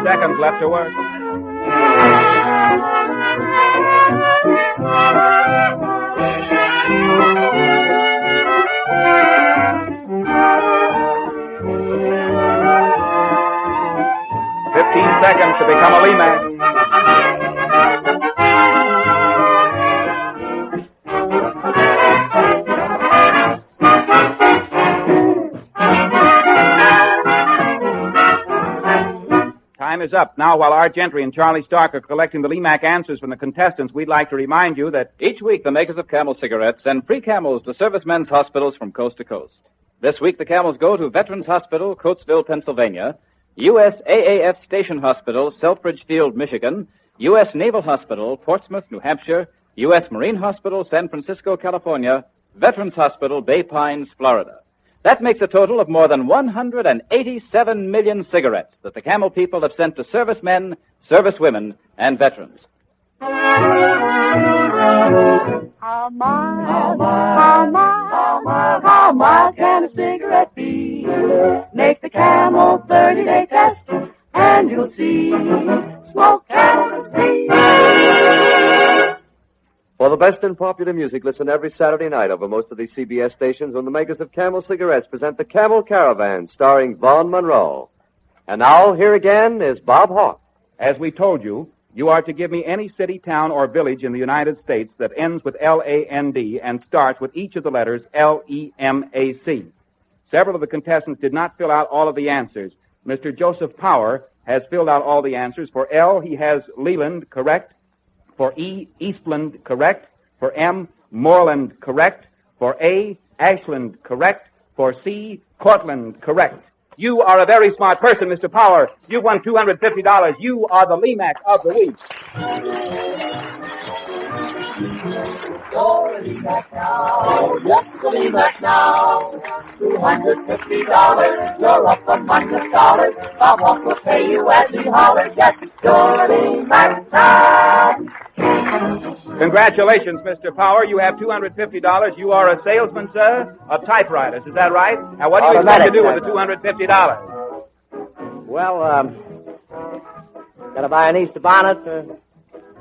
Seconds left to work. Seconds to become a Lemac. Time is up. Now, while Art Gentry and Charlie Stark are collecting the Lemac answers from the contestants, we'd like to remind you that each week the makers of Camel cigarettes send free Camels to servicemen's hospitals from coast to coast. This week the Camels go to Veterans Hospital, Coatesville, Pennsylvania, U.S. AAF Station Hospital, Selfridge Field, Michigan, U.S. Naval Hospital, Portsmouth, New Hampshire, U.S. Marine Hospital, San Francisco, California, Veterans Hospital, Bay Pines, Florida. That makes a total of more than 187 million cigarettes that the Camel people have sent to servicemen, servicewomen, and veterans. How mild can a cigarette be? Make the Camel 30-day test, and you'll see. Smoke Camels and see. For the best in popular music, listen every Saturday night over most of these CBS stations when the makers of Camel cigarettes present the Camel Caravan, starring Vaughn Monroe. And now, here again is Bob Hawke. As we told you, you are to give me any city, town, or village in the United States that ends with L-A-N-D and starts with each of the letters L-E-M-A-C. Several of the contestants did not fill out all of the answers. Mr. Joseph Power has filled out all the answers. For L, he has Leland, correct. For E, Eastland, correct. For M, Moreland, correct. For A, Ashland, correct. For C, Cortland, correct. You are a very smart person, Mr. Power. You've won $250. You are the Lemac of the week. You're a Lemac now. Yes, the Lemac now. $250. You're up among the scholars. Bob Hawke will pay you as he hollers. Yes, you're a Lemac now. Congratulations, Mr. Power. You have $250. You are a salesman, sir, of typewriters. Is that right? Now, what do you expect to do with the $250? Well, gotta buy an Easter bonnet for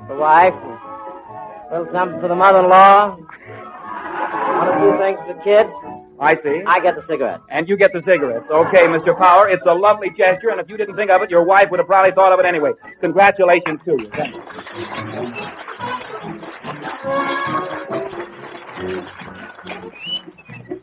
the wife, a little something for the mother-in-law, one or two things for the kids. I see. I get the cigarettes. And you get the cigarettes. Okay, Mr. Power, it's a lovely gesture, and if you didn't think of it, your wife would have probably thought of it anyway. Congratulations to you. Thank you.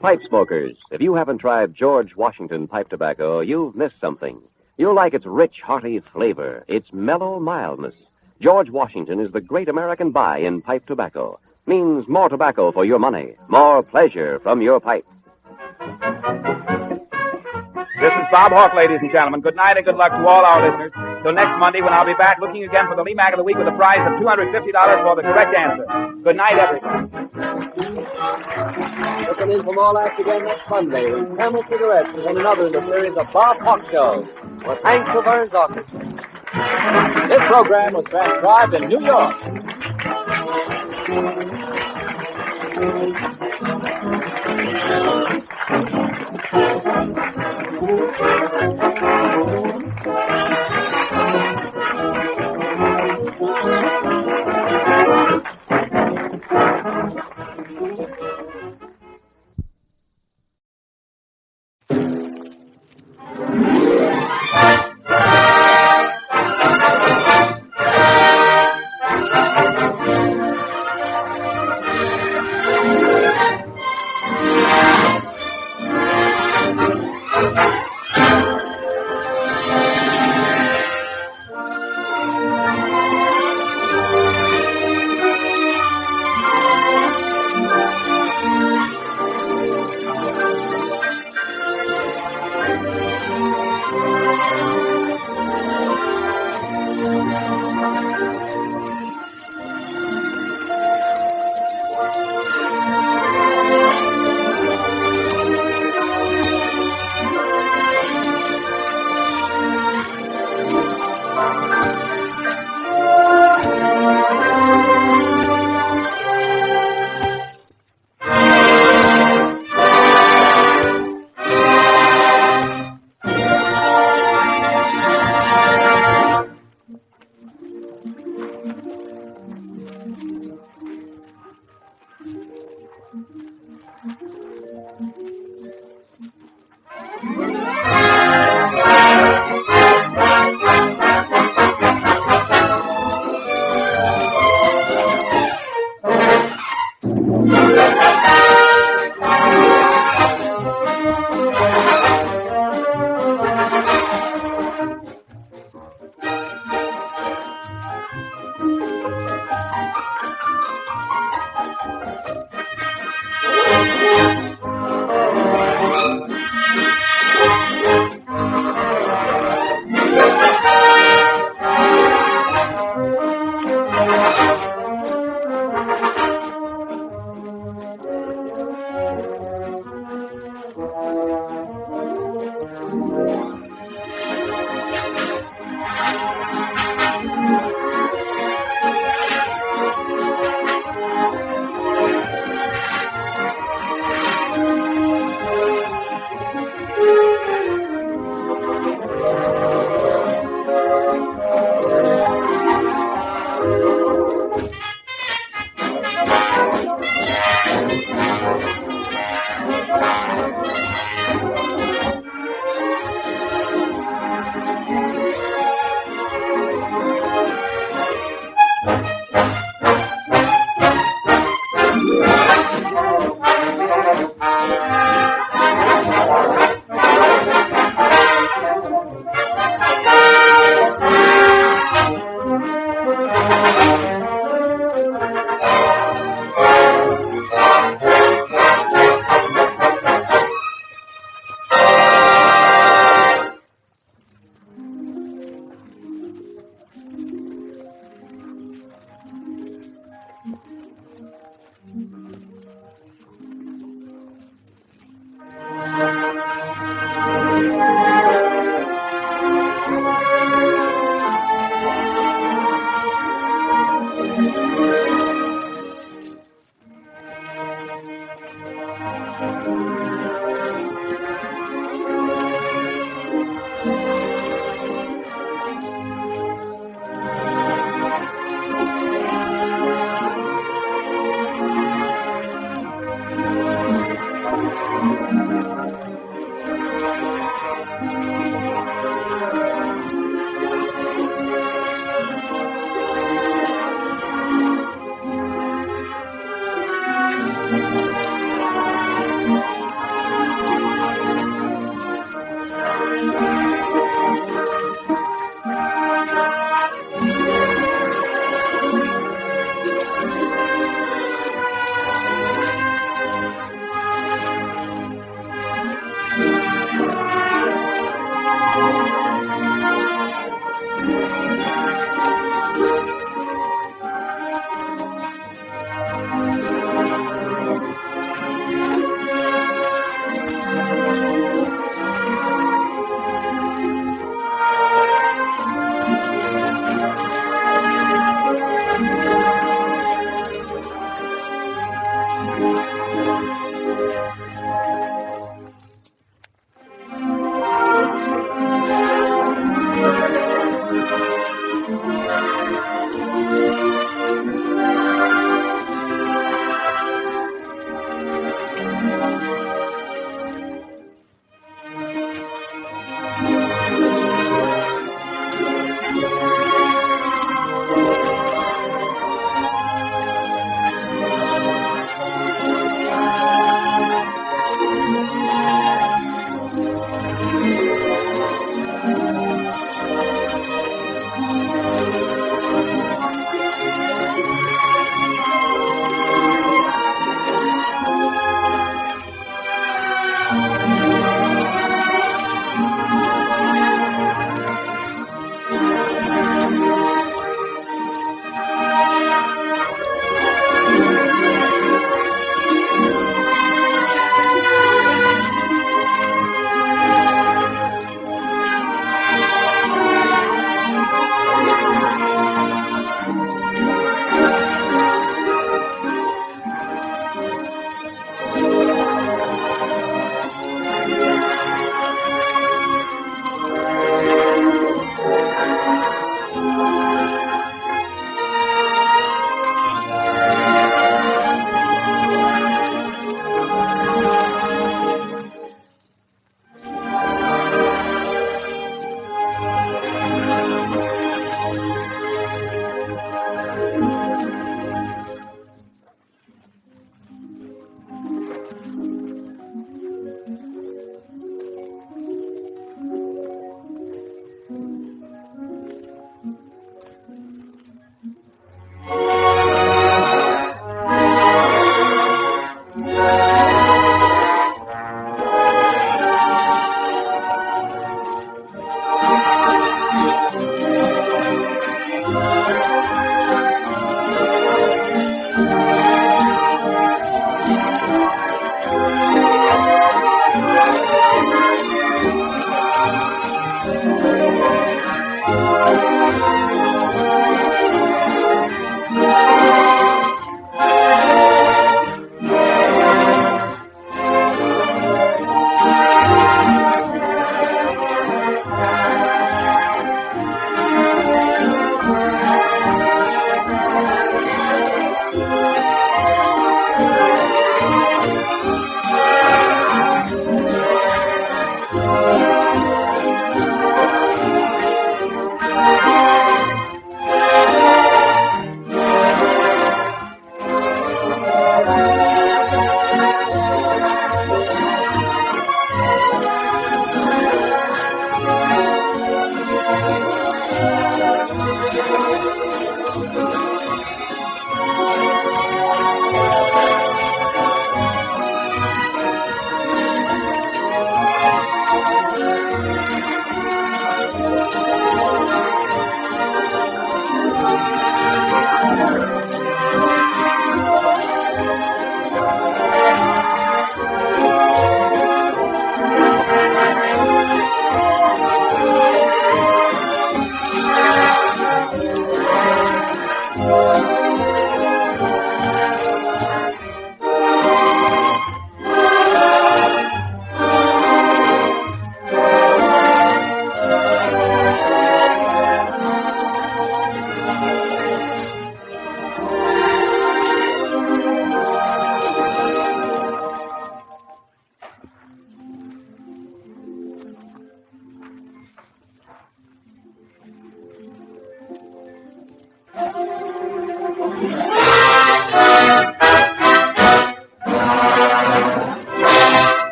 Pipe smokers, if you haven't tried George Washington pipe tobacco, you've missed something. You'll like its rich, hearty flavor, its mellow mildness. George Washington is the great American buy in pipe tobacco. Means more tobacco for your money, more pleasure from your pipe. This is Bob Hawke, ladies and gentlemen. Good night and good luck to all our listeners. Till next Monday when I'll be back looking again for the Lee Mag of the Week with a prize of $250 for the correct answer. Good night, everyone. Listen in for more laughs again next Monday with Camel Cigarettes and another in the series of Bob Hawke Show with Hank Silver's Orchestra. This program was transcribed in New York.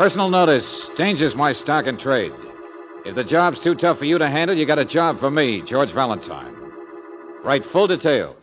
Personal notice. Danger's my stock and trade. If the job's too tough for you to handle, you got a job for me, George Valentine. Write full details.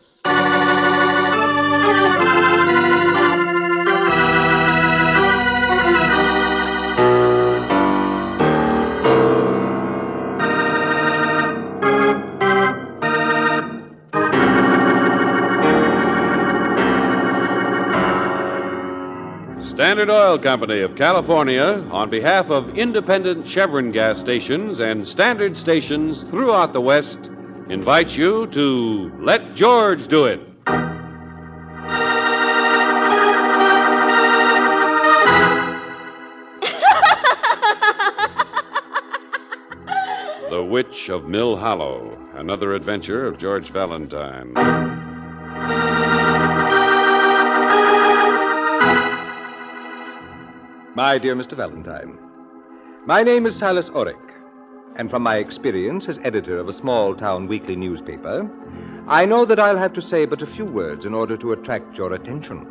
Standard Oil Company of California, on behalf of independent Chevron gas stations and standard stations throughout the West, invites you to Let George Do It. The Witch of Mill Hollow, another adventure of George Valentine. My dear Mr. Valentine, my name is Silas Orrick, and from my experience as editor of a small-town weekly newspaper, I know that I'll have to say but a few words in order to attract your attention.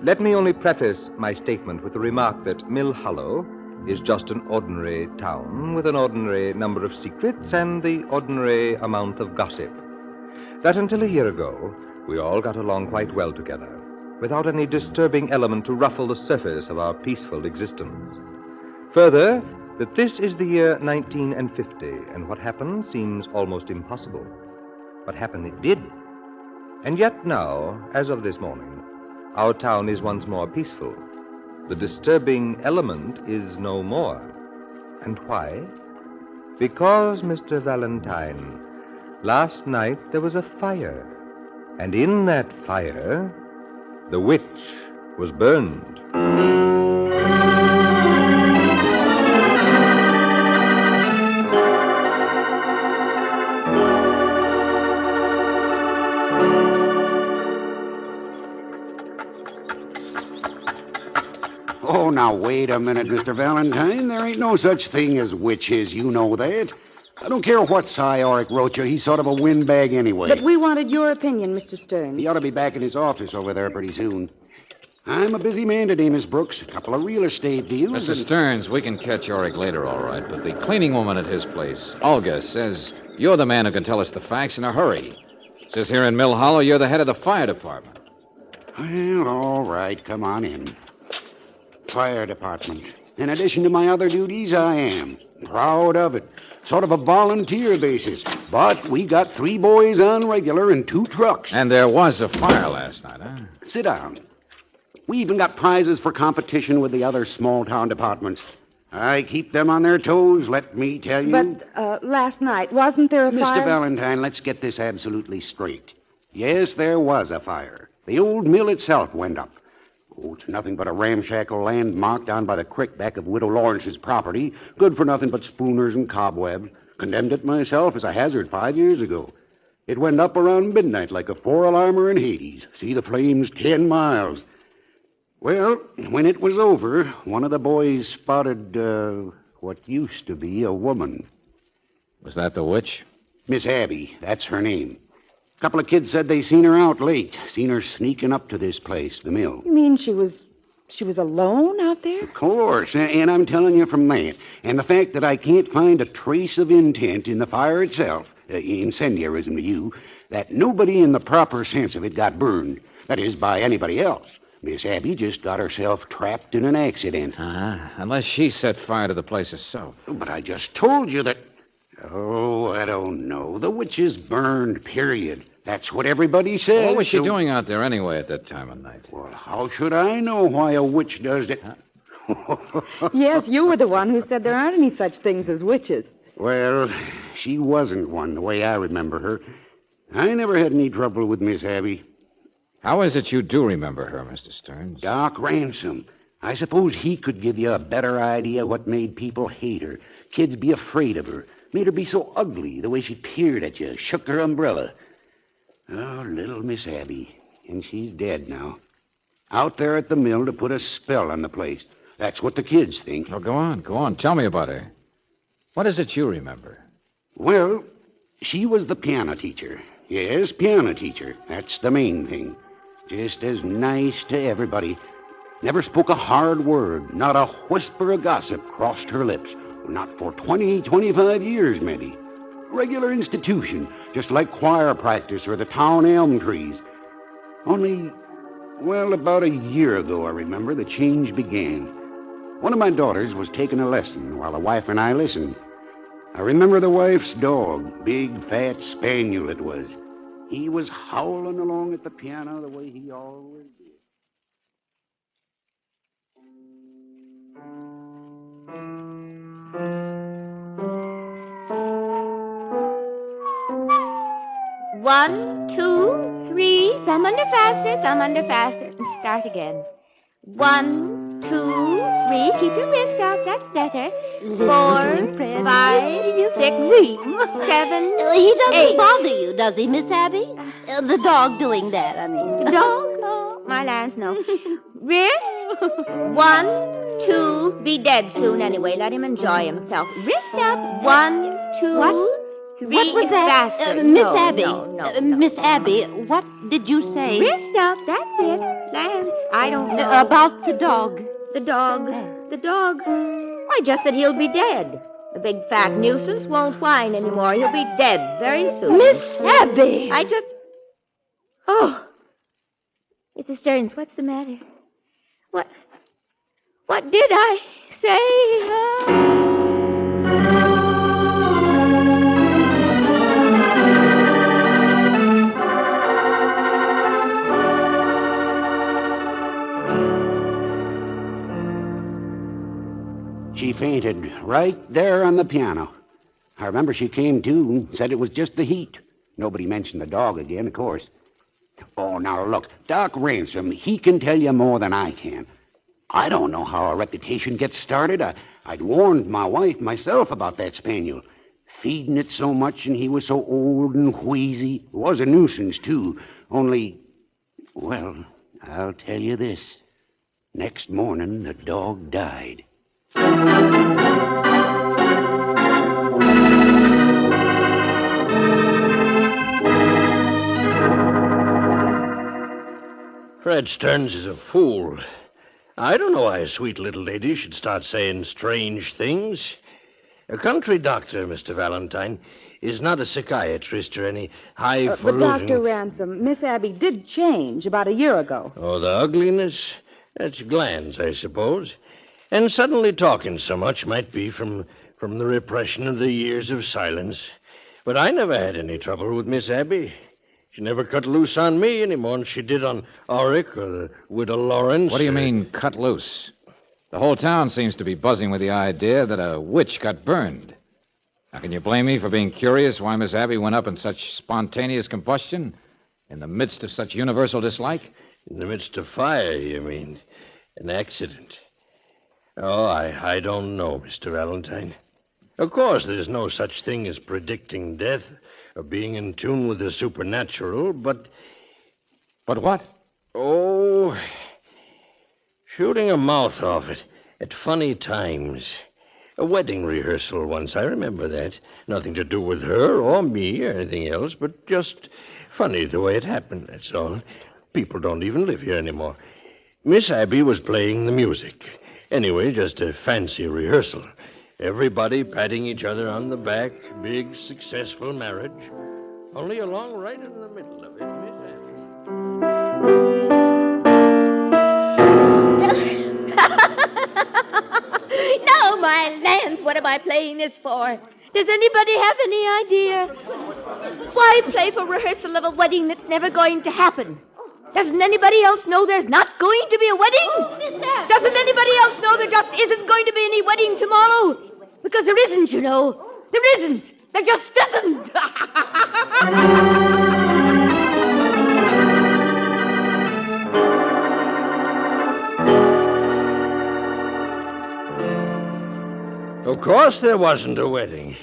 Let me only preface my statement with the remark that Mill Hollow is just an ordinary town with an ordinary number of secrets and the ordinary amount of gossip. That until a year ago, we all got along quite well together, without any disturbing element to ruffle the surface of our peaceful existence. Further, that this is the year 1950, and what happened seems almost impossible. What happened it did. And yet now, as of this morning, our town is once more peaceful. The disturbing element is no more. And why? Because, Mr. Valentine, last night there was a fire. And in that fire, the witch was burned. Oh, now, wait a minute, Mr. Valentine. There ain't no such thing as witches. You know that. I don't care what Cy Orrick wrote you. He's sort of a windbag anyway. But we wanted your opinion, Mr. Stearns. He ought to be back in his office over there pretty soon. I'm a busy man today, Miss Brooks. A couple of real estate deals. Mr. Stearns, we can catch Orrick later, all right, but the cleaning woman at his place, Olga, says you're the man who can tell us the facts in a hurry. Says here in Mill Hollow you're the head of the fire department. Well, all right. Come on in. Fire department. In addition to my other duties, I am. Proud of it. Sort of a volunteer basis. But we got 3 boys on regular and 2 trucks. And there was a fire last night, huh? Sit down. We even got prizes for competition with the other small-town departments. I keep them on their toes, let me tell you. But last night, wasn't there a fire? Mr. Valentine, let's get this absolutely straight. Yes, there was a fire. The old mill itself went up. Oh, it's nothing but a ramshackle landmark down by the creek back of Widow Lawrence's property. Good for nothing but spooners and cobwebs. Condemned it myself as a hazard 5 years ago. It went up around midnight like a 4-alarmer in Hades. See the flames 10 miles. Well, when it was over, one of the boys spotted what used to be a woman. Was that the witch? Miss Abby, that's her name. A couple of kids said they seen her out late. Seen her sneaking up to this place, the mill. You mean she was alone out there? Of course, and I'm telling you from that. And the fact that I can't find a trace of intent in the fire itself, incendiarism to you, that nobody in the proper sense of it got burned. That is, by anybody else. Miss Abby just got herself trapped in an accident. Unless she set fire to the place herself. But I just told you that... Oh, I don't know. The witch is burned, period. That's what everybody says. What was she doing out there anyway at that time of night? Well, how should I know why a witch does it? Yes, you were the one who said there aren't any such things as witches. Well, she wasn't one, the way I remember her. I never had any trouble with Miss Abby. How is it you do remember her, Mr. Stearns? Doc Ransom. I suppose he could give you a better idea what made people hate her. Kids be afraid of her. Made her be so ugly, the way she peered at you, shook her umbrella. Oh, little Miss Abby. And she's dead now. Out there at the mill to put a spell on the place. That's what the kids think. Oh, go on. Tell me about her. What is it you remember? Well, she was the piano teacher. Yes, piano teacher. That's the main thing. Just as nice to everybody. Never spoke a hard word. Not a whisper of gossip crossed her lips. Not for 25 years, maybe. Regular institution, just like choir practice or the town elm trees. Only, well, about a year ago, I remember, the change began. One of my daughters was taking a lesson while the wife and I listened. I remember the wife's dog, big, fat spaniel it was. He was howling along at the piano the way he always did. One, two, three. Some under faster, some under faster. And start again. 1, 2, 3. Keep your wrist up. That's better. 4, 5, 6, 7, He doesn't 8. bother you, does he, Miss Abby? The dog doing that, I mean. The dog? Oh, my lands, no. Wrist. 1, 2. Be dead soon anyway. Let him enjoy himself. Wrist up. 1, 2, What? 3. What was that? Faster. Miss No, Abby. no. Miss Abby, what did you say? Wrist up. That's it. Lance, I don't know. About the dog. The dog. The dog. Why, just that he'll be dead. The big fat nuisance won't whine anymore. He'll be dead very soon. Miss Abby! I just... Oh. Mrs. Stearns, what's the matter? What did I say? She fainted right there on the piano. I remember she came to and said it was just the heat. Nobody mentioned the dog again, of course. Oh, now look, Doc Ransom, he can tell you more than I can. I don't know how a reputation gets started. I'd warned my wife myself about that spaniel. Feeding it so much and he was so old and wheezy. It was a nuisance, too. Only, well, I'll tell you this. Next morning, the dog died. Fred Stearns is a fool. I don't know why a sweet little lady should start saying strange things. A country doctor, Mr. Valentine, is not a psychiatrist or any But highfalutin... Dr. Ransom, Miss Abby did change about a year ago. Oh, the ugliness? That's glands, I suppose. And suddenly talking so much might be from the repression of the years of silence. But I never had any trouble with Miss Abby. She never cut loose on me any more than she did on Auric or the Widow Lawrence. What do you mean, cut loose? The whole town seems to be buzzing with the idea that a witch got burned. Now, can you blame me for being curious why Miss Abby went up in such spontaneous combustion in the midst of such universal dislike? In the midst of fire, you mean? An accident. Oh, I don't know, Mr. Valentine. Of course, there's no such thing as predicting death or being in tune with the supernatural, but... But what? Oh, shooting a mouth off it at funny times. A wedding rehearsal once, I remember that. Nothing to do with her or me or anything else, but just funny the way it happened, that's all. People don't even live here anymore. Miss Abby was playing the music. Anyway, just a fancy rehearsal. Everybody patting each other on the back. Big, successful marriage. Only along right in the middle of it, Miss Abby. No, my lands, what am I playing this for? Does anybody have any idea? Why play for rehearsal of a wedding that's never going to happen? Doesn't anybody else know there's not going to be a wedding? Doesn't anybody else know there just isn't going to be any wedding tomorrow? Because there isn't, you know. There isn't. There just isn't. Of course there wasn't a wedding.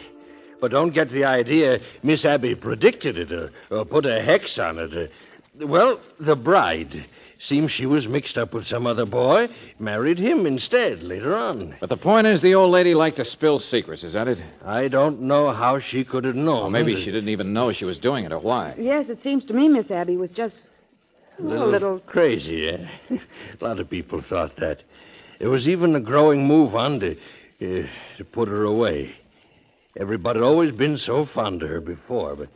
But don't get the idea Miss Abby predicted it or put a hex on it. Well, the bride. Seems she was mixed up with some other boy, married him instead later on. But the point is the old lady liked to spill secrets, is that it? I don't know how she could have known. Or maybe she didn't even know she was doing it, or why. Yes, it seems to me Miss Abby was just A little crazy, eh? A lot of people thought that. There was even a growing move on to put her away. Everybody had always been so fond of her before, but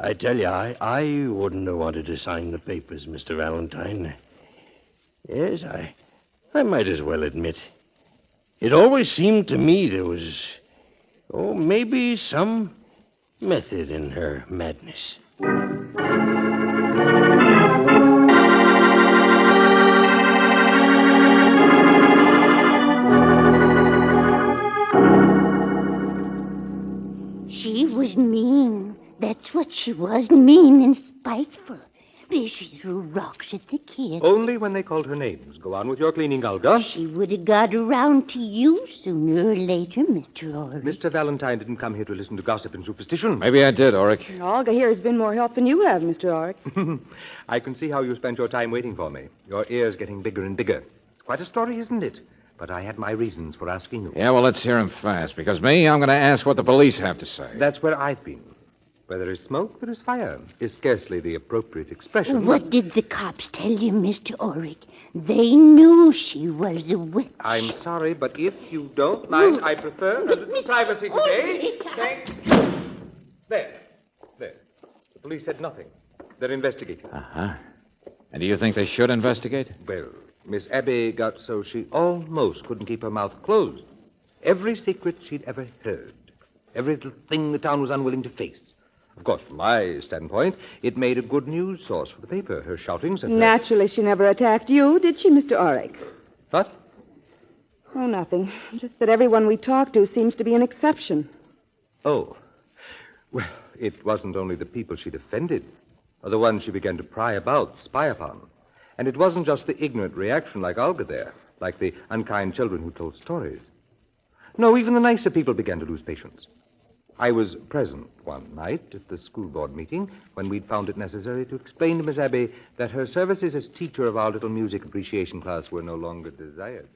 I tell you, I wouldn't have wanted to sign the papers, Mr. Valentine. Yes, I might as well admit. It always seemed to me there was, maybe some method in her madness. She was mean. That's what she was, mean and spiteful. But she threw rocks at the kids. Only when they called her names. Go on with your cleaning, Olga. She would have got around to you sooner or later, Mr. Ulrich. Mr. Valentine didn't come here to listen to gossip and superstition. Maybe I did, Ulrich. Olga here has been more help than you have, Mr. Ulrich. I can see how you spent your time waiting for me. Your ears getting bigger and bigger. It's quite a story, isn't it? But I had my reasons for asking you. Yeah, well, let's hear him fast, because I'm going to ask what the police have to say. That's where I've been. Where there is smoke, there is fire. Is scarcely the appropriate expression. What did the cops tell you, Mr. Ulrich? They knew she was a witch. I'm sorry, but if you don't mind, I prefer a little privacy today. Thank you. There. The police said nothing. They're investigating. Uh-huh. And do you think they should investigate? Well, Miss Abby got so she almost couldn't keep her mouth closed. Every secret she'd ever heard. Every little thing the town was unwilling to face. Of course, from my standpoint, it made a good news source for the paper. Her shoutings and Naturally, she never attacked you, did she, Mr. Ulrich? What? Oh, nothing. Just that everyone we talk to seems to be an exception. Oh. Well, it wasn't only the people she'd offended, or the ones she began to pry about, spy upon. And it wasn't just the ignorant reaction like Olga there, like the unkind children who told stories. No, even the nicer people began to lose patience. I was present one night at the school board meeting when we'd found it necessary to explain to Miss Abby that her services as teacher of our little music appreciation class were no longer desired.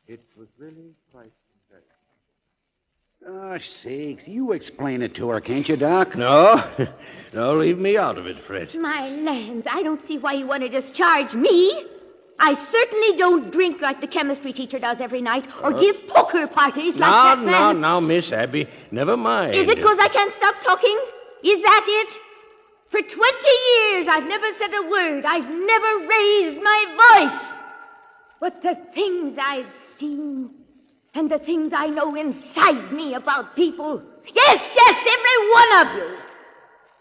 It was really quite Gosh sakes, you explain it to her, can't you, Doc? No, leave me out of it, Fred. My lands, I don't see why you want to discharge me. I certainly don't drink like the chemistry teacher does every night or give poker parties like that man. Now, Miss Abby, never mind. Is it because I can't stop talking? Is that it? For 20 years, I've never said a word. I've never raised my voice. But the things I've seen and the things I know inside me about people. Yes, every one of you.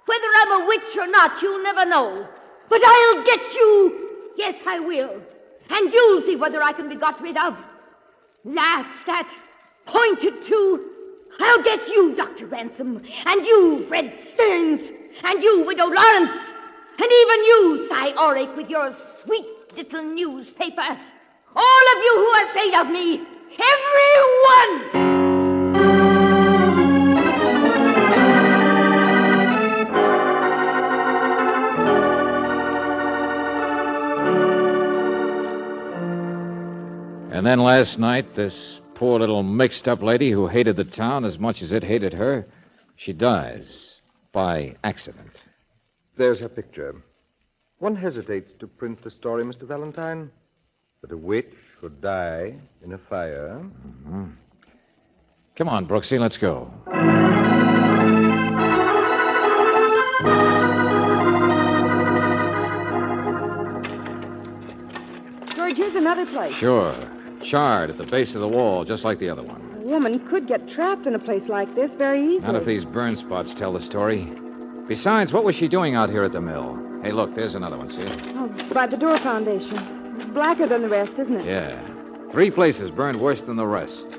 Whether I'm a witch or not, you'll never know. But I'll get you. Yes, I will. And you'll see whether I can be got rid of. Laughed at, pointed to. I'll get you, Dr. Ransom, and you, Fred Stearns, and you, Widow Lawrence, and even you, Cy Ulrich, with your sweet little newspaper. All of you who are afraid of me, every one! And then last night, this poor little mixed-up lady who hated the town as much as it hated her, she dies by accident. There's her picture. One hesitates to print the story, Mr. Valentine, that a witch would die in a fire. Mm-hmm. Come on, Brooksy, let's go. George, here's another place. Sure. Charred at the base of the wall, just like the other one. A woman could get trapped in a place like this very easily. None of these burn spots tell the story. Besides, what was she doing out here at the mill? Hey, look, there's another one, see it? Oh, by the door foundation. It's blacker than the rest, isn't it? Yeah. 3 places burned worse than the rest.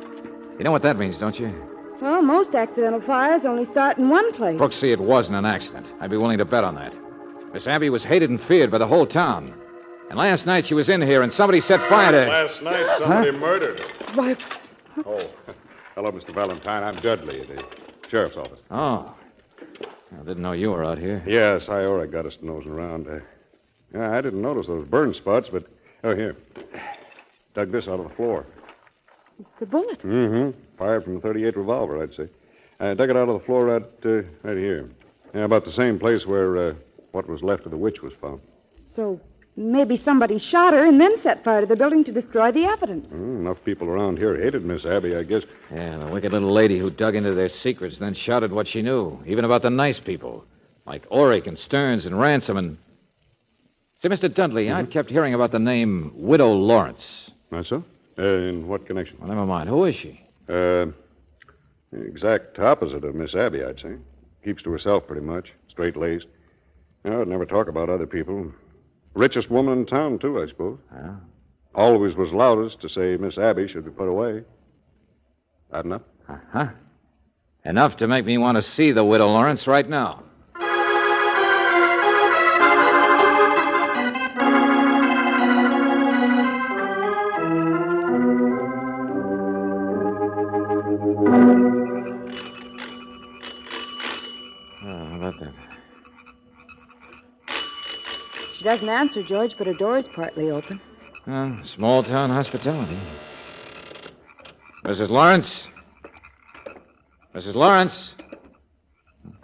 You know what that means, don't you? Well, most accidental fires only start in one place. Brooksy, it wasn't an accident. I'd be willing to bet on that. Miss Abby was hated and feared by the whole town. And last night she was in here and somebody set fire to her. Last night somebody murdered her. Why? Oh, hello, Mr. Valentine. I'm Dudley at the sheriff's office. Oh. I didn't know you were out here. Yes, I got us nosing around. I didn't notice those burn spots, but... Oh, here. Dug this out of the floor. It's a bullet. Mm-hmm. Fired from a .38 revolver, I'd say. I dug it out of the floor right here. Yeah, about the same place where what was left of the witch was found. So maybe somebody shot her and then set fire to the building to destroy the evidence. Enough people around here hated Miss Abby, I guess. Yeah, the wicked little lady who dug into their secrets, then shouted what she knew, even about the nice people, like Oric and Stearns and Ransom and... Say, Mr. Dudley, I've kept hearing about the name Widow Lawrence. That's so? In what connection? Well, never mind. Who is she? The exact opposite of Miss Abby, I'd say. Keeps to herself pretty much. Straight-laced. I'd never talk about other people. Richest woman in town, too, I suppose. Yeah. Always was loudest to say Miss Abby should be put away. That enough? Uh-huh. Enough to make me want to see the Widow Lawrence right now. How about that? She doesn't answer, George, but her door is partly open. Small-town hospitality. Mrs. Lawrence? Mrs. Lawrence?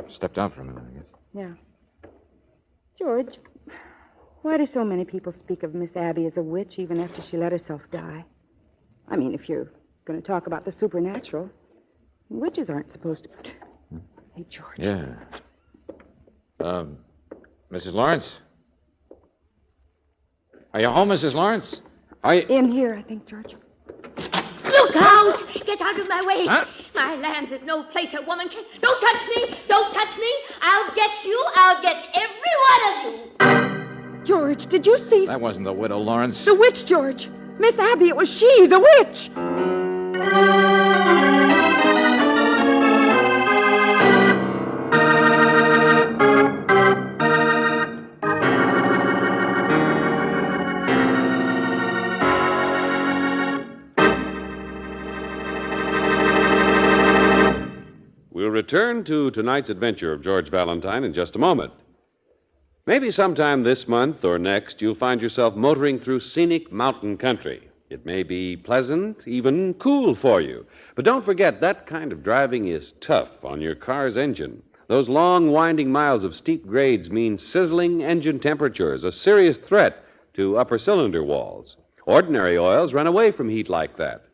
Stepped out for a minute, I guess. Yeah. George, why do so many people speak of Miss Abby as a witch even after she let herself die? I mean, if you're going to talk about the supernatural, witches aren't supposed to... Hey, George. Yeah. Mrs. Lawrence? Are you home, Mrs. Lawrence? Are you... In here, I think, George. Look out! Get out of my way. Huh? My land is no place a woman can... Don't touch me! Don't touch me! I'll get you! I'll get every one of you! George, did you see... That wasn't the Widow Lawrence. The witch, George. Miss Abby, it was she, the witch. We'll return to tonight's adventure of George Valentine in just a moment. Maybe sometime this month or next you'll find yourself motoring through scenic mountain country. It may be pleasant, even cool for you. But don't forget, that kind of driving is tough on your car's engine. Those long, winding miles of steep grades mean sizzling engine temperatures, a serious threat to upper cylinder walls. Ordinary oils run away from heat like that,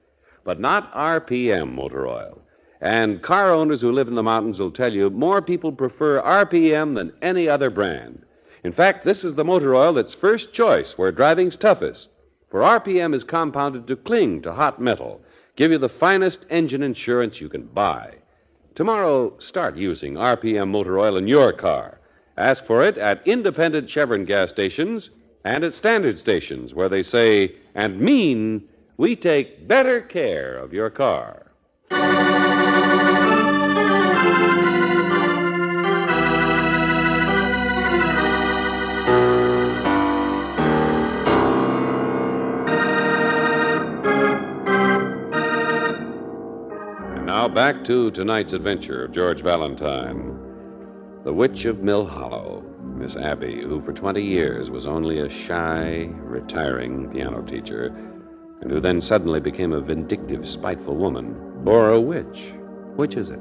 but not RPM motor oil. And car owners who live in the mountains will tell you more people prefer RPM than any other brand. In fact, this is the motor oil that's first choice where driving's toughest. For RPM is compounded to cling to hot metal, give you the finest engine insurance you can buy. Tomorrow, start using RPM motor oil in your car. Ask for it at independent Chevron gas stations and at standard stations where they say and mean we take better care of your car. Now back to tonight's adventure of George Valentine. The Witch of Mill Hollow, Miss Abby, who for 20 years was only a shy, retiring piano teacher, and who then suddenly became a vindictive, spiteful woman. Or a witch. Which is it?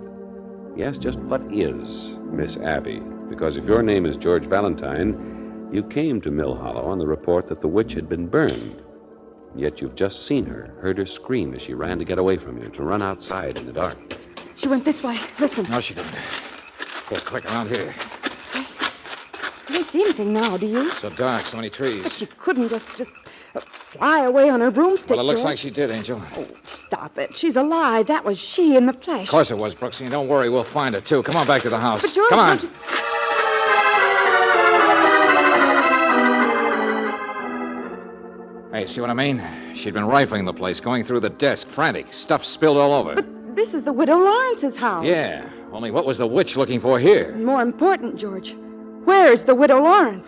Yes, just what is Miss Abby? Because if your name is George Valentine, you came to Mill Hollow on the report that the witch had been burned. Yet you've just seen her, heard her scream as she ran to get away from you, to run outside in the dark. She went this way. Listen. No, she didn't. Go quick around here. I don't see anything now, do you? So dark, so many trees. But she couldn't just fly away on her broomstick. Well, it looks George. like she did, Angel. Oh, stop it. She's alive. That was she in the flesh. Of course it was, Brooksy. And don't worry, we'll find her, too. Come on back to the house. But George, come on. Hey, see what I mean? She'd been rifling the place, going through the desk, frantic. Stuff spilled all over. But this is the Widow Lawrence's house. Yeah, only what was the witch looking for here? More important, George, where's the Widow Lawrence?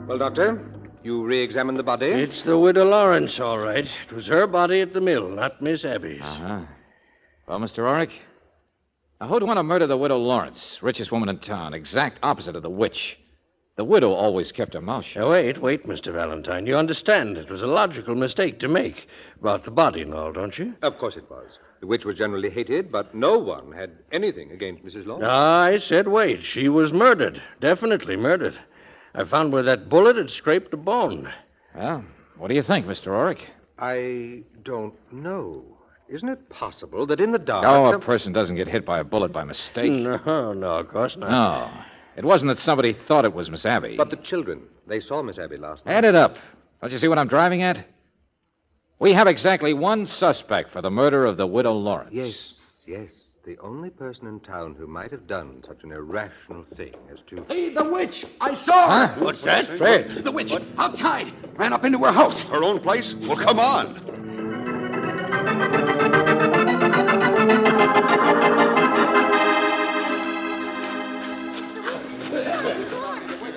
Well, Doctor, you re-examined the body? It's the Widow Lawrence, all right. It was her body at the mill, not Miss Abby's. Uh-huh. Well, Mr. Oric, now who'd want to murder the Widow Lawrence, richest woman in town, exact opposite of the witch? The widow always kept her mouth shut. Now, wait, Mr. Valentine. You understand it was a logical mistake to make about the body and all, don't you? Of course it was. The witch was generally hated, but no one had anything against Mrs. Lawrence. I said wait. She was murdered. Definitely murdered. I found where that bullet had scraped the bone. Well, what do you think, Mr. Orick? I don't know. Isn't it possible that in the dark... Oh, a person doesn't get hit by a bullet by mistake. No, of course not. No. It wasn't that somebody thought it was Miss Abby. But the children, they saw Miss Abby last night. Add it up. Don't you see what I'm driving at? We have exactly one suspect for the murder of the widow Lawrence. Yes. The only person in town who might have done such an irrational thing as to... Hey, the witch! I saw her! Huh? What's that, Fred? The witch, outside, ran up into her house. Her own place? Well, come on.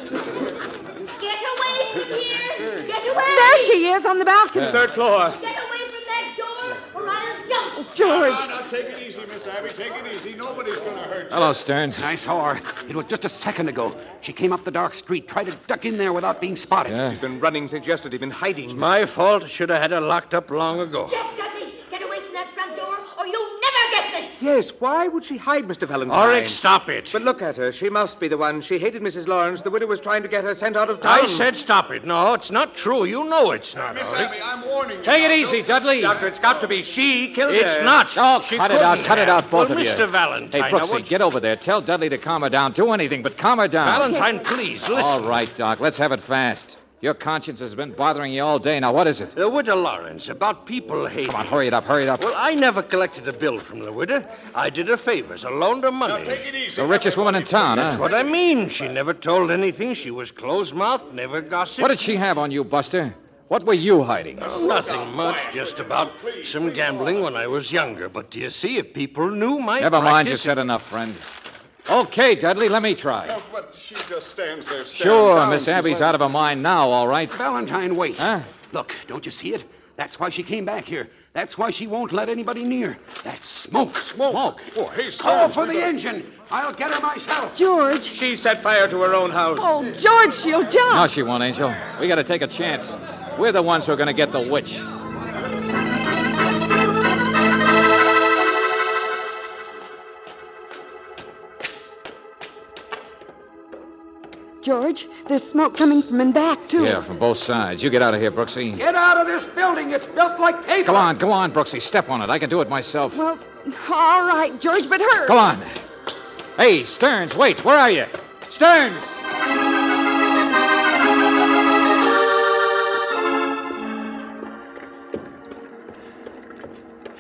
Get away from here! Get away! There she is on the balcony. Third floor. Get away from that door, or I'll jump! George. Now, take it easy, Miss Abby. Take it easy. Nobody's going to hurt you. Hello, Stearns. I saw her. It was just a second ago. She came up the dark street, tried to duck in there without being spotted. Yeah. She's been running since yesterday, been hiding. My fault. Should have had her locked up long ago. Jack Dudley, get away from that front door, or you'll never get me! Yes, why would she hide, Mr. Valentine? Orick, stop it. But look at her. She must be the one. She hated Mrs. Lawrence. The widow was trying to get her sent out of town. I said stop it. No, it's not true. You know it's not, Miss Orick. Abby, I'm warning you. Take it easy, Dudley. Doctor, it's got to be she killed her. It's not. Oh, She cut it out. couldn't Cut it have. out, both well, of you. Mr. Valentine. Hey, now, Brooksy, what- get over there. Tell Dudley to calm her down. Do anything but calm her down. Valentine, please, listen. All right, Doc. Let's have it fast. Your conscience has been bothering you all day. Now, what is it? The widow Lawrence, about people hating. Come on, hurry it up. Hurry it up. Well, I never collected a bill from the widow. I did her favors. I loaned her money. Now, take it easy. The richest woman in town, That's huh? what I mean. She never told anything. She was closed-mouthed, never gossiped. What did she have on you, Buster? What were you hiding? Oh, nothing much, just about some gambling when I was younger. But do you see, if people knew my Never mind, you practice- said enough, friend. Okay, Dudley, let me try. No, but she just stands there staring Sure, down. Miss Abby's out of her mind now, all right. Valentine, wait. Huh? Look, don't you see it? That's why she came back here. That's why she won't let anybody near. That's smoke. Smoke. Oh, hey, Call Stearns, for we the better- engine. I'll get her myself. George. She set fire to her own house. Oh, George, she'll jump. No, she won't, Angel. We got to take a chance. We're the ones who are going to get the witch. George, there's smoke coming from in back, too. Yeah, from both sides. You get out of here, Brooksy. Get out of this building. It's built like paper. Come on, Brooksy. Step on it. I can do it myself. Well, all right, George, but hurry. Come on. Hey, Stearns, wait. Where are you? Stearns!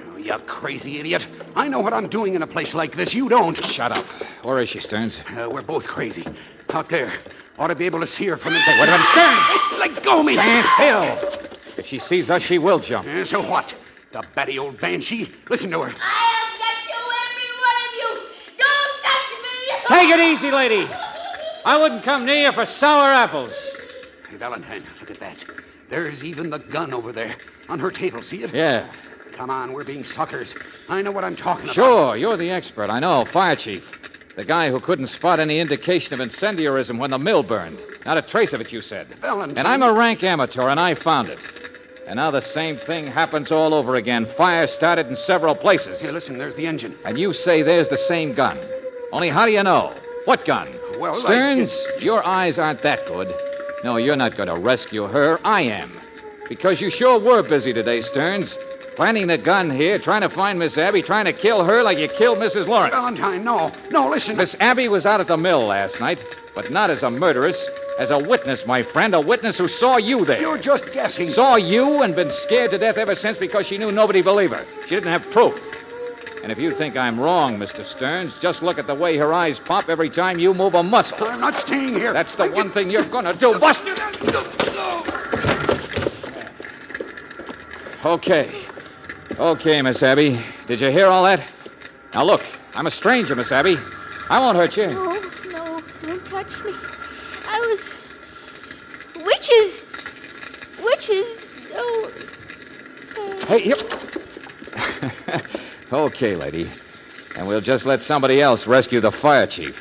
Oh, you crazy idiot. I know what I'm doing in a place like this. You don't. Shut up. Where is she, Stearns? We're both crazy. Out there. Ought to be able to see her from the... Hey, wait a minute. Stearns! Hey, let go of me. Stand still. If she sees us, she will jump. So what? The batty old banshee. Listen to her. I'll get you, every one of you! Don't touch me! Take it easy, lady. I wouldn't come near you for sour apples. Hey, Valentine, look at that. There's even the gun over there. On her table, see it? Yeah. Come on, we're being suckers. I know what I'm talking about. Sure, you're the expert. I know. Fire chief. The guy who couldn't spot any indication of incendiarism when the mill burned. Not a trace of it, you said. Valentine. And I'm a rank amateur, and I found it. And now the same thing happens all over again. Fire started in several places. Here, listen, there's the engine. And you say there's the same gun. Only how do you know? What gun? Well, Stearns, your eyes aren't that good. No, you're not going to rescue her. I am. Because you sure were busy today, Stearns. Planting the gun here, trying to find Miss Abby, trying to kill her like you killed Mrs. Lawrence. Valentine, no. No, listen. Miss Abby was out at the mill last night, but not as a murderess, as a witness, my friend, a witness who saw you there. You're just guessing. Saw you and been scared to death ever since because she knew nobody believed her. She didn't have proof. And if you think I'm wrong, Mr. Stearns, just look at the way her eyes pop every time you move a muscle. I'm not staying here. That's the one thing you're going to do, Buster. Okay, Miss Abby. Did you hear all that? Now, look, I'm a stranger, Miss Abby. I won't hurt you. No, don't touch me. I was... Witches... Oh... Hey, here. Okay, lady. And we'll just let somebody else rescue the fire chief.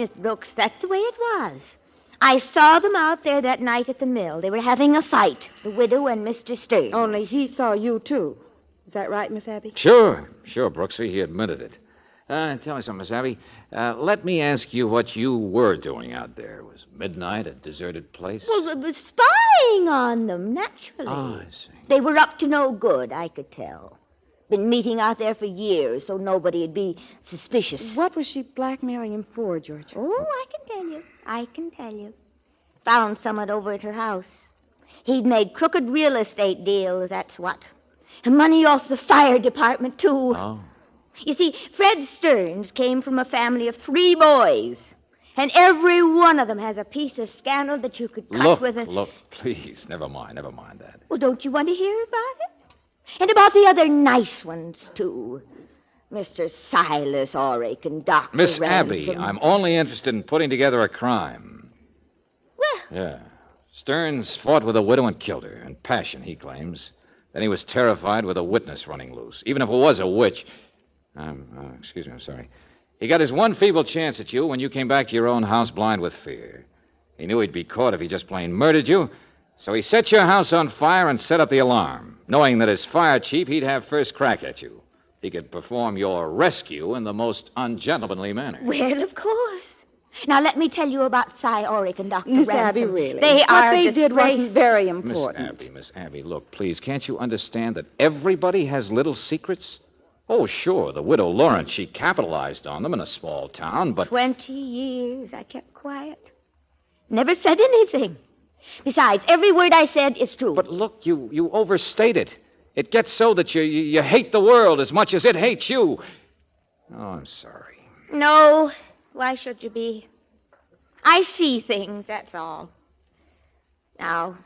Miss Brooks, that's the way it was. I saw them out there that night at the mill. They were having a fight, the widow and Mr. Stern. Only he saw you, too. Is that right, Miss Abby? Sure, Brooksy. He admitted it. Tell me something, Miss Abby. Let me ask you what you were doing out there. Was midnight a deserted place? Well, I was spying on them, naturally. Oh, I see. They were up to no good, I could tell. Been meeting out there for years, so nobody'd be suspicious. What was she blackmailing him for, George? Oh, I can tell you. Found someone over at her house. He'd made crooked real estate deals, that's what. And money off the fire department, too. Oh. You see, Fred Stearns came from a family of 3 boys. And every one of them has a piece of scandal that you could cut with a... Look, please, never mind that. Well, don't you want to hear about it? And about the other nice ones, too. Mr. Silas Orick and Dr. Miss Ransom. Abby, I'm only interested in putting together a crime. Well... Yeah. Stearns fought with a widow and killed her. In passion, he claims. Then he was terrified with a witness running loose. Even if it was a witch... excuse me, I'm sorry. He got his one feeble chance at you when you came back to your own house blind with fear. He knew he'd be caught if he just plain murdered you, so he set your house on fire and set up the alarm, knowing that as fire chief, he'd have first crack at you. He could perform your rescue in the most ungentlemanly manner. Well, of course. Now, let me tell you about Cy Orick and Dr. Miss Ransom. Abby, really? What they did wasn't very important. Miss Abby, look, please, can't you understand that everybody has little secrets? Oh, sure, the widow Lawrence, she capitalized on them in a small town, but... 20 years I kept quiet. Never said anything. Besides, every word I said is true. But look, you overstate it. It gets so that you hate the world as much as it hates you. Oh, I'm sorry. No, why should you be? I see things, that's all. Now,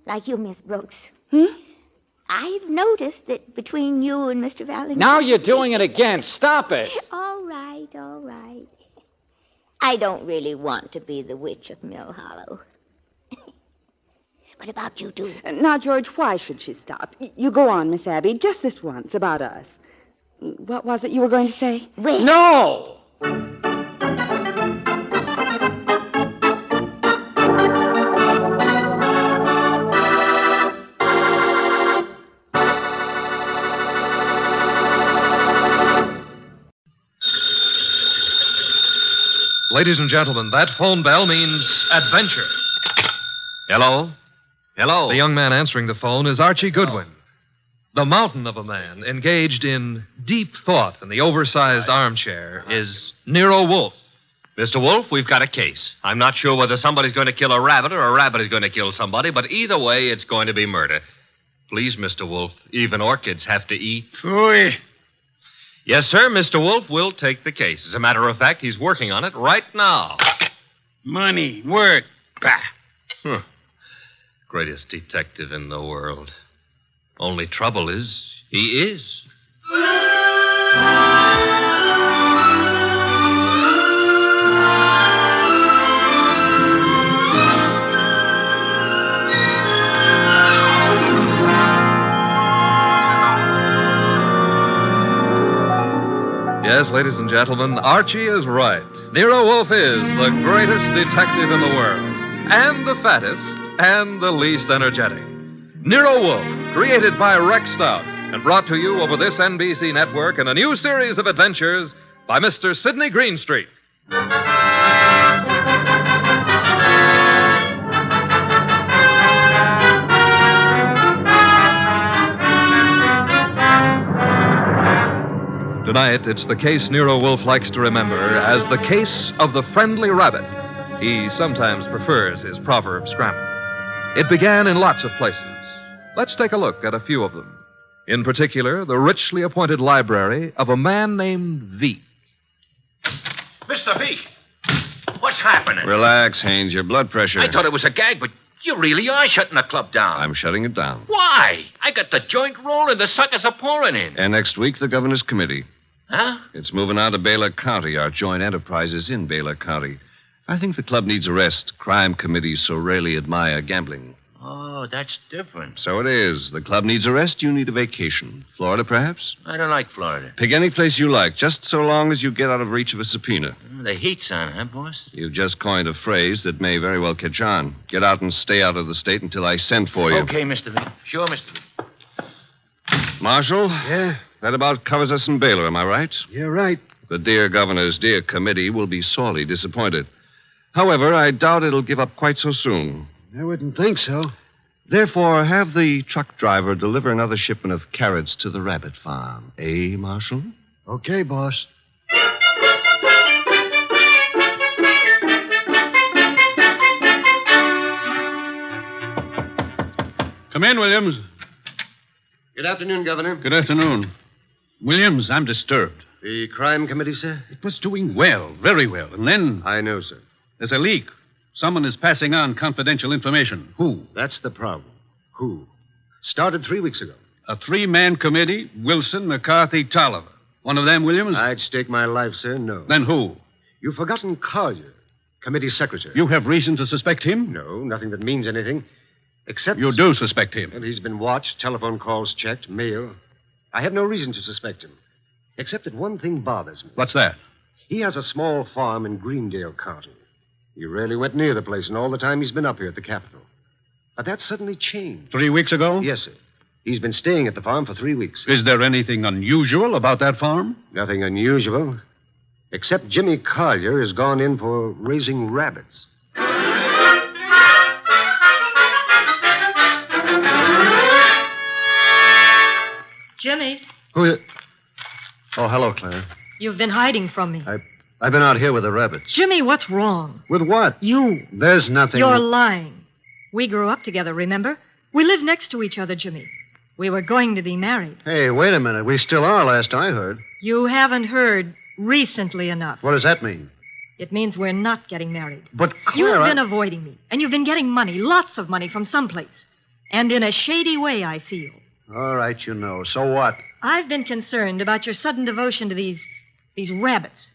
like you, Miss Brooks. I've noticed that between you and Mr. Valentine... Now you're doing it again. Stop it. All right. I don't really want to be the witch of Mill Hollow. What about you two? Now, George, why should she stop? You go on, Miss Abby, just this once, about us. What was it you were going to say? Well... No! Ladies and gentlemen, that phone bell means adventure. Hello? Hello? The young man answering the phone is Archie Goodwin. The mountain of a man engaged in deep thought in the oversized armchair is Nero Wolfe. Mr. Wolfe, we've got a case. I'm not sure whether somebody's going to kill a rabbit or a rabbit is going to kill somebody, but either way, it's going to be murder. Please, Mr. Wolfe, even orchids have to eat. Phooey. Yes, sir, Mr. Wolfe will take the case. As a matter of fact, he's working on it right now. Money, work. Bah. Greatest detective in the world. Only trouble is, he is. Yes, ladies and gentlemen, Archie is right. Nero Wolfe is the greatest detective in the world, and the fattest, and the least energetic. Nero Wolfe, created by Rex Stout, and brought to you over this NBC network in a new series of adventures by Mr. Sidney Greenstreet. Tonight, it's the case Nero Wolfe likes to remember as the case of the friendly rabbit. He sometimes prefers his proverb scramble. It began in lots of places. Let's take a look at a few of them. In particular, the richly appointed library of a man named Veek. Mr. Veek, what's happening? Relax, Haynes. Your blood pressure. I thought it was a gag, but you really are shutting the club down. I'm shutting it down. Why? I got the joint rolling. The suckers are pouring in. And next week, the governor's committee. Huh? It's moving out of Baylor County. Our joint enterprise is in Baylor County. I think the club needs a rest. Crime committees so rarely admire gambling. Oh, that's different. So it is. The club needs a rest. You need a vacation. Florida, perhaps? I don't like Florida. Pick any place you like, just so long as you get out of reach of a subpoena. The heat's on, huh, boss? You've just coined a phrase that may very well catch on. Get out and stay out of the state until I send for you. Okay, Mr. V. Sure, Mr. V. Marshal? Yeah? That about covers us in Baylor, am I right? You're right. The dear governor's dear committee will be sorely disappointed. However, I doubt it'll give up quite so soon. I wouldn't think so. Therefore, have the truck driver deliver another shipment of carrots to the rabbit farm. Eh, Marshal? Okay, boss. Come in, Williams. Good afternoon, Governor. Good afternoon. Williams, I'm disturbed. The crime committee, sir? It was doing well, very well. And then... I know, sir. There's a leak. Someone is passing on confidential information. Who? That's the problem. Who? Started 3 weeks ago. A three-man committee, Wilson, McCarthy, Tolliver. One of them, Williams? I'd stake my life, sir, no. Then who? You've forgotten Collier, committee secretary. You have reason to suspect him? No, nothing that means anything. Except... You do suspect him? Well, he's been watched, telephone calls checked, mail. I have no reason to suspect him. Except that one thing bothers me. What's that? He has a small farm in Greendale County. He rarely went near the place in all the time he's been up here at the Capitol. But that suddenly changed. 3 weeks ago? Yes, sir. He's been staying at the farm for 3 weeks. Is there anything unusual about that farm? Nothing unusual. Except Jimmy Collier has gone in for raising rabbits. Jimmy, Who is... Oh, hello, Claire. you've been hiding from me. I've been out here with the rabbits. Jimmy, what's wrong? With what? You. There's nothing... You're lying. We grew up together, remember? We live next to each other, Jimmy. We were going to be married. Hey, wait a minute. We still are, last I heard. You haven't heard recently enough. What does that mean? It means we're not getting married. But, Claire... You've been avoiding me, and you've been getting money, lots of money from someplace. And in a shady way, I feel. All right, you know. So what? I've been concerned about your sudden devotion to these rabbits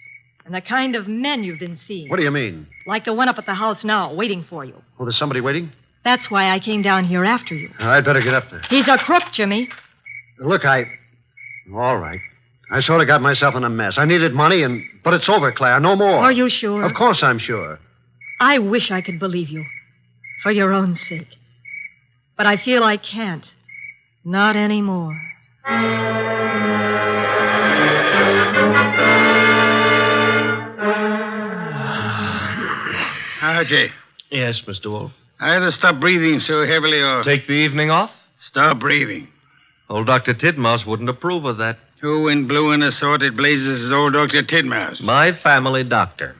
and the kind of men you've been seeing. What do you mean? Like the one up at the house now, waiting for you. Oh, there's somebody waiting? That's why I came down here after you. I'd better get up there. He's a crook, Jimmy. Look, All right. I sort of got myself in a mess. I needed money, but it's over, Claire. No more. Are you sure? Of course I'm sure. I wish I could believe you. For your own sake. But I feel I can't. Not anymore. Archie. Yes, Mr. Wolfe. Either stop breathing so heavily or... Take the evening off? Stop breathing. Old Dr. Tidmouse wouldn't approve of that. Who in blue and assorted blazes is old Dr. Tidmouse? My family doctor.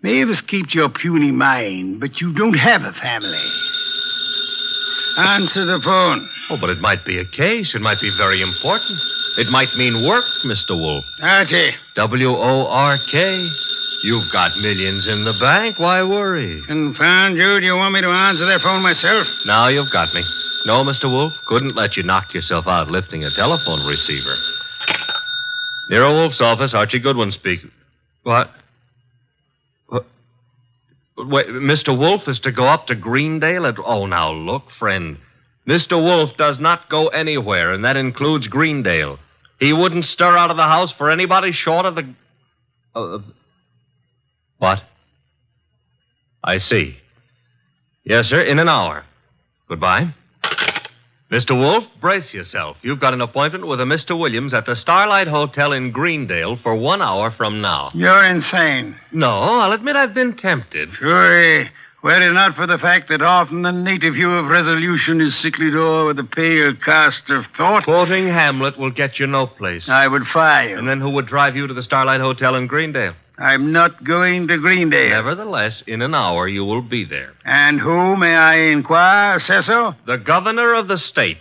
Mavis keeps your puny mind, but you don't have a family. Answer the phone. Oh, but it might be a case. It might be very important. It might mean work, Mr. Wolfe. Archie. W-O-R-K. You've got millions in the bank. Why worry? Confound you. Do you want me to answer that phone myself? Now you've got me. No, Mr. Wolfe. Couldn't let you knock yourself out lifting a telephone receiver. Nero Wolfe's office. Archie Goodwin speaking. What? Wait, Mr. Wolfe is to go up to Greendale at... Oh, now, look, friend. Mr. Wolfe does not go anywhere, and that includes Greendale. He wouldn't stir out of the house for anybody short of the... What? I see. Yes, sir, in an hour. Goodbye. Mr. Wolfe, brace yourself. You've got an appointment with a Mr. Williams at the Starlight Hotel in Greendale for 1 hour from now. You're insane. No, I'll admit I've been tempted. Sure. Were it not for the fact that often the native hue of resolution is sicklied o'er with a pale cast of thought... Quoting Hamlet will get you no place. I would fire you. And then who would drive you to the Starlight Hotel in Greendale? I'm not going to Greendale. Nevertheless, in an hour you will be there. And who, may I inquire, says so? The governor of the state.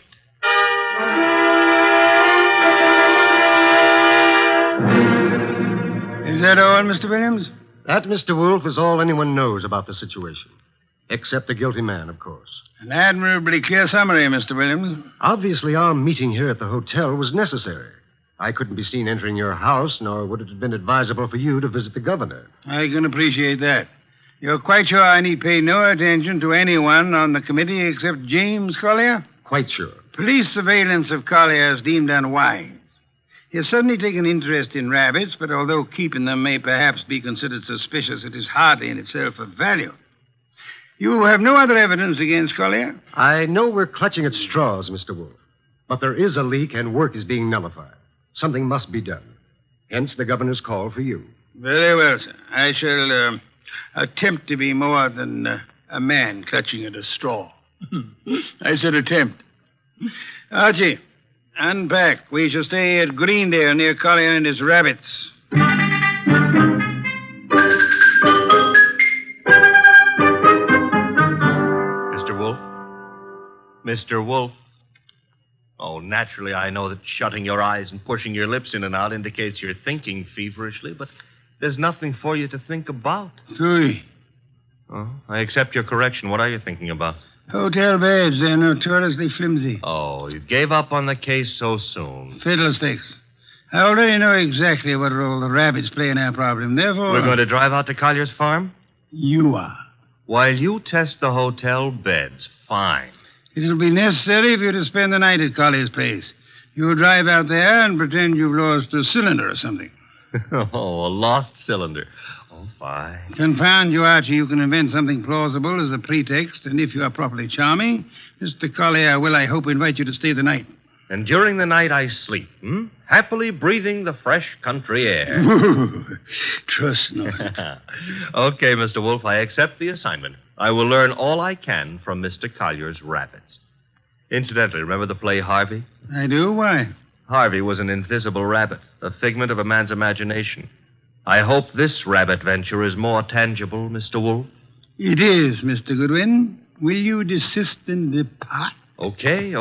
Is that all, Mr. Williams? That, Mr. Wolfe, is all anyone knows about the situation. Except the guilty man, of course. An admirably clear summary, Mr. Williams. Obviously, our meeting here at the hotel was necessary. I couldn't be seen entering your house, nor would it have been advisable for you to visit the governor. I can appreciate that. You're quite sure I need pay no attention to anyone on the committee except James Collier? Quite sure. Police surveillance of Collier is deemed unwise. He has suddenly taken interest in rabbits, but although keeping them may perhaps be considered suspicious, it is hardly in itself of value. You have no other evidence against Collier? I know we're clutching at straws, Mr. Wolfe. But there is a leak and work is being nullified. Something must be done. Hence the governor's call for you. Very well, sir. I shall attempt to be more than a man clutching at a straw. I said attempt. Archie, unpack. We shall stay at Greendale near Collier and his rabbits. Mr. Wolfe? Mr. Wolfe? Oh, naturally, I know that shutting your eyes and pushing your lips in and out indicates you're thinking feverishly, but there's nothing for you to think about. Three. Oh, I accept your correction. What are you thinking about? Hotel beds, they're notoriously flimsy. Oh, you gave up on the case so soon. Fiddlesticks. I already know exactly what role the rabbits play in our problem. Therefore... We're going to drive out to Collier's farm? You are. While you test the hotel beds, fine. It'll be necessary for you to spend the night at Collier's place. You'll drive out there and pretend you've lost a cylinder or something. Oh, a lost cylinder. Oh, fine. Confound you, Archie. You can invent something plausible as a pretext, and if you are properly charming, Mr. Collier will, I hope, invite you to stay the night. And during the night I sleep, happily breathing the fresh country air. Trust not. Okay, Mr. Wolfe, I accept the assignment. I will learn all I can from Mr. Collier's rabbits. Incidentally, remember the play Harvey? I do? Why? Harvey was an invisible rabbit, a figment of a man's imagination. I hope this rabbit venture is more tangible, Mr. Wolfe. It is, Mr. Goodwin. Will you desist and depart? Okay.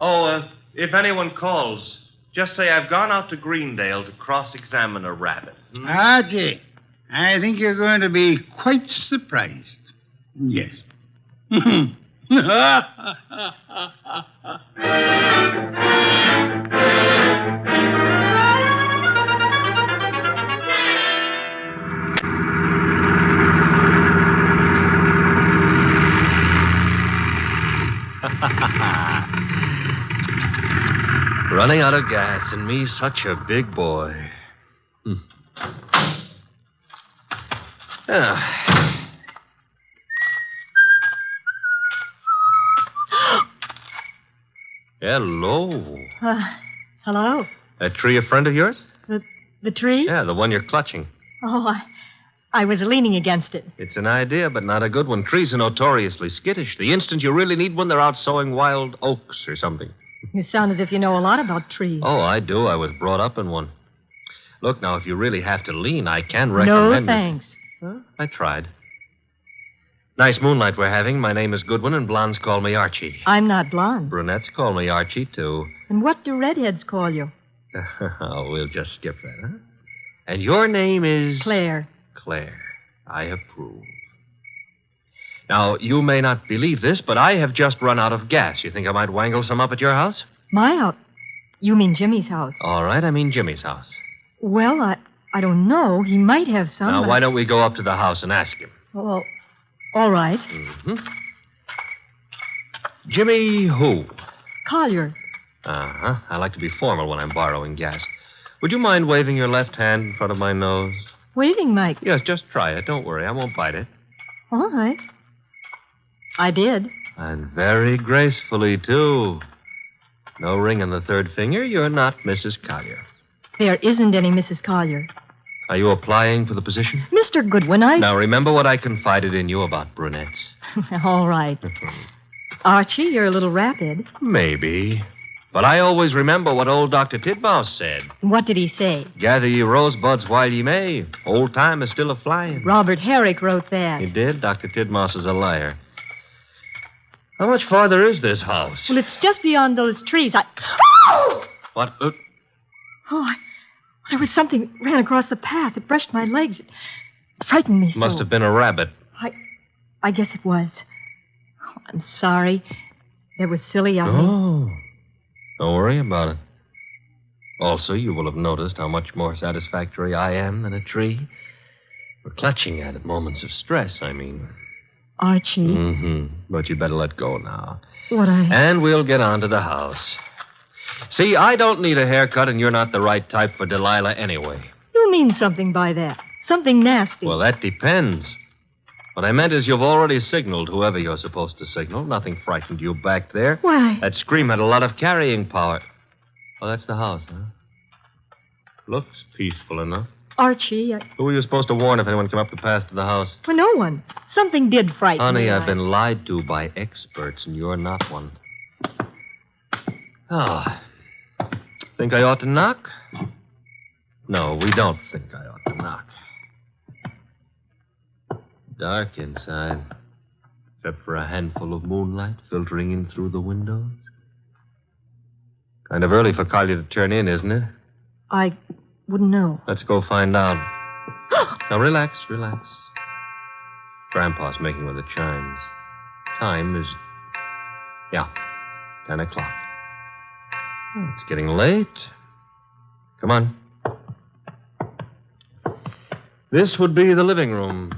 Oh, if anyone calls, just say I've gone out to Greendale to cross-examine a rabbit. Archie, I think you're going to be quite surprised. Yes. Running out of gas, and me such a big boy. Hello. Hello? That tree a friend of yours? The tree? Yeah, the one you're clutching. Oh, I was leaning against it. It's an idea, but not a good one. Trees are notoriously skittish. The instant you really need one, they're out sowing wild oaks or something. You sound as if you know a lot about trees. Oh, I do. I was brought up in one. Look, now, if you really have to lean, I can recommend... No, thanks. Huh? I tried. Nice moonlight we're having. My name is Goodwin, and blondes call me Archie. I'm not blonde. Brunettes call me Archie, too. And what do redheads call you? Oh, we'll just skip that, huh? And your name is... Claire. Claire. I approve. Now, you may not believe this, but I have just run out of gas. You think I might wangle some up at your house? My house? You mean Jimmy's house? All right, I mean Jimmy's house. Well, I don't know. He might have some. Now, why don't we go up to the house and ask him? Well, all right. Mm-hmm. Jimmy who? Collier. Uh-huh. I like to be formal when I'm borrowing gas. Would you mind waving your left hand in front of my nose? Waving, Mike? Yes, just try it. Don't worry. I won't bite it. All right. I did. And very gracefully, too. No ring on the third finger. You're not Mrs. Collier. There isn't any Mrs. Collier. Are you applying for the position? Mr. Goodwin, Now, remember what I confided in you about brunettes. All right. Archie, you're a little rapid. Maybe. But I always remember what old Dr. Titmouse said. What did he say? Gather ye rosebuds while ye may. Old time is still a-flying. Robert Herrick wrote that. He did? Dr. Titmouse is a liar. How much farther is this house? Well, it's just beyond those trees. What? There was something ran across the path. It brushed my legs. It frightened me so. Must have been a rabbit. I guess it was. Oh, I'm sorry. That was silly of me. Oh. Don't worry about it. Also, you will have noticed how much more satisfactory I am than a tree. For clutching at moments of stress, I mean. Archie. Mm-hmm. But you'd better let go now. What And we'll get on to the house. See, I don't need a haircut, and you're not the right type for Delilah anyway. You mean something by that. Something nasty. Well, that depends. What I meant is you've already signaled whoever you're supposed to signal. Nothing frightened you back there. Why? That scream had a lot of carrying power. Oh, that's the house, huh? Looks peaceful enough. Archie, Who were you supposed to warn if anyone came up the path to the house? For no one. Something did frighten me. Honey, I've been lied to by experts, and you're not one. Oh. Think I ought to knock? No, we don't think I ought to knock. Dark inside, except for a handful of moonlight filtering in through the windows. Kind of early for Collier to turn in, isn't it? I wouldn't know. Let's go find out. Now, relax. Grandpa's making with the chimes. Time is, 10 o'clock. Oh, it's getting late. Come on. This would be the living room.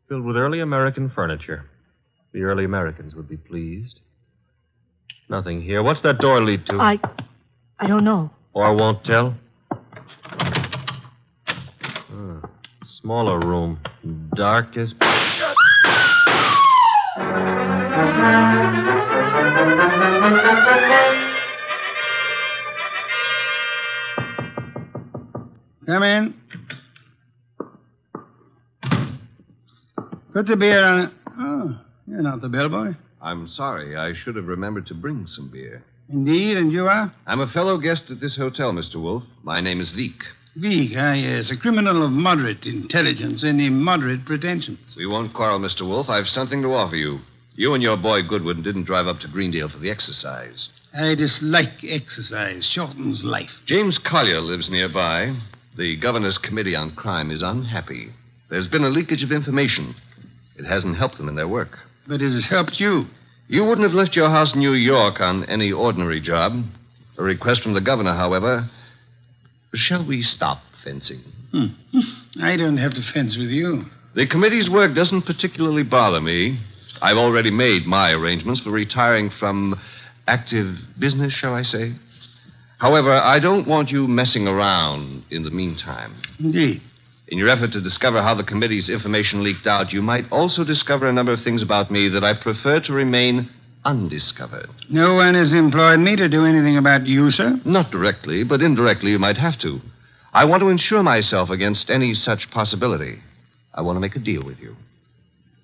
Filled with early American furniture. The early Americans would be pleased. Nothing here. What's that door lead to? I don't know. Or won't tell? Smaller room. Dark as... Come in. Put the beer on it. Oh, you're not the bellboy. I'm sorry. I should have remembered to bring some beer. Indeed, and you are? I'm a fellow guest at this hotel, Mr. Wolfe. My name is Veek. Veek, yes. A criminal of moderate intelligence and immoderate pretensions. We won't quarrel, Mr. Wolfe. I've something to offer you. You and your boy Goodwin didn't drive up to Greendale for the exercise. I dislike exercise. Shortens life. James Collier lives nearby. The governor's committee on crime is unhappy. There's been a leakage of information. It hasn't helped them in their work. But it has helped you. You wouldn't have left your house in New York on any ordinary job. A request from the governor, however. Shall we stop fencing? I don't have to fence with you. The committee's work doesn't particularly bother me. I've already made my arrangements for retiring from active business, shall I say. However, I don't want you messing around in the meantime. Indeed. In your effort to discover how the committee's information leaked out, you might also discover a number of things about me that I prefer to remain undiscovered. No one has employed me to do anything about you, sir? Not directly, but indirectly you might have to. I want to insure myself against any such possibility. I want to make a deal with you.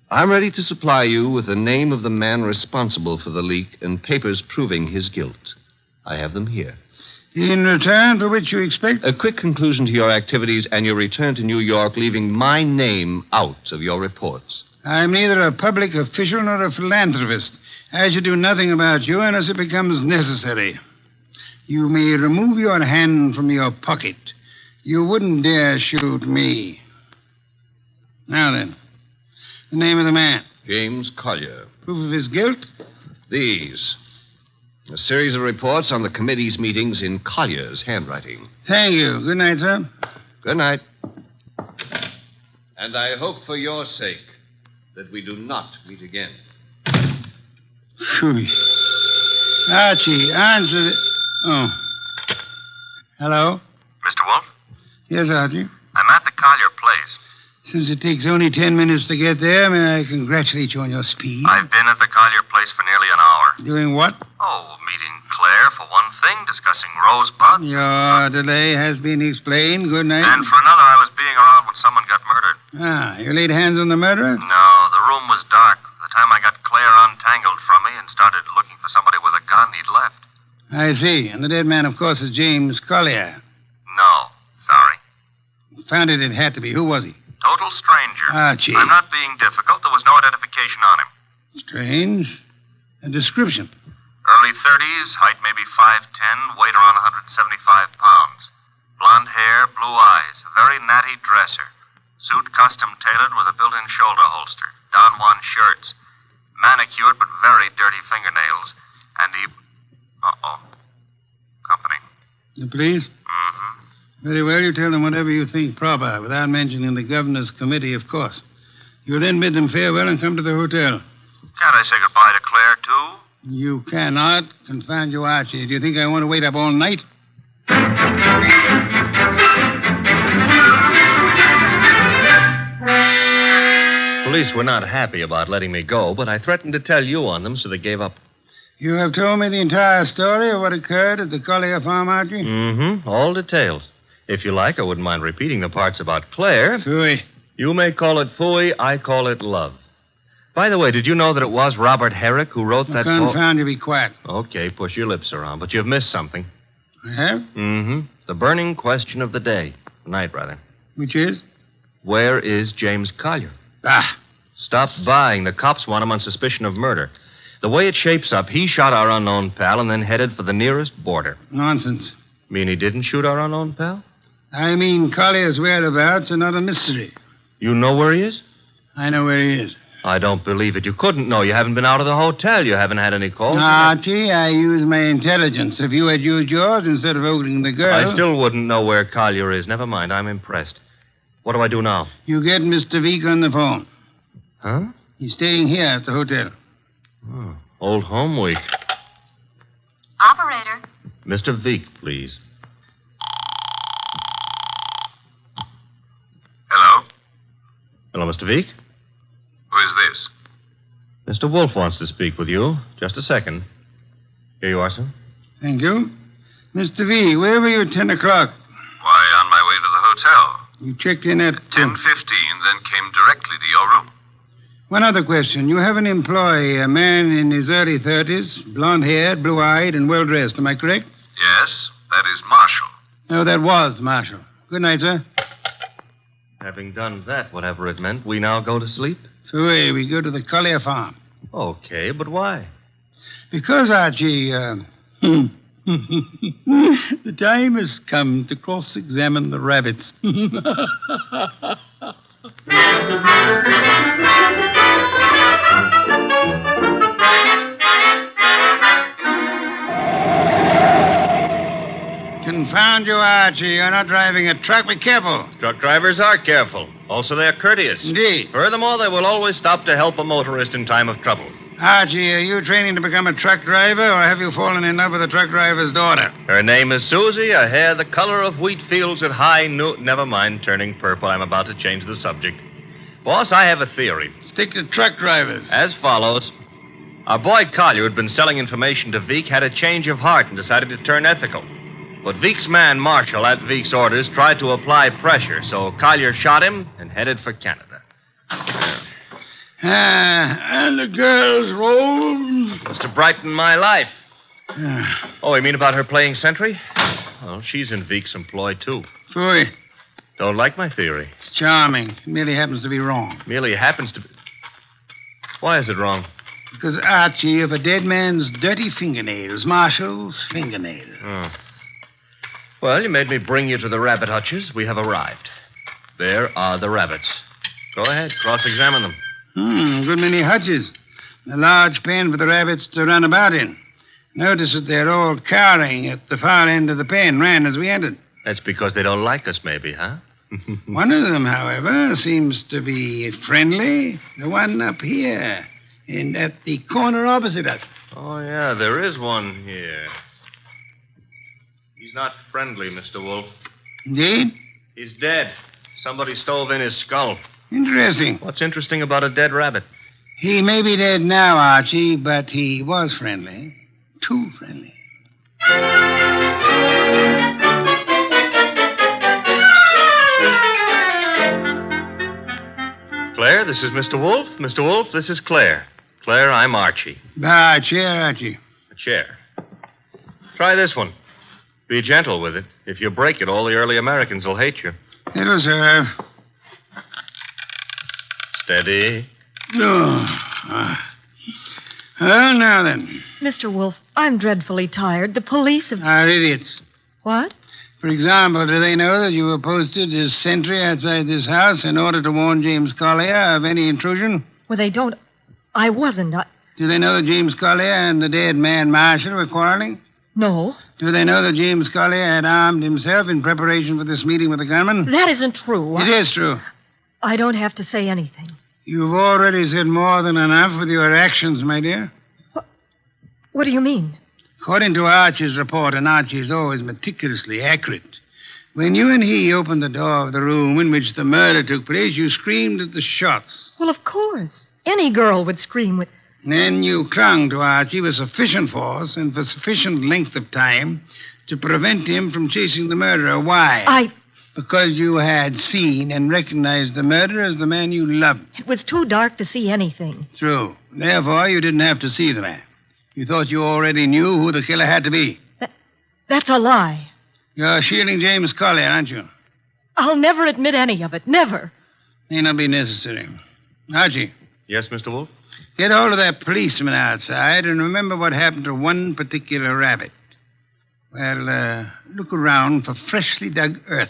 I'm ready to supply you with the name of the man responsible for the leak and papers proving his guilt. I have them here. In return for which you expect? A quick conclusion to your activities and your return to New York, leaving my name out of your reports. I'm neither a public official nor a philanthropist. I should do nothing about you unless it becomes necessary. You may remove your hand from your pocket. You wouldn't dare shoot me. Now then, the name of the man. James Collier. Proof of his guilt? These. A series of reports on the committee's meetings in Collier's handwriting. Thank you. Good night, sir. Good night. And I hope for your sake that we do not meet again. Phew. Archie, answer the... Oh. Hello? Mr. Wolfe? Yes, Archie. I'm at the Collier place. Since it takes only 10 minutes to get there, may I congratulate you on your speed? I've been at the Collier place for nearly an hour. Doing what? Oh, meeting Claire for one thing, discussing rosebuds. Your delay has been explained. Good night. And for another, I was being around when someone got murdered. Ah, you laid hands on the murderer? No, the room was dark. By the time I got Claire untangled from me and started looking for somebody with a gun, he'd left. I see. And the dead man, of course, is James Collier. No, sorry. Found it had to be. Who was he? Total stranger. Archie. I'm not being difficult. There was no identification on him. Strange. A description. Early 30s, height maybe 5'10", weight around 175 pounds. Blonde hair, blue eyes, a very natty dresser. Suit custom tailored with a built-in shoulder holster. Don Juan shirts. Manicured but very dirty fingernails. And he... Company. The police? Mm-hmm. Very well, you tell them whatever you think proper, without mentioning the governor's committee, of course. You'll then bid them farewell and come to the hotel. Can't I say goodbye to Claire, too? You cannot. Confound you, Archie. Do you think I want to wait up all night? Police were not happy about letting me go, but I threatened to tell you on them, so they gave up. You have told me the entire story of what occurred at the Collier farm, Archie? Mm-hmm. All details. If you like, I wouldn't mind repeating the parts about Claire. Phooey. You may call it phooey, I call it love. By the way, did you know that it was Robert Herrick who wrote that Confound you, be quiet. Okay, push your lips around, but you've missed something. I have? Mm-hmm. The burning question of the day. Night, rather. Which is? Where is James Collier? Ah. Stop buying. The cops want him on suspicion of murder. The way it shapes up, he shot our unknown pal and then headed for the nearest border. Nonsense. Mean he didn't shoot our unknown pal? I mean Collier's whereabouts are not a mystery. You know where he is? I know where he is. I don't believe it. You couldn't know. You haven't been out of the hotel. You haven't had any calls. Archie, I use my intelligence. If you had used yours instead of voting the girl... I still wouldn't know where Collier is. Never mind. I'm impressed. What do I do now? You get Mr. Veek on the phone. Huh? He's staying here at the hotel. Oh, old home week. Operator. Mr. Veek, please. Hello? Hello, Mr. Veek? Who is this? Mr. Wolfe wants to speak with you. Just a second. Here you are, sir. Thank you. Mr. V, where were you at 10 o'clock? Why, on my way to the hotel. You checked in at... 10:15, then came directly to your room. One other question. You have an employee, a man in his early 30s, blonde-haired, blue-eyed, and well-dressed. Am I correct? Yes, that is Marshall. No, that was Marshall. Good night, sir. Having done that, whatever it meant, we now go to sleep? Phooey, we go to the Collier farm. Okay, but why? Because, Archie, the time has come to cross-examine the rabbits. Confound you, Archie. You're not driving a truck. Be careful. Truck drivers are careful. Also, they're courteous. Indeed. Furthermore, they will always stop to help a motorist in time of trouble. Archie, are you training to become a truck driver, or have you fallen in love with a truck driver's daughter? Her name is Susie, her hair the color of wheat fields at high noon. Never mind turning purple. I'm about to change the subject. Boss, I have a theory. Stick to truck drivers. As follows. Our boy Collier, who'd been selling information to Veek, had a change of heart and decided to turn ethical. But Veek's man, Marshall, at Veek's orders, tried to apply pressure, so Collier shot him and headed for Canada. And the girl's role? Must have brightened my life. Oh, you mean about her playing sentry? Well, she's in Veek's employ, too. Phooey. Don't like my theory. It's charming. It merely happens to be wrong. Merely happens to be... Why is it wrong? Because, Archie, of a dead man's dirty fingernails, Marshall's fingernails. Oh. Well, you made me bring you to the rabbit hutches. We have arrived. There are the rabbits. Go ahead, cross-examine them. Good many hutches. A large pen for the rabbits to run about in. Notice that they're all cowering at the far end of the pen, ran as we entered. That's because they don't like us, maybe, huh? One of them, however, seems to be friendly. The one up here, and at the corner opposite us. Oh, yeah, there is one here. He's not friendly, Mr. Wolfe. Indeed? He's dead. Somebody stove in his skull. Interesting. What's interesting about a dead rabbit? He may be dead now, Archie, but he was friendly. Too friendly. Claire, this is Mr. Wolfe. Mr. Wolfe, this is Claire. Claire, I'm Archie. Chair, Archie. A chair. Try this one. Be gentle with it. If you break it, all the early Americans will hate you. It'll serve. Steady. Oh. Well, now then. Mr. Wolfe, I'm dreadfully tired. The police have... Are idiots. What? For example, do they know that you were posted as sentry outside this house in order to warn James Collier of any intrusion? Well, they don't... I wasn't. Do they know that James Collier and the dead man Marshall were quarreling? No. Do they know that James Collier had armed himself in preparation for this meeting with the gunman? That isn't true. It is true. I don't have to say anything. You've already said more than enough with your actions, my dear. What do you mean? According to Archie's report, and Archie is always meticulously accurate, when you and he opened the door of the room in which the murder took place, you screamed at the shots. Well, of course. Any girl would scream with... Then you clung to Archie with sufficient force and for sufficient length of time to prevent him from chasing the murderer. Why? Because you had seen and recognized the murderer as the man you loved. It was too dark to see anything. True. Therefore, you didn't have to see the man. You thought you already knew who the killer had to be. That's a lie. You're shielding James Collier, aren't you? I'll never admit any of it. Never. May not be necessary. Archie. Yes, Mr. Wolfe? Get hold of that policeman outside and remember what happened to one particular rabbit. Well, look around for freshly dug earth.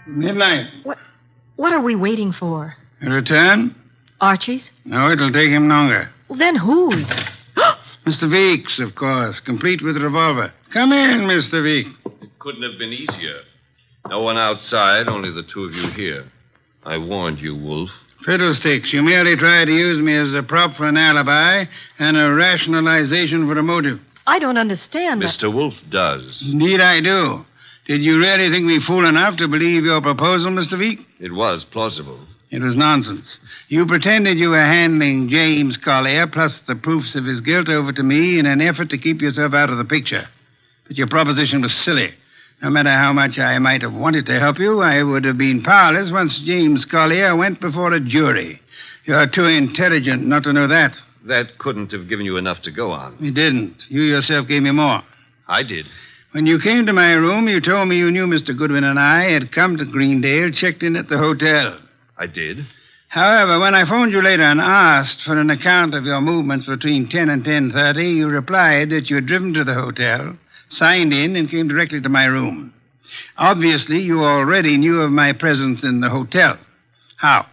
Midnight. What are we waiting for? A return? Archie's? No, it'll take him longer. Well, then whose? Mr. Weeks, of course, complete with revolver. Come in, Mr. Weeks. It couldn't have been easier. No one outside, only the two of you here. I warned you, Wolfe. Fiddlesticks, you merely tried to use me as a prop for an alibi and a rationalization for a motive. I don't understand. Mr. Wolfe does. Indeed I do. Did you really think me fool enough to believe your proposal, Mr. Weeks? It was plausible. It was nonsense. You pretended you were handing James Collier plus the proofs of his guilt over to me in an effort to keep yourself out of the picture. But your proposition was silly. No matter how much I might have wanted to help you, I would have been powerless once James Collier went before a jury. You're too intelligent not to know that. That couldn't have given you enough to go on. It didn't. You yourself gave me more. I did. When you came to my room, you told me you knew Mr. Goodwin and I had come to Greendale, checked in at the hotel. I did. However, when I phoned you later and asked for an account of your movements between 10 and 10:30, you replied that you had driven to the hotel, signed in, and came directly to my room. Obviously, you already knew of my presence in the hotel. How?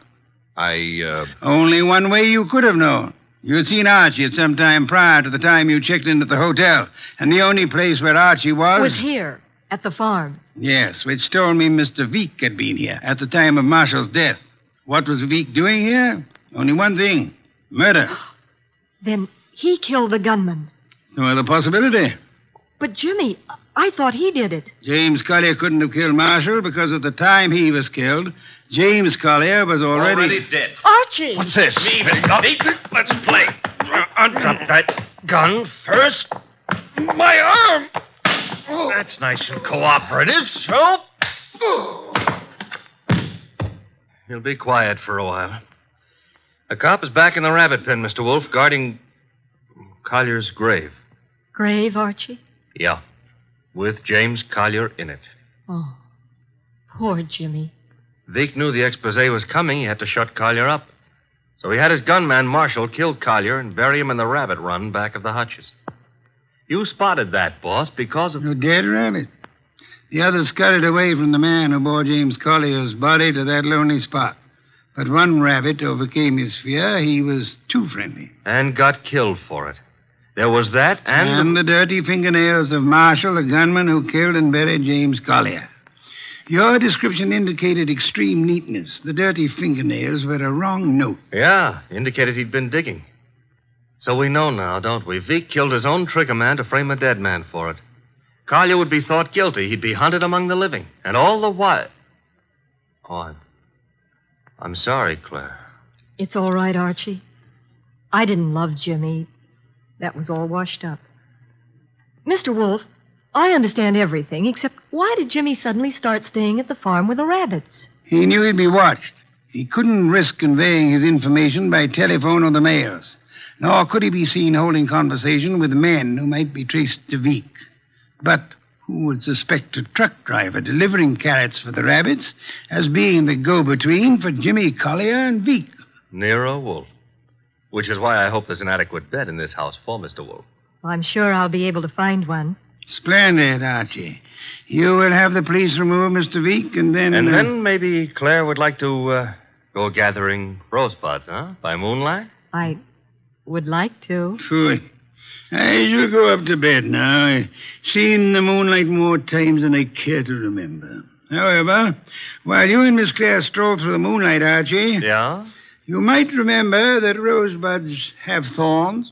Only one way you could have known. You had seen Archie at some time prior to the time you checked in at the hotel, and the only place where Archie was here, at the farm. Yes, which told me Mr. Veek had been here at the time of Marshall's death. What was Veek doing here? Only one thing. Murder. Then he killed the gunman. No other possibility. But, Jimmy, I thought he did it. James Collier couldn't have killed Marshall because at the time he was killed, James Collier was already dead. Archie! What's this? Leave it. Let's play. Undrop that gun first. My arm. That's nice and cooperative, so... You'll be quiet for a while. The cop is back in the rabbit pen, Mr. Wolfe, guarding Collier's grave. Grave, Archie? Yeah, with James Collier in it. Oh, poor Jimmy. Veek knew the expose was coming. He had to shut Collier up. So he had his gunman, Marshall, kill Collier and bury him in the rabbit run back of the hutches. You spotted that, boss, because of... A dead rabbit. The others scuttled away from the man who bore James Collier's body to that lonely spot. But one rabbit overcame his fear. He was too friendly. And got killed for it. There was that And the dirty fingernails of Marshall, the gunman who killed and buried James Collier. Your description indicated extreme neatness. The dirty fingernails were a wrong note. Yeah, indicated he'd been digging. So we know now, don't we? Veek killed his own trigger man to frame a dead man for it. Collier would be thought guilty. He'd be hunted among the living. And all the while... Oh, I'm sorry, Claire. It's all right, Archie. I didn't love Jimmy. That was all washed up. Mr. Wolfe, I understand everything, except why did Jimmy suddenly start staying at the farm with the rabbits? He knew he'd be watched. He couldn't risk conveying his information by telephone or the mails. Nor could he be seen holding conversation with men who might be traced to Veek. But who would suspect a truck driver delivering carrots for the rabbits as being the go-between for Jimmy Collier and Veek? Nero Wolfe. Which is why I hope there's an adequate bed in this house for Mr. Wolfe. I'm sure I'll be able to find one. Splendid, Archie. You will have the police remove Mr. Veek, and then... And then maybe Claire would like to go gathering rosebuds, huh? By moonlight? I would like to. Good. I shall go up to bed now. I've seen the moonlight more times than I care to remember. However, while you and Miss Clare stroll through the moonlight, Archie... Yeah? You might remember that rosebuds have thorns.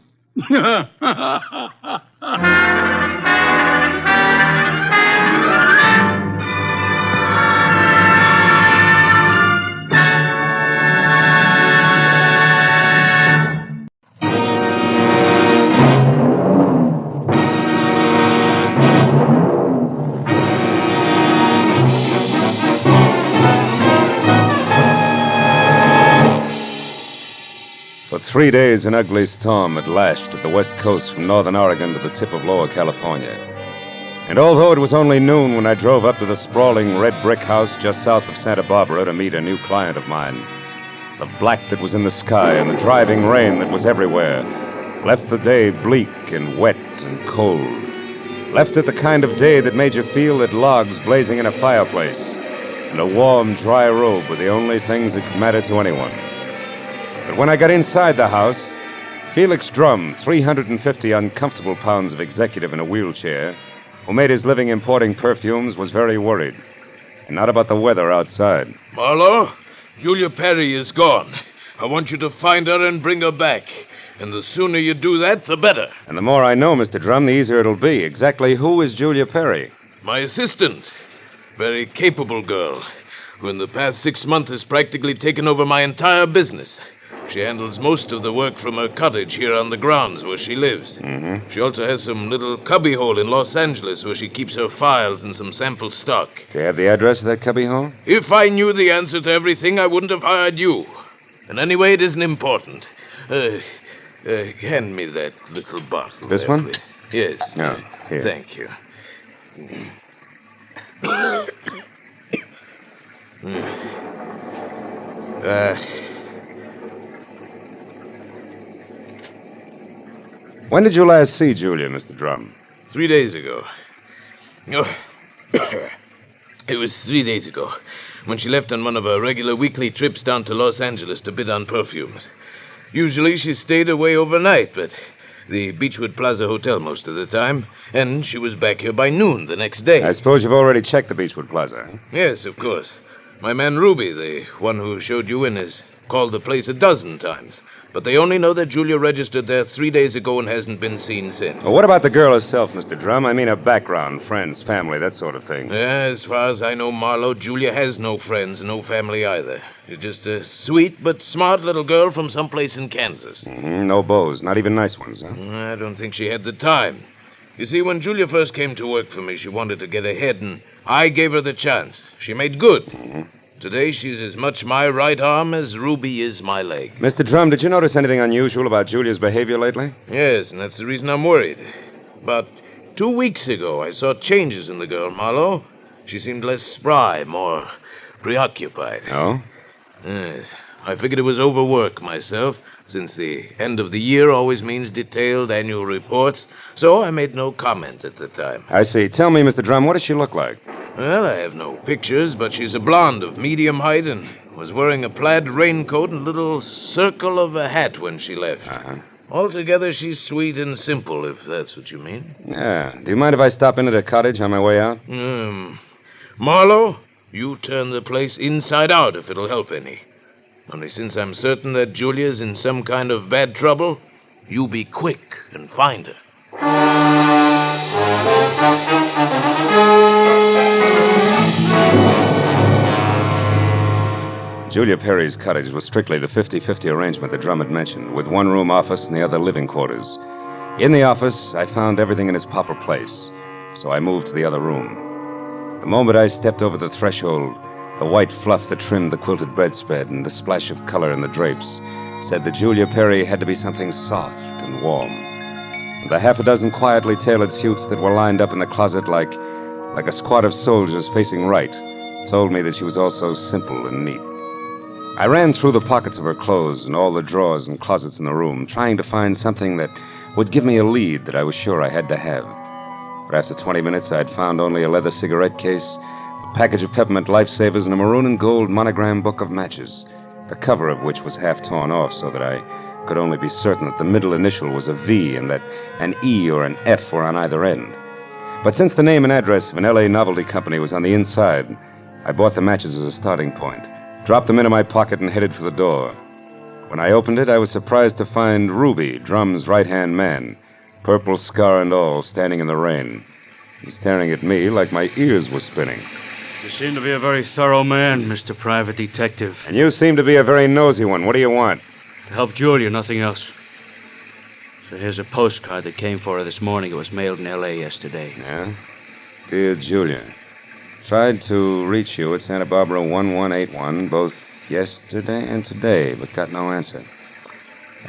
For 3 days, an ugly storm had lashed at the west coast from northern Oregon to the tip of Lower California. And although it was only noon when I drove up to the sprawling red brick house just south of Santa Barbara to meet a new client of mine, the black that was in the sky and the driving rain that was everywhere left the day bleak and wet and cold. Left it the kind of day that made you feel that logs blazing in a fireplace and a warm, dry robe were the only things that could matter to anyone. But when I got inside the house, Felix Drum, 350 uncomfortable pounds of executive in a wheelchair, who made his living importing perfumes, was very worried. And not about the weather outside. Marlowe, Julia Perry is gone. I want you to find her and bring her back. And the sooner you do that, the better. And the more I know, Mr. Drum, the easier it'll be. Exactly who is Julia Perry? My assistant. Very capable girl, who in the past 6 months has practically taken over my entire business. She handles most of the work from her cottage here on the grounds where she lives. Mm-hmm. She also has some little cubbyhole in Los Angeles where she keeps her files and some sample stock. Do you have the address of that cubbyhole? If I knew the answer to everything, I wouldn't have hired you. And anyway, it isn't important. Hand me that little bottle. This one? Please. Yes. No, here. Thank you. When did you last see Julia, Mr. Drum? 3 days ago. Oh, it was 3 days ago, when she left on one of her regular weekly trips down to Los Angeles to bid on perfumes. Usually she stayed away overnight, but the Beechwood Plaza Hotel most of the time, and she was back here by noon the next day. I suppose you've already checked the Beechwood Plaza. Huh? Yes, of course. My man Ruby, the one who showed you in, has called the place 12 times. But they only know that Julia registered there 3 days ago and hasn't been seen since. Well, what about the girl herself, Mr. Drum? I mean her background, friends, family, that sort of thing. As far as I know, Marlowe, Julia has no friends, no family either. She's just a sweet but smart little girl from someplace in Kansas. Mm-hmm. No beaux, not even nice ones, huh? I don't think she had the time. You see, when Julia first came to work for me, she wanted to get ahead, and I gave her the chance. She made good. Mm-hmm. Today, she's as much my right arm as Ruby is my leg. Mr. Drum, did you notice anything unusual about Julia's behavior lately? Yes, and that's the reason I'm worried. About 2 weeks ago, I saw changes in the girl, Marlowe. She seemed less spry, more preoccupied. Oh? Yes. I figured it was overwork myself, since the end of the year always means detailed annual reports, so I made no comment at the time. I see. Tell me, Mr. Drum, what does she look like? Well, I have no pictures, but she's a blonde of medium height and was wearing a plaid raincoat and a little circle of a hat when she left. Uh-huh. Altogether, she's sweet and simple, if that's what you mean. Yeah. Do you mind if I stop in at her cottage on my way out? Marlowe, you turn the place inside out if it'll help any. Only since I'm certain that Julia's in some kind of bad trouble, you be quick and find her. Julia Perry's cottage was strictly the 50-50 arrangement that Drum had mentioned, with one room office and the other living quarters. In the office, I found everything in its proper place, so I moved to the other room. The moment I stepped over the threshold, the white fluff that trimmed the quilted bedspread and the splash of color in the drapes said that Julia Perry had to be something soft and warm. And the half a dozen quietly tailored suits that were lined up in the closet like a squad of soldiers facing right told me that she was also simple and neat. I ran through the pockets of her clothes and all the drawers and closets in the room, trying to find something that would give me a lead that I was sure I had to have. But after 20 minutes, I'd found only a leather cigarette case, a package of peppermint lifesavers, and a maroon and gold monogram book of matches, the cover of which was half torn off so that I could only be certain that the middle initial was a V and that an E or an F were on either end. But since the name and address of an L.A. novelty company was on the inside, I bought the matches as a starting point, dropped them into my pocket, and headed for the door. When I opened it, I was surprised to find Ruby, Drum's right-hand man, purple scar and all, standing in the rain. He's staring at me like my ears were spinning. You seem to be a very thorough man, Mr. Private Detective. And you seem to be a very nosy one. What do you want? To help Julia, nothing else. So here's a postcard that came for her this morning. It was mailed in L.A. yesterday. Yeah? Dear Julia, tried to reach you at Santa Barbara 1181 both yesterday and today, but got no answer.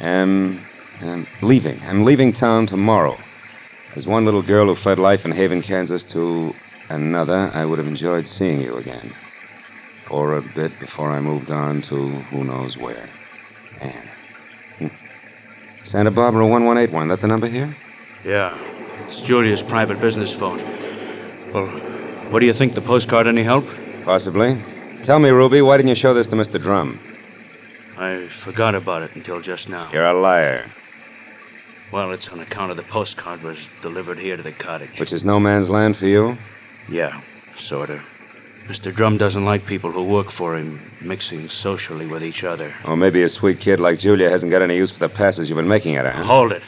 I'm leaving. I'm leaving town tomorrow. There's one little girl who fled life in Haven, Kansas to another. I would have enjoyed seeing you again. For a bit before I moved on to who knows where. Anne. Santa Barbara 1181. That the number here? Yeah. It's Julia's private business phone. Well, what do you think? The postcard any help? Possibly. Tell me, Ruby, why didn't you show this to Mr. Drum? I forgot about it until just now. You're a liar. Well, it's on account of the postcard was delivered here to the cottage. Which is no man's land for you? Yeah, sort of. Mr. Drum doesn't like people who work for him mixing socially with each other. Or maybe a sweet kid like Julia hasn't got any use for the passes you've been making at her, huh? Hold it.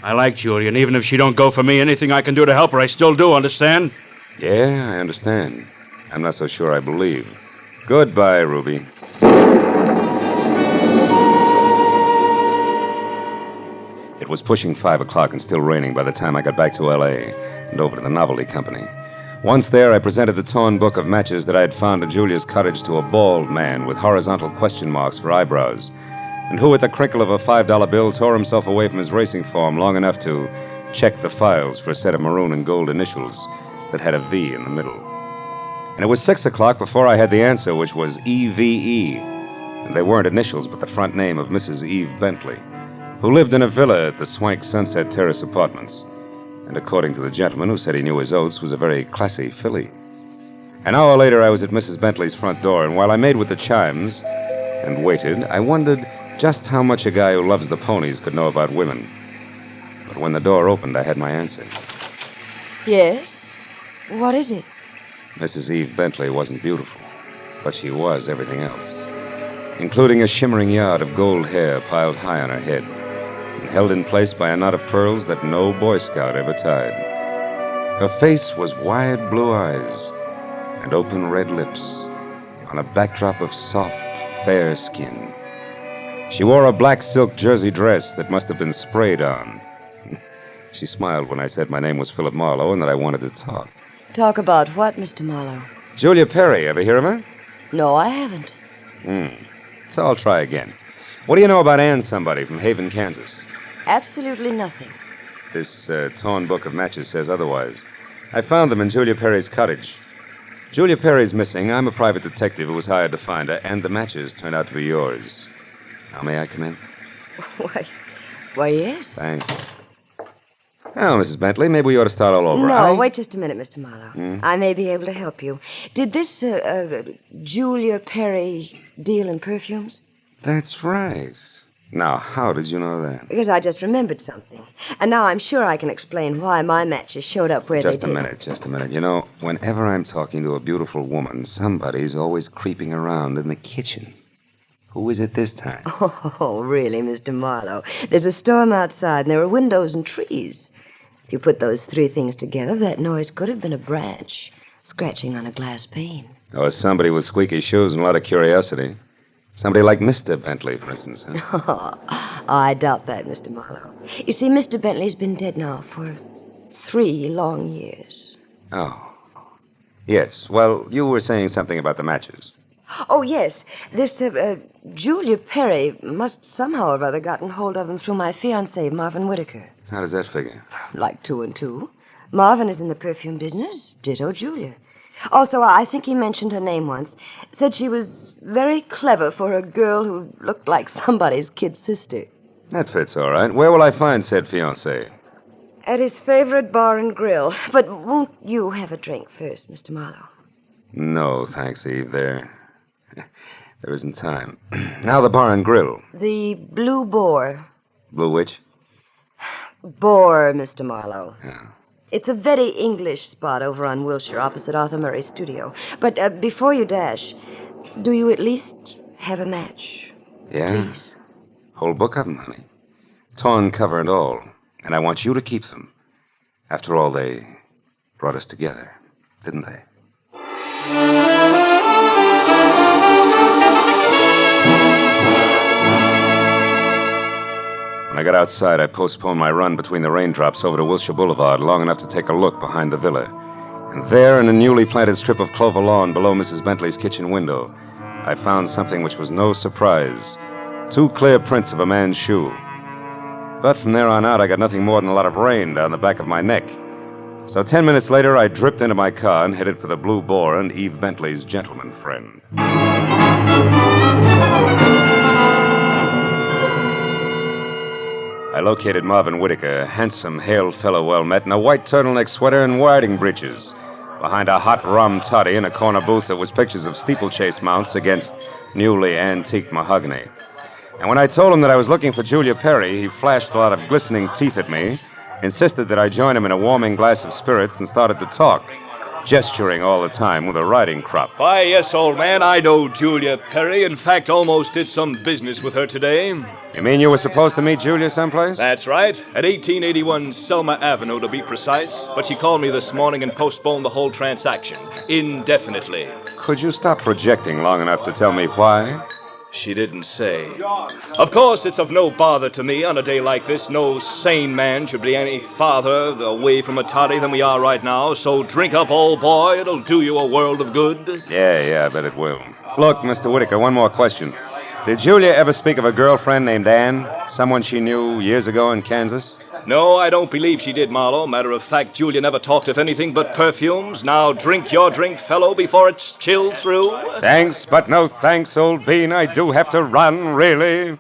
I like Julia, and even if she don't go for me, anything I can do to help her, I still do, understand? Yeah, I understand. I'm not so sure I believe. Goodbye, Ruby. It was pushing 5 o'clock and still raining by the time I got back to L.A. and over to the novelty company. Once there, I presented the torn book of matches that I had found at Julia's cottage to a bald man with horizontal question marks for eyebrows, and who, at the crinkle of a $5 bill, tore himself away from his racing form long enough to check the files for a set of maroon and gold initials that had a V in the middle. And it was 6 o'clock before I had the answer, which was EVE. And they weren't initials, but the front name of Mrs. Eve Bentley, who lived in a villa at the Swank Sunset Terrace Apartments. And according to the gentleman who said he knew his oats, was a very classy filly. An hour later, I was at Mrs. Bentley's front door, and while I made with the chimes and waited, I wondered just how much a guy who loves the ponies could know about women. But when the door opened, I had my answer. Yes? What is it? Mrs. Eve Bentley wasn't beautiful, but she was everything else, including a shimmering yard of gold hair piled high on her head and held in place by a knot of pearls that no Boy Scout ever tied. Her face was wide blue eyes and open red lips on a backdrop of soft, fair skin. She wore a black silk jersey dress that must have been sprayed on. She smiled when I said my name was Philip Marlowe and that I wanted to talk. Talk about what, Mr. Marlowe? Julia Perry, ever hear of her? No, I haven't. So I'll try again. What do you know about Ann somebody from Haven, Kansas? Absolutely nothing. This torn book of matches says otherwise. I found them in Julia Perry's cottage. Julia Perry's missing. I'm a private detective who was hired to find her, and the matches turned out to be yours. Now, may I come in? Why, yes. Thanks. Well, Mrs. Bentley, maybe we ought to start all over. No, wait just a minute, Mr. Marlowe. I may be able to help you. Did this Julia Perry deal in perfumes? That's right. Now, how did you know that? Because I just remembered something. And now I'm sure I can explain why my matches showed up where they did. Just a minute. You know, whenever I'm talking to a beautiful woman, somebody's always creeping around in the kitchen. Who is it this time? Oh, really, Mr. Marlowe? There's a storm outside, and there are windows and trees. If you put those three things together, that noise could have been a branch scratching on a glass pane. Or somebody with squeaky shoes and a lot of curiosity. Somebody like Mr. Bentley, for instance. Huh? Oh, I doubt that, Mr. Marlowe. You see, Mr. Bentley's been dead now for 3 long years. Oh. Yes. Well, you were saying something about the matches. Oh, yes. This Julia Perry must somehow or other gotten hold of them through my fiancé, Marvin Whitaker. How does that figure? Like 2 and 2. Marvin is in the perfume business, ditto Julia. Also, I think he mentioned her name once. Said she was very clever for a girl who looked like somebody's kid sister. That fits all right. Where will I find said fiancé? At his favorite bar and grill. But won't you have a drink first, Mr. Marlowe? No, thanks, Eve. There isn't time. Now the bar and grill. The Blue Boar. Blue which? Boar, Mr. Marlowe. Yeah. It's a very English spot over on Wilshire, opposite Arthur Murray's studio. But before you dash, do you at least have a match? Yeah? Please. Whole book of them, honey. Torn cover and all. And I want you to keep them. After all, they brought us together, didn't they? When I got outside, I postponed my run between the raindrops over to Wilshire Boulevard long enough to take a look behind the villa. And there, in a newly planted strip of clover lawn below Mrs. Bentley's kitchen window, I found something which was no surprise. 2 clear prints of a man's shoe. But from there on out, I got nothing more than a lot of rain down the back of my neck. So 10 minutes later, I dripped into my car and headed for the Blue Boar and Eve Bentley's gentleman friend. I located Marvin Whitaker, a handsome, hale fellow well met, in a white turtleneck sweater and riding breeches, behind a hot rum toddy in a corner booth that was pictures of steeplechase mounts against newly antique mahogany. And when I told him that I was looking for Julia Perry, he flashed a lot of glistening teeth at me, insisted that I join him in a warming glass of spirits, and started to talk, gesturing all the time with a riding crop. Why, yes, old man, I know Julia Perry. In fact, almost did some business with her today. You mean you were supposed to meet Julia someplace? That's right. At 1881 Selma Avenue, to be precise. But she called me this morning and postponed the whole transaction indefinitely. Could you stop projecting long enough to tell me why? She didn't say. Of course, it's of no bother to me on a day like this. No sane man should be any farther away from a toddy than we are right now. So drink up, old boy. It'll do you a world of good. Yeah, I bet it will. Look, Mr. Whitaker, one more question. Did Julia ever speak of a girlfriend named Anne? Someone she knew years ago in Kansas? No, I don't believe she did, Marlowe. Matter of fact, Julia never talked of anything but perfumes. Now drink your drink, fellow, before it's chilled through. Thanks, but no thanks, old bean. I do have to run, really. It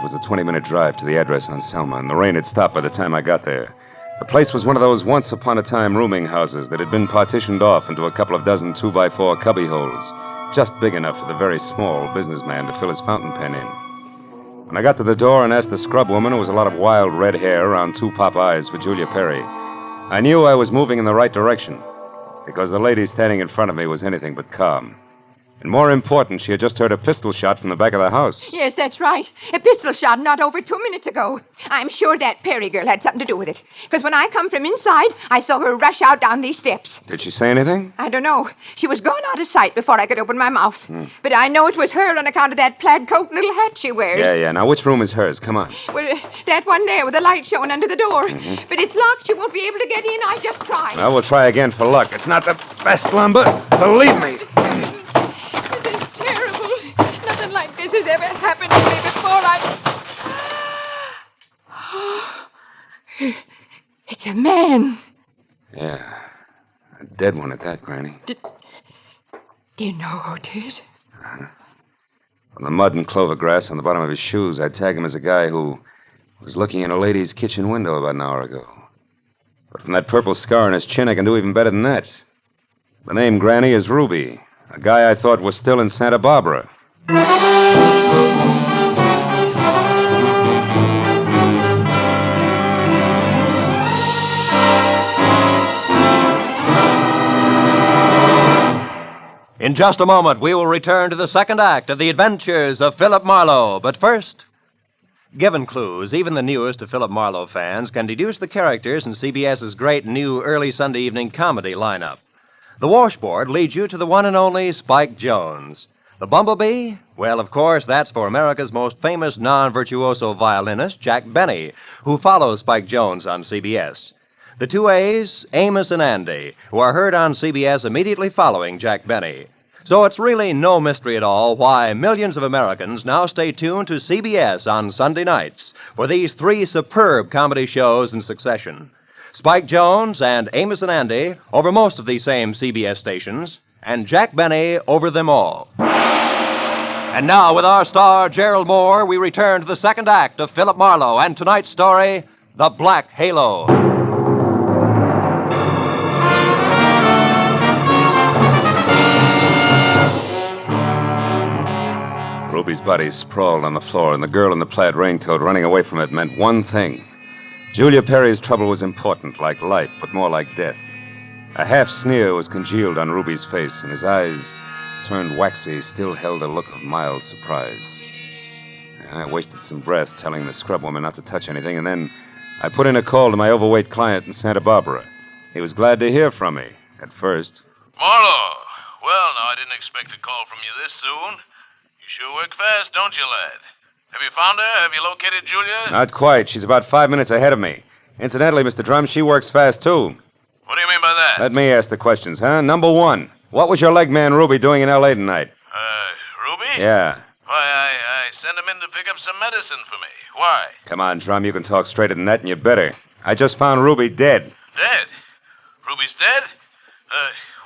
was a 20-minute drive to the address on Selma, and the rain had stopped by the time I got there. The place was one of those once-upon-a-time rooming houses that had been partitioned off into a couple of dozen 2x4 cubby holes, just big enough for the very small businessman to fill his fountain pen in. When I got to the door and asked the scrub woman, who was a lot of wild red hair around 2 pop eyes, for Julia Perry, I knew I was moving in the right direction, because the lady standing in front of me was anything but calm. And more important, she had just heard a pistol shot from the back of the house. Yes, that's right. A pistol shot not over 2 minutes ago. I'm sure that Perry girl had something to do with it. Because when I come from inside, I saw her rush out down these steps. Did she say anything? I don't know. She was gone out of sight before I could open my mouth. But I know it was her on account of that plaid coat and little hat she wears. Yeah. Now, which room is hers? Come on. Well, that one there with the light showing under the door. But it's locked. You won't be able to get in. I just tried. Well, we'll try again for luck. It's not the best lumber. Believe me. Nothing like this has ever happened to me before. It's a man. Yeah. A dead one at that, Granny. Do you know who it is? From the mud and clover grass on the bottom of his shoes, I'd tag him as a guy who was looking in a lady's kitchen window about an hour ago. But from that purple scar on his chin, I can do even better than that. The name, Granny, is Ruby, a guy I thought was still in Santa Barbara. In just a moment, we will return to the second act of the adventures of Philip Marlowe. But first, given clues, even the newest of Philip Marlowe fans can deduce the characters in CBS's great new early Sunday evening comedy lineup. The washboard leads you to the one and only Spike Jones. The bumblebee? Well, of course, that's for America's most famous non-virtuoso violinist, Jack Benny, who follows Spike Jones on CBS. The two A's, Amos and Andy, who are heard on CBS immediately following Jack Benny. So it's really no mystery at all why millions of Americans now stay tuned to CBS on Sunday nights for these 3 superb comedy shows in succession. Spike Jones and Amos and Andy over most of these same CBS stations, and Jack Benny over them all. And now, with our star, Gerald Moore, we return to the second act of Philip Marlowe and tonight's story, The Black Halo. Ruby's body sprawled on the floor, and the girl in the plaid raincoat running away from it meant one thing. Julia Perry's trouble was important, like life, but more like death. A half sneer was congealed on Ruby's face, and his eyes, turned waxy, still held a look of mild surprise. I wasted some breath telling the scrub woman not to touch anything, and then I put in a call to my overweight client in Santa Barbara. He was glad to hear from me, at first. Marlowe. Well, now, I didn't expect a call from you this soon. You sure work fast, don't you, lad? Have you found her? Have you located Julia? Not quite. She's about 5 minutes ahead of me. Incidentally, Mr. Drum, she works fast, too. What do you mean by that? Let me ask the questions, huh? Number one, what was your leg man Ruby doing in L.A. tonight? Ruby? Yeah. Why, I sent him in to pick up some medicine for me. Why? Come on, Drum, you can talk straighter than that, and you better. I just found Ruby dead. Dead? Ruby's dead?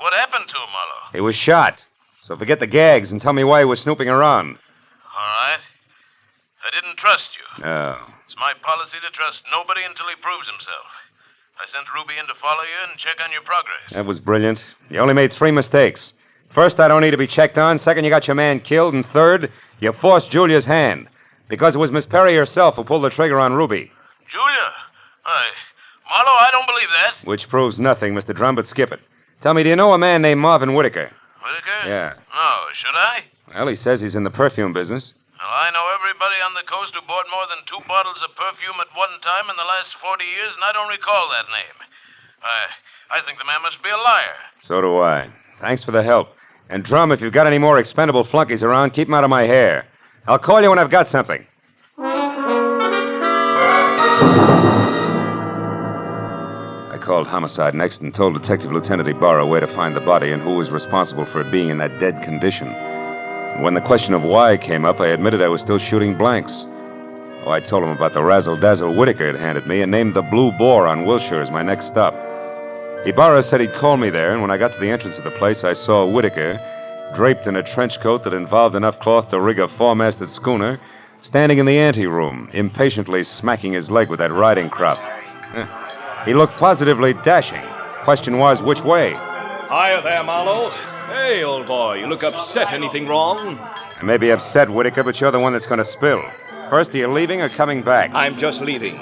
What happened to him, Marlowe? He was shot. So forget the gags and tell me why he was snooping around. All right. I didn't trust you. No. It's my policy to trust nobody until he proves himself. I sent Ruby in to follow you and check on your progress. That was brilliant. You only made 3 mistakes. First, I don't need to be checked on. Second, you got your man killed. And third, you forced Julia's hand. Because it was Miss Perry herself who pulled the trigger on Ruby. Julia? Marlowe, I don't believe that. Which proves nothing, Mr. Drum, but skip it. Tell me, do you know a man named Marvin Whitaker? Whitaker? Yeah. No, should I? Well, he says he's in the perfume business. Well, I know everybody on the coast who bought more than 2 bottles of perfume at one time in the last 40 years, and I don't recall that name. I think the man must be a liar. So do I. Thanks for the help. And Drum, if you've got any more expendable flunkies around, keep them out of my hair. I'll call you when I've got something. I called homicide next and told Detective Lieutenant Ibarra where to find the body and who was responsible for it being in that dead condition. And when the question of why came up, I admitted I was still shooting blanks. Oh, I told him about the razzle-dazzle Whitaker had handed me and named the Blue Boar on Wilshire as my next stop. Ibarra said he'd call me there, and when I got to the entrance of the place, I saw Whitaker, draped in a trench coat that involved enough cloth to rig a 4-masted schooner, standing in the anteroom, impatiently smacking his leg with that riding crop. He looked positively dashing. Question was, which way? Hiya there, Marlowe. Hey, old boy, you look upset. Anything wrong? I may be upset, Whitaker, but you're the one that's going to spill. First, are you leaving or coming back? I'm just leaving.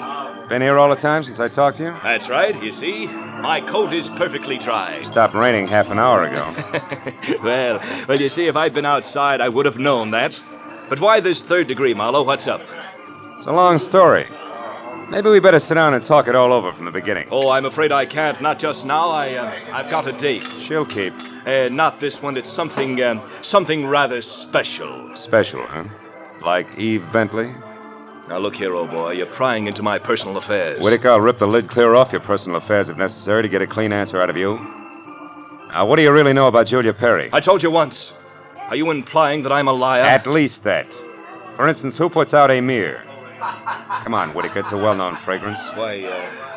Been here all the time since I talked to you? That's right, you see. My coat is perfectly dry. Stopped raining half an hour ago. Well, you see, if I'd been outside, I would have known that. But why this 3rd degree, Marlowe? What's up? It's a long story. Maybe we better sit down and talk it all over from the beginning. Oh, I'm afraid I can't. Not just now. I've got a date. She'll keep. Not this one. It's something rather special. Special, huh? Like Eve Bentley? Now, look here, old boy. You're prying into my personal affairs. Whitaker, I'll rip the lid clear off your personal affairs if necessary to get a clean answer out of you. Now, what do you really know about Julia Perry? I told you once. Are you implying that I'm a liar? At least that. For instance, who puts out a Myrt? Come on, Whitaker. It's a well-known fragrance. Why,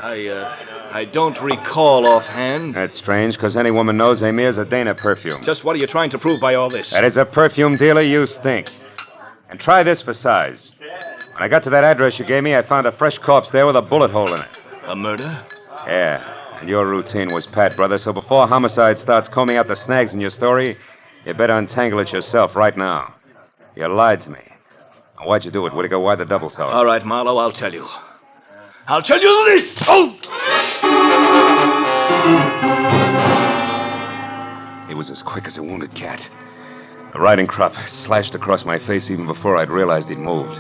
I don't recall offhand. That's strange, because any woman knows a Myrt's a Dana perfume. Just what are you trying to prove by all this? That as a perfume dealer, you stink. And try this for size. When I got to that address you gave me, I found a fresh corpse there with a bullet hole in it. A murder? Yeah, and your routine was pat, brother, so before homicide starts combing out the snags in your story, you better untangle it yourself right now. You lied to me. Now, why'd you do it, Whitaker? Why the double talk? All right, Marlowe, I'll tell you. I'll tell you this! Oh! It was as quick as a wounded cat. A riding crop slashed across my face even before I'd realized he'd moved.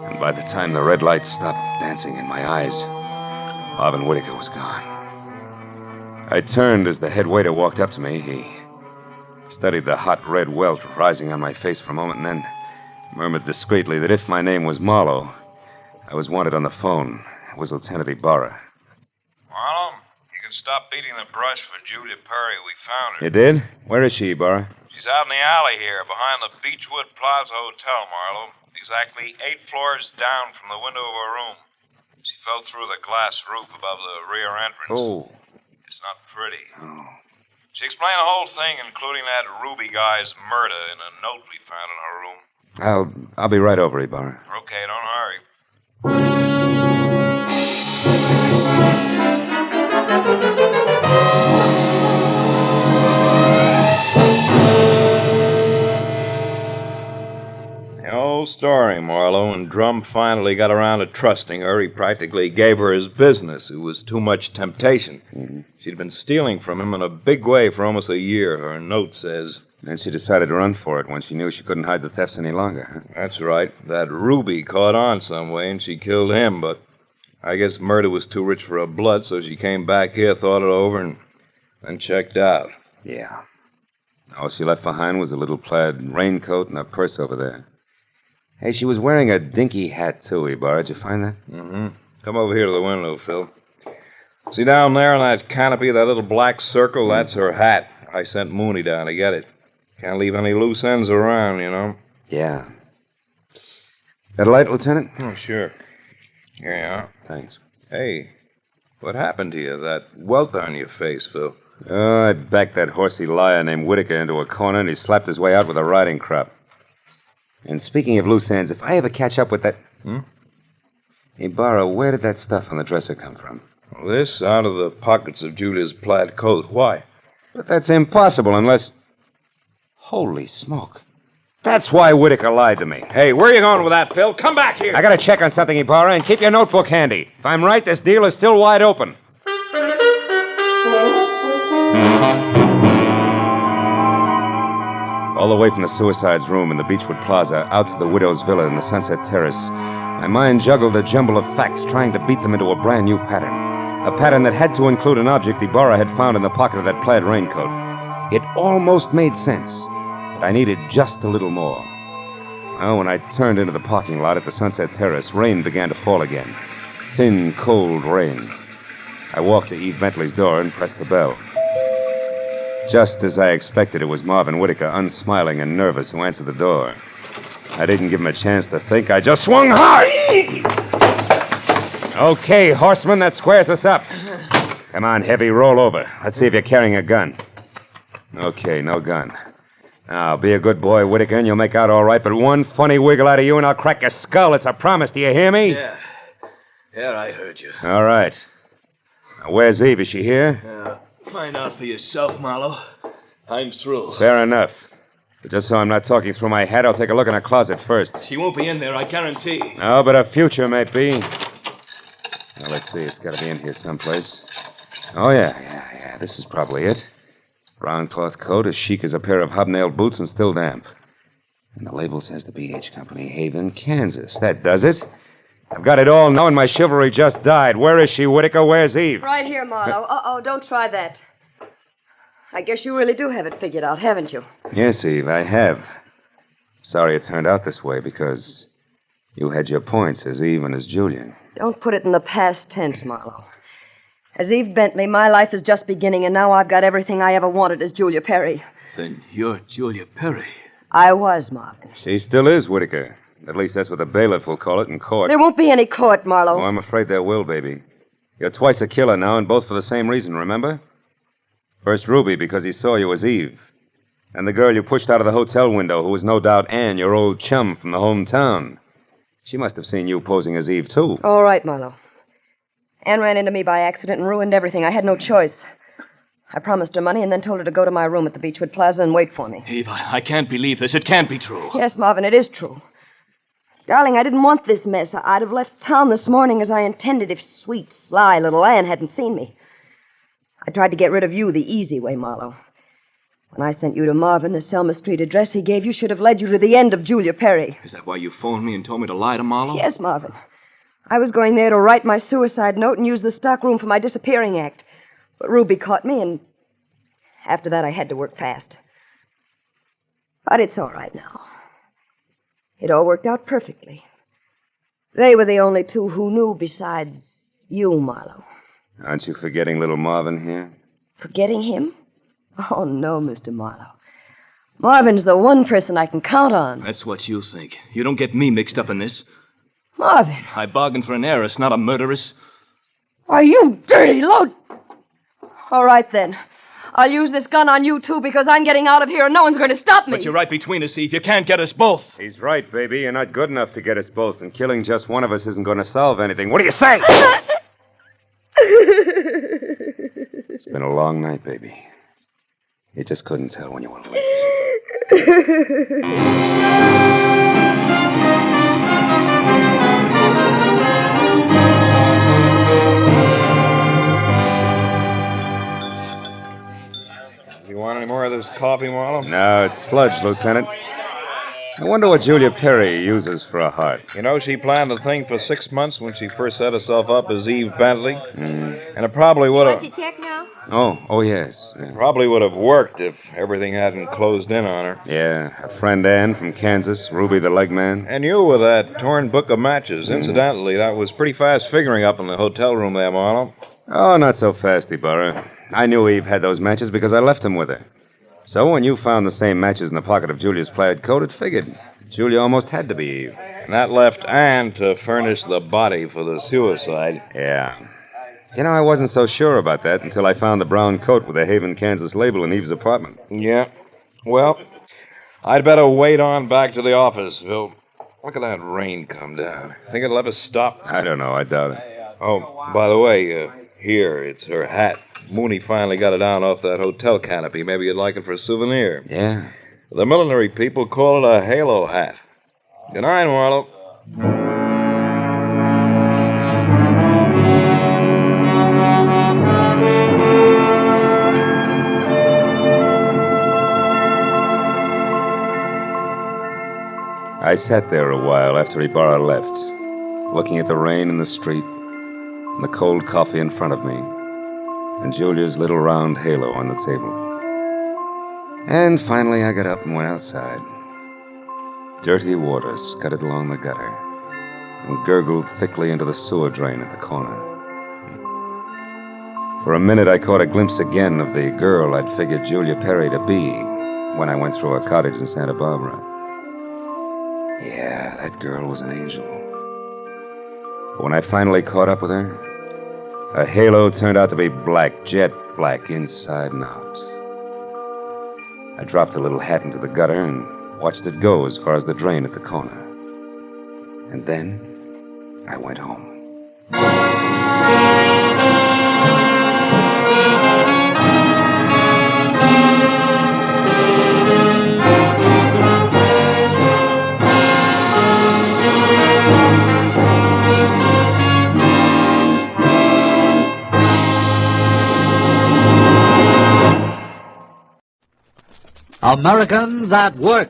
And by the time the red light stopped dancing in my eyes, Marvin Whitaker was gone. I turned as the head waiter walked up to me. He studied the hot red welt rising on my face for a moment and then murmured discreetly that if my name was Marlowe, I was wanted on the phone. It was Lieutenant Ibarra. Marlowe, you can stop beating the brush for Julia Perry. We found her. You did? Where is she, Ibarra? She's out in the alley here, behind the Beechwood Plaza Hotel, Marlowe. Exactly 8 floors down from the window of her room. She fell through the glass roof above the rear entrance. Oh. It's not pretty. Oh. She explained the whole thing, including that Ruby guy's murder, in a note we found in her room. I'll be right over, Ibarra. Okay, don't hurry. story, Marlowe. When Drum finally got around to trusting her, he practically gave her his business. It was too much temptation. Mm-hmm. She'd been stealing from him in a big way for almost a year, her note says. Then she decided to run for it when she knew she couldn't hide the thefts any longer, huh? That's right. That Ruby caught on some way, and she killed him, but I guess Myrt was too rich for her blood, so she came back here, thought it over, and then checked out. Yeah. All she left behind was a little plaid raincoat and a purse over there. Hey, she was wearing a dinky hat, too, Ibarra. Did you find that? Mm-hmm. Come over here to the window, Phil. See down there in that canopy, that little black circle? That's her hat. I sent Mooney down to get it. Can't leave any loose ends around, you know. Yeah. Got a light, Lieutenant? Oh, sure. Here you are. Thanks. Hey, what happened to you? That welt on your face, Phil. Oh, I backed that horsey liar named Whitaker into a corner, and he slapped his way out with a riding crop. And speaking of loose ends, if I ever catch up with that... Ibarra, where did that stuff on the dresser come from? Well, this out of the pockets of Julia's plaid coat. Why? But that's impossible unless... Holy smoke. That's why Whitaker lied to me. Hey, where are you going with that, Phil? Come back here. I gotta check on something, Ibarra, and keep your notebook handy. If I'm right, this deal is still wide open. All the way from the suicide's room in the Beechwood Plaza out to the widow's villa in the Sunset Terrace, my mind juggled a jumble of facts, trying to beat them into a brand new pattern. A pattern that had to include an object Ibarra had found in the pocket of that plaid raincoat. It almost made sense, but I needed just a little more. Well, when I turned into the parking lot at the Sunset Terrace, rain began to fall again. Thin, cold rain. I walked to Eve Bentley's door and pressed the bell. Just as I expected, it was Marvin Whitaker, unsmiling and nervous, who answered the door. I didn't give him a chance to think. I just swung hard. Okay, horseman, that squares us up. Come on, Heavy, roll over. Let's see if you're carrying a gun. Okay, no gun. Now, be a good boy, Whitaker, and you'll make out all right, but one funny wiggle out of you and I'll crack your skull. It's a promise. Do you hear me? Yeah. Yeah, I heard you. All right. Now, where's Eve? Is she here? Find out for yourself, Marlowe. I'm through. Fair enough. But just so I'm not talking through my hat, I'll take a look in her closet first. She won't be in there, I guarantee. No, but her future may be. Now, let's see. It's got to be in here someplace. Oh, yeah. This is probably it. Brown cloth coat, as chic as a pair of hobnailed boots, and still damp. And the label says the B.H. Company, Haven, Kansas. That does it. I've got it all now, and my chivalry just died. Where is she, Whitaker? Where's Eve? Right here, Marlowe. Uh-oh, don't try that. I guess you really do have it figured out, haven't you? Yes, Eve, I have. Sorry it turned out this way, because you had your points as even as Julian. Don't put it in the past tense, Marlowe. As Eve Bentley, my life is just beginning, and now I've got everything I ever wanted as Julia Perry. Then you're Julia Perry. I was, Marvin. She still is, Whitaker. At least that's what the bailiff will call it in court. There won't be any court, Marlowe. Oh, I'm afraid there will, baby. You're twice a killer now, and both for the same reason, remember? First Ruby, because he saw you as Eve. And the girl you pushed out of the hotel window, who was no doubt Anne, your old chum from the hometown. She must have seen you posing as Eve, too. All right, Marlowe. Anne ran into me by accident and ruined everything. I had no choice. I promised her money and then told her to go to my room at the Beechwood Plaza and wait for me. Eve, I can't believe this. It can't be true. Yes, Marvin, it is true. Darling, I didn't want this mess. I'd have left town this morning as I intended if sweet, sly little Anne hadn't seen me. I tried to get rid of you the easy way, Marlowe. When I sent you to Marvin, the Selma Street address he gave you should have led you to the end of Julia Perry. Is that why you phoned me and told me to lie to Marlowe? Yes, Marvin. I was going there to write my suicide note and use the stockroom for my disappearing act. But Ruby caught me, and after that I had to work fast. But it's all right now. It all worked out perfectly. They were the only two who knew besides you, Marlowe. Aren't you forgetting little Marvin here? Forgetting him? Oh, no, Mr. Marlowe. Marvin's the one person I can count on. That's what you think. You don't get me mixed up in this. Marvin. I bargained for an heiress, not a murderess. Are you dirty load? All right, then. I'll use this gun on you, too, because I'm getting out of here and no one's going to stop me. But you're right between us, Eve. You can't get us both. He's right, baby. You're not good enough to get us both, and killing just one of us isn't going to solve anything. What do you say? It's been a long night, baby. You just couldn't tell when you were late. coffee, Marlowe? No, it's sludge, Lieutenant. I wonder what Julia Perry uses for a heart. You know, she planned the thing for 6 months when she first set herself up as Eve Bentley. And it probably would have... Want to check now? Oh, yes. Yeah. Probably would have worked if everything hadn't closed in on her. Yeah, her friend Ann from Kansas, Ruby the leg man. And you with that torn book of matches. Incidentally, that was pretty fast figuring up in the hotel room there, Marlowe. Oh, not so fast, Ibarra. I knew Eve had those matches because I left them with her. So when you found the same matches in the pocket of Julia's plaid coat, it figured. Julia almost had to be Eve. And that left Ann to furnish the body for the suicide. Yeah. You know, I wasn't so sure about that until I found the brown coat with the Haven, Kansas label in Eve's apartment. Yeah. Well, I'd better wait on back to the office, Phil. Look at that rain come down. Think it'll ever stop? I don't know. I doubt it. Oh, by the way, here, it's her hat. Mooney finally got it down off that hotel canopy. Maybe you'd like it for a souvenir. Yeah. The millinery people call it a halo hat. Good night, Marlowe. I sat there a while after Ibarra left, looking at the rain in the street and the cold coffee in front of me and Julia's little round halo on the table. And finally I got up and went outside. Dirty water scudded along the gutter and gurgled thickly into the sewer drain at the corner. For a minute I caught a glimpse again of the girl I'd figured Julia Perry to be when I went through her cottage in Santa Barbara. Yeah, that girl was an angel. But when I finally caught up with her, her halo turned out to be black, jet black, inside and out. I dropped the little hat into the gutter and watched it go as far as the drain at the corner. And then I went home. Americans at Work.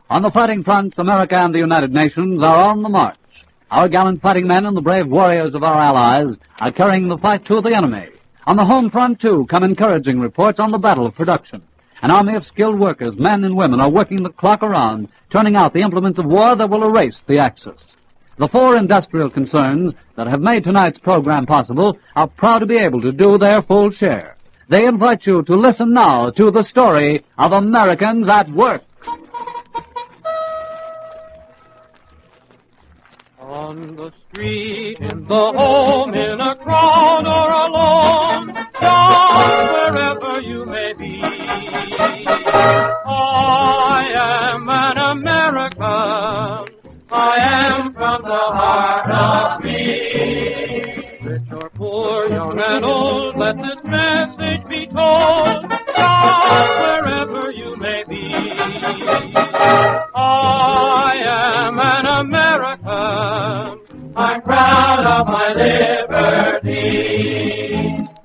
On the fighting fronts, America and the United Nations are on the march. Our gallant fighting men and the brave warriors of our allies are carrying the fight to the enemy. On the home front, too, come encouraging reports on the battle of production. An army of skilled workers, men and women, are working the clock around, turning out the implements of war that will erase the Axis. The four industrial concerns that have made tonight's program possible are proud to be able to do their full share. They invite you to listen now to the story of Americans at Work. On the street, in the home, in a crowd or alone, just wherever you may be. I am an American. I am from the heart of me. Rich or poor, young and old, let this message be told, just wherever you may be. I am an American. I'm proud of my liberty.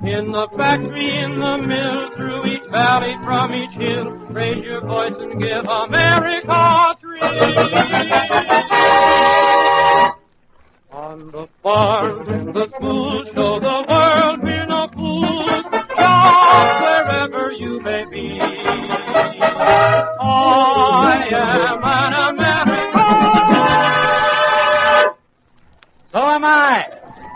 In the factory, in the mill, through each valley, from each hill, raise your voice and give America three. On the farms, in the schools, show the world we're no fools, just wherever you may be. I am an American. So am I.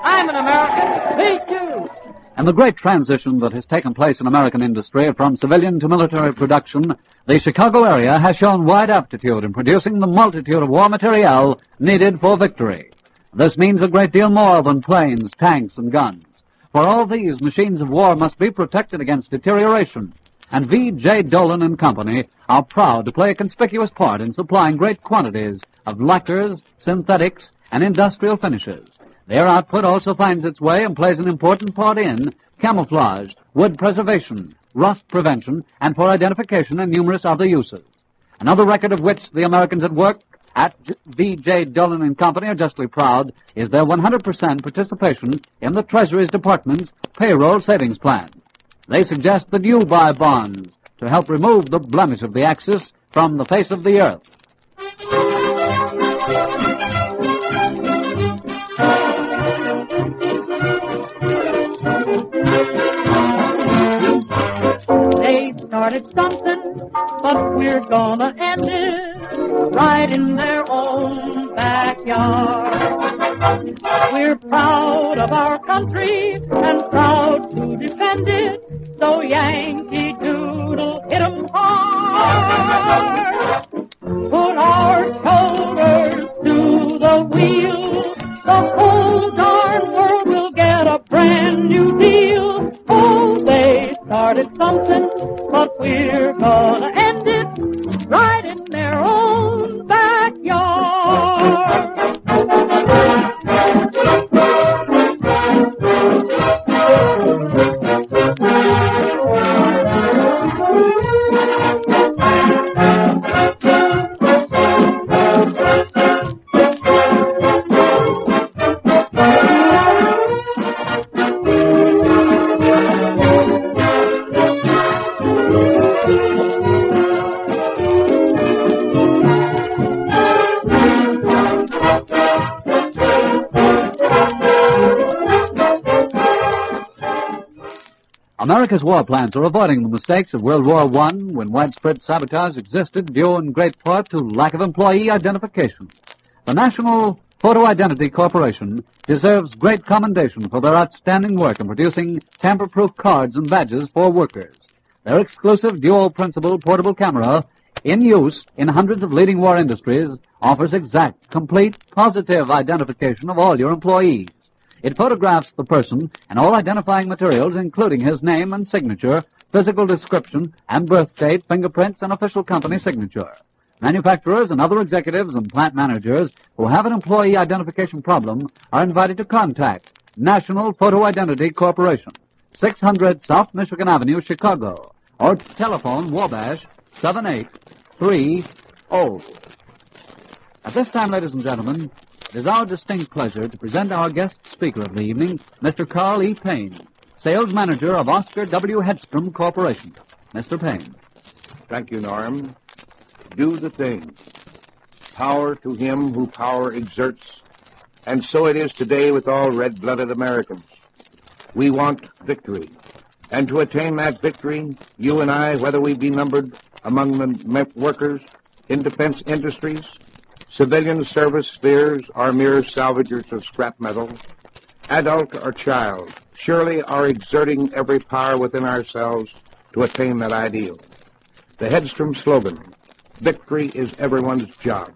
I'm an American. Me too. And the great transition that has taken place in American industry from civilian to military production, the Chicago area has shown wide aptitude in producing the multitude of war materiel needed for victory. This means a great deal more than planes, tanks, and guns. For all these, machines of war must be protected against deterioration. And V.J. Dolan and Company are proud to play a conspicuous part in supplying great quantities of lacquers, synthetics, and industrial finishes. Their output also finds its way and plays an important part in camouflage, wood preservation, rust prevention, and for identification and numerous other uses. Another record of which the Americans at Work at V.J. Dillon and Company are justly proud is their 100% participation in the Treasury's Department's payroll savings plan. They suggest that you buy bonds to help remove the blemish of the Axis from the face of the earth. They started something, but we're gonna end it right in their own backyard. We're proud of our country and proud to defend it, so Yankee Doodle hit 'em hard. Put our shoulders to the wheel, the whole darn world will get a brand new deal. Oh, they started something, but we're gonna end it right in their own backyard. America's war plans are avoiding the mistakes of World War I when widespread sabotage existed due in great part to lack of employee identification. The National Photo Identity Corporation deserves great commendation for their outstanding work in producing tamper-proof cards and badges for workers. Their exclusive dual-principal portable camera, in use in hundreds of leading war industries, offers exact, complete, positive identification of all your employees. It photographs the person and all identifying materials, including his name and signature, physical description, and birth date, fingerprints, and official company signature. Manufacturers and other executives and plant managers who have an employee identification problem are invited to contact National Photo Identity Corporation, 600 South Michigan Avenue, Chicago, or telephone Wabash 7830. At this time, ladies and gentlemen, it is our distinct pleasure to present our guest speaker of the evening, Mr. Carl E. Payne, sales manager of Oscar W. Hedstrom Corporation. Mr. Payne. Thank you, Norm. Do the thing. Power to him who power exerts. And so it is today with all red-blooded Americans. We want victory. And to attain that victory, you and I, whether we be numbered among the workers in defense industries, civilian service spheres, or mere salvagers of scrap metal, adult or child, surely are exerting every power within ourselves to attain that ideal. The Hedstrom slogan, victory is everyone's job.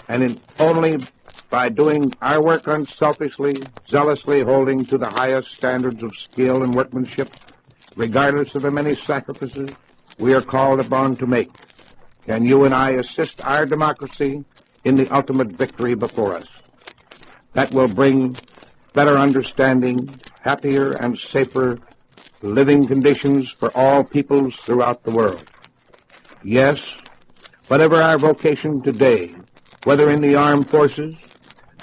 And only by doing our work unselfishly, zealously holding to the highest standards of skill and workmanship, regardless of the many sacrifices we are called upon to make, can you and I assist our democracy in the ultimate victory before us. That will bring better understanding, happier and safer living conditions for all peoples throughout the world. Yes, whatever our vocation today, whether in the armed forces,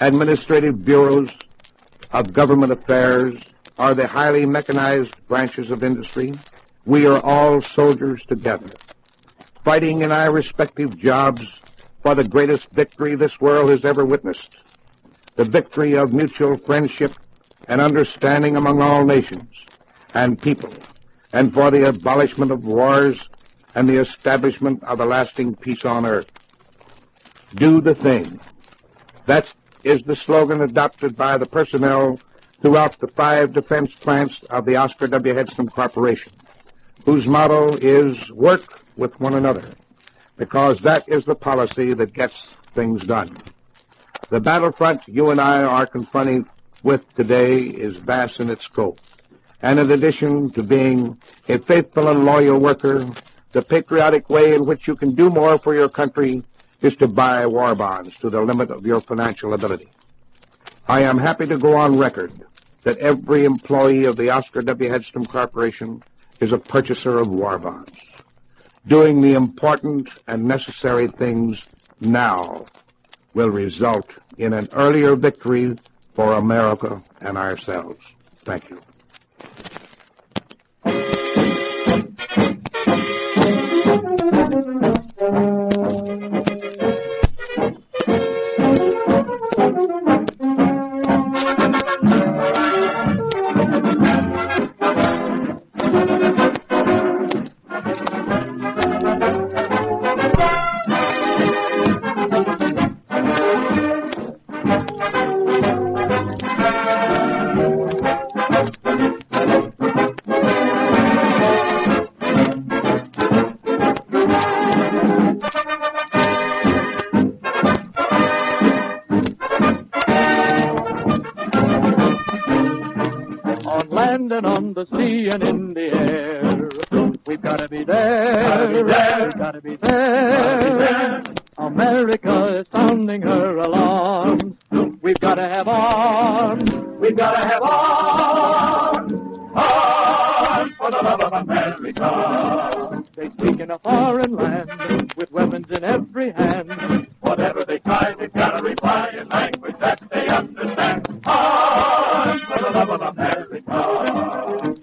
administrative bureaus of government affairs, or the highly mechanized branches of industry, we are all soldiers together, fighting in our respective jobs for the greatest victory this world has ever witnessed, the victory of mutual friendship and understanding among all nations and people, and for the abolishment of wars and the establishment of a lasting peace on earth. Do the thing. That is the slogan adopted by the personnel throughout the 5 defense plants of the Oscar W. Hedstrom Corporation, whose motto is work with one another, because that is the policy that gets things done. The battlefront you and I are confronting with today is vast in its scope, and in addition to being a faithful and loyal worker, the patriotic way in which you can do more for your country is to buy war bonds to the limit of your financial ability. I am happy to go on record that every employee of the Oscar W. Hedstrom Corporation is a purchaser of war bonds, doing the important and necessary things now will result in an earlier victory for America and ourselves. Thank you. And on the sea and in the air, we've got to be there. We've got to be there. America is sounding her alarms. We've got to have arms. We've got to have arms. Arms for the love of America. They speak in a foreign land with weapons in every hand. Whatever they try, they've got to reply in language that they understand. Arms for the love of America.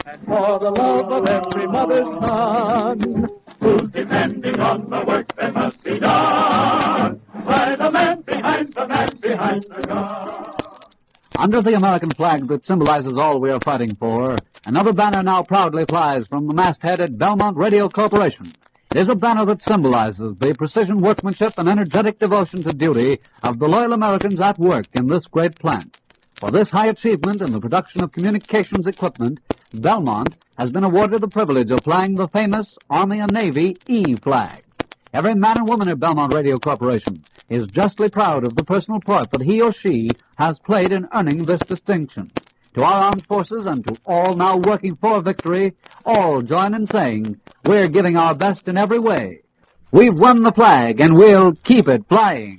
And for the love of every mother's son, who's depending on the work that must be done by the man behind the gun. Under the American flag that symbolizes all we are fighting for, another banner now proudly flies from the masthead at Belmont Radio Corporation. It is a banner that symbolizes the precision workmanship and energetic devotion to duty of the loyal Americans at work in this great plant. For this high achievement in the production of communications equipment, Belmont has been awarded the privilege of flying the famous Army and Navy E flag. Every man and woman at Belmont Radio Corporation is justly proud of the personal part that he or she has played in earning this distinction. To our armed forces and to all now working for victory, all join in saying, we're giving our best in every way. We've won the flag and we'll keep it flying.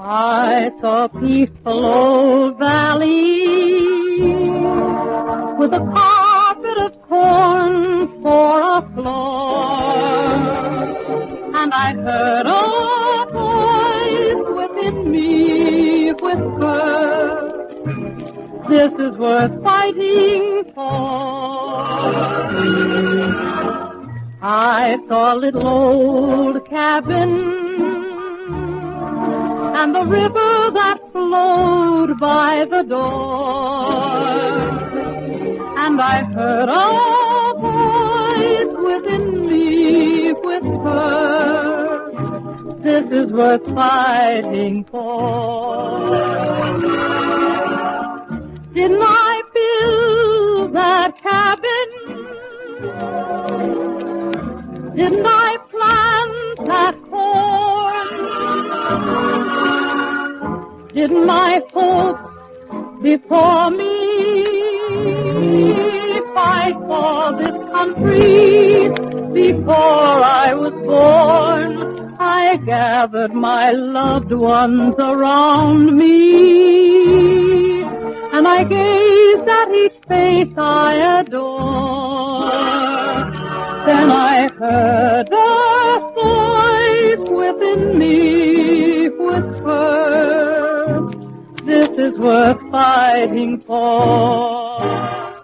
I saw a peaceful old valley with a carpet of corn for a floor, and I heard a voice within me whisper, this is worth fighting for. I saw a little old cabin and the river that flowed by the door, and I heard a voice within me whisper, this is worth fighting for. Didn't I build that cabin? Didn't I plant that corn? Didn't my hopes before me fight for this country before I was born? I gathered my loved ones around me, and I gazed at each face I adore. Then I heard a voice within me whisper, this is worth fighting for.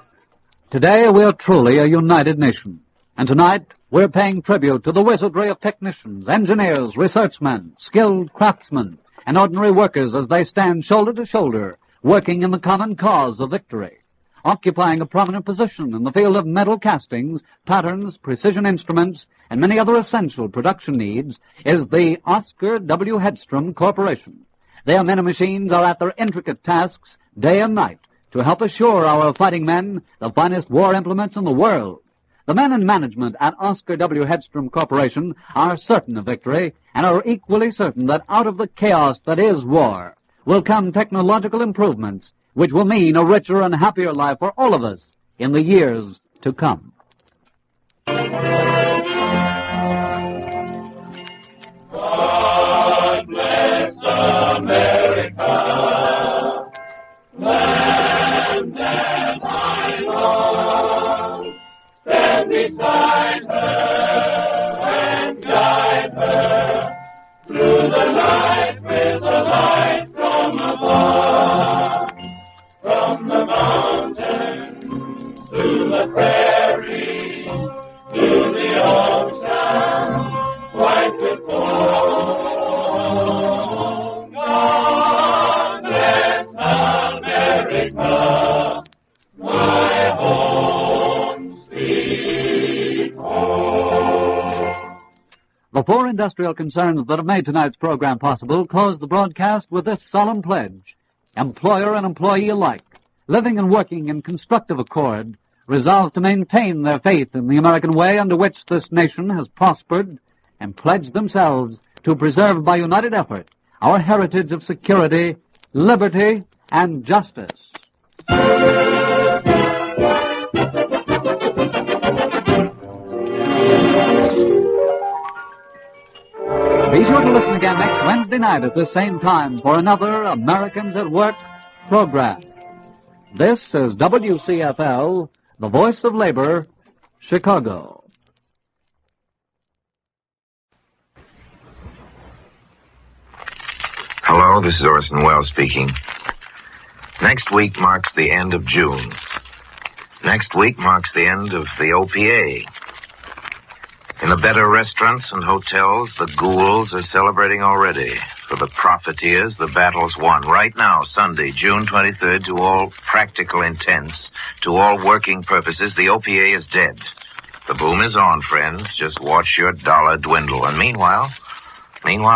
Today we're truly a united nation, and tonight we're paying tribute to the wizardry of technicians, engineers, researchmen, skilled craftsmen, and ordinary workers as they stand shoulder to shoulder, working in the common cause of victory. Occupying a prominent position in the field of metal castings, patterns, precision instruments, and many other essential production needs is the Oscar W. Hedstrom Corporation. Their men and machines are at their intricate tasks day and night to help assure our fighting men the finest war implements in the world. The men in management at Oscar W. Hedstrom Corporation are certain of victory and are equally certain that out of the chaos that is war will come technological improvements which will mean a richer and happier life for all of us in the years to come. God bless America. beside her and guide her through the night with the light from above. From the mountains to the prairie, to the ocean, white with foam. God bless America, my home, sweet home. The four industrial concerns that have made tonight's program possible close the broadcast with this solemn pledge. Employer and employee alike, living and working in constructive accord, resolve to maintain their faith in the American way under which this nation has prospered, and pledge themselves to preserve by united effort our heritage of security, liberty, and justice. Be sure to listen again next Wednesday night at this same time for another Americans at Work program. This is WCFL, the voice of labor, Chicago. Hello, this is Orson Welles speaking. Next week marks the end of June. Next week marks the end of the OPA. In the better restaurants and hotels, the ghouls are celebrating already. For the profiteers, the battle's won. Right now, Sunday, June 23rd, to all practical intents, to all working purposes, the OPA is dead. The boom is on, friends. Just watch your dollar dwindle. And meanwhile,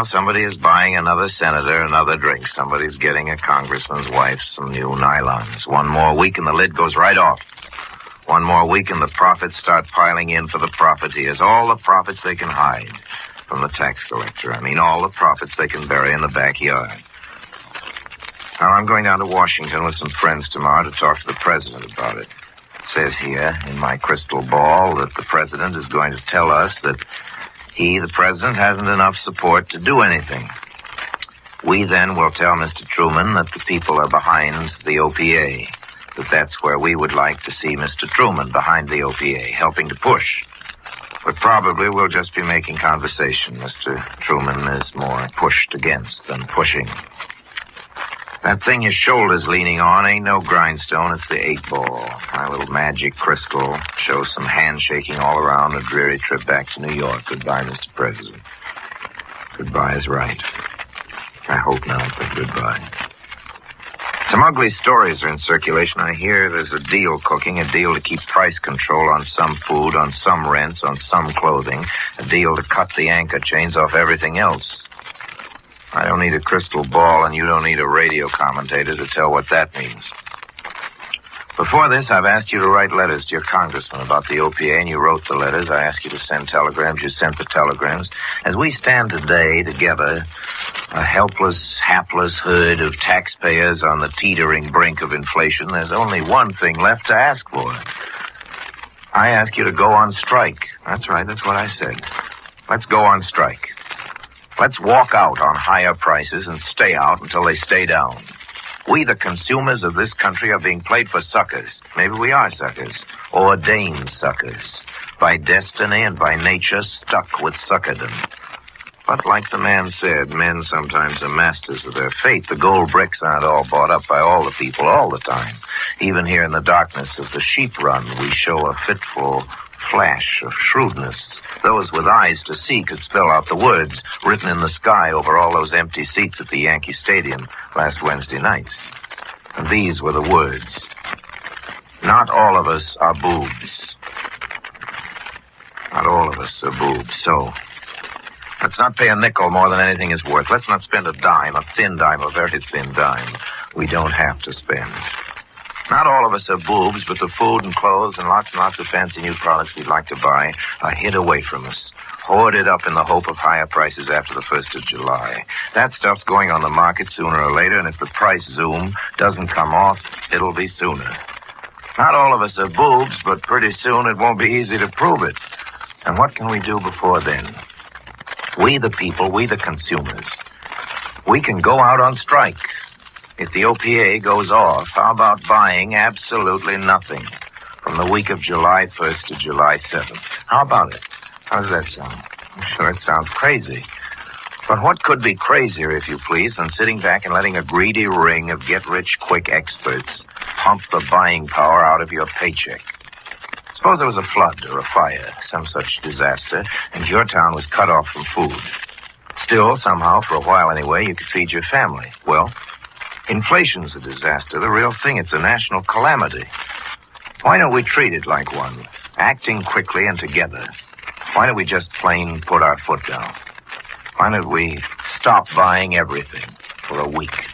somebody is buying another senator another drink. Somebody's getting a congressman's wife some new nylons. One more week and the lid goes right off. One more week and the profits start piling in for the profiteers. All the profits they can hide from the tax collector. All the profits they can bury in the backyard. Now, I'm going down to Washington with some friends tomorrow to talk to the president about it. It says here in my crystal ball that the president is going to tell us that he, the president, hasn't enough support to do anything. We then will tell Mr. Truman that the people are behind the OPA. That that's where we would like to see Mr. Truman, behind the OPA, helping to push. But probably we'll just be making conversation. Mr. Truman is more pushed against than pushing. That thing his shoulder's leaning on ain't no grindstone, it's the 8-ball. My little magic Crisco shows some handshaking all around a dreary trip back to New York. Goodbye, Mr. President. Goodbye is right. I hope not, but goodbye. Some ugly stories are in circulation. I hear there's a deal cooking, a deal to keep price control on some food, on some rents, on some clothing, a deal to cut the anchor chains off everything else. I don't need a crystal ball, and you don't need a radio commentator to tell what that means. Before this, I've asked you to write letters to your congressman about the OPA, and you wrote the letters. I asked you to send telegrams. You sent the telegrams. As we stand today together, a helpless, hapless herd of taxpayers on the teetering brink of inflation, there's only one thing left to ask for. I ask you to go on strike. That's right, that's what I said. Let's go on strike. Let's walk out on higher prices and stay out until they stay down. We, the consumers of this country, are being played for suckers. Maybe we are suckers. Ordained suckers. By destiny and by nature, stuck with suckerdom. But like the man said, men sometimes are masters of their fate. The gold bricks aren't all bought up by all the people all the time. Even here in the darkness of the sheep run, we show a fitful flash of shrewdness. Those with eyes to see could spell out the words written in the sky over all those empty seats at the Yankee Stadium last Wednesday night. And these were the words. Not all of us are boobs. Not all of us are boobs, so let's not pay a nickel more than anything is worth. Let's not spend a dime, a thin dime, a very thin dime we don't have to spend. Not all of us are boobs, but the food and clothes and lots of fancy new products we'd like to buy are hid away from us, hoarded up in the hope of higher prices after the 1st of July. That stuff's going on the market sooner or later, and if the price zoom doesn't come off, it'll be sooner. Not all of us are boobs, but pretty soon it won't be easy to prove it. And what can we do before then? We the people, we the consumers, we can go out on strike. If the OPA goes off, how about buying absolutely nothing? from the week of July 1st to July 7th. How about it? How does that sound? I'm sure it sounds crazy. But what could be crazier, if you please, than sitting back and letting a greedy ring of get-rich-quick experts pump the buying power out of your paycheck? Suppose there was a flood or a fire, some such disaster, and your town was cut off from food. Still, somehow, for a while anyway, you could feed your family. Well, inflation's a disaster, the real thing. It's a national calamity. Why don't we treat it like one, acting quickly and together? Why don't we just plain put our foot down? Why don't we stop buying everything for a week?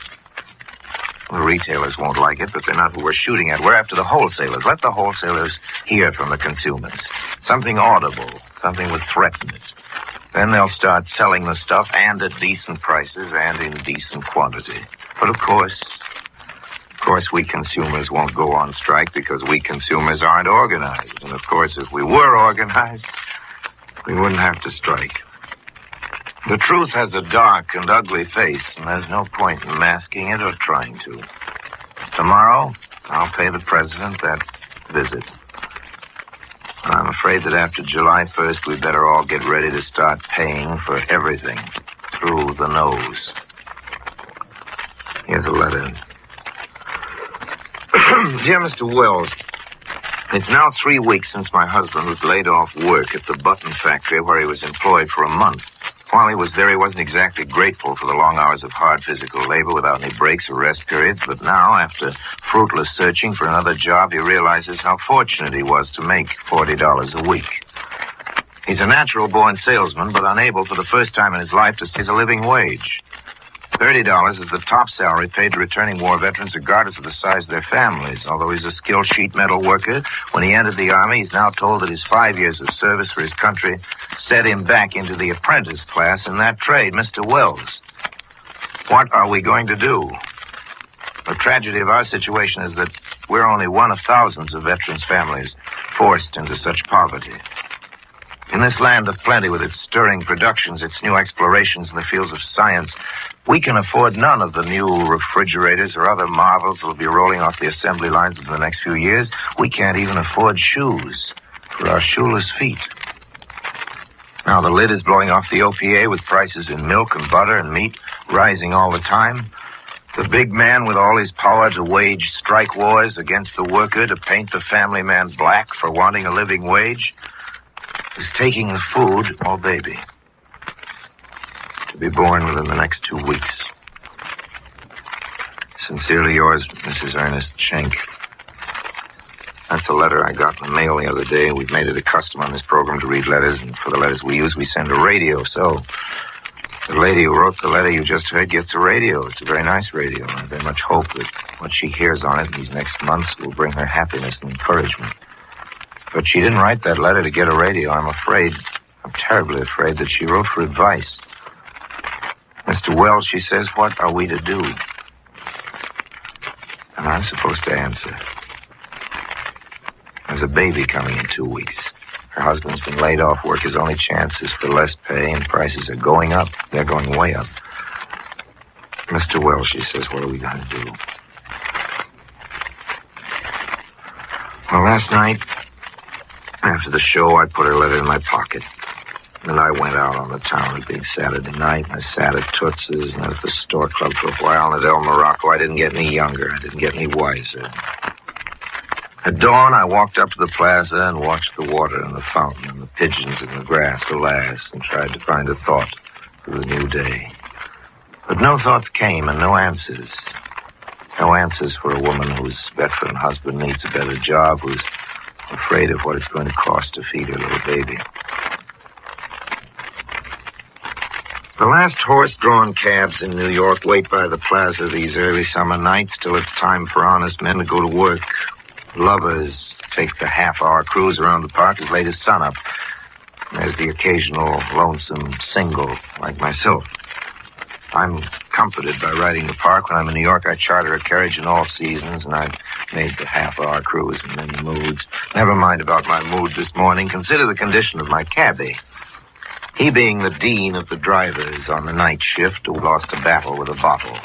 The retailers won't like it, but they're not who we're shooting at. We're after the wholesalers. Let the wholesalers hear from the consumers. Something audible, something would threaten it. Then they'll start selling the stuff, and at decent prices and in decent quantity. But of course, we consumers won't go on strike because we consumers aren't organized. And of course, if we were organized, we wouldn't have to strike. The truth has a dark and ugly face, and there's no point in masking it or trying to. Tomorrow, I'll pay the president that visit. I'm afraid that after July 1st, we'd better all get ready to start paying for everything through the nose. Here's a letter. Dear Mr. Wells, it's now 3 weeks since my husband was laid off work at the button factory where he was employed for a month. While he was there, he wasn't exactly grateful for the long hours of hard physical labor without any breaks or rest periods. But now, after fruitless searching for another job, he realizes how fortunate he was to make $40 a week. He's a natural-born salesman, but unable for the first time in his life to seize a living wage. $30 is the top salary paid to returning war veterans regardless of the size of their families. Although he's a skilled sheet metal worker, when he entered the Army, he's now told that his 5 years of service for his country set him back into the apprentice class in that trade. Mr. Wells, what are we going to do? The tragedy of our situation is that we're only one of thousands of veterans' families forced into such poverty. In this land of plenty, with its stirring productions, its new explorations in the fields of science, we can afford none of the new refrigerators or other marvels that will be rolling off the assembly lines within the next few years. We can't even afford shoes for our shoeless feet. Now, the lid is blowing off the OPA with prices in milk and butter and meat rising all the time. The big man with all his power to wage strike wars against the worker, to paint the family man black for wanting a living wage, is taking the food, oh baby, to be born within the next 2 weeks. Sincerely yours, Mrs. Ernest Schenck. That's a letter I got in the mail the other day. We've made it a custom on this program to read letters, and for the letters we use, we send a radio. So, the lady who wrote the letter you just heard gets a radio. It's a very nice radio, and I very much hope that what she hears on it in these next months will bring her happiness and encouragement. But she didn't write that letter to get a radio. I'm terribly afraid that she wrote for advice. Mr. Wells, she says, what are we to do? And I'm supposed to answer. There's a baby coming in 2 weeks. Her husband's been laid off work. His only chance is for less pay, and prices are going up. They're going way up. Mr. Wells, she says, what are we going to do? Well, last night, after the show, I put her letter in my pocket. And I went out on the town, it being Saturday night. I sat at Toots's and at the Store Club for a while, and at El Morocco. I didn't get any younger. I didn't get any wiser. At dawn, I walked up to the plaza and watched the water in the fountain and the pigeons in the grass, alas, and tried to find a thought for the new day. But no thoughts came and no answers. No answers for a woman whose veteran husband needs a better job, who's afraid of what it's going to cost to feed her little baby. The last horse-drawn cabs in New York wait by the plaza these early summer nights till it's time for honest men to go to work. Lovers take the half-hour cruise around the park as late as sunup. There's the occasional lonesome single like myself. I'm comforted by riding the park. When I'm in New York, I charter a carriage in all seasons, and I've made the half-hour cruise in many moods. Never mind about my mood this morning. Consider the condition of my cabbie. He being the dean of the drivers on the night shift who lost a battle with a bottle.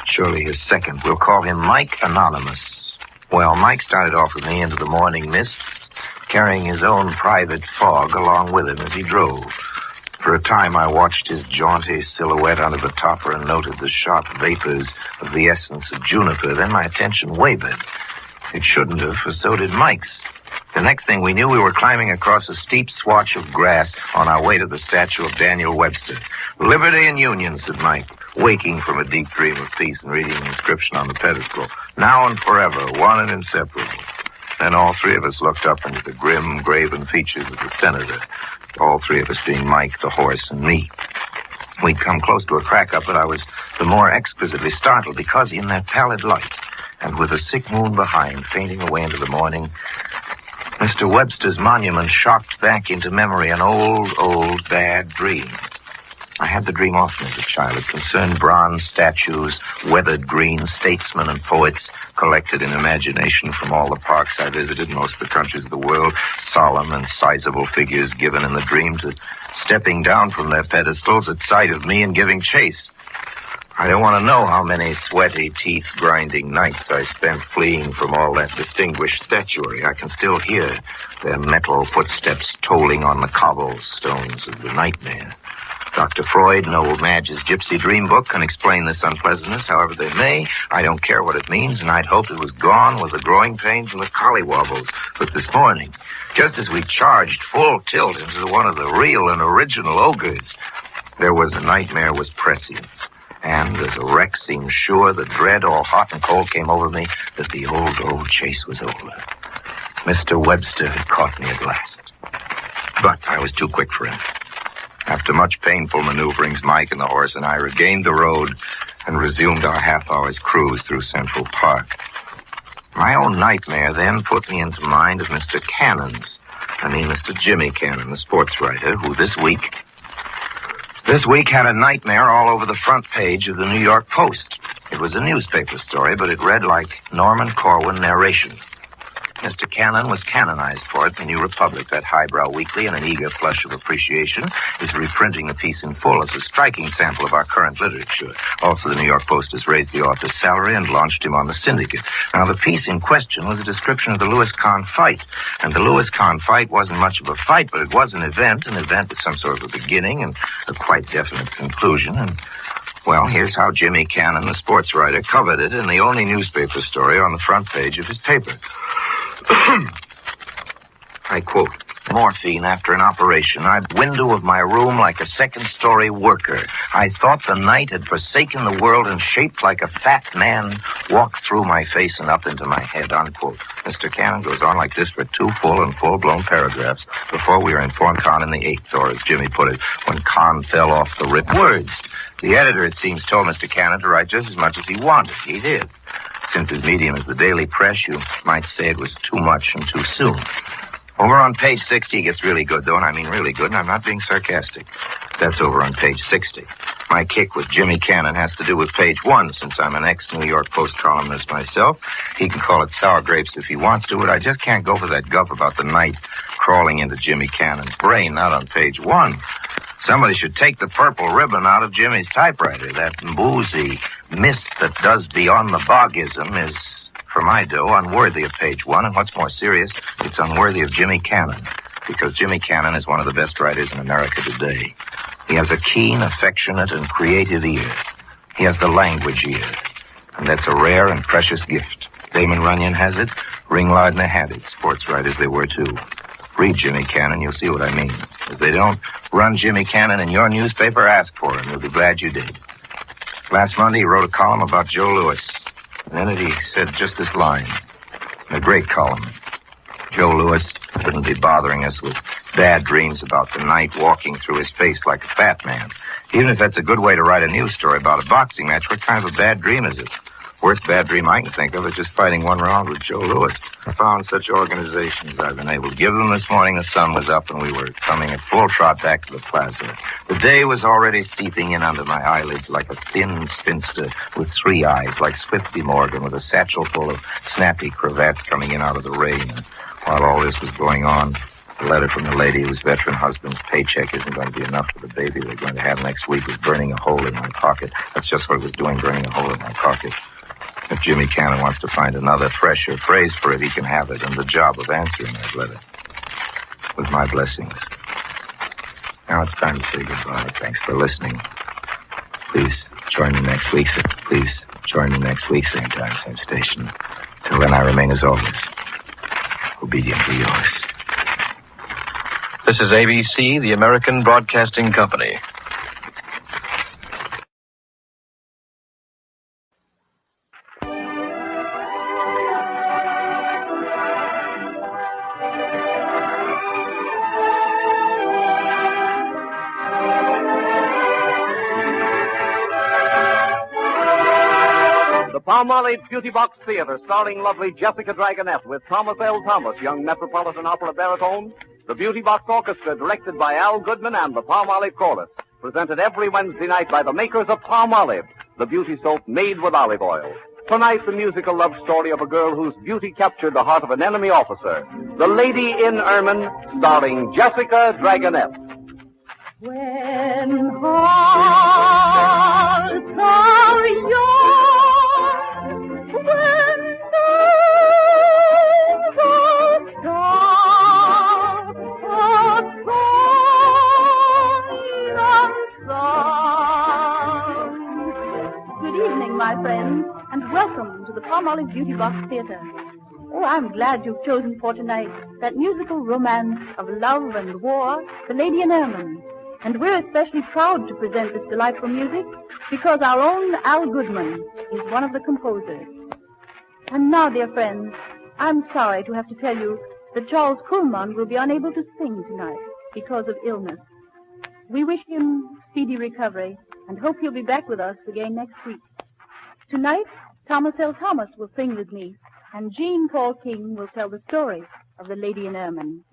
Surely his second. We'll call him Mike Anonymous. Well, Mike started off with me into the morning mists, carrying his own private fog along with him as he drove. For a time, I watched his jaunty silhouette under the topper and noted the sharp vapors of the essence of juniper. Then my attention wavered. It shouldn't have, for so did Mike's. The next thing we knew, we were climbing across a steep swatch of grass on our way to the statue of Daniel Webster. "Liberty and Union," said Mike, waking from a deep dream of peace and reading the inscription on the pedestal. "Now and forever, one and inseparable." Then all three of us looked up into the grim, graven features of the senator, all three of us being Mike, the horse, and me. We'd come close to a crack up it. I was the more exquisitely startled because in that pallid light, and with a sick moon behind, fading away into the morning, Mr. Webster's monument shocked back into memory an old, bad dream. I had the dream often as a child. It concerned bronze statues, weathered green statesmen and poets collected in imagination from all the parks I visited, most of the countries of the world, solemn and sizable figures given in the dream to stepping down from their pedestals at sight of me and giving chase. I don't want to know how many sweaty, teeth-grinding nights I spent fleeing from all that distinguished statuary. I can still hear their metal footsteps tolling on the cobblestones of the nightmare. Dr. Freud and old Madge's Gypsy Dream Book can explain this unpleasantness however they may. I don't care what it means, and I'd hoped it was gone with the growing pains and the collywobbles. But this morning, just as we charged full tilt into one of the real and original ogres, there was a nightmare was prescient. And as a wreck seemed sure, the dread all hot and cold came over me that the old chase was over. Mr. Webster had caught me at last. But I was too quick for him. After much painful maneuverings, Mike and the horse and I regained the road and resumed our half-hour's cruise through Central Park. My own nightmare then put me into mind of Mr. Mr. Jimmy Cannon, the sports writer, who this week had a nightmare all over the front page of the New York Post. It was a newspaper story, but it read like Norman Corwin narration. Mr. Cannon was canonized for it. The New Republic, that highbrow weekly, in an eager flush of appreciation, is reprinting the piece in full as a striking sample of our current literature. Also, the New York Post has raised the author's salary and launched him on the syndicate. Now, the piece in question was a description of the Lewis-Kahn fight. And the Lewis-Kahn fight wasn't much of a fight, but it was an event with some sort of a beginning and a quite definite conclusion. And, well, here's how Jimmy Cannon, the sports writer, covered it in the only newspaper story on the front page of his paper. I quote, "Morphine after an operation. I'd window of my room like a second-story worker. I thought the night had forsaken the world and shaped like a fat man walked through my face and up into my head," unquote. Mr. Cannon goes on like this for 2 full and full-blown paragraphs before we were informed Kahn in the 8th, or as Jimmy put it, when Kahn fell off the rip words. The editor, it seems, told Mr. Cannon to write just as much as he wanted. He did. Since his medium is the daily press, you might say it was too much and too soon. Over on page 60, it gets really good, though, and I mean really good, and I'm not being sarcastic. That's over on page 60. My kick with Jimmy Cannon has to do with page 1, since I'm an ex-New York Post columnist myself. He can call it sour grapes if he wants to, but I just can't go for that guff about the night crawling into Jimmy Cannon's brain, not on page 1. Somebody should take the purple ribbon out of Jimmy's typewriter. That boozy mist that does beyond the bogism is, for my dough, unworthy of page 1. And what's more serious, it's unworthy of Jimmy Cannon, because Jimmy Cannon is one of the best writers in America today. He has a keen, affectionate, and creative ear. He has the language ear, and that's a rare and precious gift. Damon Runyon has it. Ringlardner had it. Sports writers they were, too. Read Jimmy Cannon, you'll see what I mean. If they don't run Jimmy Cannon in your newspaper, ask for him. You'll be glad you did. Last Monday, he wrote a column about Joe Louis. And in it, he said just this line. A great column. Joe Louis wouldn't be bothering us with bad dreams about the night walking through his face like a fat man. Even if that's a good way to write a news story about a boxing match, what kind of a bad dream is it? Worst bad dream I can think of is just fighting one round with Joe Louis. I found such organizations I've been able to give them. This morning the sun was up and we were coming at full trot back to the plaza. The day was already seeping in under my eyelids like a thin spinster with 3 eyes, like Swifty Morgan with a satchel full of snappy cravats coming in out of the rain. And while all this was going on, the letter from the lady whose veteran husband's paycheck isn't going to be enough for the baby they're going to have next week was burning a hole in my pocket. That's just what it was doing, burning a hole in my pocket. If Jimmy Cannon wants to find another, fresher phrase for it, he can have it, and the job of answering that letter. With my blessings. Now it's time to say goodbye. Thanks for listening. Please join me next week. Please join me next week, same time, same station. Till then, I remain, as always, obediently yours. This is ABC, the American Broadcasting Company. Palmolive Beauty Box Theater, starring lovely Jessica Dragonette with Thomas L. Thomas, young Metropolitan Opera baritone, the Beauty Box Orchestra, directed by Al Goodman, and the Palmolive Chorus, presented every Wednesday night by the makers of Palmolive, the beauty soap made with olive oil. Tonight, the musical love story of a girl whose beauty captured the heart of an enemy officer, The Lady in Ermine, starring Jessica Dragonette. When hearts are young, when souls are strong, a song unsung. Good evening, my friends, and welcome to the Palmolive Beauty Box Theater. Oh, I'm glad you've chosen for tonight that musical romance of love and war, The Lady in Ermine. And we're especially proud to present this delightful music because our own Al Goodman is one of the composers. And now, dear friends, I'm sorry to have to tell you that Charles Kuhlman will be unable to sing tonight because of illness. We wish him speedy recovery and hope he'll be back with us again next week. Tonight, Thomas L. Thomas will sing with me, and Jean Paul King will tell the story of The Lady in Ermine.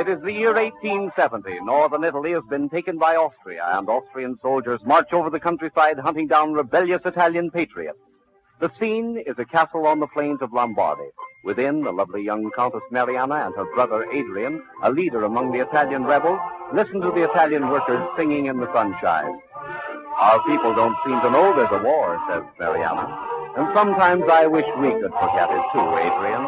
It is the year 1870. Northern Italy has been taken by Austria, and Austrian soldiers march over the countryside hunting down rebellious Italian patriots. The scene is a castle on the plains of Lombardy. Within, the lovely young Countess Mariana and her brother Adrian, a leader among the Italian rebels, listen to the Italian workers singing in the sunshine. Our people don't seem to know there's a war, says Mariana. And sometimes I wish we could forget it too, Adrian.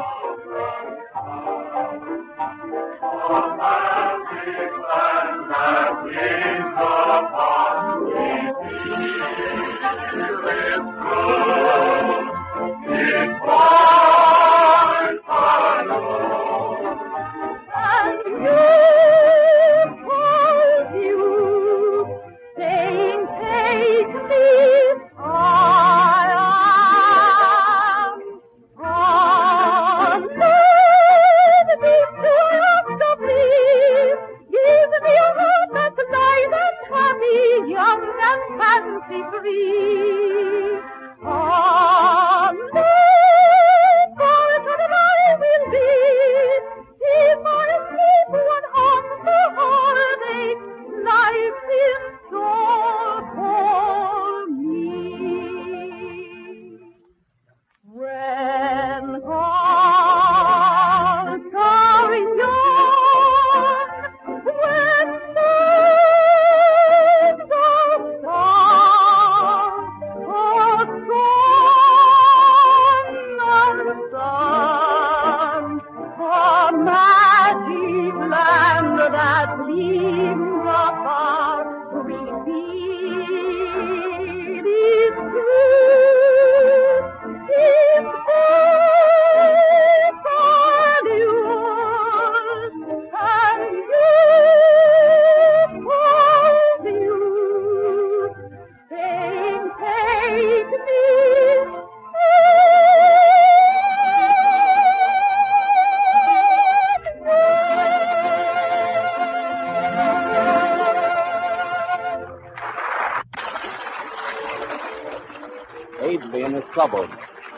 troubled.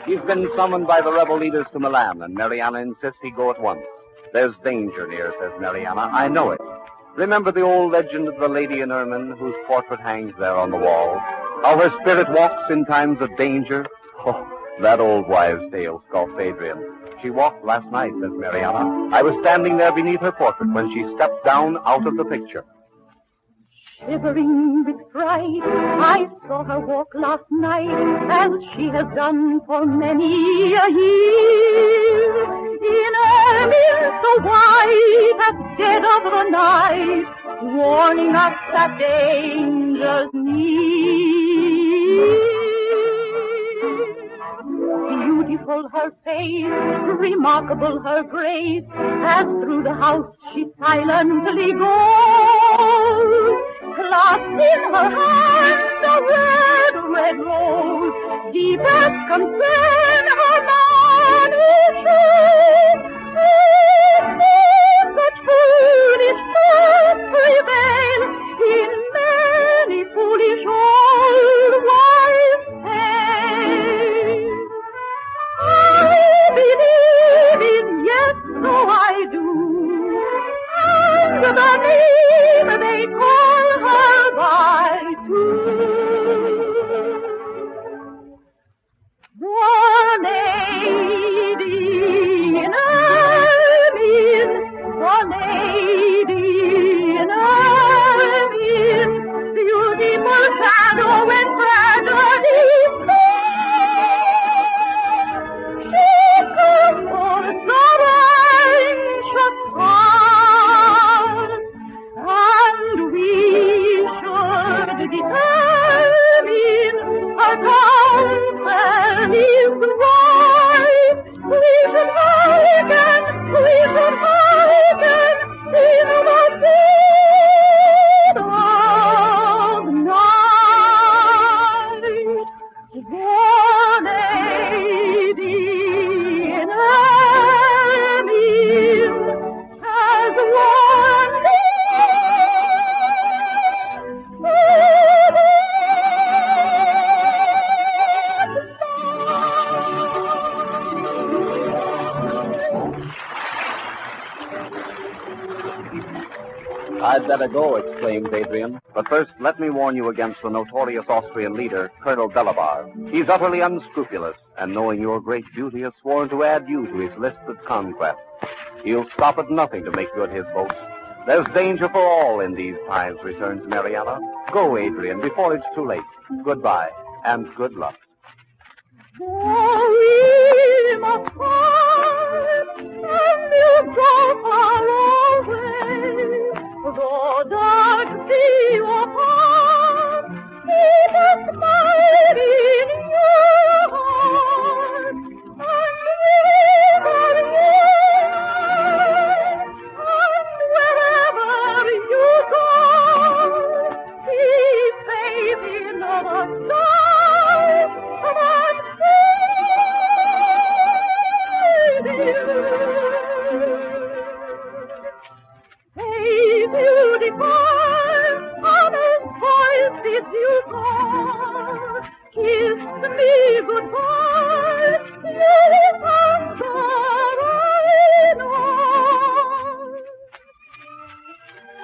He's been summoned by the rebel leaders to Milan, and Mariana insists he go at once. There's danger near, says Mariana. I know it. Remember the old legend of the lady in ermine whose portrait hangs there on the wall? How her spirit walks in times of danger? Oh, that old wives' tale, scoffed Adrian. She walked last night, says Mariana. I was standing there beneath her portrait when she stepped down out of the picture. Shivering with fright, I saw her walk last night, as she has done for many a year. In ermine so white at dead of the night, warning us that danger's near. Beautiful her face, remarkable her grace, as through the house she silently goes. Clasped in her hand a red, red rose, deepest concern her manner shows. Such foolish thoughts prevail in many foolish old wives' tales. I believe it, yes, so I do. Under the name they call her by two. The lady in ermine, the lady in ermine, beautiful shadow and tragedy. She comforts our anxious heart, and we should determine her comfort is right. We should hearken in the dead of night. The lady in ermine has warned me. I'd better go, exclaimed Adrian. But first, let me warn you against the notorious Austrian leader, Colonel Belabar. He's utterly unscrupulous, and knowing your great beauty, has sworn to add you to his list of conquests. He'll stop at nothing to make good his boast. There's danger for all in these times, returns Mariana. Go, Adrian, before it's too late. Goodbye, and good luck. We must part, and you go far away. Though dark be your heart, keep us might in your heart, and live on and wherever you go, keep faith in our star, but hey, beautiful, honest voice bids you call. Kiss me goodbye, you answer I know.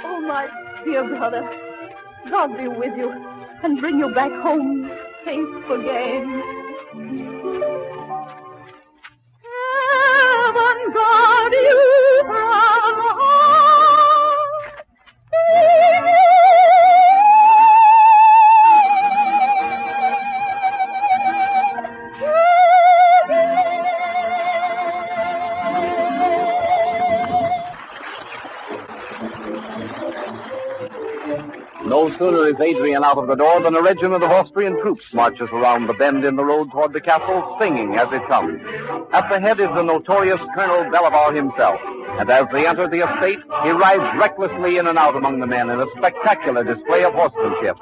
Oh, my dear brother, God be with you and bring you back home safe again. Heaven guard you from harm. No sooner is Adrian out of the door than a regiment of Austrian troops marches around the bend in the road toward the castle, singing as it comes. At the head is the notorious Colonel Belabar himself, and as they enter the estate, he rides recklessly in and out among the men in a spectacular display of horsemanship.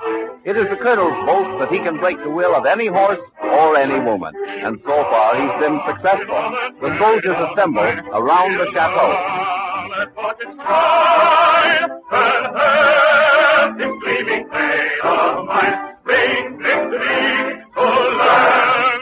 It is the colonel's boast that he can break the will of any horse or any woman, and so far he's been successful. The soldiers assemble around the chateau. This gleaming bay of mine brings victory to land.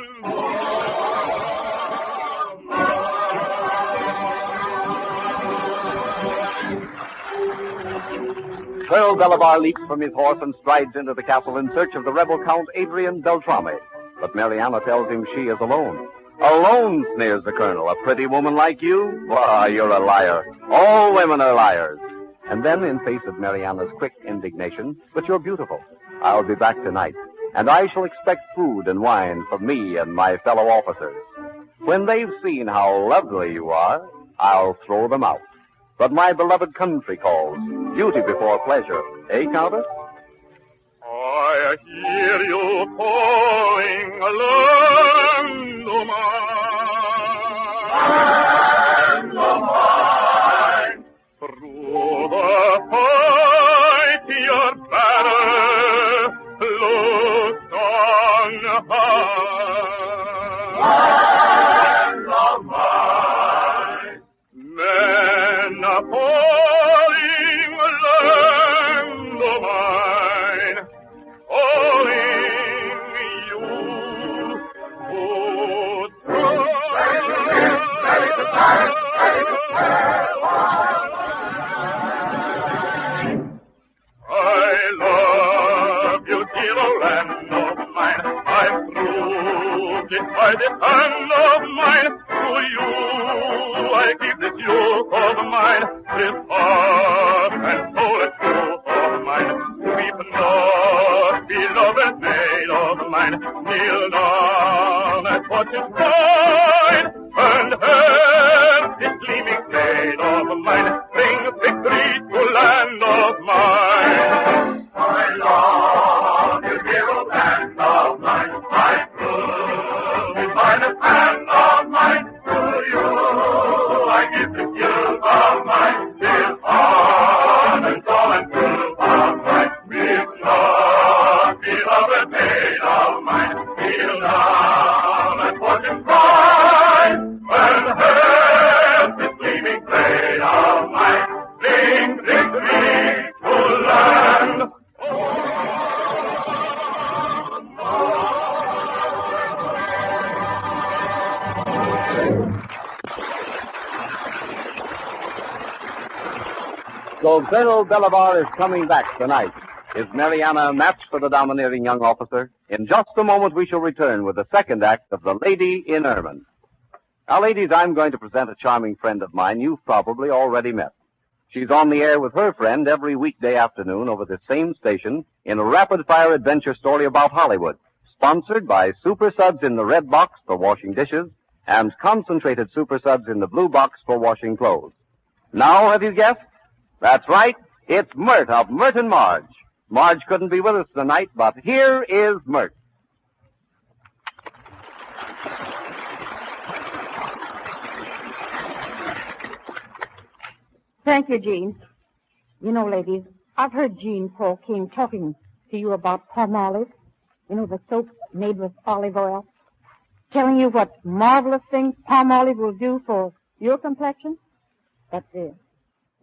Colonel Belivar leaps from his horse and strides into the castle in search of the rebel Count Adrian Beltrame. But Mariana tells him she is alone. Alone, sneers the colonel. A pretty woman like you? Why, you're a liar. All women are liars. And then, in face of Mariana's quick indignation, but you're beautiful. I'll be back tonight, and I shall expect food and wine from me and my fellow officers. When they've seen how lovely you are, I'll throw them out. But my beloved country calls. Duty before pleasure. Eh, Countess? I hear you calling, land o' mine. Land o' mine. Through the fight your banner looks on high. Land o' mine. Men are falling, land o' mine. Calling you to I love you, dear old land of mine. I've proved it by the hand of mine. To you I give this yoke of mine, this heart and soul and truth of mine. Weep not, beloved maid of mine, kneel down and watch it mine, and help this gleaming blade of mine bring victory to land of mine. I love you, dear old land of mine. I prove it by the hand of mine. To you I give this youth of mine, this heart and soul and truth of mine. Weep not, beloved maid of mine, kneel down and watch him cry, and help this gleaming blade of mine bring victory to land. So Colonel Belivar is coming back tonight. Is Mariana a match for the domineering young officer? In just a moment, we shall return with the second act of The Lady in Ermine. Now, ladies, I'm going to present a charming friend of mine you've probably already met. She's on the air with her friend every weekday afternoon over this same station in a rapid-fire adventure story about Hollywood, sponsored by Super Suds in the red box for washing dishes and concentrated Super Suds in the blue box for washing clothes. Now, have you guessed? That's right. It's Myrt of Myrt and Marge. Marge couldn't be with us tonight, but here is Myrt. Thank you, Jean. You know, ladies, I've heard Jean Paul King talking to you about Palmolive. You know, the soap made with olive oil. Telling you what marvelous things Palmolive will do for your complexion. But we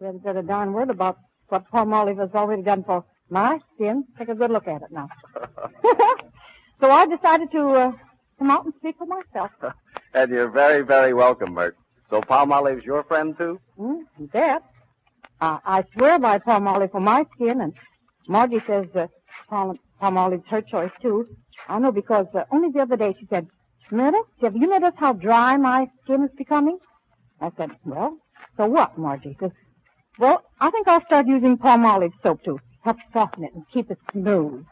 haven't said a darn word about what Palmolive has already done for my skin. Take a good look at it now. So I decided to come out and speak for myself. And you're very, very welcome, Myrt. So Palmolive's your friend, too? You bet. I swear by Palmolive for my skin, and Margie says Palmolive's her choice, too. I know because only the other day she said, Myrtle, have you noticed how dry my skin is becoming? I said, well, so what, Margie? She says, well, I think I'll start using Palmolive soap to help soften it and keep it smooth.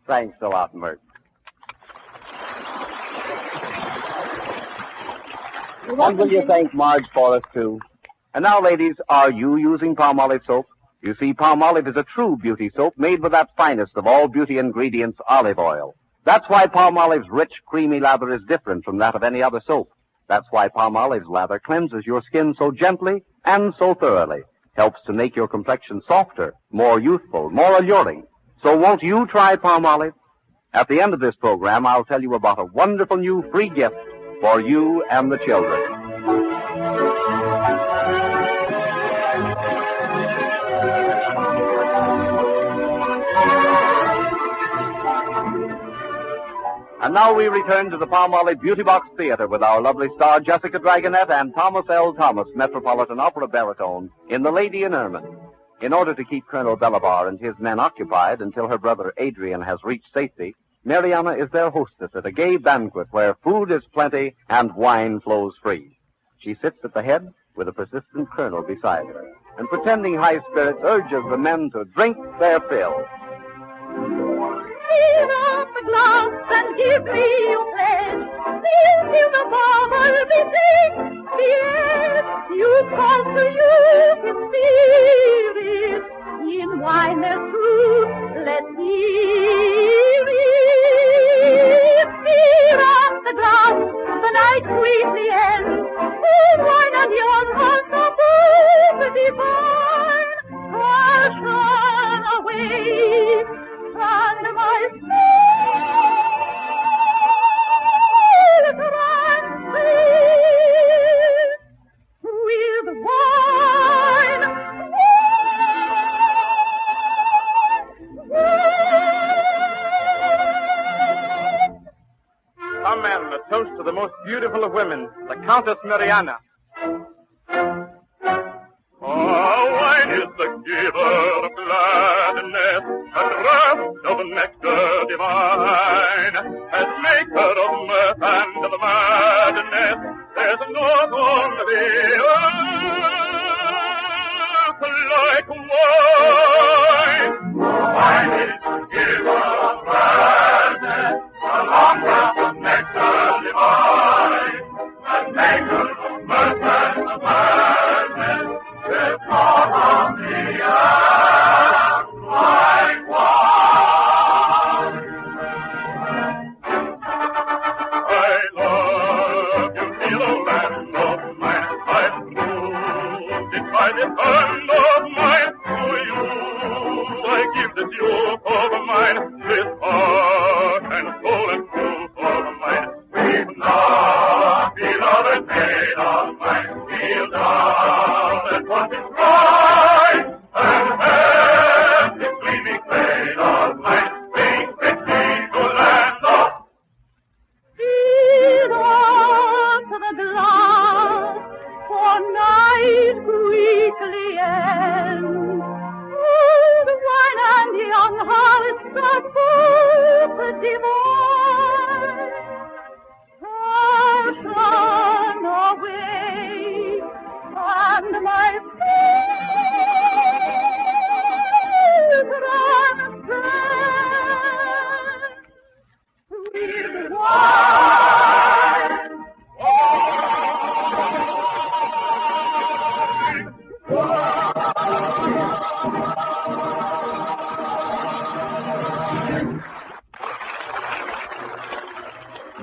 Thanks a lot, Myrt. And will you thank Marge for us, too? And now, ladies, are you using Palmolive soap? You see, Palmolive is a true beauty soap made with that finest of all beauty ingredients, olive oil. That's why Palmolive's rich, creamy lather is different from that of any other soap. That's why Palmolive's lather cleanses your skin so gently and so thoroughly. Helps to make your complexion softer, more youthful, more alluring. So won't you try Palmolive? At the end of this program, I'll tell you about a wonderful new free gift for you and the children. And now we return to the Palmolive Beauty Box Theater with our lovely star Jessica Dragonette and Thomas L. Thomas, Metropolitan Opera baritone, in The Lady in Ermine. In order to keep Colonel Belivar and his men occupied until her brother Adrian has reached safety, Mariana is their hostess at a gay banquet where food is plenty and wine flows free. She sits at the head with a persistent colonel beside her, and pretending high spirits urges the men to drink their fill. Fill up the glass and give me your pledge. Till the bubble be drink. Yes, you conquer you in spirit. In wine there's truth, let's hear it. Fill up the glass, the night sweetly ends. Oh, wine and young hearts are both divine. Passion away. And my soul tranquil with wine. Come men, a toast to the most beautiful of women, the Countess Mariana. Wine is the giver of gladness, a draught of nectar divine, as maker of mirth and of madness, there's naught on the earth like wine. Wine is the giver of gladness, a long draught of nectar divine, as maker of mirth and of madness, there's naught on the earth like wine. I love you, dear land of mine. I'm moved by the hand of mine to you. I give this youth of mine, this heart and soul and truth of mine. Weep not, beloved maid of mine, kneel down and what is right, and have this gleaming blade of mine, sing quickly to land of. Fill up the glass, for night quickly ends. Old wine and young hearts are both divine. Passion away, and my soul transcends with wine.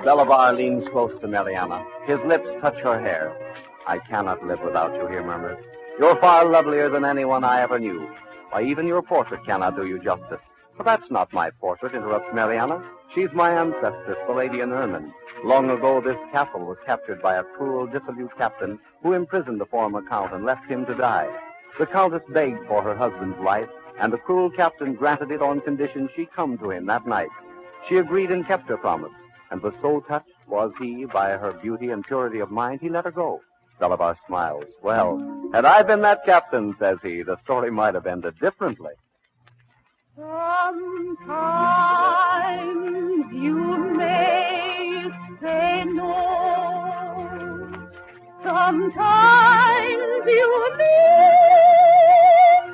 Belivar leans close to Mariana. His lips touch her hair. I cannot live without you, he murmurs. You're far lovelier than anyone I ever knew. Why, even your portrait cannot do you justice. But that's not my portrait, interrupts Mariana. She's my ancestress, the Lady in Ermine. Long ago, this castle was captured by a cruel, dissolute captain who imprisoned the former count and left him to die. The countess begged for her husband's life, and the cruel captain granted it on condition she come to him that night. She agreed and kept her promise, and was so touched was he by her beauty and purity of mind, he let her go. Belivar smiles. Well, had I been that captain, says he, the story might have ended differently. Sometimes you may say no. Sometimes you may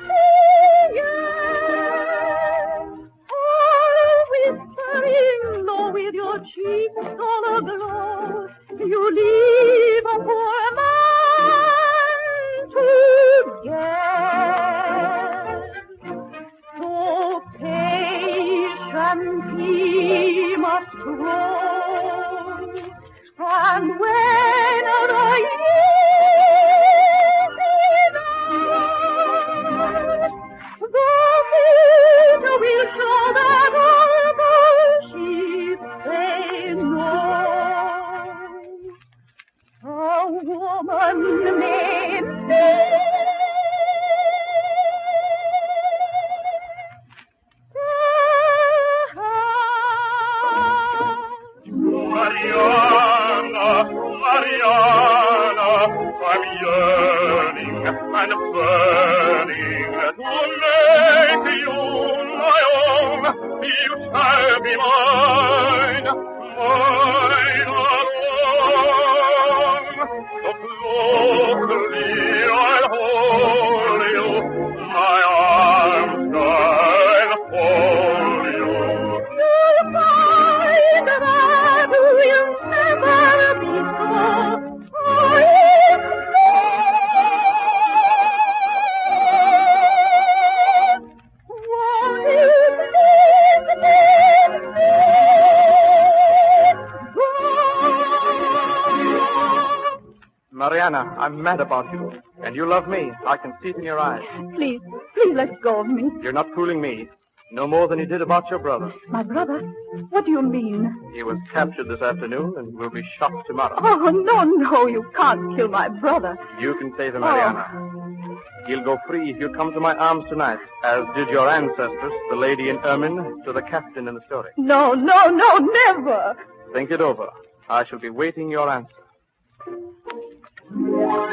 say yes. Oh, whispering low with your cheeks all aglow, you leave a poor man to guess. So patient he must grow, and when the years yearning and burning to make you my own. You shall be mine, mine alone. So closely I'll hold you, my arms shall hold you. You'll find that will never be so. Mariana, I'm mad about you. And you love me. I can see it in your eyes. Please let go of me. You're not fooling me. No more than you did about your brother. My brother? What do you mean? He was captured this afternoon and will be shot tomorrow. Oh, no, you can't kill my brother. You can save him, Mariana. He'll go free if you come to my arms tonight, as did your ancestors, the lady in ermine, to the captain in the story. No, never. Think it over. I shall be waiting your answer.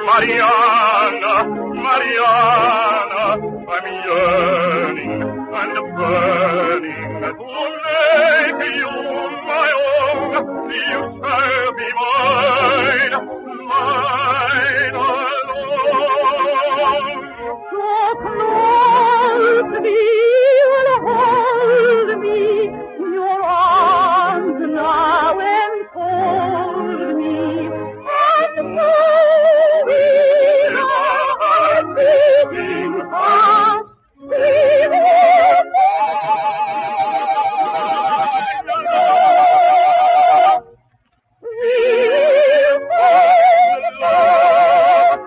Mariana, Mariana, I'm yearning and burning to make you my own. You shall be mine, mine alone. So close to me, will hold me, your arms now enfold me, and so beating heart, we will find love. We will find love.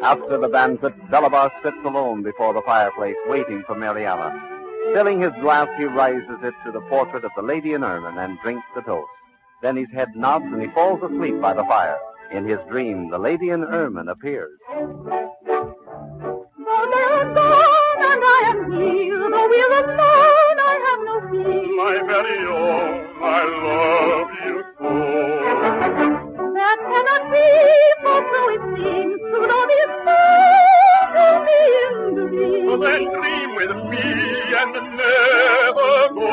After the banquet, Belabar sits alone before the fireplace, waiting for Mariana. Filling his glass, he raises it to the portrait of the lady in ermine and drinks the toast. Then his head nods and he falls asleep by the fire. In his dream, the lady in ermine appears. Though they're gone and I am here, though we're alone, I have no fear. My very own, I love you so. That cannot be, for so it seems, to know this soul to be in the dream. So then dream with me and never go.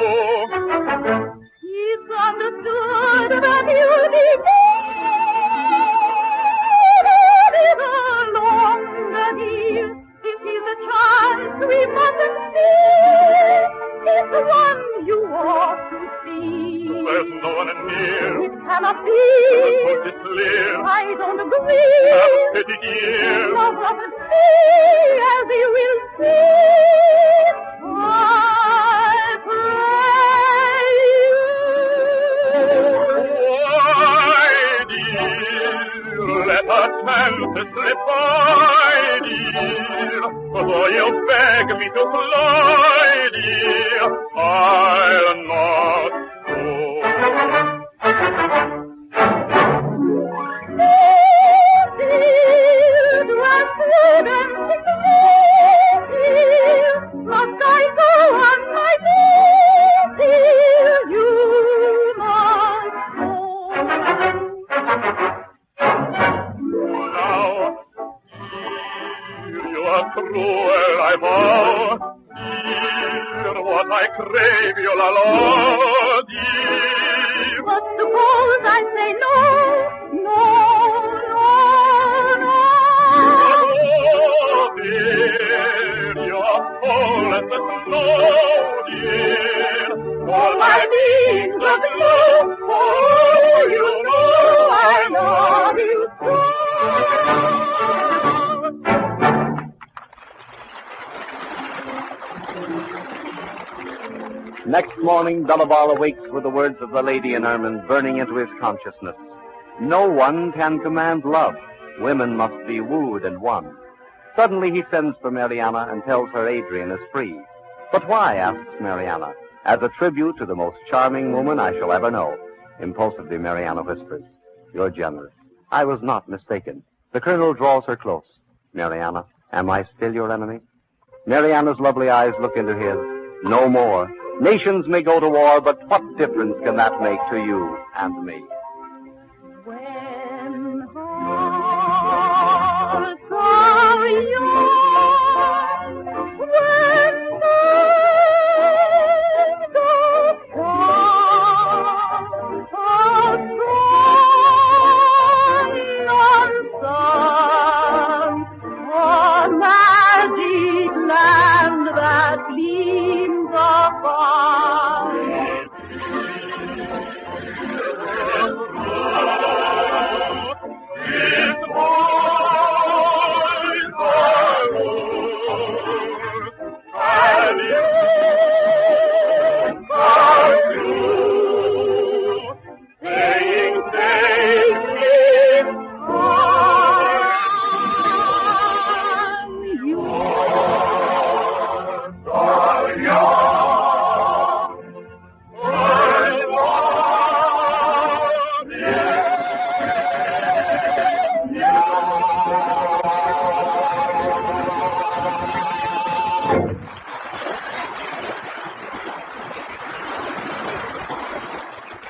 It's understood that you'll be dead along the hill. This is a chance we mustn't miss. It's the one you ought to see. There's no one near. It cannot be. The coast is clear. I don't agree. Have pity, dear. Love up and see as you will see. I pray you. Why, dear, let us chance slip by, dear. Though you beg me to fly, dear, I'll not go. Must I go on my way till you must go? Now, you are cruel, I vow. Dear, what I crave you'll allow, dear. But suppose I say no, no, no, no. Oh, dear, you're full as the snow, dear. All my beings love you, oh, you know I love you so. Next morning, Belabar awakes with the words of the lady in ermine burning into his consciousness. No one can command love. Women must be wooed and won. Suddenly he sends for Mariana and tells her Adrian is free. But why, asks Mariana. As a tribute to the most charming woman I shall ever know. Impulsively, Mariana whispers, you're generous. I was not mistaken. The colonel draws her close. Mariana, am I still your enemy? Mariana's lovely eyes look into his. No more. Nations may go to war, but what difference can that make to you and me? When hearts are young, when minds are strong, how strong our sun, a magic land that gleams afar.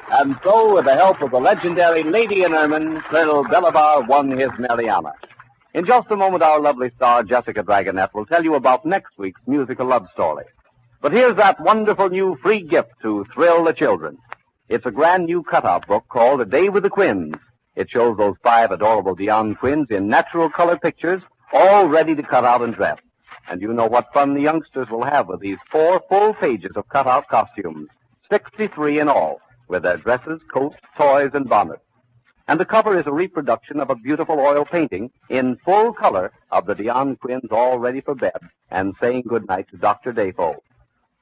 And so, with the help of the legendary Lady in Ermine, Colonel Belivar won his Mariana. In just a moment, our lovely star, Jessica Dragonette, will tell you about next week's musical love story. But here's that wonderful new free gift to thrill the children. It's a brand new cutout book called A Day with the Quins. It shows those 5 adorable Dion twins in natural color pictures, all ready to cut out and dress. And you know what fun the youngsters will have with these 4 full pages of cutout costumes, 63 in all, with their dresses, coats, toys, and bonnets. And the cover is a reproduction of a beautiful oil painting in full color of the Dion twins all ready for bed and saying goodnight to Dr. Defoe.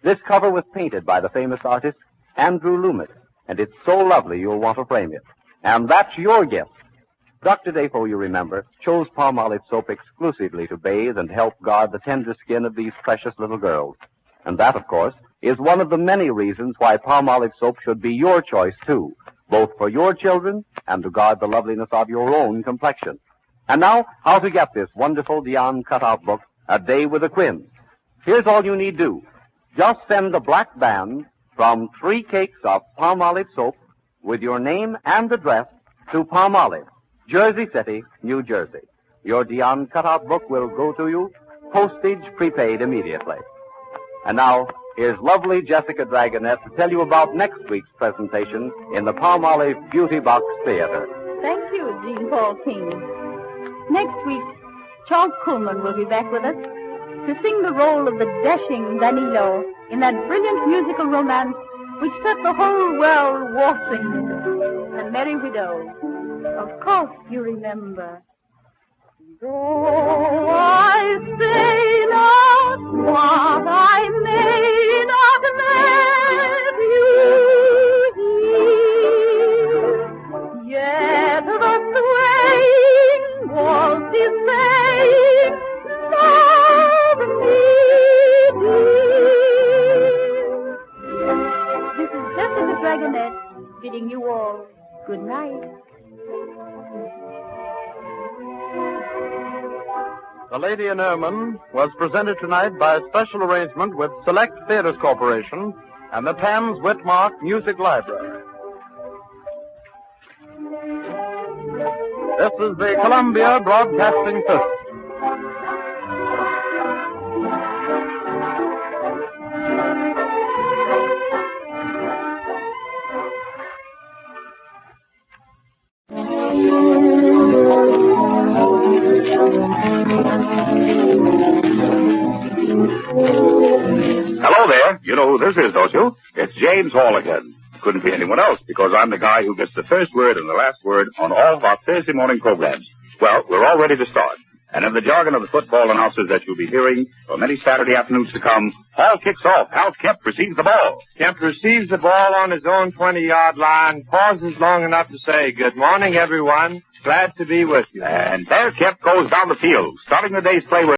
This cover was painted by the famous artist Andrew Loomis, and it's so lovely you'll want to frame it. And that's your gift. Dr. Defoe, you remember, chose Palmolive soap exclusively to bathe and help guard the tender skin of these precious little girls. And that, of course, is one of the many reasons why Palmolive soap should be your choice, too, both for your children and to guard the loveliness of your own complexion. And now, how to get this wonderful Dion cutout book, A Day with the Quins. Here's all you need do. Just send the black band from 3 cakes of Palmolive soap with your name and address to Palmolive, Jersey City, New Jersey. Your Dion cutout book will go to you, postage prepaid immediately. And now, here's lovely Jessica Dragonette to tell you about next week's presentation in the Palmolive Beauty Box Theater. Thank you, Jean Paul King. Next week, Charles Kuhlman will be back with us to sing the role of the dashing Danilo in that brilliant musical romance which set the whole world waltzing, The Merry Widow. Of course you remember. Though I say not what I may not let you hear, yet the swaying waltz is saying, love me, dear. This is Jessica Dragonette bidding you all good night. The Lady in Ermine was presented tonight by special arrangement with Select Theaters Corporation and the Thames Whitmark Music Library. This is the Columbia Broadcasting System. Hello there. You know who this is, don't you? It's James Hall again. Couldn't be anyone else because I'm the guy who gets the first word and the last word on all of our Thursday morning programs. Well, we're all ready to start. And in the jargon of the football announcers that you'll be hearing for many Saturday afternoons to come, Hall kicks off. Hal Kemp receives the ball. Kemp receives the ball on his own 20-yard line, pauses long enough to say, "Good morning, everyone. Glad to be with you." And there Kemp goes down the field, starting the day's play with